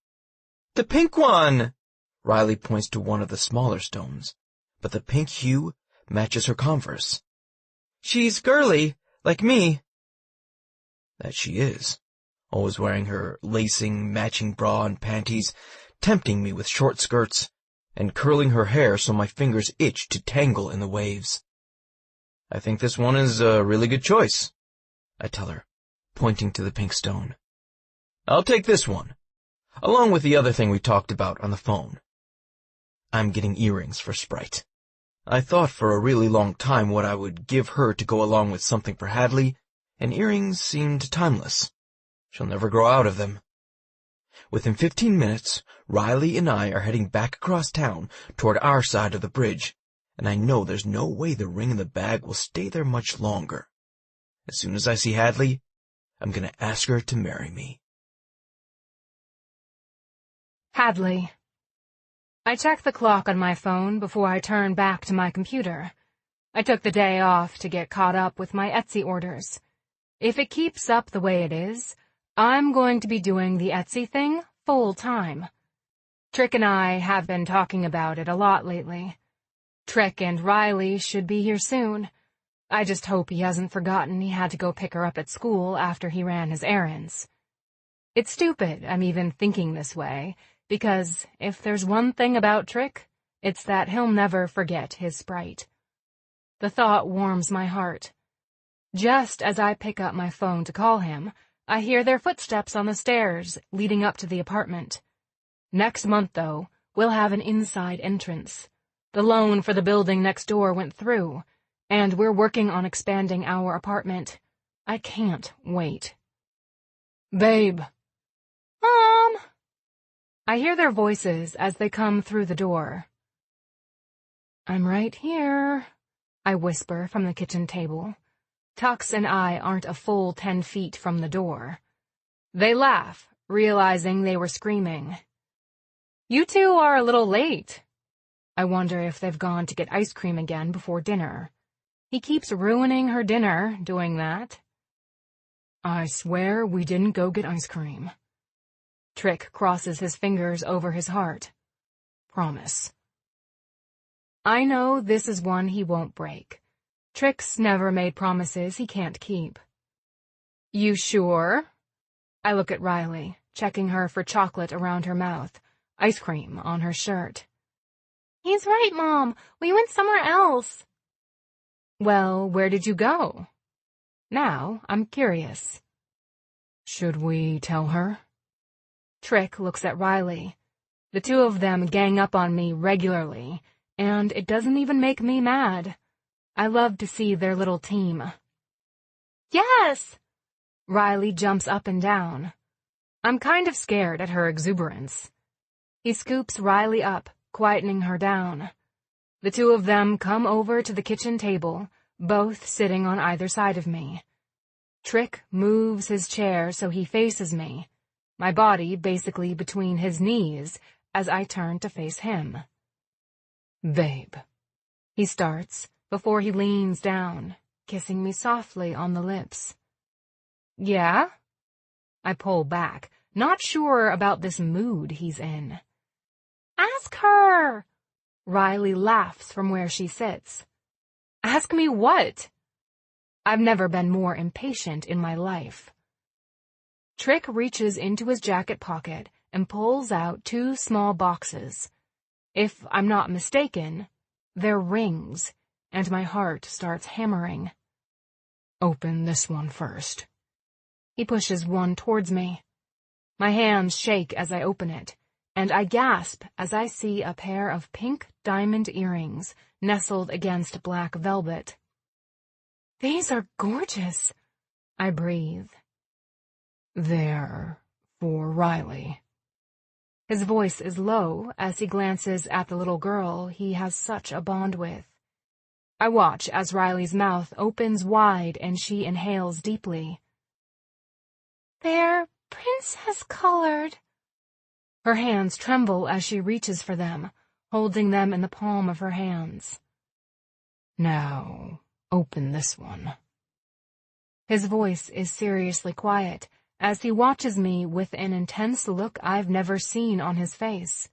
The pink one! Riley points to one of the smaller stones, but the pink hue matches her Converse. She's girly, like me. That she is. Always wearing her lacing, matching bra and panties, tempting me with short skirts, and curling her hair so my fingers itch to tangle in the waves. I think this one is a really good choice, I tell her, pointing to the pink stone. I'll take this one, along with the other thing we talked about on the phone. I'm getting earrings for Sprite. I thought for a really long time what I would give her to go along with something for Hadley, and earrings seemed timeless. She'll never grow out of them. Within 15 minutes, Riley and I are heading back across town toward our side of the bridge, and I know there's no way the ring in the bag will stay there much longer. As soon as I see Hadley, I'm going to ask her to marry me. Hadley. I check the clock on my phone before I turn back to my computer. I took the day off to get caught up with my Etsy orders. If it keeps up the way it is, I'm going to be doing the Etsy thing full time. Trick and I have been talking about it a lot lately. Trick and Riley should be here soon. I just hope he hasn't forgotten he had to go pick her up at school after he ran his errands. It's stupid I'm even thinking this way, because if there's one thing about Trick, it's that he'll never forget his Sprite. The thought warms my heart. Just as I pick up my phone to call him, I hear their footsteps on the stairs leading up to the apartment. Next month, though, we'll have an inside entrance. The loan for the building next door went through, and we're working on expanding our apartment. I can't wait. Babe. Mom! I hear their voices as they come through the door. I'm right here, I whisper from the kitchen table. Tux and I aren't a full 10 feet from the door. They laugh, realizing they were screaming. You two are a little late. I wonder if they've gone to get ice cream again before dinner. He keeps ruining her dinner doing that. I swear we didn't go get ice cream. Trick crosses his fingers over his heart. Promise. I know this is one he won't break. Trick's never made promises he can't keep. You sure? I look at Riley, checking her for chocolate around her mouth, ice cream on her shirt. He's right, Mom. We went somewhere else. Well, where did you go? Now, I'm curious. Should we tell her? Trick looks at Riley. The two of them gang up on me regularly, and it doesn't even make me mad. I love to see their little team. Yes! Riley jumps up and down. I'm kind of scared at her exuberance. He scoops Riley up, quietening her down. The two of them come over to the kitchen table, both sitting on either side of me. Trick moves his chair so he faces me, my body basically between his knees as I turn to face him. Babe. He starts before he leans down, kissing me softly on the lips. Yeah? I pull back, not sure about this mood he's in. Ask her! Riley laughs from where she sits. Ask me what? I've never been more impatient in my life. Trick reaches into his jacket pocket and pulls out 2 small boxes. If I'm not mistaken, they're rings, and my heart starts hammering. Open this one first. He pushes one towards me. My hands shake as I open it, and I gasp as I see a pair of pink diamond earrings nestled against black velvet. These are gorgeous, I breathe. They're for Riley. His voice is low as he glances at the little girl he has such a bond with. I watch as Riley's mouth opens wide and she inhales deeply. They're princess-colored. Her hands tremble as she reaches for them, holding them in the palm of her hands. Now, open this one. His voice is seriously quiet as he watches me with an intense look I've never seen on his face.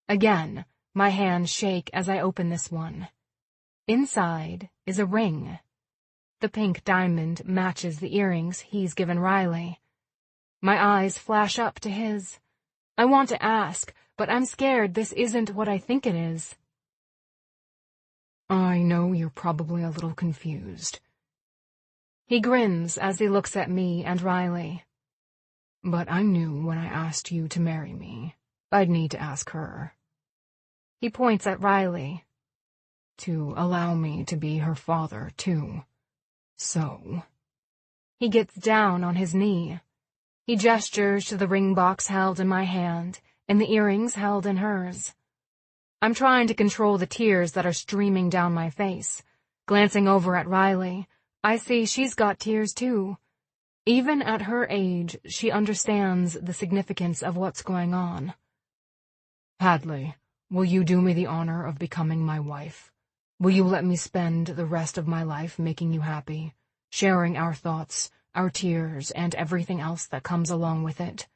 Again, my hands shake as I open this one. Inside is a ring. The pink diamond matches the earrings he's given Riley. My eyes flash up to his. I want to ask, but I'm scared this isn't what I think it is. I know you're probably a little confused. He grins as he looks at me and Riley. But I knew when I asked you to marry me, I'd need to ask her. He points at Riley. To allow me to be her father, too. So. He gets down on his knee. He gestures to the ring box held in my hand and the earrings held in hers. I'm trying to control the tears that are streaming down my face. Glancing over at Riley, I see she's got tears too. Even at her age, she understands the significance of what's going on. Hadley, will you do me the honor of becoming my wife? Will you let me spend the rest of my life making you happy, sharing our thoughts, our tears, and everything else that comes along with it?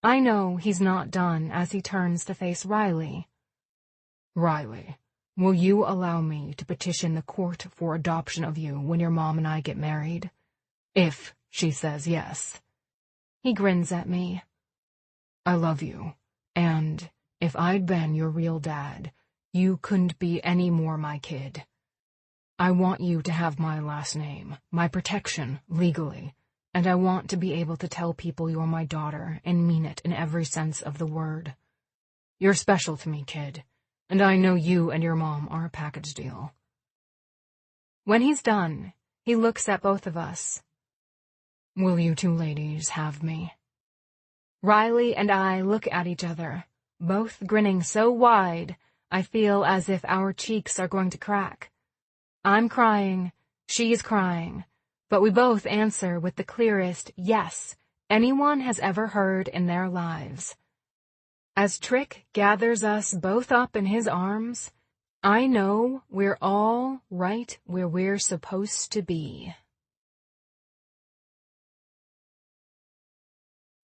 I know he's not done as he turns to face Riley. Riley, will you allow me to petition the court for adoption of you when your mom and I get married? If she says yes. He grins at me. I love you, and if I'd been your real dad, you couldn't be any more my kid. I want you to have my last name, my protection, legally, and I want to be able to tell people you're my daughter and mean it in every sense of the word. You're special to me, kid, And I know you and your mom are a package deal. When he's done, he looks at both of us. Will you two ladies have me? Riley and I look at each other, both grinning so wide, I feel as if our cheeks are going to crack. I'm crying, she's crying, but we both answer with the clearest yes anyone has ever heard in their lives. As Trick gathers us both up in his arms, I know we're all right where we're supposed to be.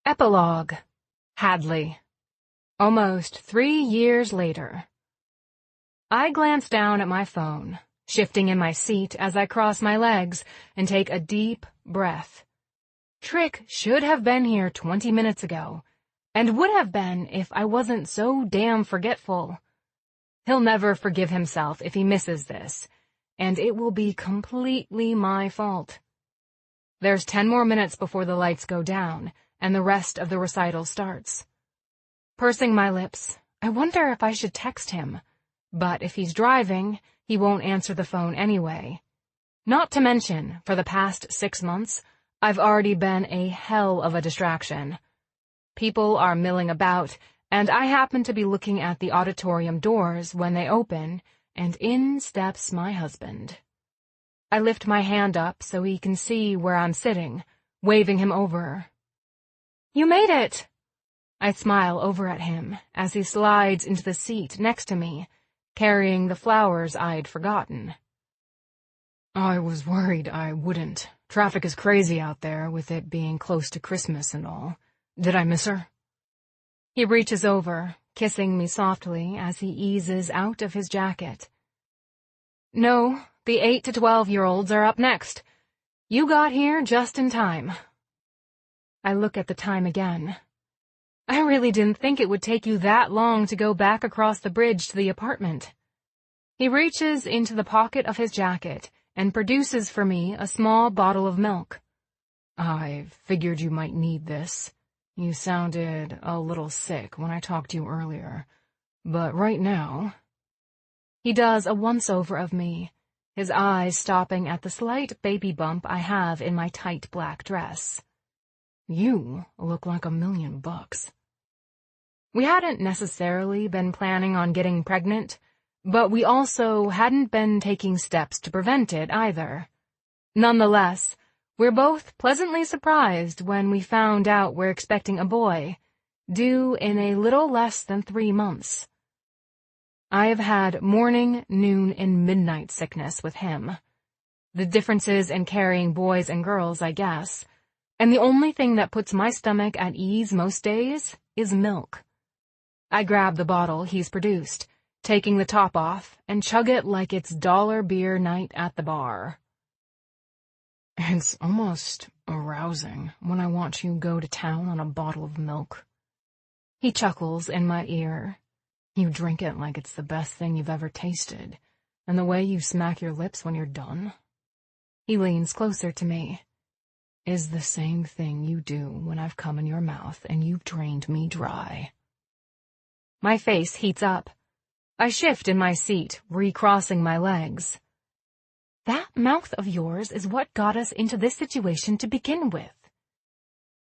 Epilogue. Hadley. Almost 3 years later. I glance down at my phone, shifting in my seat as I cross my legs and take a deep breath. Trick should have been here 20 minutes ago, and would have been if I wasn't so damn forgetful. He'll never forgive himself if he misses this, and it will be completely my fault. There's 10 more minutes before the lights go down, and the rest of the recital starts. Pursing my lips, I wonder if I should text him, but if he's driving, he won't answer the phone anyway. Not to mention, for the past 6 months, I've already been a hell of a distraction. People are milling about, and I happen to be looking at the auditorium doors when they open, and in steps my husband. I lift my hand up so he can see where I'm sitting, waving him over. "You made it!" I smile over at him as he slides into the seat next to me, carrying the flowers I'd forgotten. I was worried I wouldn't. Traffic is crazy out there with it being close to Christmas and all. Did I miss her? He reaches over, kissing me softly as he eases out of his jacket. "No, the 8 to 12-year-olds are up next. You got here just in time." I look at the time again. I really didn't think it would take you that long to go back across the bridge to the apartment. He reaches into the pocket of his jacket and produces for me a small bottle of milk. I figured you might need this. You sounded a little sick when I talked to you earlier, but right now... He does a once-over of me, his eyes stopping at the slight baby bump I have in my tight black dress. You look like $1,000,000. We hadn't necessarily been planning on getting pregnant, but we also hadn't been taking steps to prevent it either. Nonetheless, we're both pleasantly surprised when we found out we're expecting a boy, due in a little less than 3 months. I have had morning, noon, and midnight sickness with him. The differences in carrying boys and girls, I guess, and the only thing that puts my stomach at ease most days is milk. I grab the bottle he's produced, taking the top off, and chug it like it's dollar beer night at the bar. It's almost arousing when I watch you go to town on a bottle of milk. He chuckles in my ear. You drink it like it's the best thing you've ever tasted, and the way you smack your lips when you're done. He leans closer to me. Is the same thing you do when I've come in your mouth and you've drained me dry. My face heats up. I shift in my seat, recrossing my legs. That mouth of yours is what got us into this situation to begin with.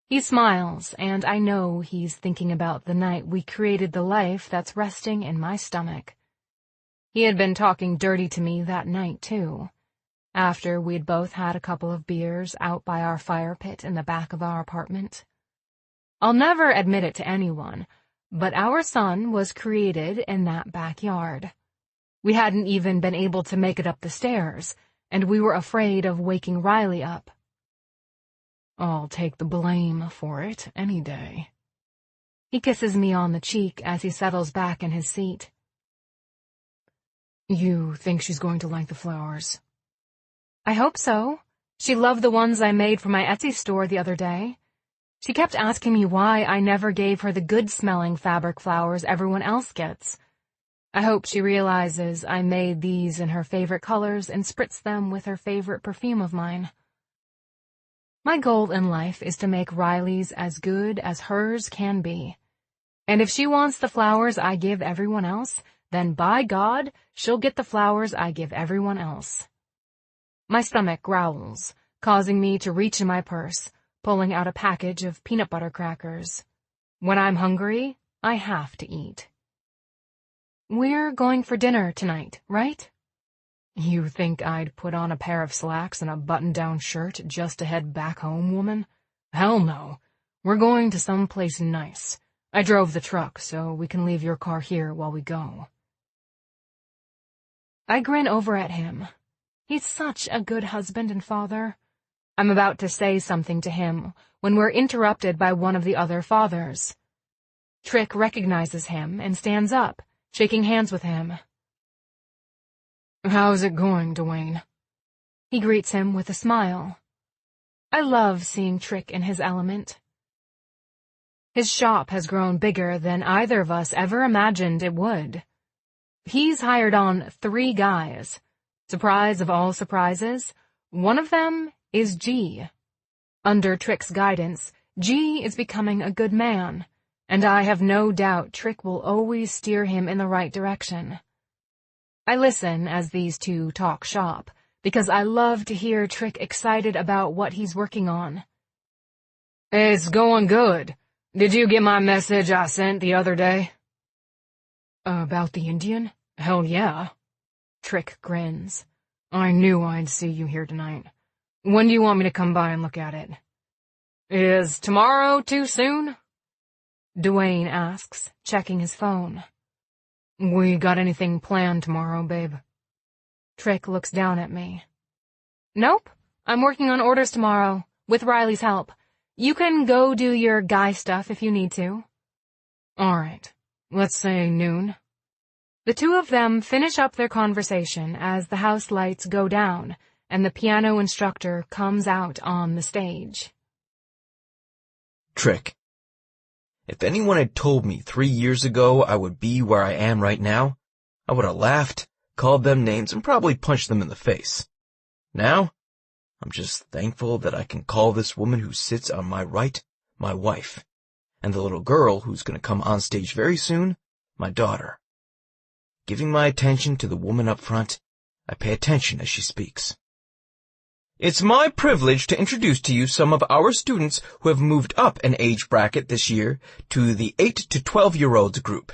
He smiles, and I know he's thinking about the night we created the life that's resting in my stomach. He had been talking dirty to me that night, too, after we'd both had a couple of beers out by our fire pit in the back of our apartment. I'll never admit it to anyone, but our son was created in that backyard. We hadn't even been able to make it up the stairs, and we were afraid of waking Riley up. I'll take the blame for it any day. He kisses me on the cheek as he settles back in his seat. You think she's going to like the flowers? I hope so. She loved the ones I made for my Etsy store the other day. She kept asking me why I never gave her the good-smelling fabric flowers everyone else gets. I hope she realizes I made these in her favorite colors and spritzed them with her favorite perfume of mine. My goal in life is to make Riley's as good as hers can be. And if she wants the flowers I give everyone else, then by God, she'll get the flowers I give everyone else. My stomach growls, causing me to reach in my purse, pulling out a package of peanut butter crackers. When I'm hungry, I have to eat. We're going for dinner tonight, right? You think I'd put on a pair of slacks and a button-down shirt just to head back home, woman? Hell no. We're going to someplace nice. I drove the truck, so we can leave your car here while we go. I grin over at him. He's such a good husband and father. I'm about to say something to him when we're interrupted by one of the other fathers. Trick recognizes him and stands up, shaking hands with him. How's it going, Dwayne? He greets him with a smile. I love seeing Trick in his element. His shop has grown bigger than either of us ever imagined it would. He's hired on 3 guys. Surprise of all surprises, one of them is G. Under Trick's guidance, G is becoming a good man, and I have no doubt Trick will always steer him in the right direction. I listen as these two talk shop, because I love to hear Trick excited about what he's working on. It's going good. Did you get my message I sent the other day? About the Indian? Hell yeah. Trick grins. I knew I'd see you here tonight. When do you want me to come by and look at it? Is tomorrow too soon? Dwayne asks, checking his phone. We got anything planned tomorrow, babe? Trick looks down at me. Nope. I'm working on orders tomorrow, with Riley's help. You can go do your guy stuff if you need to. All right. Let's say noon. The two of them finish up their conversation as the house lights go down and the piano instructor comes out on the stage. Trick. If anyone had told me 3 years ago I would be where I am right now, I would have laughed, called them names, and probably punched them in the face. Now, I'm just thankful that I can call this woman who sits on my right my wife, and the little girl who's going to come on stage very soon, my daughter. Giving my attention to the woman up front, I pay attention as she speaks. It's my privilege to introduce to you some of our students who have moved up an age bracket this year to the 8 to 12-year-olds group.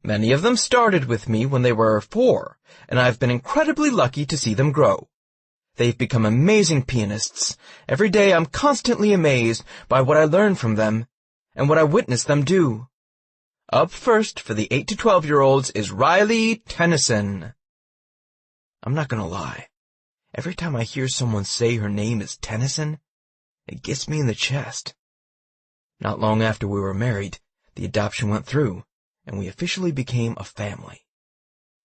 Many of them started with me when they were 4, and I've been incredibly lucky to see them grow. They've become amazing pianists. Every day I'm constantly amazed by what I learn from them and what I witness them do. Up first for the 8 to 12-year-olds is Riley Tennyson. I'm not gonna lie. Every time I hear someone say her name is Tennyson, it gets me in the chest. Not long after we were married, the adoption went through, and we officially became a family.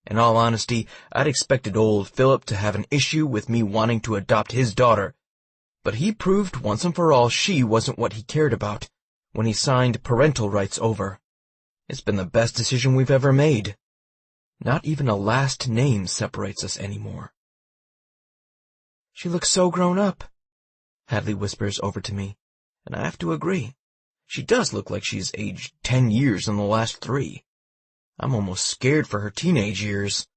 In all honesty, I'd expected old Philip to have an issue with me wanting to adopt his daughter, but he proved once and for all she wasn't what he cared about when he signed parental rights over. It's been the best decision we've ever made. Not even a last name separates us anymore. She looks so grown up, Hadley whispers over to me, and I have to agree. She does look like she's aged 10 years in the last 3. I'm almost scared for her teenage years.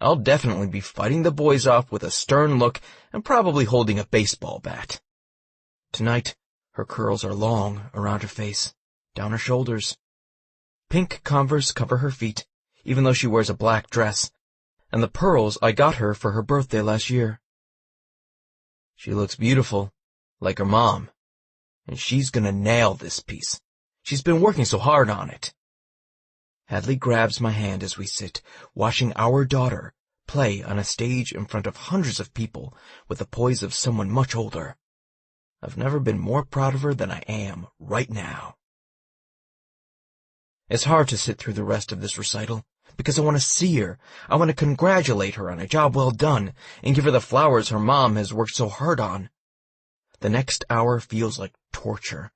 I'll definitely be fighting the boys off with a stern look and probably holding a baseball bat. Tonight, her curls are long around her face, down her shoulders. Pink Converse cover her feet, even though she wears a black dress, and the pearls I got her for her birthday last year. She looks beautiful, like her mom, and she's gonna nail this piece. She's been working so hard on it. Hadley grabs my hand as we sit, watching our daughter play on a stage in front of hundreds of people with the poise of someone much older. I've never been more proud of her than I am right now. It's hard to sit through the rest of this recital, because I want to see her. I want to congratulate her on a job well done, and give her the flowers her mom has worked so hard on. The next hour feels like torture.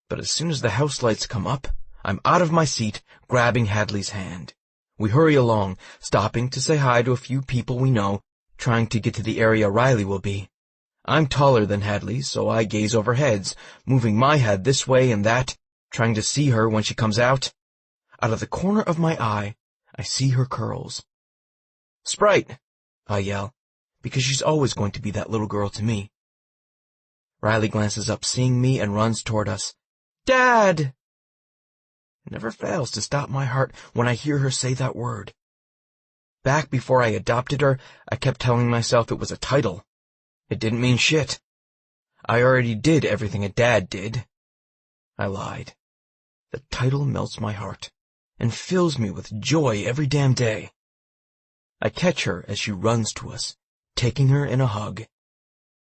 But as soon as the house lights come up, I'm out of my seat, grabbing Hadley's hand. We hurry along, stopping to say hi to a few people we know, trying to get to the area Riley will be. I'm taller than Hadley, so I gaze over heads, moving my head this way and that, trying to see her when she comes out. Out of the corner of my eye, I see her curls. "Sprite!" I yell, because she's always going to be that little girl to me. Riley glances up, seeing me, and runs toward us. "Dad!" It never fails to stop my heart when I hear her say that word. Back before I adopted her, I kept telling myself it was a title. It didn't mean shit. I already did everything a dad did. I lied. The title melts my heart and fills me with joy every damn day. I catch her as she runs to us, taking her in a hug.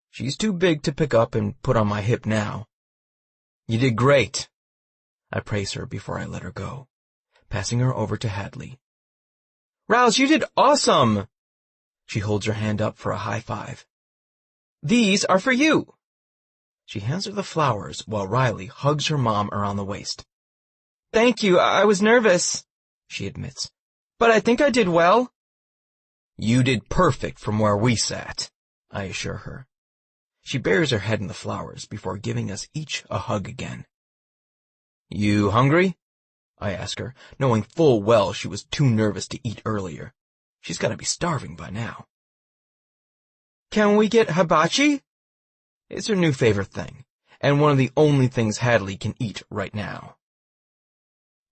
She's too big to pick up and put on my hip now. "You did great." I praise her before I let her go, passing her over to Hadley. "Rouse, you did awesome!" She holds her hand up for a high five. "These are for you." She hands her the flowers while Riley hugs her mom around the waist. "Thank you, I was nervous," she admits, "but I think I did well." "You did perfect from where we sat," I assure her. She buries her head in the flowers before giving us each a hug again. "You hungry?" I ask her, knowing full well she was too nervous to eat earlier. She's got to be starving by now. "Can we get hibachi?" It's her new favorite thing, and one of the only things Hadley can eat right now.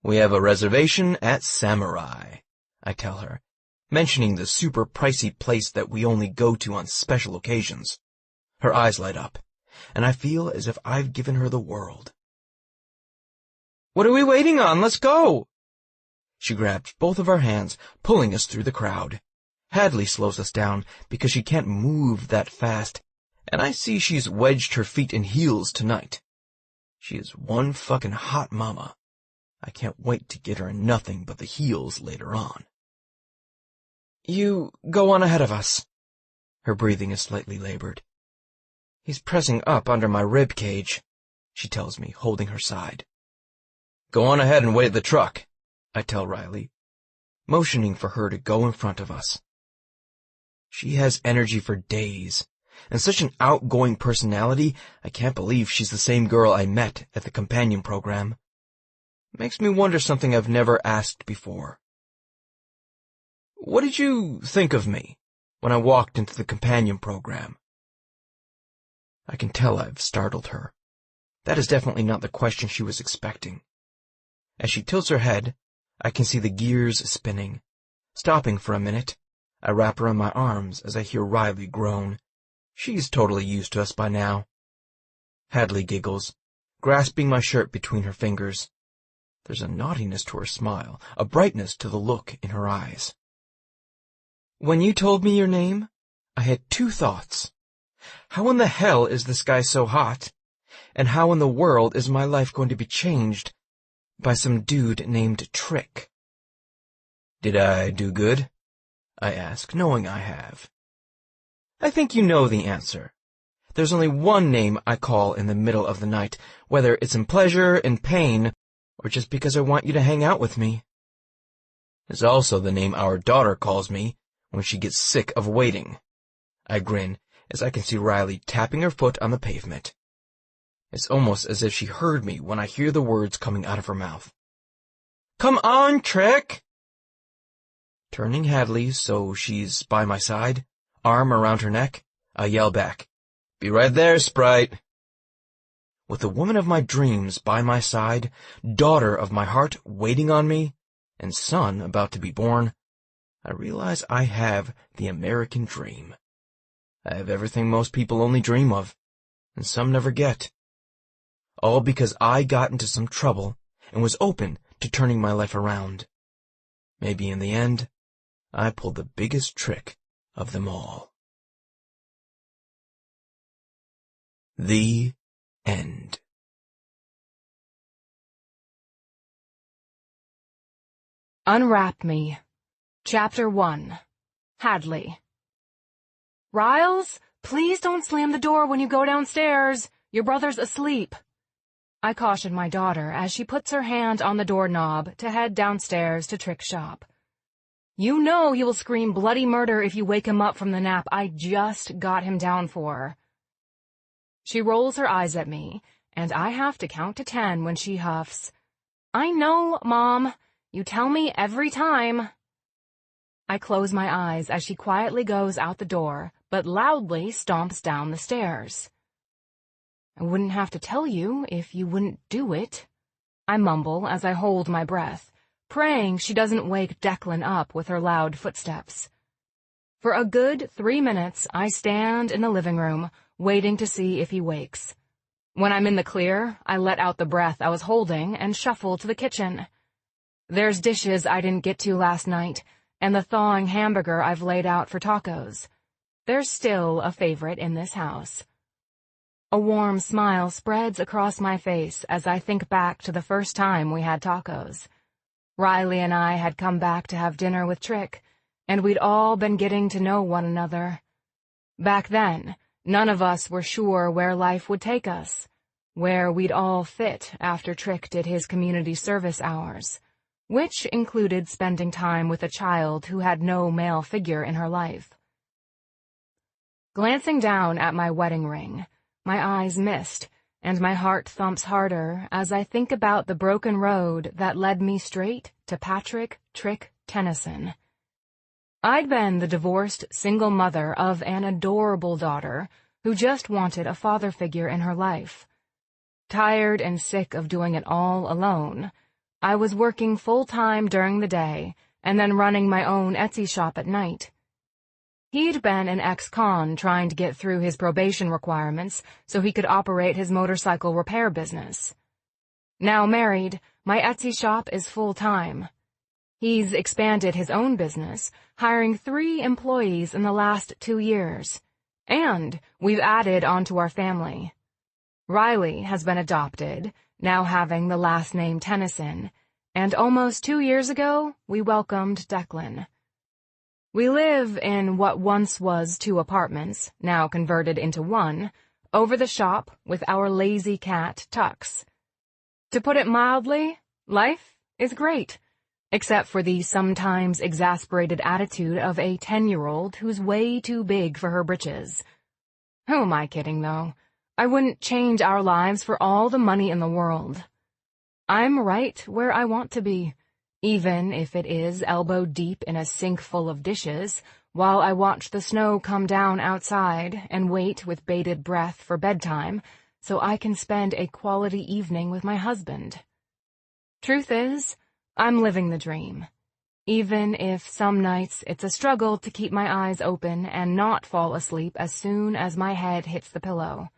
"We have a reservation at Samurai," I tell her, mentioning the super pricey place that we only go to on special occasions. Her eyes light up, and I feel as if I've given her the world. "What are we waiting on? Let's go!" She grabs both of our hands, pulling us through the crowd. Hadley slows us down because she can't move that fast, and I see she's wedged her feet in heels tonight. She is one fucking hot mama. I can't wait to get her in nothing but the heels later on. "You go on ahead of us." Her breathing is slightly labored. "He's pressing up under my rib cage," she tells me, holding her side. "Go on ahead and wait at the truck," I tell Riley, motioning for her to go in front of us. She has energy for days, and such an outgoing personality, I can't believe she's the same girl I met at the companion program. It makes me wonder something I've never asked before. "What did you think of me when I walked into the companion program?" I can tell I've startled her. That is definitely not the question she was expecting. As she tilts her head, I can see the gears spinning. Stopping for a minute, I wrap her in my arms as I hear Riley groan. She's totally used to us by now. Hadley giggles, grasping my shirt between her fingers. There's a naughtiness to her smile, a brightness to the look in her eyes. "When you told me your name, I had two thoughts. How in the hell is this guy so hot? And how in the world is my life going to be changed by some dude named Trick?" "Did I do good?" I ask, knowing I have. "I think you know the answer. There's only one name I call in the middle of the night, whether it's in pleasure, in pain, or just because I want you to hang out with me." It's also the name our daughter calls me when she gets sick of waiting. I grin as I can see Riley tapping her foot on the pavement. It's almost as if she heard me when I hear the words coming out of her mouth. "Come on, Trick!" Turning Hadley so she's by my side, arm around her neck, I yell back, "Be right there, Sprite." With the woman of my dreams by my side, daughter of my heart waiting on me, and son about to be born, I realize I have the American dream. I have everything most people only dream of, and some never get. All because I got into some trouble and was open to turning my life around. Maybe in the end, I pulled the biggest trick of them all. The end. Unwrap Me. Chapter 1. Hadley. Riles, please don't slam the door when you go downstairs. Your brother's asleep. I caution my daughter as she puts her hand on the doorknob to head downstairs to Trick's shop. You know he will scream bloody murder if you wake him up from the nap I just got him down for. She rolls her eyes at me, and I have to count to 10 when she huffs. I know, Mom. You tell me every time. I close my eyes as she quietly goes out the door, but loudly stomps down the stairs. I wouldn't have to tell you if you wouldn't do it, I mumble as I hold my breath, praying she doesn't wake Declan up with her loud footsteps. For a good 3 minutes, I stand in the living room, waiting to see if he wakes. When I'm in the clear, I let out the breath I was holding and shuffle to the kitchen. There's dishes I didn't get to last night, and the thawing hamburger I've laid out for tacos. They're still a favorite in this house. A warm smile spreads across my face as I think back to the first time we had tacos. Riley and I had come back to have dinner with Trick, and we'd all been getting to know one another. Back then, none of us were sure where life would take us, where we'd all fit after Trick did his community service hours, which included spending time with a child who had no male figure in her life. Glancing down at my wedding ring, my eyes mist, and my heart thumps harder as I think about the broken road that led me straight to Patrick Trick Tennyson. I'd been the divorced single mother of an adorable daughter who just wanted a father figure in her life. Tired and sick of doing it all alone, I was working full-time during the day and then running my own Etsy shop at night. He'd been an ex-con trying to get through his probation requirements so he could operate his motorcycle repair business. Now married, my Etsy shop is full-time. He's expanded his own business, hiring 3 employees in the last 2 years. And we've added onto our family. Riley has been adopted, now having the last name Tennyson, and almost 2 years ago, we welcomed Declan. We live in what once was 2 apartments, now converted into 1, over the shop with our lazy cat, Tux. To put it mildly, life is great, except for the sometimes exasperated attitude of a 10-year-old who's way too big for her britches. Who am I kidding, though? I wouldn't change our lives for all the money in the world. I'm right where I want to be, even if it is elbow deep in a sink full of dishes, while I watch the snow come down outside and wait with bated breath for bedtime so I can spend a quality evening with my husband. Truth is, I'm living the dream, even if some nights it's a struggle to keep my eyes open and not fall asleep as soon as my head hits the pillow.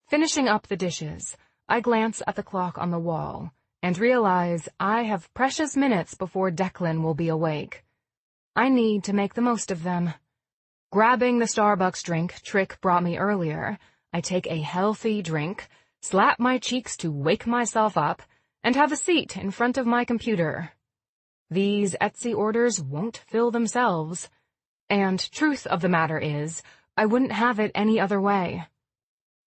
Finishing up the dishes, I glance at the clock on the wall and realize I have precious minutes before Declan will be awake. I need to make the most of them. Grabbing the Starbucks drink Trick brought me earlier, I take a healthy drink, slap my cheeks to wake myself up, and have a seat in front of my computer. These Etsy orders won't fill themselves. And truth of the matter is, I wouldn't have it any other way.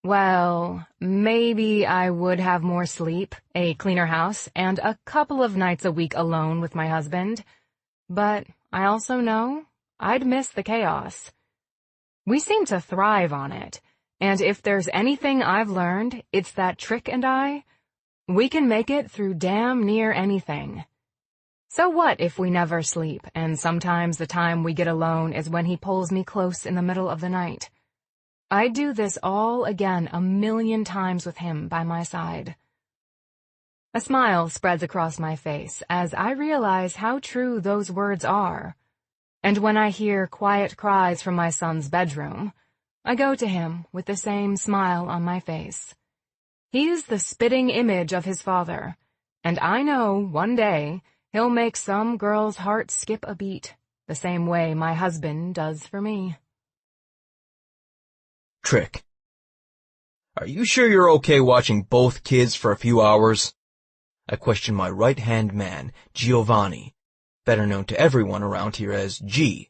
Well, maybe I would have more sleep, a cleaner house, and a couple of nights a week alone with my husband. But I also know I'd miss the chaos. We seem to thrive on it, and if there's anything I've learned, it's that Trick and we can make it through damn near anything. So what if we never sleep, and sometimes the time we get alone is when he pulls me close in the middle of the night? I'd do this all again 1,000,000 times with him by my side. A smile spreads across my face as I realize how true those words are. And when I hear quiet cries from my son's bedroom, I go to him with the same smile on my face. He's the spitting image of his father, and I know one day he'll make some girl's heart skip a beat, the same way my husband does for me. Trick. Are you sure you're okay watching both kids for a few hours? I question my right-hand man, Giovanni, better known to everyone around here as G.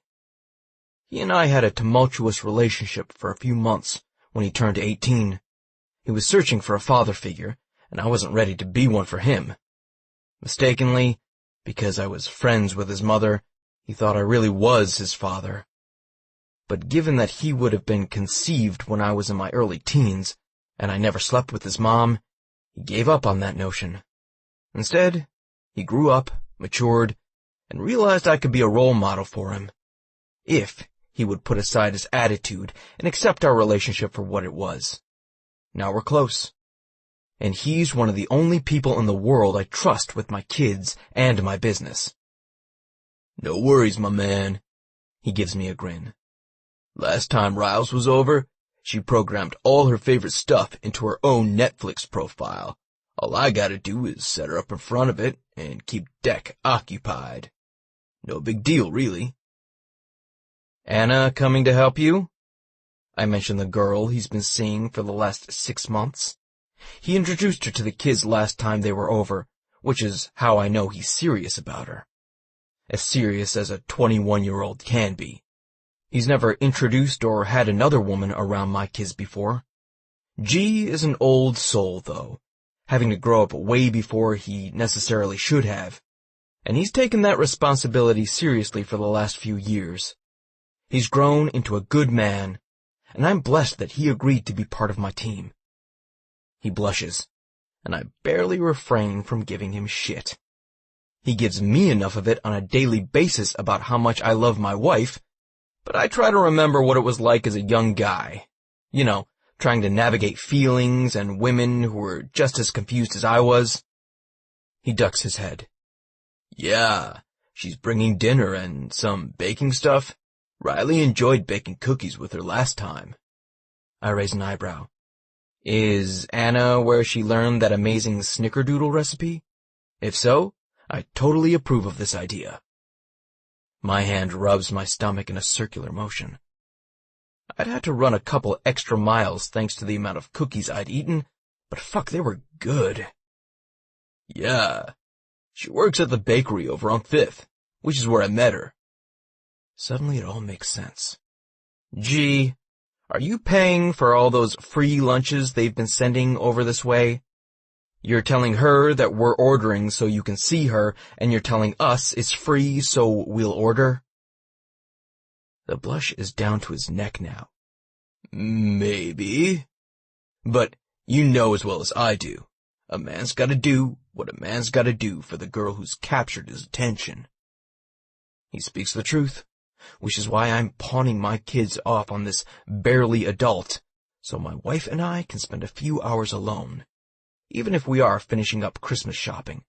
He and I had a tumultuous relationship for a few months when he turned 18. He was searching for a father figure, and I wasn't ready to be one for him. Mistakenly, because I was friends with his mother, he thought I really was his father. But given that he would have been conceived when I was in my early teens, and I never slept with his mom, he gave up on that notion. Instead, he grew up, matured, and realized I could be a role model for him, if he would put aside his attitude and accept our relationship for what it was. Now we're close, and he's one of the only people in the world I trust with my kids and my business. No worries, my man. He gives me a grin. Last time Riles was over, she programmed all her favorite stuff into her own Netflix profile. All I gotta do is set her up in front of it and keep Deck occupied. No big deal, really. Anna coming to help you? I mentioned the girl he's been seeing for the last 6 months. He introduced her to the kids last time they were over, which is how I know he's serious about her. As serious as a 21-year-old can be. He's never introduced or had another woman around my kids before. G is an old soul, though, having to grow up way before he necessarily should have, and he's taken that responsibility seriously for the last few years. He's grown into a good man, and I'm blessed that he agreed to be part of my team. He blushes, and I barely refrain from giving him shit. He gives me enough of it on a daily basis about how much I love my wife, but I try to remember what it was like as a young guy. You know, trying to navigate feelings and women who were just as confused as I was. He ducks his head. Yeah, she's bringing dinner and some baking stuff. Riley enjoyed baking cookies with her last time. I raise an eyebrow. Is Anna where she learned that amazing snickerdoodle recipe? If so, I totally approve of this idea. My hand rubs my stomach in a circular motion. I'd had to run a couple extra miles thanks to the amount of cookies I'd eaten, but fuck, they were good. Yeah, she works at the bakery over on 5th, which is where I met her. Suddenly it all makes sense. Gee, are you paying for all those free lunches they've been sending over this way? You're telling her that we're ordering so you can see her, and you're telling us it's free so we'll order? The blush is down to his neck now. Maybe. But you know as well as I do, a man's gotta do what a man's gotta do for the girl who's captured his attention. He speaks the truth, which is why I'm pawning my kids off on this barely adult, so my wife and I can spend a few hours alone, even if we are finishing up Christmas shopping.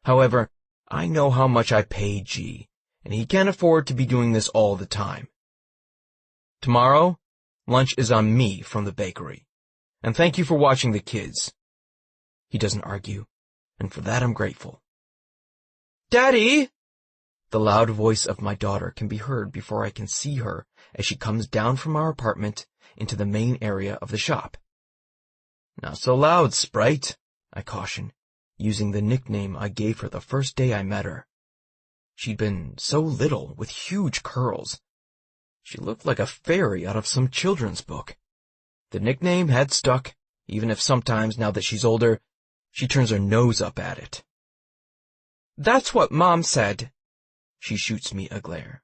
However, I know how much I pay G, and he can't afford to be doing this all the time. Tomorrow, lunch is on me from the bakery, and thank you for watching the kids. He doesn't argue, and for that I'm grateful. Daddy! The loud voice of my daughter can be heard before I can see her as she comes down from our apartment into the main area of the shop. Not so loud, Sprite, I caution, using the nickname I gave her the first day I met her. She'd been so little, with huge curls. She looked like a fairy out of some children's book. The nickname had stuck, even if sometimes, now that she's older, she turns her nose up at it. That's what Mom said. She shoots me a glare.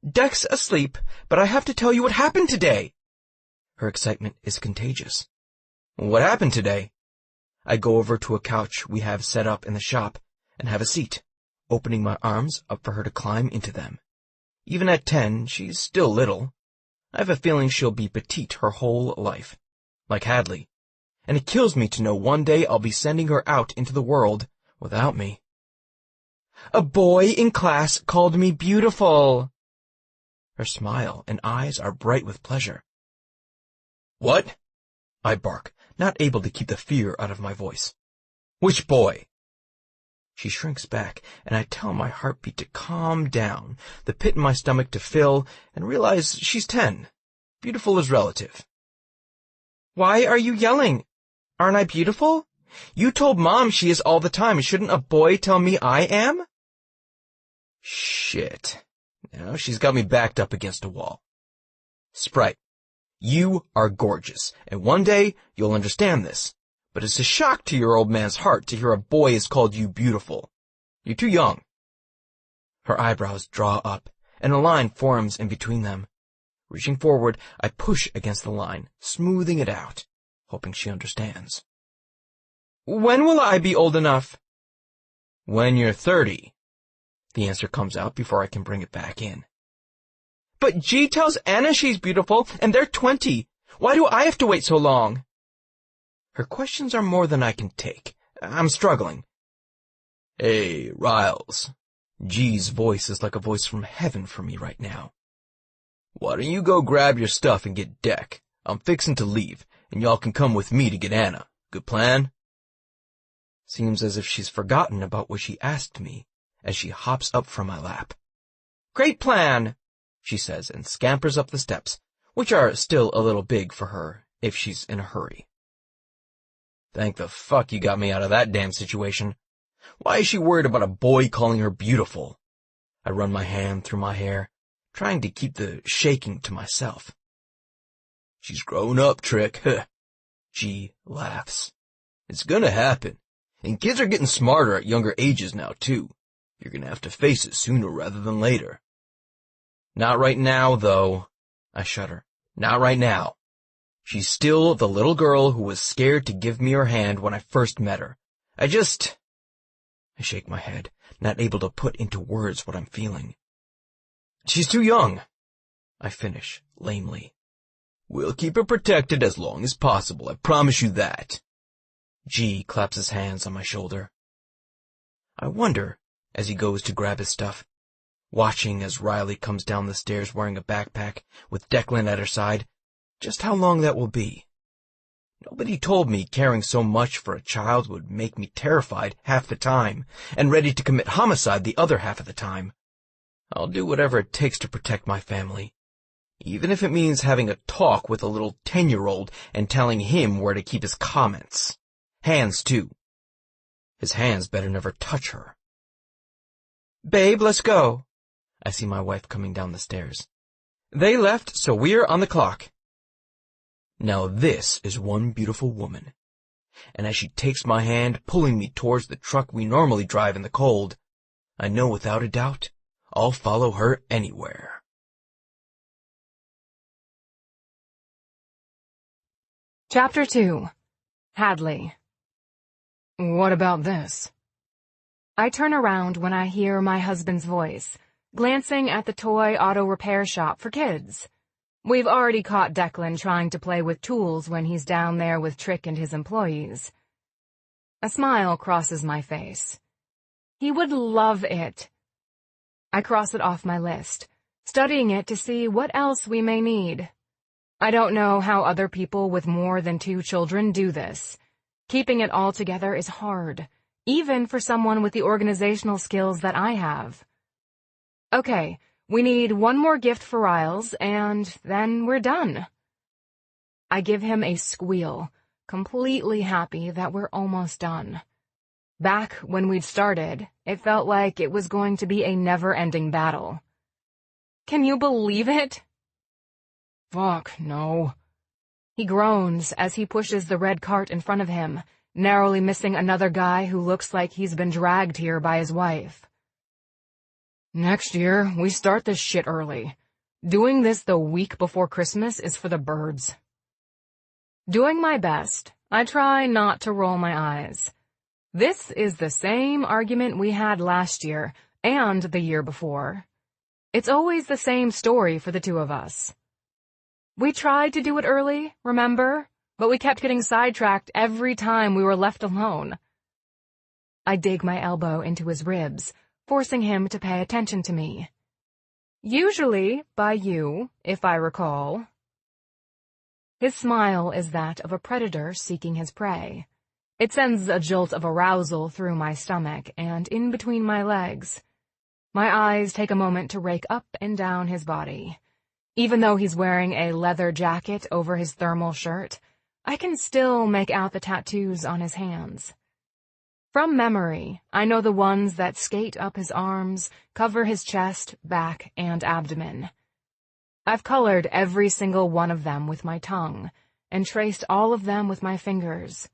Deck's asleep, but I have to tell you what happened today. Her excitement is contagious. What happened today? I go over to a couch we have set up in the shop and have a seat, opening my arms up for her to climb into them. Even at 10, she's still little. I have a feeling she'll be petite her whole life, like Hadley, and it kills me to know one day I'll be sending her out into the world without me. A boy in class called me beautiful. Her smile and eyes are bright with pleasure. What? I bark, not able to keep the fear out of my voice. Which boy? She shrinks back, and I tell my heartbeat to calm down, the pit in my stomach to fill, and realize she's 10. Beautiful is relative. Why are you yelling? Aren't I beautiful? You told Mom she is all the time. Shouldn't a boy tell me I am? Shit. Now she's got me backed up against a wall. Sprite, you are gorgeous, and one day you'll understand this. But it's a shock to your old man's heart to hear a boy has called you beautiful. You're too young. Her eyebrows draw up, and a line forms in between them. Reaching forward, I push against the line, smoothing it out, hoping she understands. When will I be old enough? When you're 30. The answer comes out before I can bring it back in. But G tells Anna she's beautiful, and they're 20. Why do I have to wait so long? Her questions are more than I can take. I'm struggling. Hey, Riles. G's voice is like a voice from heaven for me right now. Why don't you go grab your stuff and get Deck? I'm fixing to leave, and y'all can come with me to get Anna. Good plan? Seems as if she's forgotten about what she asked me as she hops up from my lap. Great plan, she says and scampers up the steps, which are still a little big for her if she's in a hurry. Thank the fuck you got me out of that damn situation. Why is she worried about a boy calling her beautiful? I run my hand through my hair, trying to keep the shaking to myself. She's grown up, Trick. G laughs. It's gonna happen. And kids are getting smarter at younger ages now, too. You're gonna have to face it sooner rather than later. Not right now, though. I shudder. Not right now. She's still the little girl who was scared to give me her hand when I first met her. I shake my head, not able to put into words what I'm feeling. She's too young. I finish, lamely. We'll keep her protected as long as possible, I promise you that. G claps his hands on my shoulder. I wonder, as he goes to grab his stuff, watching as Riley comes down the stairs wearing a backpack with Declan at her side, just how long that will be. Nobody told me caring so much for a child would make me terrified half the time and ready to commit homicide the other half of the time. I'll do whatever it takes to protect my family, even if it means having a talk with a little 10-year-old and telling him where to keep his comments. Hands, too. His hands better never touch her. Babe, let's go. I see my wife coming down the stairs. They left, so we're on the clock. Now this is one beautiful woman. And as she takes my hand, pulling me towards the truck we normally drive in the cold, I know without a doubt I'll follow her anywhere. Chapter 2. Hadley. What about this? I turn around when I hear my husband's voice, glancing at the toy auto repair shop for kids. We've already caught Declan trying to play with tools when he's down there with Trick and his employees. A smile crosses my face. He would love it. I cross it off my list, studying it to see what else we may need. I don't know how other people with more than 2 children do this. Keeping it all together is hard, even for someone with the organizational skills that I have. Okay, we need one more gift for Riles, and then we're done. I give him a squeal, completely happy that we're almost done. Back when we'd started, it felt like it was going to be a never-ending battle. Can you believe it? Fuck, no. He groans as he pushes the red cart in front of him, narrowly missing another guy who looks like he's been dragged here by his wife. Next year, we start this shit early. Doing this the week before Christmas is for the birds. Doing my best, I try not to roll my eyes. This is the same argument we had last year and the year before. It's always the same story for the two of us. We tried to do it early, remember? But we kept getting sidetracked every time we were left alone. I dig my elbow into his ribs, forcing him to pay attention to me. Usually by you, if I recall. His smile is that of a predator seeking his prey. It sends a jolt of arousal through my stomach and in between my legs. My eyes take a moment to rake up and down his body. Even though he's wearing a leather jacket over his thermal shirt, I can still make out the tattoos on his hands. From memory, I know the ones that skate up his arms, cover his chest, back, and abdomen. I've colored every single one of them with my tongue, and traced all of them with my fingers.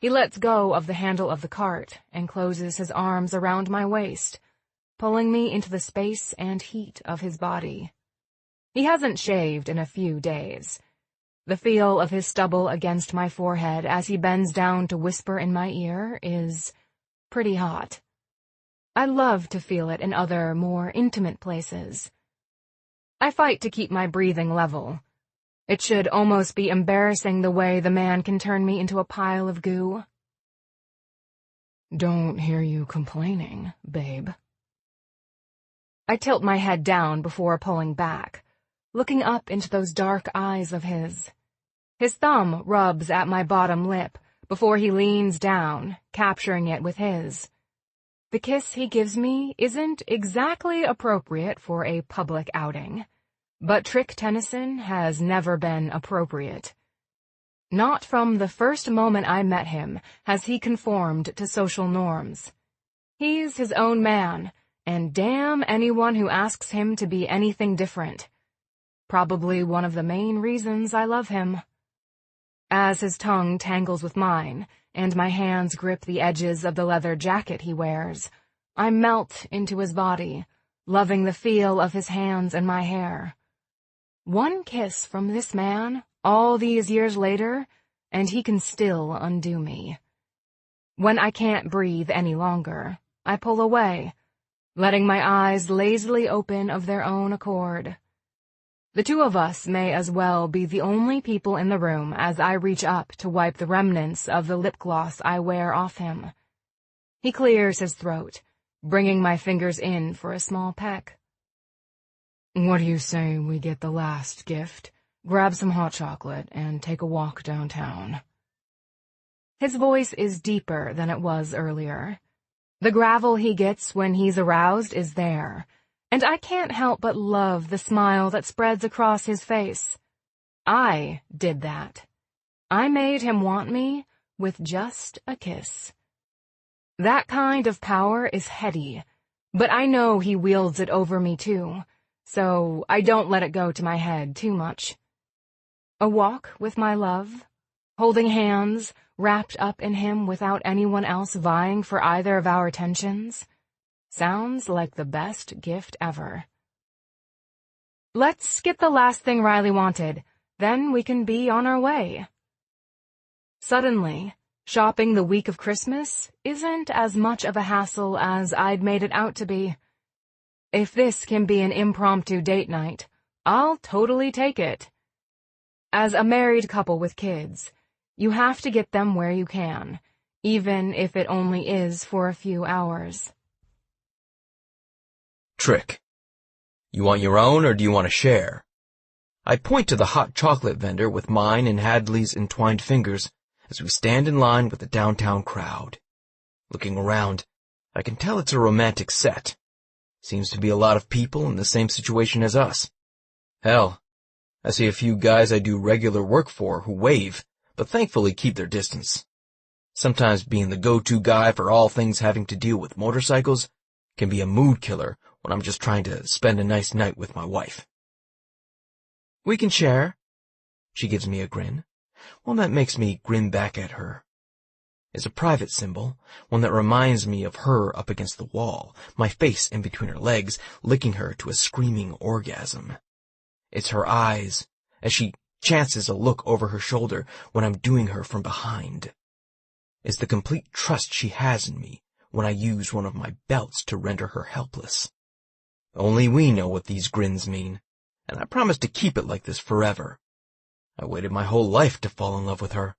He lets go of the handle of the cart and closes his arms around my waist, pulling me into the space and heat of his body. He hasn't shaved in a few days. The feel of his stubble against my forehead as he bends down to whisper in my ear is pretty hot. I love to feel it in other, more intimate places. I fight to keep my breathing level. It should almost be embarrassing the way the man can turn me into a pile of goo. Don't hear you complaining, babe. I tilt my head down before pulling back, looking up into those dark eyes of his. His thumb rubs at my bottom lip before he leans down, capturing it with his. The kiss he gives me isn't exactly appropriate for a public outing, but Trick Tennyson has never been appropriate. Not from the first moment I met him has he conformed to social norms. He's his own man, and damn anyone who asks him to be anything different. Probably one of the main reasons I love him. As his tongue tangles with mine, and my hands grip the edges of the leather jacket he wears, I melt into his body, loving the feel of his hands and my hair. One kiss from this man, all these years later, and he can still undo me. When I can't breathe any longer, I pull away, letting my eyes lazily open of their own accord. The two of us may as well be the only people in the room as I reach up to wipe the remnants of the lip gloss I wear off him. He clears his throat, bringing my fingers in for a small peck. What do you say we get the last gift, grab some hot chocolate, and take a walk downtown? His voice is deeper than it was earlier. The gravel he gets when he's aroused is there, and I can't help but love the smile that spreads across his face. I did that. I made him want me with just a kiss. That kind of power is heady, but I know he wields it over me too, so I don't let it go to my head too much. A walk with my love, holding hands, wrapped up in him without anyone else vying for either of our attentions. Sounds like the best gift ever. Let's get the last thing Riley wanted, then we can be on our way. Suddenly, shopping the week of Christmas isn't as much of a hassle as I'd made it out to be. If this can be an impromptu date night, I'll totally take it. As a married couple with kids, you have to get them where you can, even if it only is for a few hours. Trick. You want your own, or do you want to share? I point to the hot chocolate vendor with mine and Hadley's entwined fingers as we stand in line with the downtown crowd. Looking around, I can tell it's a romantic set. Seems to be a lot of people in the same situation as us. Hell, I see a few guys I do regular work for who wave, but thankfully keep their distance. Sometimes being the go-to guy for all things having to do with motorcycles can be a mood killer when I'm just trying to spend a nice night with my wife. We can share. She gives me a grin, one that makes me grin back at her. It's a private symbol, one that reminds me of her up against the wall, my face in between her legs, licking her to a screaming orgasm. It's her eyes, as she chances a look over her shoulder when I'm doing her from behind. It's the complete trust she has in me when I use one of my belts to render her helpless. Only we know what these grins mean, and I promise to keep it like this forever. I waited my whole life to fall in love with her.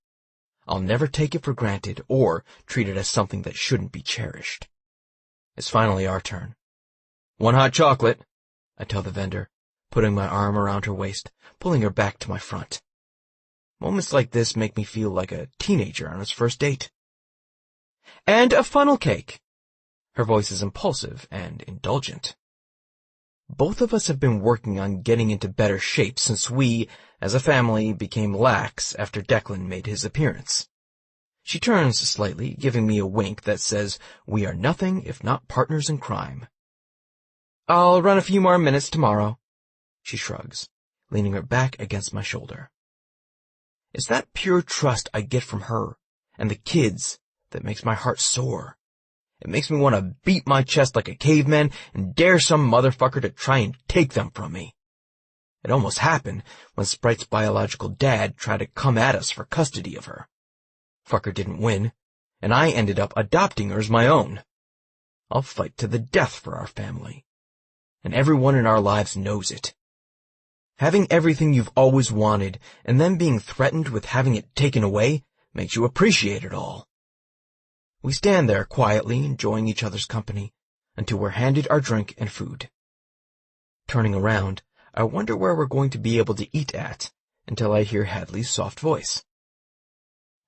I'll never take it for granted or treat it as something that shouldn't be cherished. It's finally our turn. One hot chocolate, I tell the vendor, putting my arm around her waist, pulling her back to my front. Moments like this make me feel like a teenager on his first date. And a funnel cake. Her voice is impulsive and indulgent. Both of us have been working on getting into better shape since we, as a family, became lax after Declan made his appearance. She turns slightly, giving me a wink that says we are nothing if not partners in crime. I'll run a few more minutes tomorrow, she shrugs, leaning her back against my shoulder. It's that pure trust I get from her and the kids that makes my heart soar. It makes me want to beat my chest like a caveman and dare some motherfucker to try and take them from me. It almost happened when Sprite's biological dad tried to come at us for custody of her. Fucker didn't win, and I ended up adopting her as my own. I'll fight to the death for our family. And everyone in our lives knows it. Having everything you've always wanted and then being threatened with having it taken away makes you appreciate it all. We stand there quietly enjoying each other's company until we're handed our drink and food. Turning around, I wonder where we're going to be able to eat at until I hear Hadley's soft voice.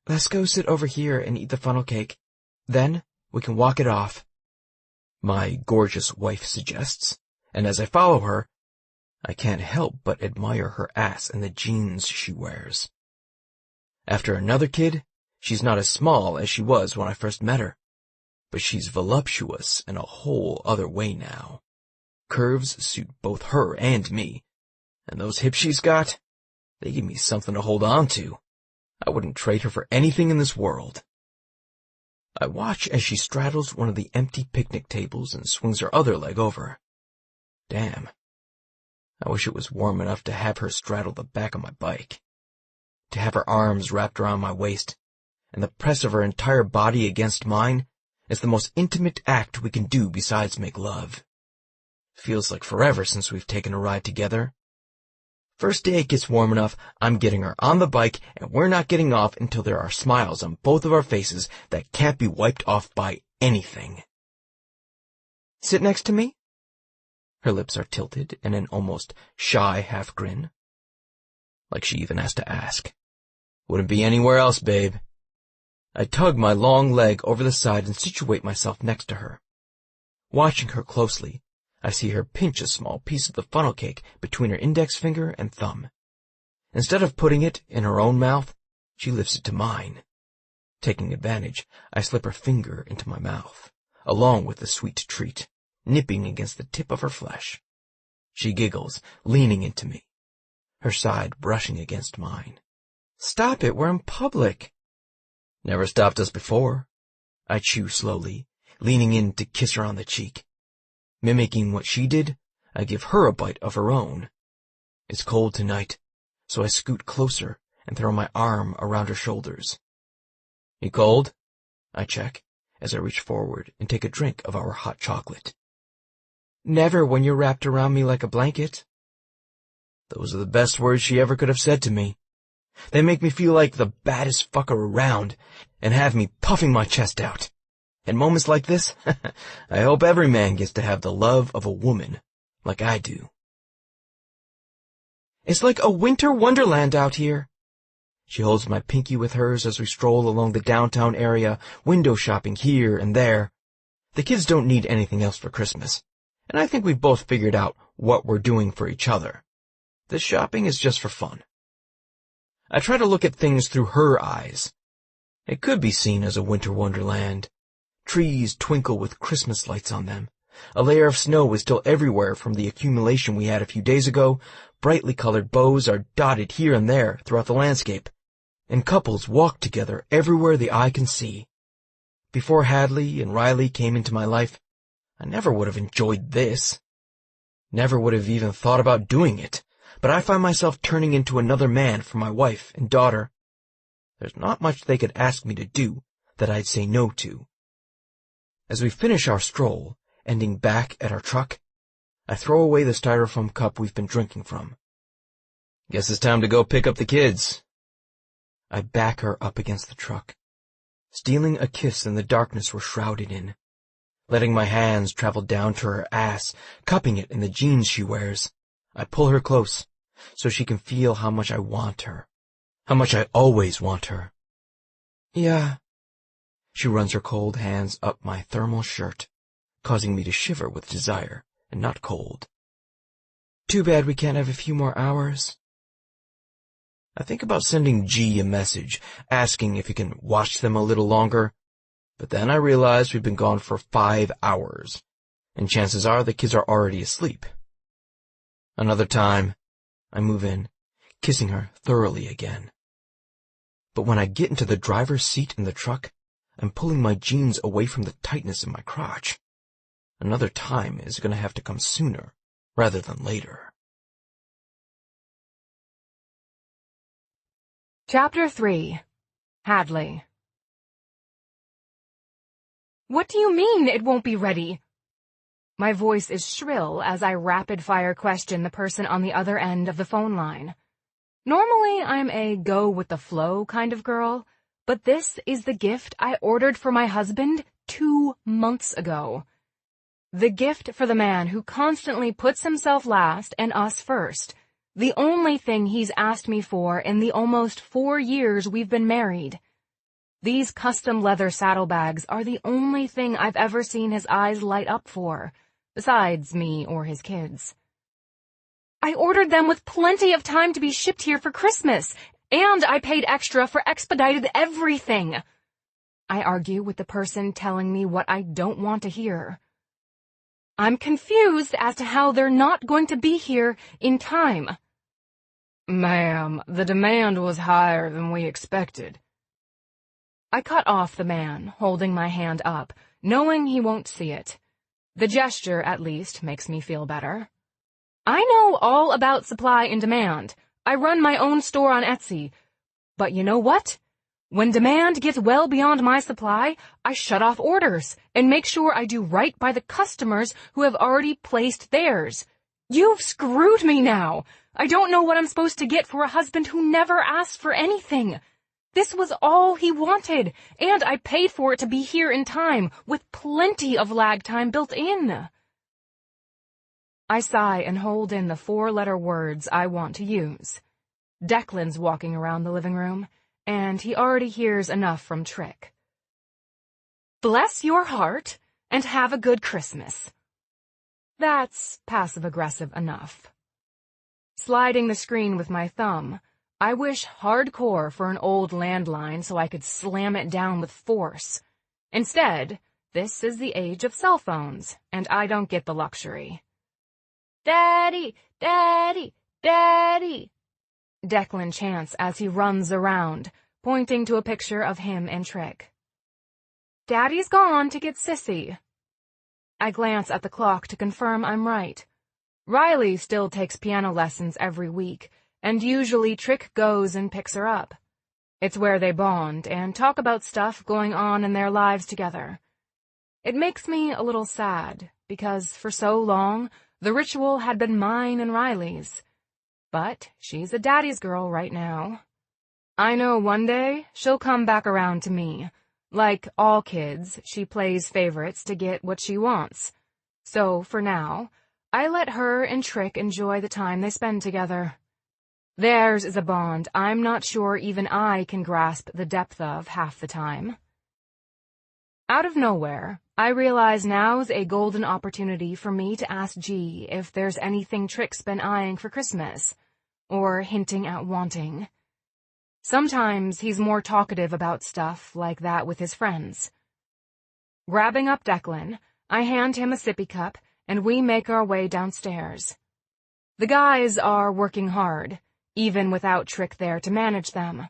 "Let's go sit over here and eat the funnel cake. Then we can walk it off," my gorgeous wife suggests, and as I follow her, I can't help but admire her ass and the jeans she wears. After another kid, she's not as small as she was when I first met her, but she's voluptuous in a whole other way now. Curves suit both her and me, and those hips she's got, they give me something to hold on to. I wouldn't trade her for anything in this world. I watch as she straddles one of the empty picnic tables and swings her other leg over. Damn. I wish it was warm enough to have her straddle the back of my bike. To have her arms wrapped around my waist, and the press of her entire body against mine is the most intimate act we can do besides make love. Feels like forever since we've taken a ride together. First day it gets warm enough, I'm getting her on the bike, and we're not getting off until there are smiles on both of our faces that can't be wiped off by anything. "Sit next to me?" Her lips are tilted in an almost shy half-grin. Like she even has to ask. "Wouldn't be anywhere else, babe." I tug my long leg over the side and situate myself next to her. Watching her closely, I see her pinch a small piece of the funnel cake between her index finger and thumb. Instead of putting it in her own mouth, she lifts it to mine. Taking advantage, I slip her finger into my mouth, along with the sweet treat, nipping against the tip of her flesh. She giggles, leaning into me, her side brushing against mine. "Stop it, we're in public." "Never stopped us before." I chew slowly, leaning in to kiss her on the cheek. Mimicking what she did, I give her a bite of her own. It's cold tonight, so I scoot closer and throw my arm around her shoulders. "You cold?" I check, as I reach forward and take a drink of our hot chocolate. "Never when you're wrapped around me like a blanket." Those are the best words she ever could have said to me. They make me feel like the baddest fucker around and have me puffing my chest out. At moments like this, I hope every man gets to have the love of a woman like I do. "It's like a winter wonderland out here." She holds my pinky with hers as we stroll along the downtown area, window shopping here and there. The kids don't need anything else for Christmas, and I think we've both figured out what we're doing for each other. This shopping is just for fun. I try to look at things through her eyes. It could be seen as a winter wonderland. Trees twinkle with Christmas lights on them. A layer of snow is still everywhere from the accumulation we had a few days ago. Brightly colored bows are dotted here and there throughout the landscape, and couples walk together everywhere the eye can see. Before Hadley and Riley came into my life, I never would have enjoyed this. Never would have even thought about doing it, but I find myself turning into another man for my wife and daughter. There's not much they could ask me to do that I'd say no to. As we finish our stroll, ending back at our truck, I throw away the styrofoam cup we've been drinking from. "Guess it's time to go pick up the kids." I back her up against the truck, stealing a kiss in the darkness we're shrouded in, letting my hands travel down to her ass, cupping it in the jeans she wears. I pull her close, so she can feel how much I want her, how much I always want her. "Yeah." She runs her cold hands up my thermal shirt, causing me to shiver with desire and not cold. "Too bad we can't have a few more hours." I think about sending G a message, asking if he can watch them a little longer, but then I realize we've been gone for 5 hours, and chances are the kids are already asleep. Another time, I move in, kissing her thoroughly again. But when I get into the driver's seat in the truck, I'm pulling my jeans away from the tightness in my crotch. Another time is going to have to come sooner rather than later. Chapter 3. Hadley. What do you mean it won't be ready? My voice is shrill as I rapid-fire question the person on the other end of the phone line. Normally, I'm a go-with-the-flow kind of girl, but this is the gift I ordered for my husband 2 months ago. The gift for the man who constantly puts himself last and us first. The only thing he's asked me for in the almost 4 years we've been married. These custom leather saddlebags are the only thing I've ever seen his eyes light up for, besides me or his kids. I ordered them with plenty of time to be shipped here for Christmas, and I paid extra for expedited everything. I argue with the person telling me what I don't want to hear. I'm confused as to how they're not going to be here in time. Ma'am, the demand was higher than we expected. I cut off the man, holding my hand up, knowing he won't see it. The gesture, at least, makes me feel better. I know all about supply and demand. I run my own store on Etsy. But you know what? When demand gets well beyond my supply, I shut off orders and make sure I do right by the customers who have already placed theirs. You've screwed me now. I don't know what I'm supposed to get for a husband who never asked for anything. This was all he wanted, and I paid for it to be here in time, with plenty of lag time built in. I sigh and hold in the 4-letter words I want to use. Declan's walking around the living room, and he already hears enough from Trick. Bless your heart, and have a good Christmas. That's passive-aggressive enough. Sliding the screen with my thumb, I wish hardcore for an old landline so I could slam it down with force. Instead, this is the age of cell phones, and I don't get the luxury. Daddy, Daddy, Daddy, Declan chants as he runs around, pointing to a picture of him and Trick. Daddy's gone to get Sissy. I glance at the clock to confirm I'm right. Riley still takes piano lessons every week, and usually Trick goes and picks her up. It's where they bond and talk about stuff going on in their lives together. It makes me a little sad, because for so long, the ritual had been mine and Riley's. But she's a daddy's girl right now. I know one day she'll come back around to me. Like all kids, she plays favorites to get what she wants. So, for now, I let her and Trick enjoy the time they spend together. Theirs is a bond I'm not sure even I can grasp the depth of half the time. Out of nowhere, I realize now's a golden opportunity for me to ask G if there's anything Trick's been eyeing for Christmas, or hinting at wanting. Sometimes he's more talkative about stuff like that with his friends. Grabbing up Declan, I hand him a sippy cup, and we make our way downstairs. The guys are working hard, even without Trick there to manage them.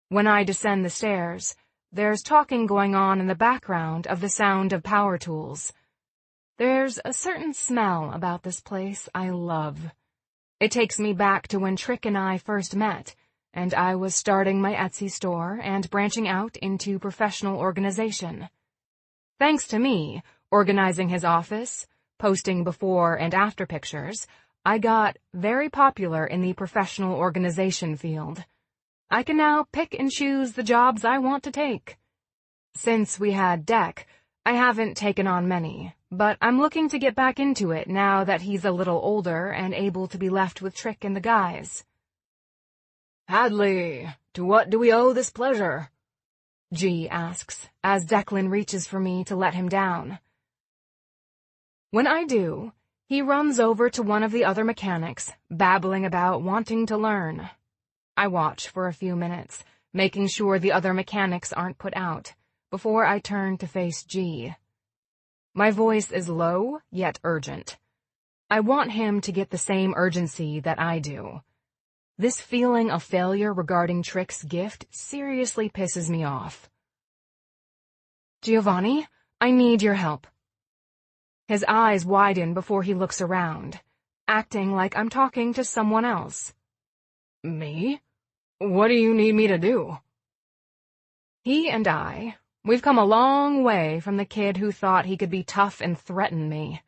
When I descend the stairs, there's talking going on in the background of the sound of power tools. There's a certain smell about this place I love. It takes me back to when Trick and I first met, and I was starting my Etsy store and branching out into professional organization. Thanks to me, organizing his office, posting before and after pictures, I got very popular in the professional organization field. I can now pick and choose the jobs I want to take. Since we had Deck, I haven't taken on many, but I'm looking to get back into it now that he's a little older and able to be left with Trick and the guys. Hadley, to what do we owe this pleasure? G asks, as Declan reaches for me to let him down. When I do, he runs over to one of the other mechanics, babbling about wanting to learn. I watch for a few minutes, making sure the other mechanics aren't put out, before I turn to face G. My voice is low, yet urgent. I want him to get the same urgency that I do. This feeling of failure regarding Trick's gift seriously pisses me off. Giovanni, I need your help. His eyes widen before he looks around, acting like I'm talking to someone else. Me? What do you need me to do? He and I, We've come a long way from the kid who thought he could be tough and threaten me.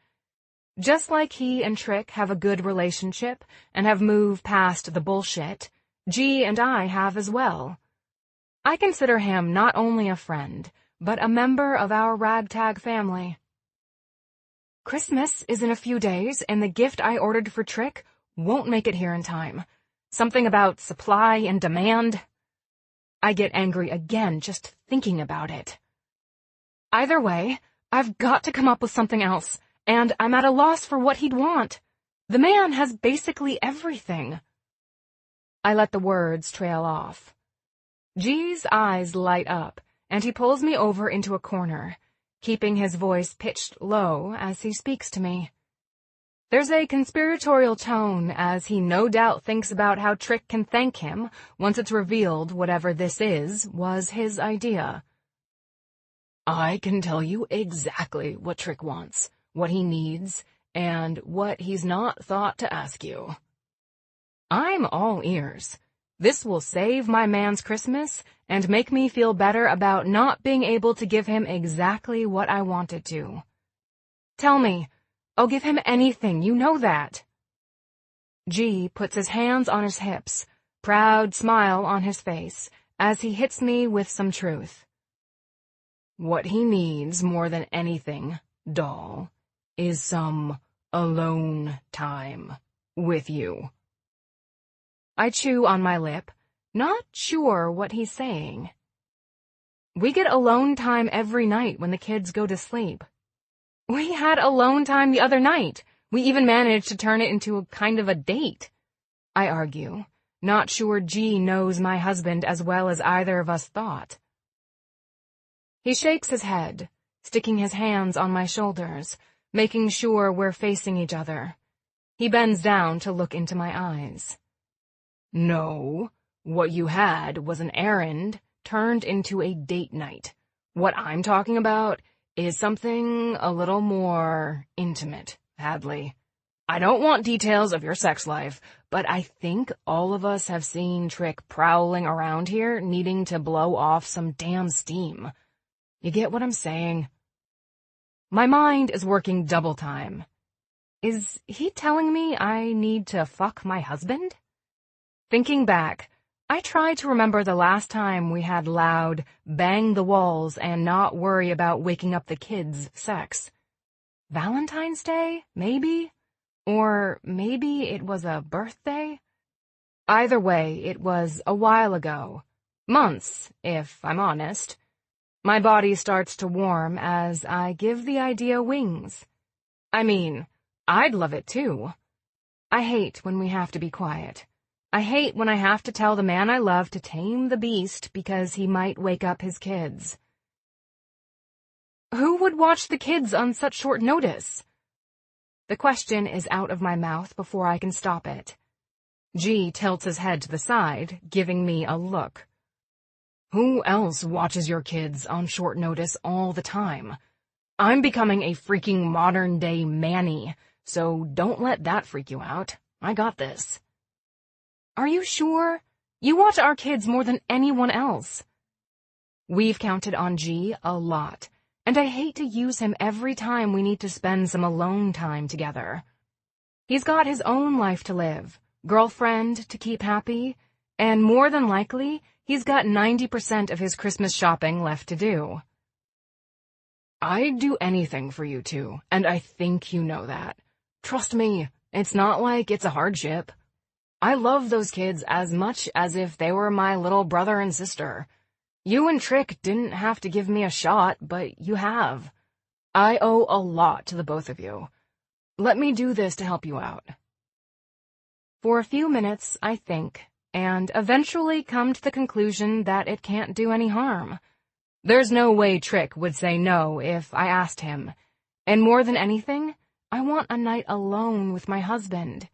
Just like he and Trick have a good relationship and have moved past the bullshit, G and I have as well. I consider him not only a friend, but a member of our ragtag family. Christmas is in a few days, and the gift I ordered for Trick won't make it here in time. Something about supply and demand. I get angry again just thinking about it. Either way, I've got to come up with something else, and I'm at a loss for what he'd want. The man has basically everything. I let the words trail off. G's eyes light up, and he pulls me over into a corner, keeping his voice pitched low as he speaks to me. There's a conspiratorial tone as he no doubt thinks about how Trick can thank him once it's revealed whatever this is was his idea. I can tell you exactly what Trick wants, what he needs, and what he's not thought to ask you. I'm all ears. This will save my man's Christmas and make me feel better about not being able to give him exactly what I wanted to. Tell me, I'll give him anything, you know that. G puts his hands on his hips, proud smile on his face, as he hits me with some truth. What he needs more than anything, doll, is some alone time with you. I chew on my lip, not sure what he's saying. We get alone time every night when the kids go to sleep. We had alone time the other night. We even managed to turn it into a kind of a date. I argue, not sure G knows my husband as well as either of us thought. He shakes his head, sticking his hands on my shoulders, making sure we're facing each other. He bends down to look into my eyes. No, what you had was an errand turned into a date night. What I'm talking about is something a little more intimate, Hadley. I don't want details of your sex life, but I think all of us have seen Trick prowling around here needing to blow off some damn steam. You get what I'm saying? My mind is working double time. Is he telling me I need to fuck my husband? Thinking back, I try to remember the last time we had loud, bang the walls and not worry about waking up the kids' sex. Valentine's Day, maybe? Or maybe it was a birthday? Either way, it was a while ago. Months, if I'm honest. My body starts to warm as I give the idea wings. I mean, I'd love it too. I hate when we have to be quiet. I hate when I have to tell the man I love to tame the beast because he might wake up his kids. Who would watch the kids on such short notice? The question is out of my mouth before I can stop it. G tilts his head to the side, giving me a look. Who else watches your kids on short notice all the time? I'm becoming a freaking modern-day Manny, so don't let that freak you out. I got this. Are you sure? You watch our kids more than anyone else. We've counted on G a lot, and I hate to use him every time we need to spend some alone time together. He's got his own life to live, girlfriend to keep happy, and more than likely, he's got 90% of his Christmas shopping left to do. I'd do anything for you two, and I think you know that. Trust me, it's not like it's a hardship. I love those kids as much as if they were my little brother and sister. You and Trick didn't have to give me a shot, but you have. I owe a lot to the both of you. Let me do this to help you out. For a few minutes, I think, and eventually come to the conclusion that it can't do any harm. There's no way Trick would say no if I asked him. And more than anything, I want a night alone with my husband.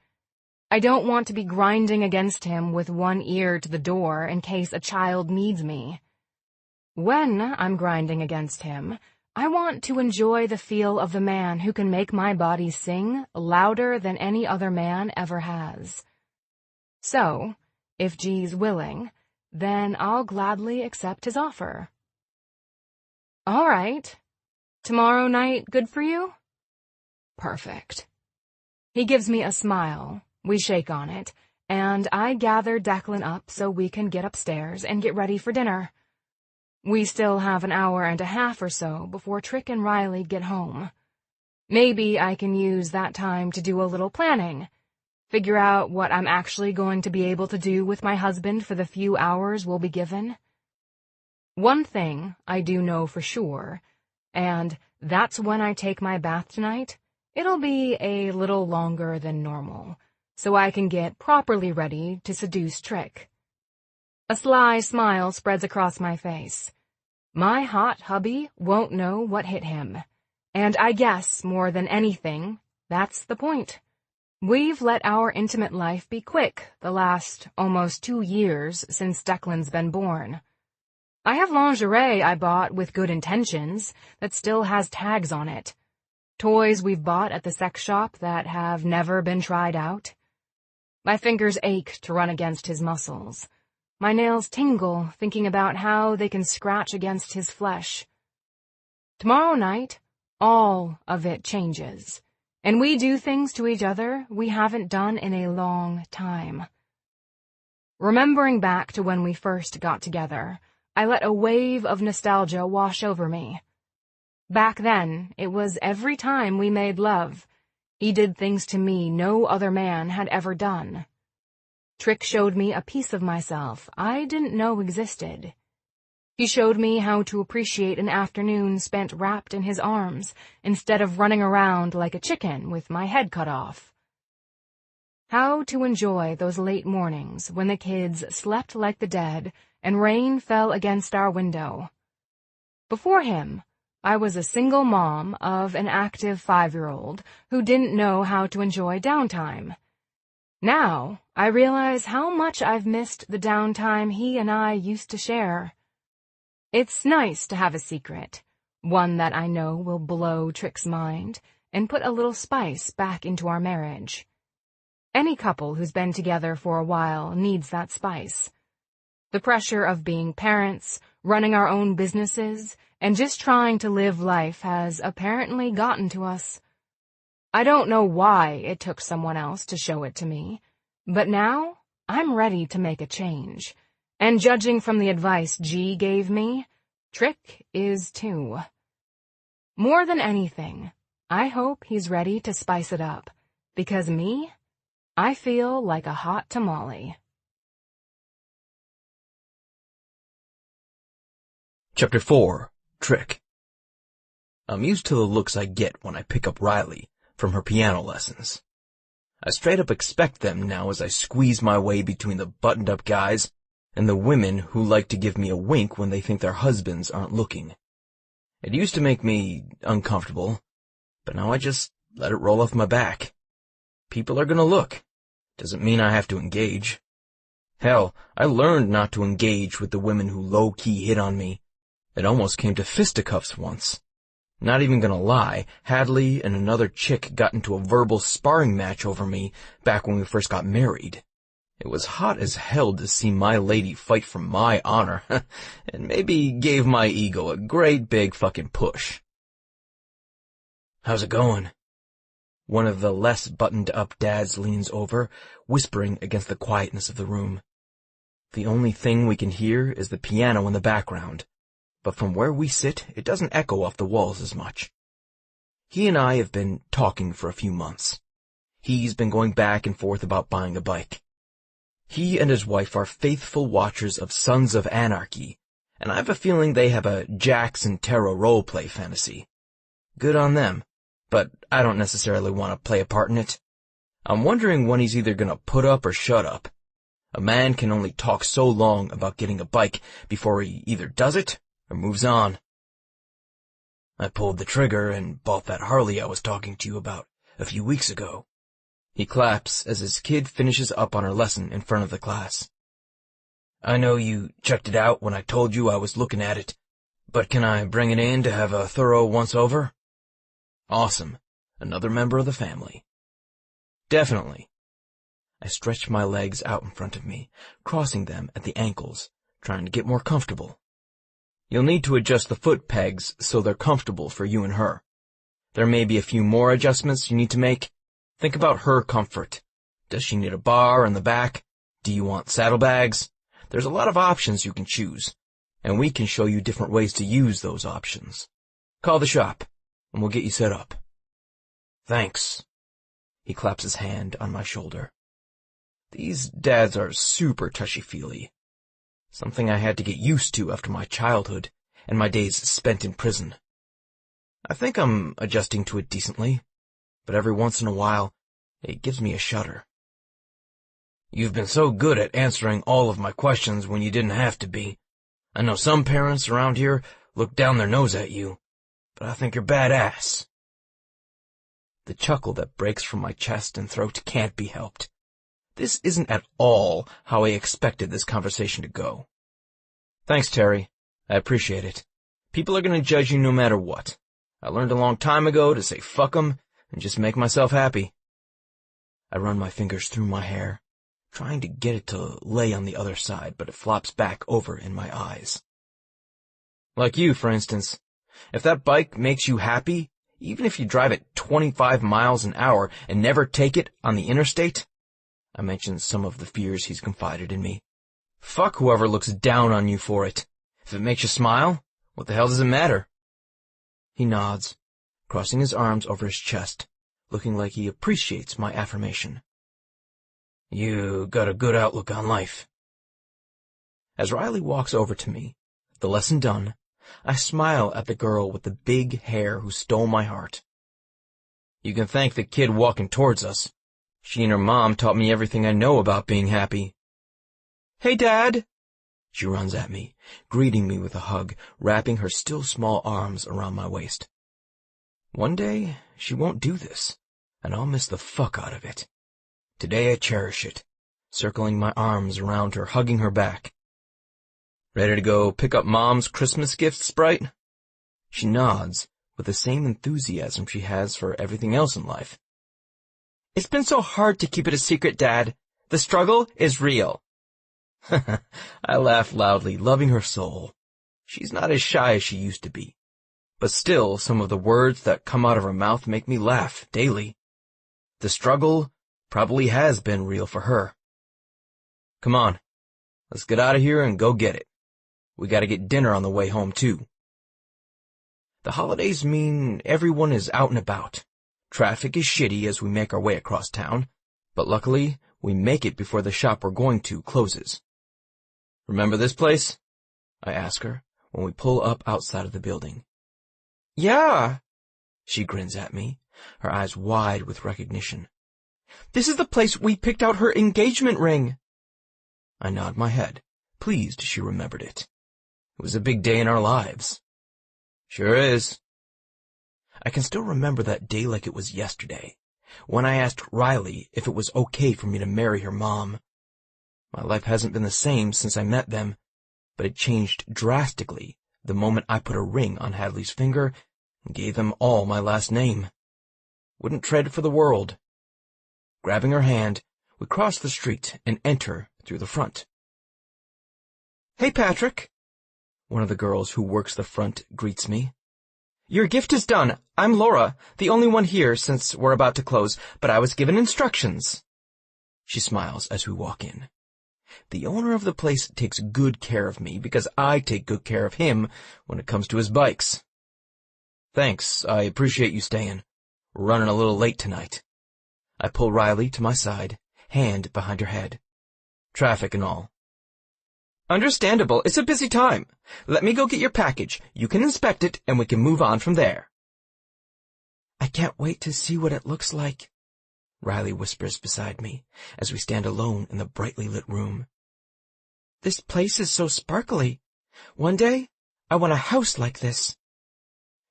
I don't want to be grinding against him with one ear to the door in case a child needs me. When I'm grinding against him, I want to enjoy the feel of the man who can make my body sing louder than any other man ever has. So, if G's willing, then I'll gladly accept his offer. All right. Tomorrow night good for you? Perfect. He gives me a smile. We shake on it, and I gather Declan up so we can get upstairs and get ready for dinner. We still have an hour and a half or so before Trick and Riley get home. Maybe I can use that time to do a little planning, figure out what I'm actually going to be able to do with my husband for the few hours we'll be given. One thing I do know for sure, and that's when I take my bath tonight, it'll be a little longer than normal, so I can get properly ready to seduce Trick. A sly smile spreads across my face. My hot hubby won't know what hit him. And I guess, more than anything, that's the point. We've let our intimate life be quick the last almost 2 years since Declan's been born. I have lingerie I bought with good intentions that still has tags on it. Toys we've bought at the sex shop that have never been tried out. My fingers ache to run against his muscles. My nails tingle thinking about how they can scratch against his flesh. Tomorrow night, all of it changes, and we do things to each other we haven't done in a long time. Remembering back to when we first got together, I let a wave of nostalgia wash over me. Back then, it was every time we made love, he did things to me no other man had ever done. Trick showed me a piece of myself I didn't know existed. He showed me how to appreciate an afternoon spent wrapped in his arms, instead of running around like a chicken with my head cut off. How to enjoy those late mornings when the kids slept like the dead and rain fell against our window. Before him, I was a single mom of an active 5-year-old who didn't know how to enjoy downtime. Now, I realize how much I've missed the downtime he and I used to share. It's nice to have a secret, one that I know will blow Trick's mind and put a little spice back into our marriage. Any couple who's been together for a while needs that spice. The pressure of being parents, running our own businesses, and just trying to live life has apparently gotten to us. I don't know why it took someone else to show it to me, but now I'm ready to make a change, and judging from the advice G gave me, Trick is too. More than anything, I hope he's ready to spice it up, because me, I feel like a hot tamale. Chapter 4. Trick. I'm used to the looks I get when I pick up Riley from her piano lessons. I straight up expect them now as I squeeze my way between the buttoned-up guys and the women who like to give me a wink when they think their husbands aren't looking. It used to make me uncomfortable, but now I just let it roll off my back. People are gonna look. Doesn't mean I have to engage. Hell, I learned not to engage with the women who low-key hit on me. It almost came to fisticuffs once. Not even gonna lie, Hadley and another chick got into a verbal sparring match over me back when we first got married. It was hot as hell to see my lady fight for my honor, and maybe gave my ego a great big fucking push. How's it going? One of the less buttoned-up dads leans over, whispering against the quietness of the room. The only thing we can hear is the piano in the background, but from where we sit, it doesn't echo off the walls as much. He and I have been talking for a few months. He's been going back and forth about buying a bike. He and his wife are faithful watchers of Sons of Anarchy, and I have a feeling they have a Jax and Terra roleplay fantasy. Good on them, but I don't necessarily want to play a part in it. I'm wondering when he's either gonna put up or shut up. A man can only talk so long about getting a bike before he either does it or moves on. I pulled the trigger and bought that Harley I was talking to you about a few weeks ago. He claps as his kid finishes up on her lesson in front of the class. I know you checked it out when I told you I was looking at it, but can I bring it in to have a thorough once-over? Awesome. Another member of the family. Definitely. I stretched my legs out in front of me, crossing them at the ankles, trying to get more comfortable. You'll need to adjust the foot pegs so they're comfortable for you and her. There may be a few more adjustments you need to make. Think about her comfort. Does she need a bar in the back? Do you want saddlebags? There's a lot of options you can choose, and we can show you different ways to use those options. Call the shop, and we'll get you set up. Thanks. He claps his hand on my shoulder. These dads are super touchy-feely. Something I had to get used to after my childhood and my days spent in prison. I think I'm adjusting to it decently, but every once in a while, it gives me a shudder. You've been so good at answering all of my questions when you didn't have to be. I know some parents around here look down their nose at you, but I think you're badass. The chuckle that breaks from my chest and throat can't be helped. This isn't at all how I expected this conversation to go. Thanks, Terry. I appreciate it. People are going to judge you no matter what. I learned a long time ago to say fuck 'em and just make myself happy. I run my fingers through my hair, trying to get it to lay on the other side, but it flops back over in my eyes. Like you, for instance. If that bike makes you happy, even if you drive it 25 miles an hour and never take it on the interstate, I mentioned some of the fears he's confided in me. Fuck whoever looks down on you for it. If it makes you smile, what the hell does it matter? He nods, crossing his arms over his chest, looking like he appreciates my affirmation. You got a good outlook on life. As Riley walks over to me, the lesson done, I smile at the girl with the big hair who stole my heart. You can thank the kid walking towards us. She and her mom taught me everything I know about being happy. Hey, Dad! She runs at me, greeting me with a hug, wrapping her still small arms around my waist. One day, she won't do this, and I'll miss the fuck out of it. Today I cherish it, circling my arms around her, hugging her back. Ready to go pick up Mom's Christmas gift, Sprite? She nods, with the same enthusiasm she has for everything else in life. It's been so hard to keep it a secret, Dad. The struggle is real. I laugh loudly, loving her soul. She's not as shy as she used to be. But still, some of the words that come out of her mouth make me laugh daily. The struggle probably has been real for her. Come on, let's get out of here and go get it. We gotta get dinner on the way home, too. The holidays mean everyone is out and about. Traffic is shitty as we make our way across town, but luckily, we make it before the shop we're going to closes. Remember this place? I ask her when we pull up outside of the building. Yeah, she grins at me, her eyes wide with recognition. This is the place we picked out her engagement ring. I nod my head, pleased she remembered it. It was a big day in our lives. Sure is. I can still remember that day like it was yesterday, when I asked Riley if it was okay for me to marry her mom. My life hasn't been the same since I met them, but it changed drastically the moment I put a ring on Hadley's finger and gave them all my last name. Wouldn't trade it for the world. Grabbing her hand, we cross the street and enter through the front. Hey, Patrick. One of the girls who works the front greets me. Your gift is done. I'm Laura, the only one here since we're about to close, but I was given instructions. She smiles as we walk in. The owner of the place takes good care of me because I take good care of him when it comes to his bikes. Thanks, I appreciate you staying. We're running a little late tonight. I pull Riley to my side, hand behind her head. Traffic and all. Understandable, it's a busy time. Let me go get your package. You can inspect it, and we can move on from there. I can't wait to see what it looks like, Riley whispers beside me, as we stand alone in the brightly lit room. This place is so sparkly. One day, I want a house like this.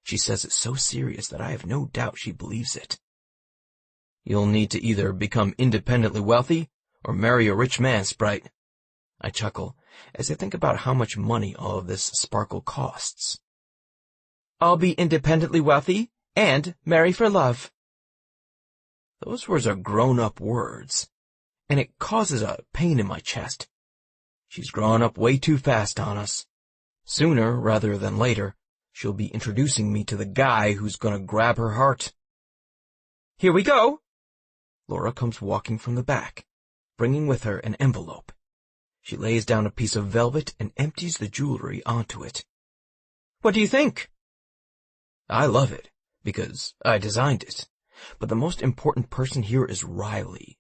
She says it so serious that I have no doubt she believes it. You'll need to either become independently wealthy or marry a rich man, Sprite. I chuckle as I think about how much money all of this sparkle costs. I'll be independently wealthy and marry for love. Those words are grown-up words, and it causes a pain in my chest. She's growing up way too fast on us. Sooner rather than later, she'll be introducing me to the guy who's gonna grab her heart. Here we go. Laura comes walking from the back, bringing with her an envelope. She lays down a piece of velvet and empties the jewelry onto it. What do you think? I love it, because I designed it. But the most important person here is Riley.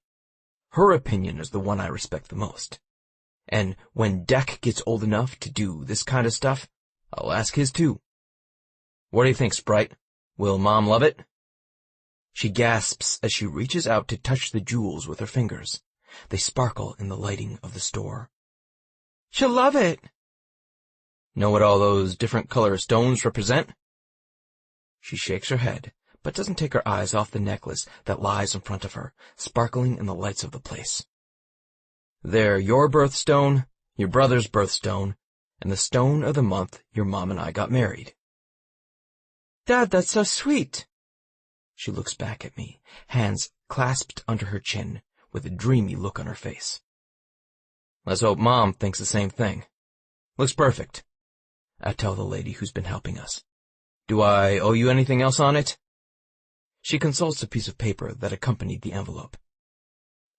Her opinion is the one I respect the most. And when Deck gets old enough to do this kind of stuff, I'll ask his too. What do you think, Sprite? Will Mom love it? She gasps as she reaches out to touch the jewels with her fingers. They sparkle in the lighting of the store. She'll love it. Know what all those different color stones represent? She shakes her head, but doesn't take her eyes off the necklace that lies in front of her, sparkling in the lights of the place. They're your birthstone, your brother's birthstone, and the stone of the month your mom and I got married. Dad, that's so sweet. She looks back at me, hands clasped under her chin, with a dreamy look on her face. Let's hope Mom thinks the same thing. Looks perfect, I tell the lady who's been helping us. Do I owe you anything else on it? She consults a piece of paper that accompanied the envelope.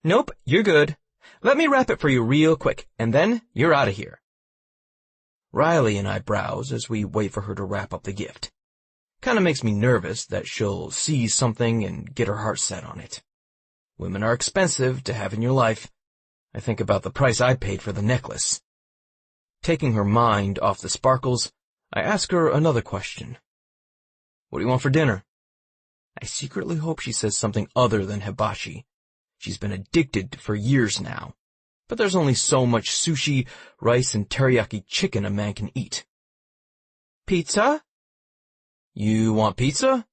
Nope, you're good. Let me wrap it for you real quick, and then you're out of here. Riley and I browse as we wait for her to wrap up the gift. Kinda makes me nervous that she'll see something and get her heart set on it. Women are expensive to have in your life. I think about the price I paid for the necklace. Taking her mind off the sparkles, I ask her another question. What do you want for dinner? I secretly hope she says something other than hibachi. She's been addicted for years now. But there's only so much sushi, rice, and teriyaki chicken a man can eat. Pizza? You want pizza?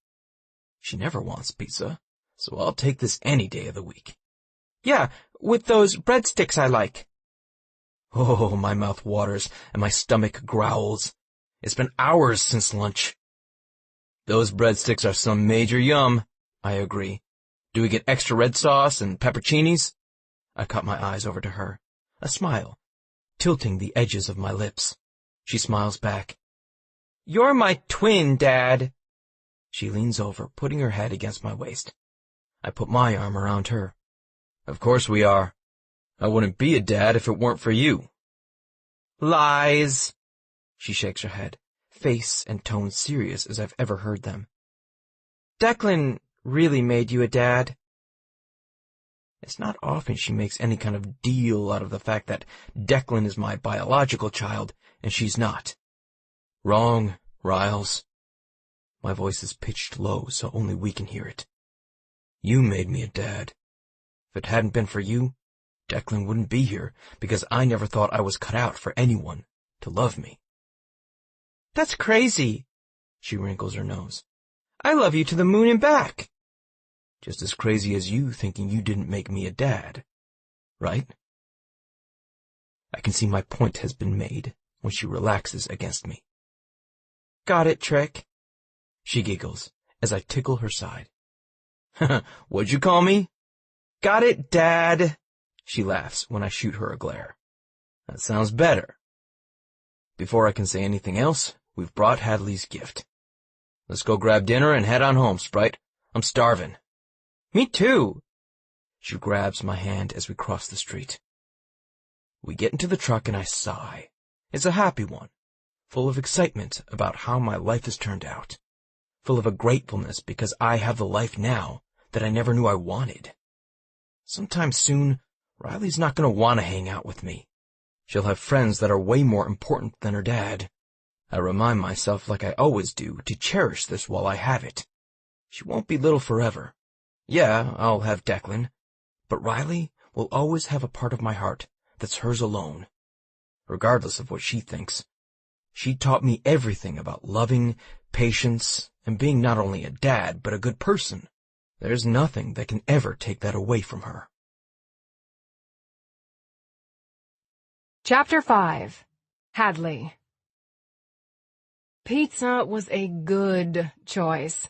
She never wants pizza, so I'll take this any day of the week. Yeah, with those breadsticks I like. Oh, my mouth waters and my stomach growls. It's been hours since lunch. Those breadsticks are some major yum, I agree. Do we get extra red sauce and pepperoncinis? I cut my eyes over to her, a smile, tilting the edges of my lips. She smiles back. You're my twin, Dad. She leans over, putting her head against my waist. I put my arm around her. Of course we are. I wouldn't be a dad if it weren't for you. Lies. She shakes her head, face and tone serious as I've ever heard them. Declan really made you a dad. It's not often she makes any kind of deal out of the fact that Declan is my biological child, and she's not. Wrong, Riles. My voice is pitched low so only we can hear it. You made me a dad. If it hadn't been for you, Declan wouldn't be here, because I never thought I was cut out for anyone to love me. That's crazy. She wrinkles her nose. I love you to the moon and back. Just as crazy as you thinking you didn't make me a dad, right? I can see my point has been made when she relaxes against me. Got it, Trick. She giggles as I tickle her side. What'd you call me? Got it, Dad. She laughs when I shoot her a glare. That sounds better. Before I can say anything else, we've brought Hadley's gift. Let's go grab dinner and head on home, Sprite. I'm starving. Me too. She grabs my hand as we cross the street. We get into the truck and I sigh. It's a happy one, full of excitement about how my life has turned out, full of a gratefulness because I have the life now that I never knew I wanted. Sometime soon, Riley's not going to want to hang out with me. She'll have friends that are way more important than her dad. I remind myself, like I always do, to cherish this while I have it. She won't be little forever. Yeah, I'll have Declan, but Riley will always have a part of my heart that's hers alone. Regardless of what she thinks, she taught me everything about loving, patience, and being not only a dad, but a good person. There's nothing that can ever take that away from her. Chapter 5. Hadley. Pizza was a good choice.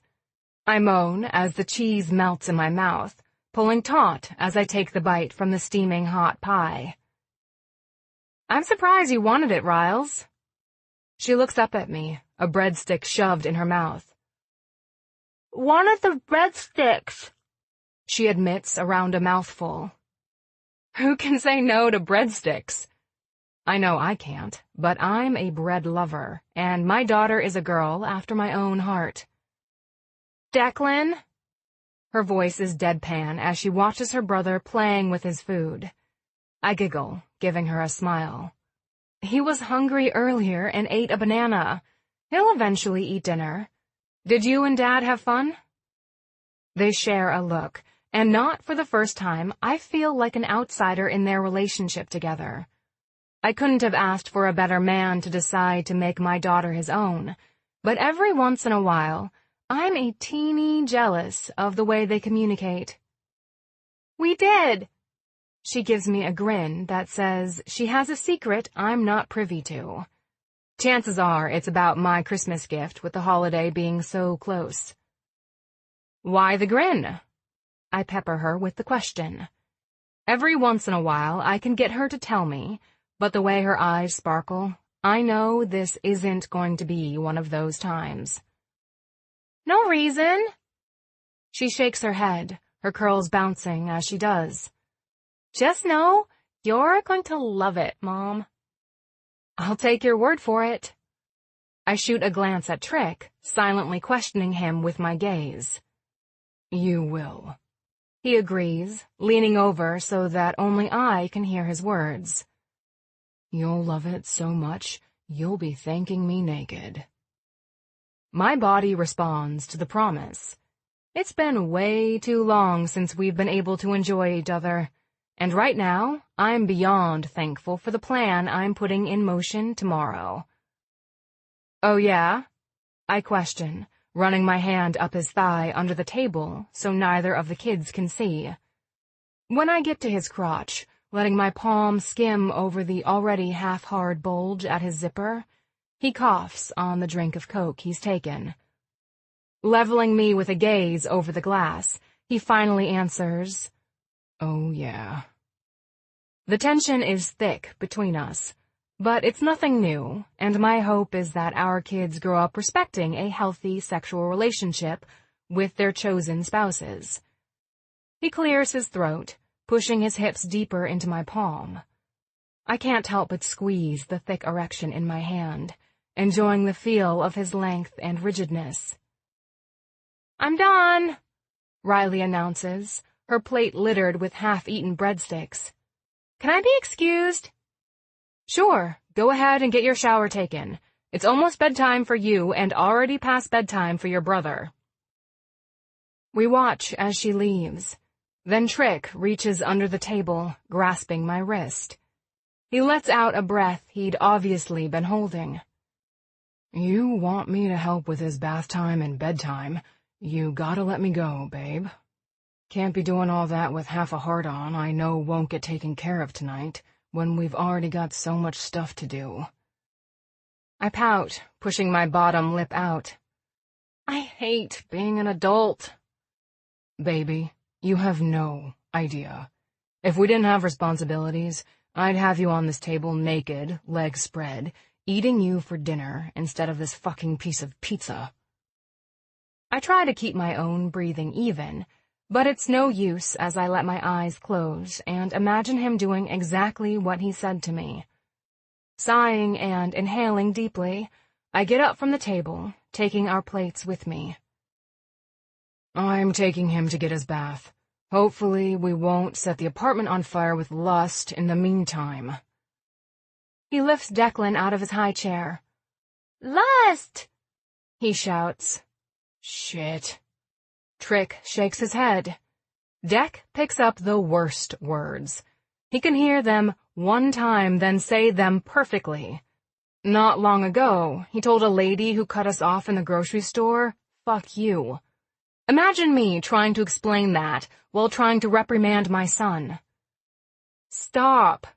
I moan as the cheese melts in my mouth, pulling taut as I take the bite from the steaming hot pie. I'm surprised you wanted it, Riles. She looks up at me, a breadstick shoved in her mouth. One of the breadsticks, she admits around a mouthful. Who can say no to breadsticks? I know I can't, but I'm a bread lover, and my daughter is a girl after my own heart. Declan? Her voice is deadpan as she watches her brother playing with his food. I giggle, giving her a smile. He was hungry earlier and ate a banana. He'll eventually eat dinner. Did you and Dad have fun? They share a look, and not for the first time, I feel like an outsider in their relationship together. I couldn't have asked for a better man to decide to make my daughter his own, but every once in a while, I'm a teeny jealous of the way they communicate. We did. She gives me a grin that says she has a secret I'm not privy to. Chances are it's about my Christmas gift with the holiday being so close. Why the grin? I pepper her with the question. Every once in a while I can get her to tell me, but the way her eyes sparkle, I know this isn't going to be one of those times. No reason. She shakes her head, her curls bouncing as she does. Just know you're going to love it, Mom. I'll take your word for it. I shoot a glance at Trick, silently questioning him with my gaze. You will. He agrees, leaning over so that only I can hear his words. You'll love it so much, you'll be thanking me naked. My body responds to the promise. It's been way too long since we've been able to enjoy each other, and right now, I'm beyond thankful for the plan I'm putting in motion tomorrow. Oh yeah? I question, running my hand up his thigh under the table so neither of the kids can see. When I get to his crotch, letting my palm skim over the already half-hard bulge at his zipper, he coughs on the drink of Coke he's taken. Leveling me with a gaze over the glass, he finally answers, Oh yeah. The tension is thick between us, but it's nothing new, and my hope is that our kids grow up respecting a healthy sexual relationship with their chosen spouses. He clears his throat, pushing his hips deeper into my palm. I can't help but squeeze the thick erection in my hand, enjoying the feel of his length and rigidness. I'm done, Riley announces, her plate littered with half-eaten breadsticks. Can I be excused? Sure, go ahead and get your shower taken. It's almost bedtime for you and already past bedtime for your brother. We watch as she leaves. Then Trick reaches under the table, grasping my wrist. He lets out a breath he'd obviously been holding. You want me to help with his bath time and bedtime, you gotta let me go, babe. Can't be doing all that with half a heart on I know won't get taken care of tonight, when we've already got so much stuff to do. I pout, pushing my bottom lip out. I hate being an adult. Baby, you have no idea. If we didn't have responsibilities, I'd have you on this table naked, legs spread, eating you for dinner instead of this fucking piece of pizza. I try to keep my own breathing even, but it's no use as I let my eyes close and imagine him doing exactly what he said to me. Sighing and inhaling deeply, I get up from the table, taking our plates with me. I'm taking him to get his bath. Hopefully we won't set the apartment on fire with lust in the meantime. He lifts Declan out of his high chair. Lust! He shouts. Shit. Trick shakes his head. Dec picks up the worst words. He can hear them one time, then say them perfectly. Not long ago, he told a lady who cut us off in the grocery store, fuck you. Imagine me trying to explain that while trying to reprimand my son. Stop.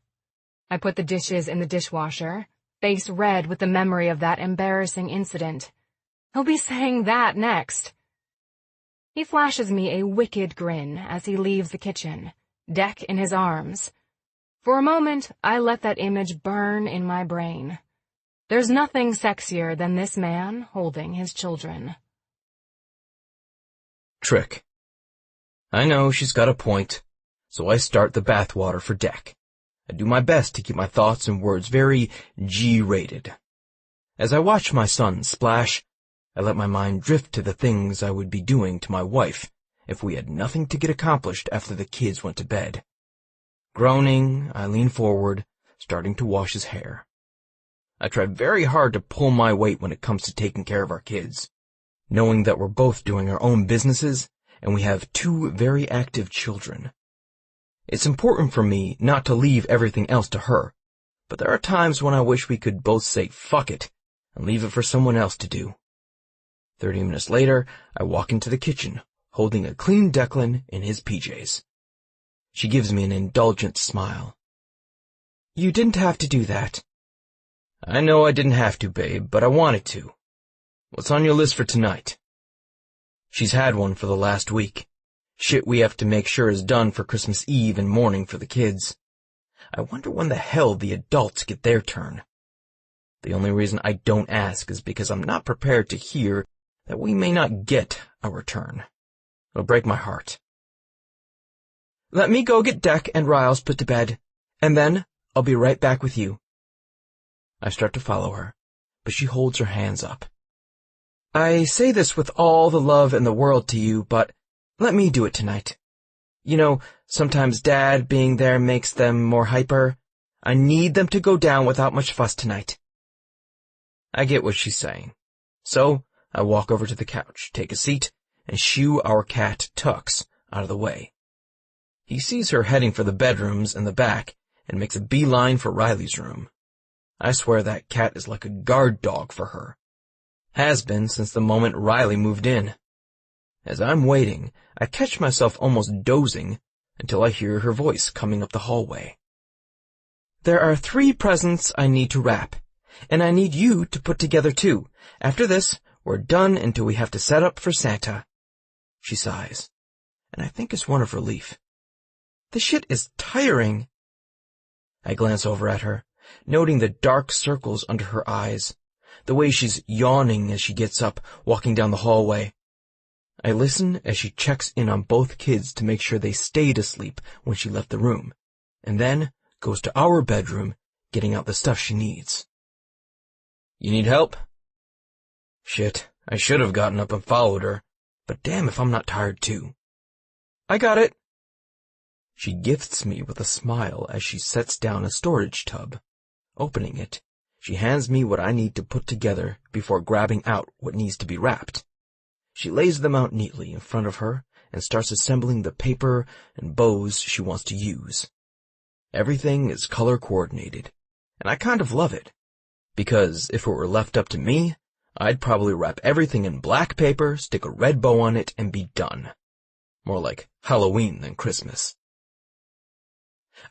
I put the dishes in the dishwasher, face red with the memory of that embarrassing incident. He'll be saying that next. He flashes me a wicked grin as he leaves the kitchen, Dec in his arms. For a moment, I let that image burn in my brain. There's nothing sexier than this man holding his children. Trick. I know she's got a point, so I start the bathwater for Deck. I do my best to keep my thoughts and words very G-rated. As I watch my son splash, I let my mind drift to the things I would be doing to my wife if we had nothing to get accomplished after the kids went to bed. Groaning, I lean forward, starting to wash his hair. I try very hard to pull my weight when it comes to taking care of our kids, knowing that we're both doing our own businesses and we have 2 very active children. It's important for me not to leave everything else to her, but there are times when I wish we could both say fuck it and leave it for someone else to do. 30 minutes later, I walk into the kitchen, holding a clean Declan in his PJs. She gives me an indulgent smile. You didn't have to do that. I know I didn't have to, babe, but I wanted to. What's on your list for tonight? She's had one for the last week. Shit we have to make sure is done for Christmas Eve and morning for the kids. I wonder when the hell the adults get their turn. The only reason I don't ask is because I'm not prepared to hear that we may not get our turn. It'll break my heart. Let me go get Deck and Riles put to bed, and then I'll be right back with you. I start to follow her, but she holds her hands up. I say this with all the love in the world to you, but let me do it tonight. You know, sometimes Dad being there makes them more hyper. I need them to go down without much fuss tonight. I get what she's saying. So, I walk over to the couch, take a seat, and shoo our cat, Tux, out of the way. He sees her heading for the bedrooms in the back and makes a beeline for Riley's room. I swear that cat is like a guard dog for her. Has been since the moment Riley moved in. As I'm waiting, I catch myself almost dozing until I hear her voice coming up the hallway. There are 3 presents I need to wrap, and I need you to put together 2. After this, we're done until we have to set up for Santa. She sighs, and I think it's one of relief. This shit is tiring. I glance over at her, noting the dark circles under her eyes, the way she's yawning as she gets up, walking down the hallway. I listen as she checks in on both kids to make sure they stayed asleep when she left the room, and then goes to our bedroom, getting out the stuff she needs. You need help? Shit, I should have gotten up and followed her, but damn if I'm not tired too. I got it. She gifts me with a smile as she sets down a storage tub. Opening it, she hands me what I need to put together before grabbing out what needs to be wrapped. She lays them out neatly in front of her and starts assembling the paper and bows she wants to use. Everything is color coordinated, and I kind of love it, because if it were left up to me, I'd probably wrap everything in black paper, stick a red bow on it, and be done. More like Halloween than Christmas.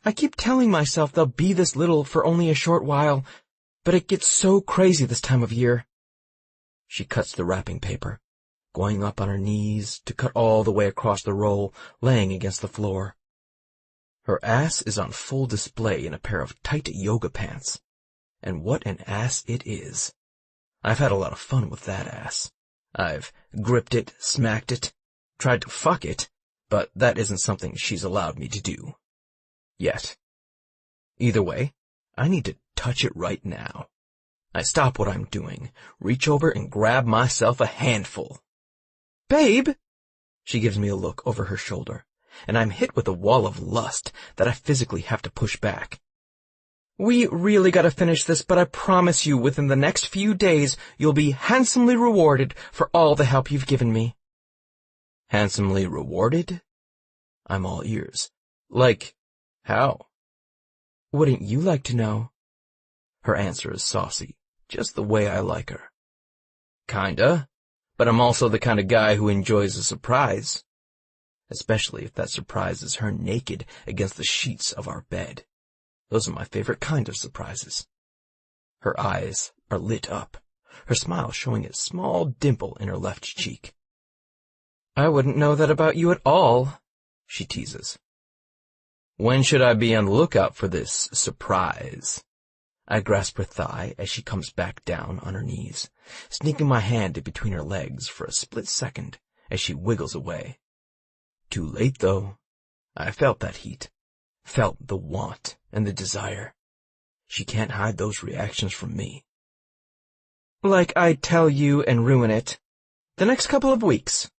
I keep telling myself they'll be this little for only a short while, but it gets so crazy this time of year. She cuts the wrapping paper, going up on her knees to cut all the way across the roll, laying against the floor. Her ass is on full display in a pair of tight yoga pants. And what an ass it is. I've had a lot of fun with that ass. I've gripped it, smacked it, tried to fuck it, but that isn't something she's allowed me to do. Yet. Either way, I need to touch it right now. I stop what I'm doing, reach over and grab myself a handful. Babe! She gives me a look over her shoulder, and I'm hit with a wall of lust that I physically have to push back. We really gotta finish this, but I promise you within the next few days you'll be handsomely rewarded for all the help you've given me. Handsomely rewarded? I'm all ears. Like, how? Wouldn't you like to know? Her answer is saucy, just the way I like her. Kinda, but I'm also the kind of guy who enjoys a surprise. Especially if that surprise is her naked against the sheets of our bed. Those are my favorite kind of surprises. Her eyes are lit up, her smile showing a small dimple in her left cheek. I wouldn't know that about you at all, she teases. When should I be on the lookout for this surprise? I grasp her thigh as she comes back down on her knees, sneaking my hand in between her legs for a split second as she wiggles away. Too late, though. I felt that heat, felt the want and the desire. She can't hide those reactions from me. Like I'd tell you and ruin it. The next couple of weeks.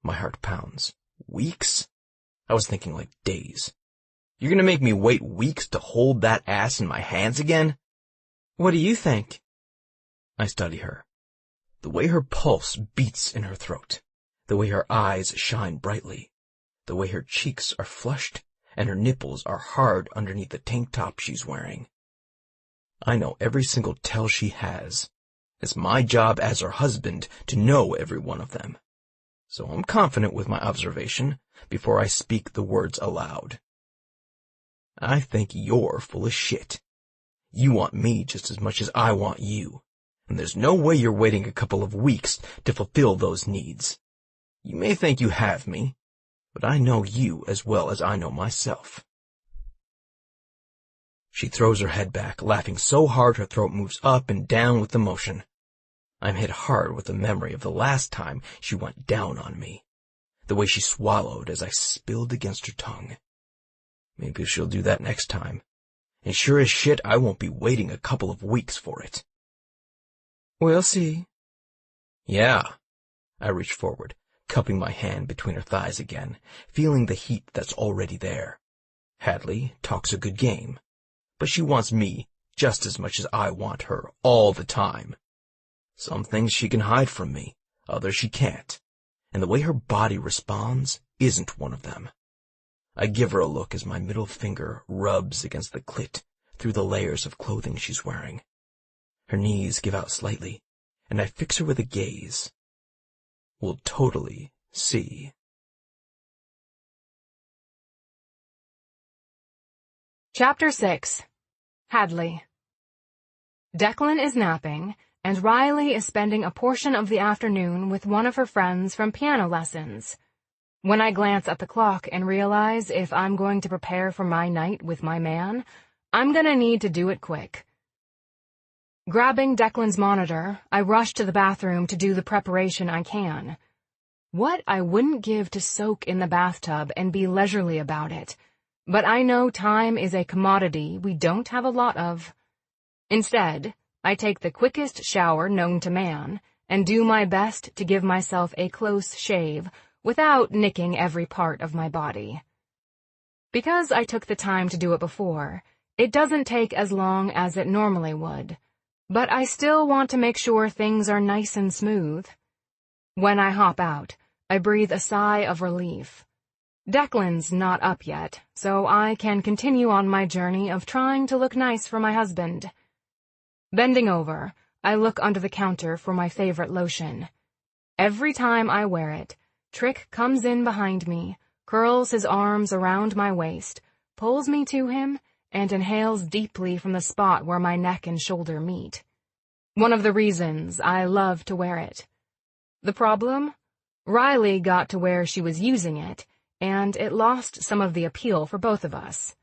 My heart pounds. Weeks? I was thinking like days. You're gonna make me wait weeks to hold that ass in my hands again? What do you think? I study her. The way her pulse beats in her throat. The way her eyes shine brightly. The way her cheeks are flushed and her nipples are hard underneath the tank top she's wearing. I know every single tell she has. It's my job as her husband to know every one of them. So I'm confident with my observation before I speak the words aloud. I think you're full of shit. You want me just as much as I want you, and there's no way you're waiting a couple of weeks to fulfill those needs. You may think you have me, but I know you as well as I know myself. She throws her head back, laughing so hard her throat moves up and down with the motion. I'm hit hard with the memory of the last time she went down on me, the way she swallowed as I spilled against her tongue. Maybe she'll do that next time, and sure as shit I won't be waiting a couple of weeks for it. We'll see. Yeah. I reach forward, cupping my hand between her thighs again, feeling the heat that's already there. Hadley talks a good game, but she wants me just as much as I want her all the time. Some things she can hide from me, others she can't, and the way her body responds isn't one of them. I give her a look as my middle finger rubs against the clit through the layers of clothing she's wearing. Her knees give out slightly, and I fix her with a gaze. We'll totally see. Chapter 6. Hadley. Declan is napping, and Riley is spending a portion of the afternoon with one of her friends from piano lessons. When I glance at the clock and realize if I'm going to prepare for my night with my man, I'm gonna need to do it quick. Grabbing Declan's monitor, I rush to the bathroom to do the preparation I can. What I wouldn't give to soak in the bathtub and be leisurely about it, but I know time is a commodity we don't have a lot of. Instead, I take the quickest shower known to man and do my best to give myself a close shave without nicking every part of my body. Because I took the time to do it before, it doesn't take as long as it normally would, but I still want to make sure things are nice and smooth. When I hop out, I breathe a sigh of relief. Declan's not up yet, so I can continue on my journey of trying to look nice for my husband. Bending over, I look under the counter for my favorite lotion. Every time I wear it, Trick comes in behind me, curls his arms around my waist, pulls me to him, and inhales deeply from the spot where my neck and shoulder meet. One of the reasons I love to wear it. The problem? Riley got to where she was using it, and it lost some of the appeal for both of us.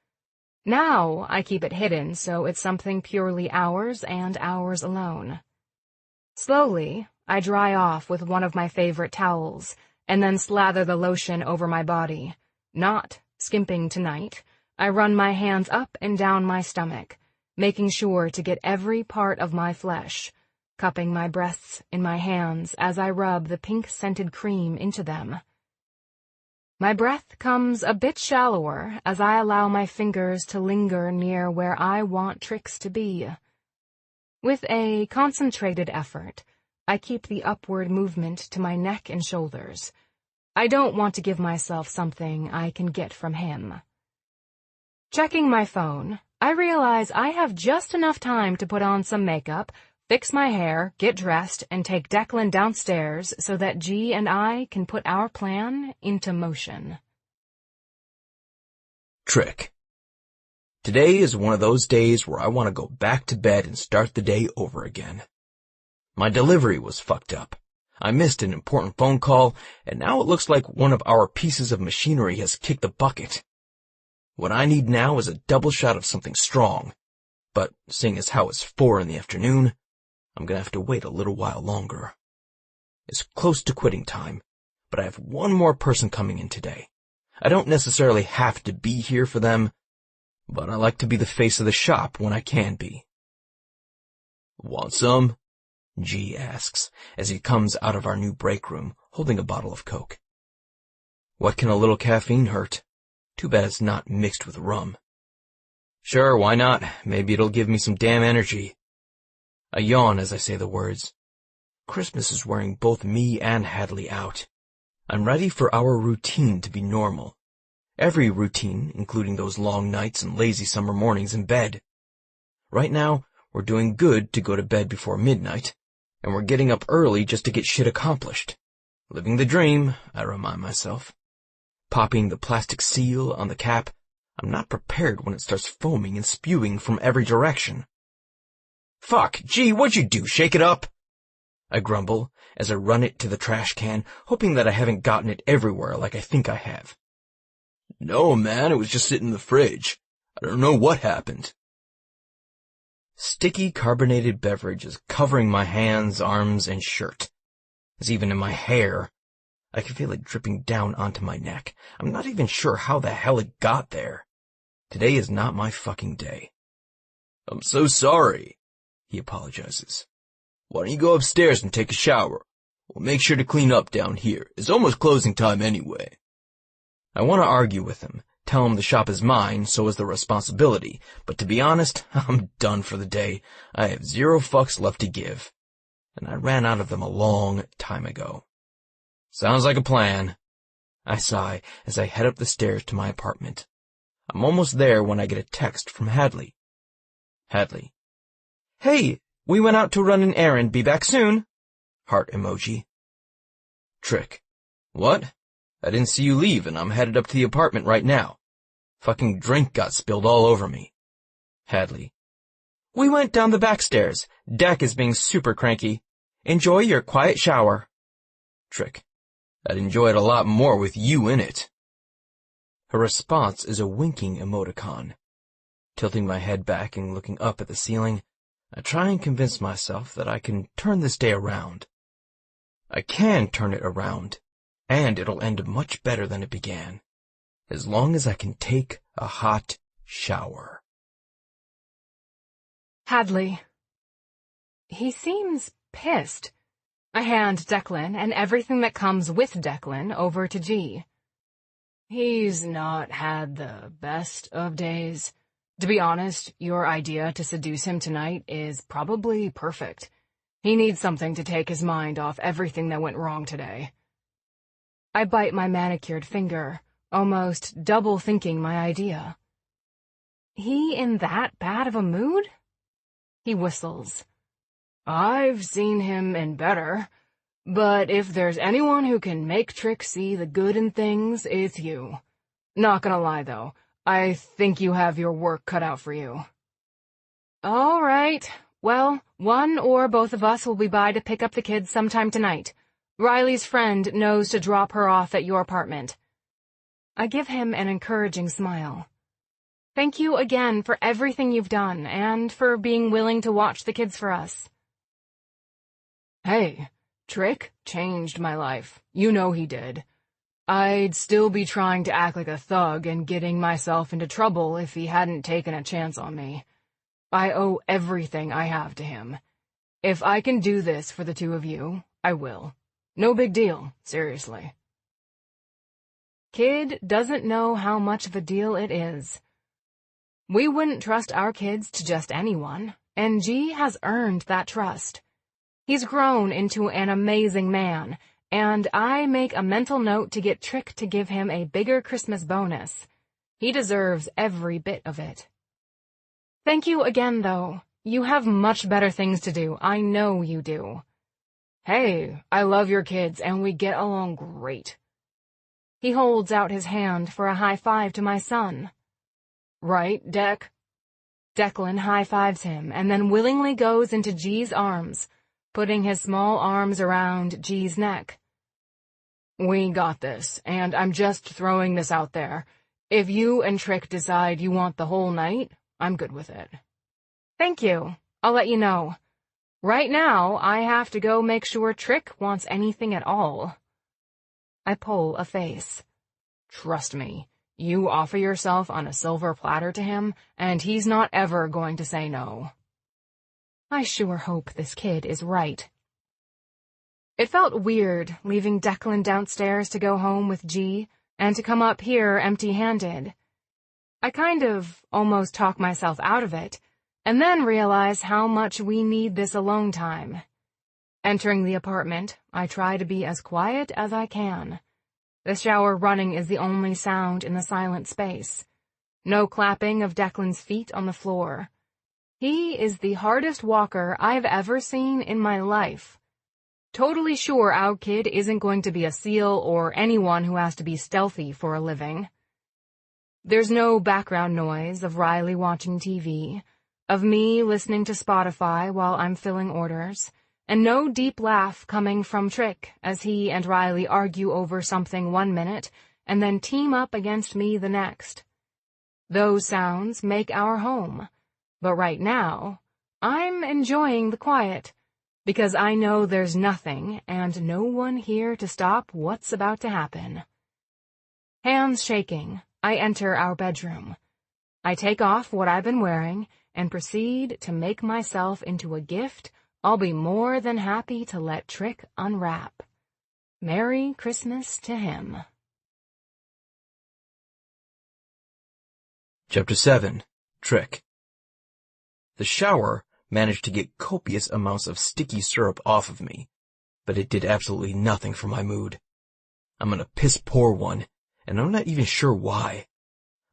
Now I keep it hidden so it's something purely ours and ours alone. Slowly, I dry off with one of my favorite towels, and then slather the lotion over my body. Not skimping tonight, I run my hands up and down my stomach, making sure to get every part of my flesh, cupping my breasts in my hands as I rub the pink-scented cream into them. My breath comes a bit shallower as I allow my fingers to linger near where I want Trick's to be. With a concentrated effort, I keep the upward movement to my neck and shoulders. I don't want to give myself something I can get from him. Checking my phone, I realize I have just enough time to put on some makeup, fix my hair, get dressed, and take Declan downstairs so that G and I can put our plan into motion. Trick. Today is one of those days where I want to go back to bed and start the day over again. My delivery was fucked up. I missed an important phone call, and now it looks like one of our pieces of machinery has kicked the bucket. What I need now is a double shot of something strong. But seeing as how it's 4 in the afternoon, I'm gonna have to wait a little while longer. It's close to quitting time, but I have one more person coming in today. I don't necessarily have to be here for them, but I like to be the face of the shop when I can be. Want some? G asks, as he comes out of our new break room, holding a bottle of Coke. What can a little caffeine hurt? Too bad it's not mixed with rum. Sure, why not? Maybe it'll give me some damn energy. I yawn as I say the words. Christmas is wearing both me and Hadley out. I'm ready for our routine to be normal. Every routine, including those long nights and lazy summer mornings in bed. Right now, we're doing good to go to bed before midnight, and we're getting up early just to get shit accomplished. Living the dream, I remind myself. Popping the plastic seal on the cap, I'm not prepared when it starts foaming and spewing from every direction. Fuck, gee, what'd you do, shake it up? I grumble as I run it to the trash can, hoping that I haven't gotten it everywhere like I think I have. No, man, it was just sitting in the fridge. I don't know what happened. Sticky carbonated beverage is covering my hands, arms, and shirt. It's even in my hair. I can feel it dripping down onto my neck. I'm not even sure how the hell it got there. Today is not my fucking day. I'm so sorry, he apologizes. Why don't you go upstairs and take a shower? We'll make sure to clean up down here. It's almost closing time anyway. I want to argue with him, tell him the shop is mine, so is the responsibility, but to be honest, I'm done for the day. I have 0 fucks left to give, and I ran out of them a long time ago. Sounds like a plan. I sigh as I head up the stairs to my apartment. I'm almost there when I get a text from Hadley. Hadley. Hey, we went out to run an errand, be back soon. Heart emoji. Trick. What? I didn't see you leave and I'm headed up to the apartment right now. Fucking drink got spilled all over me. Hadley. We went down the back stairs. Deck is being super cranky. Enjoy your quiet shower. Trick. I'd enjoy it a lot more with you in it. Her response is a winking emoticon. Tilting my head back and looking up at the ceiling, I try and convince myself that I can turn this day around. I can turn it around, and it'll end much better than it began, as long as I can take a hot shower. Hadley. He seems pissed. I hand Declan and everything that comes with Declan over to G. He's not had the best of days. To be honest, your idea to seduce him tonight is probably perfect. He needs something to take his mind off everything that went wrong today. I bite my manicured finger, almost double-thinking my idea. He in that bad of a mood? He whistles. I've seen him in better, but if there's anyone who can make Trick see the good in things, it's you. Not gonna lie, though, I think you have your work cut out for you. All right. Well, one or both of us will be by to pick up the kids sometime tonight. Riley's friend knows to drop her off at your apartment. I give him an encouraging smile. Thank you again for everything you've done and for being willing to watch the kids for us. Hey, Trick changed my life. You know he did. I'd still be trying to act like a thug and getting myself into trouble if he hadn't taken a chance on me. I owe everything I have to him. If I can do this for the two of you, I will. No big deal, seriously. Kid doesn't know how much of a deal it is. We wouldn't trust our kids to just anyone, and G has earned that trust. He's grown into an amazing man, and I make a mental note to get Trick to give him a bigger Christmas bonus. He deserves every bit of it. Thank you again, though. You have much better things to do. I know you do. Hey, I love your kids, and we get along great. He holds out his hand for a high five to my son. Right, Deck? Declan high-fives him, and then willingly goes into G's arms, putting his small arms around G's neck. We got this, and I'm just throwing this out there. If you and Trick decide you want the whole night, I'm good with it. Thank you. I'll let you know. Right now, I have to go make sure Trick wants anything at all. I pull a face. Trust me, you offer yourself on a silver platter to him, and he's not ever going to say no. I sure hope this kid is right. It felt weird leaving Declan downstairs to go home with G, and to come up here empty-handed. I kind of almost talk myself out of it, and then realize how much we need this alone time. Entering the apartment, I try to be as quiet as I can. The shower running is the only sound in the silent space. No clapping of Declan's feet on the floor. He is the hardest walker I've ever seen in my life. Totally sure our kid isn't going to be a SEAL or anyone who has to be stealthy for a living. There's no background noise of Riley watching TV, of me listening to Spotify while I'm filling orders, and no deep laugh coming from Trick as he and Riley argue over something 1 minute and then team up against me the next. Those sounds make our home, but right now, I'm enjoying the quiet, because I know there's nothing and no one here to stop what's about to happen. Hands shaking, I enter our bedroom. I take off what I've been wearing and proceed to make myself into a gift I'll be more than happy to let Trick unwrap. Merry Christmas to him. Chapter 7. Trick. The shower managed to get copious amounts of sticky syrup off of me, but it did absolutely nothing for my mood. I'm in a piss-poor one, and I'm not even sure why.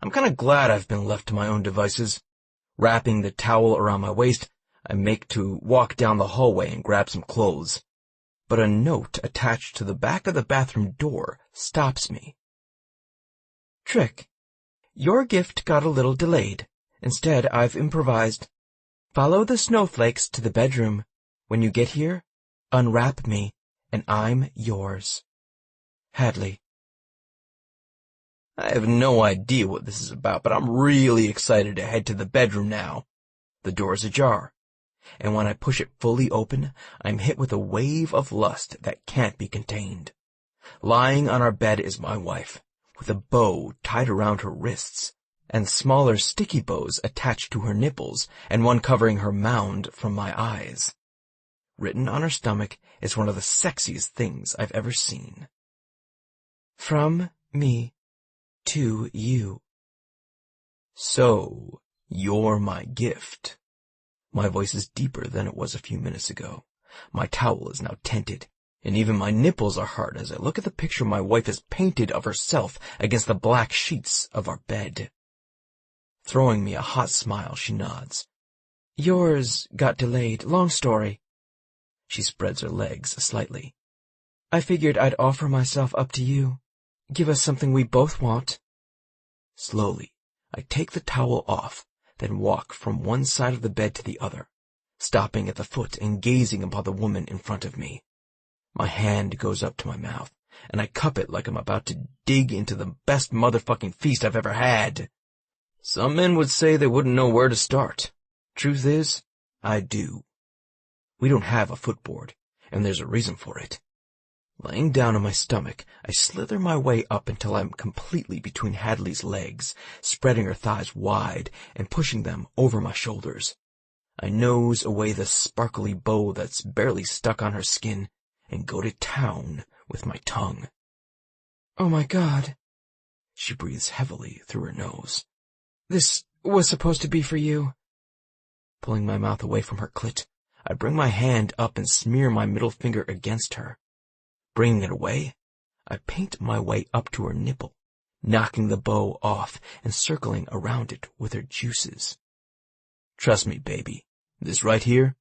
I'm kinda glad I've been left to my own devices. Wrapping the towel around my waist, I make to walk down the hallway and grab some clothes. But a note attached to the back of the bathroom door stops me. Trick, your gift got a little delayed. Instead, I've improvised. Follow the snowflakes to the bedroom. When you get here, unwrap me, and I'm yours. Hadley. I have no idea what this is about, but I'm really excited to head to the bedroom now. The door is ajar, and when I push it fully open, I'm hit with a wave of lust that can't be contained. Lying on our bed is my wife, with a bow tied around her wrists, and smaller sticky bows attached to her nipples, and one covering her mound from my eyes. Written on her stomach is one of the sexiest things I've ever seen. From me to you. So, you're my gift. My voice is deeper than it was a few minutes ago. My towel is now tinted, and even my nipples are hard as I look at the picture my wife has painted of herself against the black sheets of our bed. Throwing me a hot smile, she nods. Yours got delayed. Long story. She spreads her legs slightly. I figured I'd offer myself up to you. Give us something we both want. Slowly, I take the towel off, then walk from one side of the bed to the other, stopping at the foot and gazing upon the woman in front of me. My hand goes up to my mouth, and I cup it like I'm about to dig into the best motherfucking feast I've ever had. Some men would say they wouldn't know where to start. Truth is, I do. We don't have a footboard, and there's a reason for it. Laying down on my stomach, I slither my way up until I'm completely between Hadley's legs, spreading her thighs wide and pushing them over my shoulders. I nose away the sparkly bow that's barely stuck on her skin and go to town with my tongue. Oh my God. She breathes heavily through her nose. This was supposed to be for you. Pulling my mouth away from her clit, I bring my hand up and smear my middle finger against her. Bringing it away, I paint my way up to her nipple, knocking the bow off and circling around it with her juices. Trust me, baby, this right here,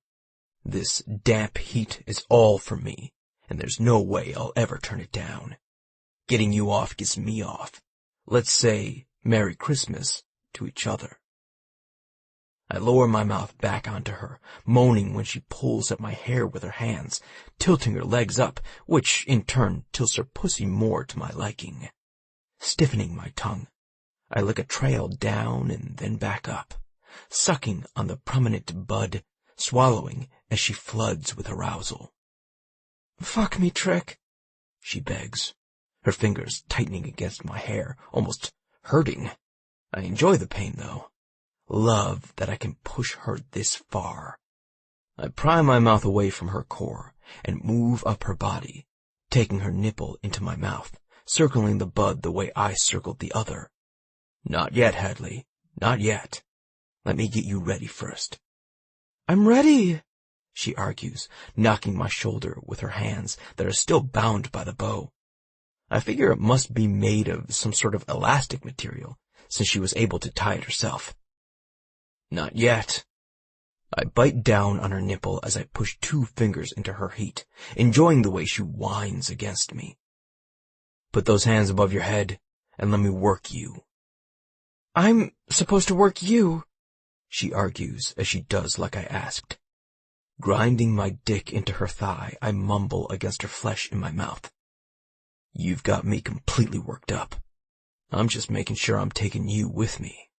this damp heat is all for me, and there's no way I'll ever turn it down. Getting you off gets me off. Let's say Merry Christmas to each other. I lower my mouth back onto her, moaning when she pulls at my hair with her hands, tilting her legs up, which in turn tilts her pussy more to my liking. Stiffening my tongue, I lick a trail down and then back up, sucking on the prominent bud, swallowing as she floods with arousal. "Fuck me, Trick," she begs, her fingers tightening against my hair, almost hurting. I enjoy the pain, though. Love that I can push her this far. I pry my mouth away from her core and move up her body, taking her nipple into my mouth, circling the bud the way I circled the other. Not yet, Hadley. Not yet. Let me get you ready first. "I'm ready," she argues, knocking my shoulder with her hands that are still bound by the bow. I figure it must be made of some sort of elastic material, since she was able to tie it herself. Not yet. I bite down on her nipple as I push 2 fingers into her heat, enjoying the way she whines against me. Put those hands above your head and let me work you. "I'm supposed to work you," she argues as she does like I asked. Grinding my dick into her thigh, I mumble against her flesh in my mouth. You've got me completely worked up. I'm just making sure I'm taking you with me.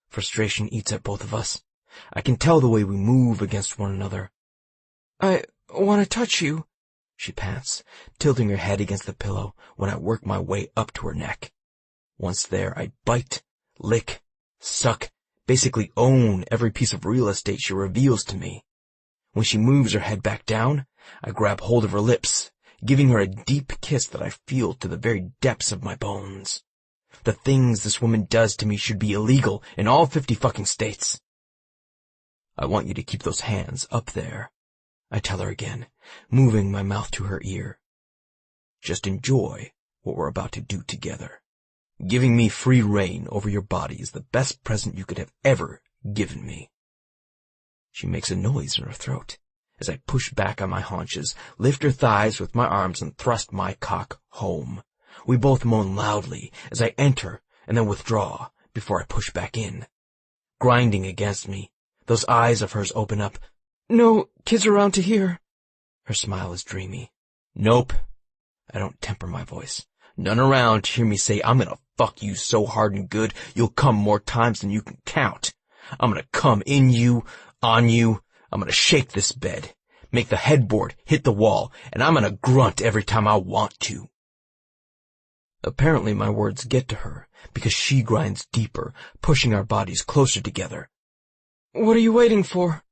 Frustration eats at both of us. I can tell the way we move against one another. "I want to touch you," she pants, tilting her head against the pillow when I work my way up to her neck. Once there, I bite, lick, suck, basically own every piece of real estate she reveals to me. When she moves her head back down, I grab hold of her lips, giving her a deep kiss that I feel to the very depths of my bones. The things this woman does to me should be illegal in all 50 fucking states. I want you to keep those hands up there, I tell her again, moving my mouth to her ear. Just enjoy what we're about to do together. Giving me free rein over your body is the best present you could have ever given me. She makes a noise in her throat as I push back on my haunches, lift her thighs with my arms, and thrust my cock home. We both moan loudly as I enter and then withdraw before I push back in. Grinding against me, those eyes of hers open up. "No kids around to hear." Her smile is dreamy. Nope. I don't temper my voice. None around to hear me say I'm gonna fuck you so hard and good you'll come more times than you can count. I'm gonna come in you, on you. I'm gonna shake this bed, make the headboard hit the wall, and I'm gonna grunt every time I want to. Apparently my words get to her because she grinds deeper, pushing our bodies closer together. "What are you waiting for?"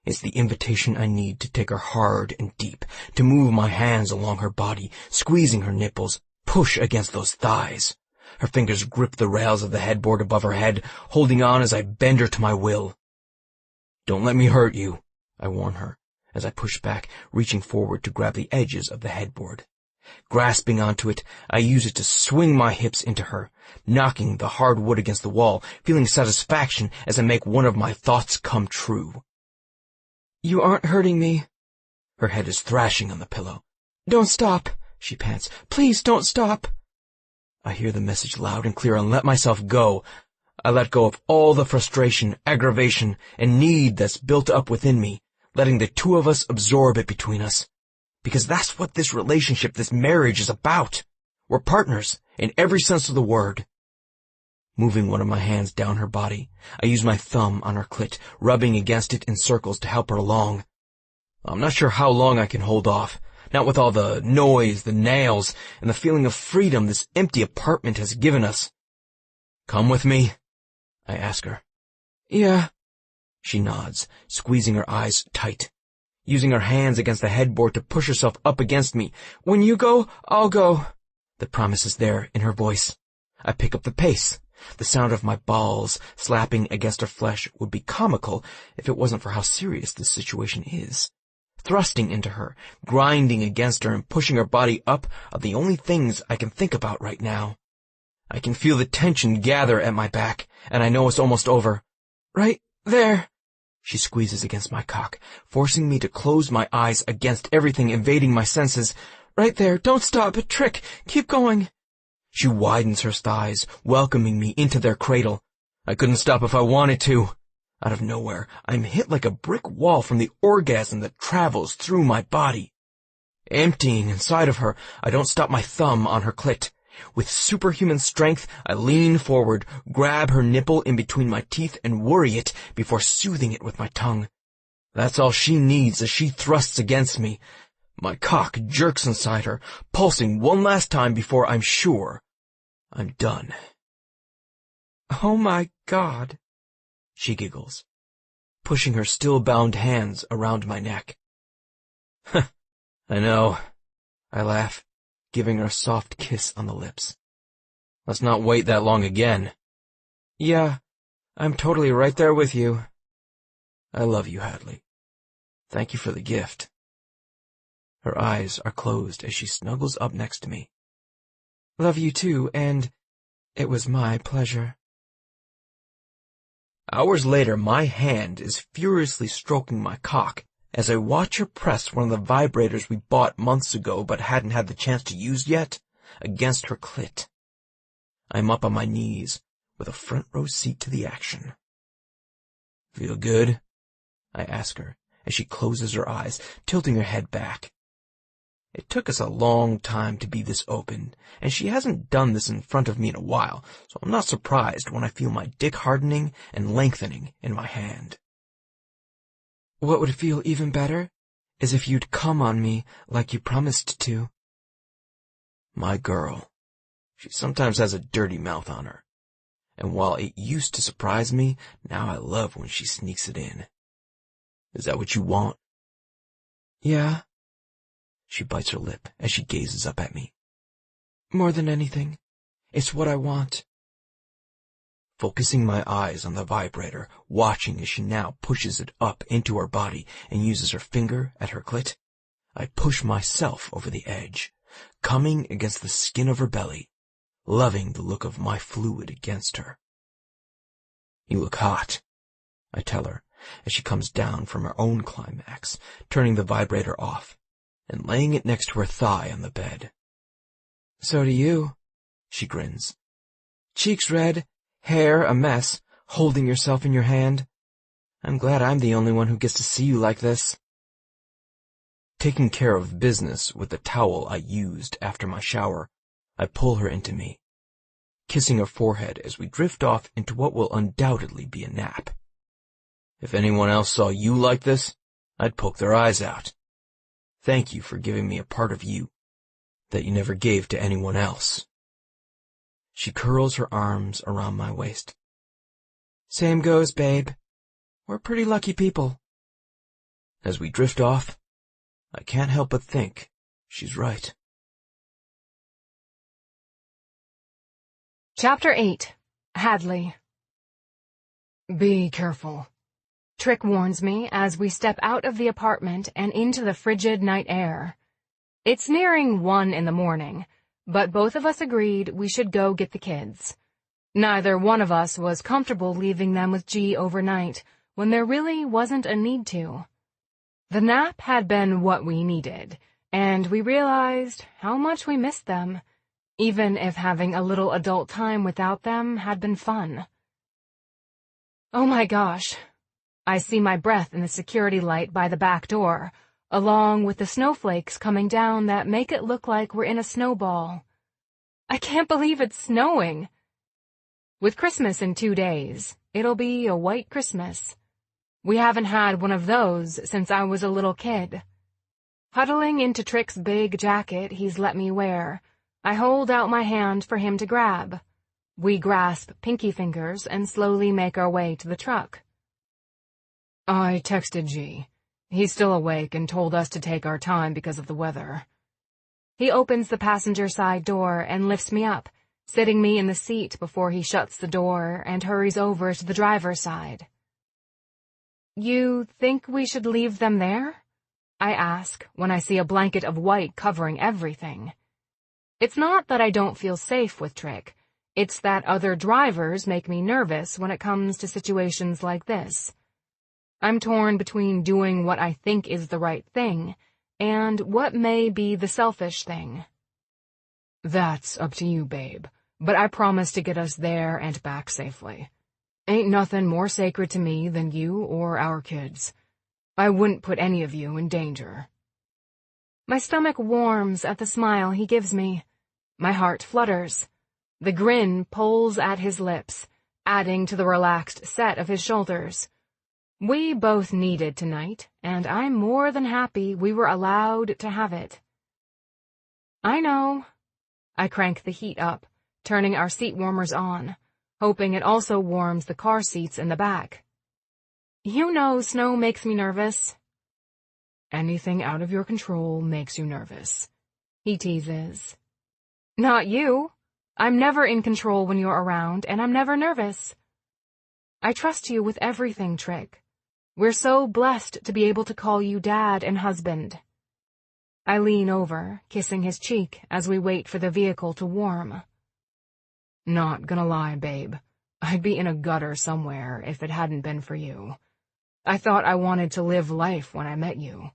It's the invitation I need to take her hard and deep, to move my hands along her body, squeezing her nipples, push against those thighs. Her fingers grip the rails of the headboard above her head, holding on as I bend her to my will. Don't let me hurt you, I warn her, as I push back, reaching forward to grab the edges of the headboard. Grasping onto it, I use it to swing my hips into her, knocking the hard wood against the wall, feeling satisfaction as I make one of my thoughts come true. "You aren't hurting me." Her head is thrashing on the pillow. "Don't stop," she pants. "Please don't stop." I hear the message loud and clear and let myself go. I let go of all the frustration, aggravation, and need that's built up within me, letting the two of us absorb it between us. Because that's what this relationship, this marriage is about. We're partners, in every sense of the word. Moving one of my hands down her body, I use my thumb on her clit, rubbing against it in circles to help her along. I'm not sure how long I can hold off, not with all the noise, the nails, and the feeling of freedom this empty apartment has given us. Come with me, I ask her. "Yeah." She nods, squeezing her eyes tight, using her hands against the headboard to push herself up against me. "When you go, I'll go." The promise is there in her voice. I pick up the pace. The sound of my balls slapping against her flesh would be comical if it wasn't for how serious this situation is. Thrusting into her, grinding against her, and pushing her body up are the only things I can think about right now. I can feel the tension gather at my back, and I know it's almost over. "Right there." She squeezes against my cock, forcing me to close my eyes against everything invading my senses. "Right there. Don't stop. A trick. Keep going." She widens her thighs, welcoming me into their cradle. I couldn't stop if I wanted to. Out of nowhere, I'm hit like a brick wall from the orgasm that travels through my body. Emptying inside of her, I don't stop my thumb on her clit, With superhuman strength, I lean forward, grab her nipple in between my teeth, and worry it before soothing it with my tongue. That's all she needs as she thrusts against me. My cock jerks inside her, pulsing one last time before I'm sure I'm done. Oh my God, she giggles, pushing her still-bound hands around my neck. I know, I laugh, giving her a soft kiss on the lips. Let's not wait that long again. Yeah, I'm totally right there with you. I love you, Hadley. Thank you for the gift. Her eyes are closed as she snuggles up next to me. Love you too, and it was my pleasure. Hours later, my hand is furiously stroking my cock as I watch her press one of the vibrators we bought months ago but hadn't had the chance to use yet against her clit. I'm up on my knees with a front row seat to the action. Feel good? I ask her as she closes her eyes, tilting her head back. It took us a long time to be this open, and she hasn't done this in front of me in a while, so I'm not surprised when I feel my dick hardening and lengthening in my hand. What would feel even better is if you'd come on me like you promised to. My girl. She sometimes has a dirty mouth on her, and while it used to surprise me, now I love when she sneaks it in. Is that what you want? Yeah. She bites her lip as she gazes up at me. More than anything, it's what I want. Focusing my eyes on the vibrator, watching as she now pushes it up into her body and uses her finger at her clit, I push myself over the edge, coming against the skin of her belly, loving the look of my fluid against her. You look hot, I tell her as she comes down from her own climax, turning the vibrator off and laying it next to her thigh on the bed. So do you, she grins. Cheeks red, hair a mess, holding yourself in your hand. I'm glad I'm the only one who gets to see you like this. Taking care of business with the towel I used after my shower, I pull her into me, kissing her forehead as we drift off into what will undoubtedly be a nap. If anyone else saw you like this, I'd poke their eyes out. Thank you for giving me a part of you that you never gave to anyone else. She curls her arms around my waist. Same goes, babe. We're pretty lucky people. As we drift off, I can't help but think she's right. Chapter 8. Hadley. Be careful. Trick warns me as we step out of the apartment and into the frigid night air. It's nearing 1 in the morning, but both of us agreed we should go get the kids. Neither one of us was comfortable leaving them with G overnight when there really wasn't a need to. The nap had been what we needed, and we realized how much we missed them, even if having a little adult time without them had been fun. Oh my gosh. I see my breath in the security light by the back door, along with the snowflakes coming down that make it look like we're in a snowball. I can't believe it's snowing. With Christmas in 2 days, it'll be a white Christmas. We haven't had one of those since I was a little kid. Huddling into Trick's big jacket he's let me wear, I hold out my hand for him to grab. We grasp pinky fingers and slowly make our way to the truck. I texted G. He's still awake and told us to take our time because of the weather. He opens the passenger side door and lifts me up, sitting me in the seat before he shuts the door and hurries over to the driver's side. You think we should leave them there? I ask when I see a blanket of white covering everything. It's not that I don't feel safe with Trick. It's that other drivers make me nervous when it comes to situations like this. I'm torn between doing what I think is the right thing and what may be the selfish thing. That's up to you, babe, but I promise to get us there and back safely. Ain't nothing more sacred to me than you or our kids. I wouldn't put any of you in danger. My stomach warms at the smile he gives me. My heart flutters. The grin pulls at his lips, adding to the relaxed set of his shoulders. We both needed tonight, and I'm more than happy we were allowed to have it. I know. I crank the heat up, turning our seat warmers on, hoping it also warms the car seats in the back. You know snow makes me nervous. Anything out of your control makes you nervous, he teases. Not you. I'm never in control when you're around, and I'm never nervous. I trust you with everything, Trick. We're so blessed to be able to call you Dad and husband. I lean over, kissing his cheek as we wait for the vehicle to warm. Not gonna lie, babe. I'd be in a gutter somewhere if it hadn't been for you. I thought I wanted to live life when I met you,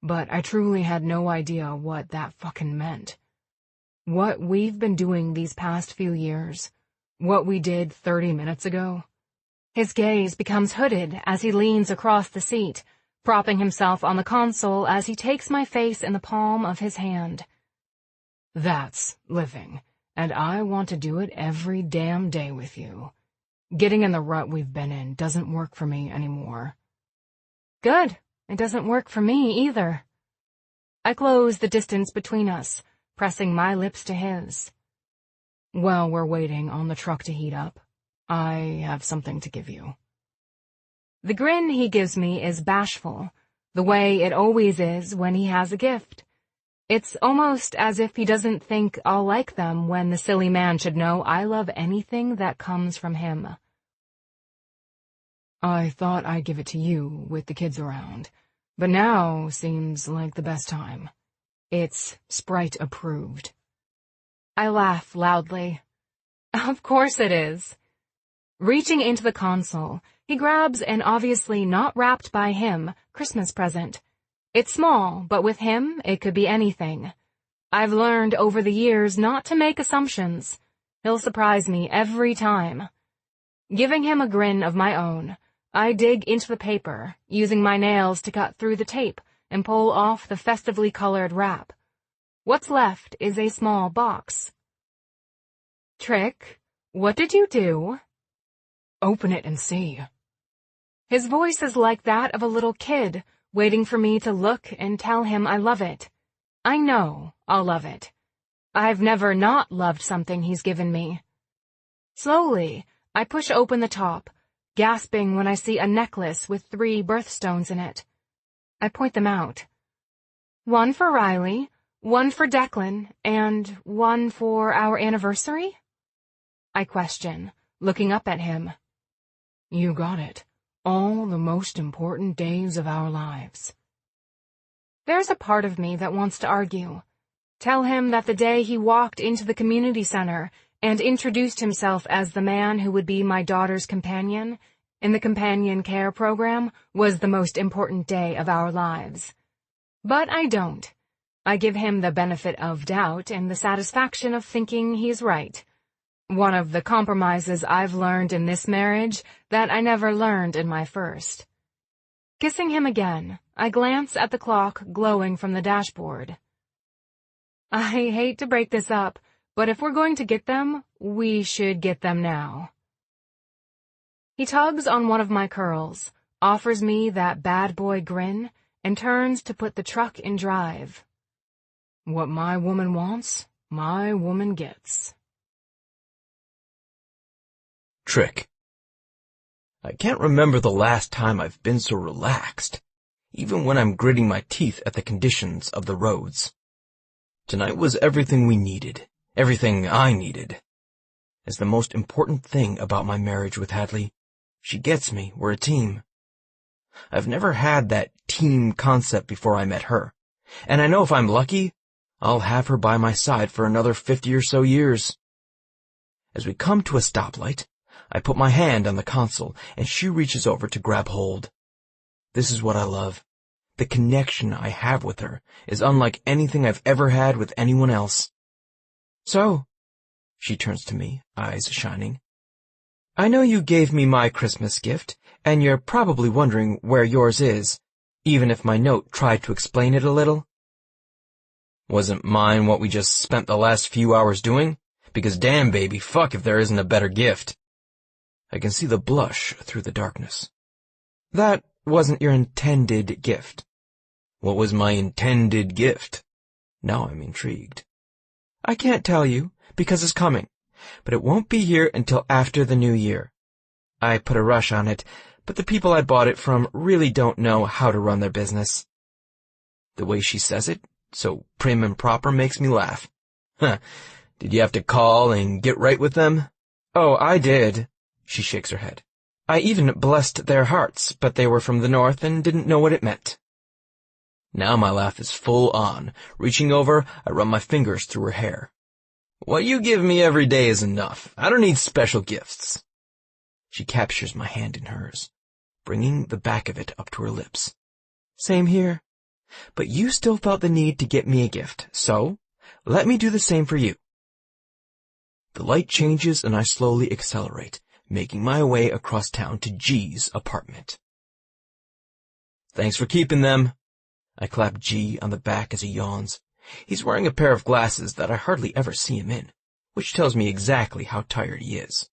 but I truly had no idea what that fucking meant. What we've been doing these past few years, what we did 30 minutes ago. His gaze becomes hooded as he leans across the seat, propping himself on the console as he takes my face in the palm of his hand. That's living, and I want to do it every damn day with you. Getting in the rut we've been in doesn't work for me anymore. Good. It doesn't work for me either. I close the distance between us, pressing my lips to his. While we're waiting on the truck to heat up, I have something to give you. The grin he gives me is bashful, the way it always is when he has a gift. It's almost as if he doesn't think I'll like them when the silly man should know I love anything that comes from him. I thought I'd give it to you with the kids around, but now seems like the best time. It's Sprite approved. I laugh loudly. Of course it is. Reaching into the console, he grabs an obviously not wrapped by him Christmas present. It's small, but with him, it could be anything. I've learned over the years not to make assumptions. He'll surprise me every time. Giving him a grin of my own, I dig into the paper, using my nails to cut through the tape and pull off the festively colored wrap. What's left is a small box. Trick, what did you do? Open it and see. His voice is like that of a little kid, waiting for me to look and tell him I love it. I know I'll love it. I've never not loved something he's given me. Slowly, I push open the top, gasping when I see a necklace with 3 birthstones in it. I point them out. 1 for Riley, 1 for Declan, and 1 for our anniversary? I question, looking up at him. You got it. All the most important days of our lives. There's a part of me that wants to argue. Tell him that the day he walked into the community center and introduced himself as the man who would be my daughter's companion in the companion care program was the most important day of our lives. But I don't. I give him the benefit of doubt and the satisfaction of thinking he's right. One of the compromises I've learned in this marriage that I never learned in my first. Kissing him again, I glance at the clock glowing from the dashboard. I hate to break this up, but if we're going to get them, we should get them now. He tugs on one of my curls, offers me that bad boy grin, and turns to put the truck in drive. What my woman wants, my woman gets. Trick. I can't remember the last time I've been so relaxed, even when I'm gritting my teeth at the conditions of the roads. Tonight was everything we needed, everything I needed. As the most important thing about my marriage with Hadley, she gets me, we're a team. I've never had that team concept before I met her, and I know if I'm lucky, I'll have her by my side for another 50 or so years. As we come to a stoplight, I put my hand on the console, and she reaches over to grab hold. This is what I love. The connection I have with her is unlike anything I've ever had with anyone else. So, she turns to me, eyes shining. I know you gave me my Christmas gift, and you're probably wondering where yours is, even if my note tried to explain it a little. Wasn't mine what we just spent the last few hours doing? Because damn, baby, fuck if there isn't a better gift. I can see the blush through the darkness. That wasn't your intended gift. What was my intended gift? Now I'm intrigued. I can't tell you, because it's coming, but it won't be here until after the new year. I put a rush on it, but the people I bought it from really don't know how to run their business. The way she says it, so prim and proper, makes me laugh. Huh. Did you have to call and get right with them? Oh, I did. She shakes her head. I even blessed their hearts, but they were from the north and didn't know what it meant. Now my laugh is full on. Reaching over, I run my fingers through her hair. What you give me every day is enough. I don't need special gifts. She captures my hand in hers, bringing the back of it up to her lips. Same here. But you still felt the need to get me a gift, so let me do the same for you. The light changes and I slowly accelerate, making my way across town to G's apartment. Thanks for keeping them. I clap G on the back as he yawns. He's wearing a pair of glasses that I hardly ever see him in, which tells me exactly how tired he is.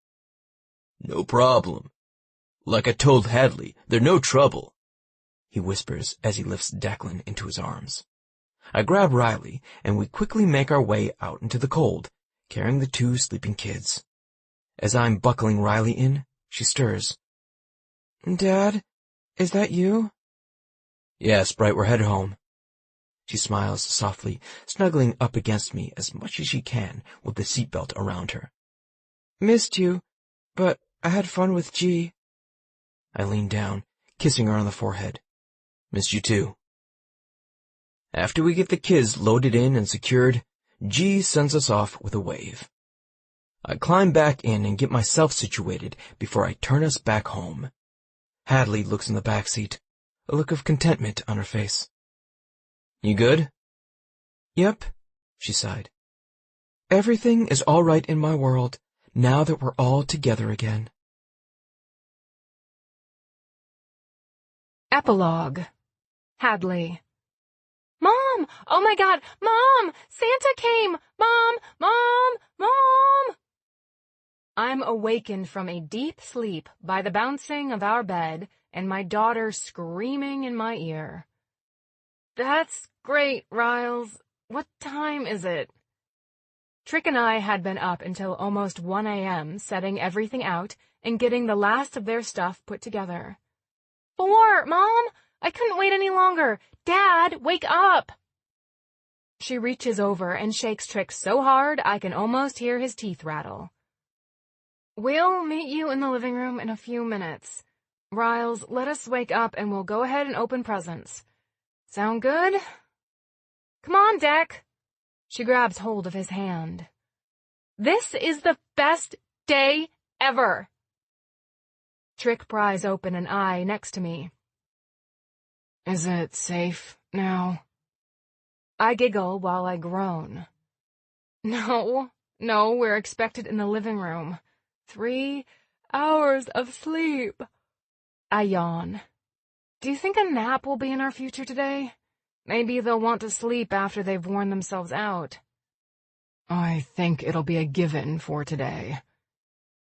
No problem. Like I told Hadley, they're no trouble, he whispers as he lifts Declan into his arms. I grab Riley, and we quickly make our way out into the cold, carrying the two sleeping kids. As I'm buckling Riley in, she stirs. Dad, is that you? Yeah, Sprite, we're headed home. She smiles softly, snuggling up against me as much as she can with the seatbelt around her. Missed you, but I had fun with G. I lean down, kissing her on the forehead. Missed you too. After we get the kids loaded in and secured, G sends us off with a wave. I climb back in and get myself situated before I turn us back home. Hadley looks in the back seat, a look of contentment on her face. You good? Yep, she sighed. Everything is all right in my world, now that we're all together again. Epilogue. Hadley. Mom! Oh my God! Mom! Santa came! Mom! Mom! Mom! I'm awakened from a deep sleep by the bouncing of our bed and my daughter screaming in my ear. That's great, Riles. What time is it? Trick and I had been up until almost 1 a.m. setting everything out and getting the last of their stuff put together. 4, Mom! I couldn't wait any longer. Dad, wake up! She reaches over and shakes Trick so hard I can almost hear his teeth rattle. We'll meet you in the living room in a few minutes. Riles, let us wake up and we'll go ahead and open presents. Sound good? Come on, Deck. She grabs hold of his hand. This is the best day ever. Trick pries open an eye next to me. Is it safe now? I giggle while I groan. No, we're expected in the living room. 3 hours of sleep. I yawn. Do you think a nap will be in our future today? Maybe they'll want to sleep after they've worn themselves out. I think it'll be a given for today.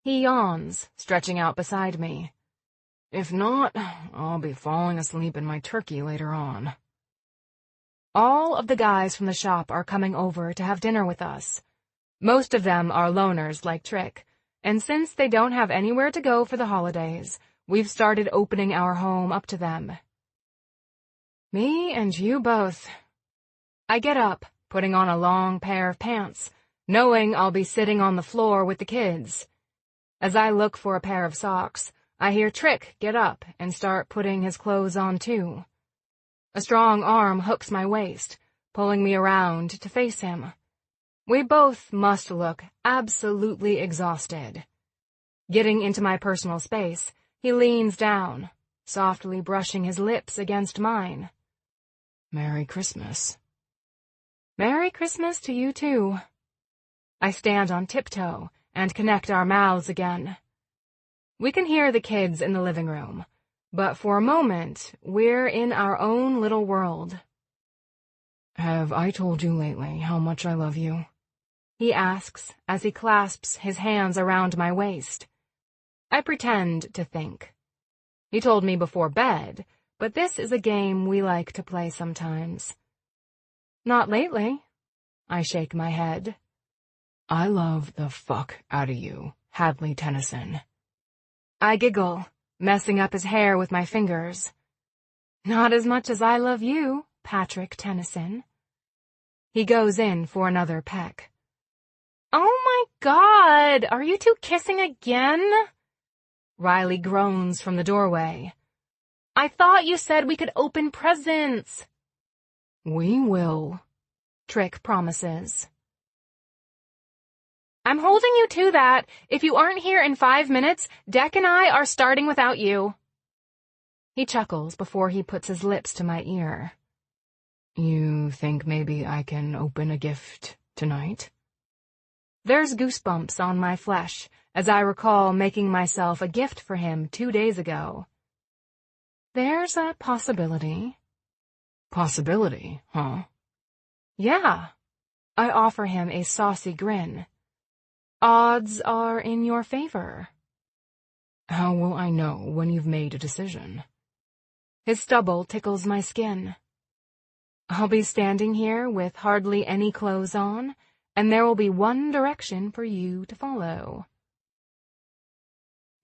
He yawns, stretching out beside me. If not, I'll be falling asleep in my turkey later on. All of the guys from the shop are coming over to have dinner with us. Most of them are loners like Trick, and since they don't have anywhere to go for the holidays, we've started opening our home up to them. Me and you both. I get up, putting on a long pair of pants, knowing I'll be sitting on the floor with the kids. As I look for a pair of socks, I hear Trick get up and start putting his clothes on too. A strong arm hooks my waist, pulling me around to face him. We both must look absolutely exhausted. Getting into my personal space, he leans down, softly brushing his lips against mine. Merry Christmas. Merry Christmas to you too. I stand on tiptoe and connect our mouths again. We can hear the kids in the living room, but for a moment, we're in our own little world. Have I told you lately how much I love you? He asks as he clasps his hands around my waist. I pretend to think. He told me before bed, but this is a game we like to play sometimes. Not lately. I shake my head. I love the fuck out of you, Hadley Tennyson. I giggle, messing up his hair with my fingers. Not as much as I love you, Patrick Tennyson. He goes in for another peck. Oh my God, are you two kissing again? Riley groans from the doorway. I thought you said we could open presents. We will, Trick promises. I'm holding you to that. If you aren't here in 5 minutes, Deck and I are starting without you. He chuckles before he puts his lips to my ear. You think maybe I can open a gift tonight? There's goosebumps on my flesh as I recall making myself a gift for him 2 days ago. There's a possibility. Possibility, huh? Yeah. I offer him a saucy grin. Odds are in your favor. How will I know when you've made a decision? His stubble tickles my skin. I'll be standing here with hardly any clothes on, and there will be one direction for you to follow.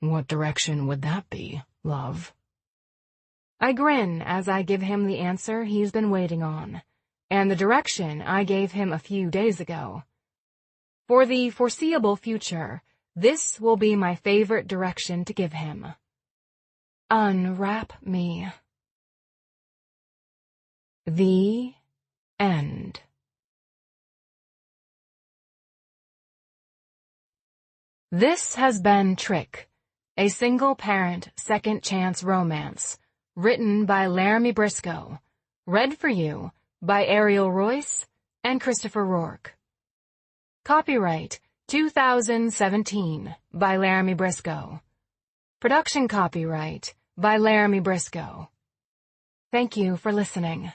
What direction would that be, love? I grin as I give him the answer he's been waiting on, and the direction I gave him a few days ago. For the foreseeable future, this will be my favorite direction to give him. Unwrap me. The end. This has been Trick, a single-parent, second-chance romance, written by Laramie Briscoe, read for you by Ariel Royce and Christopher Rourke. Copyright 2017 by Laramie Briscoe. Production copyright by Laramie Briscoe. Thank you for listening.